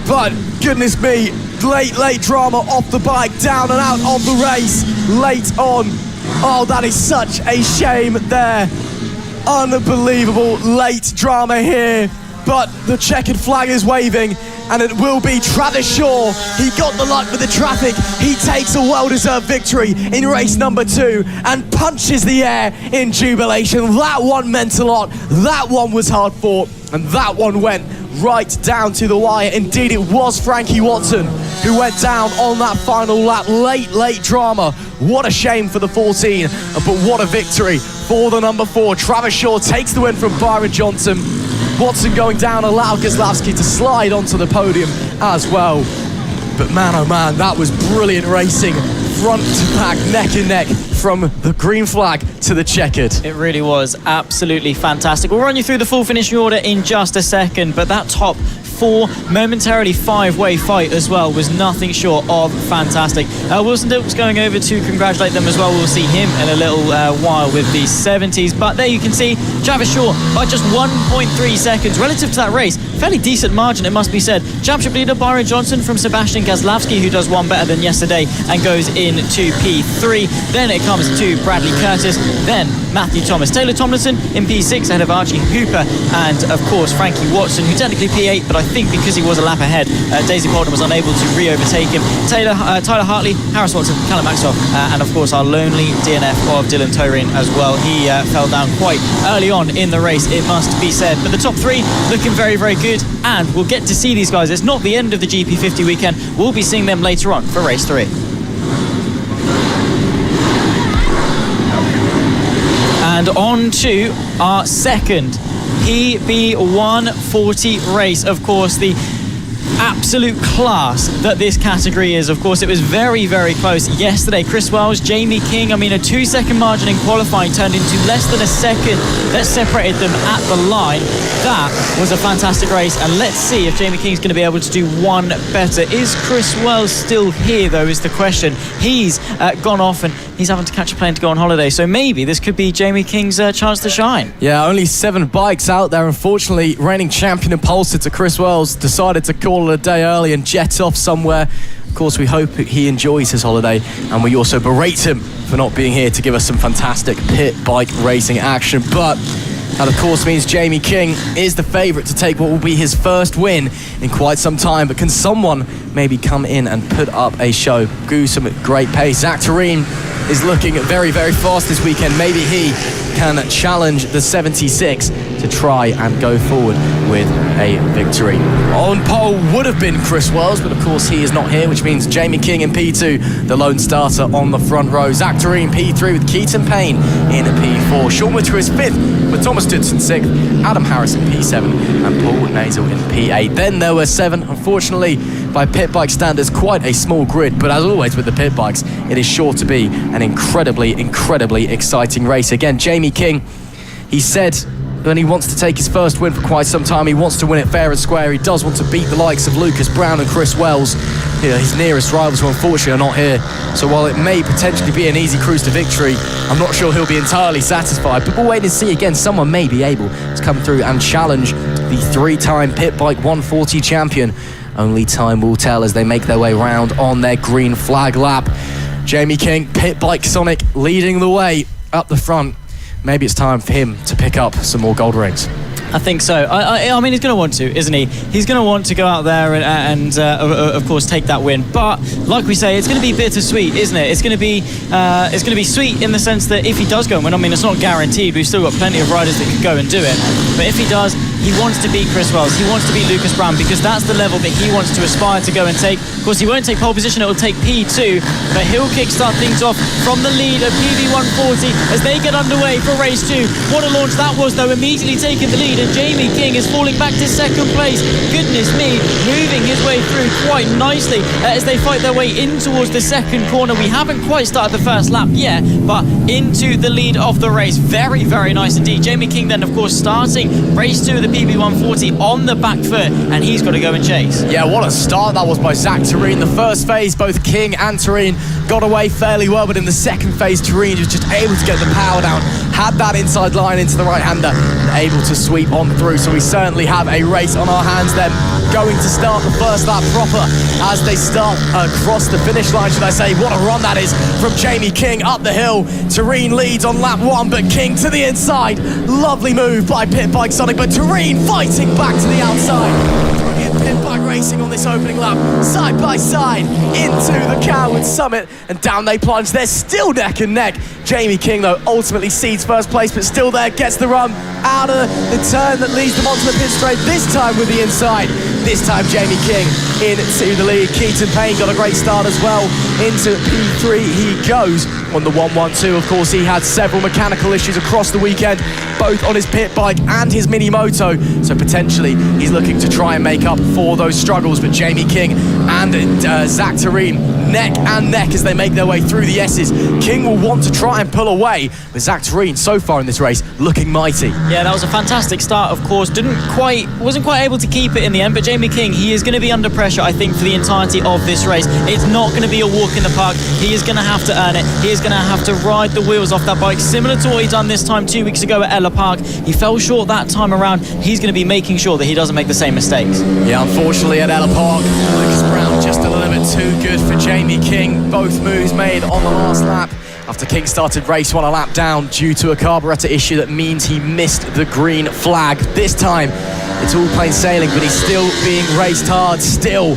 But goodness me, late drama off the bike, down and out of the race, late on. Oh, that is such a shame there. Unbelievable late drama here. But the checkered flag is waving, and it will be Travis Shaw. He got the luck with the traffic. He takes a well-deserved victory in race number 2 and punches the air in jubilation. That one meant a lot. That one was hard fought, and that one went right down to the wire. Indeed, it was Frankie Watson who went down on that final lap. Late drama. What a shame for the 14, but what a victory for the number 4. Travis Shaw takes the win from Byron Johnson. Watson going down allowed Gazlawski to slide onto the podium as well. But man, oh man, that was brilliant racing. Front to back, neck and neck, from the green flag to the checkered. It really was absolutely fantastic. We'll run you through the full finishing order in just a second, but that top 4, momentarily 5-way fight as well was nothing short of fantastic. Wilson Dilks going over to congratulate them as well. We'll see him in a little while with the 70s. But there you can see Travis Shaw by just 1.3 seconds relative to that race. Fairly decent margin, it must be said. Championship leader Byron Johnson from Sebastian Gazlawski, who does one better than yesterday and goes into P3. Then it comes to Bradley Curtis. Then Matthew Thomas. Taylor Tomlinson in P6 ahead of Archie Hooper and, of course, Frankie Watson, who technically P8, but I think because he was a lap ahead, Daisy Polden was unable to re-overtake him. Tyler Hartley, Harris Watson, Callum Maxwell, and, of course, our lonely DNF of Dylan Torin as well. He fell down quite early on in the race, it must be said. But the top three looking very, very good, and we'll get to see these guys. It's not the end of the GP50 weekend. We'll be seeing them later on for race 3. And on to our second PB140 race. Of course, the absolute class that this category is. Of course, it was very, very close yesterday. Chris Wells, Jamie King, a 2-second margin in qualifying turned into less than a second that separated them at the line. That was a fantastic race, and let's see if Jamie King's going to be able to do one better. Is Chris Wells still here, though, is the question. He's gone off and he's having to catch a plane to go on holiday, so maybe this could be Jamie King's chance to shine. Yeah, only 7 bikes out there. Unfortunately, reigning champion and pole sitter Chris Wells decided to call it a day early and jet off somewhere. Of course, we hope he enjoys his holiday, and we also berate him for not being here to give us some fantastic pit bike racing action. But that, of course, means Jamie King is the favourite to take what will be his first win in quite some time. But can someone maybe come in and put up a show? Do some great pace. Zach Tureen is looking very, very fast this weekend. Maybe he can challenge the 76 to try and go forward with a victory. On pole would have been Chris Wells, but of course he is not here, which means Jamie King in P2, the lone starter on the front row. Zach Tureen P3 with Keaton Payne in P4. Sean Whitaker is 5th with Thomas Dudson 6th, Adam Harris in P7 and Paul Nazel in P8. Then there were 7. Unfortunately, by pit bike standards, quite a small grid, but as always with the pit bikes, it is sure to be an incredibly, incredibly exciting race. Again, Jamie King, he said when he wants to take his first win for quite some time, he wants to win it fair and square. He does want to beat the likes of Lucas Brown and Chris Wells, his nearest rivals, who unfortunately are not here. So while it may potentially be an easy cruise to victory, I'm not sure he'll be entirely satisfied. But we'll wait and see. Again, someone may be able to come through and challenge the 3-time Pit Bike 140 champion. Only time will tell as they make their way round on their green flag lap. Jamie King, Pit Bike Sonic, leading the way up the front. Maybe it's time for him to pick up some more gold rings. I think so. I mean, he's going to want to, isn't he? He's going to want to go out there and of course, take that win. But like we say, it's going to be bittersweet, isn't it? It's going to be sweet in the sense that if he does go and win, I mean, it's not guaranteed. We've still got plenty of riders that could go and do it. But if he does, he wants to beat Chris Wells. He wants to beat Lucas Brown because that's the level that he wants to aspire to go and take. Of course, he won't take pole position. It will take P2, but he'll kickstart things off from the lead of PB140 as they get underway for race 2. What a launch that was, though, immediately taking the lead, and Jamie King is falling back to 2nd place. Goodness me, moving his way through quite nicely as they fight their way in towards the 2nd corner. We haven't quite started the first lap yet, but into the lead of the race. Very, very nice indeed. Jamie King then, of course, starting race 2 of the PB140 on the back foot, and he's got to go and chase. Yeah, what a start that was by Zach Tureen. The first phase, both King and Tureen got away fairly well, but in the second phase, Tureen was just able to get the power down, had that inside line into the right-hander, and able to sweep on through. So we certainly have a race on our hands then, going to start the first lap proper as they start across the finish line, should I say. What a run that is from Jamie King up the hill. Tureen leads on lap 1, but King to the inside. Lovely move by Pit Bike Sonic, but Tureen fighting back to the outside. Brilliant Pit Bike Racing on this opening lap, side by side into the Coward Summit, and down they plunge. They're still neck and neck. Jamie King, though, ultimately cedes first place, but still there, gets the run out of the turn that leads them onto the pit straight, this time with the inside. This time Jamie King into the lead. Keaton Payne got a great start as well. Into P3 he goes on the 112. Of course, he had several mechanical issues across the weekend, both on his pit bike and his mini moto, so potentially he's looking to try and make up for those struggles. But Jamie King and Zach Tureen neck and neck as they make their way through the S's. King will want to try and pull away, but Zach Tureen so far in this race looking mighty. Yeah, that was a fantastic start, of course. Wasn't quite able to keep it in the end, but Jamie King, he is going to be under pressure, I think, for the entirety of this race. It's not going to be a walk in the park. He is going to have to earn it. He is going to have to ride the wheels off that bike, similar to what he done this time 2 weeks ago at Ella Park. He fell short that time around. He's going to be making sure that he doesn't make the same mistakes. Yeah, unfortunately at Ella Park, Lucas Brown just a little bit too good for Jamie King. Both moves made on the last lap. after King started race 1 a lap down due to a carburetor issue that means he missed the green flag. This time, it's all plain sailing, but he's still being raced hard, still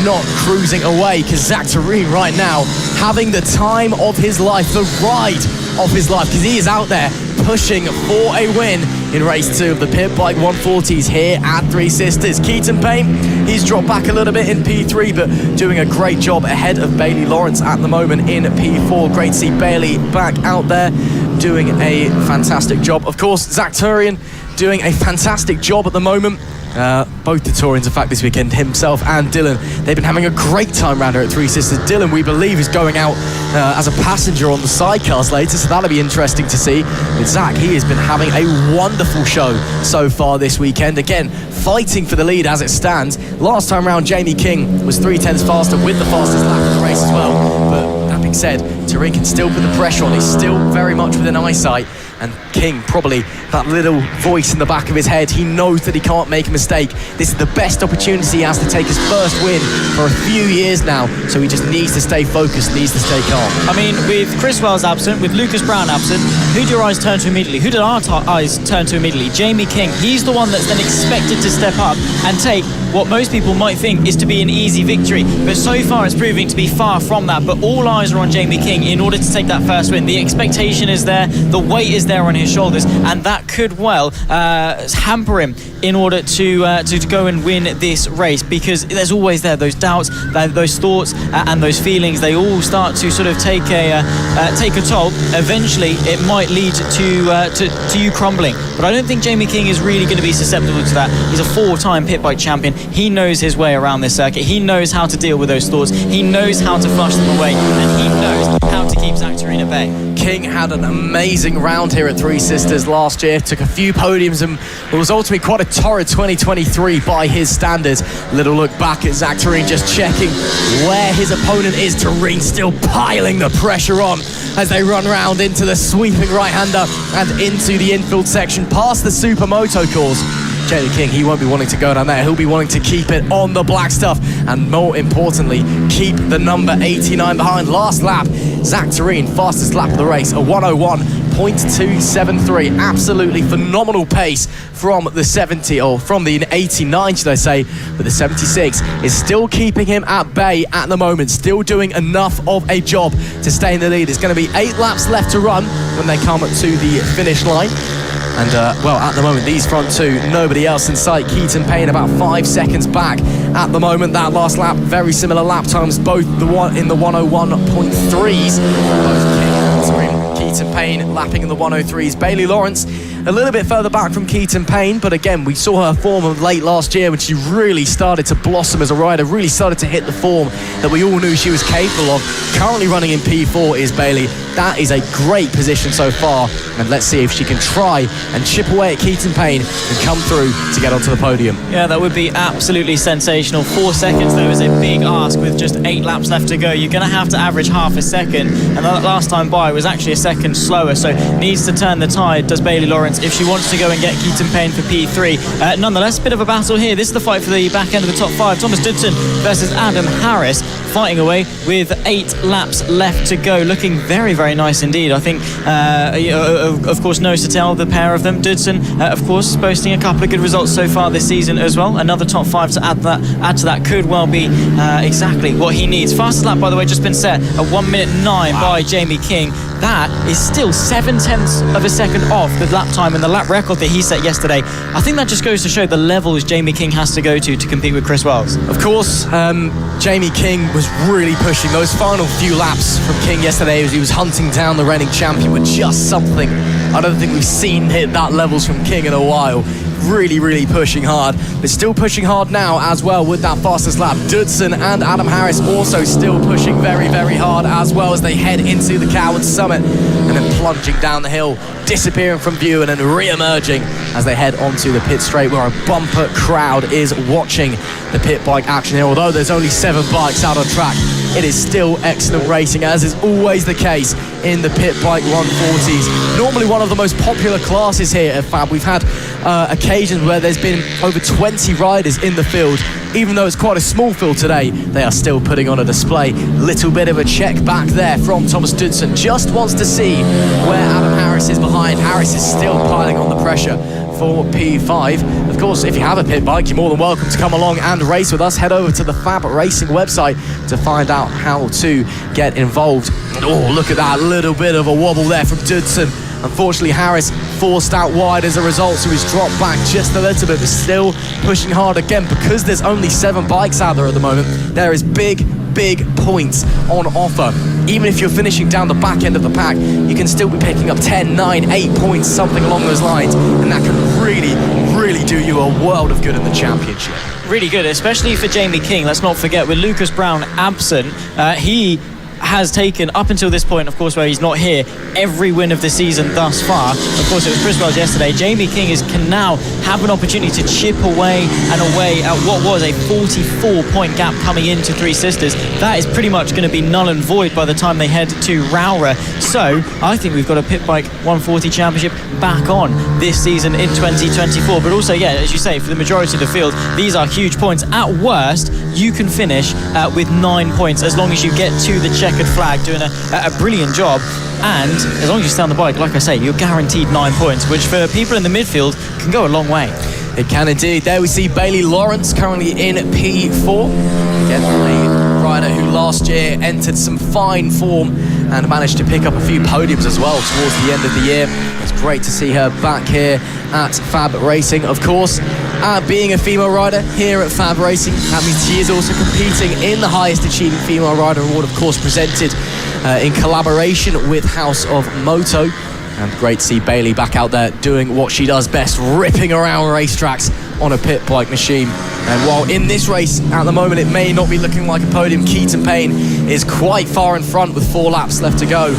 not cruising away, because Zach Tureen right now having the time of his life, the ride of his life, because he is out there pushing for a win in race 2 of the Pit Bike 140s here at Three Sisters. Keaton Payne, he's dropped back a little bit in P3, but doing a great job ahead of Bailey Lawrence at the moment in P4. Great to see Bailey back out there doing a fantastic job. Of course, Zach Turian doing a fantastic job at the moment. Both the Taurians, in fact, this weekend, himself and Dylan, they've been having a great time around here at Three Sisters. Dylan, we believe, is going out as a passenger on the sidecars later, so that'll be interesting to see. With Zach, he has been having a wonderful show so far this weekend. Again, fighting for the lead as it stands. Last time round, Jamie King was 3/10 faster with the fastest lap of the race as well. But that being said, Tureen can still put the pressure on. He's still very much within eyesight. And King, probably that little voice in the back of his head, he knows that he can't make a mistake. This is the best opportunity he has to take his first win for a few years now, so he just needs to stay focused, needs to stay calm. I mean, with Chris Wells absent, with Lucas Brown absent, who do your eyes turn to immediately? Who did our eyes turn to immediately? Jamie King. He's the one that's then expected to step up and take what most people might think is to be an easy victory, but so far it's proving to be far from that. But all eyes are on Jamie King in order to take that first win. The expectation is there, the weight is there on his shoulders, and that could well hamper him in order to go and win this race, because there's always there those doubts, those thoughts, and those feelings. They all start to sort of take a toll. Eventually, it might lead to you crumbling. But I don't think Jamie King is really going to be susceptible to that. He's a 4-time pit bike champion. He knows his way around this circuit. He knows how to deal with those thoughts. He knows how to flush them away, and he knows how to keep Zach Tureen at bay. King had an amazing round here at Three Sisters last year, took a few podiums, and it was ultimately quite a torrid 2023 by his standards. Little look back at Zach Tureen, just checking where his opponent is. Tureen still piling the pressure on as they run round into the sweeping right-hander and into the infield section past the Supermoto course. Jamie King, he won't be wanting to go down there. He'll be wanting to keep it on the black stuff, and more importantly, keep the number 89 behind. Last lap, Zach Tureen, fastest lap of the race, a 101.273. Absolutely phenomenal pace from the 70, or from the 89, should I say, but the 76 is still keeping him at bay at the moment, still doing enough of a job to stay in the lead. There's going to be 8 laps left to run when they come to the finish line. And, well, at the moment, these front two, nobody else in sight. Keaton Payne about 5 seconds back at the moment. That last lap, very similar lap times, both the one in the 101.3s. Both Keaton Payne lapping in the 103s. Bailey Lawrence a little bit further back from Keaton Payne, but again, we saw her form late last year when she really started to blossom as a rider, really started to hit the form that we all knew she was capable of. Currently running in P4 is Bailey. That is a great position so far, and let's see if she can try and chip away at Keaton Payne and come through to get onto the podium. Yeah, that would be absolutely sensational. 4 seconds though is a big ask with just 8 laps left to go. You're going to have to average half a second, and that last time by was actually a second slower, so needs to turn the tide, does Bailey Lawrence, if she wants to go and get Keaton Payne for P3. Nonetheless, a bit of a battle here. This is the fight for the back end of the top 5. Thomas Dudson versus Adam Harris, fighting away with 8 laps left to go. Looking very, very nice indeed. I think, of course, nose to tail, the pair of them. Dudson, of course, boasting a couple of good results so far this season as well. Another top 5 to add to that could well be exactly what he needs. Fastest lap, by the way, just been set at 1:09 by Jamie King. That is still 0.7 of a second off the lap time and the lap record that he set yesterday. I think that just goes to show the levels Jamie King has to go to compete with Chris Wells. Of course, Jamie King was really pushing those final few laps from King yesterday as he was hunting down the reigning champion with just something I don't think we've seen hit that levels from King in a while. Really, really pushing hard, but still pushing hard now as well with that fastest lap. Dudson and Adam Harris also still pushing very, very hard as well as they head into the Coward Summit and then plunging down the hill, disappearing from view and then re-emerging as they head onto the pit straight where a bumper crowd is watching the pit bike action here. Although there's only 7 bikes out on track, it is still excellent racing, as is always the case in the pit bike 140s. Normally one of the most popular classes here at FAB. We've had occasions where there's been over 20 riders in the field. Even though it's quite a small field today, they are still putting on a display. Little bit of a check back there from Thomas Dudson. Just wants to see where Adam Harris is behind. Harris is still piling on the pressure for P5. Of course, if you have a pit bike, you're more than welcome to come along and race with us. Head over to the FAB-Racing website to find out how to get involved. Oh, look at that little bit of a wobble there from Dudson. Unfortunately, Harris forced out wide as a result, so he's dropped back just a little bit, but still pushing hard again. Because there's only 7 bikes out there at the moment, there is big points on offer. Even if you're finishing down the back end of the pack, you can still be picking up 10, 9, 8 points, something along those lines, and that can really do you a world of good in the championship. Really good, especially for Jamie King. Let's not forget, with Lucas Brown absent, he has taken, up until this point, of course, where he's not here, every win of the season thus far. Of course, it was Chris Wells yesterday. Jamie King can now have an opportunity to chip away at what was a 44-point gap coming into Three Sisters. That is pretty much going to be null and void by the time they head to Rowra. So I think we've got a Pit Bike 140 Championship back on this season in 2024. But also, yeah, as you say, for the majority of the field, these are huge points. At worst, you can finish with 9 points as long as you get to the checkered flag, doing a brilliant job. And as long as you stay on the bike, like I say, you're guaranteed 9 points, which for people in the midfield can go a long way. It can indeed. There we see Bailey Lawrence currently in P4. Again, a rider who last year entered some fine form and managed to pick up a few podiums as well towards the end of the year. It's great to see her back here at FAB-Racing. Of course, being a female rider here at FAB-Racing, that means she is also competing in the highest achieving female rider award, of course, presented in collaboration with House of Moto. And great to see Bailey back out there doing what she does best, ripping around racetracks on a pit bike machine. And while in this race at the moment it may not be looking like a podium, Keaton Payne is quite far in front with 4 laps left to go.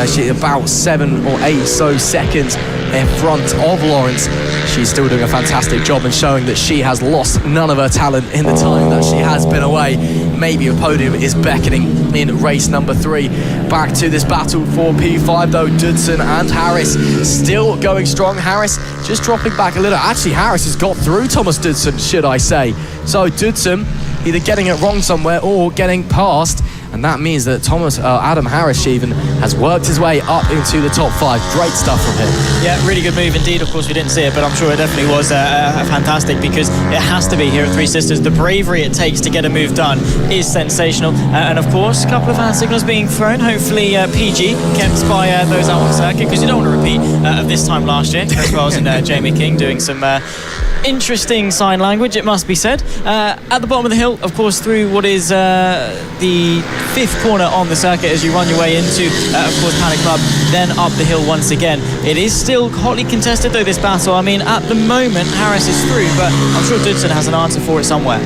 She's about 7 or 8 seconds in front of Lawrence. She's still doing a fantastic job and showing that she has lost none of her talent in the time that she has been away. Maybe a podium is beckoning in race number 3. Back to this battle for P5 though. Dudson and Harris still going strong. Harris just dropping back a little. Actually, Harris has got through Thomas Dudson, should I say. So Dudson either getting it wrong somewhere or getting past, and that means that Adam Harris even has worked his way up into the top 5. Great stuff from him. Yeah, really good move indeed. Of course, we didn't see it, but I'm sure it definitely was fantastic, because it has to be here at Three Sisters. The bravery it takes to get a move done is sensational. And of course, a couple of hand signals being thrown. Hopefully PG kept by those out on the circuit, because you don't want to repeat of this time last year, as well as in Jamie King doing some interesting sign language, it must be said. At the bottom of the hill, of course, through what is the 5th corner on the circuit as you run your way into, of course, Paddock Club, then up the hill once again. It is still hotly contested, though, this battle. I mean, at the moment, Harris is through, but I'm sure Dudson has an answer for it somewhere.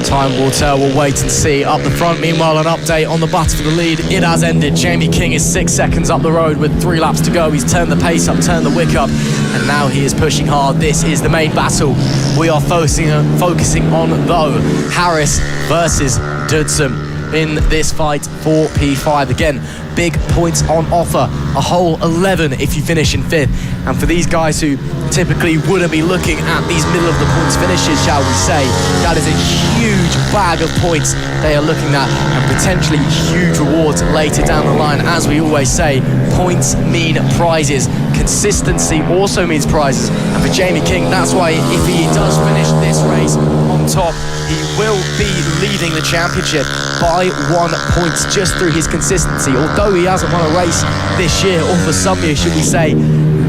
Time will tell, we'll wait and see. Up the front, meanwhile, an update on the battle for the lead. It has ended. Jamie King is 6 seconds up the road with 3 laps to go. He's turned the pace up, turned the wick up, and now he is pushing hard. This is the main battle we are focusing on, though. Harris versus Dudson in this fight for P5. Again, big points on offer, a whole 11 if you finish in 5th. And for these guys who typically wouldn't be looking at these middle of the points finishes, shall we say, that is a huge bag of points they are looking at, and potentially huge rewards later down the line. As we always say, points mean prizes. Consistency also means prizes. And for Jamie King, that's why if he does finish this race on top, he will be leading the championship by 1 point just through his consistency. Although he hasn't won a race this year, or for some years, should we say,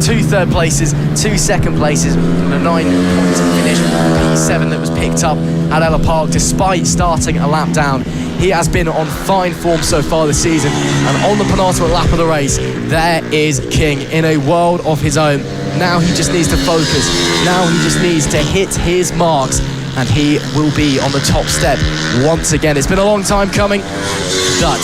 2 third places, 2 second places, and a 9-point finish P7 that was picked up at Ella Park despite starting a lap down. He has been on fine form so far this season, and on the penultimate lap of the race, there is King in a world of his own. Now he just needs to focus. Now he just needs to hit his marks and he will be on the top step once again. It's been a long time coming, but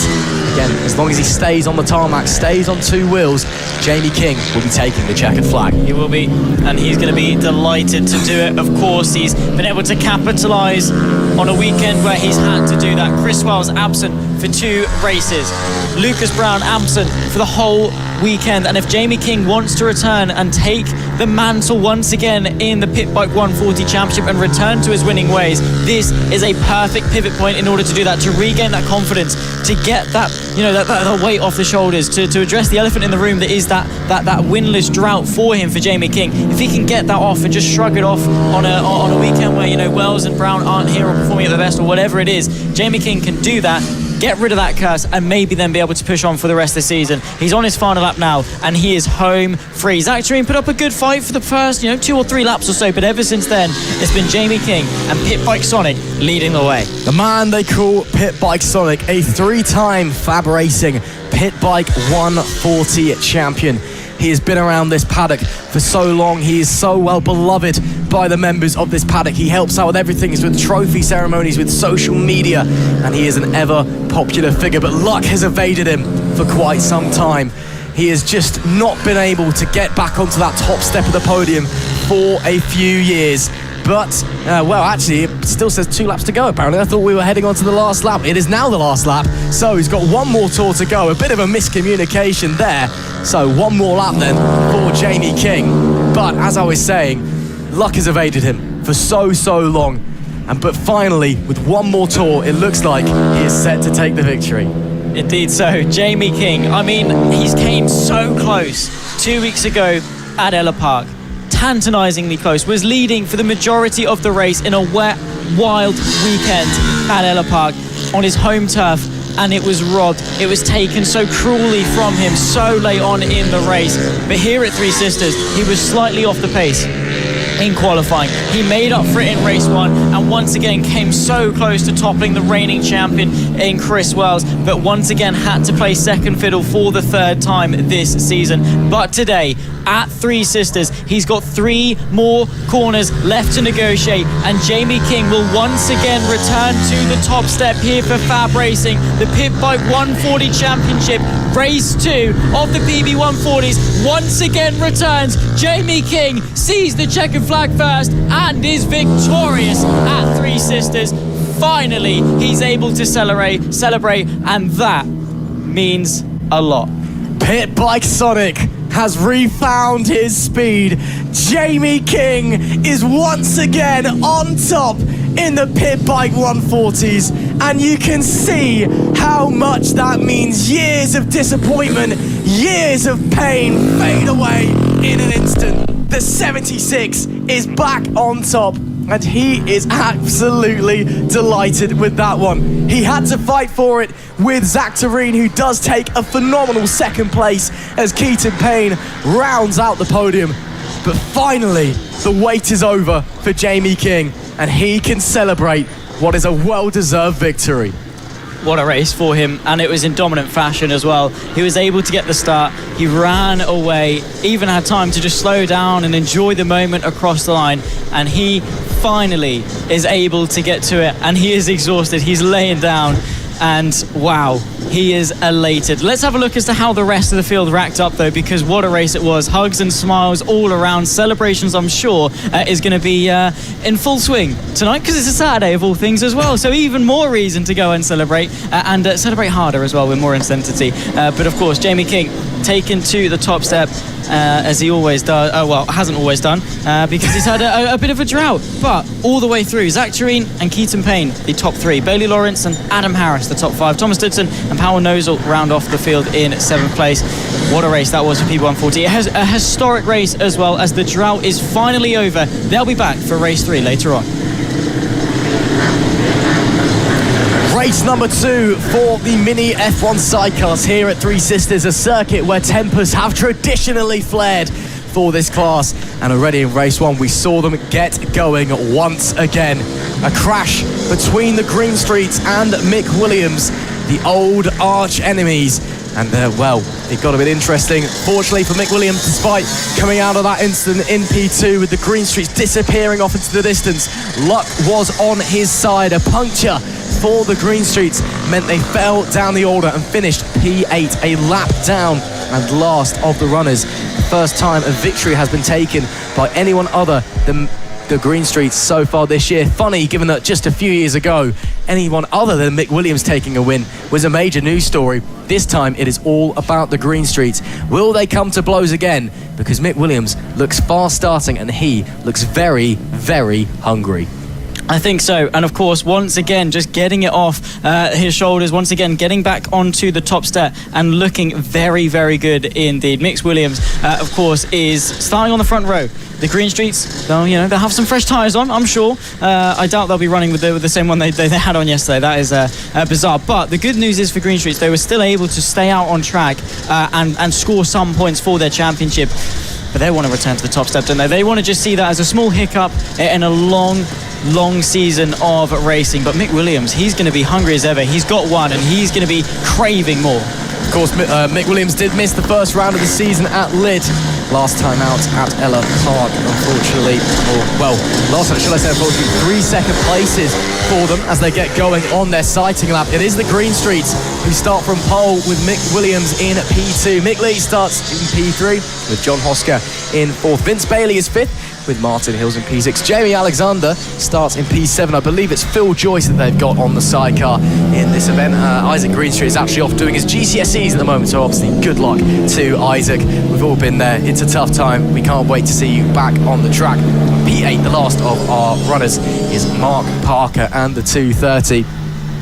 again, as long as he stays on the tarmac, stays on two wheels, Jamie King will be taking the checkered flag. He will be, and he's going to be delighted to do it. Of course, he's been able to capitalise on a weekend where he's had to do that. Chris Wells absent for 2 races. Lucas Brown absent for the whole weekend. And if Jamie King wants to return and take the mantle once again in the Pit Bike 140 Championship and return to his winning ways, this is a perfect pivot point in order to do that, to regain that confidence, to get that, that weight off the shoulders, to address the elephant in the room that is that winless drought for him, for Jamie King. If he can get that off and just shrug it off on a weekend where Wells and Brown aren't here or performing at the best or whatever it is, Jamie King can do that, get rid of that curse, and maybe then be able to push on for the rest of the season. He's on his final lap now, and he is home free. Zach Tureen put up a good fight for the first 2 or 3 laps or so, but ever since then, it's been Jamie King and Pit Bike Sonic leading the way. The man they call Pit Bike Sonic, a 3-time FAB-Racing Pit Bike 140 champion. He has been around this paddock for so long. He is so well beloved by the members of this paddock. He helps out with everything, with trophy ceremonies, with social media, and he is an ever popular figure. But luck has evaded him for quite some time. He has just not been able to get back onto that top step of the podium for a few years. But, actually, it still says 2 laps to go, apparently. I thought we were heading on to the last lap. It is now the last lap, so he's got 1 more tour to go. A bit of a miscommunication there. So 1 more lap then for Jamie King. But, as I was saying, luck has evaded him for so long. But finally, with 1 more tour, it looks like he is set to take the victory. Indeed so. Jamie King, he's came so close 2 weeks ago at Ella Park. Tantalisingly close, was leading for the majority of the race in a wet, wild weekend at Ella Park on his home turf, and it was robbed. It was taken so cruelly from him so late on in the race. But here at Three Sisters, he was slightly off the pace in qualifying. He made up for it in race 1 and once again came so close to toppling the reigning champion in Chris Wells, but once again had to play second fiddle for the 3rd time this season. But today at Three Sisters, he's got 3 more corners left to negotiate, and Jamie King will once again return to the top step here for FAB-Racing, the Pit Bike 140 Championship. Race 2 of the PB140s once again returns. Jamie King sees the checkered flag first and is victorious at Three Sisters. Finally, he's able to celebrate, and that means a lot. Pit Bike Sonic has refound his speed. Jamie King is once again on top in the Pit Bike 140s, and you can see how much that means. Years of disappointment, years of pain fade away in an instant. The 76 is back on top, and he is absolutely delighted with that one. He had to fight for it with Zach Tureen, who does take a phenomenal 2nd place as Keaton Payne rounds out the podium. But finally, the wait is over for Jamie King, and he can celebrate what is a well-deserved victory. What a race for him, and it was in dominant fashion as well. He was able to get the start, he ran away, even had time to just slow down and enjoy the moment across the line, and he finally is able to get to it, and he is exhausted, he's laying down, and wow, he is elated. Let's have a look as to how the rest of the field racked up though, because what a race it was. Hugs and smiles all around. Celebrations, I'm sure, is going to be in full swing tonight, because it's a Saturday of all things as well, so even more reason to go and celebrate, and celebrate harder as well with more intensity. But of course, Jamie King taken to the top step, as he always does. Hasn't always done, because he's had a bit of a drought. But all the way through, Zach Tureen and Keaton Payne, the top 3. Bailey Lawrence and Adam Harris, the top 5. Thomas Dudson and Powell Nozel round off the field in 7th place. What a race that was for PB140. It has a historic race as well, as the drought is finally over. They'll be back for race 3 later on. Race number 2 for the Mini F1 sidecars here at Three Sisters, a circuit where tempers have traditionally flared for this class. And already in race 1, we saw them get going once again. A crash between the Green Streets and Mick Williams, the old arch enemies. And, well, it got a bit interesting. Fortunately for Mick Williams, despite coming out of that incident in P2 with the green streaks disappearing off into the distance, luck was on his side. A puncture for the green streaks meant they fell down the order and finished P8, a lap down and last of the runners. The first time a victory has been taken by anyone other than the green streaks so far this year. Funny, given that just a few years ago, anyone other than Mick Williams taking a win was a major news story. This time it is all about the green streaks. Will they come to blows again? Because Mick Williams looks fast starting and he looks very, very hungry. I think so, and of course, once again, just getting it off his shoulders, once again, getting back onto the top step and looking very, very good indeed. Mick Williams, of course, is starting on the front row. The green streaks, they'll have some fresh tyres on, I'm sure. I doubt they'll be running with the same one they had on yesterday. That is bizarre. But the good news is for green streaks, they were still able to stay out on track and score some points for their championship. But they want to return to the top step, don't they? They want to just see that as a small hiccup in a long season of racing. But Mick Williams, he's going to be hungry as ever. He's got one and he's going to be craving more. Of course, Mick Williams did miss the first round of the season at Lyd. Last time out at Ella Park, unfortunately. Last time, should I say, unfortunately, 3 second places for them as they get going on their sighting lap. It is the green streaks who start from pole with Mick Williams in P2. Mick Lee starts in P3 with John Hosker in 4th. Vince Bailey is 5th with Martin Hills in P6. Jamie Alexander starts in P7. I believe it's Phil Joyce that they've got on the sidecar in this event. Isaac Greenstreet is actually off doing his GCSEs at the moment, so obviously good luck to Isaac. We've all been there. It's a tough time. We can't wait to see you back on the track. P8, the last of our runners, is Mark Parker and the 2:30.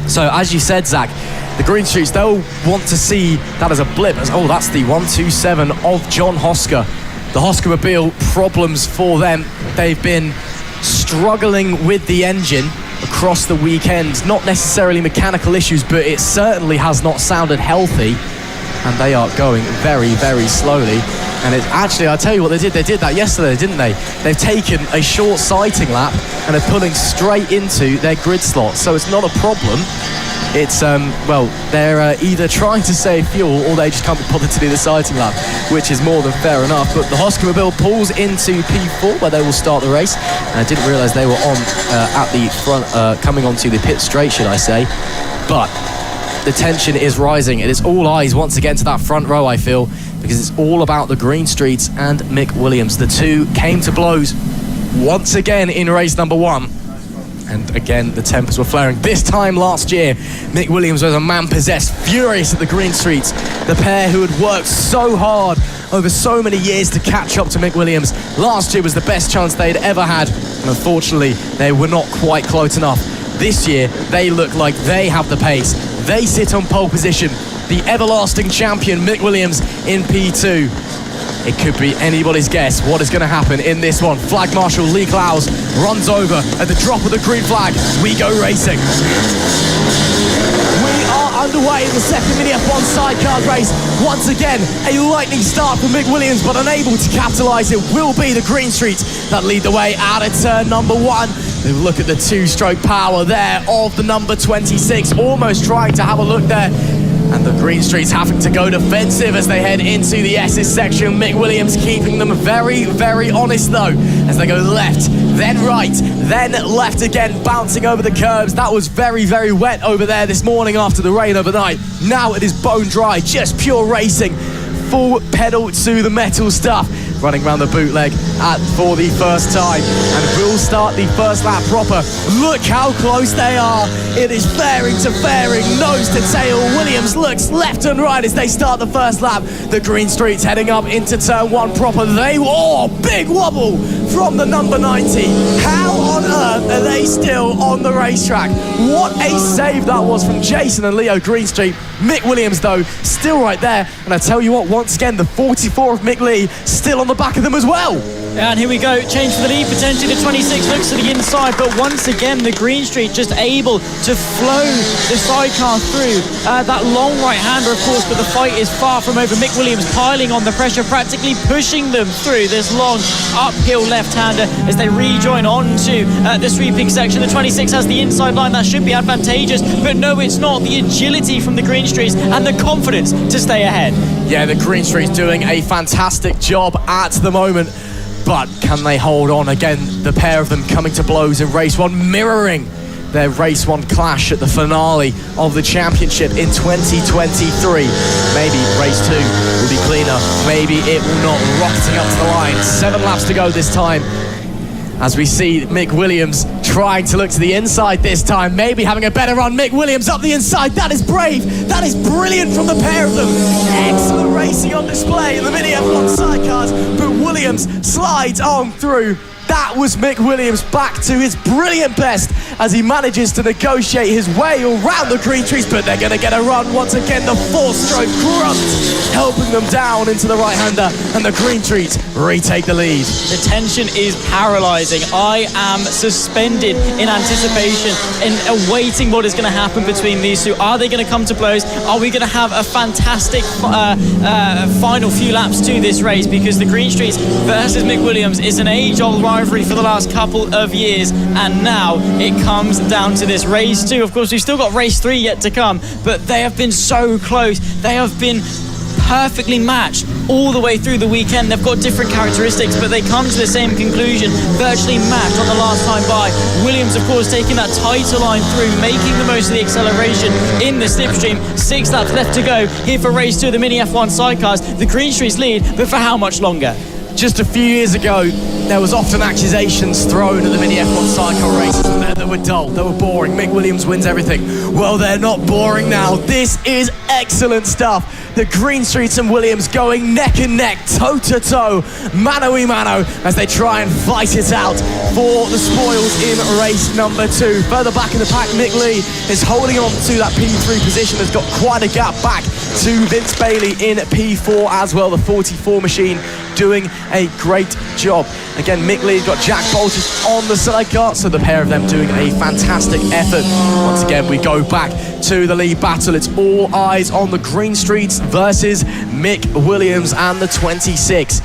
So as you said, Zach, the green streaks, they'll want to see that as a blip. That's the 127 of John Hosker. The Hoskermobile, problems for them. They've been struggling with the engine across the weekend. Not necessarily mechanical issues, but it certainly has not sounded healthy. And they are going very, very slowly. And it actually, I'll tell you what they did. They did that yesterday, didn't they? They've taken a short sighting lap and are pulling straight into their grid slot. So it's not a problem. It's, they're either trying to save fuel or they just can't be bothered to do the sighting lap, which is more than fair enough. But the Hoskermobile pulls into P4 where they will start the race. And I didn't realise they were on at the front, coming onto the pit straight, should I say. But the tension is rising. It is all eyes once again to that front row, I feel, because it's all about the green streaks and Mick Williams. The two came to blows once again in race number 1. And again, the tempers were flaring. This time last year, Mick Williams was a man possessed, furious at the green streaks. The pair who had worked so hard over so many years to catch up to Mick Williams. Last year was the best chance they'd ever had. And unfortunately, they were not quite close enough. This year, they look like they have the pace. They sit on pole position. The everlasting champion, Mick Williams, in P2. It could be anybody's guess what is going to happen in this one. Flag Marshal Lee Klaus runs over at the drop of the green flag. We go racing. We are underway in the second Mini F1 sidecar race. Once again, a lightning start for Mick Williams, but unable to capitalise. It will be the green streaks that lead the way out of turn number 1. Look at the two-stroke power there of the number 26, almost trying to have a look there. And the green streaks having to go defensive as they head into the S's section. Mick Williams keeping them very, very honest though, as they go left, then right, then left again, bouncing over the curbs. That was very, very wet over there this morning after the rain overnight. Now it is bone dry, just pure racing. Full pedal to the metal stuff. Running around the bootleg for the first time, and we'll start the first lap proper. Look how close they are. It is fairing to fairing, nose to tail. Williams looks left and right as they start the first lap. The green streaks heading up into turn 1 proper. Big wobble from the number 90. How on earth are they still on the racetrack? What a save that was from Jason and Leo Greenstreet. Mick Williams though still right there, and I tell you what, once again the 44 of Mick Lee still on the back of them as well. And here we go, change for the lead, potentially the 26 looks to the inside, but once again the Green Street just able to flow the sidecar through. That long right-hander, of course, but the fight is far from over. Mick Williams piling on the pressure, practically pushing them through this long uphill left-hander as they rejoin onto the sweeping section. The 26 has the inside line, that should be advantageous, but no, it's not. The agility from the Green Streets and the confidence to stay ahead. Yeah, the Green Street's doing a fantastic job at the moment. But can they hold on? Again, the pair of them coming to blows in race one, mirroring their race one clash at the finale of the championship in 2023. Maybe race two will be cleaner. Maybe it will not. Rocketing up to the line. 7 laps to go this time. As we see Mick Williams trying to look to the inside this time, maybe having a better run. Mick Williams up the inside. That is brave. That is brilliant from the pair of them. Excellent racing on display in the Mini F1 sidecars, but Williams slides on through. That was Mick Williams back to his brilliant best as he manages to negotiate his way around the Green Trees, but they're going to get a run once again. The 4-stroke grunt helping them down into the right-hander, and the Green Trees retake the lead. The tension is paralysing. I am suspended in anticipation and awaiting what is going to happen between these two. Are they going to come to blows? Are we going to have a fantastic final few laps to this race? Because the Green Streets versus Mick Williams is an age-old rivalry for the last couple of years, and now it comes down to this race 2. Of course, we've still got race 3 yet to come, but they have been so close. They have been perfectly matched all the way through the weekend. They've got different characteristics, but they come to the same conclusion, virtually matched on the last time by. Williams, of course, taking that tighter line through, making the most of the acceleration in the slipstream. 6 laps left to go here for race 2 of the Mini F1 sidecars. The Green Streets lead, but for how much longer? Just a few years ago, there was often accusations thrown at the Mini F1 sidecar races that were dull, they were boring. Mick Williams wins everything. Well, they're not boring now. This is excellent stuff. The Green Streets and Williams going neck and neck, toe to toe, mano y mano, as they try and fight it out for the spoils in race number 2. Further back in the pack, Mick Lee is holding on to that P3 position, has got quite a gap back to Vince Bailey in P4 as well. The 44 machine doing a great job. Again, Mick Lee's got Jack Boltis on the sidecar, so the pair of them doing a fantastic effort. Once again, we go back to the lead battle. It's all eyes on the Green Streets versus Mick Williams and the 26.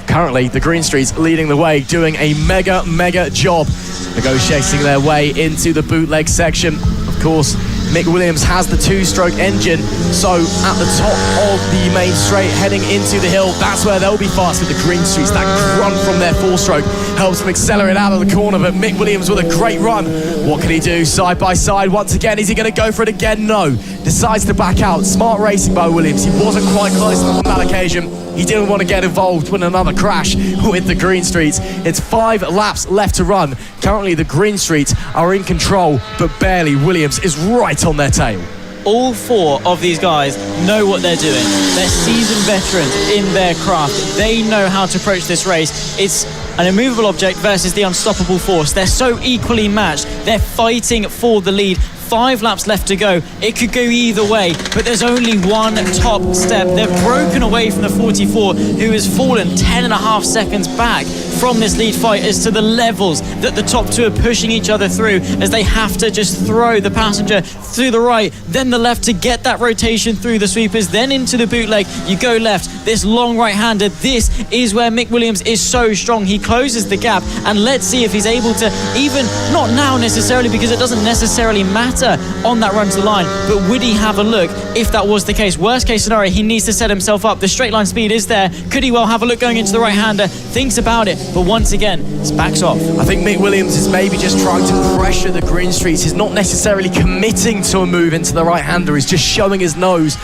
Currently, the Green Streets leading the way, doing a mega job, negotiating their way into the bootleg section. Of course, Mick Williams has the 2-stroke engine, so at the top of the main straight heading into the hill, that's where they'll be fast with the Green Streets. That grunt from their 4-stroke helps them accelerate out of the corner, but Mick Williams with a great run. What can he do side by side once again? Is he going to go for it again? No. Decides to back out. Smart racing by Williams. He wasn't quite close enough on that occasion. He didn't want to get involved with another crash with the Green Streets. It's 5 laps left to run. Currently, the Green Streets are in control, but barely. Williams is right on their tail. All 4 of these guys know what they're doing. They're seasoned veterans in their craft. They know how to approach this race. It's an immovable object versus the unstoppable force. They're so equally matched. They're fighting for the lead. 5 laps left to go. It could go either way, but there's only one top step. They've broken away from the 44, who has fallen 10.5 seconds back from this lead fight as to the levels that the top 2 are pushing each other through, as they have to just throw the passenger through the right, then the left to get that rotation through the sweepers, then into the bootleg. You go left, this long right-hander. This is where Mick Williams is so strong. He closes the gap, and let's see if he's able to, even not now necessarily, because it doesn't necessarily matter on that run to the line, but would he have a look if that was the case? Worst case scenario, he needs to set himself up. The straight line speed is there. Could he well have a look going into the right-hander? Thinks about it, but once again, it backs off. I think Mick Williams is maybe just trying to pressure the Green Streets. He's not necessarily committing to a move into the right-hander. He's just showing his nose.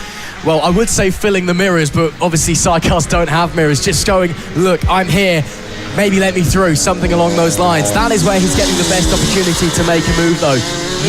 Well, I would say filling the mirrors, but obviously sidecars don't have mirrors. Just going, look, I'm here. Maybe let me through, something along those lines. That is where he's getting the best opportunity to make a move, though.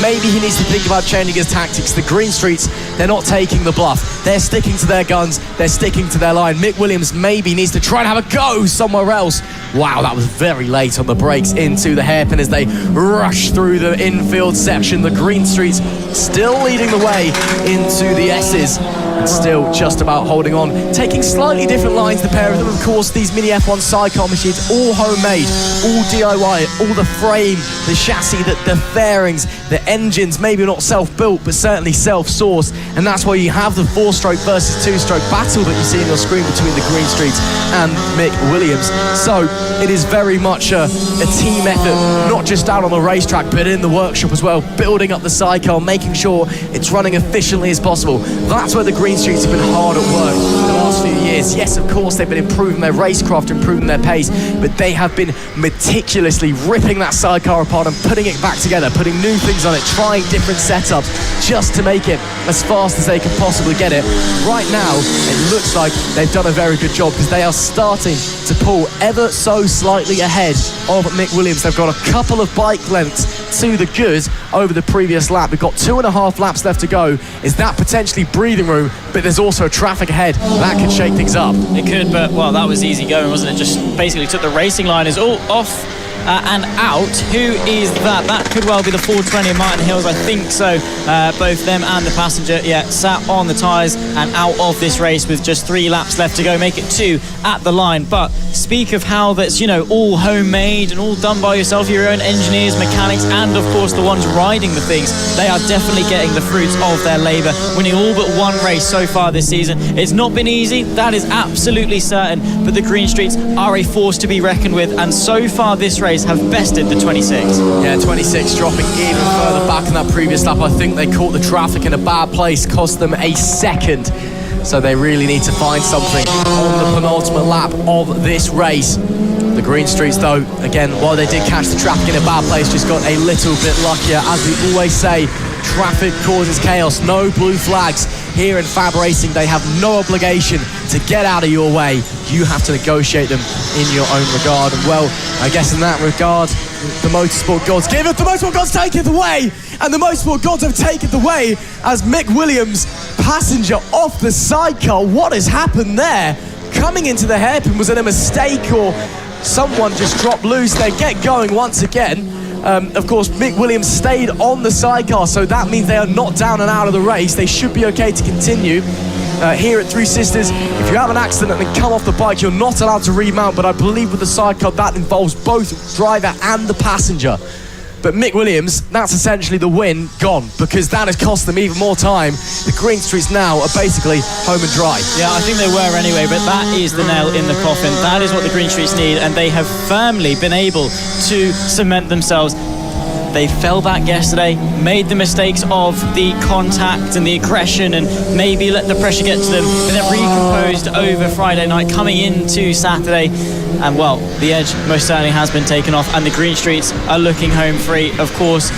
Maybe he needs to think about changing his tactics. The Green Streets, they're not taking the bluff. They're sticking to their guns. They're sticking to their line. Mick Williams maybe needs to try and have a go somewhere else. Wow, that was very late on the brakes into the hairpin as they rush through the infield section. The Green Streets still leading the way into the S's. and still just about holding on. Taking slightly different lines, the pair of them. Of course, these Mini F1 sidecar machines, all homemade, all DIY, all the frame, the chassis, the fairings, the engines, maybe not self-built, but certainly self-sourced. And that's why you have the 4-stroke versus 2-stroke battle that you see on your screen between the Green Streets and Mick Williams. So it is very much a team effort, not just out on the racetrack, but in the workshop as well, building up the sidecar, making sure it's running efficiently as possible. That's where the Green Streets have been hard at work the last few years. Yes, of course, they've been improving their racecraft, improving their pace, but they have been meticulously ripping that sidecar apart and putting it back together, putting new things on it, trying different setups just to make it as fast as they can possibly get it. Right now, it looks like they've done a very good job because they are starting to pull ever so slightly ahead of Mick Williams. They've got a couple of bike lengths to the good over the previous lap. We've got 2.5 laps left to go. Is that potentially breathing room? But there's also traffic ahead. That could shake things up. It could, but well, that was easy going, wasn't it? Just basically took the racing liners all off and out. Who is that? That could well be the 420 of Martin Hills, I think so. Both them and the passenger, sat on the tyres and out of this race with just 3 laps left to go. Make it 2 at the line. But speak of how that's, all homemade and all done by yourself, your own engineers, mechanics, and of course the ones riding the things. They are definitely getting the fruits of their labour, winning all but one race so far this season. It's not been easy, that is absolutely certain, but the Green Streets are a force to be reckoned with, and so far this race have bested the 26. Yeah, 26 dropping even further back in that previous lap. I think they caught the traffic in a bad place, cost them a second. So they really need to find something on the penultimate lap of this race. The Green Streets, though, again, while they did catch the traffic in a bad place, just got a little bit luckier. As we always say, traffic causes chaos. No blue flags. Here in FAB-Racing, they have no obligation to get out of your way. You have to negotiate them in your own regard. And well, I guess in that regard, the motorsport gods give it. The motorsport gods take it away. And the motorsport gods have taken it away as Mick Williams, passenger off the sidecar. What has happened there? Coming into the hairpin, was it a mistake or someone just dropped loose? They get going once again. Of course, Mick Williams stayed on the sidecar, so that means they are not down and out of the race. They should be okay to continue. Here at Three Sisters, if you have an accident and come off the bike, you're not allowed to remount, but I believe with the sidecar that involves both driver and the passenger. But Mick Williams, that's essentially the win gone, because that has cost them even more time. The Green Streets now are basically home and dry. Yeah, I think they were anyway, but that is the nail in the coffin. That is what the Green Streets need, and they have firmly been able to cement themselves. They fell back yesterday, made the mistakes of the contact and the aggression, and maybe let the pressure get to them, but they've recomposed over Friday night, coming into Saturday, and well, the edge most certainly has been taken off, and the Green Streets are looking home free. Of course,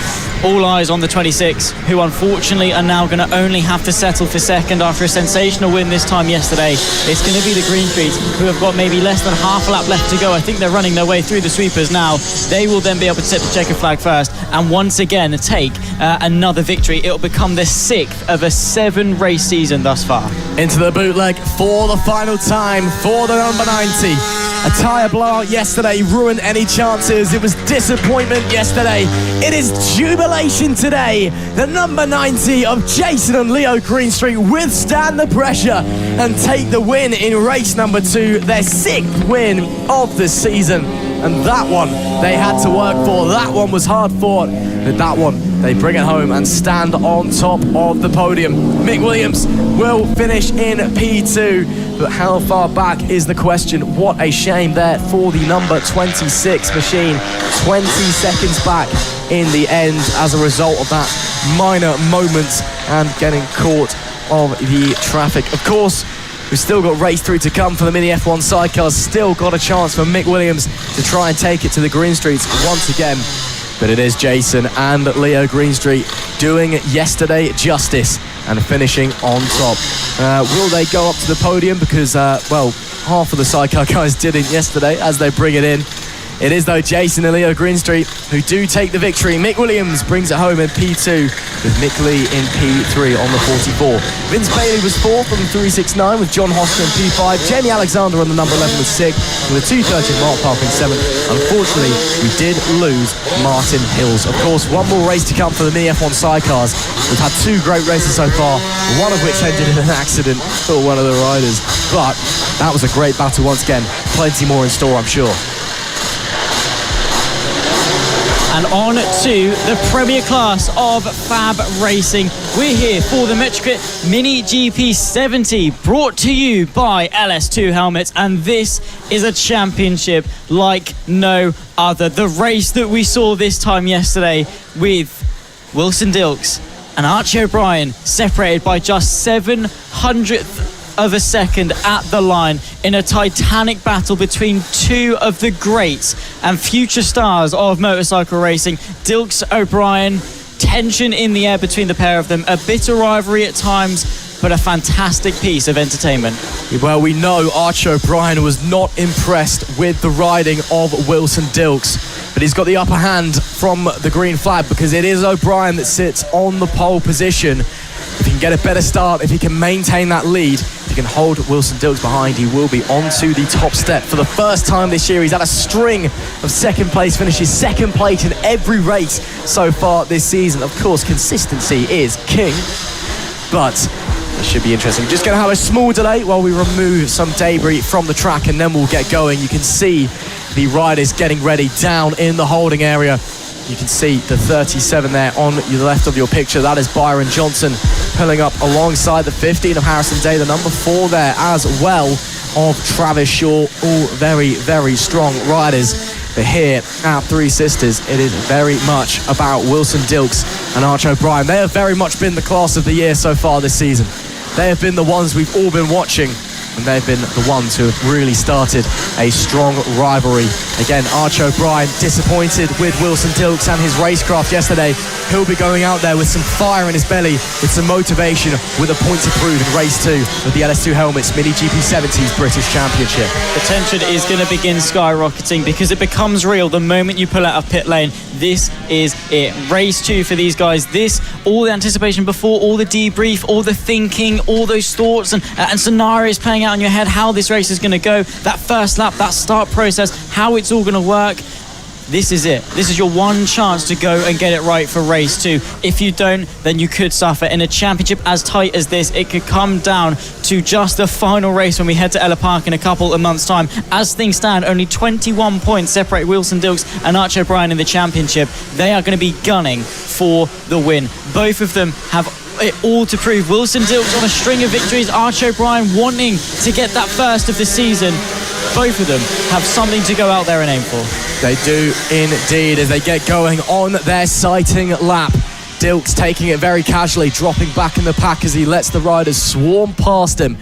all eyes on the 26, who unfortunately are now going to only have to settle for second after a sensational win this time yesterday. It's going to be the Green Streets, who have got maybe less than half a lap left to go. I think they're running their way through the sweepers now. They will then be able to set the checker flag first and once again take another victory. It will become the 6th of a 7-race season thus far. Into the bootleg for the final time for the number 90. A tyre blowout yesterday ruined any chances. It was disappointment yesterday. It is jubilation today. The number 90 of Jason and Leo Greenstreet withstand the pressure and take the win in race number 2, their 6th win of the season. And that one they had to work for. That one was hard fought. But that one, they bring it home and stand on top of the podium. Mick Williams will finish in P2. But how far back is the question? What a shame there for the number 26 machine. 20 seconds back in the end as a result of that minor moment and getting caught of the traffic. Of course, we've still got race 3 to come for the Mini F1 sidecars. Still got a chance for Mick Williams to try and take it to the Green Streets once again. But it is Jason and Leo Greenstreet doing yesterday justice and finishing on top. Will they go up to the podium? Because, well, half of the sidecar guys didn't yesterday as they bring it in. It is, though, Jason and Leo Greenstreet who do take the victory. Mick Williams brings it home in P2 with Mick Lee in P3 on the 44. Vince Bailey was 4th on the 369 with John Hoster in P5. Jamie Alexander on the number 11 was 6th with a 2:30 Mark Park in 7th. Unfortunately, we did lose Martin Hills. Of course, one more race to come for the Mini F1 sidecars. We've had 2 great races so far, one of which ended in an accident for one of the riders. But that was a great battle once again. Plenty more in store, I'm sure. And on to the Premier Class of FAB-Racing. We're here for the Metrocrit Mini GP70, brought to you by LS2 Helmets, and this is a championship like no other. The race that we saw this time yesterday with Wilson Dilks and Archie O'Brien separated by just 700th of a second at the line in a titanic battle between 2 of the greats and future stars of motorcycle racing. Dilks, O'Brien, tension in the air between the pair of them, a bitter rivalry at times, but a fantastic piece of entertainment. Well, we know Archie O'Brien was not impressed with the riding of Wilson Dilks, but he's got the upper hand from the green flag because it is O'Brien that sits on the pole position. If he can get a better start, if he can maintain that lead, if he can hold Wilson Dilks behind, he will be onto the top step. For the first time this year, he's had a string of second place finishes, second place in every race so far this season. Of course, consistency is king, but it should be interesting. Just going to have a small delay while we remove some debris from the track and then we'll get going. You can see the riders getting ready down in the holding area. You can see the 37 there on the left of your picture. That is Byron Johnson pulling up alongside the 15 of Harrison Day, the number 4 there as well of Travis Shaw. All very, very strong riders. But here at Three Sisters, it is very much about Wilson Dilks and Archie O'Brien. They have very much been the class of the year so far this season. They have been the ones we've all been watching, and they've been the ones who have really started a strong rivalry. Again, Archie O'Brien disappointed with Wilson Dilks and his racecraft yesterday. He'll be going out there with some fire in his belly, with some motivation, with a point to prove in race 2 with the LS2 Helmets Mini GP70's British Championship. The tension is going to begin skyrocketing because it becomes real the moment you pull out of pit lane. This is it. Race 2 for these guys. This, all the anticipation before, all the debrief, all the thinking, all those thoughts and scenarios playing out in your head, how this race is going to go, that first lap, that start process, how it's all going to work. This is it. This is your one chance to go and get it right for race 2. If you don't, then you could suffer. In a championship as tight as this, it could come down to just the final race when we head to Ella Park in a couple of months' time. As things stand, only 21 points separate Wilson Dilks and Archie O'Brien in the championship. They are going to be gunning for the win. Both of them have it all to prove. Wilson Dilks on a string of victories, Archie O'Brien wanting to get that first of the season. Both of them have something to go out there and aim for. They do indeed as they get going on their sighting lap. Dilks taking it very casually, dropping back in the pack as he lets the riders swarm past him.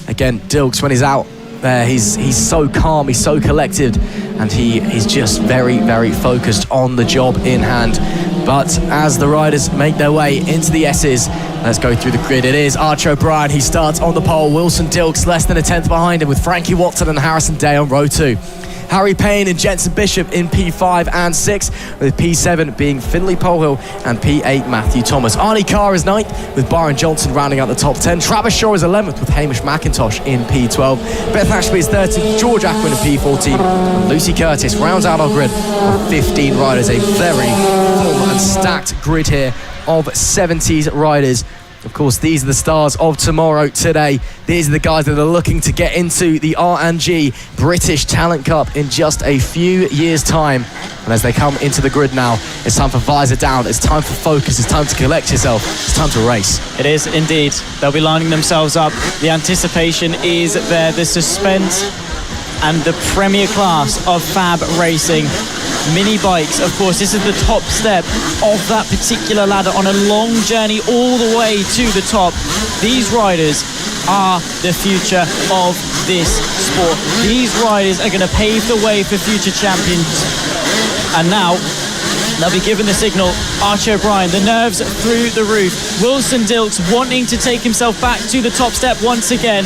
Again, Dilks, when he's out there, he's so calm, he's so collected, and he's just very, very focused on the job in hand. But as the riders make their way into the S's, let's go through the grid. It is Archie O'Brien. He starts on the pole. Wilson Dilks less than a tenth behind him with Frankie Watson and Harrison Day on row 2. Harry Payne and Jensen Bishop in P5 and 6, with P7 being Finlay Polhill and P8 Matthew Thomas. Arnie Carr is 9th, with Byron Johnson rounding out the top 10. Travis Shaw is 11th, with Hamish McIntosh in P12. Beth Ashby is 13th, George Ackman in P14, and Lucy Curtis rounds out our grid of 15 riders. A very full and stacked grid here of 70s riders. Of course, these are the stars of tomorrow today. These are the guys that are looking to get into the R&G British Talent Cup in just a few years' time. And as they come into the grid now, it's time for visor down, it's time for focus, it's time to collect yourself, it's time to race. It is indeed. They'll be lining themselves up. The anticipation is there, the suspense and the premier class of FAB-Racing. Mini bikes, of course, this is the top step of that particular ladder on a long journey all the way to the top. These riders are the future of this sport. These riders are going to pave the way for future champions. And now they'll be given the signal. Archie O'Brien, the nerves through the roof. Wilson Dilks wanting to take himself back to the top step once again.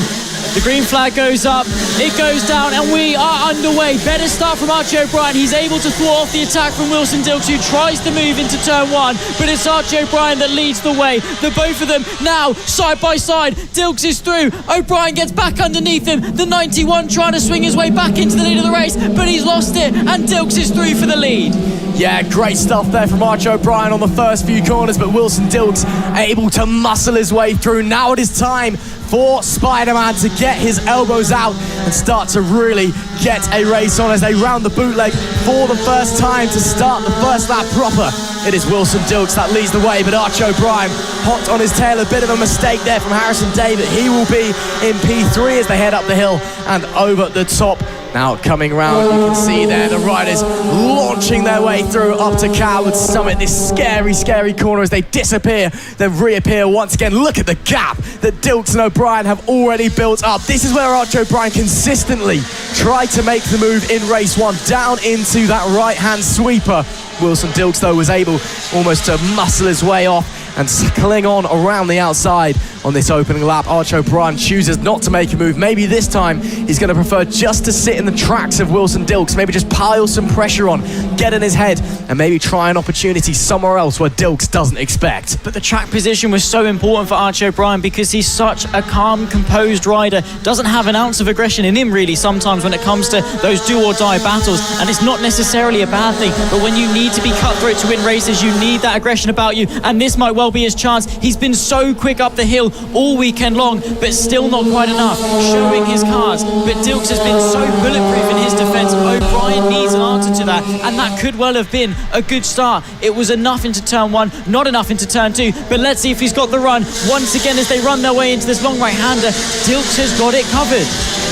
The green flag goes up, it goes down, and we are underway. Better start from Archie O'Brien. He's able to thwart off the attack from Wilson Dilks, who tries to move into turn 1, but it's Archie O'Brien that leads the way. The both of them now side by side. Dilks is through. O'Brien gets back underneath him. The 91 trying to swing his way back into the lead of the race, but he's lost it, and Dilks is through for the lead. Yeah, great stuff there from Archie O'Brien on the first few corners, but Wilson Dilks able to muscle his way through. Now it is time for Spider-Man to get his elbows out and start to really get a race on as they round the bootleg for the first time to start the first lap proper. It is Wilson Dilks that leads the way, but Archie O'Brien hot on his tail. A bit of a mistake there from Harrison Day, but he will be in P3 as they head up the hill and over the top. Now coming round, you can see there the riders launching their way through up to Coward Summit. This scary, scary corner as they disappear, then reappear once again. Look at the gap that Dilks and O'Brien have already built up. This is where Archie O'Brien consistently tried to make the move in race 1, down into that right-hand sweeper. Wilson Dilks, though, was able almost to muscle his way off and cling on around the outside on this opening lap. Archie O'Brien chooses not to make a move. Maybe this time he's going to prefer just to sit in the tracks of Wilson Dilks, maybe just pile some pressure on, get in his head, and maybe try an opportunity somewhere else where Dilks doesn't expect. But the track position was so important for Archie O'Brien because he's such a calm, composed rider. Doesn't have an ounce of aggression in him really sometimes when it comes to those do or die battles, and it's not necessarily a bad thing, but when you need to be cutthroat to win races, you need that aggression about you, and this might well be his chance. He's been so quick up the hill all weekend long, but still not quite enough, showing his cards. But Dilks has been so bulletproof in his defence. O'Brien needs an answer to that, and that could well have been a good start. It was enough into turn 1, not enough into turn 2, but let's see if he's got the run. Once again, as they run their way into this long right-hander, Dilks has got it covered.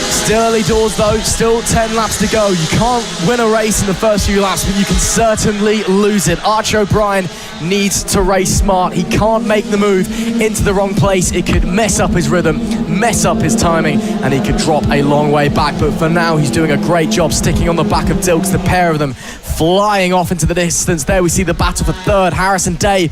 Still early doors though, still 10 laps to go. You can't win a race in the first few laps, but you can certainly lose it. Archie O'Brien needs to race smart. He can't make the move into the wrong place. It could mess up his rhythm, mess up his timing, and he could drop a long way back. But for now, he's doing a great job sticking on the back of Dilks, the pair of them flying off into the distance. There we see the battle for third. Harrison Day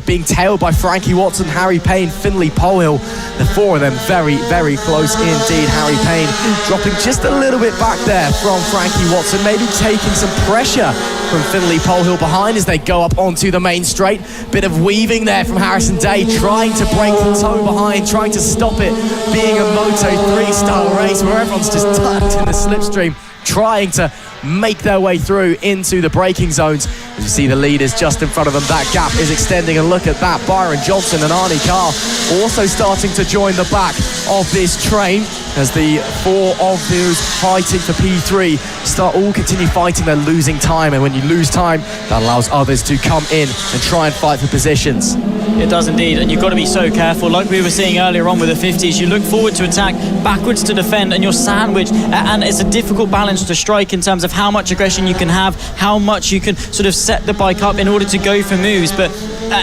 being tailed by Frankie Watson, Harry Payne, Finley Polhill. The four of them very, very close indeed. Harry Payne dropping just a little bit back there from Frankie Watson, maybe taking some pressure from Finley Polhill behind as they go up onto the main straight. Bit of weaving there from Harrison Day, trying to break the toe behind, trying to stop it being a Moto3 style race where everyone's just tucked in the slipstream, trying to make their way through into the braking zones. As you see the leaders just in front of them, that gap is extending, and look at that, Byron Johnson and Arnie Carr also starting to join the back of this train as the four of those fighting for P3 all continue fighting. They're losing time, and when you lose time, that allows others to come in and try and fight for positions. It does indeed, and you've got to be so careful. Like we were seeing earlier on with the 50s, you look forward to attack, backwards to defend, and you're sandwiched, and it's a difficult balance to strike in terms of how much aggression you can have, how much you can sort of set the bike up in order to go for moves. But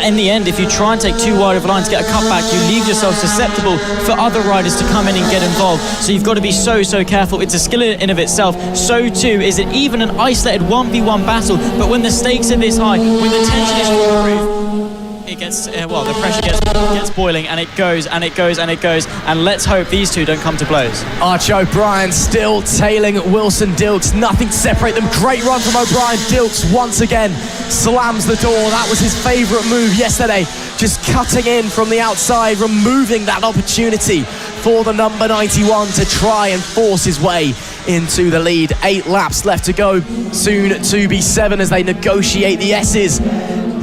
in the end, if you try and take too wide of a line to get a cutback, you leave yourself susceptible for other riders to come in and get involved. So you've got to be so careful. It's a skill in of itself. So too is it even an isolated 1v1 battle, but when the stakes are this high, when the tension is through the roof, it gets, the pressure gets boiling, and it goes, and it goes, and it goes, and let's hope these two don't come to blows. Archie O'Brien still tailing Wilson Dilks. Nothing to separate them. Great run from O'Brien. Dilks once again slams the door. That was his favourite move yesterday. Just cutting in from the outside, removing that opportunity for the number 91 to try and force his way into the lead. 8 laps left to go, soon to be 7 as they negotiate the S's.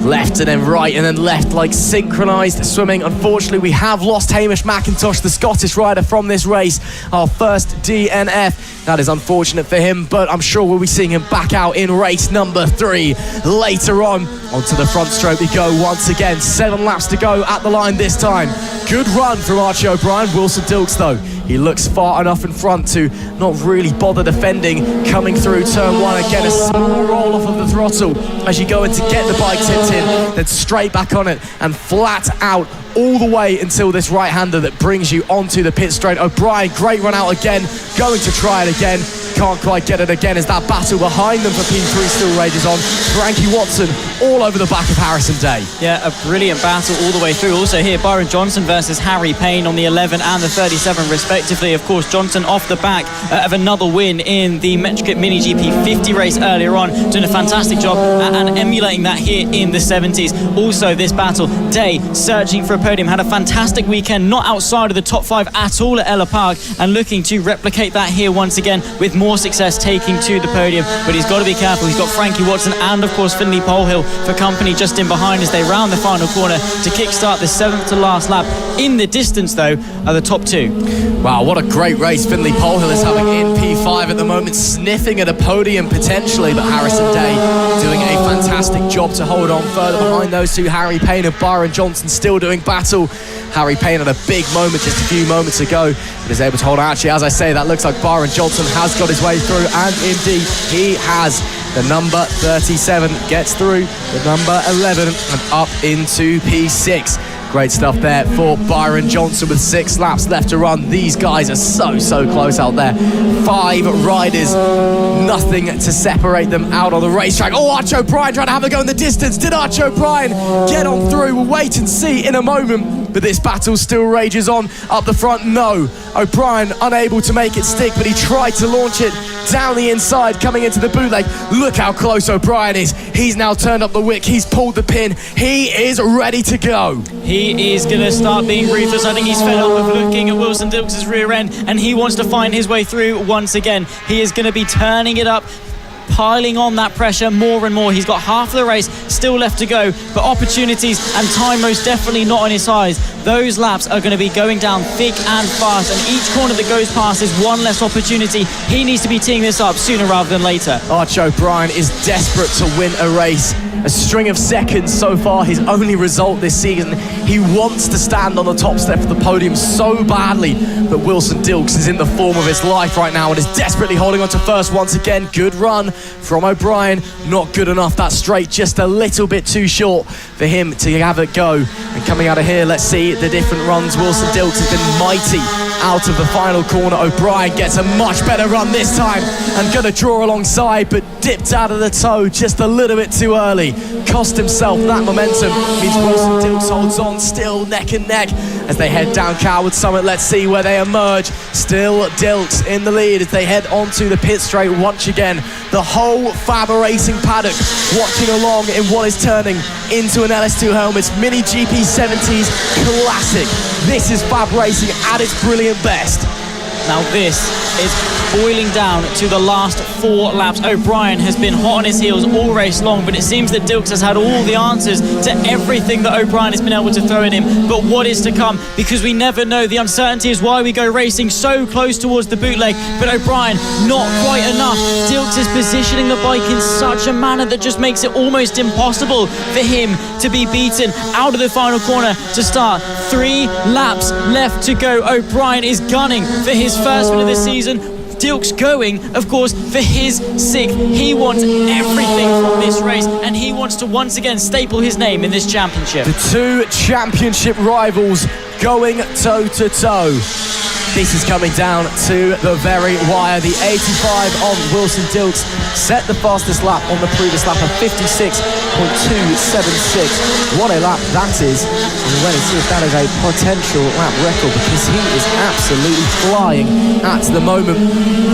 Left and then right and then left, like synchronised swimming. Unfortunately, we have lost Hamish McIntosh, the Scottish rider from this race, our first DNF. That is unfortunate for him, but I'm sure we'll be seeing him back out in race number 3 later on. Onto the front stroke we go once again. 7 laps to go at the line this time. Good run from Archie O'Brien. Wilson Dilks, though, he looks far enough in front to not really bother defending. Coming through turn 1 again, a small roll off of the throttle as you go in to get the bike tipped in, then straight back on it and flat out all the way until this right-hander that brings you onto the pit straight. O'Brien, great run out again, going to try it again. can't quite get it again as that battle behind them for P3 still rages on. Frankie Watson all over the back of Harrison Day. Yeah, a brilliant battle all the way through. Also here, Byron Johnson versus Harry Payne on the 11 and the 37 respectively. Of course, Johnson off the back of another win in the Metricate Mini GP 50 race earlier on, doing a fantastic job and emulating that here in the 70s. Also this battle, Day searching for a podium, had a fantastic weekend, not outside of the top 5 at all at Ella Park, and looking to replicate that here once again with more success taking to the podium. But he's got to be careful. He's got Frankie Watson and of course Finley Polehill for company just in behind as they round the final corner to kickstart the 7th to last lap. In the distance though are the top 2. Wow, what a great race Finley Polehill is having in P5 at the moment, sniffing at a podium potentially, but Harrison Day doing a fantastic job to hold on further behind those two. Harry Payne and Byron Johnson still doing battle. Harry Payne had a big moment just a few moments ago, but is able to hold on. Actually, as I say, that looks like Byron Johnson has got his way through, and indeed he has. The number 37 gets through, the number 11 and up into P6. Great stuff there for Byron Johnson with 6 laps left to run. These guys are so close out there. 5 riders, nothing to separate them out on the racetrack. Oh, Arch O'Brien trying to have a go in the distance. Did Arch O'Brien get on through? We'll wait and see in a moment. But this battle still rages on up the front. No, O'Brien unable to make it stick, but he tried to launch it down the inside coming into the bootleg. Look how close O'Brien is. He's now turned up the wick. He's pulled the pin. He is ready to go. He is going to start being ruthless. I think he's fed up with looking at Wilson Dilks' rear end, and he wants to find his way through once again. He is going to be turning it up, piling on that pressure more and more. He's got half of the race still left to go, but opportunities and time most definitely not on his side. Those laps are going to be going down thick and fast, and each corner that goes past is one less opportunity. He needs to be teeing this up sooner rather than later. Arch O'Brien is desperate to win a race. A string of seconds so far, his only result this season. He wants to stand on the top step of the podium so badly, but Wilson Dilks is in the form of his life right now and is desperately holding on to first once again. Good run from O'Brien, not good enough. That straight just a little bit too short for him to have it go. And coming out of here, let's see the different runs. Wilson Dilks has been mighty out of the final corner. O'Brien gets a much better run this time and gonna draw alongside, but dipped out of the toe just a little bit too early. Cost himself that momentum. Means Wilson Dilks holds on still neck and neck as they head down Coward Summit. Let's see where they emerge. Still Dilks in the lead as they head onto the pit straight once again. The whole FAB-Racing paddock watching along in what is turning into an LS2 Helmets Mini GP 70s classic. This is FAB-Racing at its brilliant best. Now this is boiling down to the last 4 laps. O'Brien has been hot on his heels all race long, but it seems that Dilks has had all the answers to everything that O'Brien has been able to throw at him. But what is to come? Because we never know. The uncertainty is why we go racing so close towards the bootleg, but O'Brien not quite enough. Dilks is positioning the bike in such a manner that just makes it almost impossible for him to be beaten out of the final corner to start. 3 laps left to go. O'Brien is gunning for his first win of the season. Dilks going, of course, for his 6th. He wants everything from this race, and he wants to once again staple his name in this championship. The 2 championship rivals going toe-to-toe. This is coming down to the very wire. The 85 of Wilson Dilks set the fastest lap on the previous lap of 56.276. What a lap that is. And we're ready to see if that is a potential lap record, because he is absolutely flying at the moment.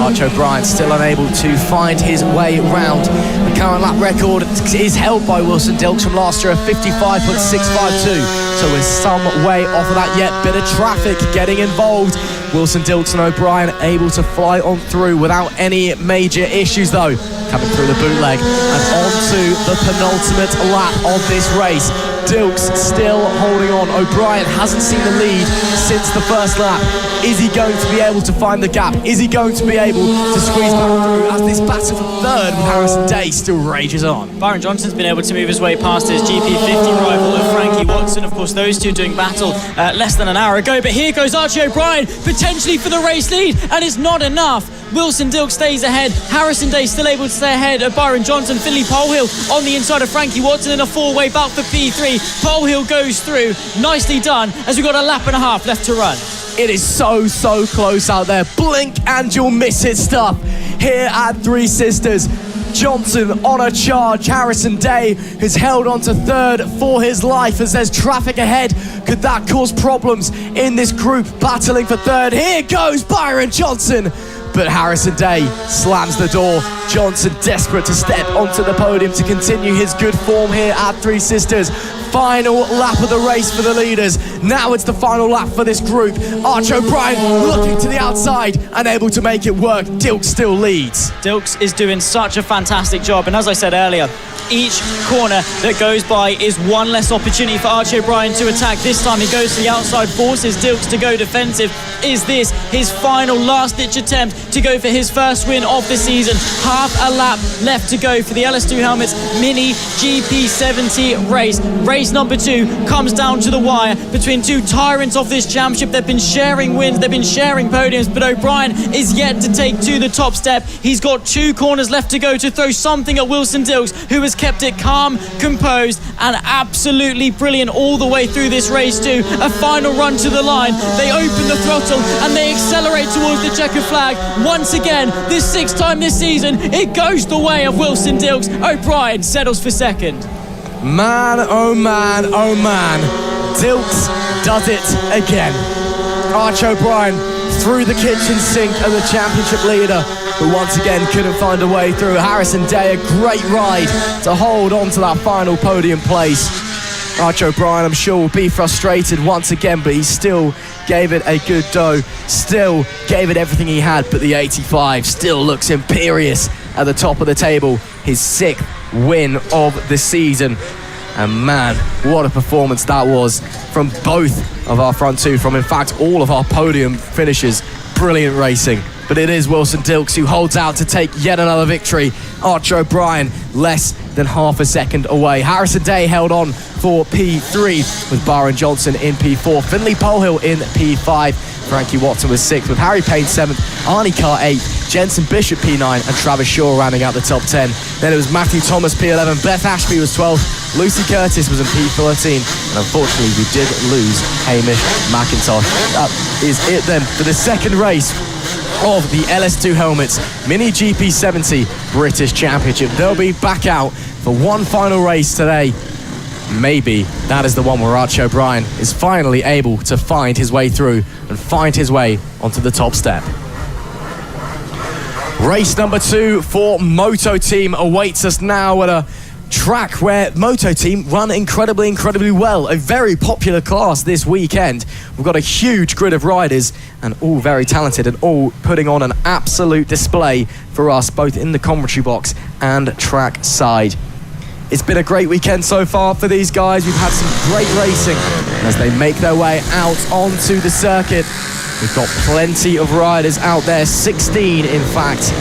Arch O'Brien still unable to find his way round. The current lap record is held by Wilson Dilks from last year of 55.652. So we're some way off of that yet. Bit of traffic getting involved. Wilson Dilks and O'Brien able to fly on through without any major issues though. Coming through the bootleg and onto the penultimate lap of this race. Dilks still holding on. O'Brien hasn't seen the lead since the first lap. Is he going to be able to find the gap? Is he going to be able to squeeze back through as this battle for third with Harrison Day still rages on? Byron Johnson's been able to move his way past his GP50 rival of Frankie Watson. Of course, those two doing battle less than an hour ago. But here goes Archie O'Brien, potentially for the race lead, and it's not enough. Wilson Dilks stays ahead. Harrison Day still able to stay ahead of Byron Johnson. Finley Polehill on the inside of Frankie Watson in a 4-way bout for P3. Polehill goes through. Nicely done, as we've got a lap and a half left to run. It is so close out there. Blink and you'll miss it stuff. here at Three Sisters. Johnson on a charge. Harrison Day has held on to third for his life as there's traffic ahead. Could that cause problems in this group battling for third? Here goes Byron Johnson. But Harrison Day slams the door. Johnson desperate to step onto the podium to continue his good form here at Three Sisters. Final lap of the race for the leaders. Now it's the final lap for this group. Arch O'Brien looking to the outside, unable to make it work. Dilks still leads. Dilks is doing such a fantastic job, and as I said earlier, each corner that goes by is one less opportunity for Archie O'Brien to attack. This time he goes to the outside, forces Dilks to go defensive. Is this his final last-ditch attempt to go for his first win of the season? Half a lap left to go for the LS2 Helmets Mini GP70 race. Race number 2 comes down to the wire between two tyrants of this championship. They've been sharing wins, they've been sharing podiums, but O'Brien is yet to take to the top step. He's got 2 corners left to go to throw something at Wilson Dilks, who has kept it calm, composed, and absolutely brilliant all the way through this race too. A final run to the line. They open the throttle and they accelerate towards the checkered flag. Once again, this 6th time this season, it goes the way of Wilson Dilks. O'Brien settles for second. Man, oh man, oh man. Dilks does it again. Arch O'Brien through the kitchen sink as the championship leader, but once again couldn't find a way through. Harrison Day, a great ride to hold on to that final podium place. Arch O'Brien, I'm sure, will be frustrated once again, but he still gave it a good go, still gave it everything he had, but the 85 still looks imperious at the top of the table. His 6th win of the season. And man, what a performance that was from both of our front 2, from in fact all of our podium finishers. Brilliant racing. But it is Wilson Dilks who holds out to take yet another victory. Arch O'Brien less than half a second away. Harrison Day held on for P3 with Byron Johnson in P4. Finley Polehill in P5. Frankie Watson was 6th with Harry Payne 7th, Arnie Carr 8th, Jensen Bishop P9 and Travis Shaw rounding out the top 10. Then it was Matthew Thomas P11, Beth Ashby was 12th, Lucy Curtis was in P13, and unfortunately we did lose Hamish McIntosh. That is it then for the second race of the LS2 Helmets Mini GP70 British Championship. They'll be back out for one final race today. Maybe that is the one where Arch O'Brien is finally able to find his way through and find his way onto the top step. Race number 2 for Moto Team awaits us now at a track where Moto Team run incredibly well. A very popular class this weekend. We've got a huge grid of riders and all very talented and all putting on an absolute display for us, both in the commentary box and track side. It's been a great weekend so far for these guys. We've had some great racing as they make their way out onto the circuit. We've got plenty of riders out there, 16 in fact.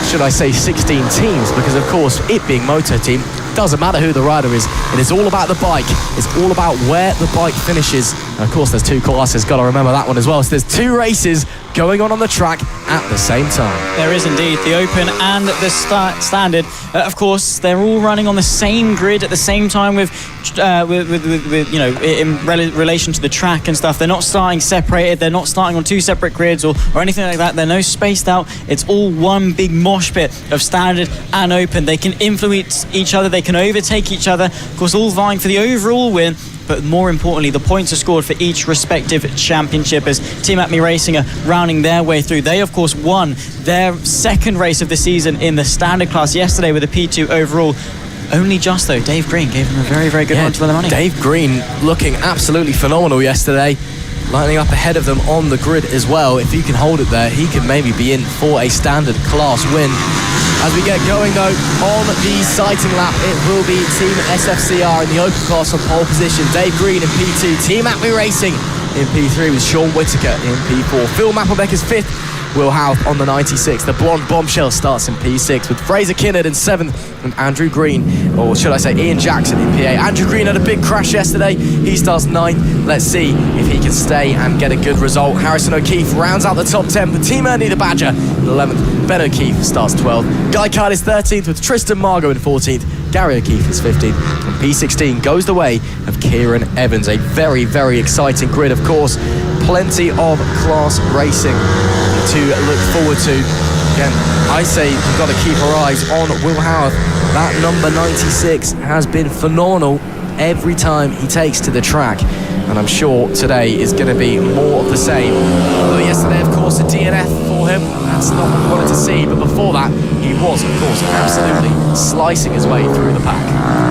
Should I say 16 teams, because of course it being Moto Team, doesn't matter who the rider is. It is all about the bike. It's all about where the bike finishes. And of course there's 2 classes, got to remember that one as well. So there's 2 races going on the track at the same time. There is indeed, the Open and the Standard. Of course, they're all running on the same grid at the same time with you know, in relation to the track and stuff. They're not starting separated. They're not starting on 2 separate grids or anything like that. They're no spaced out. It's all one big mosh pit of Standard and Open. They can influence each other. They can overtake each other. Of course, all vying for the overall win. But more importantly, the points are scored for each respective championship as Team FAB-Racing are rounding their way through. They, of course, won their 2nd race of the season in the standard class yesterday with a P2 overall. Only just, though, Dave Green gave them a very good run for the money. Dave Green looking absolutely phenomenal yesterday, lining up ahead of them on the grid as well. If he can hold it there, he can maybe be in for a standard class win. As we get going though, on the sighting lap, it will be Team SFCR in the open class on pole position. Dave Green in P2, Team FAB-Racing in P3 with Sean Whittaker in P4. Phil Mapplebeck is 5th, Will Houth on the 96. The blonde bombshell starts in P6 with Fraser Kinnard in 7th and Andrew Green, or should I say Ian Jackson in P8. Andrew Green had a big crash yesterday. He starts 9th. Let's see if he can stay and get a good result. Harrison O'Keefe rounds out the top 10 for Team Ernie the Badger in 11th. Ben O'Keefe starts 12th. Guy Card is 13th with Tristan Margot in 14th. Gary O'Keefe is 15th. And P16 goes the way of Kieran Evans. A very exciting grid, of course. Plenty of class racing to look forward to again, I say we've got to keep our eyes on Will Howarth. That number 96 has been phenomenal every time he takes to the track, and I'm sure today is going to be more of the same. Although yesterday, of course, a DNF for him, that's not what we wanted to see, but before that, he was, of course, absolutely slicing his way through the pack.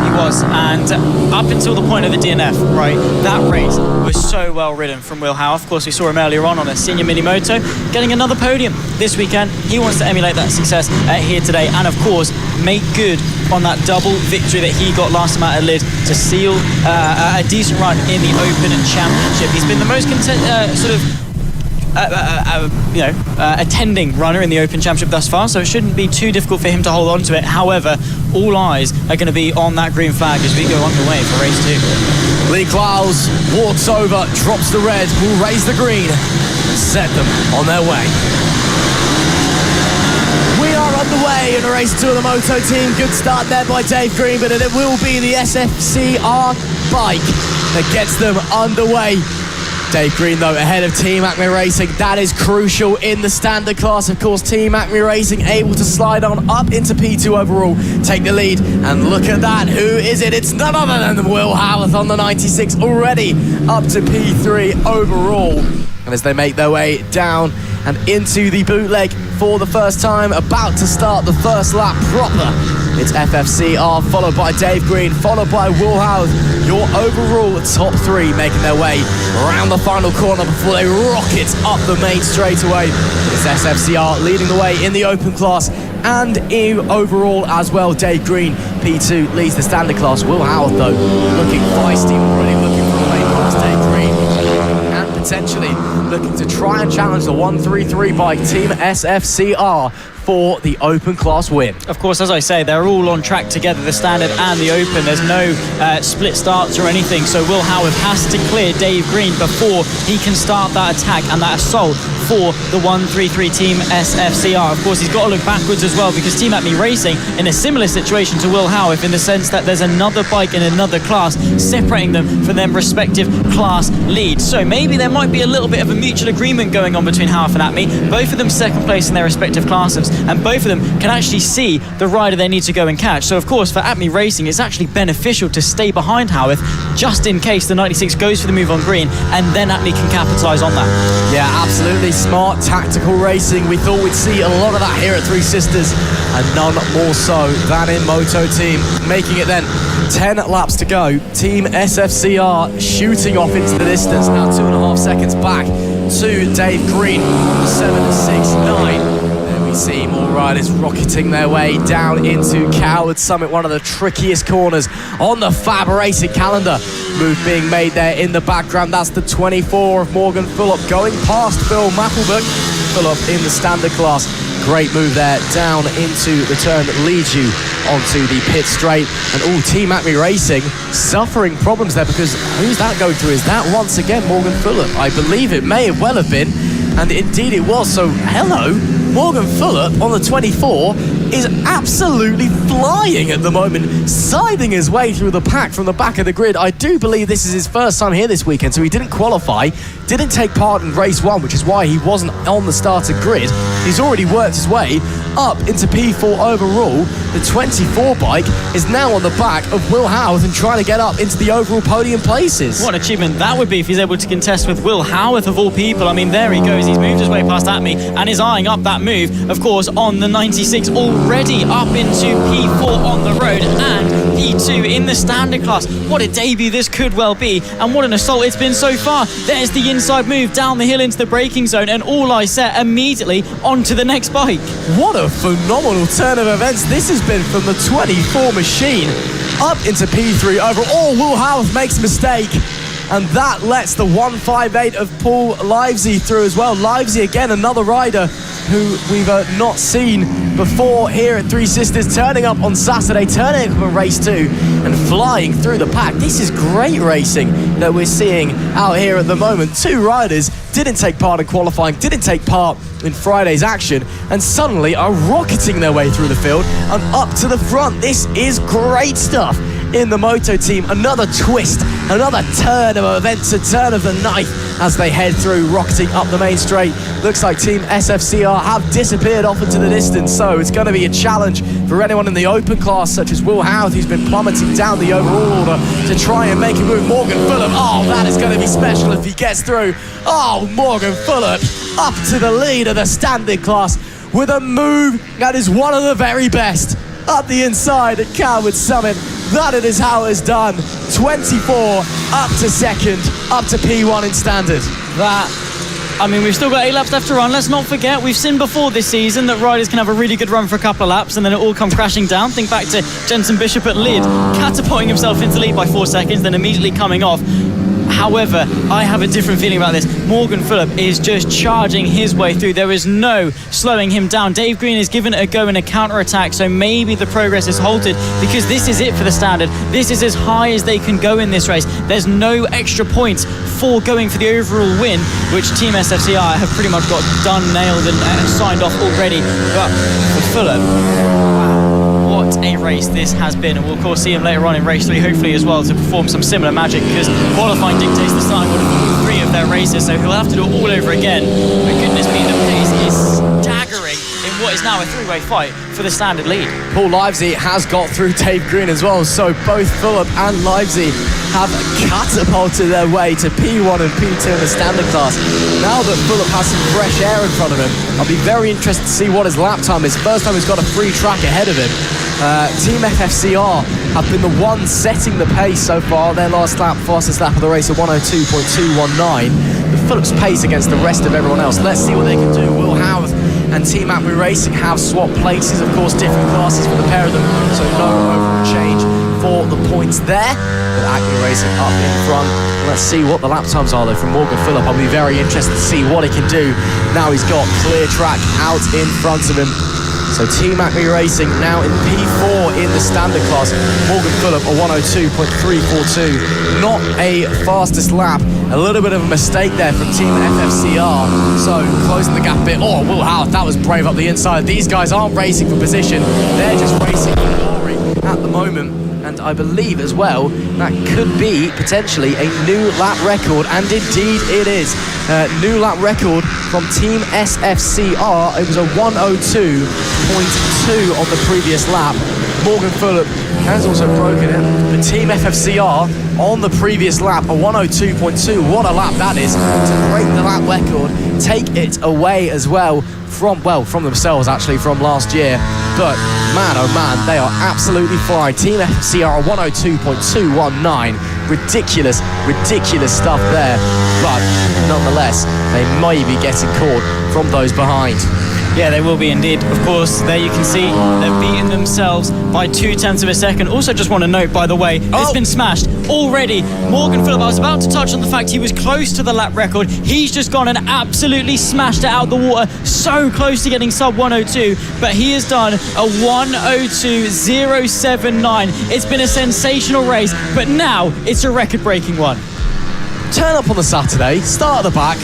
He was, and up until the point of the DNF, right, that race was so well ridden from Will Howarth. Of course, we saw him earlier on a senior mini moto, getting another podium this weekend. He wants to emulate that success here today, and of course, make good on that double victory that he got last time out at Lid to seal a decent run in the Open Championship. He's been the most attending runner in the Open Championship thus far, so it shouldn't be too difficult for him to hold on to it. However, all eyes are going to be on that green flag as we go underway for race 2. Lee Clowes walks over, drops the red, will raise the green, set them on their way. We are underway in race 2 of the Moto team. Good start there by Dave Green, but it will be the SFCR bike that gets them underway. Dave Green, though, ahead of Team Acme Racing. That is crucial in the standard class. Of course, Team Acme Racing able to slide on up into P2 overall, take the lead, and look at that. Who is it? It's none other than Will Howarth on the 96, already up to P3 overall. And as they make their way down and into the bootleg for the first time, about to start the first lap proper, it's FFCR, followed by Dave Green, followed by Will Howarth. Your overall top 3 making their way around the final corner before they rocket up the main straightaway. It's SFCR leading the way in the open class and in overall as well. Dave Green, P2, leads the standard class. Will Howarth, though, looking feisty, already looking for a lane past Dave Green, and potentially looking to try and challenge the 133 bike Team SFCR for the open class win. Of course, as I say, they're all on track together, the standard and the open. There's no split starts or anything, so Will Howarth has to clear Dave Green before he can start that attack and that assault for the 133 Team SFCR. Of course, he's got to look backwards as well, because Team Acme Racing in a similar situation to Will Howarth, in the sense that there's another bike in another class separating them from their respective class leads. So maybe there might be a little bit of a mutual agreement going on between Howarth and Acme. Both of them second place in their respective classes, and both of them can actually see the rider they need to go and catch. So of course, for Acme Racing, it's actually beneficial to stay behind Howarth just in case the 96 goes for the move on green, and then Acme can capitalise on that. Yeah, absolutely smart tactical racing. We thought we'd see a lot of that here at Three Sisters, and none more so than in Moto Team. Making it then 10 laps to go. Team SFCR shooting off into the distance, now 2.5 seconds back to Dave Green, 7.69. See more riders rocketing their way down into Coward Summit, one of the trickiest corners on the FAB-Racing calendar. Move being made there in the background. That's the 24 of Morgan Phillip going past Phil Mappelberg. Phillip in the standard class. Great move there down into the turn that leads you onto the pit straight. And all Team Acme Racing suffering problems there, because who's that going through? Is that once again Morgan Phillip? I believe it may well have been, and indeed it was. So hello, Morgan Phillip on the 24 is absolutely flying at the moment, scything his way through the pack from the back of the grid. I do believe this is his first time here this weekend, so he didn't qualify, didn't take part in race 1, which is why he wasn't on the starter grid. He's already worked his way up into P4 overall. The 24 bike is now on the back of Will Howarth and trying to get up into the overall podium places. What an achievement that would be if he's able to contest with Will Howarth of all people. I mean, there he goes. He's moved his way past Acme and is eyeing up that move, of course, on the 96, already up into P4 on the road and P2 in the standard class. What a debut this could well be, and what an assault it's been so far. There's the inside move down the hill into the braking zone, and all I set immediately onto the next bike. What a phenomenal turn of events this has been from the 24 machine up into P3 overall. Will Howarth makes a mistake, and that lets the 158 of Paul Livesey through as well. Livesey, again, another rider who we've not seen before here at Three Sisters, turning up on Saturday, turning up in race 2 and flying through the pack. This is great racing that we're seeing out here at the moment. 2 riders didn't take part in qualifying, didn't take part in Friday's action, and suddenly are rocketing their way through the field and up to the front. This is great stuff in the Moto team. Another twist, another turn of events, a turn of the knife as they head through, rocketing up the main straight. Looks like Team SFCR have disappeared off into the distance, so it's going to be a challenge for anyone in the open class, such as Will Howard, who's been plummeting down the overall order to try and make a move. Morgan Phillip, oh, that is going to be special if he gets through. Oh, Morgan Phillip up to the lead of the standard class with a move that is one of the very best. Up the inside at Coward Summit, that it is how it's done. 24 up to second, up to P1 in standard. We've still got 8 laps left to run. Let's not forget, we've seen before this season that riders can have a really good run for a couple of laps and then it all come crashing down. Think back to Jensen Bishop at Lid, catapulting himself into lead by 4 seconds, then immediately coming off. However, I have a different feeling about this. Morgan Phillip is just charging his way through. There is no slowing him down. Dave Green is given it a go in a counter-attack, so maybe the progress is halted because this is it for the standard. This is as high as they can go in this race. There's no extra points for going for the overall win, which Team SFCR have pretty much got done, nailed and signed off already. But for Phillip, what a race this has been, and we'll of course see him later on in race 3 hopefully as well to perform some similar magic, because qualifying dictates the starting order for 3 of their races, so he'll have to do it all over again. But goodness me, the pace is staggering in what is now a 3-way fight for the standard lead. Paul Livesey has got through Dave Green as well, so both Phillip and Livesey have catapulted their way to P1 and P2 in the standard class. Now that Phillip has some fresh air in front of him, I'll be very interested to see what his lap time is. First time he's got a free track ahead of him. Team FFCR have been the ones setting the pace so far. Their last lap, fastest lap of the race, at 102.219. But Phillip's pace against the rest of everyone else. Let's see what they can do. Will Howard and Team FAB-Racing have swapped places, of course, different classes for the pair of them, so no overall change for the points there. But Acme Racing up in front. Let's see what the lap times are though from Morgan Phillip. I'll be very interested to see what he can do now he's got clear track out in front of him. So Team Acme Racing now in P4 in the standard class. Morgan Phillip a 102.342. Not a fastest lap. A little bit of a mistake there from Team FFCR. So closing the gap a bit. Oh, Will Howard, that was brave up the inside. These guys aren't racing for position. They're just racing for glory at the moment. And I believe as well that could be potentially a new lap record, and indeed it is. New lap record from Team SFCR. It was a 102.2 on the previous lap. Morgan Phillip has also broken it. The Team FFCR on the previous lap, a 102.2. What a lap that is to break the lap record, take it away as well from themselves actually from last year. But man, oh man, they are absolutely flying. Team FCR 102.219. Ridiculous stuff there. But nonetheless, they may be getting caught from those behind. Yeah, they will be indeed. Of course, there you can see they've beaten themselves by 0.2 of a second. Also, just want to note, by the way, it's been smashed already. Morgan Phillip, I was about to touch on the fact he was close to the lap record. He's just gone and absolutely smashed it out the water. So close to getting sub 102, but he has done a 102.079. It's been a sensational race, but now it's a record-breaking one. Turn up on the Saturday, start at the back,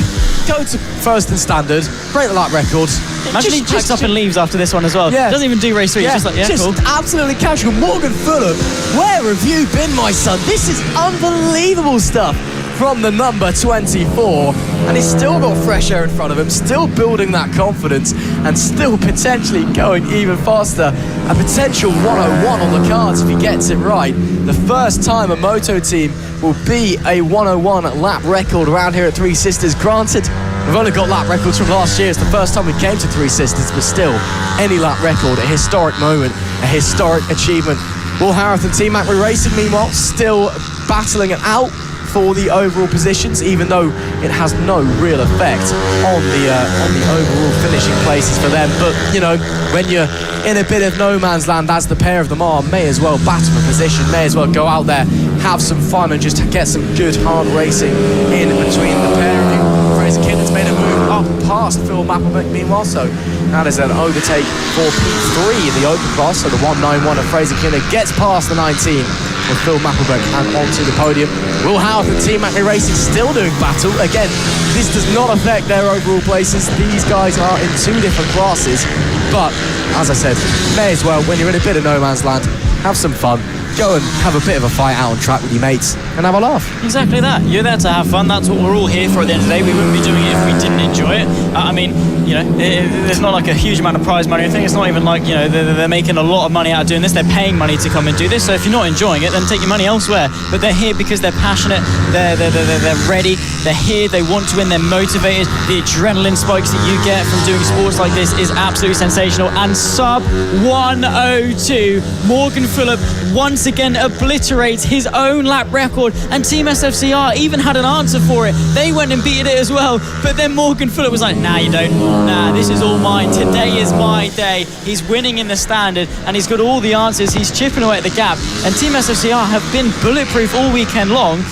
go to first and standard, break the lap record. Imagine he packs up and leaves after this one as well. Yeah. Doesn't even do race 3. Just cool. Absolutely casual. Morgan Phillip, where have you been, my son? This is unbelievable stuff from the number 24, and he's still got fresh air in front of him, still building that confidence, and still potentially going even faster. A potential 101 on the cards if he gets it right. The first time a moto team will be a 101 lap record around here at Three Sisters. Granted, we've only got lap records from last year. It's the first time we came to Three Sisters, but still, any lap record, a historic moment, a historic achievement. Will Howard and Team Acme Racing, meanwhile, still battling it out for the overall positions, even though it has no real effect on the overall finishing places for them. But you know, when you're in a bit of no man's land, as the pair of them are, may as well battle for position, may as well go out there, have some fun, and just get some good hard racing in between the pair of you. Fraser Kinnett's made a move up past Phil Mapplebeck meanwhile, so that is an overtake for P3 in the open class. So the 191 of Fraser Kinnett gets past the 19 of Phil Mapplebeck and onto the podium. Will Howard and Team Acme Racing still doing battle. Again, this does not affect their overall places. These guys are in 2 different classes, but as I said, may as well, when you're in a bit of no man's land, have some fun, go and have a bit of a fight out on track with your mates and have a laugh. Exactly that. You're there to have fun. That's what we're all here for at the end of the day. We wouldn't be doing it if we didn't enjoy it. I mean, you know, there's not like a huge amount of prize money or anything. It's not even like, you know, they're making a lot of money out of doing this. They're paying money to come and do this. So if you're not enjoying it, then take your money elsewhere. But they're here because they're passionate. They're ready. They're here. They want to win. They're motivated. The adrenaline spikes that you get from doing sports like this is absolutely sensational. And sub 102, Morgan Phillip once again obliterates his own lap record, and Team SFCR even had an answer for it. They went and beat it as well, but then Morgan Phillip was like, nah, you don't. Nah, this is all mine. Today is my day. He's winning in the standard, and he's got all the answers. He's chipping away at the gap, and Team SFCR have been bulletproof all weekend long.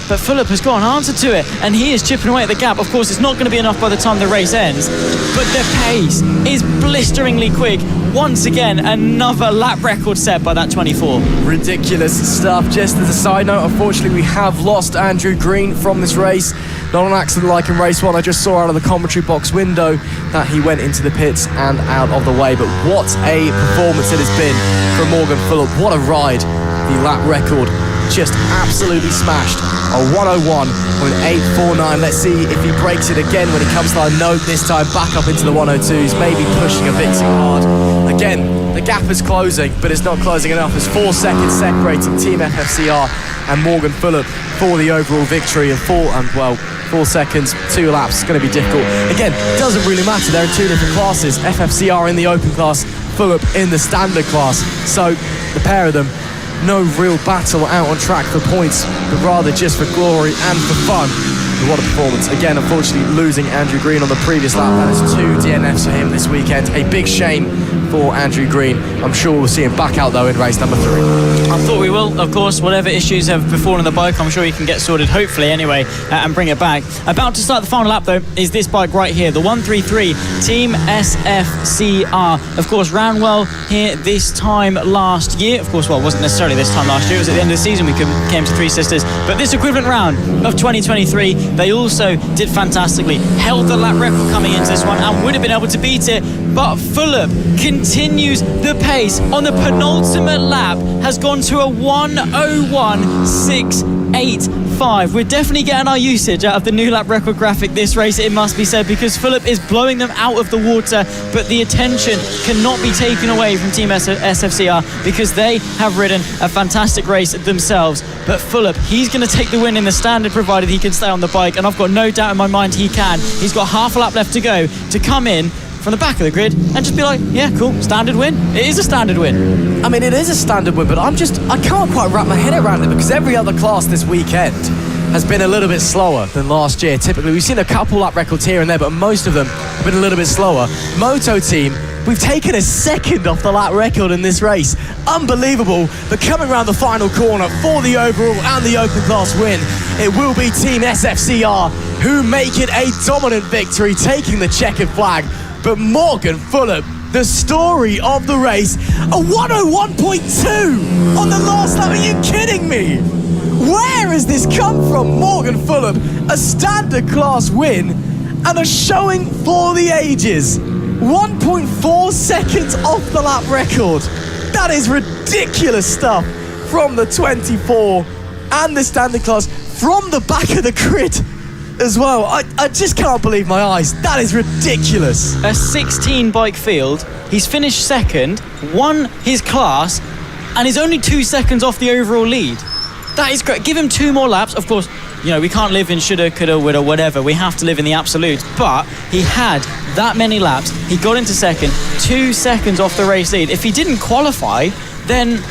But Phillip has got an answer to it, and he is chipping away at the gap. Of course, it's not going to be enough by the time the race ends, but the pace is blisteringly quick. Once again, another lap record set by that 24. Ridiculous stuff. Just as a side note, unfortunately, we have lost Andrew Green from this race. Not an accident like in race one. I just saw out of the commentary box window that he went into the pits and out of the way. But what a performance it has been from Morgan Phillip. What a ride. The lap record just absolutely smashed. A 101.849. Let's see if he breaks it again when he comes to our note this time. Back up into the 102s, maybe pushing a bit too hard. Again, the gap is closing, but it's not closing enough. It's 4 seconds separating Team FFCR and Morgan Phillip for the overall victory. And 4 seconds, 2 laps. It's going to be difficult. Again, doesn't really matter. They're in 2 different classes. FFCR in the open class, Phillip in the standard class. So the pair of them, no real battle out on track for points, but rather just for glory and for fun. But what a performance. Again, unfortunately, losing Andrew Green on the previous lap. That is 2 DNFs for him this weekend. A big shame for Andrew Green. I'm sure we'll see him back out, though, in race number 3. I thought we will, of course. Whatever issues have befallen the bike, I'm sure he can get sorted, hopefully, anyway, and bring it back. About to start the final lap, though, is this bike right here, the 133 Team SFCR. Of course, ran well here this time last year. Of course, well, it wasn't necessarily this time last year. It was at the end of the season we came to Three Sisters. But this equivalent round of 2023, they also did fantastically. Held the lap record coming into this one and would have been able to beat it. But Phillip continues the pace on the penultimate lap, has gone to a 101.685. We're definitely getting our usage out of the new lap record graphic this race, it must be said, because Phillip is blowing them out of the water, but the attention cannot be taken away from Team SFCR because they have ridden a fantastic race themselves. But Phillip, he's going to take the win in the standard provided he can stay on the bike, and I've got no doubt in my mind he can. He's got half a lap left to go to come in from the back of the grid and just be like, yeah, cool, standard win. It is a standard win. I mean, it is a standard win, but I can't quite wrap my head around it because every other class this weekend has been a little bit slower than last year. Typically, we've seen a couple lap records here and there, but most of them have been a little bit slower. Moto team, we've taken a second off the lap record in this race. Unbelievable, but coming around the final corner for the overall and the open class win, it will be Team SFCR who make it a dominant victory, taking the checkered flag. But Morgan Phillip, the story of the race, a 101.2 on the last lap. Are you kidding me? Where has this come from? Morgan Phillip, a standard class win and a showing for the ages. 1.4 seconds off the lap record. That is ridiculous stuff from the 24 and the standard class from the back of the grid as well. I just can't believe my eyes. That is ridiculous. A 16 bike field. He's finished second, won his class, and is only 2 seconds off the overall lead. That is great. Give him 2 more laps. Of course, you know, we can't live in shoulda, coulda, woulda, whatever. We have to live in the absolute. But he had that many laps. He got into second, 2 seconds off the race lead. If he didn't qualify, then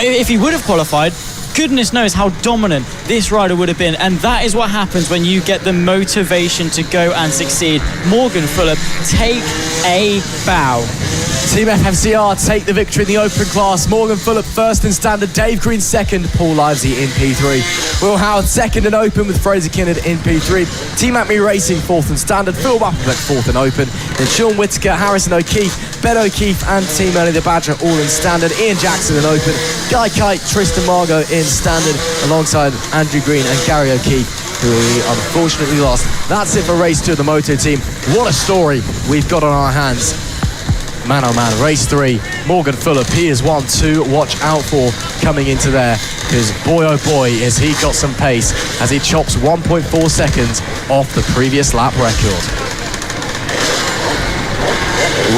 if he would have qualified, goodness knows how dominant this rider would have been. And that is what happens when you get the motivation to go and succeed. Morgan Phillip, take a bow. Team FFCR take the victory in the open class. Morgan Phillip first in standard, Dave Green second, Paul Livesey in P3. Will Howard second in open with Fraser Kinnard in P3. Team FAB-Racing fourth in standard, Phil Applebeck fourth in open. Then Sean Whittaker, Harrison O'Keefe, Ben O'Keefe and Team Ernie the Badger all in standard. Ian Jackson in open, Guy Kite, Tristan Margot in standard alongside Andrew Green and Gary O'Keefe, who we unfortunately lost. That's it for race 2 of the Moto team. What a story we've got on our hands. Man oh man, race 3, Morgan Fuller, Piers 1, 2, watch out for coming into there, because boy oh boy has he got some pace as he chops 1.4 seconds off the previous lap record.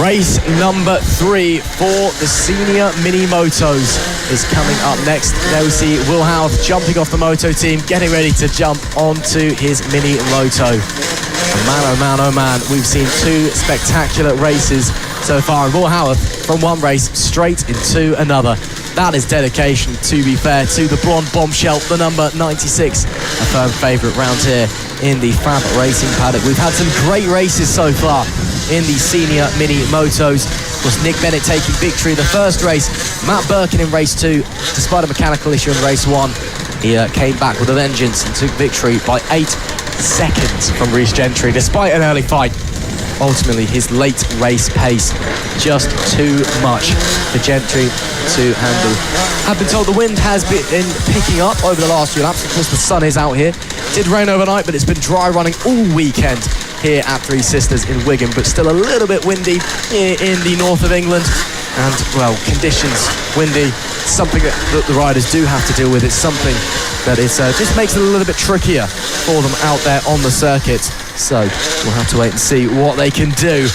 Race number 3 for the senior mini motos is coming up next. There we see Will Houth jumping off the moto team, getting ready to jump onto his mini moto. And man oh man, we've seen 2 spectacular races so far, and Will Houth from one race straight into another. That is dedication, to be fair, to the blonde bombshell, the number 96, a firm favourite round here in the FAB-Racing paddock. We've had some great races so far in the senior mini motos. Of course, Nick Bennett taking victory in the first race, Matt Birkin in race 2, despite a mechanical issue in race 1. He came back with a vengeance and took victory by 8 seconds from Rhys Gentry, despite an early fight. Ultimately, his late race pace just too much for Gentry to handle. I've been told the wind has been picking up over the last few laps. Of course, the sun is out here. It did rain overnight, but it's been dry running all weekend here at Three Sisters in Wigan, but still a little bit windy here in the north of England. And, well, conditions, windy, something that the riders do have to deal with. It's something that is just makes it a little bit trickier for them out there on the circuit. So we'll have to wait and see what they can do.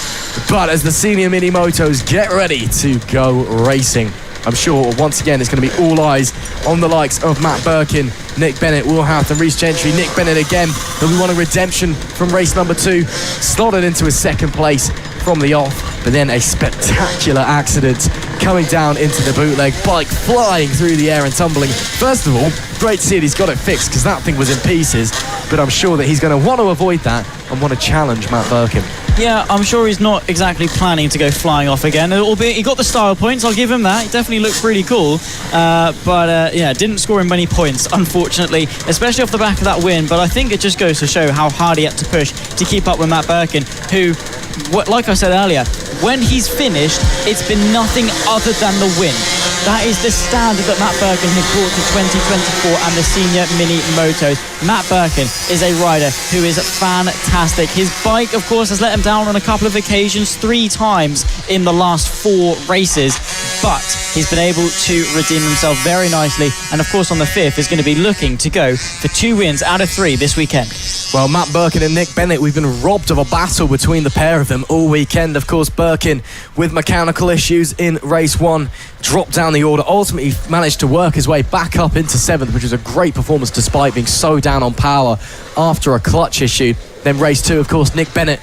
But as the senior mini motos get ready to go racing, I'm sure once again it's going to be all eyes on the likes of Matt Birkin, Nick Bennett, Will Houth and Rhys Gentry. Nick Bennett again, he'll be wanting redemption from race number 2, slotted into his second place from the off, but then a spectacular accident coming down into the bootleg, bike flying through the air and tumbling. First of all, great to see that he's got it fixed, because that thing was in pieces, but I'm sure that he's going to want to avoid that and want to challenge Matt Birkin. Yeah, I'm sure he's not exactly planning to go flying off again, albeit he got the style points, I'll give him that. He definitely looked pretty cool, but didn't score him many points, unfortunately, especially off the back of that win. But I think it just goes to show how hard he had to push to keep up with Matt Birkin, who, like I said earlier, when he's finished, it's been nothing other than the win. That is the standard that Matt Birkin has brought to 2024 and the senior mini motos. Matt Birkin is a rider who is fantastic. His bike, of course, has let him down on a couple of occasions, 3 times in the last 4 races, but he's been able to redeem himself very nicely, and of course on the 5th is going to be looking to go for 2 wins out of 3 this weekend. Well, Matt Birkin and Nick Bennett, we've been robbed of a battle between the pair of them all weekend. Of course, Birkin with mechanical issues in race 1 dropped down the order, ultimately managed to work his way back up into 7th, which was a great performance despite being so down on power after a clutch issue. Then race 2, of course, Nick Bennett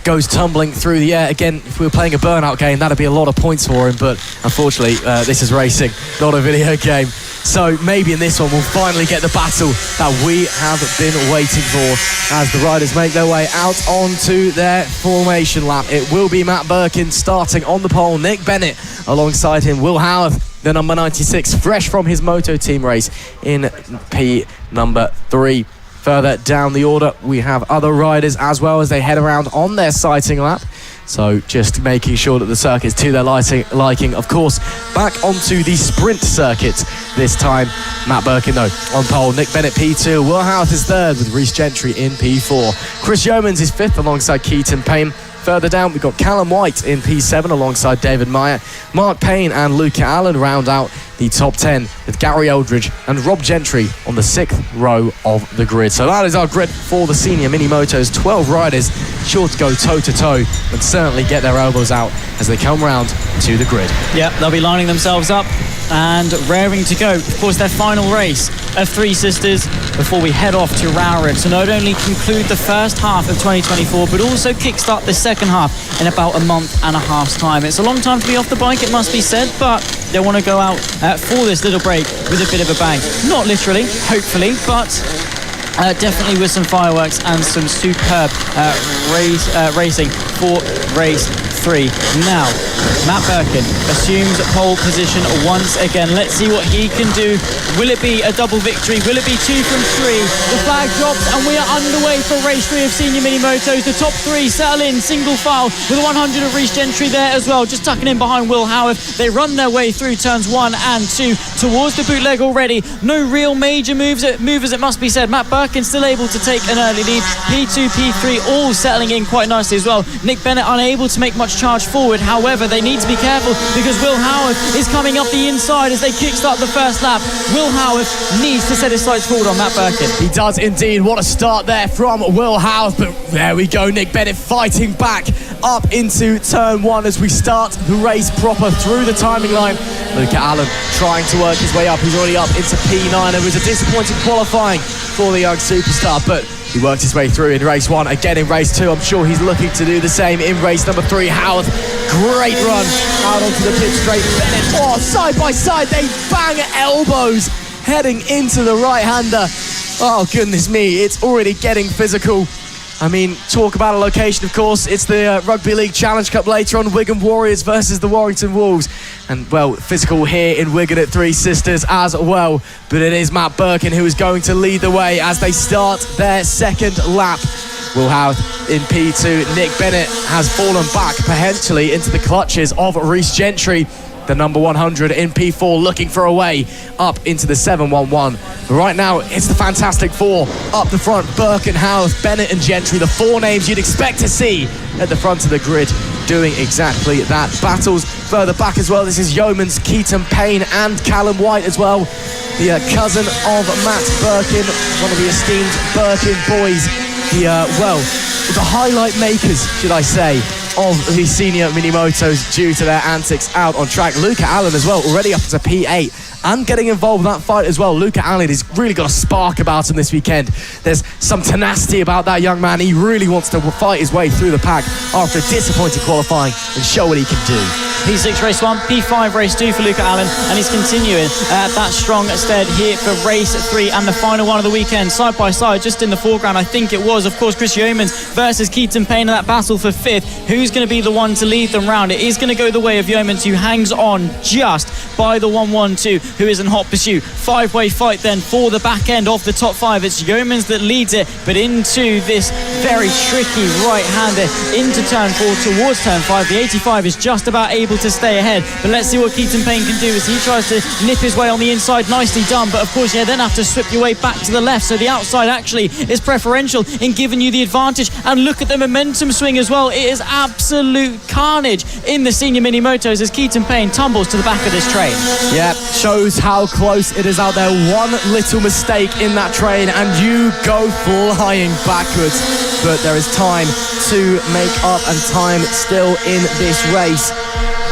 goes tumbling through the air. Again, if we were playing a burnout game, that'd be a lot of points for him, but unfortunately, this is racing, not a video game. So maybe in this one, we'll finally get the battle that we have been waiting for as the riders make their way out onto their formation lap. It will be Matt Birkin starting on the pole, Nick Bennett alongside him, Will Houth, the number 96, fresh from his moto team race in P number 3. Further down the order, we have other riders as well as they head around on their sighting lap. So just making sure that the circuit's to their liking. Of course, back onto the sprint circuit this time. Matt Birkin, though, on pole. Nick Bennett, P2. Will Houth is 3rd with Rhys Gentry in P4. Chris Yeomans is 5th alongside Keaton Payne. Further down, we've got Callum White in P7 alongside David Meyer. Mark Payne and Luca Allen round out the top 10 with Gary Eldridge and Rob Gentry on the 6th row of the grid. So that is our grid for the senior mini motos. 12 riders sure to go toe-to-toe and certainly get their elbows out as they come round to the grid. Yeah, they'll be lining themselves up and raring to go. Of course, their final race of Three Sisters before we head off to Rowrigg to not only conclude the first half of 2024 but also kickstart the second half in about a month and a half's time. It's a long time to be off the bike, it must be said, but they want to go out for this little break with a bit of a bang. Not literally, hopefully, but definitely with some fireworks and some superb racing for race 3. Now, Matt Birkin assumes pole position once again. Let's see what he can do. Will it be a double victory? Will it be 2 from 3? The flag drops and we are underway for race 3 of senior mini motos. The top 3 settle in single file with 100 of Rhys Gentry there as well, just tucking in behind Will Houth. They run their way through turns 1 and 2 towards the bootleg already. No real major movers, it must be said. Matt Birkin still able to take an early lead. P2, P3 all settling in quite nicely as well. Nick Bennett unable to make much much charge forward. However, they need to be careful because Will Howarth is coming up the inside as they kickstart the first lap. Will Howarth needs to set his sights forward on Matt Birkin. He does indeed. What a start there from Will Howarth. But there we go, Nick Bennett fighting back up into turn one as we start the race proper through the timing line. Luca Allen trying to work his way up. He's already up into P9. It was a disappointing qualifying for the young superstar, but he worked his way through in race one, again in race two. I'm sure he's looking to do the same in race number 3. Howarth, great run out onto the pit straight. Bennett, side by side, they bang elbows heading into the right-hander. Oh, goodness me, it's already getting physical. I mean, talk about a location, of course. It's the Rugby League Challenge Cup later on. Wigan Warriors versus the Warrington Wolves. And, well, physical here in Wigan at Three Sisters as well. But it is Matt Birkin who is going to lead the way as they start their second lap. Will Howarth in P2. Nick Bennett has fallen back potentially into the clutches of Rhys Gentry. The number 100 in P4 looking for a way up into the 711. But right now, it's the Fantastic Four up the front. Birkin, Howarth, Bennett and Gentry, the 4 names you'd expect to see at the front of the grid doing exactly that. Battles further back as well. This is Yeoman's Keaton Payne and Callum White as well. The cousin of Matt Birkin, one of the esteemed Birkin boys. The highlight makers, should I say, of the senior mini-motos due to their antics out on track. Luca Allen as well, already up to P8 and getting involved in that fight as well. Luca Allen has really got a spark about him this weekend. There's some tenacity about that young man. He really wants to fight his way through the pack after a disappointing qualifying and show what he can do. P6 race 1, P5 race 2 for Luca Allen, and he's continuing that strong stead here for race 3 and the final one of the weekend. Side by side, just in the foreground, I think it was, of course, Chris Yeomans versus Keaton Payne in that battle for 5th. Who's going to be the one to lead them round? It is going to go the way of Yeomans, who hangs on just by the 112, who is in hot pursuit. 5-way fight then for the back end of the top 5. It's Yeomans that leads it, but into this very tricky right-hander into turn 4 towards turn 5. The 85 is just about able to stay ahead, but let's see what Keaton Payne can do as he tries to nip his way on the inside. Nicely done, but of course you then have to strip your way back to the left, so the outside actually is preferential in giving you the advantage. And look at the momentum swing as well. It is absolute carnage in the senior mini motos as Keaton Payne tumbles to the back of this train. Yeah, shows how close it is out there. One little mistake in that train and you go flying backwards, but there is time to make up and time still in this race.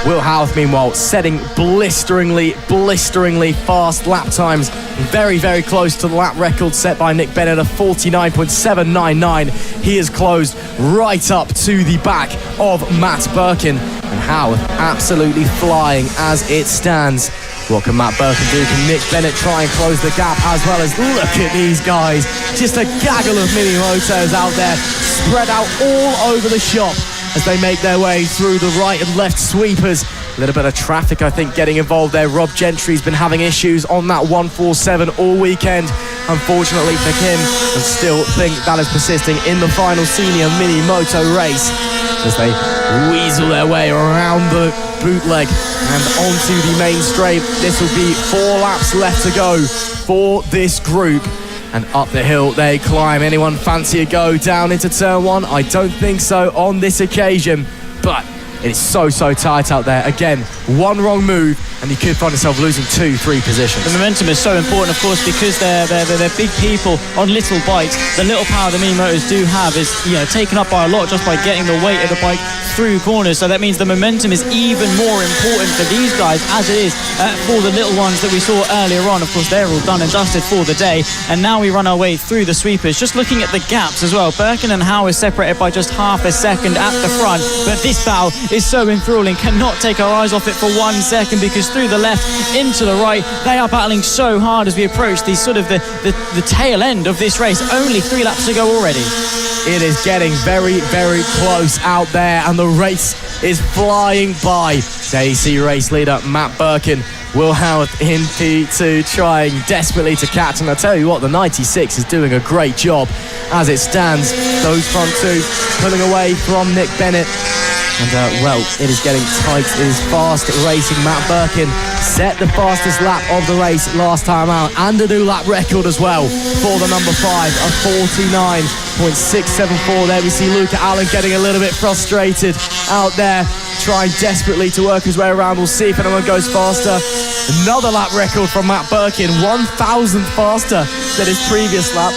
Will Howarth, meanwhile, setting blisteringly fast lap times. Very, very close to the lap record set by Nick Bennett of 49.799. He is closed right up to the back of Matt Birkin. And Howarth absolutely flying as it stands. What can Matt Birkin do? Can Nick Bennett try and close the gap as well as look at these guys? Just a gaggle of mini-motos out there, spread out all over the shop as they make their way through the right and left sweepers. A little bit of traffic, I think, getting involved there. Rob Gentry's been having issues on that 147 all weekend, unfortunately for him, and still think that is persisting in the final senior mini-moto race as they weasel their way around the bootleg and onto the main straight. This will be 4 laps left to go for this group. And up the hill they climb. Anyone fancy a go down into turn 1? I don't think so on this occasion, but it is so tight out there. Again, one wrong move and you could find yourself losing 2-3 positions. The momentum is so important, of course, because they're big people on little bikes. The little power the mini motors do have is, taken up by a lot just by getting the weight of the bike through corners. So that means the momentum is even more important for these guys as it is for the little ones that we saw earlier on. Of course, they're all done and dusted for the day. And now we run our way through the sweepers. Just looking at the gaps as well. Birkin and Howe is separated by just half a second at the front. But this battle is so enthralling. Cannot take our eyes off it for 1 second, because through the left into the right they are battling so hard as we approach the tail end of this race. Only 3 laps to go already. It is getting very close out there and the race is flying by. AC race leader Matt Birkin, Will Howarth in P2 trying desperately to catch, and I tell you what, the 96 is doing a great job as it stands. Those front 2 pulling away from Nick Bennett. And, well, it is getting tight. It is fast racing. Matt Birkin set the fastest lap of the race last time out, and a new lap record as well for the number 5, a 49.674. There we see Luca Allen getting a little bit frustrated out there, trying desperately to work his way around. We'll see if anyone goes faster. Another lap record from Matt Birkin, 1,000th faster than his previous lap.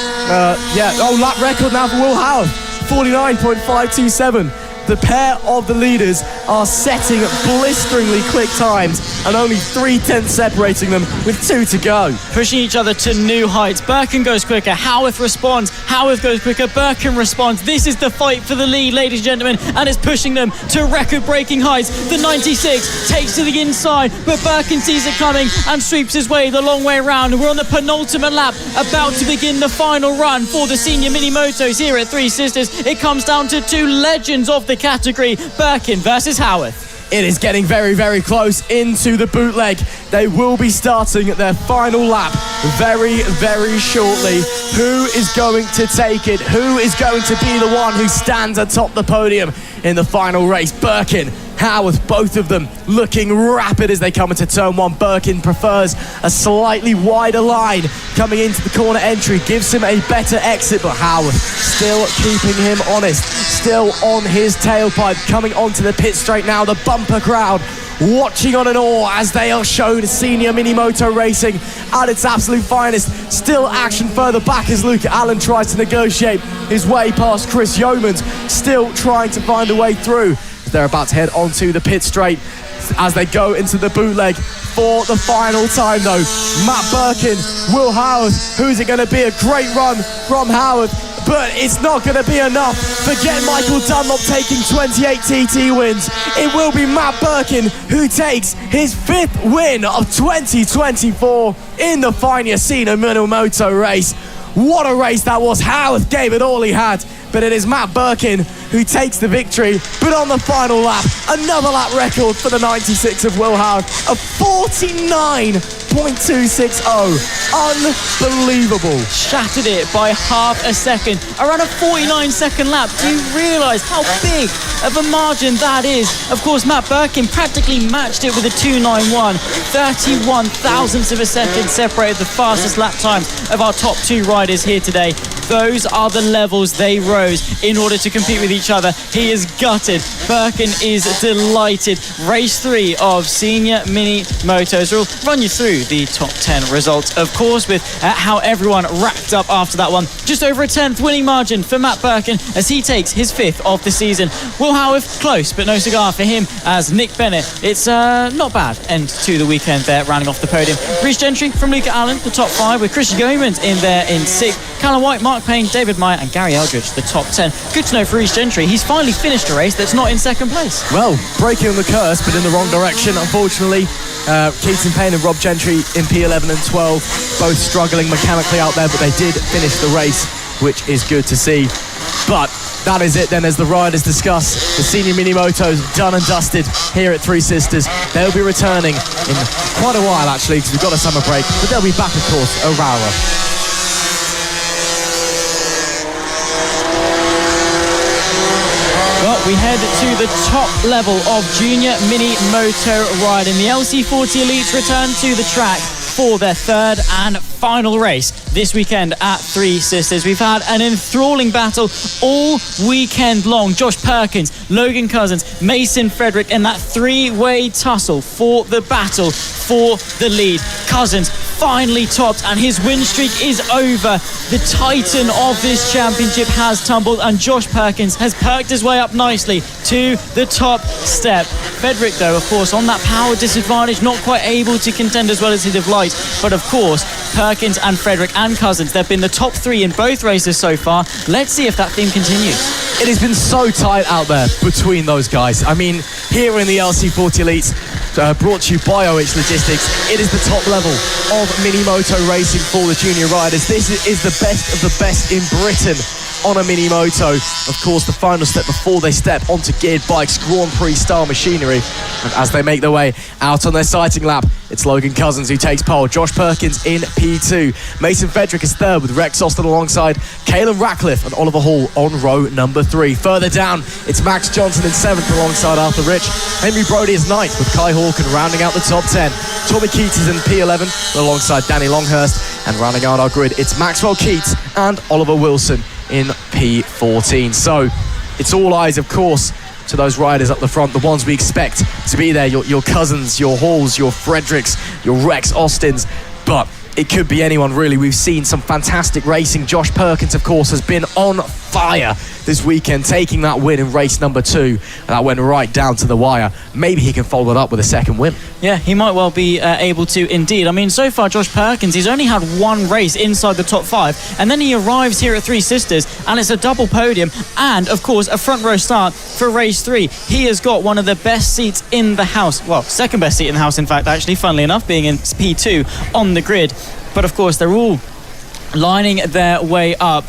Lap record now for Will Howard, 49.527. The pair of the leaders are setting blisteringly quick times, and only 3/10 separating them with 2 to go. Pushing each other to new heights. Birkin goes quicker, Howarth responds, Howarth goes quicker, Birkin responds. This is the fight for the lead, ladies and gentlemen, and it's pushing them to record-breaking heights. The 96 takes to the inside, but Birkin sees it coming and sweeps his way the long way around. We're on the penultimate lap, about to begin the final run for the senior mini motos here at Three Sisters. It comes down to 2 legends of the category, Birkin versus Howarth. It is getting very, very close into the bootleg. They will be starting their final lap very, very shortly. Who is going to take it? Who is going to be the one who stands atop the podium in the final race? Birkin, Howarth, both of them looking rapid as they come into turn 1. Birkin prefers a slightly wider line coming into the corner entry, gives him a better exit, but Howarth still keeping him honest, still on his tailpipe, coming onto the pit straight now. The bumper crowd watching on in awe as they are shown senior mini moto racing at its absolute finest. Still action further back as Luca Allen tries to negotiate his way past Chris Yeomans, still trying to find a way through. They're about to head onto the pit straight as they go into the bootleg for the final time though. Matt Birkin, Will Howard, who's it going to be? A great run from Howard, but it's not going to be enough. Forget Michael Dunlop taking 28 TT wins. It will be Matt Birkin who takes his 5th win of 2024 in the Fagnes Mini Moto race. What a race that was. Howard gave it all he had, but it is Matt Birkin who takes the victory. But on the final lap, another lap record for the 96 of Will Howard, a 49.260. Unbelievable. Shattered it by half a second. Around a 49-second lap. Do you realise how big of a margin that is? Of course, Matt Birkin practically matched it with a 2.91. 31 thousandths of a second separated the fastest lap times of our top 2 riders here today. Those are the levels they rose in order to compete with each other. He is gutted. Birkin is delighted. Race 3 of senior mini motos. We'll run you through the top 10 results, of course, with how everyone racked up after that one. Just over a 10th winning margin for Matt Birkin as he takes his 5th of the season. Will Howarth, close, but no cigar for him as Nick Bennett. It's not bad end to the weekend there, rounding off the podium. Reece Gentry from Luca Allen, the top 5, with Chris Yeomans in there in 6th. Callum White, Mark Payne, David Meyer and Gary Eldridge, the top 10. Good to know for Reece Gentry, he's finally finished a race that's not in second place. Well, breaking the curse, but in the wrong direction, unfortunately. Keaton Payne and Rob Gentry in P11 and 12, both struggling mechanically out there, but they did finish the race, which is good to see. But that is it then, as the riders discuss the senior mini motos done and dusted here at Three Sisters. They'll be returning in quite a while actually, because we've got a summer break, but they'll be back, of course, Aurora. Well, we head to the top level of junior mini moto riding. The LC40 Elites return to the track for their 3rd and final race this weekend at Three Sisters. We've had an enthralling battle all weekend long. Josh Perkins, Logan Cousins, Mason Frederick, and that 3-way tussle for the battle for the lead. Cousins finally topped and his win streak is over. The titan of this championship has tumbled and Josh Perkins has perked his way up nicely to the top step. Frederick, though, of course, on that power disadvantage, not quite able to contend as well as he'd have liked. But of course, Perkins and Frederick and Cousins, they've been the top 3 in both races so far. Let's see if that theme continues. It has been so tight out there between those guys. I mean, here in the LC40 Elites, brought to you by OH Logistics, it is the top level of mini moto racing for the junior riders. This is the best of the best in Britain on a mini moto. Of course, the final step before they step onto geared bikes, Grand Prix style machinery. And as they make their way out on their sighting lap, it's Logan Cousins who takes pole. Josh Perkins in P2. Mason Fedrick is third with Rex Austin alongside Caelan Ratcliffe and Oliver Hall on row number 3. Further down, it's Max Johnson in 7th alongside Arthur Rich. Henry Brody is 9th with Kai Hawken rounding out the top 10. Tommy Keats is in P11 alongside Danny Longhurst. And rounding out our grid, it's Maxwell Keats and Oliver Wilson in P14. So it's all eyes, of course, to those riders up the front, the ones we expect to be there, your Cousins, your Halls, your Fredericks, your Rex Austins, but it could be anyone really. We've seen some fantastic racing. Josh Perkins, of course, has been on fire this weekend, taking that win in race number 2, and that went right down to the wire. Maybe he can follow it up with a second win. Yeah, he might well be able to indeed. I mean, so far Josh Perkins, he's only had one race inside the top 5, and then he arrives here at Three Sisters and it's a double podium and of course a front row start for race 3. He has got one of the best seats in the house, well, second best seat in the house in fact, actually, funnily enough, being in P2 on the grid. But of course they're all lining their way up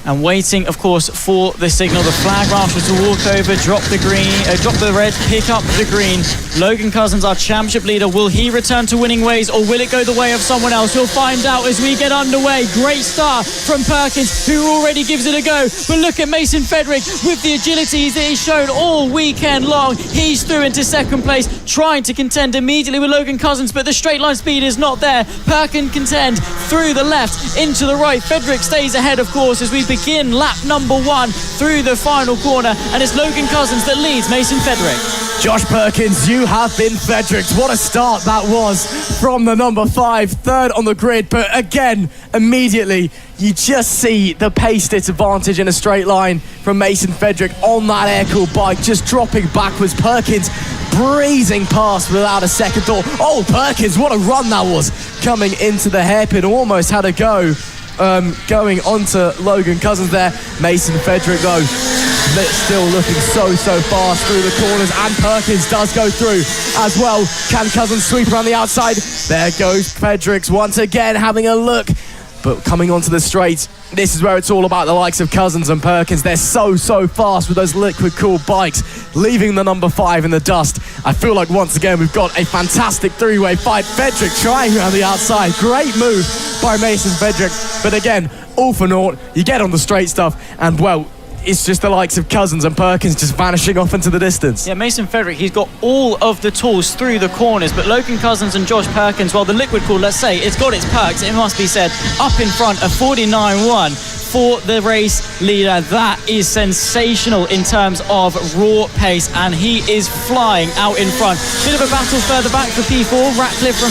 and waiting, of course, for the signal. The flag marshal to walk over, drop the red, pick up the green. Logan Cousins, our championship leader, will he return to winning ways or will it go the way of someone else? We'll find out as we get underway. Great start from Perkins, who already gives it a go. But look at Mason Fedrick with the agilities that he's shown all weekend long. He's through into second place, trying to contend immediately with Logan Cousins, but the straight line speed is not there. Perkins contend through the left, into the right. Fedrick stays ahead, of course, as we begin lap number 1 through the final corner, and it's Logan Cousins that leads Mason Fedrick. Josh Perkins, you have been Fedricked. What a start that was from the number 5, third on the grid. But again, immediately, you just see the pace disadvantage in a straight line from Mason Fedrick on that air-cooled bike, just dropping backwards. Perkins breezing past without a second thought. Oh, Perkins, what a run that was, coming into the hairpin. Almost had a go going onto Logan Cousins there. Mason Fedrick, though, still looking so fast through the corners, and Perkins does go through as well. Can Cousins sweep around the outside? There goes Fedricks once again, having a look. But coming onto the straight, this is where it's all about the likes of Cousins and Perkins. They're so fast with those liquid-cooled bikes, leaving the number 5 in the dust. I feel like once again we've got a fantastic three-way fight. Fedrick trying around the outside. Great move by Mason Fedrick. But again, all for naught. You get on the straight stuff, and well, it's just the likes of Cousins and Perkins just vanishing off into the distance. Yeah, Mason Fedrick, he's got all of the tools through the corners, but Logan Cousins and Josh Perkins, well, the liquid cool, let's say, it's got its perks, it must be said, up in front of 49.1 for the race leader. That is sensational in terms of raw pace, and he is flying out in front. Bit of a battle further back for P4. Ratcliffe from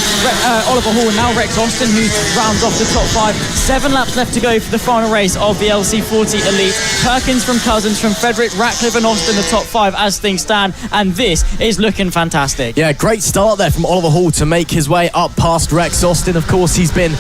Oliver Hall, and now Rex Austin, who rounds off the top 5. 7 laps left to go for the final race of the LC40 Elite. Perkins from Cousins, from Fedrick, Ratcliffe and Austin, the top 5 as things stand, and this is looking fantastic. Yeah, great start there from Oliver Hall to make his way up past Rex Austin. Of course, he's been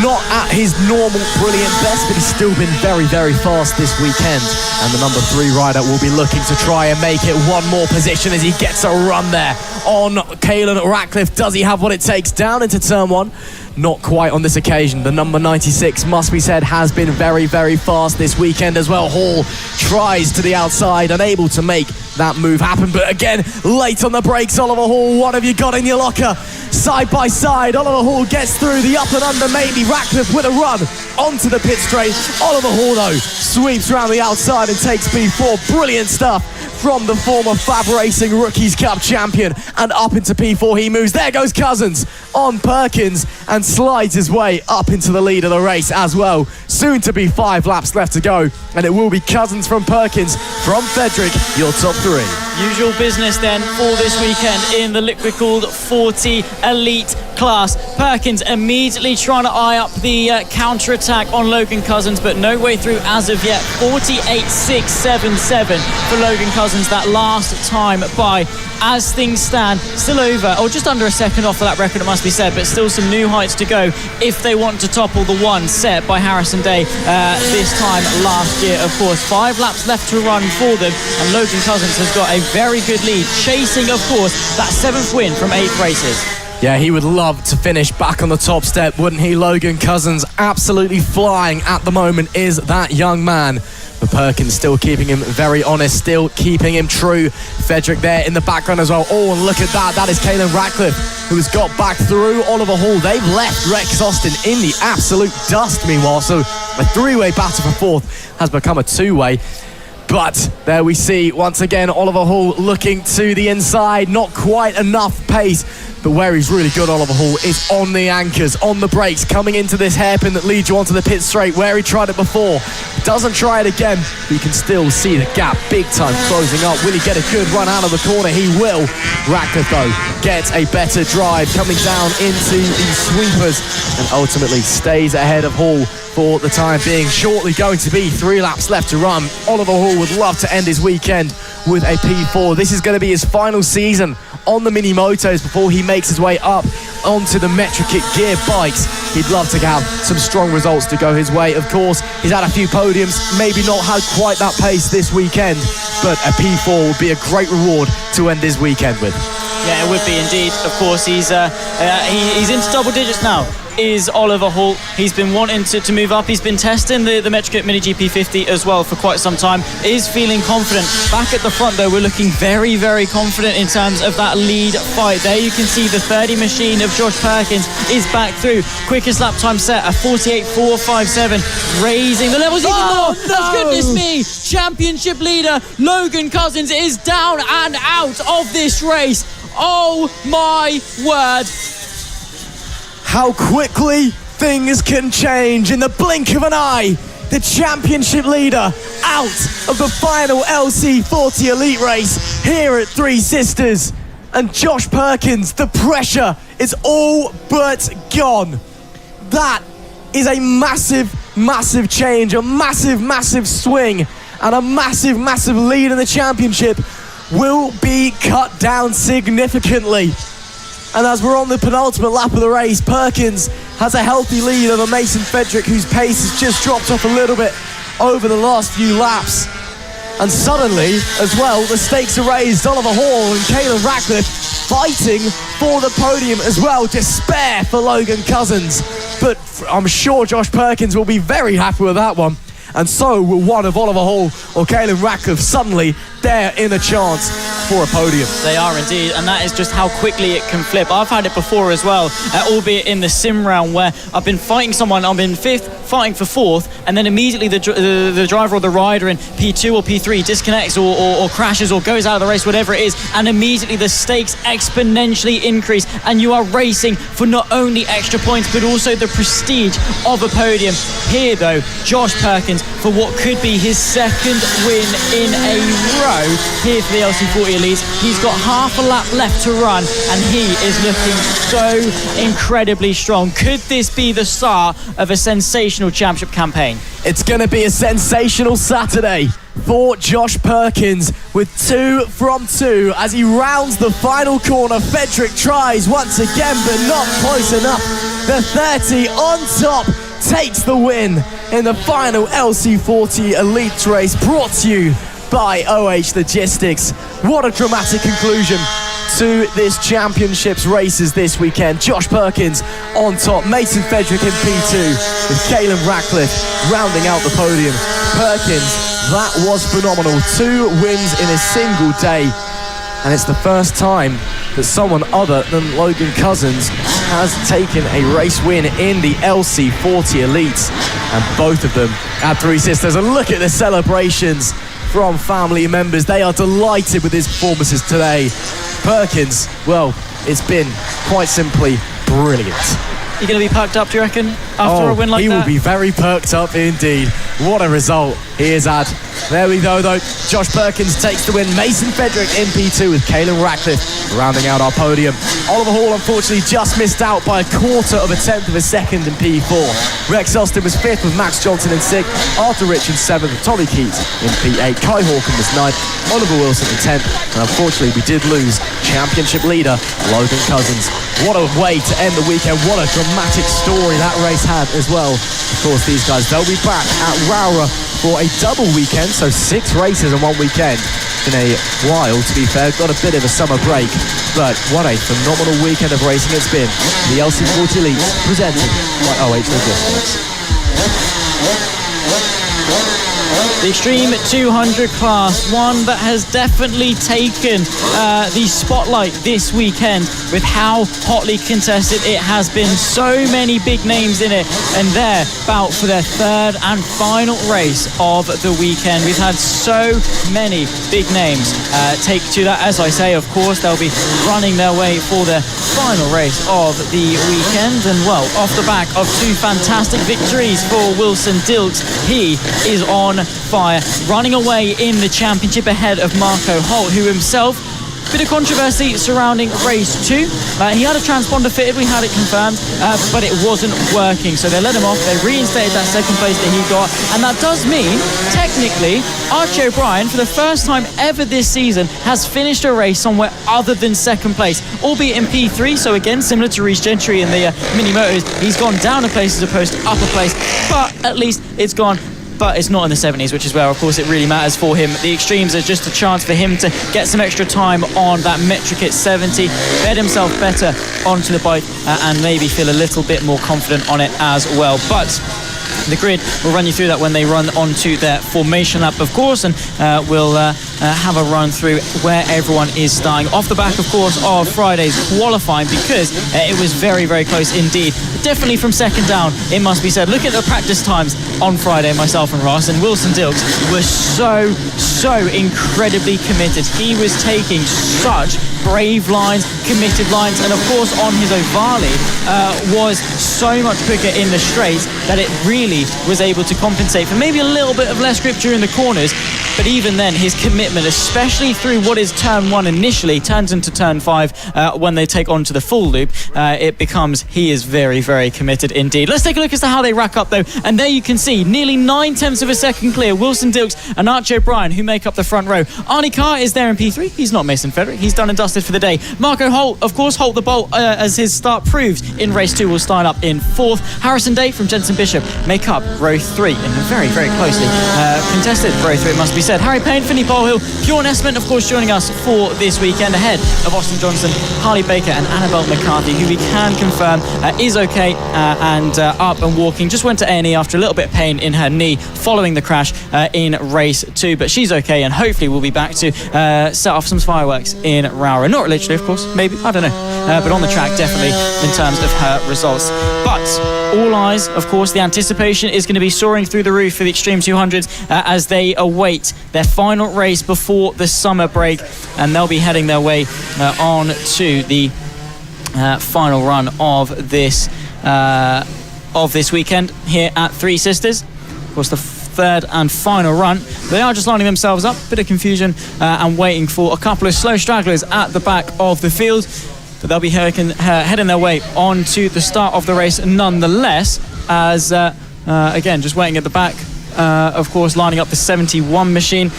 not at his normal brilliant best, but he's still been very fast this weekend, and the number 3 rider will be looking to try and make it one more position as he gets a run there on Caelan Ratcliffe. Does he have what it takes down into turn 1? Not quite on this occasion. The number 96, must be said, has been very fast this weekend as well. Hall tries to the outside, unable to make that move happen, but again, late on the brakes. Oliver Hall, what have you got in your locker? Side by side, Oliver Hall gets through the up and under, maybe Ratcliffe with a run onto the pit straight. Oliver Hall, though, sweeps around the outside and takes P4. Brilliant stuff from the former FAB-Racing Rookies Cup champion, and up into P4 he moves. There goes Cousins on Perkins and slides his way up into the lead of the race as well. Soon to be 5 laps left to go, and it will be Cousins from Perkins from Fedrick, your top 3. Usual business then for this weekend in the liquid cooled 40 Elite class. Perkins immediately trying to eye up the counter-attack on Logan Cousins, but no way through as of yet. 48.677 for Logan Cousins, that last time by. As things stand, still over, or just under a second off of that record, it must be said, but still some new heights to go if they want to topple the one set by Harrison Day this time last year, of course. 5 laps left to run for them, and Logan Cousins has got a very good lead, chasing, of course, that 7th win from 8 races. Yeah, he would love to finish back on the top step, wouldn't he? Logan Cousins absolutely flying at the moment is that young man. But Perkins still keeping him very honest, still keeping him true. Fedrick there in the background as well. Oh, and look at that. That is Caelan Ratcliffe, who has got back through Oliver Hall. They've left Rex Austin in the absolute dust, meanwhile. So a three-way battle for fourth has become a two-way. But there we see, once again, Oliver Hall looking to the inside. Not quite enough pace. But where he's really good, Oliver Hall, is on the anchors, on the brakes, coming into this hairpin that leads you onto the pit straight, where he tried it before. Doesn't try it again, but you can still see the gap big time closing up. Will he get a good run out of the corner? He will. Ratcliffe, though, gets a better drive, coming down into the sweepers, and ultimately stays ahead of Hall for the time being. Shortly going to be 3 laps left to run. Oliver Hall would love to end his weekend with a P4. This is going to be his final season on the mini motos before he makes his way up onto the Metrokit gear bikes. He'd love to have some strong results to go his way. Of course, he's had a few podiums, maybe not had quite that pace this weekend, but a P4 would be a great reward to end his weekend with. Yeah, it would be indeed. Of course, he's into double digits now. Is Oliver Hall. He's been wanting to move up. He's been testing the Metrokit Mini GP50 as well for quite some time. Is feeling confident. Back at the front though, we're looking very, very confident in terms of that lead fight. There you can see the 30 machine of Josh Perkins is back through. Quickest lap time set, a 48.457, raising the levels even more. No. Goodness me, championship leader Logan Cousins is down and out of this race. Oh my word. How quickly things can change in the blink of an eye. The championship leader out of the final LC40 Elite race here at Three Sisters. And Josh Perkins, the pressure is all but gone. That is a massive, massive change, a massive, massive swing, and a massive, massive lead in the championship will be cut down significantly. And as we're on the penultimate lap of the race, Perkins has a healthy lead over Mason Fedrick, whose pace has just dropped off a little bit over the last few laps. And suddenly, as well, the stakes are raised. Oliver Hall and Caelan Ratcliffe fighting for the podium as well. Despair for Logan Cousins. But I'm sure Josh Perkins will be very happy with that one. And so will one of Oliver Hall or Caelan Ratcliffe. Suddenly, they're in a chance for a podium. They are indeed, and that is just how quickly it can flip. I've had it before as well, albeit in the sim round, where I've been fighting someone, I'm in 5th, fighting for 4th, and then immediately the driver or the rider in P2 or P3 disconnects or crashes or goes out of the race, whatever it is, and immediately the stakes exponentially increase, and you are racing for not only extra points but also the prestige of a podium. Here though, Josh Perkins, for what could be his second win in a row here for the LC40 Elites. He's got half a lap left to run and he is looking so incredibly strong. Could this be the start of a sensational championship campaign? It's going to be a sensational Saturday for Josh Perkins with 2 from 2 as he rounds the final corner. Fedrick tries once again but not close enough. The 30 on top takes the win in the final LC40 Elite race, brought to you by OH Logistics. What a dramatic conclusion to this championships races this weekend. Josh Perkins on top, Mason Fedrick in P2 with Caelan Ratcliffe rounding out the podium. Perkins, that was phenomenal. 2 wins in a single day, and it's the first time that someone other than Logan Cousins has taken a race win in the LC40 Elites, and both of them at Three Sisters. And look at the celebrations from family members. They are delighted with his performances today. Perkins, well, it's been quite simply brilliant. You're going to be perked up, do you reckon, after a win like that? He will be very perked up indeed. What a result he has had. There we go, though. Josh Perkins takes the win. Mason Fedrick in P2 with Caelan Ratcliffe rounding out our podium. Oliver Hall, unfortunately, just missed out by a 1/4 of a tenth of a second in P4. Rex Austin was 5th with Max Johnson in 6th. Arthur Rich in 7th with Tommy Keats in P8. Kai Hawken was 9th. Oliver Wilson in 10th. And unfortunately, we did lose championship leader Logan Cousins. What a way to end the weekend. What a dramatic story that race had as well. Of course, these guys, they'll be back at Rowra for a double weekend, so 6 races in one weekend. In a while, to be fair, got a bit of a summer break, but what a phenomenal weekend of racing it's been. The LC40 Elite presented by OH Logistics. The Extreme 200 class, one that has definitely taken the spotlight this weekend with how hotly contested it has been. So many big names in it, and they're about for their third and final race of the weekend. We've had so many big names take to that. As I say, of course, they'll be running their way for their final race of the weekend. And well, off the back of 2 fantastic victories for Wilson Dilks, he is on fire, running away in the championship ahead of Marco Holt, who himself, bit of controversy surrounding race 2. He had a transponder fitted, we had it confirmed, but it wasn't working, so they let him off. They reinstated that second place that he got, and that does mean technically Archie O'Brien, for the first time ever this season, has finished a race somewhere other than second place, albeit in P3. So again, similar to Reece Gentry in the mini motors, he's gone down a place as opposed to up a place, but at least it's gone. But it's not in the 70s, which is where, of course, it really matters for him. The Extremes are just a chance for him to get some extra time on that Metric at 70, bed himself better onto the bike, and maybe feel a little bit more confident on it as well. But the grid will run you through that when they run onto their formation lap, of course, and we'll have a run through where everyone is starting. Off the back, of course, of Friday's qualifying, because it was very, very close indeed. Definitely from second down, it must be said. Look at the practice times on Friday, myself and Ross, and Wilson Dilks was so incredibly committed. He was taking such brave lines, committed lines, and of course on his Ovale was so much quicker in the straights that it really was able to compensate for maybe a little bit of less grip during the corners. But even then, his commitment, especially through what is turn 1 initially, turns into turn 5 when they take on to the full loop, it becomes, he is very, very committed indeed. Let's take a look as to how they rack up though, and there you can see nearly 9/10 of a second clear. Wilson Dilks and Archie O'Brien, who make up the front row. Arnie Carr is there in P3. He's not Mason Frederick. He's done and dusted for the day. Marco Holt, of course, Holt the Bolt, as his start proved in race 2, will start up in 4th. Harrison Day from Jensen Bishop make up row 3 in a very, very closely contested row 3, it must be said. Harry Payne, Finney Bolehill, Bjorn Esmond, of course, joining us for this weekend ahead of Austin Johnson, Harley Baker and Annabelle McCarthy, who we can confirm is okay and up and walking. Just went to A&E after a little bit of pain in her knee following the crash in race 2, but she's okay and hopefully we'll be back to set off some fireworks in Rowra. Not literally, of course, maybe, I don't know, but on the track definitely in terms of her results. But all eyes, of course, the anticipation is going to be soaring through the roof for the Extreme 200s as they await their final race before the summer break, and they'll be heading their way on to the final run of this weekend here at Three Sisters. Of course, the third and final run. They are just lining themselves up, bit of confusion and waiting for a couple of slow stragglers at the back of the field, but they'll be heading their way on to the start of the race nonetheless, as again, just waiting at the back, of course, lining up the 71 machine,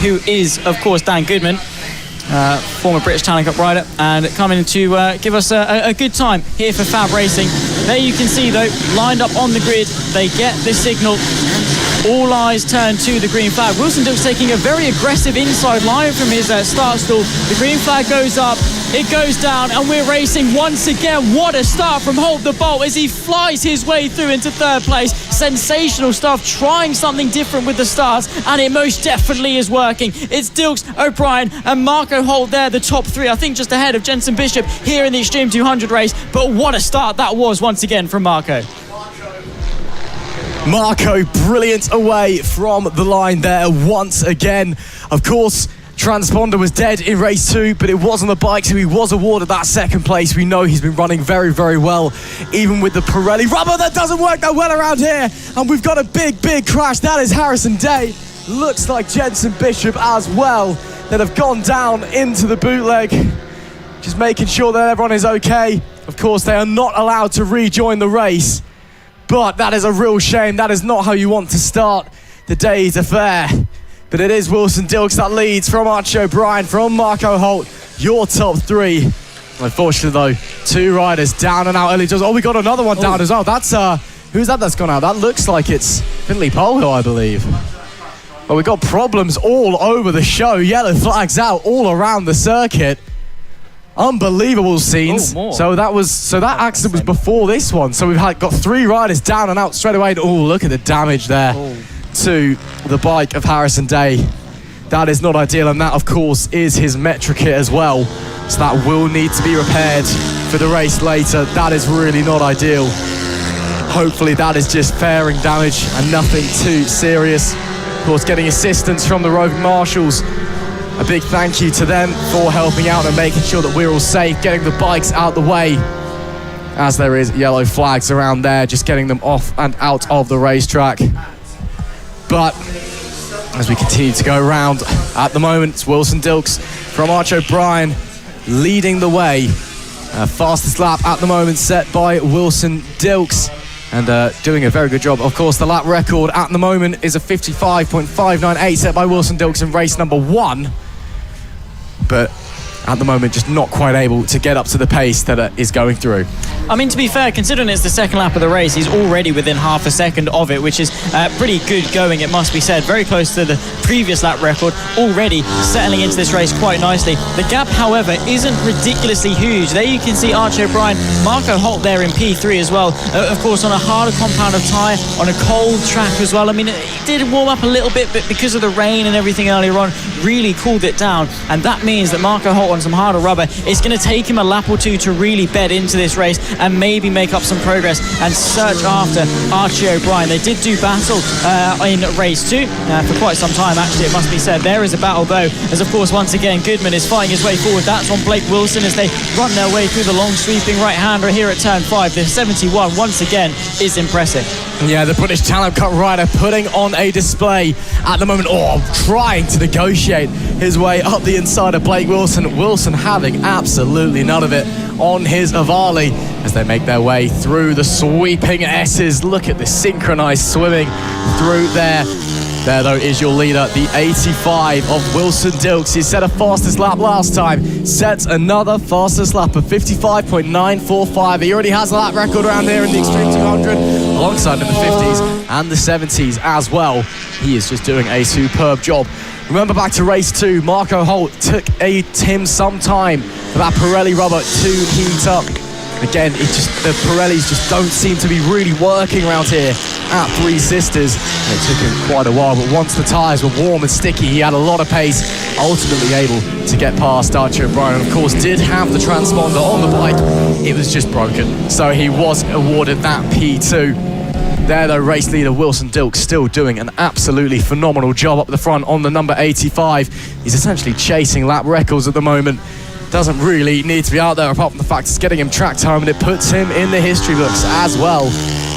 who is, of course, Dan Goodman, former British Talent Cup rider, and coming to give us a good time here for FAB-Racing. There you can see, though, lined up on the grid, they get the signal. All eyes turn to the green flag. Wilson Dilks taking a very aggressive inside line from his start stall. The green flag goes up, it goes down, and we're racing once again. What a start from Holt the Bolt as he flies his way through into 3rd place. Sensational stuff, trying something different with the starts, and it most definitely is working. It's Dilks, O'Brien, and Marco Holt there, the top 3, I think just ahead of Jensen Bishop here in the Extreme 200 race. But what a start that was once again from Marco. Marco, brilliant away from the line there once again. Of course, transponder was dead in race 2, but it was on the bike, so he was awarded that second place. We know he's been running very, very well, even with the Pirelli rubber that doesn't work that well around here. And we've got a big crash. That is Harrison Day. Looks like Jensen Bishop as well, that have gone down into the bootleg. Just making sure that everyone is okay. Of course, they are not allowed to rejoin the race, but that is a real shame. That is not how you want to start the day's affair. But it is Wilson Dilks that leads from Archie O'Brien, from Marco Holt, your top 3. Unfortunately, though, 2 riders down and out early. Oh, we got another one down as well. That's, who's that that's gone out? That looks like it's Finley Polhill, I believe. Well, we've got problems all over the show. Yellow flags out all around the circuit. Unbelievable scenes. So that accident was before this one. So we've got 3 riders down and out straight away. Oh, look at the damage there to the bike of Harrison Day. That is not ideal, and that, of course, is his Metra kit as well. So that will need to be repaired for the race later. That is really not ideal. Hopefully that is just fairing damage and nothing too serious. Of course, getting assistance from the roving marshals. A big thank you to them for helping out and making sure that we're all safe, getting the bikes out the way, as there is yellow flags around there, just getting them off and out of the racetrack. But as we continue to go around, at the moment, it's Wilson Dilks from Arch O'Brien leading the way. Fastest lap at the moment set by Wilson Dilks, and doing a very good job. Of course, the lap record at the moment is a 55.598 set by Wilson Dilks in race number 1. But at the moment, just not quite able to get up to the pace that is going through. I mean, to be fair, considering it's the second lap of the race, he's already within half a second of it, which is pretty good going, it must be said. Very close to the previous lap record, already settling into this race quite nicely. The gap, however, isn't ridiculously huge. There you can see Archie O'Brien, Marco Holt there in P3 as well. Of course, on a harder compound of tyre, on a cold track as well. I mean, it did warm up a little bit, but because of the rain and everything earlier on, really cooled it down. And that means that Marco Holt on some harder rubber, it's going to take him a lap or two to really bed into this race and maybe make up some progress and search after Archie O'Brien. They did do battle in race 2 for quite some time, actually, it must be said. There is a battle though, as of course once again Goodman is fighting his way forward. That's on Blake Wilson as they run their way through the long sweeping right-hander here at turn 5. The 71 once again is impressive. Yeah, the British Talent Cup rider putting on a display at the moment, trying to negotiate his way up the inside of Blake Wilson. Wilson having absolutely none of it on his Avali as they make their way through the sweeping S's. Look at the synchronized swimming through there. There, though, is your leader, the 85 of Wilson Dilks. He set a fastest lap last time, sets another fastest lap of 55.945. He already has a lap record around here in the Extreme 200, alongside in the 50s and the 70s as well. He is just doing a superb job. Remember back to race 2, Marco Holt took him some time for that Pirelli rubber to heat up. Again, the Pirellis just don't seem to be really working around here at Three Sisters. And it took him quite a while, but once the tyres were warm and sticky, he had a lot of pace, ultimately able to get past Archie O'Brien. And of course, did have the transponder on the bike. It was just broken. So he was awarded that P2. There, though, race leader Wilson Dilks still doing an absolutely phenomenal job up the front on the number 85. He's essentially chasing lap records at the moment. Doesn't really need to be out there, apart from the fact it's getting him track time, and it puts him in the history books as well.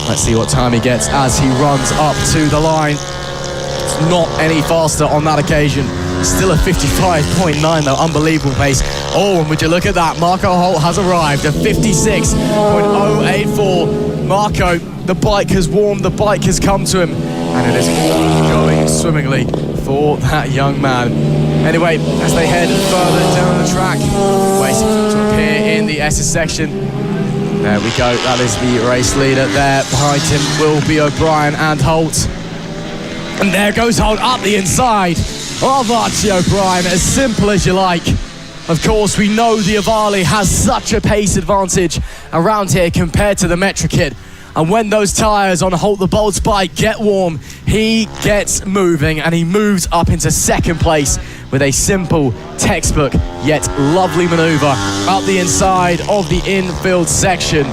Let's see what time he gets as he runs up to the line. It's not any faster on that occasion. Still a 55.9 though, unbelievable pace. And would you look at that, Marco Holt has arrived at 56.084. Marco, the bike has warmed, the bike has come to him, and it is all going swimmingly for that young man. Anyway, as they head further down the track, waiting to appear in the SS section. There we go, that is the race leader there. Behind him will be O'Brien and Holt. And there goes Holt up the inside of Archie O'Brien, as simple as you like. Of course, we know the Avali has such a pace advantage around here compared to the Metra kit. And when those tyres on Holt the Bolt's bike get warm, he gets moving, and he moves up into second place with a simple, textbook, yet lovely manoeuvre up the inside of the infield section.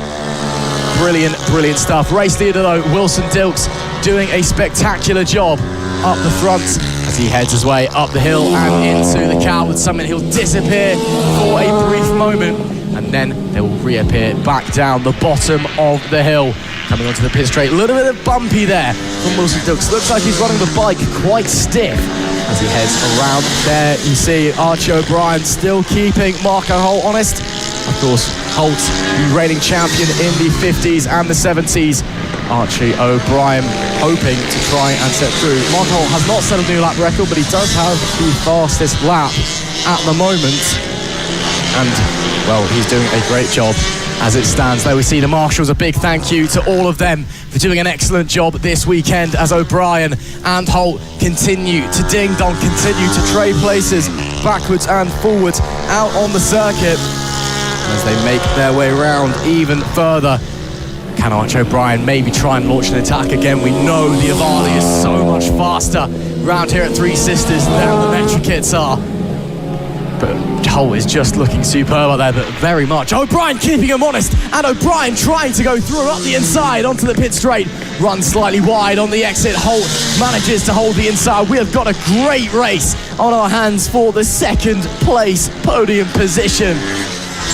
Brilliant, brilliant stuff. Race leader, though, Wilson Dilks, doing a spectacular job up the front as he heads his way up the hill and into the Coward Summit. He'll disappear for a brief moment, and then they will reappear back down the bottom of the hill. Coming onto the pit straight, a little bit of bumpy there from Wilson Dilks. Looks like he's running the bike quite stiff as he heads around there. You see Archie O'Brien still keeping Marco Holt honest. Of course, Holt, the reigning champion in the 50s and the 70s. Archie O'Brien hoping to try and set through. Marco Holt has not set a new lap record, but he does have the fastest lap at the moment. And, well, he's doing a great job as it stands. There we see the marshals. A big thank you to all of them for for doing an excellent job this weekend as O'Brien and Holt continue to ding-dong, continue to trade places backwards and forwards out on the circuit as they make their way around even further. Can Archie O'Brien maybe try and launch an attack again? We know the Avali is so much faster round here at Three Sisters than the Metro kits are. But Holt is just looking superb out there, but very much. O'Brien keeping him honest, and O'Brien trying to go through up the inside onto the pit straight. Runs slightly wide on the exit. Holt manages to hold the inside. We have got a great race on our hands for the second place podium position.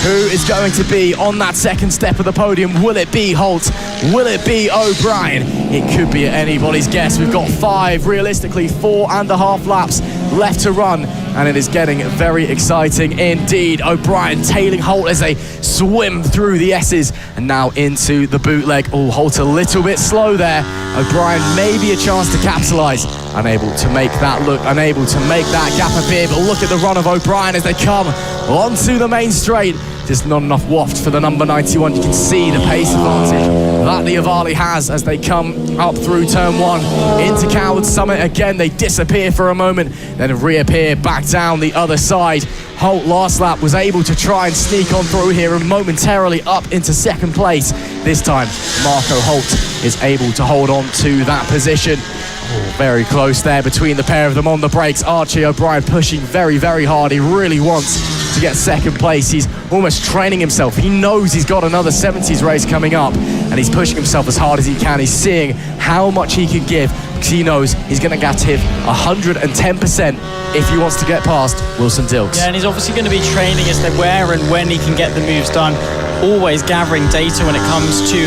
Who is going to be on that second step of the podium? Will it be Holt? Will it be O'Brien? It could be anybody's guess. We've got 5, realistically 4.5 laps left to run, and it is getting very exciting indeed. O'Brien tailing Holt as they swim through the S's and now into the bootleg. Oh, Holt a little bit slow there. O'Brien maybe a chance to capitalise. Unable to make that look, unable to make that gap appear, but look at the run of O'Brien as they come onto the main straight. Just not enough waft for the number 91. You can see the pace advantage that the Avali has as they come up through turn 1 into Coward Summit. Again, they disappear for a moment, then reappear back down the other side. Holt last lap was able to try and sneak on through here and momentarily up into second place. This time, Marco Holt is able to hold on to that position. Oh, very close there between the pair of them on the brakes. Archie O'Brien pushing very, very hard. He really wants to get second place. He's almost training himself. He knows he's got another 70s race coming up, and he's pushing himself as hard as he can. He's seeing how much he can give because he knows he's going to get to 110% if he wants to get past Wilson Dilks. Yeah, and he's obviously going to be training as to where and when he can get the moves done. Always gathering data when it comes to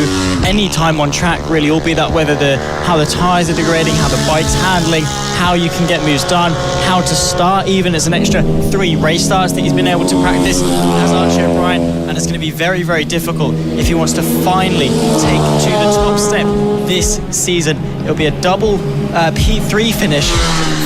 any time on track, really, all be that whether how the tyres are degrading, how the bike's handling, how you can get moves done, how to start even. It's an extra 3 race starts that he's been able to practice as Archie O'Brien, and it's going to be very, very difficult if he wants to finally take to the top step this season. It'll be a double P3 finish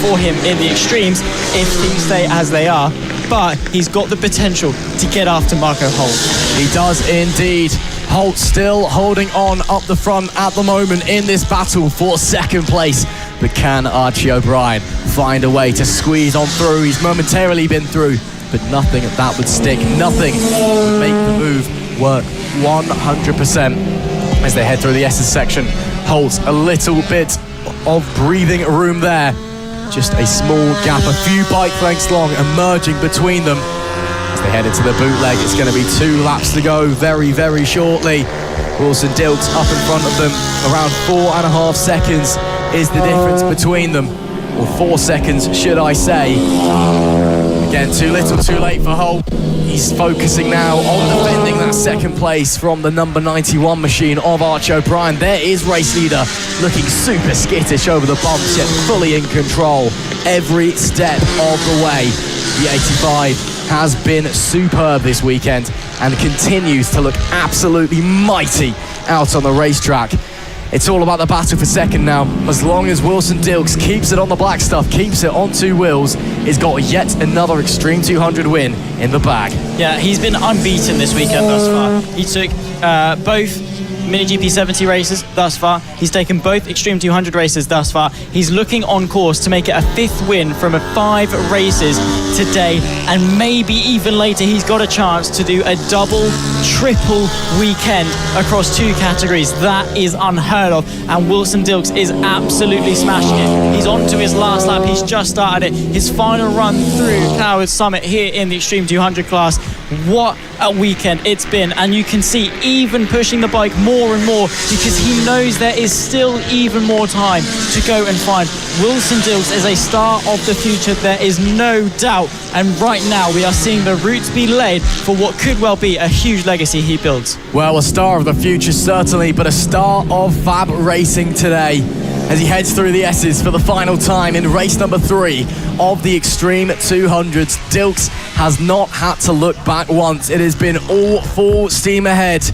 for him in the extremes if things stay as they are, but he's got the potential to get after Marco Holt. He does indeed. Holt still holding on up the front at the moment in this battle for second place. But can Archie O'Brien find a way to squeeze on through? He's momentarily been through, but nothing that would stick. Nothing would make the move work 100% as they head through the S's section. Holt a little bit of breathing room there. Just a small gap, a few bike lengths long, emerging between them. As they head into the bootleg, it's going to be 2 laps to go very, very shortly. Wilson Dilks up in front of them. Around 4.5 seconds is the difference between them. Or 4 seconds, should I say. Again, too little, too late for Holt. He's focusing now on defending that second place from the number 91 machine of Archie O'Brien. There is race leader looking super skittish over the bumps, yet fully in control every step of the way. The 85 has been superb this weekend and continues to look absolutely mighty out on the racetrack. It's all about the battle for second now. As long as Wilson Dilks keeps it on the black stuff, keeps it on 2 wheels, he's got yet another Extreme 200 win in the bag. Yeah, he's been unbeaten this weekend thus far. He took both Mini GP 70 races thus far. He's taken both Extreme 200 races thus far. He's looking on course to make it a 5th win from 5 races today, and maybe even later he's got a chance to do a double, triple weekend across 2 categories. That is unheard of, and Wilson Dilks is absolutely smashing it. He's on to his last lap. He's just started it. His final run through Coward Summit here in the Extreme 200 class. What a weekend it's been, and you can see even pushing the bike more and more because he knows there is still even more time to go and find. Wilson Dilks is a star of the future, there is no doubt, and right now we are seeing the roots be laid for what could well be a huge legacy he builds. Well, a star of the future certainly, but a star of FAB-Racing today as he heads through the S's for the final time in race number 3 of the Extreme 200s. Dilks has not had to look back once. It has been all full steam ahead.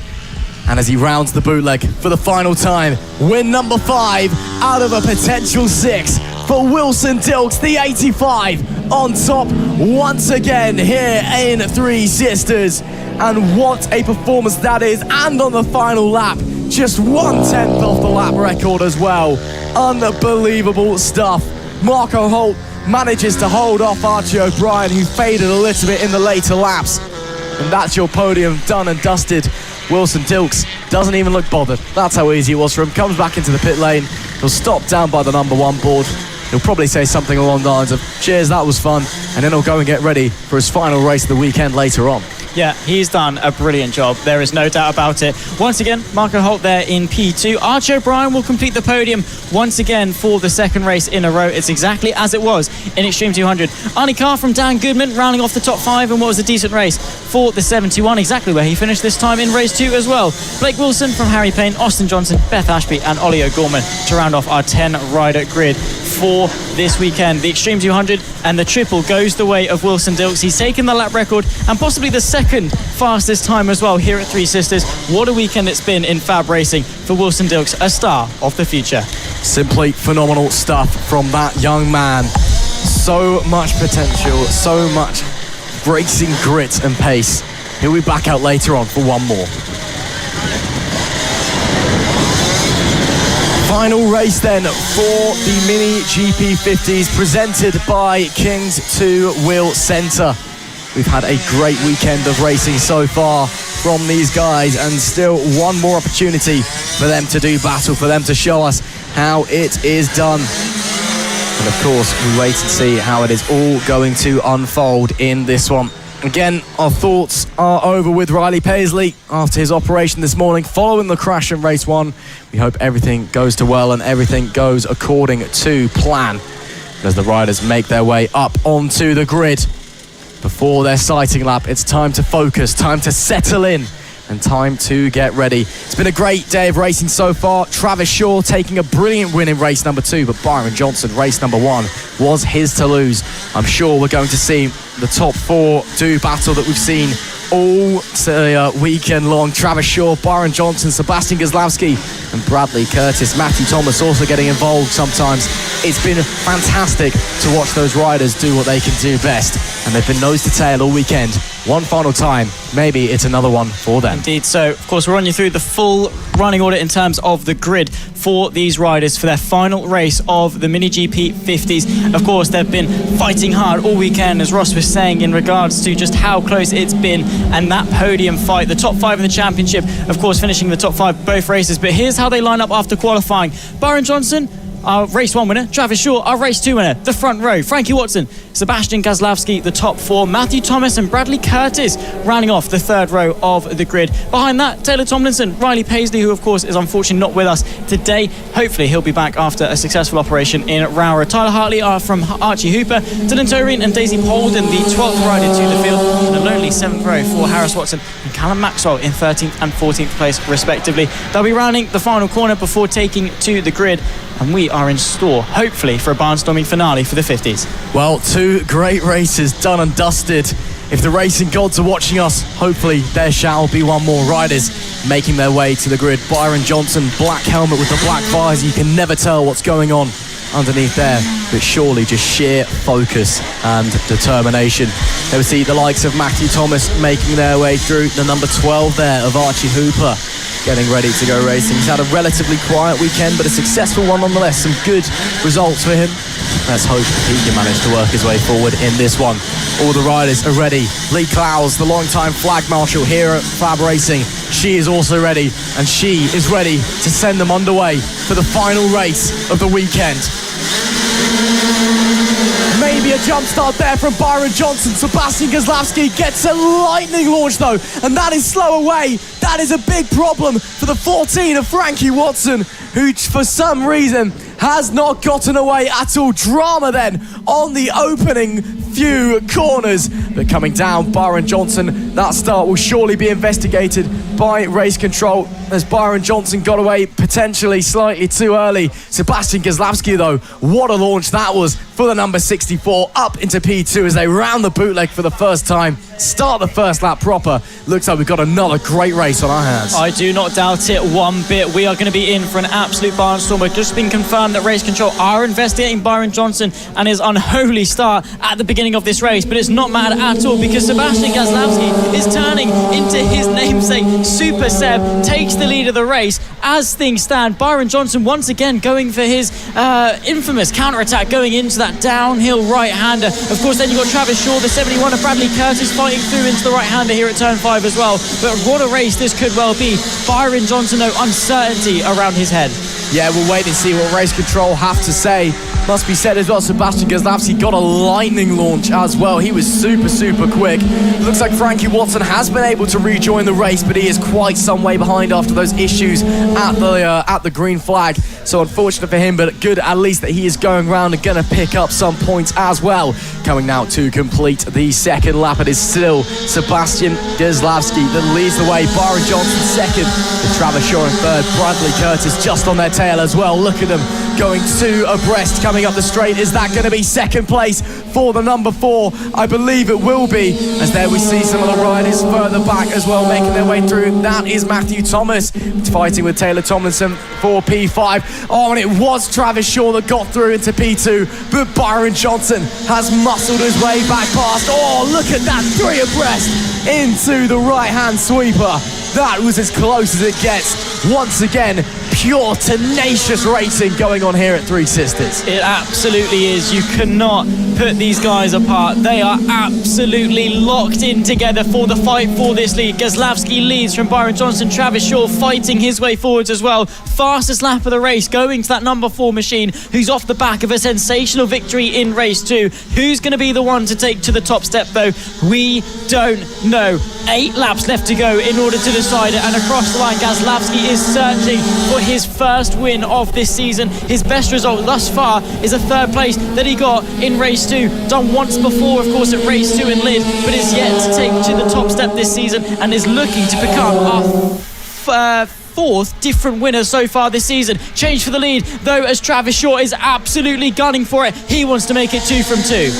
And as he rounds the bootleg for the final time, win number 5 out of a potential 6 for Wilson Dilks, the 85, on top once again here in Three Sisters. And what a performance that is. And on the final lap, just 1/10 off the lap record as well. Unbelievable stuff. Marco Holt manages to hold off Archie O'Brien, who faded a little bit in the later laps. And that's your podium done and dusted. Wilson Dilks doesn't even look bothered. That's how easy it was for him. Comes back into the pit lane. He'll stop down by the number 1 board. He'll probably say something along the lines of, cheers, that was fun. And then he'll go and get ready for his final race of the weekend later on. Yeah, he's done a brilliant job. There is no doubt about it. Once again, Marco Holt there in P2. Archie O'Brien will complete the podium once again for the second race in a row. It's exactly as it was in Extreme 200. Arnie Carr from Dan Goodman rounding off the top 5 in what was a decent race for the 71, exactly where he finished this time in race 2 as well. Blake Wilson from Harry Payne, Austin Johnson, Beth Ashby and Ollie O'Gorman to round off our 10-rider grid for this weekend. The Extreme 200 and the triple goes the way of Wilson Dilks. He's taken the lap record and possibly the second fastest time as well here at Three Sisters. What a weekend it's been in Fab Racing for Wilson Dilks, a star of the future. Simply phenomenal stuff from that young man. So much potential, so much racing grit and pace. He'll be back out later on for one more. Final race then for the Mini GP50s presented by King's 2 Wheel Centre. We've had a great weekend of racing so far from these guys, and still one more opportunity for them to do battle, for them to show us how it is done. And of course, we wait and see how it is all going to unfold in this one. Again, our thoughts are over with Riley Paisley after his operation this morning following the crash in race 1. We hope everything goes to well and everything goes according to plan as the riders make their way up onto the grid. Before their sighting lap, it's time to focus, time to settle in, and time to get ready. It's been a great day of racing so far. Travis Shaw taking a brilliant win in race number 2, but Byron Johnson, race number 1, was his to lose. I'm sure we're going to see the top 4 do battle that we've seen all weekend long. Travis Shaw, Byron Johnson, Sebastian Gazlowski and Bradley Curtis. Matthew Thomas also getting involved sometimes. It's been fantastic to watch those riders do what they can do best, and they've been nose to tail all weekend. One final time, maybe it's another one for them. Indeed. So of course we're running you through the full running order in terms of the grid for these riders for their final race of the Mini GP 50s. Of course they've been fighting hard all weekend, as Ross was saying, in regards to just how close it's been, and that podium fight, the top 5 in the championship, of course finishing the top 5 both races. But here's how they line up after qualifying. Byron Johnson, our race 1 winner. Travis Shaw, our race 2 winner. The front row, Frankie Watson, Sebastian Gazlowski, the top 4, Matthew Thomas and Bradley Curtis rounding off the third row of the grid. Behind that, Taylor Tomlinson, Riley Paisley, who of course is unfortunately not with us today. Hopefully he'll be back after a successful operation in Rowra. Tyler Hartley from Archie Hooper, Dylan Toreen and Daisy Holden, the 12th rider to the field. The lonely 7th row for Harris Watson and Callum Maxwell in 13th and 14th place respectively. They'll be rounding the final corner before taking to the grid, and we are in store, hopefully, for a barnstorming finale for the 50s. Well, 2 great races done and dusted. If the racing gods are watching us, hopefully there shall be one more. Riders making their way to the grid. Byron Johnson, black helmet with the black visor. You can never tell what's going on underneath there, but surely just sheer focus and determination. They will see the likes of Matthew Thomas making their way through, the number 12 there of Archie Hooper, getting ready to go racing. He's had a relatively quiet weekend, but a successful one nonetheless. Some good results for him. Let's hope he can manage to work his way forward in this one. All the riders are ready. Lee Clowes, the long-time flag marshal here at Fab Racing, she is also ready, and she is ready to send them underway for the final race of the weekend. Maybe a jump start there from Byron Johnson. Sebastian Gazlowski gets a lightning launch though, and that is slow away. That is a big problem for the 14 of Frankie Watson, who for some reason has not gotten away at all. Drama then on the opening few corners. But coming down, Byron Johnson, that start will surely be investigated by race control, as Byron Johnson got away potentially slightly too early. Sebastian Gazlowski though, what a launch that was for the number 64 up into P2 as they round the bootleg for the first time, start the first lap proper. Looks like we've got another great race on our hands. I do not doubt it one bit. We are going to be in for an absolute barnstorm. It's just been confirmed that race control are investigating Byron Johnson and his unholy start at the beginning of this race, but it's not mad at all because Sebastian Gazlowski is turning into his namesake Super Seb takes the lead of the race. As things stand, Byron Johnson once again going for his infamous counter-attack, going into that downhill right-hander. Of course, then you've got Travis Shaw, the 71 of Bradley Curtis, fighting through into the right-hander here at turn 5 as well. But what a race this could well be. Byron Johnson, though, uncertainty around his head. Yeah, we'll wait and see what race control have to say. Must be said as well, Sebastian Gazlowski got a lightning launch as well. He was super quick. Looks like Frankie Watson has been able to rejoin the race, but he is quite some way behind after those issues at the green flag. So unfortunate for him, but good at least that he is going round and going to pick up some points as well. Coming now to complete the second lap, it is still Sebastian Gazlowski that leads the way. Byron Johnson second, with Travis Shaw in third. Bradley Curtis just on their tail as well. Look at them going two abreast coming up the straight. Is that going to be second place for the number 4? I believe it will be, as there we see some of the riders further back as well making their way through. That is Matthew Thomas fighting with Taylor Tomlinson for P5. Oh, and it was Travis Shaw that got through into P2, but Byron Johnson has muscled his way back past. Oh, look at that, 3 abreast into the right-hand sweeper. That was as close as it gets. Once again, pure tenacious racing going on here at Three Sisters. It absolutely is. You cannot put these guys apart. They are absolutely locked in together for the fight for this lead. Gazlowski leads from Byron Johnson. Travis Shaw fighting his way forwards as well. Fastest lap of the race going to that number 4 machine, who's off the back of a sensational victory in race 2. Who's going to be the one to take to the top step though? We don't know. 8 laps left to go in order to decide it, and across the line Gazlowski is searching for his first win of this season. His best result thus far is a 3rd place that he got in race 2, done once before of course at race 2 in Lid, but is yet to take to the top step this season and is looking to become our 4th different winner so far this season. Change for the lead though, as Travis Shaw is absolutely gunning for it. He wants to make it 2 from 2.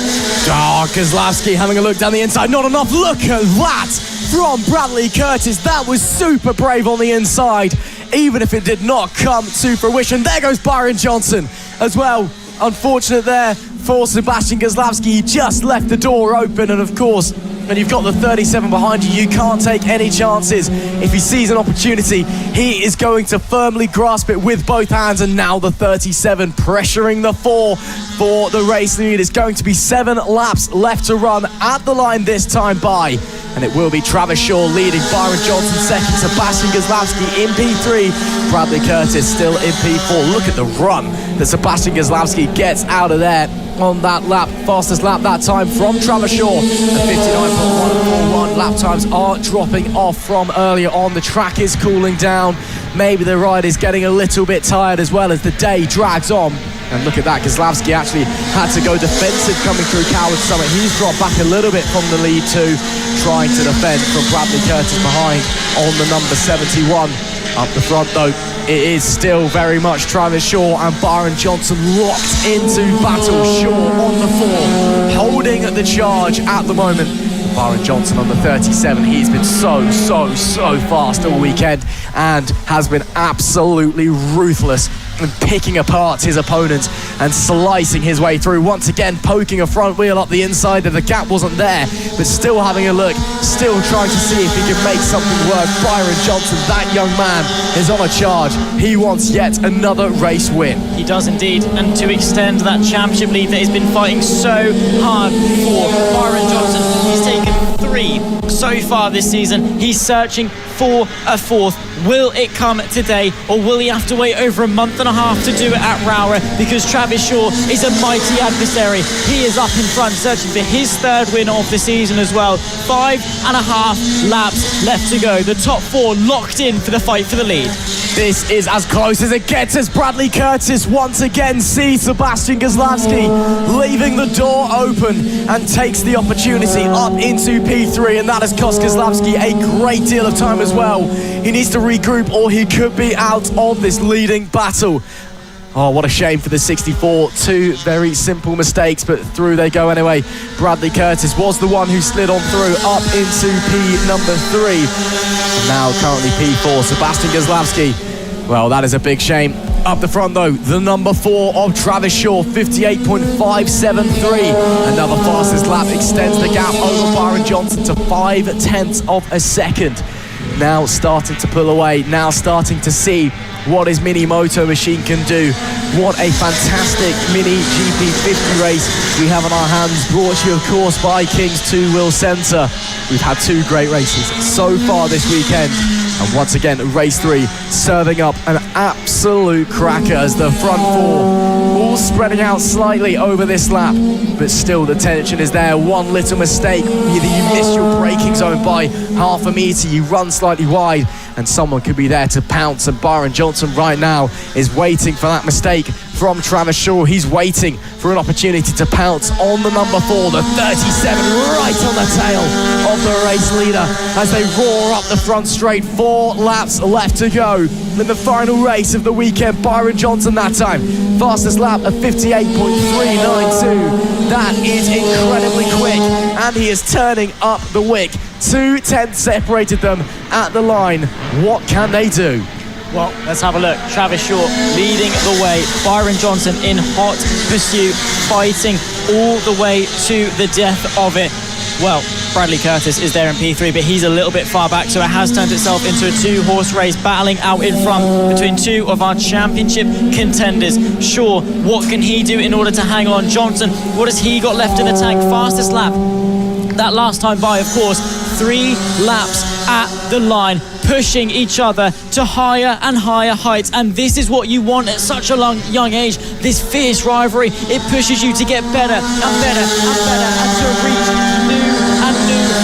Gazlowski having a look down the inside, not enough. Look at that from Bradley Curtis. That was super brave on the inside, even if it did not come to fruition. There goes Byron Johnson as well. Unfortunate there for Sebastian Gazlowski. He just left the door open, and of course, when you've got the 37 behind you, you can't take any chances. If he sees an opportunity, he is going to firmly grasp it with both hands. And now the 37 pressuring the 4 for the race lead. It's going to be 7 laps left to run at the line this time by. And it will be Travis Shaw leading, Byron Johnson second, Sebastian Gazlowski in P3, Bradley Curtis still in P4. Look at the run that Sebastian Gazlowski gets out of there on that lap. Fastest lap that time from Travis Shaw at 59.141. Lap times are dropping off from earlier on. The track is cooling down. Maybe the ride is getting a little bit tired as well as the day drags on. And look at that, Gazlowski actually had to go defensive coming through Coward Summit. He's dropped back a little bit from the lead too, trying to defend from Bradley Curtis behind on the number 71. Up the front though, it is still very much Travis Shaw and Byron Johnson locked into battle. Shaw on the 4, holding the charge at the moment. Byron Johnson on the 37, he's been so fast all weekend and has been absolutely ruthless and picking apart his opponents and slicing his way through. Once again, poking a front wheel up the inside, and the gap wasn't there, but still having a look, still trying to see if he can make something work. Byron Johnson, that young man, is on a charge. He wants yet another race win. He does indeed, and to extend that championship lead that he's been fighting so hard for. Byron Johnson, he's taken 3 so far this season. He's searching for a 4th. Will it come today, or will he have to wait over a month and a half to do it at Rowrah? Because Travis Shaw is a mighty adversary. He is up in front, searching for his 3rd win of the season as well. 5.5 laps left to go. The top 4 locked in for the fight for the lead. This is as close as it gets as Bradley Curtis once again sees Sebastian Gazlowski leaving the door open and takes the opportunity up into P3, and that has cost Gazlowski a great deal of time as well. He needs to regroup or he could be out of this leading battle. Oh, what a shame for the 64. 2 very simple mistakes, but through they go anyway. Bradley Curtis was the one who slid on through up into P number 3. And now currently P4, Sebastian Gazlowski. Well, that is a big shame. Up the front though, the number 4 of Travis Shaw, 58.573. Another fastest lap extends the gap over Byron Johnson to 0.5 of a second. now starting to pull away, now starting to see what his mini moto machine can do. What a fantastic mini GP50 race we have on our hands, brought to you of course by King's 2 Wheel Centre. We've had 2 great races so far this weekend, and once again race 3 serving up an absolute cracker as the front 4 all spreading out slightly over this lap, but still the tension is there. One little mistake, either you miss your braking zone by half a metre, you run slightly wide, and someone could be there to pounce, and Byron Johnson right now is waiting for that mistake from Travis Shaw. He's waiting for an opportunity to pounce on the number 4, the 37, right on the tail of the race leader as they roar up the front straight. 4 laps left to go in the final race of the weekend. Byron Johnson that time, fastest lap of 58.392. That is incredibly quick, and he is turning up the wick. 2 tenths separated them at the line. What can they do? Well, let's have a look. Travis Shaw leading the way. Byron Johnson in hot pursuit, fighting all the way to the death of it. Well, Bradley Curtis is there in P3, but he's a little bit far back, so it has turned itself into a 2-horse race, battling out in front between 2 of our championship contenders. Shaw, what can he do in order to hang on? Johnson, what has he got left in the tank? Fastest lap that last time by, of course. 3 laps at the line, pushing each other to higher and higher heights, and this is what you want at such a young age. This fierce rivalry, it pushes you to get better and better and better, and to reach new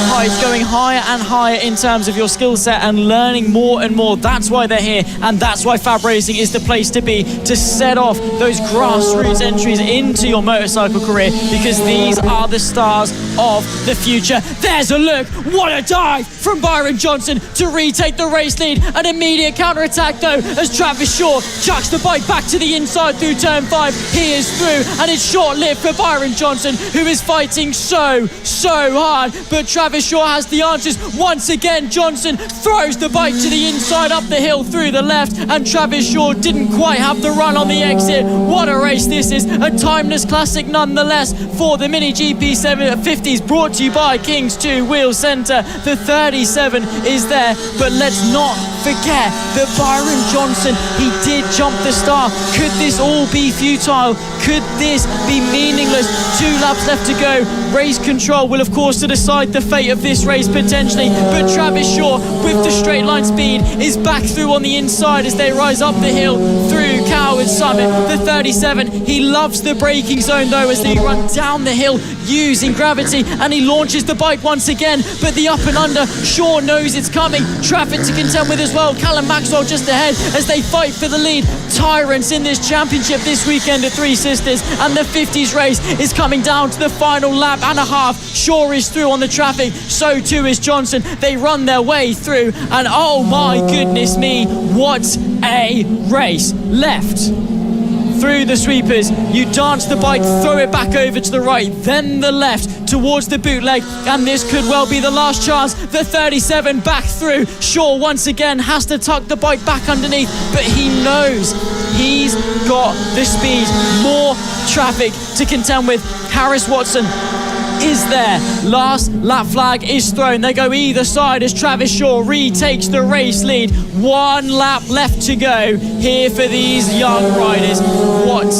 heights, going higher and higher in terms of your skill set and learning more and more. That's why they're here, and that's why FAB-Racing is the place to be, to set off those grassroots entries into your motorcycle career, because these are the stars of the future. There's a look, what a dive from Byron Johnson to retake the race lead. An immediate counter-attack though, as Travis Shaw chucks the bike back to the inside through turn 5. He is through, and it's short-lived for Byron Johnson, who is fighting so hard, but Travis Shaw has the answers. Once again, Johnson throws the bike to the inside, up the hill through the left, and Travis Shaw didn't quite have the run on the exit. What a race this is, a timeless classic nonetheless for the Mini GP 750s, brought to you by King's 2 Wheel Centre. The 37 is there, but let's not forget that Byron Johnson, he did jump the star. Could this all be futile? Could this be meaningless? 2 laps left to go. Race control will of course decide the fate of this race potentially, but Travis Shaw with the straight line speed is back through on the inside as they rise up the hill through Coward Summit. The 37, he loves the braking zone though as they run down the hill using gravity, and he launches the bike once again, but the up and under, Shaw knows it's coming. Traffic to contend with as well. Callum Maxwell just ahead as they fight for the lead. Tyrants in this championship this weekend at Three Sisters, and the 50s race is coming down to the final lap and a half. Shaw is through on the traffic, so too is Johnson. They run their way through, and oh my goodness me, what a race left. Through the sweepers, you dance the bike, throw it back over to the right, then the left towards the bootleg, and this could well be the last chance. The 37 back through. Shaw once again has to tuck the bike back underneath, but he knows he's got the speed. More traffic to contend with. Harris Watson is there. Last lap flag is thrown. They go either side as Travis Shaw retakes the race lead. 1 lap left to go here for these young riders. What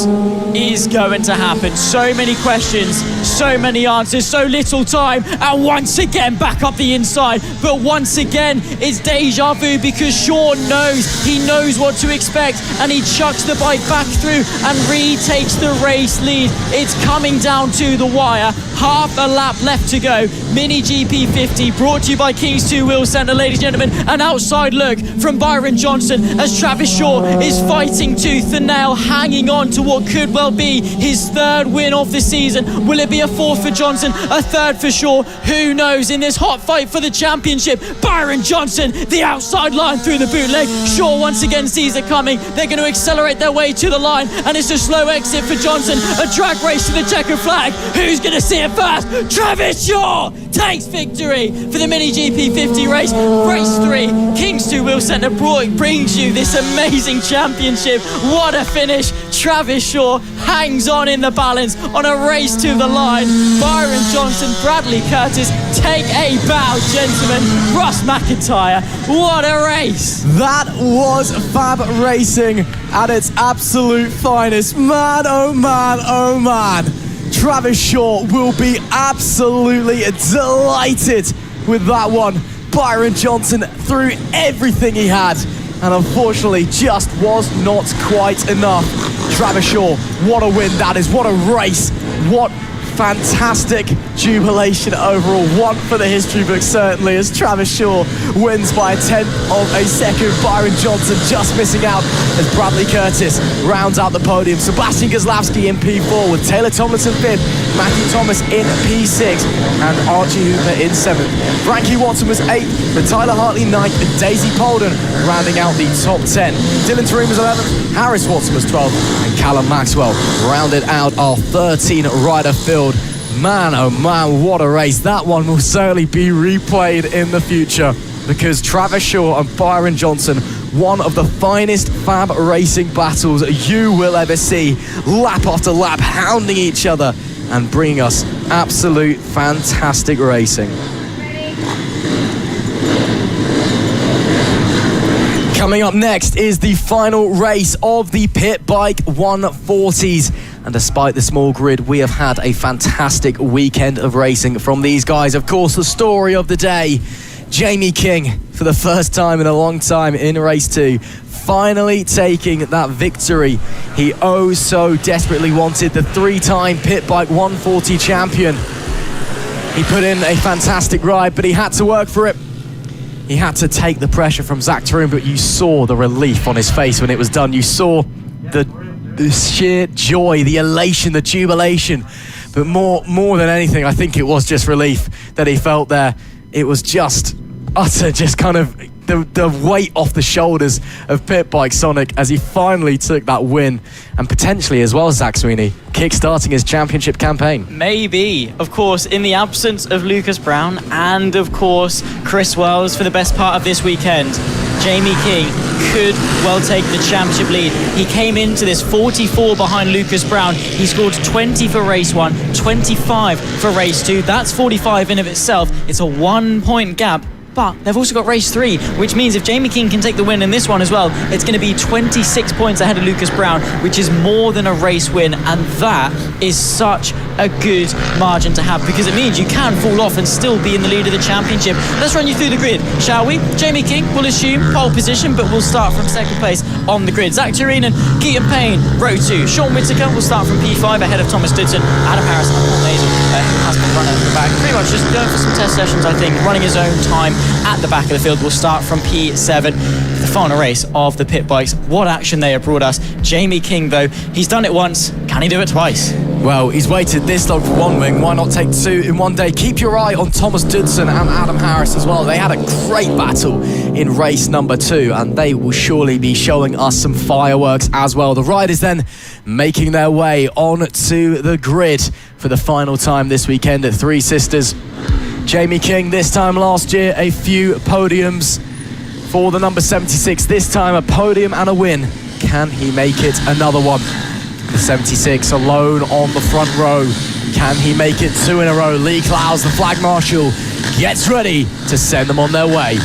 is going to happen? So many questions, so many answers, so little time, and once again back up the inside. But once again it's deja vu, because Shaw knows what to expect, and he chucks the bike back through and retakes the race lead. It's coming down to the wire. Half a lap left to go. Mini GP50 brought to you by King's 2 Wheel Centre, ladies and gentlemen. An outside look from Byron Johnson as Travis Shaw is fighting tooth and nail, hanging on to what could well be his 3rd win of the season. Will it be a 4th for Johnson, a 3rd for Shaw? Who knows in this hot fight for the championship? Byron Johnson, the outside line through the bootleg. Shaw once again sees it coming. They're going to accelerate their way to the line, and it's a slow exit for Johnson. A drag race to the checkered flag. Who's going to see it first? Travis Shaw takes victory for the Mini GP50 race. Race 3, King's 2 Wheel Centre brings you this amazing championship. What a finish. Travis Shaw hangs on in the balance on a race to the line. Byron Johnson, Bradley Curtis, take a bow, gentlemen. Ross McIntyre, what a race. That was Fab Racing at its absolute finest. Man, oh man, oh man. Travis Shaw will be absolutely delighted with that one. Byron Johnson threw everything he had, and unfortunately just was not quite enough. Travis Shaw, what a win that is, what a race, what fantastic jubilation overall. One for the history book certainly, as Travis Shaw wins by a 10th of a second. Byron Johnson just missing out as Bradley Curtis rounds out the podium. Sebastian Goslavsky in P4 with Taylor Tomlinson 5th, Matthew Thomas in P6 and Archie Hooper in 7th. Frankie Watson was 8th with Tyler Hartley 9th and Daisy Polden rounding out the top 10. Dylan Tarim was 11th, Harris Watson was 12th and Callum Maxwell rounded out our 13 rider field. Man, oh man, what a race. That one will certainly be replayed in the future, because Travis Shaw and Byron Johnson, one of the finest Fab Racing battles you will ever see, lap after lap, hounding each other and bringing us absolute fantastic racing. Coming up next is the final race of the Pit Bike 140s. And despite the small grid, we have had a fantastic weekend of racing from these guys. Of course, the story of the day, Jamie King, for the first time in a long time in race 2, finally taking that victory he oh so desperately wanted. The 3-time Pit Bike 140 champion. He put in a fantastic ride, but he had to work for it. He had to take the pressure from Zach Taroom, but you saw the relief on his face when it was done. You saw the sheer joy, the elation, the jubilation. But more than anything, I think it was just relief that he felt there. It was just utter, just kind of the weight off the shoulders of Pit Bike Sonic as he finally took that win, and potentially as well, Zach Sweeney, kick-starting his championship campaign. Maybe. Of course, in the absence of Lucas Brown and, of course, Chris Wells for the best part of this weekend, Jamie King could well take the championship lead. He came into this 44 behind Lucas Brown. He scored 20 for race 1, 25 for race 2. That's 45 in of itself. It's a 1-point gap. But they've also got race 3, which means if Jamie King can take the win in this one as well, it's going to be 26 points ahead of Lucas Brown, which is more than a race win. And that is such a good margin to have, because it means you can fall off and still be in the lead of the championship. Let's run you through the grid, shall we? Jamie King will assume pole position, but we'll start from second place on the grid. Zach Tureen and Keaton Payne, row 2. Sean Whittaker will start from P5 ahead of Thomas Dudson. Adam Harris and Paul Mason, who has been running at the back. Pretty much just going for some test sessions, I think, running his own time at the back of the field. Will start from P7. The final race of the pit bikes. What action they have brought us. Jamie King, though, he's done it once. Can he do it twice? Well, he's waited this long for one wing. Why not take 2 in one day? Keep your eye on Thomas Dudson and Adam Harris as well. They had a great battle in race number 2, and they will surely be showing us some fireworks as well. The riders then making their way on to the grid for the final time this weekend at Three Sisters. Jamie King, this time last year, a few podiums for the number 76. This time a podium and a win. Can he make it another one? The 76 alone on the front row. Can he make it 2 in a row? Lee Clowes, the flag marshal, gets ready to send them on their way.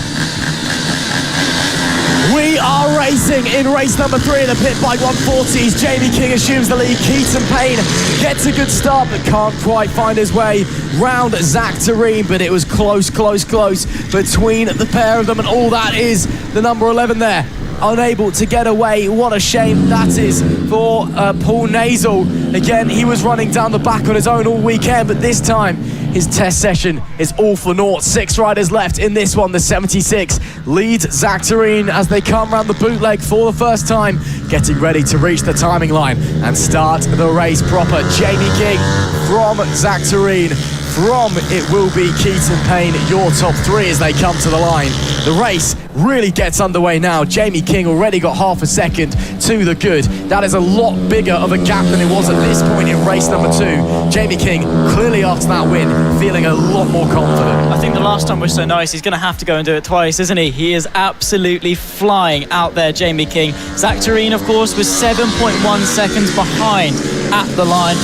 We are racing in race number 3 of the Pit Bike 140s. Jamie King assumes the lead. Keaton Payne gets a good start but can't quite find his way round Zach Tareem, but it was close between the pair of them, and all that is the number 11 there, unable to get away. What a shame that is for Paul Nasel. Again, he was running down the back on his own all weekend, but this time his test session is all for naught. 6 riders left in this one. The 76 leads Zach Tareem as they come round the bootleg for the first time, getting ready to reach the timing line and start the race proper. Jamie King from Zach Tareem. From it will be Keaton Payne, your top 3 as they come to the line. The race really gets underway now. Jamie King already got half a second to the good. That is a lot bigger of a gap than it was at this point in race number 2. Jamie King, clearly after that win, feeling a lot more confident. I think the last time was so nice, he's going to have to go and do it twice, isn't he? He is absolutely flying out there, Jamie King. Zach Tareem, of course, was 7.1 seconds behind at the line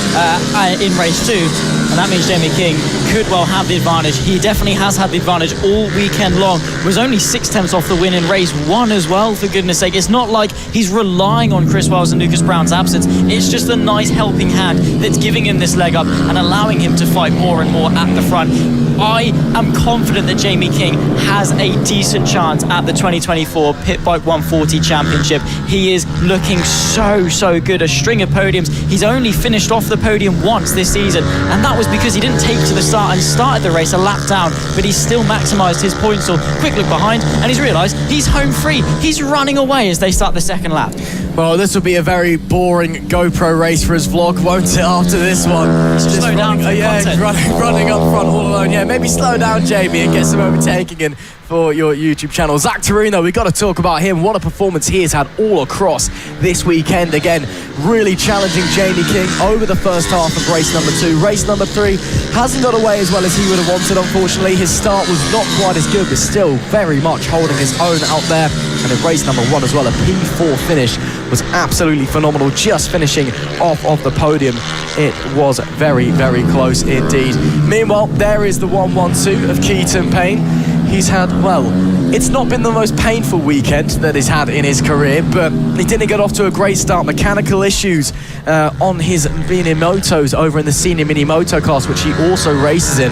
in race 2, and that means Jamie King could well have the advantage. He definitely has had the advantage all weekend long. Was only 6/10 off the win in race 1 as well, for goodness sake. It's not like he's relying on Chris Wells and Lucas Brown's absence. It's just a nice helping hand that's giving him this leg up and allowing him to fight more and more at the front. I am confident that Jamie King has a decent chance at the 2024 Pit Bike 140 Championship. He is looking so good. A string of podiums. He's only finished off the podium once this season, and that was because he didn't take to the start and started the race a lap down, but he still maximised his points. So quick look behind, and he's realised he's home free. He's running away as they start the second lap. Well, this will be a very boring GoPro race for his vlog, won't it, after this one? Just slow down for the content. running up front all alone. Yeah, maybe slow down, Jamie, and get some overtaking in for your YouTube channel. Zach Torino, we've got to talk about him. What a performance he has had all across this weekend. Again, really challenging Jamie King over the first half of race number 2. Race number 3 hasn't got away as well as he would have wanted, unfortunately. His start was not quite as good, but still very much holding his own out there. And in race number 1 as well, a P4 finish was absolutely phenomenal, just finishing off of the podium. It was very close indeed. Meanwhile, there is the 112 of Keaton Payne. He's had, well, it's not been the most painful weekend that he's had in his career, but he didn't get off to a great start. Mechanical issues on his Mini Motos over in the senior Mini Moto class, which he also races in,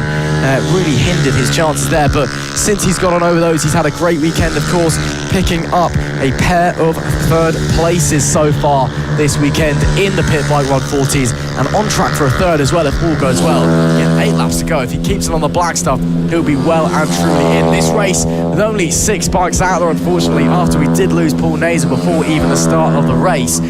really hindered his chances there. But since he's got on over those, he's had a great weekend, of course, picking up a pair of third places so far this weekend in the Pit Bike 140s, and on track for a third as well if all goes well. Again, 8 laps to go. If he keeps it on the black stuff, he'll be well and truly in this race with only 6 bikes out there, unfortunately, after we did lose Paul Naser before even the start of the race.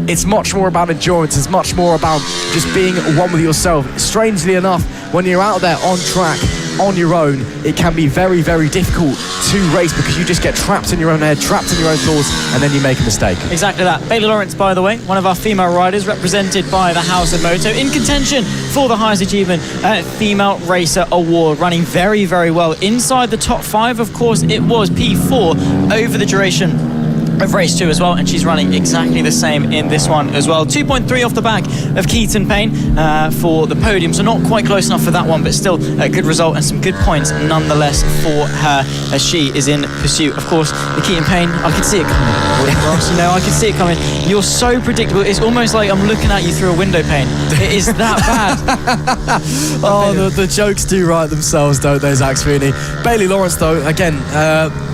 It's much more about endurance. It's much more about just being one with yourself. Strangely enough, when you're out there on track, on your own, it can be very difficult to race because you just get trapped in your own head, trapped in your own thoughts, and then you make a mistake. Exactly that. Bailey Lawrence, by the way, one of our female riders represented by the House of Moto, in contention for the highest achievement Female Racer Award, running very well. Inside the top 5, of course, it was P4 over the duration of race 2 as well, and she's running exactly the same in this one as well. 2.3 off the back of Keaton Payne for the podium, so not quite close enough for that one, but still a good result and some good points nonetheless for her as she is in pursuit. Of course, the Keaton Payne, I can see it coming. You know, I can see it coming. You're so predictable. It's almost like I'm looking at you through a window pane. It is that bad. Oh, the jokes do write themselves, don't they, Zach Sweeney? Bailey Lawrence, though, again,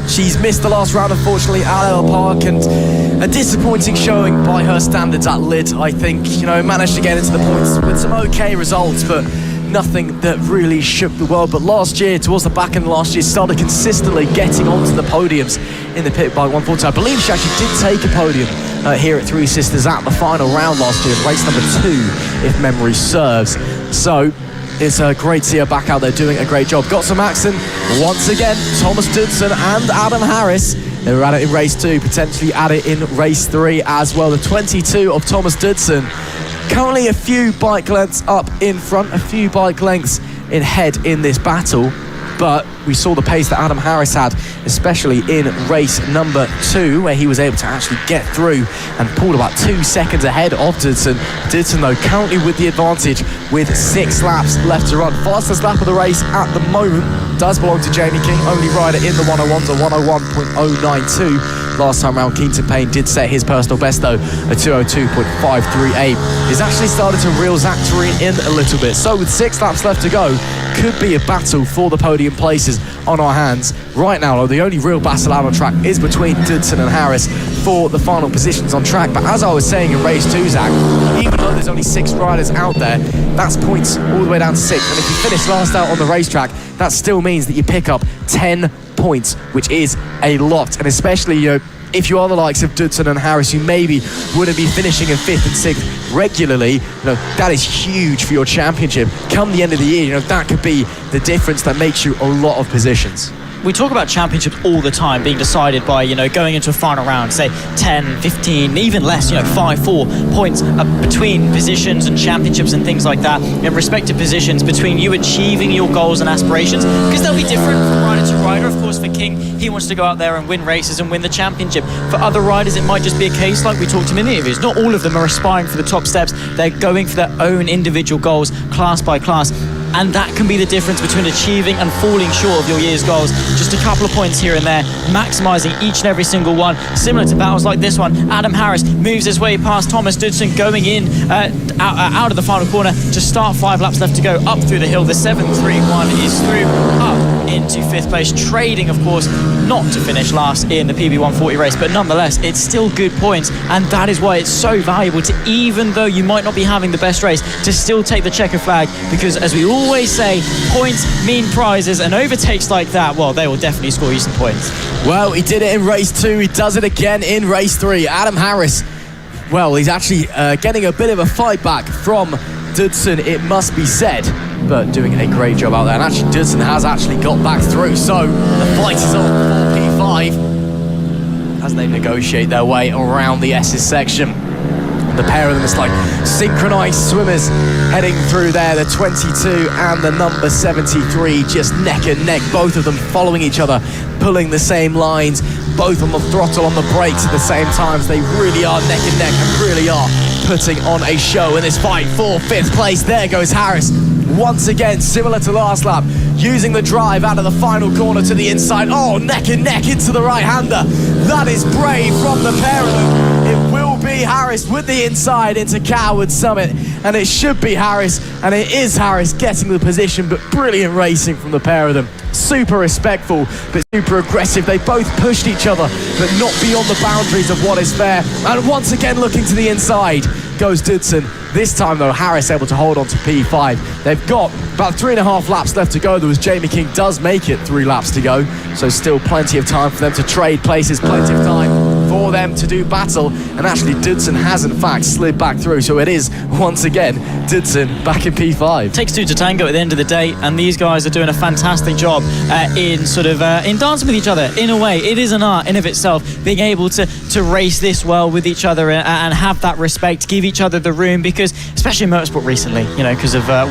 she's missed the last round, unfortunately, at Ella Park, and a disappointing showing by her standards at Lid, I think. You know, managed to get into the points with some okay results, but nothing that really shook the world. But last year, towards the back end of last year, started consistently getting onto the podiums in the Pit Bike 140. I believe she actually did take a podium here at Three Sisters at the final round last year, race number 2, if memory serves. So it's great to see her back out there doing a great job. Got some action once again. Thomas Dudson and Adam Harris. They were at it in race 2, potentially at it in race 3 as well. The 22 of Thomas Dudson, currently a few bike lengths up in front, a few bike lengths in head in this battle. But we saw the pace that Adam Harris had, especially in race number 2, where he was able to actually get through and pulled about 2 seconds ahead of Dudson. Dudson, though, currently with the advantage with 6 laps left to run. Fastest lap of the race at the moment does belong to Jamie King, only rider in the 101s, a 101.092. Last time round, Keaton Payne did set his personal best, though, a 202.538. He's actually started to reel Zach Torino in a little bit. So with 6 laps left to go, could be a battle for the podium places on our hands. Right now, though, the only real battle out on track is between Dudson and Harris for the final positions on track. But as I was saying in race 2, Zach, even though there's only 6 riders out there, that's points all the way down to 6. And if you finish last out on the racetrack, that still means that you pick up 10 points, which is a lot. And especially, you know, if you are the likes of Dudson and Harris, who maybe wouldn't be finishing in 5th and 6th regularly, you know, that is huge for your championship. Come the end of the year, you know, that could be the difference that makes you a lot of positions. we talk about championships all the time being decided by, you know, going into a final round, say 10, 15, even less, you know, 5-4 points between positions and championships and things like that, in respective positions between you achieving your goals and aspirations, because they'll be different from rider to rider. Of course, for King, he wants to go out there and win races and win the championship. For other riders, it might just be a case like we talked to in the interviews. Not all of them are aspiring for the top steps. They're going for their own individual goals, class by class. And that can be the difference between achieving and falling short of your year's goals. Just a couple of points here and there, maximising each and every single one. Similar to battles like this one, Adam Harris moves his way past Thomas Dudson, going in out of the final corner to start 5 laps left to go, up through the hill. The 7.31 is through, up into 5th place, trading, of course, not to finish last in the PB140 race, but nonetheless, it's still good points, and that is why it's so valuable to, even though you might not be having the best race, to still take the checker flag, because as we always say, points mean prizes, and overtakes like that, well, they will definitely score you some points. Well, he did it in race 2, he does it again in race 3. Adam Harris, well, he's actually getting a bit of a fight back from Dudson, it must be said, but doing a great job out there. And actually, Dudson has actually got back through, so the fight is on for P5 as they negotiate their way around the S's section. The pair of them is like synchronized swimmers heading through there, the 22 and the number 73, just neck and neck, both of them following each other, pulling the same lines, both on the throttle, on the brakes at the same time. They really are neck and neck and really are putting on a show in this fight for 5th place. There goes Harris once again, similar to last lap, using the drive out of the final corner to the inside. Oh, neck and neck into the right-hander. That is brave from the pair of them. It will be Harris with the inside into Coward Summit, and it should be Harris, and it is Harris getting the position, but brilliant racing from the pair of them. Super respectful, but super aggressive. They both pushed each other, but not beyond the boundaries of what is fair. And once again, looking to the inside goes Dudson. This time, though, Harris able to hold on to P5. They've got about 3.5 laps left to go. There was Jamie King does make it 3 laps to go, so still plenty of time for them to trade places, plenty of time for them to do battle. And actually, Dudson has in fact slid back through, so it is once again Dudson back in P5. Takes 2 to tango at the end of the day, and these guys are doing a fantastic job in dancing with each other. In a way, it is an art in of itself, being able to race this well with each other and have that respect, give each other the room, because especially in motorsport recently, you know, because of a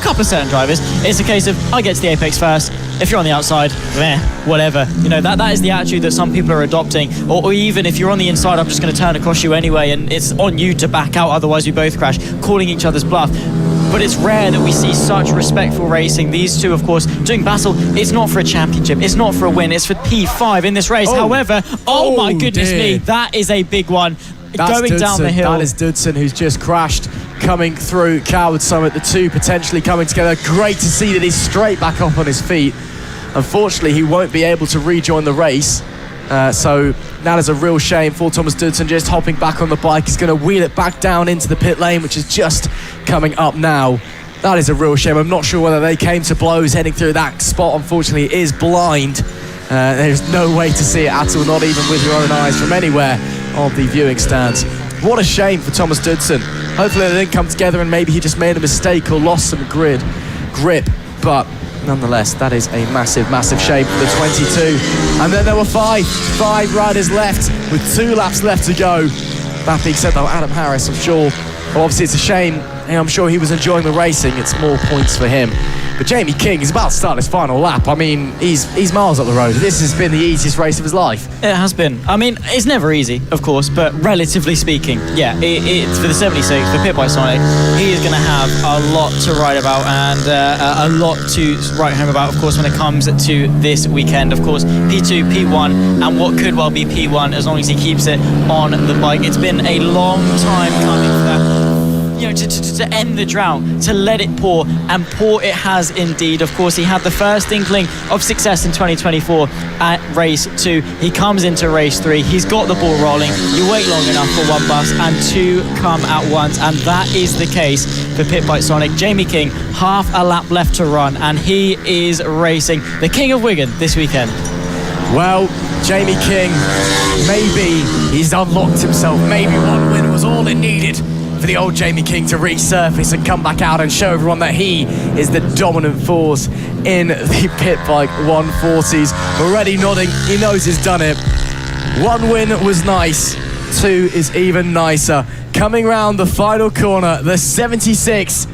couple of certain drivers, it's a case of I get to the apex first. If you're on the outside, whatever. You know, that is the attitude that some people are adopting. Or even if you're on the inside, I'm just going to turn across you anyway, and it's on you to back out, otherwise we both crash, calling each other's bluff. But it's rare that we see such respectful racing. These two, of course, doing battle. It's not for a championship. It's not for a win. It's for P5 in this race. However, oh my goodness me, that is a big one. That's going Dudson. Down the hill. That is Dudson, who's just crashed, coming through Coward Summit. The two potentially coming together. Great to see that he's straight back up on his feet. Unfortunately, he won't be able to rejoin the race. So that is a real shame for Thomas Dudson, just hopping back on the bike. He's going to wheel it back down into the pit lane, which is just coming up now. That is a real shame. I'm not sure whether they came to blows heading through that spot. Unfortunately, it is blind. There's no way to see it at all, not even with your own eyes from anywhere of the viewing stands. What a shame for Thomas Dudson. Hopefully they didn't come together and maybe he just made a mistake or lost some grip. But nonetheless, that is a massive, massive shame for the 22. And then there were five riders left with 2 laps left to go. That being said, though, Adam Harris, I'm sure, well, obviously it's a shame. I'm sure he was enjoying the racing. It's more points for him. But Jamie King is about to start his final lap. I mean, he's miles up the road. This has been the easiest race of his life. It has been. I mean, it's never easy, of course, but relatively speaking, yeah, it's for the 76, for Pit by Sonic, he is going to have a lot to write about and a lot to write home about, of course, when it comes to this weekend. Of course, P2, P1, and what could well be P1 as long as he keeps it on the bike. It's been a long time coming for that. You know, to end the drought, to let it pour, and pour it has indeed. Of course, he had the first inkling of success in 2024 at race 2. He comes into race 3. He's got the ball rolling. You wait long enough for 1 bus and 2 come at once, and that is the case for Pit Bike Sonic. Jamie King, half a lap left to run, and he is racing the King of Wigan this weekend. Well, Jamie King, maybe he's unlocked himself. Maybe 1 win was all it needed for the old Jamie King to resurface and come back out and show everyone that he is the dominant force in the pit bike 140s. Already nodding, he knows he's done it. 1 win was nice, 2 is even nicer. Coming round the final corner, the 76.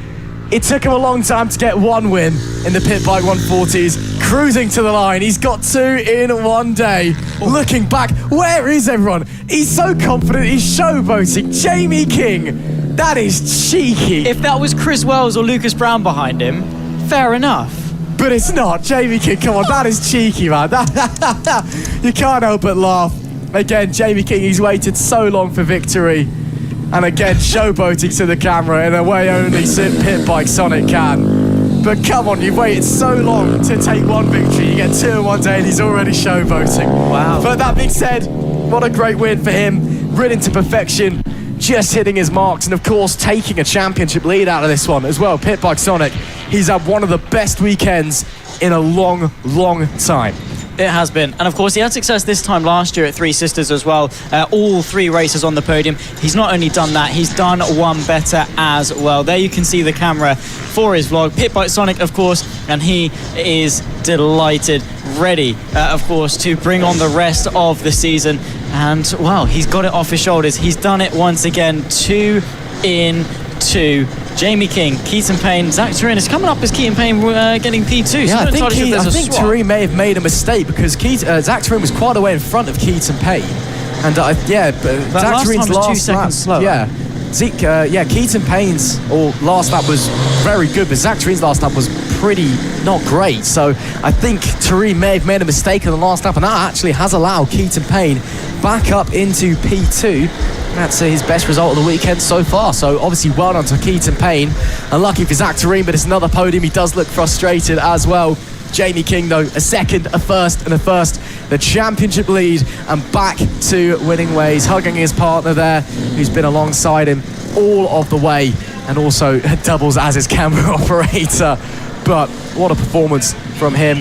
It took him a long time to get 1 win in the pit bike 140s, cruising to the line. He's got 2 in 1 day. Looking back, where is everyone? He's so confident, he's showboating. Jamie King, that is cheeky. If that was Chris Wells or Lucas Brown behind him, fair enough. But it's not. Jamie King, come on, that is cheeky, man. You can't help but laugh. Again, Jamie King, he's waited so long for victory. And again, showboating to the camera in a way only Pit Bike Sonic can. But come on, you've waited so long to take 1 victory. You get 2 in 1 day and he's already showboating. Wow. But that being said, what a great win for him. Ridden to perfection, just hitting his marks. And of course, taking a championship lead out of this one as well. Pit Bike Sonic, he's had one of the best weekends in a long, long time. It has been. And of course, he had success this time last year at Three Sisters as well. All 3 races on the podium. He's not only done that, he's done one better as well. There you can see the camera for his vlog. Pit Bike Sonic, of course, and he is delighted, ready, of course, to bring on the rest of the season. And, well, he's got it off his shoulders. He's done it once again. 2 in 2. Jamie King, Keaton Payne, Zach Turin is coming up as Keaton Payne getting P2. Yeah, so I think Turin may have made a mistake because Zach Turin was quite a way in front of Keaton Payne. And Zach Turin's last 2 seconds lap, slower. Yeah, Keaton Payne's last lap was very good, but Zach Turin's last lap was pretty not great. So I think Turin may have made a mistake in the last lap, and that actually has allowed Keaton Payne back up into P2. That's his best result of the weekend so far. So obviously well done to Keaton Payne. Unlucky for Zach Turin, but it's another podium. He does look frustrated as well. Jamie King, though, a second, a first, and a first. The championship lead and back to winning ways. Hugging his partner there, who's been alongside him all of the way and also doubles as his camera operator. But what a performance from him.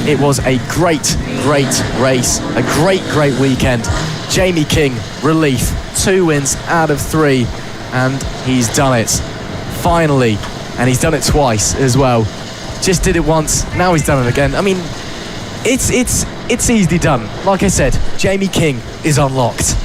It was a great, great race. A great, great weekend. Jamie King, relief. 2 wins out of 3. And he's done it. Finally. And he's done it twice as well. Just did it once, now he's done it again. I mean, it's easily done. Like I said, Jamie King is unlocked.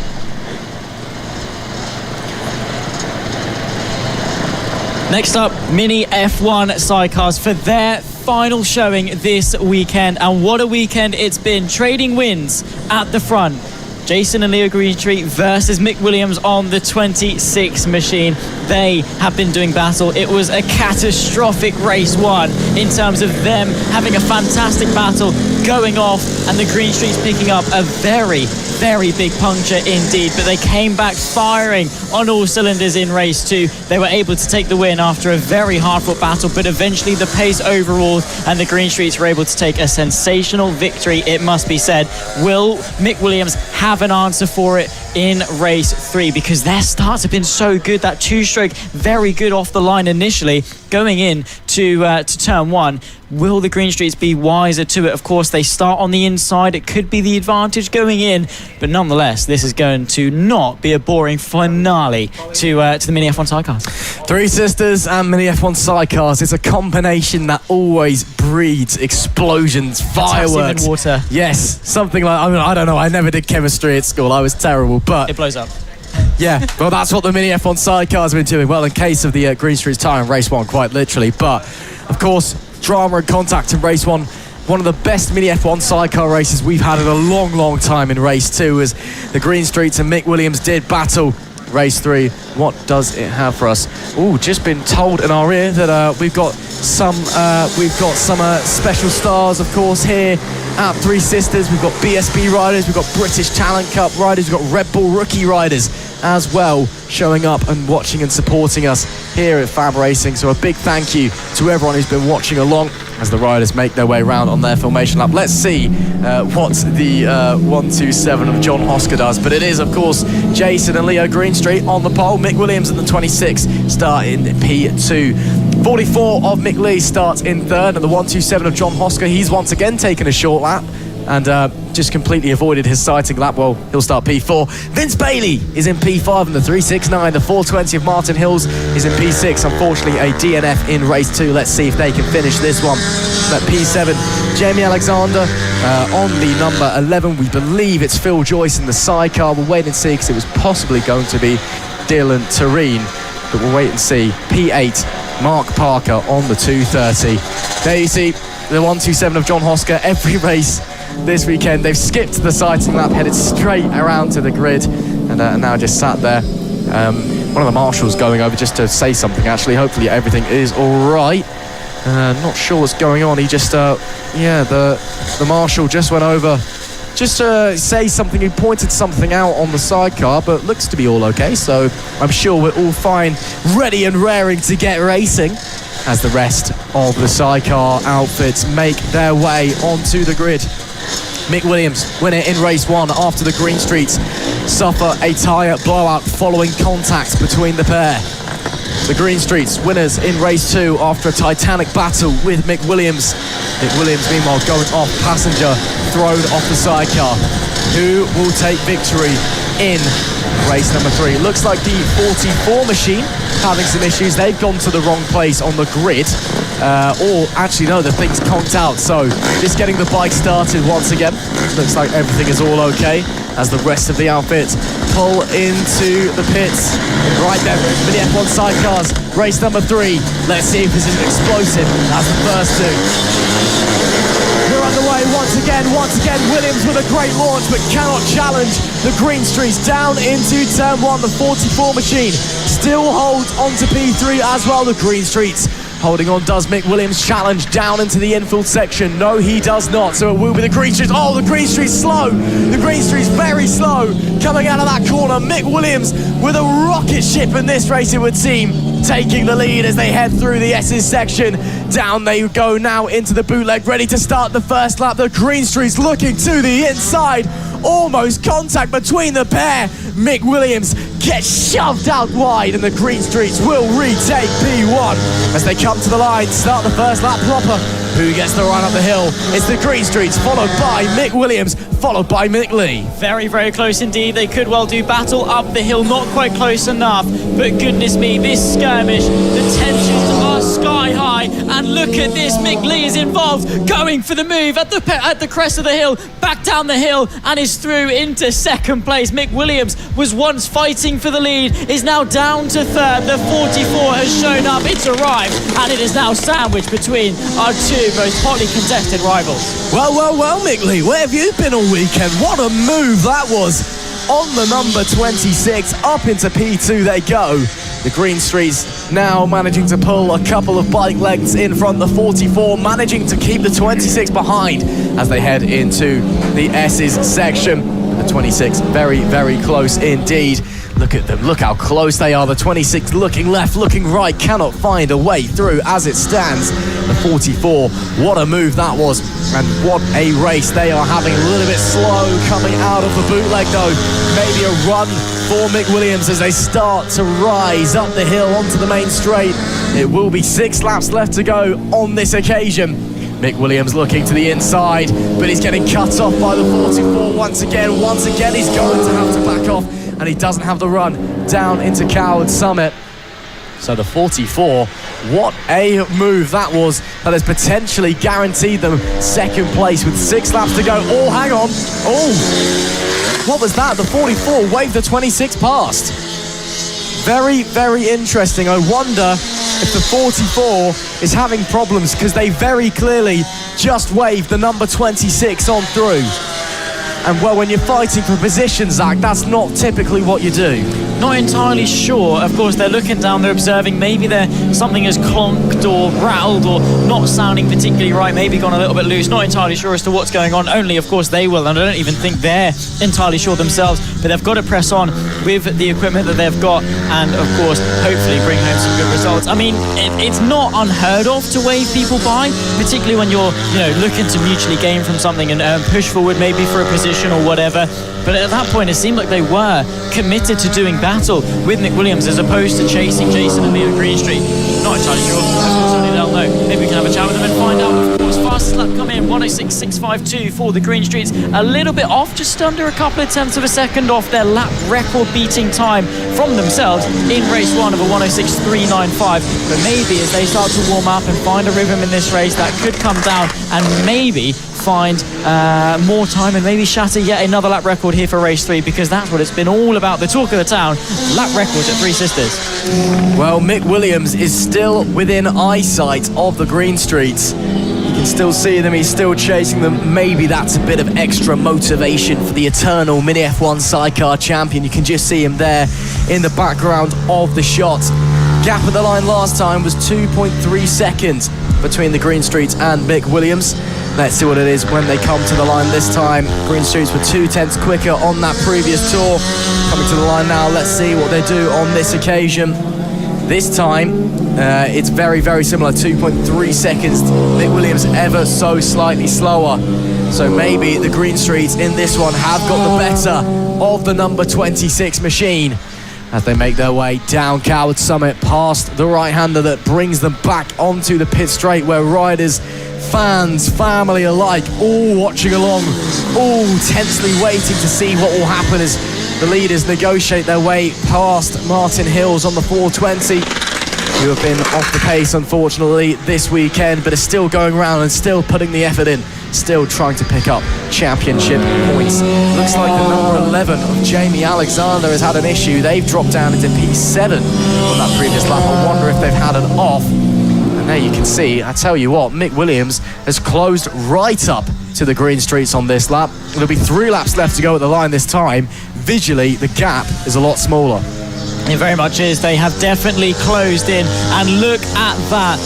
Next up, Mini F1 sidecars for their final showing this weekend. And what a weekend it's been. Trading wins at the front. Jason and Leo Greenstreet versus Mick Williams on the 26 machine. They have been doing battle. It was a catastrophic race 1 in terms of them having a fantastic battle going off and the Greenstreets picking up a very, very big puncture indeed. But they came back firing on all cylinders in race 2. They were able to take the win after a very hard-fought battle, but eventually the pace overruled and the Greenstreets were able to take a sensational victory, it must be said. Will Mick Williams have an answer for it in race 3? Because their starts have been so good. That 2-stroke, very good off the line initially, going in to turn 1. Will the Greenstreets be wiser to it? Of course, they start on the inside. It could be the advantage going in, but nonetheless, this is going to not be a boring finale to the Mini F1 sidecars. Three Sisters and Mini F1 sidecars. It's a combination that always breeds explosions, fireworks, and water. Yes, something like, I don't know. I never did chemistry at school. I was terrible, but it blows up. Yeah, well, that's what the Mini F1 sidecars have been doing. Well, in case of the Greenstreet's tyre in race 1, quite literally. But, of course, drama and contact in race 1. One of the best Mini F1 sidecar races we've had in a long, long time in race 2 as the Greenstreets and Mick Williams did battle. Race 3, what does it have for us? Oh, just been told in our ear that we've got some special stars, of course, here at Three Sisters. We've got BSB riders, we've got British Talent Cup riders, we've got Red Bull rookie riders as well, showing up and watching and supporting us here at FAB-Racing. So a big thank you to everyone who's been watching along as the riders make their way around on their formation lap. Let's see what the 127 of John Hosker does. But it is, of course, Jason and Leo Greenstreet on the pole. Mick Williams in the 26 start in P2. 44 of Mick Lee starts in third, and the 127 of John Hosker, he's once again taken a short lap. and just completely avoided his sighting lap. Well, he'll start P4. Vince Bailey is in P5 in the 369. The 420 of Martin Hills is in P6. Unfortunately, a DNF in race 2. Let's see if they can finish this one. At P7, Jamie Alexander on the number 11. We believe it's Phil Joyce in the sidecar. We'll wait and see, because it was possibly going to be Dylan Tureen, but we'll wait and see. P8, Mark Parker on the 230. There you see the 127 of John Hosker. Every race this weekend, they've skipped the sighting lap, headed straight around to the grid, and now just sat there. One of the marshals going over just to say something, actually. Hopefully everything is all right. Not sure what's going on. He just, the marshal just went over just to say something. He pointed something out on the sidecar, but looks to be all okay. So I'm sure we're all fine, ready and raring to get racing, as the rest of the sidecar outfits make their way onto the grid. Mick Williams, winner in race 1 after the Green Streets suffer a tyre blowout following contact between the pair. The Green Streets winners in race 2 after a titanic battle with Mick Williams. Mick Williams, meanwhile, going off passenger, thrown off the sidecar. Who will take victory in race number 3? Looks like the 44 machine having some issues. They've gone to the wrong place on the grid. Or actually, no, the thing's conked out. So just getting the bike started once again. Looks like everything is all okay as the rest of the outfit pull into the pits. Right then, for the F1 sidecars, race number 3. Let's see if this is explosive as the first 2. We're underway once again. Williams with a great launch, but cannot challenge the Green Streets down into turn 1. The 44 machine still holds onto P3 as well. The Green Streets holding on. Does Mick Williams challenge down into the infield section? No, he does not. So it will be the Green Streets. Oh, the Green Streets slow. The Green Streets very slow. Coming out of that corner, Mick Williams with a rocket ship in this race, it would seem, taking the lead as they head through the S's section. Down they go now into the bootleg, ready to start the first lap. The Green Streets looking to the inside. Almost contact between the pair. Mick Williams gets shoved out wide, and the Green Streets will retake P1 as they come to the line, start the first lap proper. Who gets the run up the hill? It's the Green Streets, followed by Mick Williams, followed by Mick Lee. Very, very close indeed. They could well do battle up the hill. Not quite close enough, but goodness me, this skirmish, the tensions are sky high. And look at this, Mick Lee is involved, going for the move at the crest of the hill, back down the hill, and is through into second place. Mick Williams was once fighting for the lead, is now down to third. The 44 has shown up, it's arrived, and it is now sandwiched between our two most hotly contested rivals. Well, Mick Lee, where have you been all weekend? What a move that was on the number 26. Up into P2 they go. The Green Streets now managing to pull a couple of bike lengths in front. The 44 managing to keep the 26 behind as they head into the S's section. The 26 very, very close indeed. Look at them, look how close they are. The 26 looking left, looking right, cannot find a way through as it stands. The 44, what a move that was, and what a race they are having. A little bit slow coming out of the bootleg though. Maybe a run for Mick Williams as they start to rise up the hill onto the main straight. It will be 6 laps left to go on this occasion. Mick Williams looking to the inside, but he's getting cut off by the 44 once again. Once again, he's going to have to back off, and he doesn't have the run down into Coward Summit. So the 44, what a move that was. That has potentially guaranteed them second place with 6 laps to go. Oh, hang on. Oh, what was that? The 44 waved the 26 past. Very, very interesting. I wonder if the 44 is having problems, because they very clearly just waved the number 26 on through. And well, when you're fighting for position, Zach, that's not typically what you do. Not entirely sure. Of course, they're looking down, they're observing. Maybe something has clonked or rattled or not sounding particularly right, maybe gone a little bit loose. Not entirely sure as to what's going on. Only, of course, they will. And I don't even think they're entirely sure themselves. But they've got to press on with the equipment that they've got and, of course, hopefully bring home some good results. I mean, it's not unheard of to wave people by, particularly when you're, looking to mutually gain from something and push forward maybe for a position or whatever. But at that point, it seemed like they were committed to doing battle with Mick Williams as opposed to chasing Jason and Leo Greenstreet. Not entirely sure. Certainly they'll know. Maybe we can have a chat with them and find out, of course. Fastest first lap come in, 106.652 for the Green Streets. A little bit off, just under a couple of tenths of a second off their lap record beating time from themselves in race 1 of a 106.395. But maybe as they start to warm up and find a rhythm in this race, that could come down and maybe find more time and maybe shatter yet another lap record here for race 3, because that's what it's been all about, the talk of the town, lap records at Three Sisters. Well, Mick Williams is still within eyesight of the Green Streets. You can still see them, he's still chasing them. Maybe that's a bit of extra motivation for the eternal Mini F1 sidecar champion. You can just see him there in the background of the shot. Gap at the line last time was 2.3 seconds between the Green Streets and Mick Williams. Let's see what it is when they come to the line this time. Green Streets were 2 tenths quicker on that previous tour. Coming to the line now, let's see what they do on this occasion. This time, it's very, very similar, 2.3 seconds. Mick Williams ever so slightly slower. So maybe the Green Streets in this one have got the better of the number 26 machine as they make their way down Coward Summit past the right-hander that brings them back onto the pit straight, where riders, fans, family alike, all watching along, all tensely waiting to see what will happen as the leaders negotiate their way past Martin Hills on the 420, who have been off the pace unfortunately this weekend, but are still going around and still putting the effort in, still trying to pick up championship points. Looks like the number 11 of Jamie Alexander has had an issue. They've dropped down into P7 on that previous lap. I wonder if they've had an off. And there you can see, I tell you what, Mick Williams has closed right up to the Green Streets on this lap. There'll be 3 laps left to go at the line this time. Visually, the gap is a lot smaller. It very much is. They have definitely closed in, and look at that.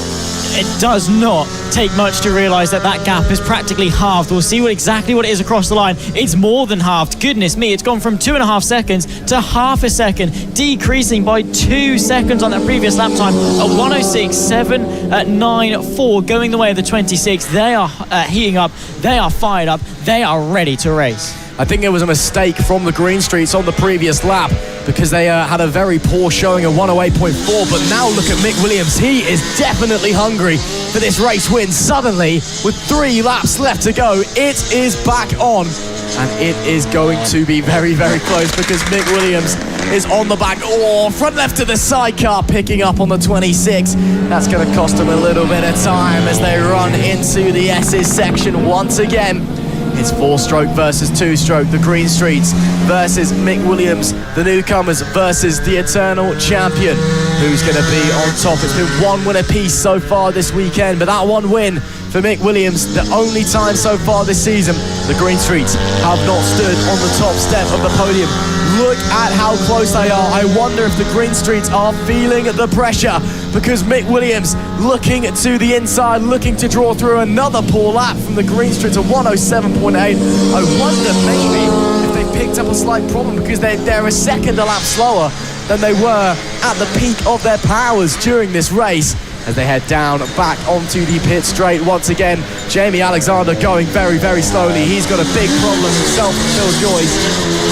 It does not take much to realise that that gap is practically halved. We'll see exactly what it is across the line. It's more than halved. Goodness me, it's gone from 2.5 seconds to half a second, decreasing by 2 seconds on that previous lap time. A 106.794 going the way of the 26. They are heating up. They are fired up. They are ready to race. I think it was a mistake from the Green Streets on the previous lap, because they had a very poor showing of 108.4, but now look at Mick Williams. He is definitely hungry for this race win. Suddenly, with 3 laps left to go, it is back on, and it is going to be very, very close, because Mick Williams is on the back. Oh, front left to the sidecar, picking up on the 26. That's going to cost him a little bit of time as they run into the S's section once again. It's 4-stroke versus 2-stroke, the Green Streets versus Mick Williams, the newcomers versus the eternal champion. Who's going to be on top? It's been 1 win apiece so far this weekend, but that 1 win for Mick Williams, the only time so far this season the Green Streets have not stood on the top step of the podium. Look at how close they are. I wonder if the Green Streets are feeling the pressure, because Mick Williams looking to the inside, looking to draw through another poor lap from the Green Streets of 107.8. I wonder maybe if they picked up a slight problem, because they're a second a lap slower than they were at the peak of their powers during this race, as they head down back onto the pit straight once again. Jamie Alexander going very, very slowly. He's got a big problem himself. Phil Joyce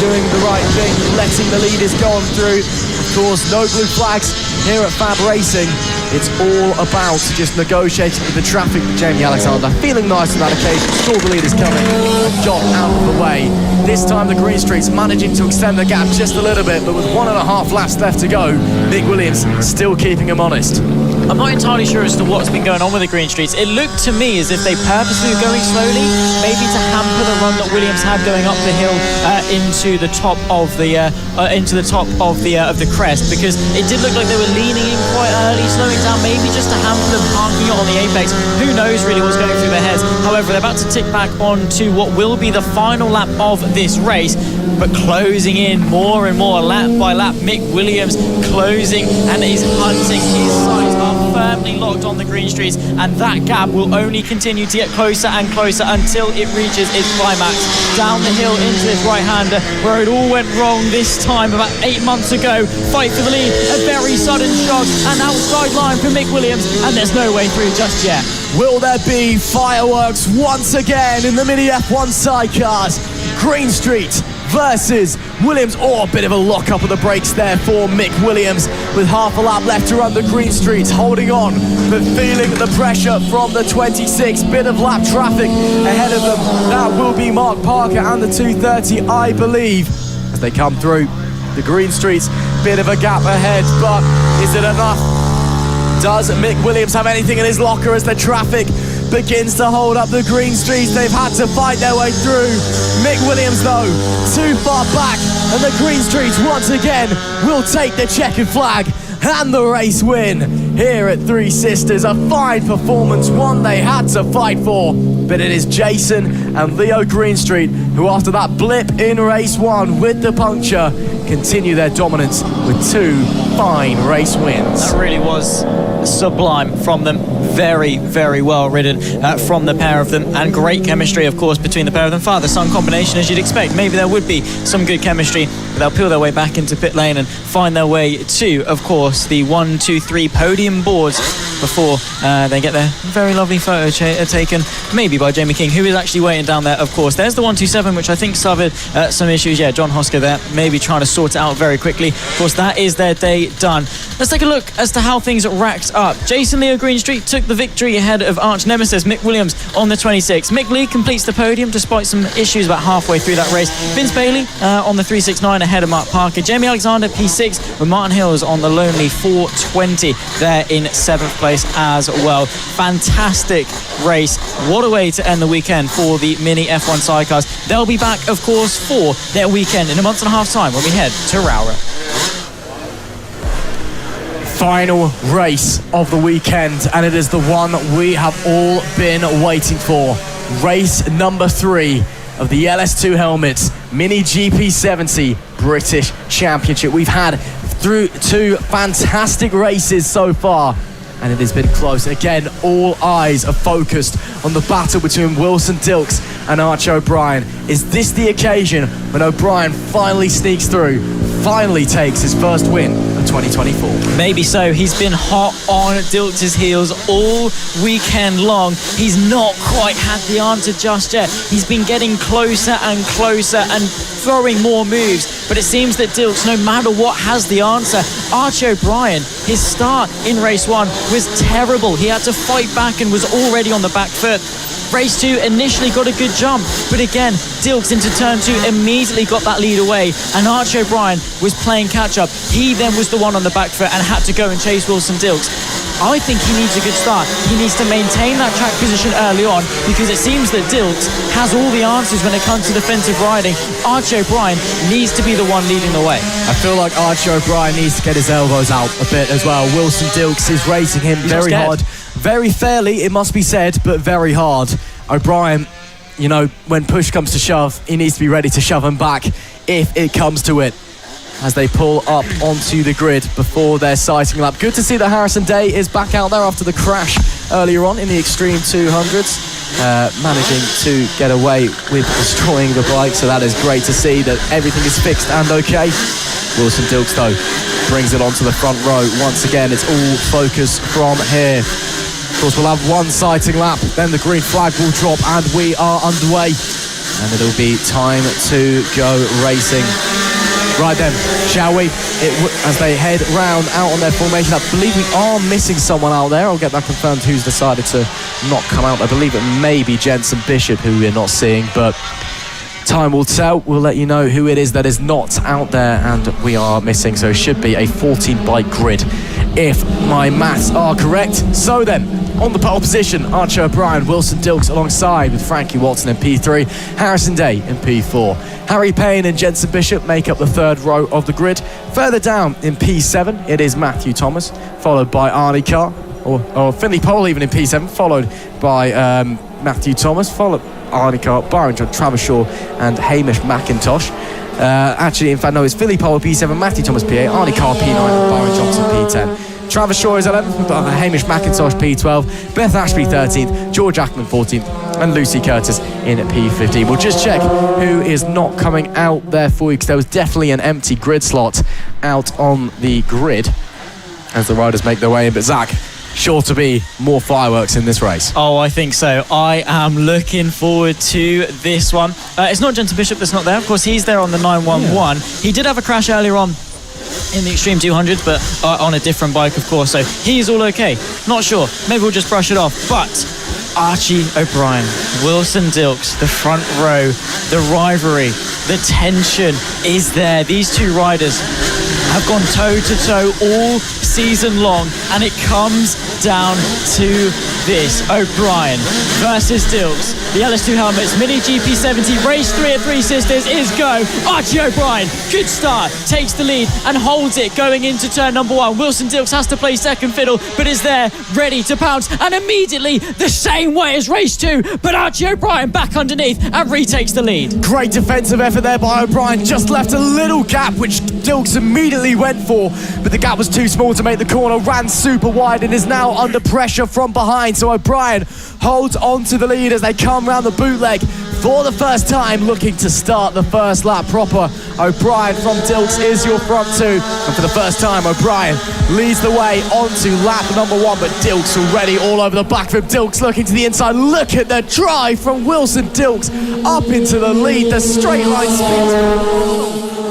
doing the right thing, letting the leaders go on through. Of course, no blue flags here at FAB-Racing. It's all about just negotiating with the traffic. Jamie Alexander feeling nice on that occasion, saw the leaders coming, got out of the way. This time the Green Streets managing to extend the gap just a little bit, but with 1.5 laps left to go, Mick Williams still keeping him honest. I'm not entirely sure as to what's been going on with the Green Streets. It looked to me as if they purposely were going slowly, maybe to hamper the run that Williams had going up the hill into the top of the crest, because it did look like they were leaning in quite early, slowing down, maybe just to hamper them, parking it on the apex. Who knows really what's going through their heads. However, they're about to tick back on to what will be the final lap of this race, but closing in more and more lap by lap. Mick Williams closing and is hunting. His sights are firmly locked on the Green Streets, and that gap will only continue to get closer and closer until it reaches its climax. Down the hill into this right-hander, where it all went wrong this time about 8 months ago. Fight for the lead, a very sudden shock, an outside line for Mick Williams, and there's no way through just yet. Will there be fireworks once again in the Mini F1 sidecars? Green Street versus Williams. Oh, a bit of a lock-up of the brakes there for Mick Williams with half a lap left to run the green streets, holding on but feeling the pressure from the 26. Bit of lap traffic ahead of them. That will be Mark Parker and the 230, I believe, as they come through the green streets. Bit of a gap ahead, but is it enough? Does Mick Williams have anything in his locker as the traffic begins to hold up the green streets? They've had to fight their way through. Mick Williams, though, too far back, and the green streets once again will take the checkered flag and the race win here at Three Sisters. A fine performance, one they had to fight for, but it is Jason and Leo Greenstreet who, after that blip in race 1 with the puncture, continue their dominance with 2 fine race wins. That really was sublime from them. Very, very well ridden from the pair of them, and great chemistry, of course, between the pair of them. Father-son combination, as you'd expect. Maybe there would be some good chemistry, but they'll peel their way back into pit lane and find their way to, of course, the 1, 2, 3 podium boards before they get their very lovely photo taken, maybe by Jamie King, who is actually waiting down there, of course. There's the 127, which I think suffered some issues. Yeah, John Hosker there, maybe trying to sort it out very quickly. Of course, that is their day done. Let's take a look as to how things racked up. Jason Leo Greenstreet took the victory ahead of arch nemesis Mick Williams on the 26. Mick Lee completes the podium despite some issues about halfway through that race. Vince Bailey on the 369 ahead of Mark Parker. Jamie Alexander P6 with Martin Hills on the lonely 420 there in 7th place as well. Fantastic race. What a way to end the weekend for the mini F1 sidecars. They'll be back, of course, for their weekend in a month and a half time when we head to Rowra. Final race of the weekend, and it is the one we have all been waiting for. Race number 3 of the LS2 helmets Mini GP70 British Championship. We've had through 2 fantastic races so far, and it has been close. Again, all eyes are focused on the battle between Wilson Dilks and Archie O'Brien. Is this the occasion when O'Brien finally sneaks through, finally takes his first win of 2024? Maybe so. He's been hot on Dilks' heels all weekend long. He's not quite had the answer just yet. He's been getting closer and closer and throwing more moves, but it seems that Dilks, no matter what, has the answer. Archie O'Brien, his start in race 1 was terrible. He had to fight back and was already on the back foot. Race 2 initially got a good jump, but again, Dilks into turn 2 immediately got that lead away, and Archie O'Brien was playing catch-up. He then was the one on the back foot and had to go and chase Wilson Dilks. I think he needs a good start. He needs to maintain that track position early on, because it seems that Dilks has all the answers when it comes to defensive riding. Archie O'Brien needs to be the one leading the way. I feel like Archie O'Brien needs to get his elbows out a bit as well. Wilson Dilks is racing him very hard. Very fairly, it must be said, but very hard. O'Brien, you know, when push comes to shove, he needs to be ready to shove him back if it comes to it, as they pull up onto the grid before their sighting lap. Good to see that Harrison Day is back out there after the crash earlier on in the Extreme 200s, managing to get away with destroying the bike, so that is great to see that everything is fixed and okay. Wilson Dilks, though, brings it onto the front row. Once again, it's all focus from here. Of course, we'll have one sighting lap, then the green flag will drop, and we are underway. And it'll be time to go racing. Right then, shall we? As they head round out on their formation, I believe we are missing someone out there. I'll get that confirmed who's decided to not come out. I believe it may be Jensen Bishop, who we're not seeing, but time will tell. We'll let you know who it is that is not out there and we are missing. So it should be a 14-bike grid, if my maths are correct. So then, on the pole position, Archie O'Brien, Wilson Dilks alongside with Frankie Watson in P3, Harrison Day in P4. Harry Payne and Jensen Bishop make up the 3rd row of the grid. Further down in P7, it is Matthew Thomas, followed by Arnie Carr, or Finley Pole even in P7, followed by Matthew Thomas, followed Arnie Carr, Byron John, Travis Shaw and Hamish McIntosh. Actually, in fact, no, it's Finley Pole P7, Matthew Thomas P8, Arnie Carr P9 and Byron Johnson P10. Travis Shaw is 11th, Hamish McIntosh P12, Beth Ashby 13th, George Ackman 14th, and Lucy Curtis in P15. We'll just check who is not coming out there for you, because there was definitely an empty grid slot out on the grid as the riders make their way in. But Zach, sure to be more fireworks in this race. Oh, I think so. I am looking forward to this one. It's not Jensen Bishop that's not there. Of course, he's there on the 911. He did have a crash earlier on in the Extreme 200, but on a different bike, of course, so he's all okay. Not sure. Maybe we'll just brush it off. But Archie O'Brien, Wilson Dilks, the front row, the rivalry, the tension is there. These two riders have gone toe-to-toe all season long, and it comes down to this. O'Brien versus Dilks. The LS2 helmets, Mini GP70, race 3 at Three Sisters is go. Archie O'Brien, good start, takes the lead and holds it going into turn number 1. Wilson Dilks has to play second fiddle, but is there, ready to pounce, and immediately the same way as race 2, but Archie O'Brien back underneath and retakes the lead. Great defensive effort there by O'Brien, just left a little gap which Dilks immediately went for, but the gap was too small to make the corner, ran super wide and is now under pressure from behind. So O'Brien holds on to the lead as they come round the bootleg for the first time, looking to start the first lap proper. O'Brien from Dilks is your front 2, and for the first time O'Brien leads the way onto lap number 1, but Dilks already all over the back of him. Dilks looking to the inside, look at the drive from Wilson Dilks up into the lead, the straight line spins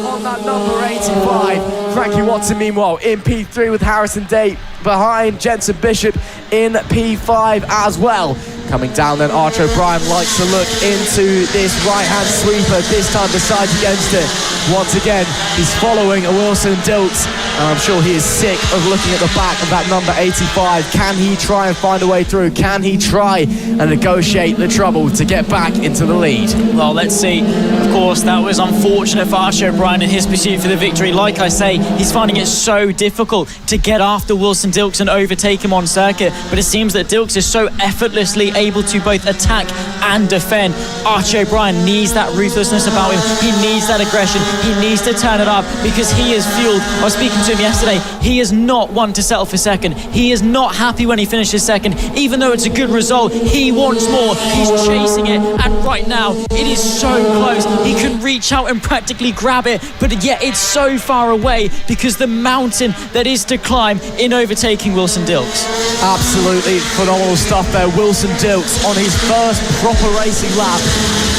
on that number 85. Frankie Watson meanwhile in P3 with Harrison Day behind Jensen Bishop in P5 as well. Coming down then, Archie O'Brien likes to look into this right-hand sweeper, this time decides against it. Once again, he's following a Wilson Dilks, and I'm sure he is sick of looking at the back of that number 85. Can he try and find a way through? Can he try and negotiate the trouble to get back into the lead? Well, let's see. Of course, that was unfortunate for Archie O'Brien in his pursuit for the victory. Like I say, he's finding it so difficult to get after Wilson Dilks and overtake him on circuit, but it seems that Dilks is so effortlessly able to both attack and defend. Archie O'Brien needs that ruthlessness about him. He needs that aggression. He needs to turn it up because he is fueled. I was speaking to him yesterday. He is not one to settle for second. He is not happy when he finishes second. Even though it's a good result, he wants more. He's chasing it, and right now it is so close. He can reach out and practically grab it, but yet it's so far away because the mountain that is to climb in overtaking Wilson Dilks. Absolutely phenomenal stuff there. Wilson Dilks on his first proper racing lap,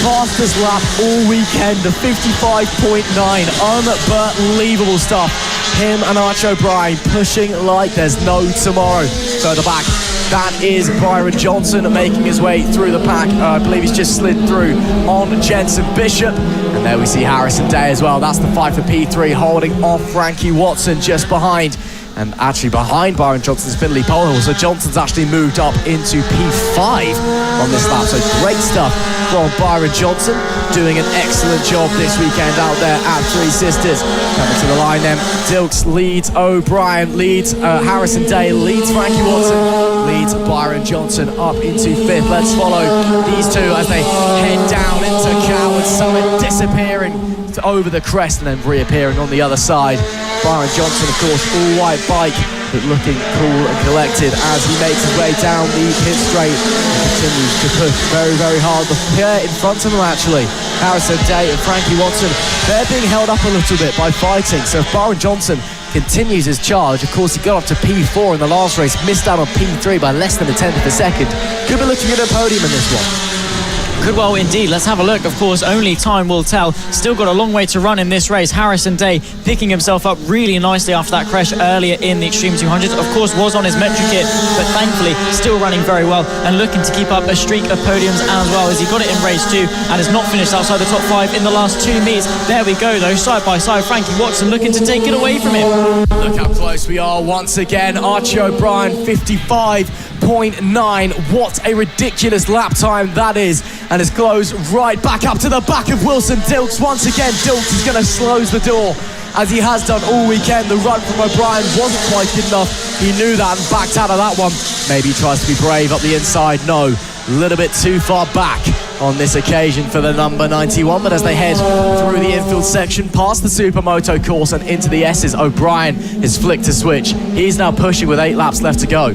fastest lap all weekend, the 55.9, unbelievable stuff. Him and Archie O'Brien pushing like there's no tomorrow. Further back, that is Byron Johnson making his way through the pack. I believe he's just slid through on Jensen Bishop. And there we see Harrison Day as well. That's the fight for P3, holding off Frankie Watson just behind. And actually behind Byron Johnson's been Lee Polhill, so Johnson's actually moved up into P5 on this lap. So great stuff from Byron Johnson, doing an excellent job this weekend out there at Three Sisters. Coming to the line then, Dilks leads O'Brien, leads Harrison Day, leads Frankie Watson, leads Byron Johnson up into 5th. Let's follow these two as they head down into Coward Summit, disappearing over the crest and then reappearing on the other side. Byron Johnson, of course, all-white bike, but looking cool and collected as he makes his way down the pit straight and continues to push very, very hard. The pair in front of him, actually, Harrison Day and Frankie Watson, they're being held up a little bit by fighting. So if Byron Johnson continues his charge, of course, he got up to P4 in the last race, missed out on P3 by less than a tenth of a second. Could be looking at a podium in this one. Could well indeed. Let's have a look. Of course, only time will tell. Still got a long way to run in this race. Harrison Day picking himself up really nicely after that crash earlier in the Extreme 200. Of course, was on his metric kit, but thankfully still running very well and looking to keep up a streak of podiums as well, as he got it in race 2 and has not finished outside the top 5 in the last 2 meets. There we go though, side by side, Frankie Watson looking to take it away from him. Look how close we are once again. Archie O'Brien 55.9. What a ridiculous lap time that is, and it's closed right back up to the back of Wilson Dilks. Once again, Dilks is going to close the door, as he has done all weekend. The run from O'Brien wasn't quite good enough. He knew that and backed out of that one. Maybe he tries to be brave up the inside. No, a little bit too far back on this occasion for the number 91. But as they head through the infield section, past the Supermoto course and into the S's, O'Brien has flicked a switch. He's now pushing with 8 laps left to go.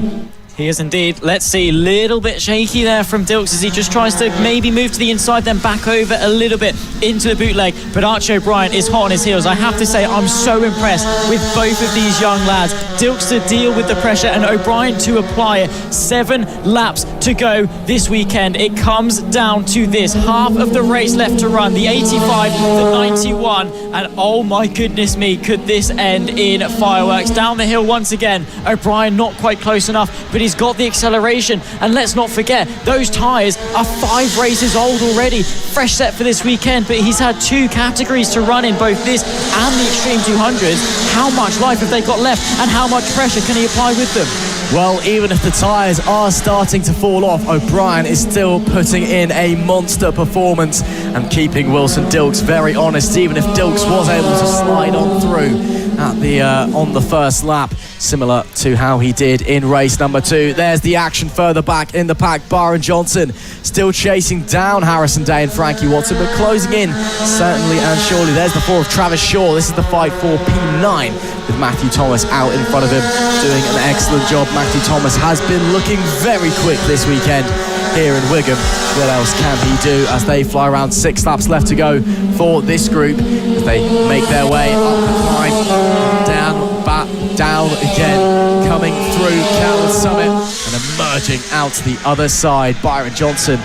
He is indeed. Let's see, little bit shaky there from Dilks as he just tries to maybe move to the inside, then back over a little bit into the bootleg. But Archie O'Brien is hot on his heels. I have to say, I'm so impressed with both of these young lads. Dilks to deal with the pressure and O'Brien to apply it. 7 laps to go this weekend. It comes down to this. Half of the race left to run. The 85, the 91. And oh my goodness me, could this end in fireworks. Down the hill once again. O'Brien not quite close enough, but he's got the acceleration. And let's not forget, those tyres are 5 races old already. Fresh set for this weekend, but he's had 2 categories to run in, both this and the Extreme 200s. How much life have they got left, and how much pressure can he apply with them? Well, even if the tyres are starting to fall off, O'Brien is still putting in a monster performance and keeping Wilson Dilks very honest, even if Dilks was able to slide on through at the on the first lap, similar to how he did in race number 2. There's the action further back in the pack. Byron Johnson still chasing down Harrison Day and Frankie Watson, but closing in certainly and surely. There's the 4 of Travis Shaw. This is the fight for P9 with Matthew Thomas out in front of him, doing an excellent job. Matthew Thomas has been looking very quick this weekend here in Wigan. What else can he do as they fly around? 6 laps left to go for this group as they make their way up the climb, down, back, down again, coming through Coward Summit and emerging out to the other side. Byron Johnson,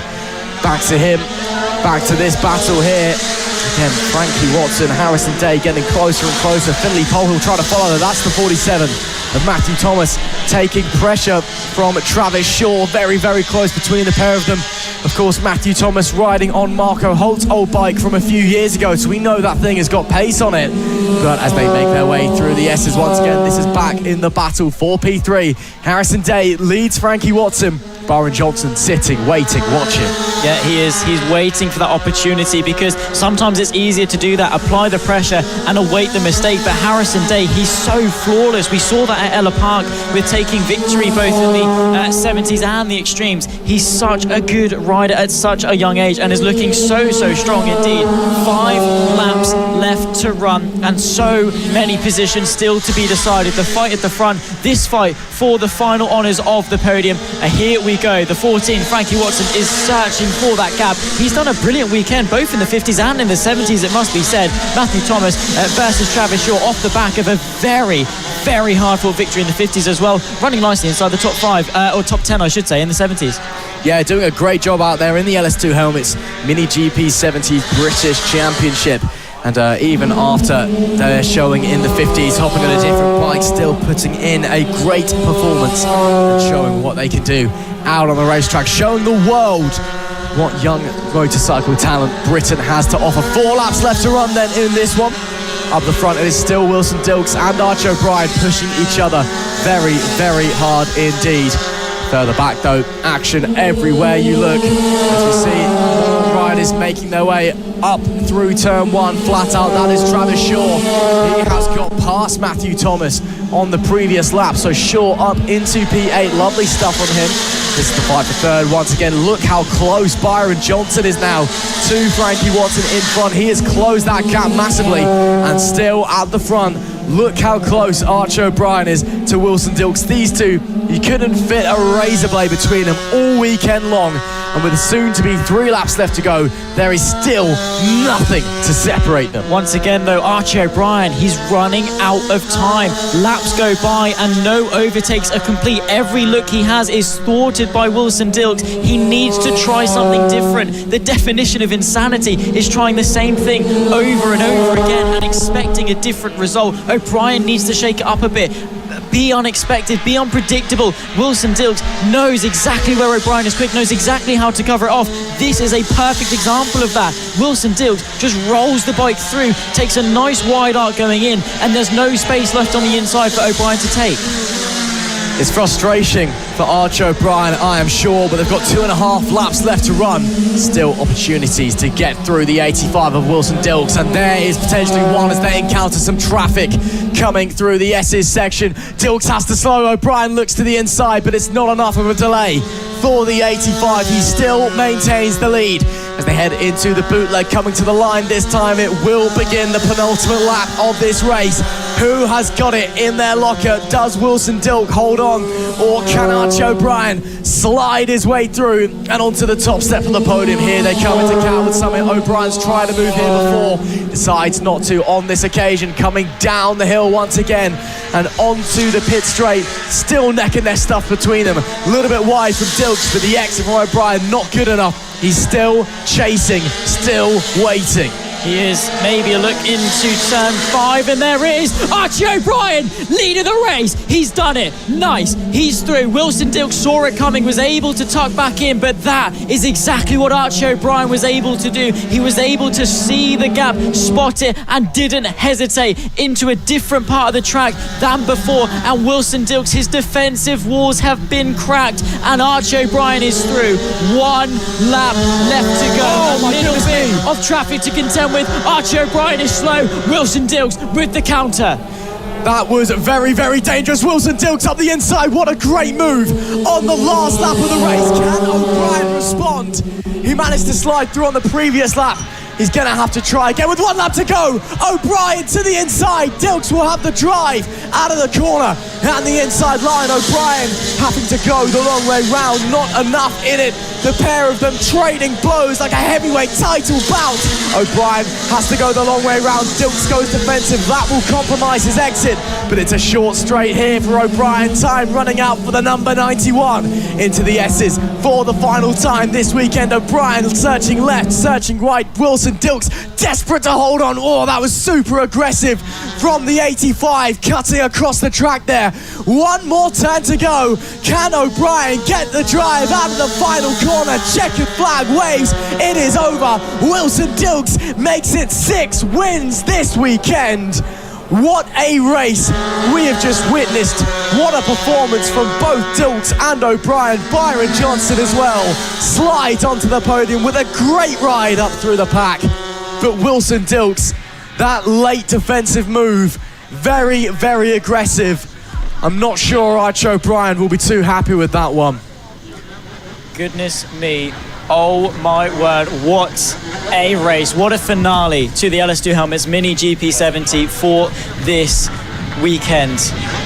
back to him, back to this battle here. Again, Frankie Watson, Harrison Day getting closer and closer. Finley Polehill trying to follow her. That's the 47 of Matthew Thomas, taking pressure from Travis Shaw. Very, very close between the pair of them. Of course, Matthew Thomas riding on Marco Holt's old bike from a few years ago, so we know that thing has got pace on it. But as they make their way through the S's once again, this is back in the battle for P3. Harrison Day leads Frankie Watson. Byron Johnson sitting, waiting, watching. Yeah, he is. He's waiting for that opportunity, because sometimes it's easier to do that, apply the pressure and await the mistake. But Harrison Day, he's so flawless. We saw that at Ella Park with taking victory both in the 70s and the Extremes. He's such a good rider at such a young age and is looking so, so strong indeed. 5 laps left to run and so many positions still to be decided. The fight at the front, this fight for the final honours of the podium. And here we go. The 14, Frankie Watson, is searching for that gap. He's done a brilliant weekend, both in the 50s and in the 70s, it must be said. Matthew Thomas versus Travis Shaw off the back of a very, very hard-fought victory in the 50s as well, running nicely inside the top 5, or top 10, I should say, in the 70s. Yeah, doing a great job out there in the LS2 helmets. Mini GP 70 British Championship. And even after they're showing in the 50s, hopping on a different bike, still putting in a great performance and showing what they can do out on the racetrack, showing the world what young motorcycle talent Britain has to offer. 4 laps left to run then in this one. Up the front, it is still Wilson Dilks and Archie O'Brien pushing each other very, very hard indeed. Further back though, action everywhere you look. As we see, all riders making their way up through turn 1, flat out. That is Travis Shaw. He has got past Matthew Thomas on the previous lap, so Shaw up into P8. Lovely stuff on him. This is the fight for third once again. Look how close Byron Johnson is now to Frankie Watson in front. He has closed that gap massively and still at the front. Look how close Archie O'Brien is to Wilson Dilks. These two, you couldn't fit a razor blade between them all weekend long. And with soon to be 3 laps left to go, there is still nothing to separate them. Once again though, Archie O'Brien, he's running out of time. Laps go by and no overtakes are complete. Every look he has is thwarted by Wilson Dilks. He needs to try something different. The definition of insanity is trying the same thing over and over again and expecting a different result. O'Brien needs to shake it up a bit. Be unexpected, be unpredictable. Wilson Dilks knows exactly where O'Brien is quick, knows exactly how to cover it off. This is a perfect example of that. Wilson Dilks just rolls the bike through, takes a nice wide arc going in, and there's no space left on the inside for O'Brien to take. It's frustration for Archie O'Brien, I am sure, but they've got 2.5 laps left to run. Still opportunities to get through the 85 of Wilson Dilks, and there is potentially one as they encounter some traffic coming through the S's section. Dilks has to slow. O'Brien looks to the inside, but it's not enough of a delay for the 85. He still maintains the lead. as they head into the bootleg. Coming to the line this time, it will begin the penultimate lap of this race. Who has got it in their locker? Does Wilson Dilk hold on, or can Archie O'Brien slide his way through and onto the top step of the podium? Here they come into Catwood Summit. O'Brien's tried to move here before, decides not to on this occasion. Coming down the hill once again and onto the pit straight, still necking their stuff between them. A little bit wide from Dilks, but the exit from O'Brien not good enough. He's still chasing, still waiting. He is maybe a look into turn 5, and there it is. Archie O'Brien leading the race. He's done it. Nice. He's through. Wilson Dilk saw it coming, was able to tuck back in, but that is exactly what Archie O'Brien was able to do. He was able to see the gap, spot it, and didn't hesitate into a different part of the track than before. And Wilson Dilk's, his defensive walls have been cracked, and Archie O'Brien is through. 1 lap left to go. A little bit of traffic to contend with. Archie O'Brien is slow. Wilson Dilks with the counter. That was very, very dangerous. Wilson Dilks up the inside. What a great move on the last lap of the race. Can O'Brien respond? He managed to slide through on the previous lap. He's going to have to try again with 1 lap to go. O'Brien to the inside. Dilks will have the drive out of the corner and the inside line. O'Brien having to go the long way round. Not enough in it. The pair of them trading blows like a heavyweight title bout. O'Brien has to go the long way round. Dilks goes defensive. That will compromise his exit. But it's a short straight here for O'Brien. Time running out for the number 91 into the S's for the final time this weekend. O'Brien searching left, searching right. Wilson Dilks desperate to hold on. Oh, that was super aggressive from the 85, cutting across the track there. 1 more turn to go. Can O'Brien get the drive out of the final corner? Checkered flag waves. It is over. Wilson Dilks makes it 6 wins this weekend. What a race we have just witnessed. What a performance from both Dilks and O'Brien. Byron Johnson as well slides onto the podium with a great ride up through the pack. But Wilson Dilks, that late defensive move, very, very aggressive. I'm not sure Archie O'Brien will be too happy with that one. Goodness me. Oh my word, what a race. What a finale to the LS2 Helmets Mini GP70 for this weekend.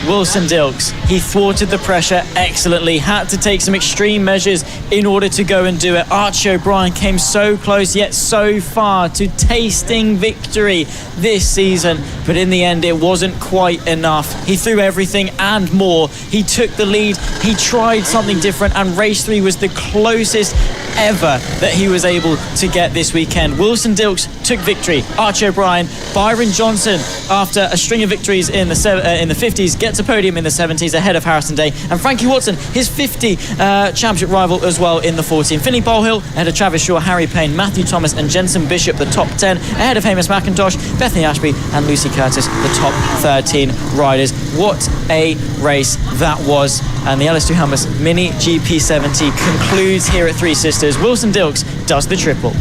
Wilson Dilks, he thwarted the pressure excellently, had to take some extreme measures in order to go and do it. Archie O'Brien came so close yet so far to tasting victory this season, but in the end it wasn't quite enough. He threw everything and more. He took the lead, he tried something different, and race 3 was the closest ever that he was able to get this weekend. Wilson Dilks took victory. Archie O'Brien, Byron Johnson, after a string of victories in the 50s, gets a podium in the 70s ahead of Harrison Day, and Frankie Watson, his 50 championship rival as well in the 40. And Finley Bolehill ahead of Travis Shaw, Harry Payne, Matthew Thomas and Jensen Bishop, the top 10, ahead of Hamish McIntosh, Bethany Ashby and Lucy Curtis, the top 13 riders. What a race that was. And the LS2 Helmets Mini GP70 concludes here at Three Sisters. Wilson Dilks does the triple.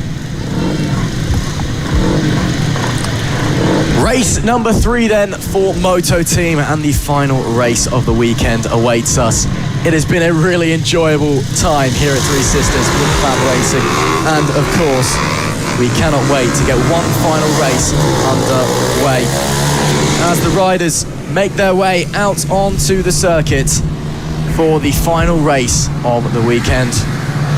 Race number 3 then for Moto Team, and the final race of the weekend awaits us. It has been a really enjoyable time here at Three Sisters with FAB-Racing, and of course we cannot wait to get one final race underway as the riders make their way out onto the circuit for the final race of the weekend.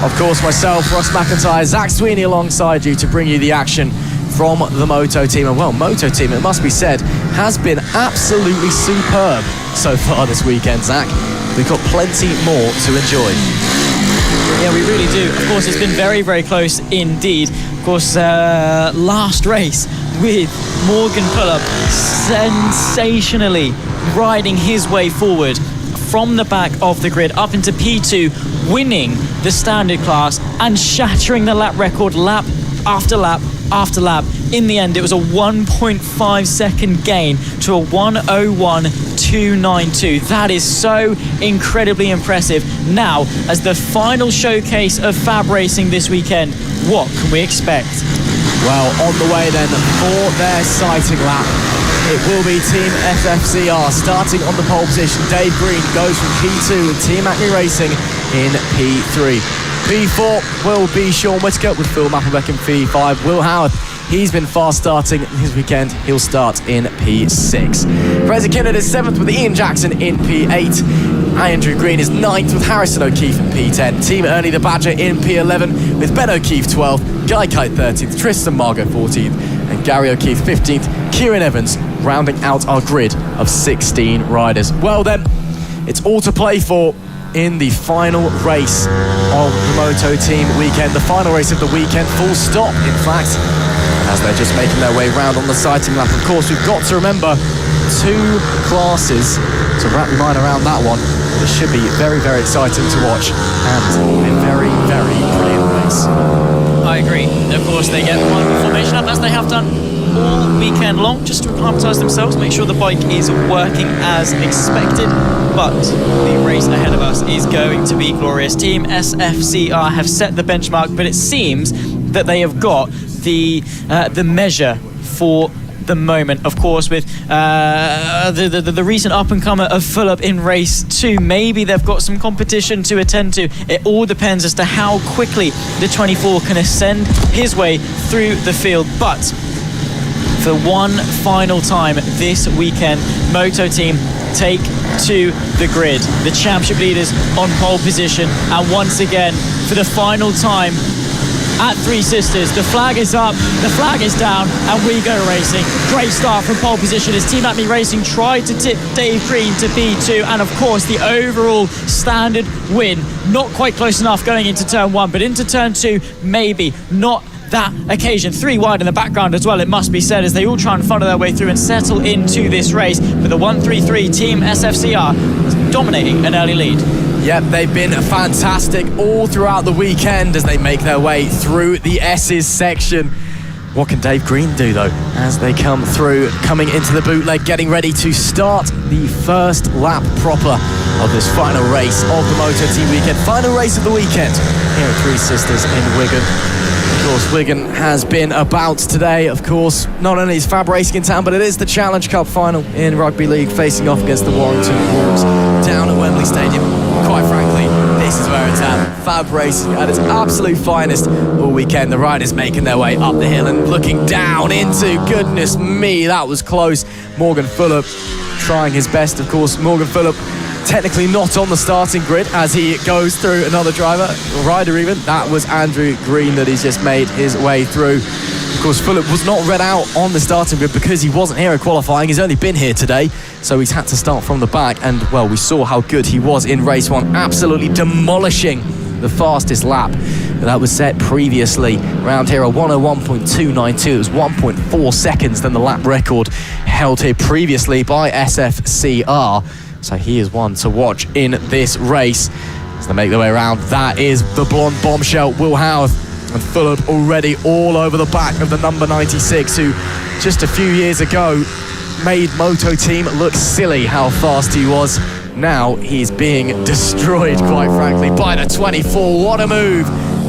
Of course, myself, Ross McIntyre, Zach Sweeney alongside you to bring you the action from the Moto Team. And well, Moto Team, it must be said, has been absolutely superb so far this weekend, Zach. We've got plenty more to enjoy. Yeah, we really do. Of course, it's been very, very close indeed. Of course, last race with Morgan Pullop sensationally riding his way forward from the back of the grid up into P2, winning the standard class and shattering the lap record lap after lap after lap. In the end, it was a 1.5 second gain to a 1:01.292. That is so incredibly impressive. Now, as the final showcase of FAB-Racing this weekend, what can we expect? Well, on the way then for their sighting lap, it will be Team FFCR starting on the pole position. Dave Green goes from P2 with Team Acme Racing in P3. P4 will be Sean Whittaker with Phil Mapplebeck in P5. Will Howard, he's been fast starting this weekend. He'll start in P6. Fraser Kinnard is 7th with Ian Jackson in P8. Andrew Green is 9th with Harrison O'Keefe in P10. Team Ernie the Badger in P11 with Ben O'Keefe 12th, Guy Kite 13th, Tristan Margot 14th, and Gary O'Keefe 15th. Kieran Evans rounding out our grid of 16 riders. Well then, it's all to play for in the final race of the Moto Team weekend. The final race of the weekend, full stop, in fact, as they're just making their way round on the sighting lap. Of course, we've got to remember 2 classes to wrap your mind around that one. This should be very, very exciting to watch and a very, very brilliant race. I agree. Of course, they get one formation up as they have done all weekend long, just to acclimatise themselves, make sure the bike is working as expected. But the race ahead of us is going to be glorious. Team SFCR have set the benchmark, but it seems that they have got the measure for the moment. Of course, with the recent up-and-comer of Fulop in race 2, maybe they've got some competition to attend to. It all depends as to how quickly the 24 can ascend his way through the field. But for one final time this weekend, Moto Team take to the grid. The championship leaders on pole position, and once again, for the final time at Three Sisters, the flag is up, the flag is down, and we go racing. Great start from pole position as Team Acme Racing tried to tip Dave Green to P2, and of course the overall standard win. Not quite close enough going into turn 1, but into turn 2, maybe not that occasion. 3 wide in the background as well, it must be said, as they all try and funnel their way through and settle into this race. But the 1-3-3 Team SFCR is dominating an early lead. Yep, they've been fantastic all throughout the weekend as they make their way through the S's section. What can Dave Green do though as they come through, coming into the bootleg, getting ready to start the first lap proper of this final race of the Moto Team weekend. Final race of the weekend here at Three Sisters in Wigan. Of course, Wigan has been about today. Of course, not only is FAB-Racing in town, but it is the Challenge Cup final in Rugby League, facing off against the Warrington Wolves down at Wembley Stadium. Quite frankly, this is where it's at. FAB-Racing at its absolute finest all weekend. The riders making their way up the hill and looking down into, goodness me, that was close. Morgan Fulop trying his best. Of course, Morgan Fulop technically not on the starting grid as he goes through another rider even. That was Andrew Green that he's just made his way through. Of course, Fulop was not read out on the starting grid because he wasn't here at qualifying. He's only been here today, so he's had to start from the back. And, well, we saw how good he was in race 1, absolutely demolishing the fastest lap that was set previously around here, a 101.292. It was 1.4 seconds than the lap record held here previously by SFCR. So he is one to watch in this race as they make their way around. That is the blonde bombshell, Will Howard, and Fulop already all over the back of the number 96, who just a few years ago made Moto Team look silly how fast he was. Now he's being destroyed, quite frankly, by the 24. What a move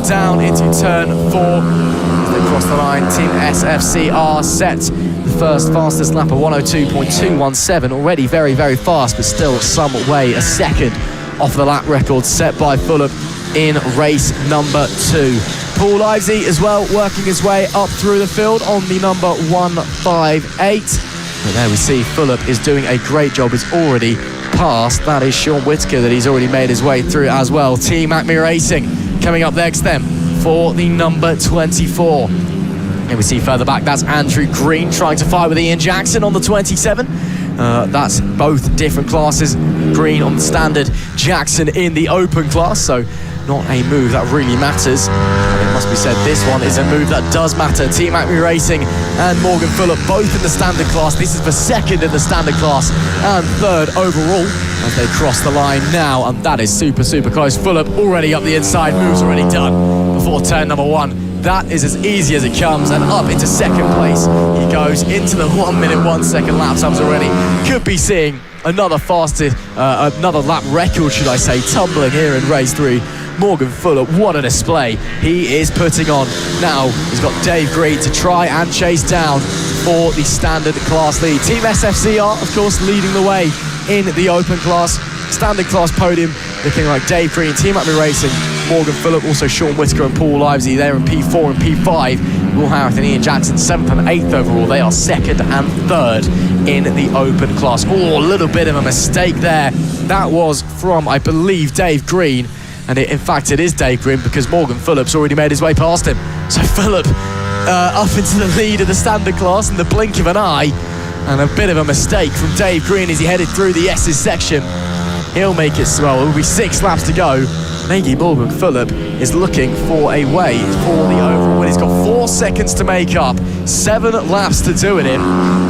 down into turn 4 as they cross the line. Team SFCR set the first fastest lap of 102.217, already very, very fast, but still some way a second off the lap record set by Fulop in race number 2. Paul Livesey as well, working his way up through the field on the number 158. And there we see Fulop is doing a great job. He's already passed. That is Sean Whittaker that he's already made his way through as well. Team Acme Racing coming up next then for the number 24. And we see further back, that's Andrew Green trying to fight with Ian Jackson on the 27. That's both different classes. Green on the standard, Jackson in the open class. So not a move that really matters. And it must be said, this one is a move that does matter. Team Acme Racing and Morgan Fulop both in the standard class. This is the second in the standard class and third overall as they cross the line now. And that is super, super close. Fulop already up the inside, moves already done before turn number 1. That is as easy as it comes, and up into second place he goes into the 1 minute 1 second lap times already. Could be seeing another another lap record, should I say, tumbling here in race 3. Morgan Fulop, what a display he is putting on. Now he's got Dave Green to try and chase down for the standard class lead. Team SFCR, of course, leading the way in the open class. Standard class podium looking like Dave Green, Team Acme Racing, Morgan Phillip, also Sean Whittaker and Paul Livesey there in P4 and P5. Will Howarth and Ian Jackson 7th and 8th overall. They are 2nd and 3rd in the open class. Oh, a little bit of a mistake there. That was from, I believe, Dave Green. And in fact, it is Dave Green, because Morgan Phillip's already made his way past him. So Phillip up into the lead of the standard class in the blink of an eye. And a bit of a mistake from Dave Green as he headed through the S's section. He'll make it swell. There will be 6 laps to go. Maybe Morgan Phillip is looking for a way for the overall win. He's got 4 seconds to make up, 7 laps to do it in.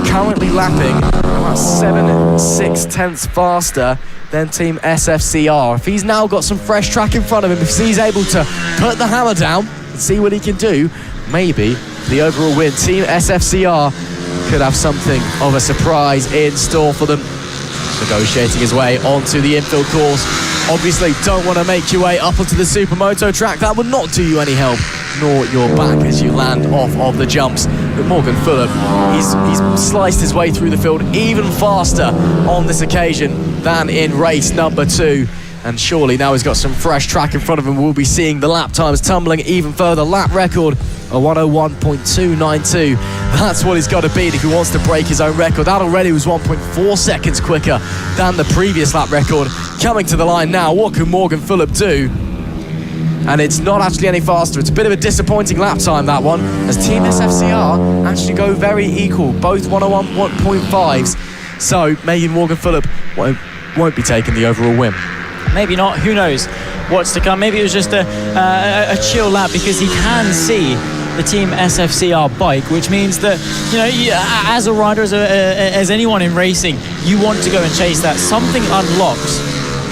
Currently lapping about 7/6 faster than Team SFCR. If he's now got some fresh track in front of him, if he's able to put the hammer down and see what he can do, maybe the overall win. Team SFCR could have something of a surprise in store for them. Negotiating his way onto the infield course. Obviously don't want to make your way up onto the Supermoto track. That would not do you any help, nor your back as you land off of the jumps. But Morgan Phillip, he's sliced his way through the field even faster on this occasion than in race number 2. And surely now he's got some fresh track in front of him. We'll be seeing the lap times tumbling even further. Lap record, a 101.292. That's what he's got to beat if he wants to break his own record. That already was 1.4 seconds quicker than the previous lap record. Coming to the line now, what can Morgan Phillip do? And it's not actually any faster. It's a bit of a disappointing lap time, that one, as Team SFCR actually go very equal, both 101.5s. So maybe Morgan Phillip won't be taking the overall win. Maybe not, who knows what's to come. Maybe it was just a chill lap, because he can see the Team SFCR bike, which means that, you know, as a rider, as anyone in racing, you want to go and chase that. Something unlocks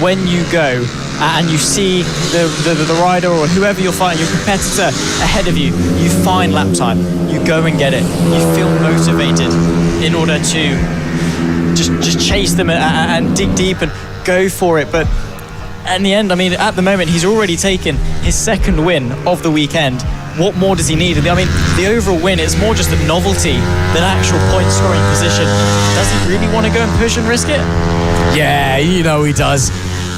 when you go and you see the rider or whoever you're fighting, your competitor ahead of you. You find lap time, you go and get it, you feel motivated in order to just chase them and dig deep and go for it. But in the end, I mean, at the moment, he's already taken his 2nd win of the weekend. What more does he need? I mean, the overall win is more just a novelty than actual point-scoring position. Does he really want to go and push and risk it? Yeah, you know he does.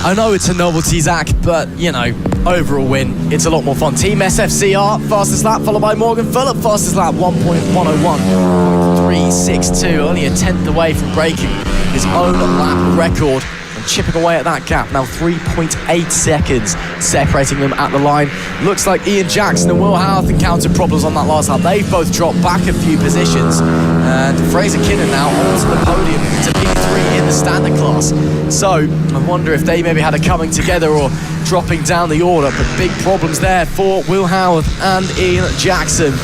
I know it's a novelty, Zach, but, you know, overall win, it's a lot more fun. Team SFCR, fastest lap, followed by Morgan Phillip, fastest lap, 1.101.362, only a 10th away from breaking his own lap record. Chipping away at that gap, now 3.8 seconds separating them at the line. Looks like Ian Jackson and Will Howarth encountered problems on that last lap. They've both dropped back a few positions, and Fraser Kinnan now onto the podium to P3 in the standard class. So I wonder if they maybe had a coming together or dropping down the order, but big problems there for Will Howarth and Ian Jackson.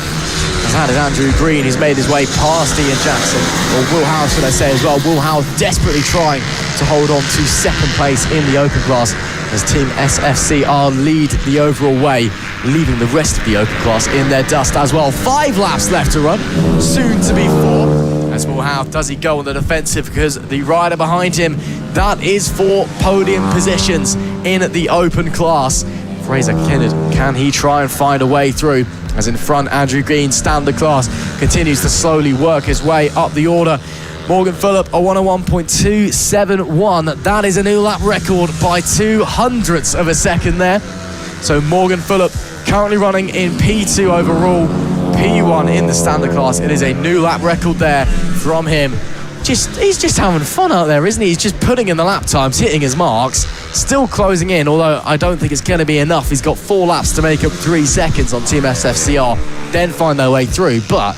As that is Andrew Green, who's made his way past Ian Jackson, or Will Howarth, should I say as well. Will Howarth desperately trying to hold on to 2nd place in the open class as Team SFCR lead the overall way, leaving the rest of the open class in their dust as well. 5 laps left to run, soon to be 4. As Will Howarth, does he go on the defensive, because the rider behind him, that is for podium positions in the open class. Fraser Kinnan, can he try and find a way through? As in front, Andrew Green, standard class, continues to slowly work his way up the order. Morgan Phillip, a 101.271. That is a new lap record by 0.02 of a second there. So Morgan Phillip currently running in P2 overall, P1 in the standard class. It is a new lap record there from him. He's just having fun out there, isn't he? He's just putting in the lap times, hitting his marks, still closing in, although I don't think it's going to be enough. He's got 4 laps to make up 3 seconds on Team SFCR, then find their way through. But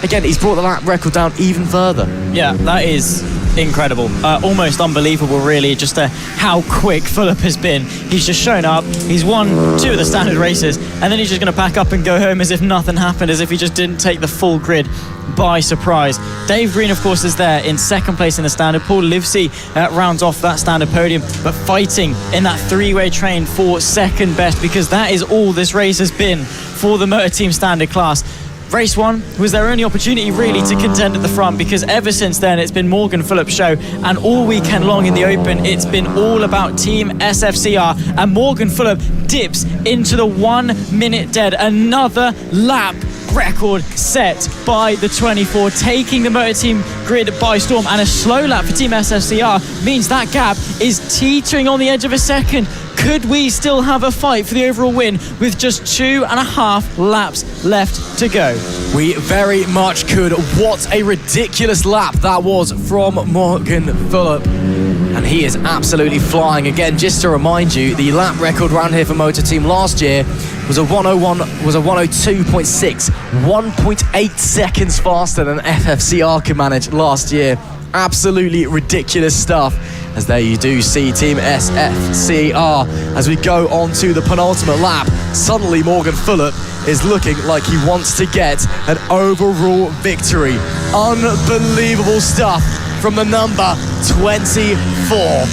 again, he's brought the lap record down even further. Yeah, that is incredible. Almost unbelievable, really, just how quick Phillip has been. He's just shown up, he's won 2 of the standard races, and then he's just going to pack up and go home as if nothing happened, as if he just didn't take the full grid by surprise. Dave Green, of course, is there in 2nd place in the standard. Paul Livesey rounds off that standard podium, but fighting in that 3-way train for 2nd best, because that is all this race has been for the motor team standard class. Race 1 was their only opportunity really to contend at the front, because ever since then it's been Morgan Phillip's show, and all weekend long in the open it's been all about Team SFCR, and Morgan Phillip dips into the 1 minute dead. Another lap record set by the 24, taking the motor team grid by storm, and a slow lap for Team SFCR means that gap is teetering on the edge of a second. Could we still have a fight for the overall win with just 2.5 laps left to go? We very much could. What a ridiculous lap that was from Morgan Phillip. And he is absolutely flying. Again, just to remind you, the lap record round here for Motor Team last year was a 102.6, 1.8 seconds faster than FFCR could manage last year. Absolutely ridiculous stuff. As there you do see Team SFCR as we go on to the penultimate lap. Suddenly Morgan Phillip is looking like he wants to get an overall victory. Unbelievable stuff from the number 24.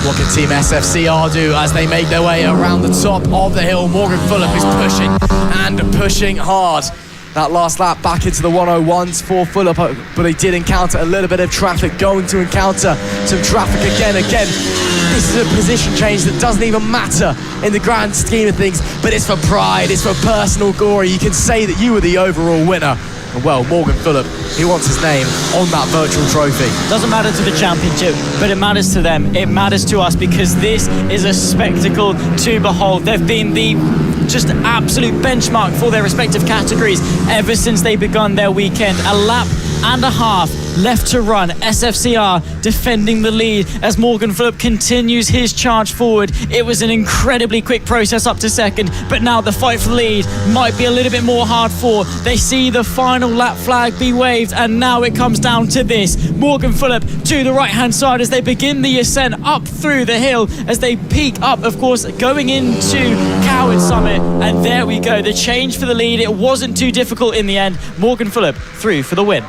What can Team SFCR do as they make their way around the top of the hill? Morgan Phillip is pushing and pushing hard. That last lap back into the 101s for Phillip, but he did encounter a little bit of traffic, going to encounter some traffic again. This is a position change that doesn't even matter in the grand scheme of things, but it's for pride, it's for personal glory. You can say that you were the overall winner. And well, Morgan Phillip, he wants his name on that virtual trophy. Doesn't matter to the championship, but it matters to them. It matters to us because this is a spectacle to behold. They've been the just absolute benchmark for their respective categories ever since they begun their weekend. A lap and a half left to run. SFCR defending the lead as Morgan Phillip continues his charge forward. It was an incredibly quick process up to second, but now the fight for the lead might be a little bit more hard fought. They see the final lap flag be waved, and now it comes down to this. Morgan Phillip to the right hand side as they begin the ascent up through the hill, as they peak up, of course, going into Coward Summit. And there we go, the change for the lead. It wasn't too difficult in the end. Morgan Phillip through for the win.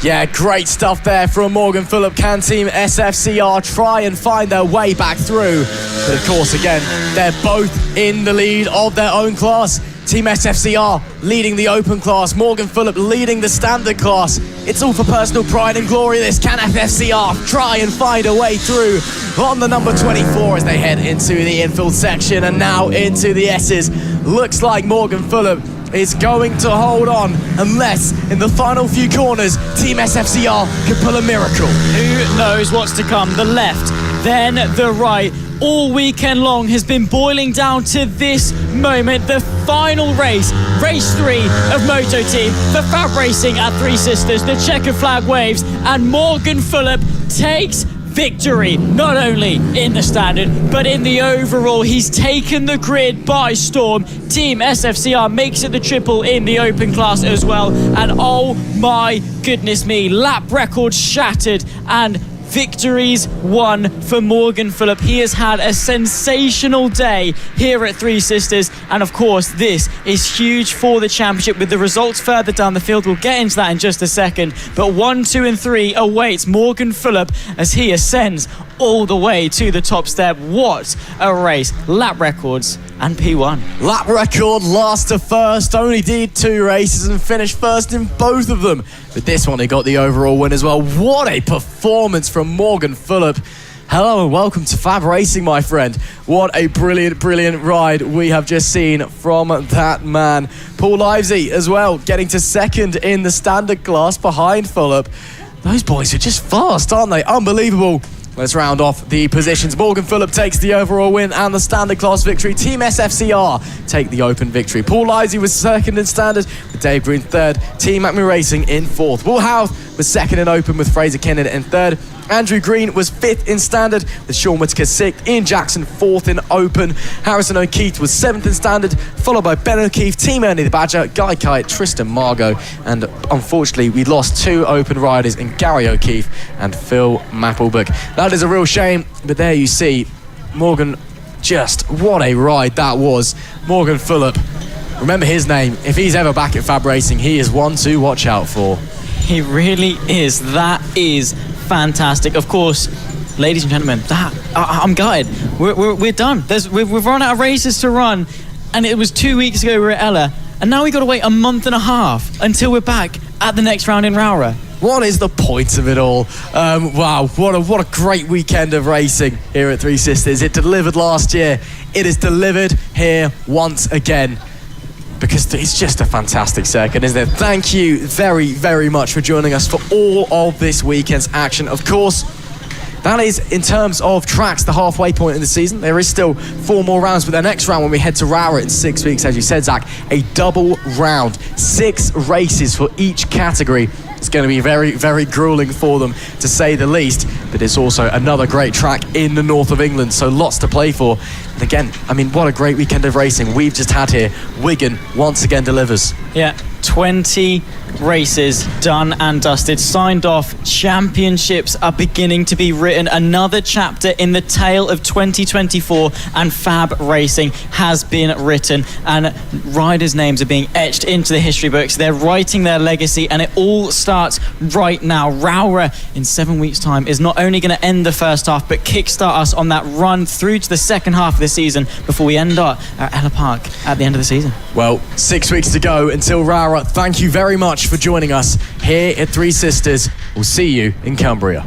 Yeah, great stuff there from Morgan Phillip. Can Team SFCR try and find their way back through? But of course, again, they're both in the lead of their own class. Team SFCR leading the open class, Morgan Phillip leading the standard class. It's all for personal pride and glory this. Can FFCR try and find a way through on the number 24 as they head into the infield section and now into the S's? Looks like Morgan Phillip is going to hold on unless in the final few corners Team SFCR can pull a miracle. Who knows what's to come? The left, then the right. All weekend long has been boiling down to this moment, the final race, race 3 of Moto Team, the FAB-Racing at Three Sisters. The checker flag waves and Morgan Phillip takes victory, not only in the standard, but in the overall. He's taken the grid by storm. Team SFCR makes it the triple in the open class as well. And oh my goodness me, lap record shattered and victories won for Morgan Phillip. He has had a sensational day here at Three Sisters, and of course this is huge for the championship with the results further down the field. We'll get into that in just a second, but 1, 2 and 3 awaits Morgan Phillip as he ascends all the way to the top step. What a race. Lap records and P1. Lap record last to first, only did 2 races and finished first in both of them. But this one he got the overall win as well. What a performance from Morgan Phillip. Hello and welcome to FAB-Racing, my friend. What a brilliant, brilliant ride we have just seen from that man. Paul Livesey as well, getting to second in the standard class behind Phillip. Those boys are just fast, aren't they? Unbelievable. Let's round off the positions. Morgan Phillip takes the overall win and the standard class victory. Team SFCR take the open victory. Paul Livesey was second in standard with Dave Green third. Team FAB-Racing in fourth. Will Houth was second in open with Fraser Kennedy in third. Andrew Green was 5th in standard with Sean Whittaker 6th. Ian Jackson 4th in open. Harrison O'Keefe was 7th in standard, followed by Ben O'Keefe, Team Ernie the Badger, Guy Kite, Tristan Margot, and unfortunately we lost 2 open riders in Gary O'Keefe and Phil Mapplebook. That is a real shame, but there you see Morgan, just what a ride that was. Morgan Phillip, remember his name. If he's ever back at FAB-Racing, he is one to watch out for. He really is. That is fantastic. Of course, ladies and gentlemen, I'm gutted. We're done. We've run out of races to run, and it was 2 weeks ago we were at Ella, and now we got to wait a month and a half until we're back at the next round in Raura. What is the point of it all? Wow, what a great weekend of racing here at Three Sisters. It delivered last year. It is delivered here once again, because it's just a fantastic circuit, isn't it? Thank you very, very much for joining us for all of this weekend's action. Of course, that is in terms of tracks, the halfway point in the season. There is still 4 more rounds, but the next round when we head to Rowrah in 6 weeks, as you said, Zach, a double round, 6 races for each category. It's going to be very, very grueling for them, to say the least, but it's also another great track in the north of England, so lots to play for. And again, I mean, what a great weekend of racing we've just had here. Wigan once again delivers. Yeah, 20 races done and dusted, signed off. Championships are beginning to be written. Another chapter in the tale of 2024, and FAB-Racing has been written, and riders' names are being etched into the history books. They're writing their legacy, and it all starts right now. Rowrah in 7 weeks' time is not only going to end the first half, but kickstart us on that run through to the second half of the season before we end up at Ella Park at the end of the season. Well, 6 weeks to go until Rowrah. Thank you very much for joining us here at Three Sisters. We'll see you in Cumbria.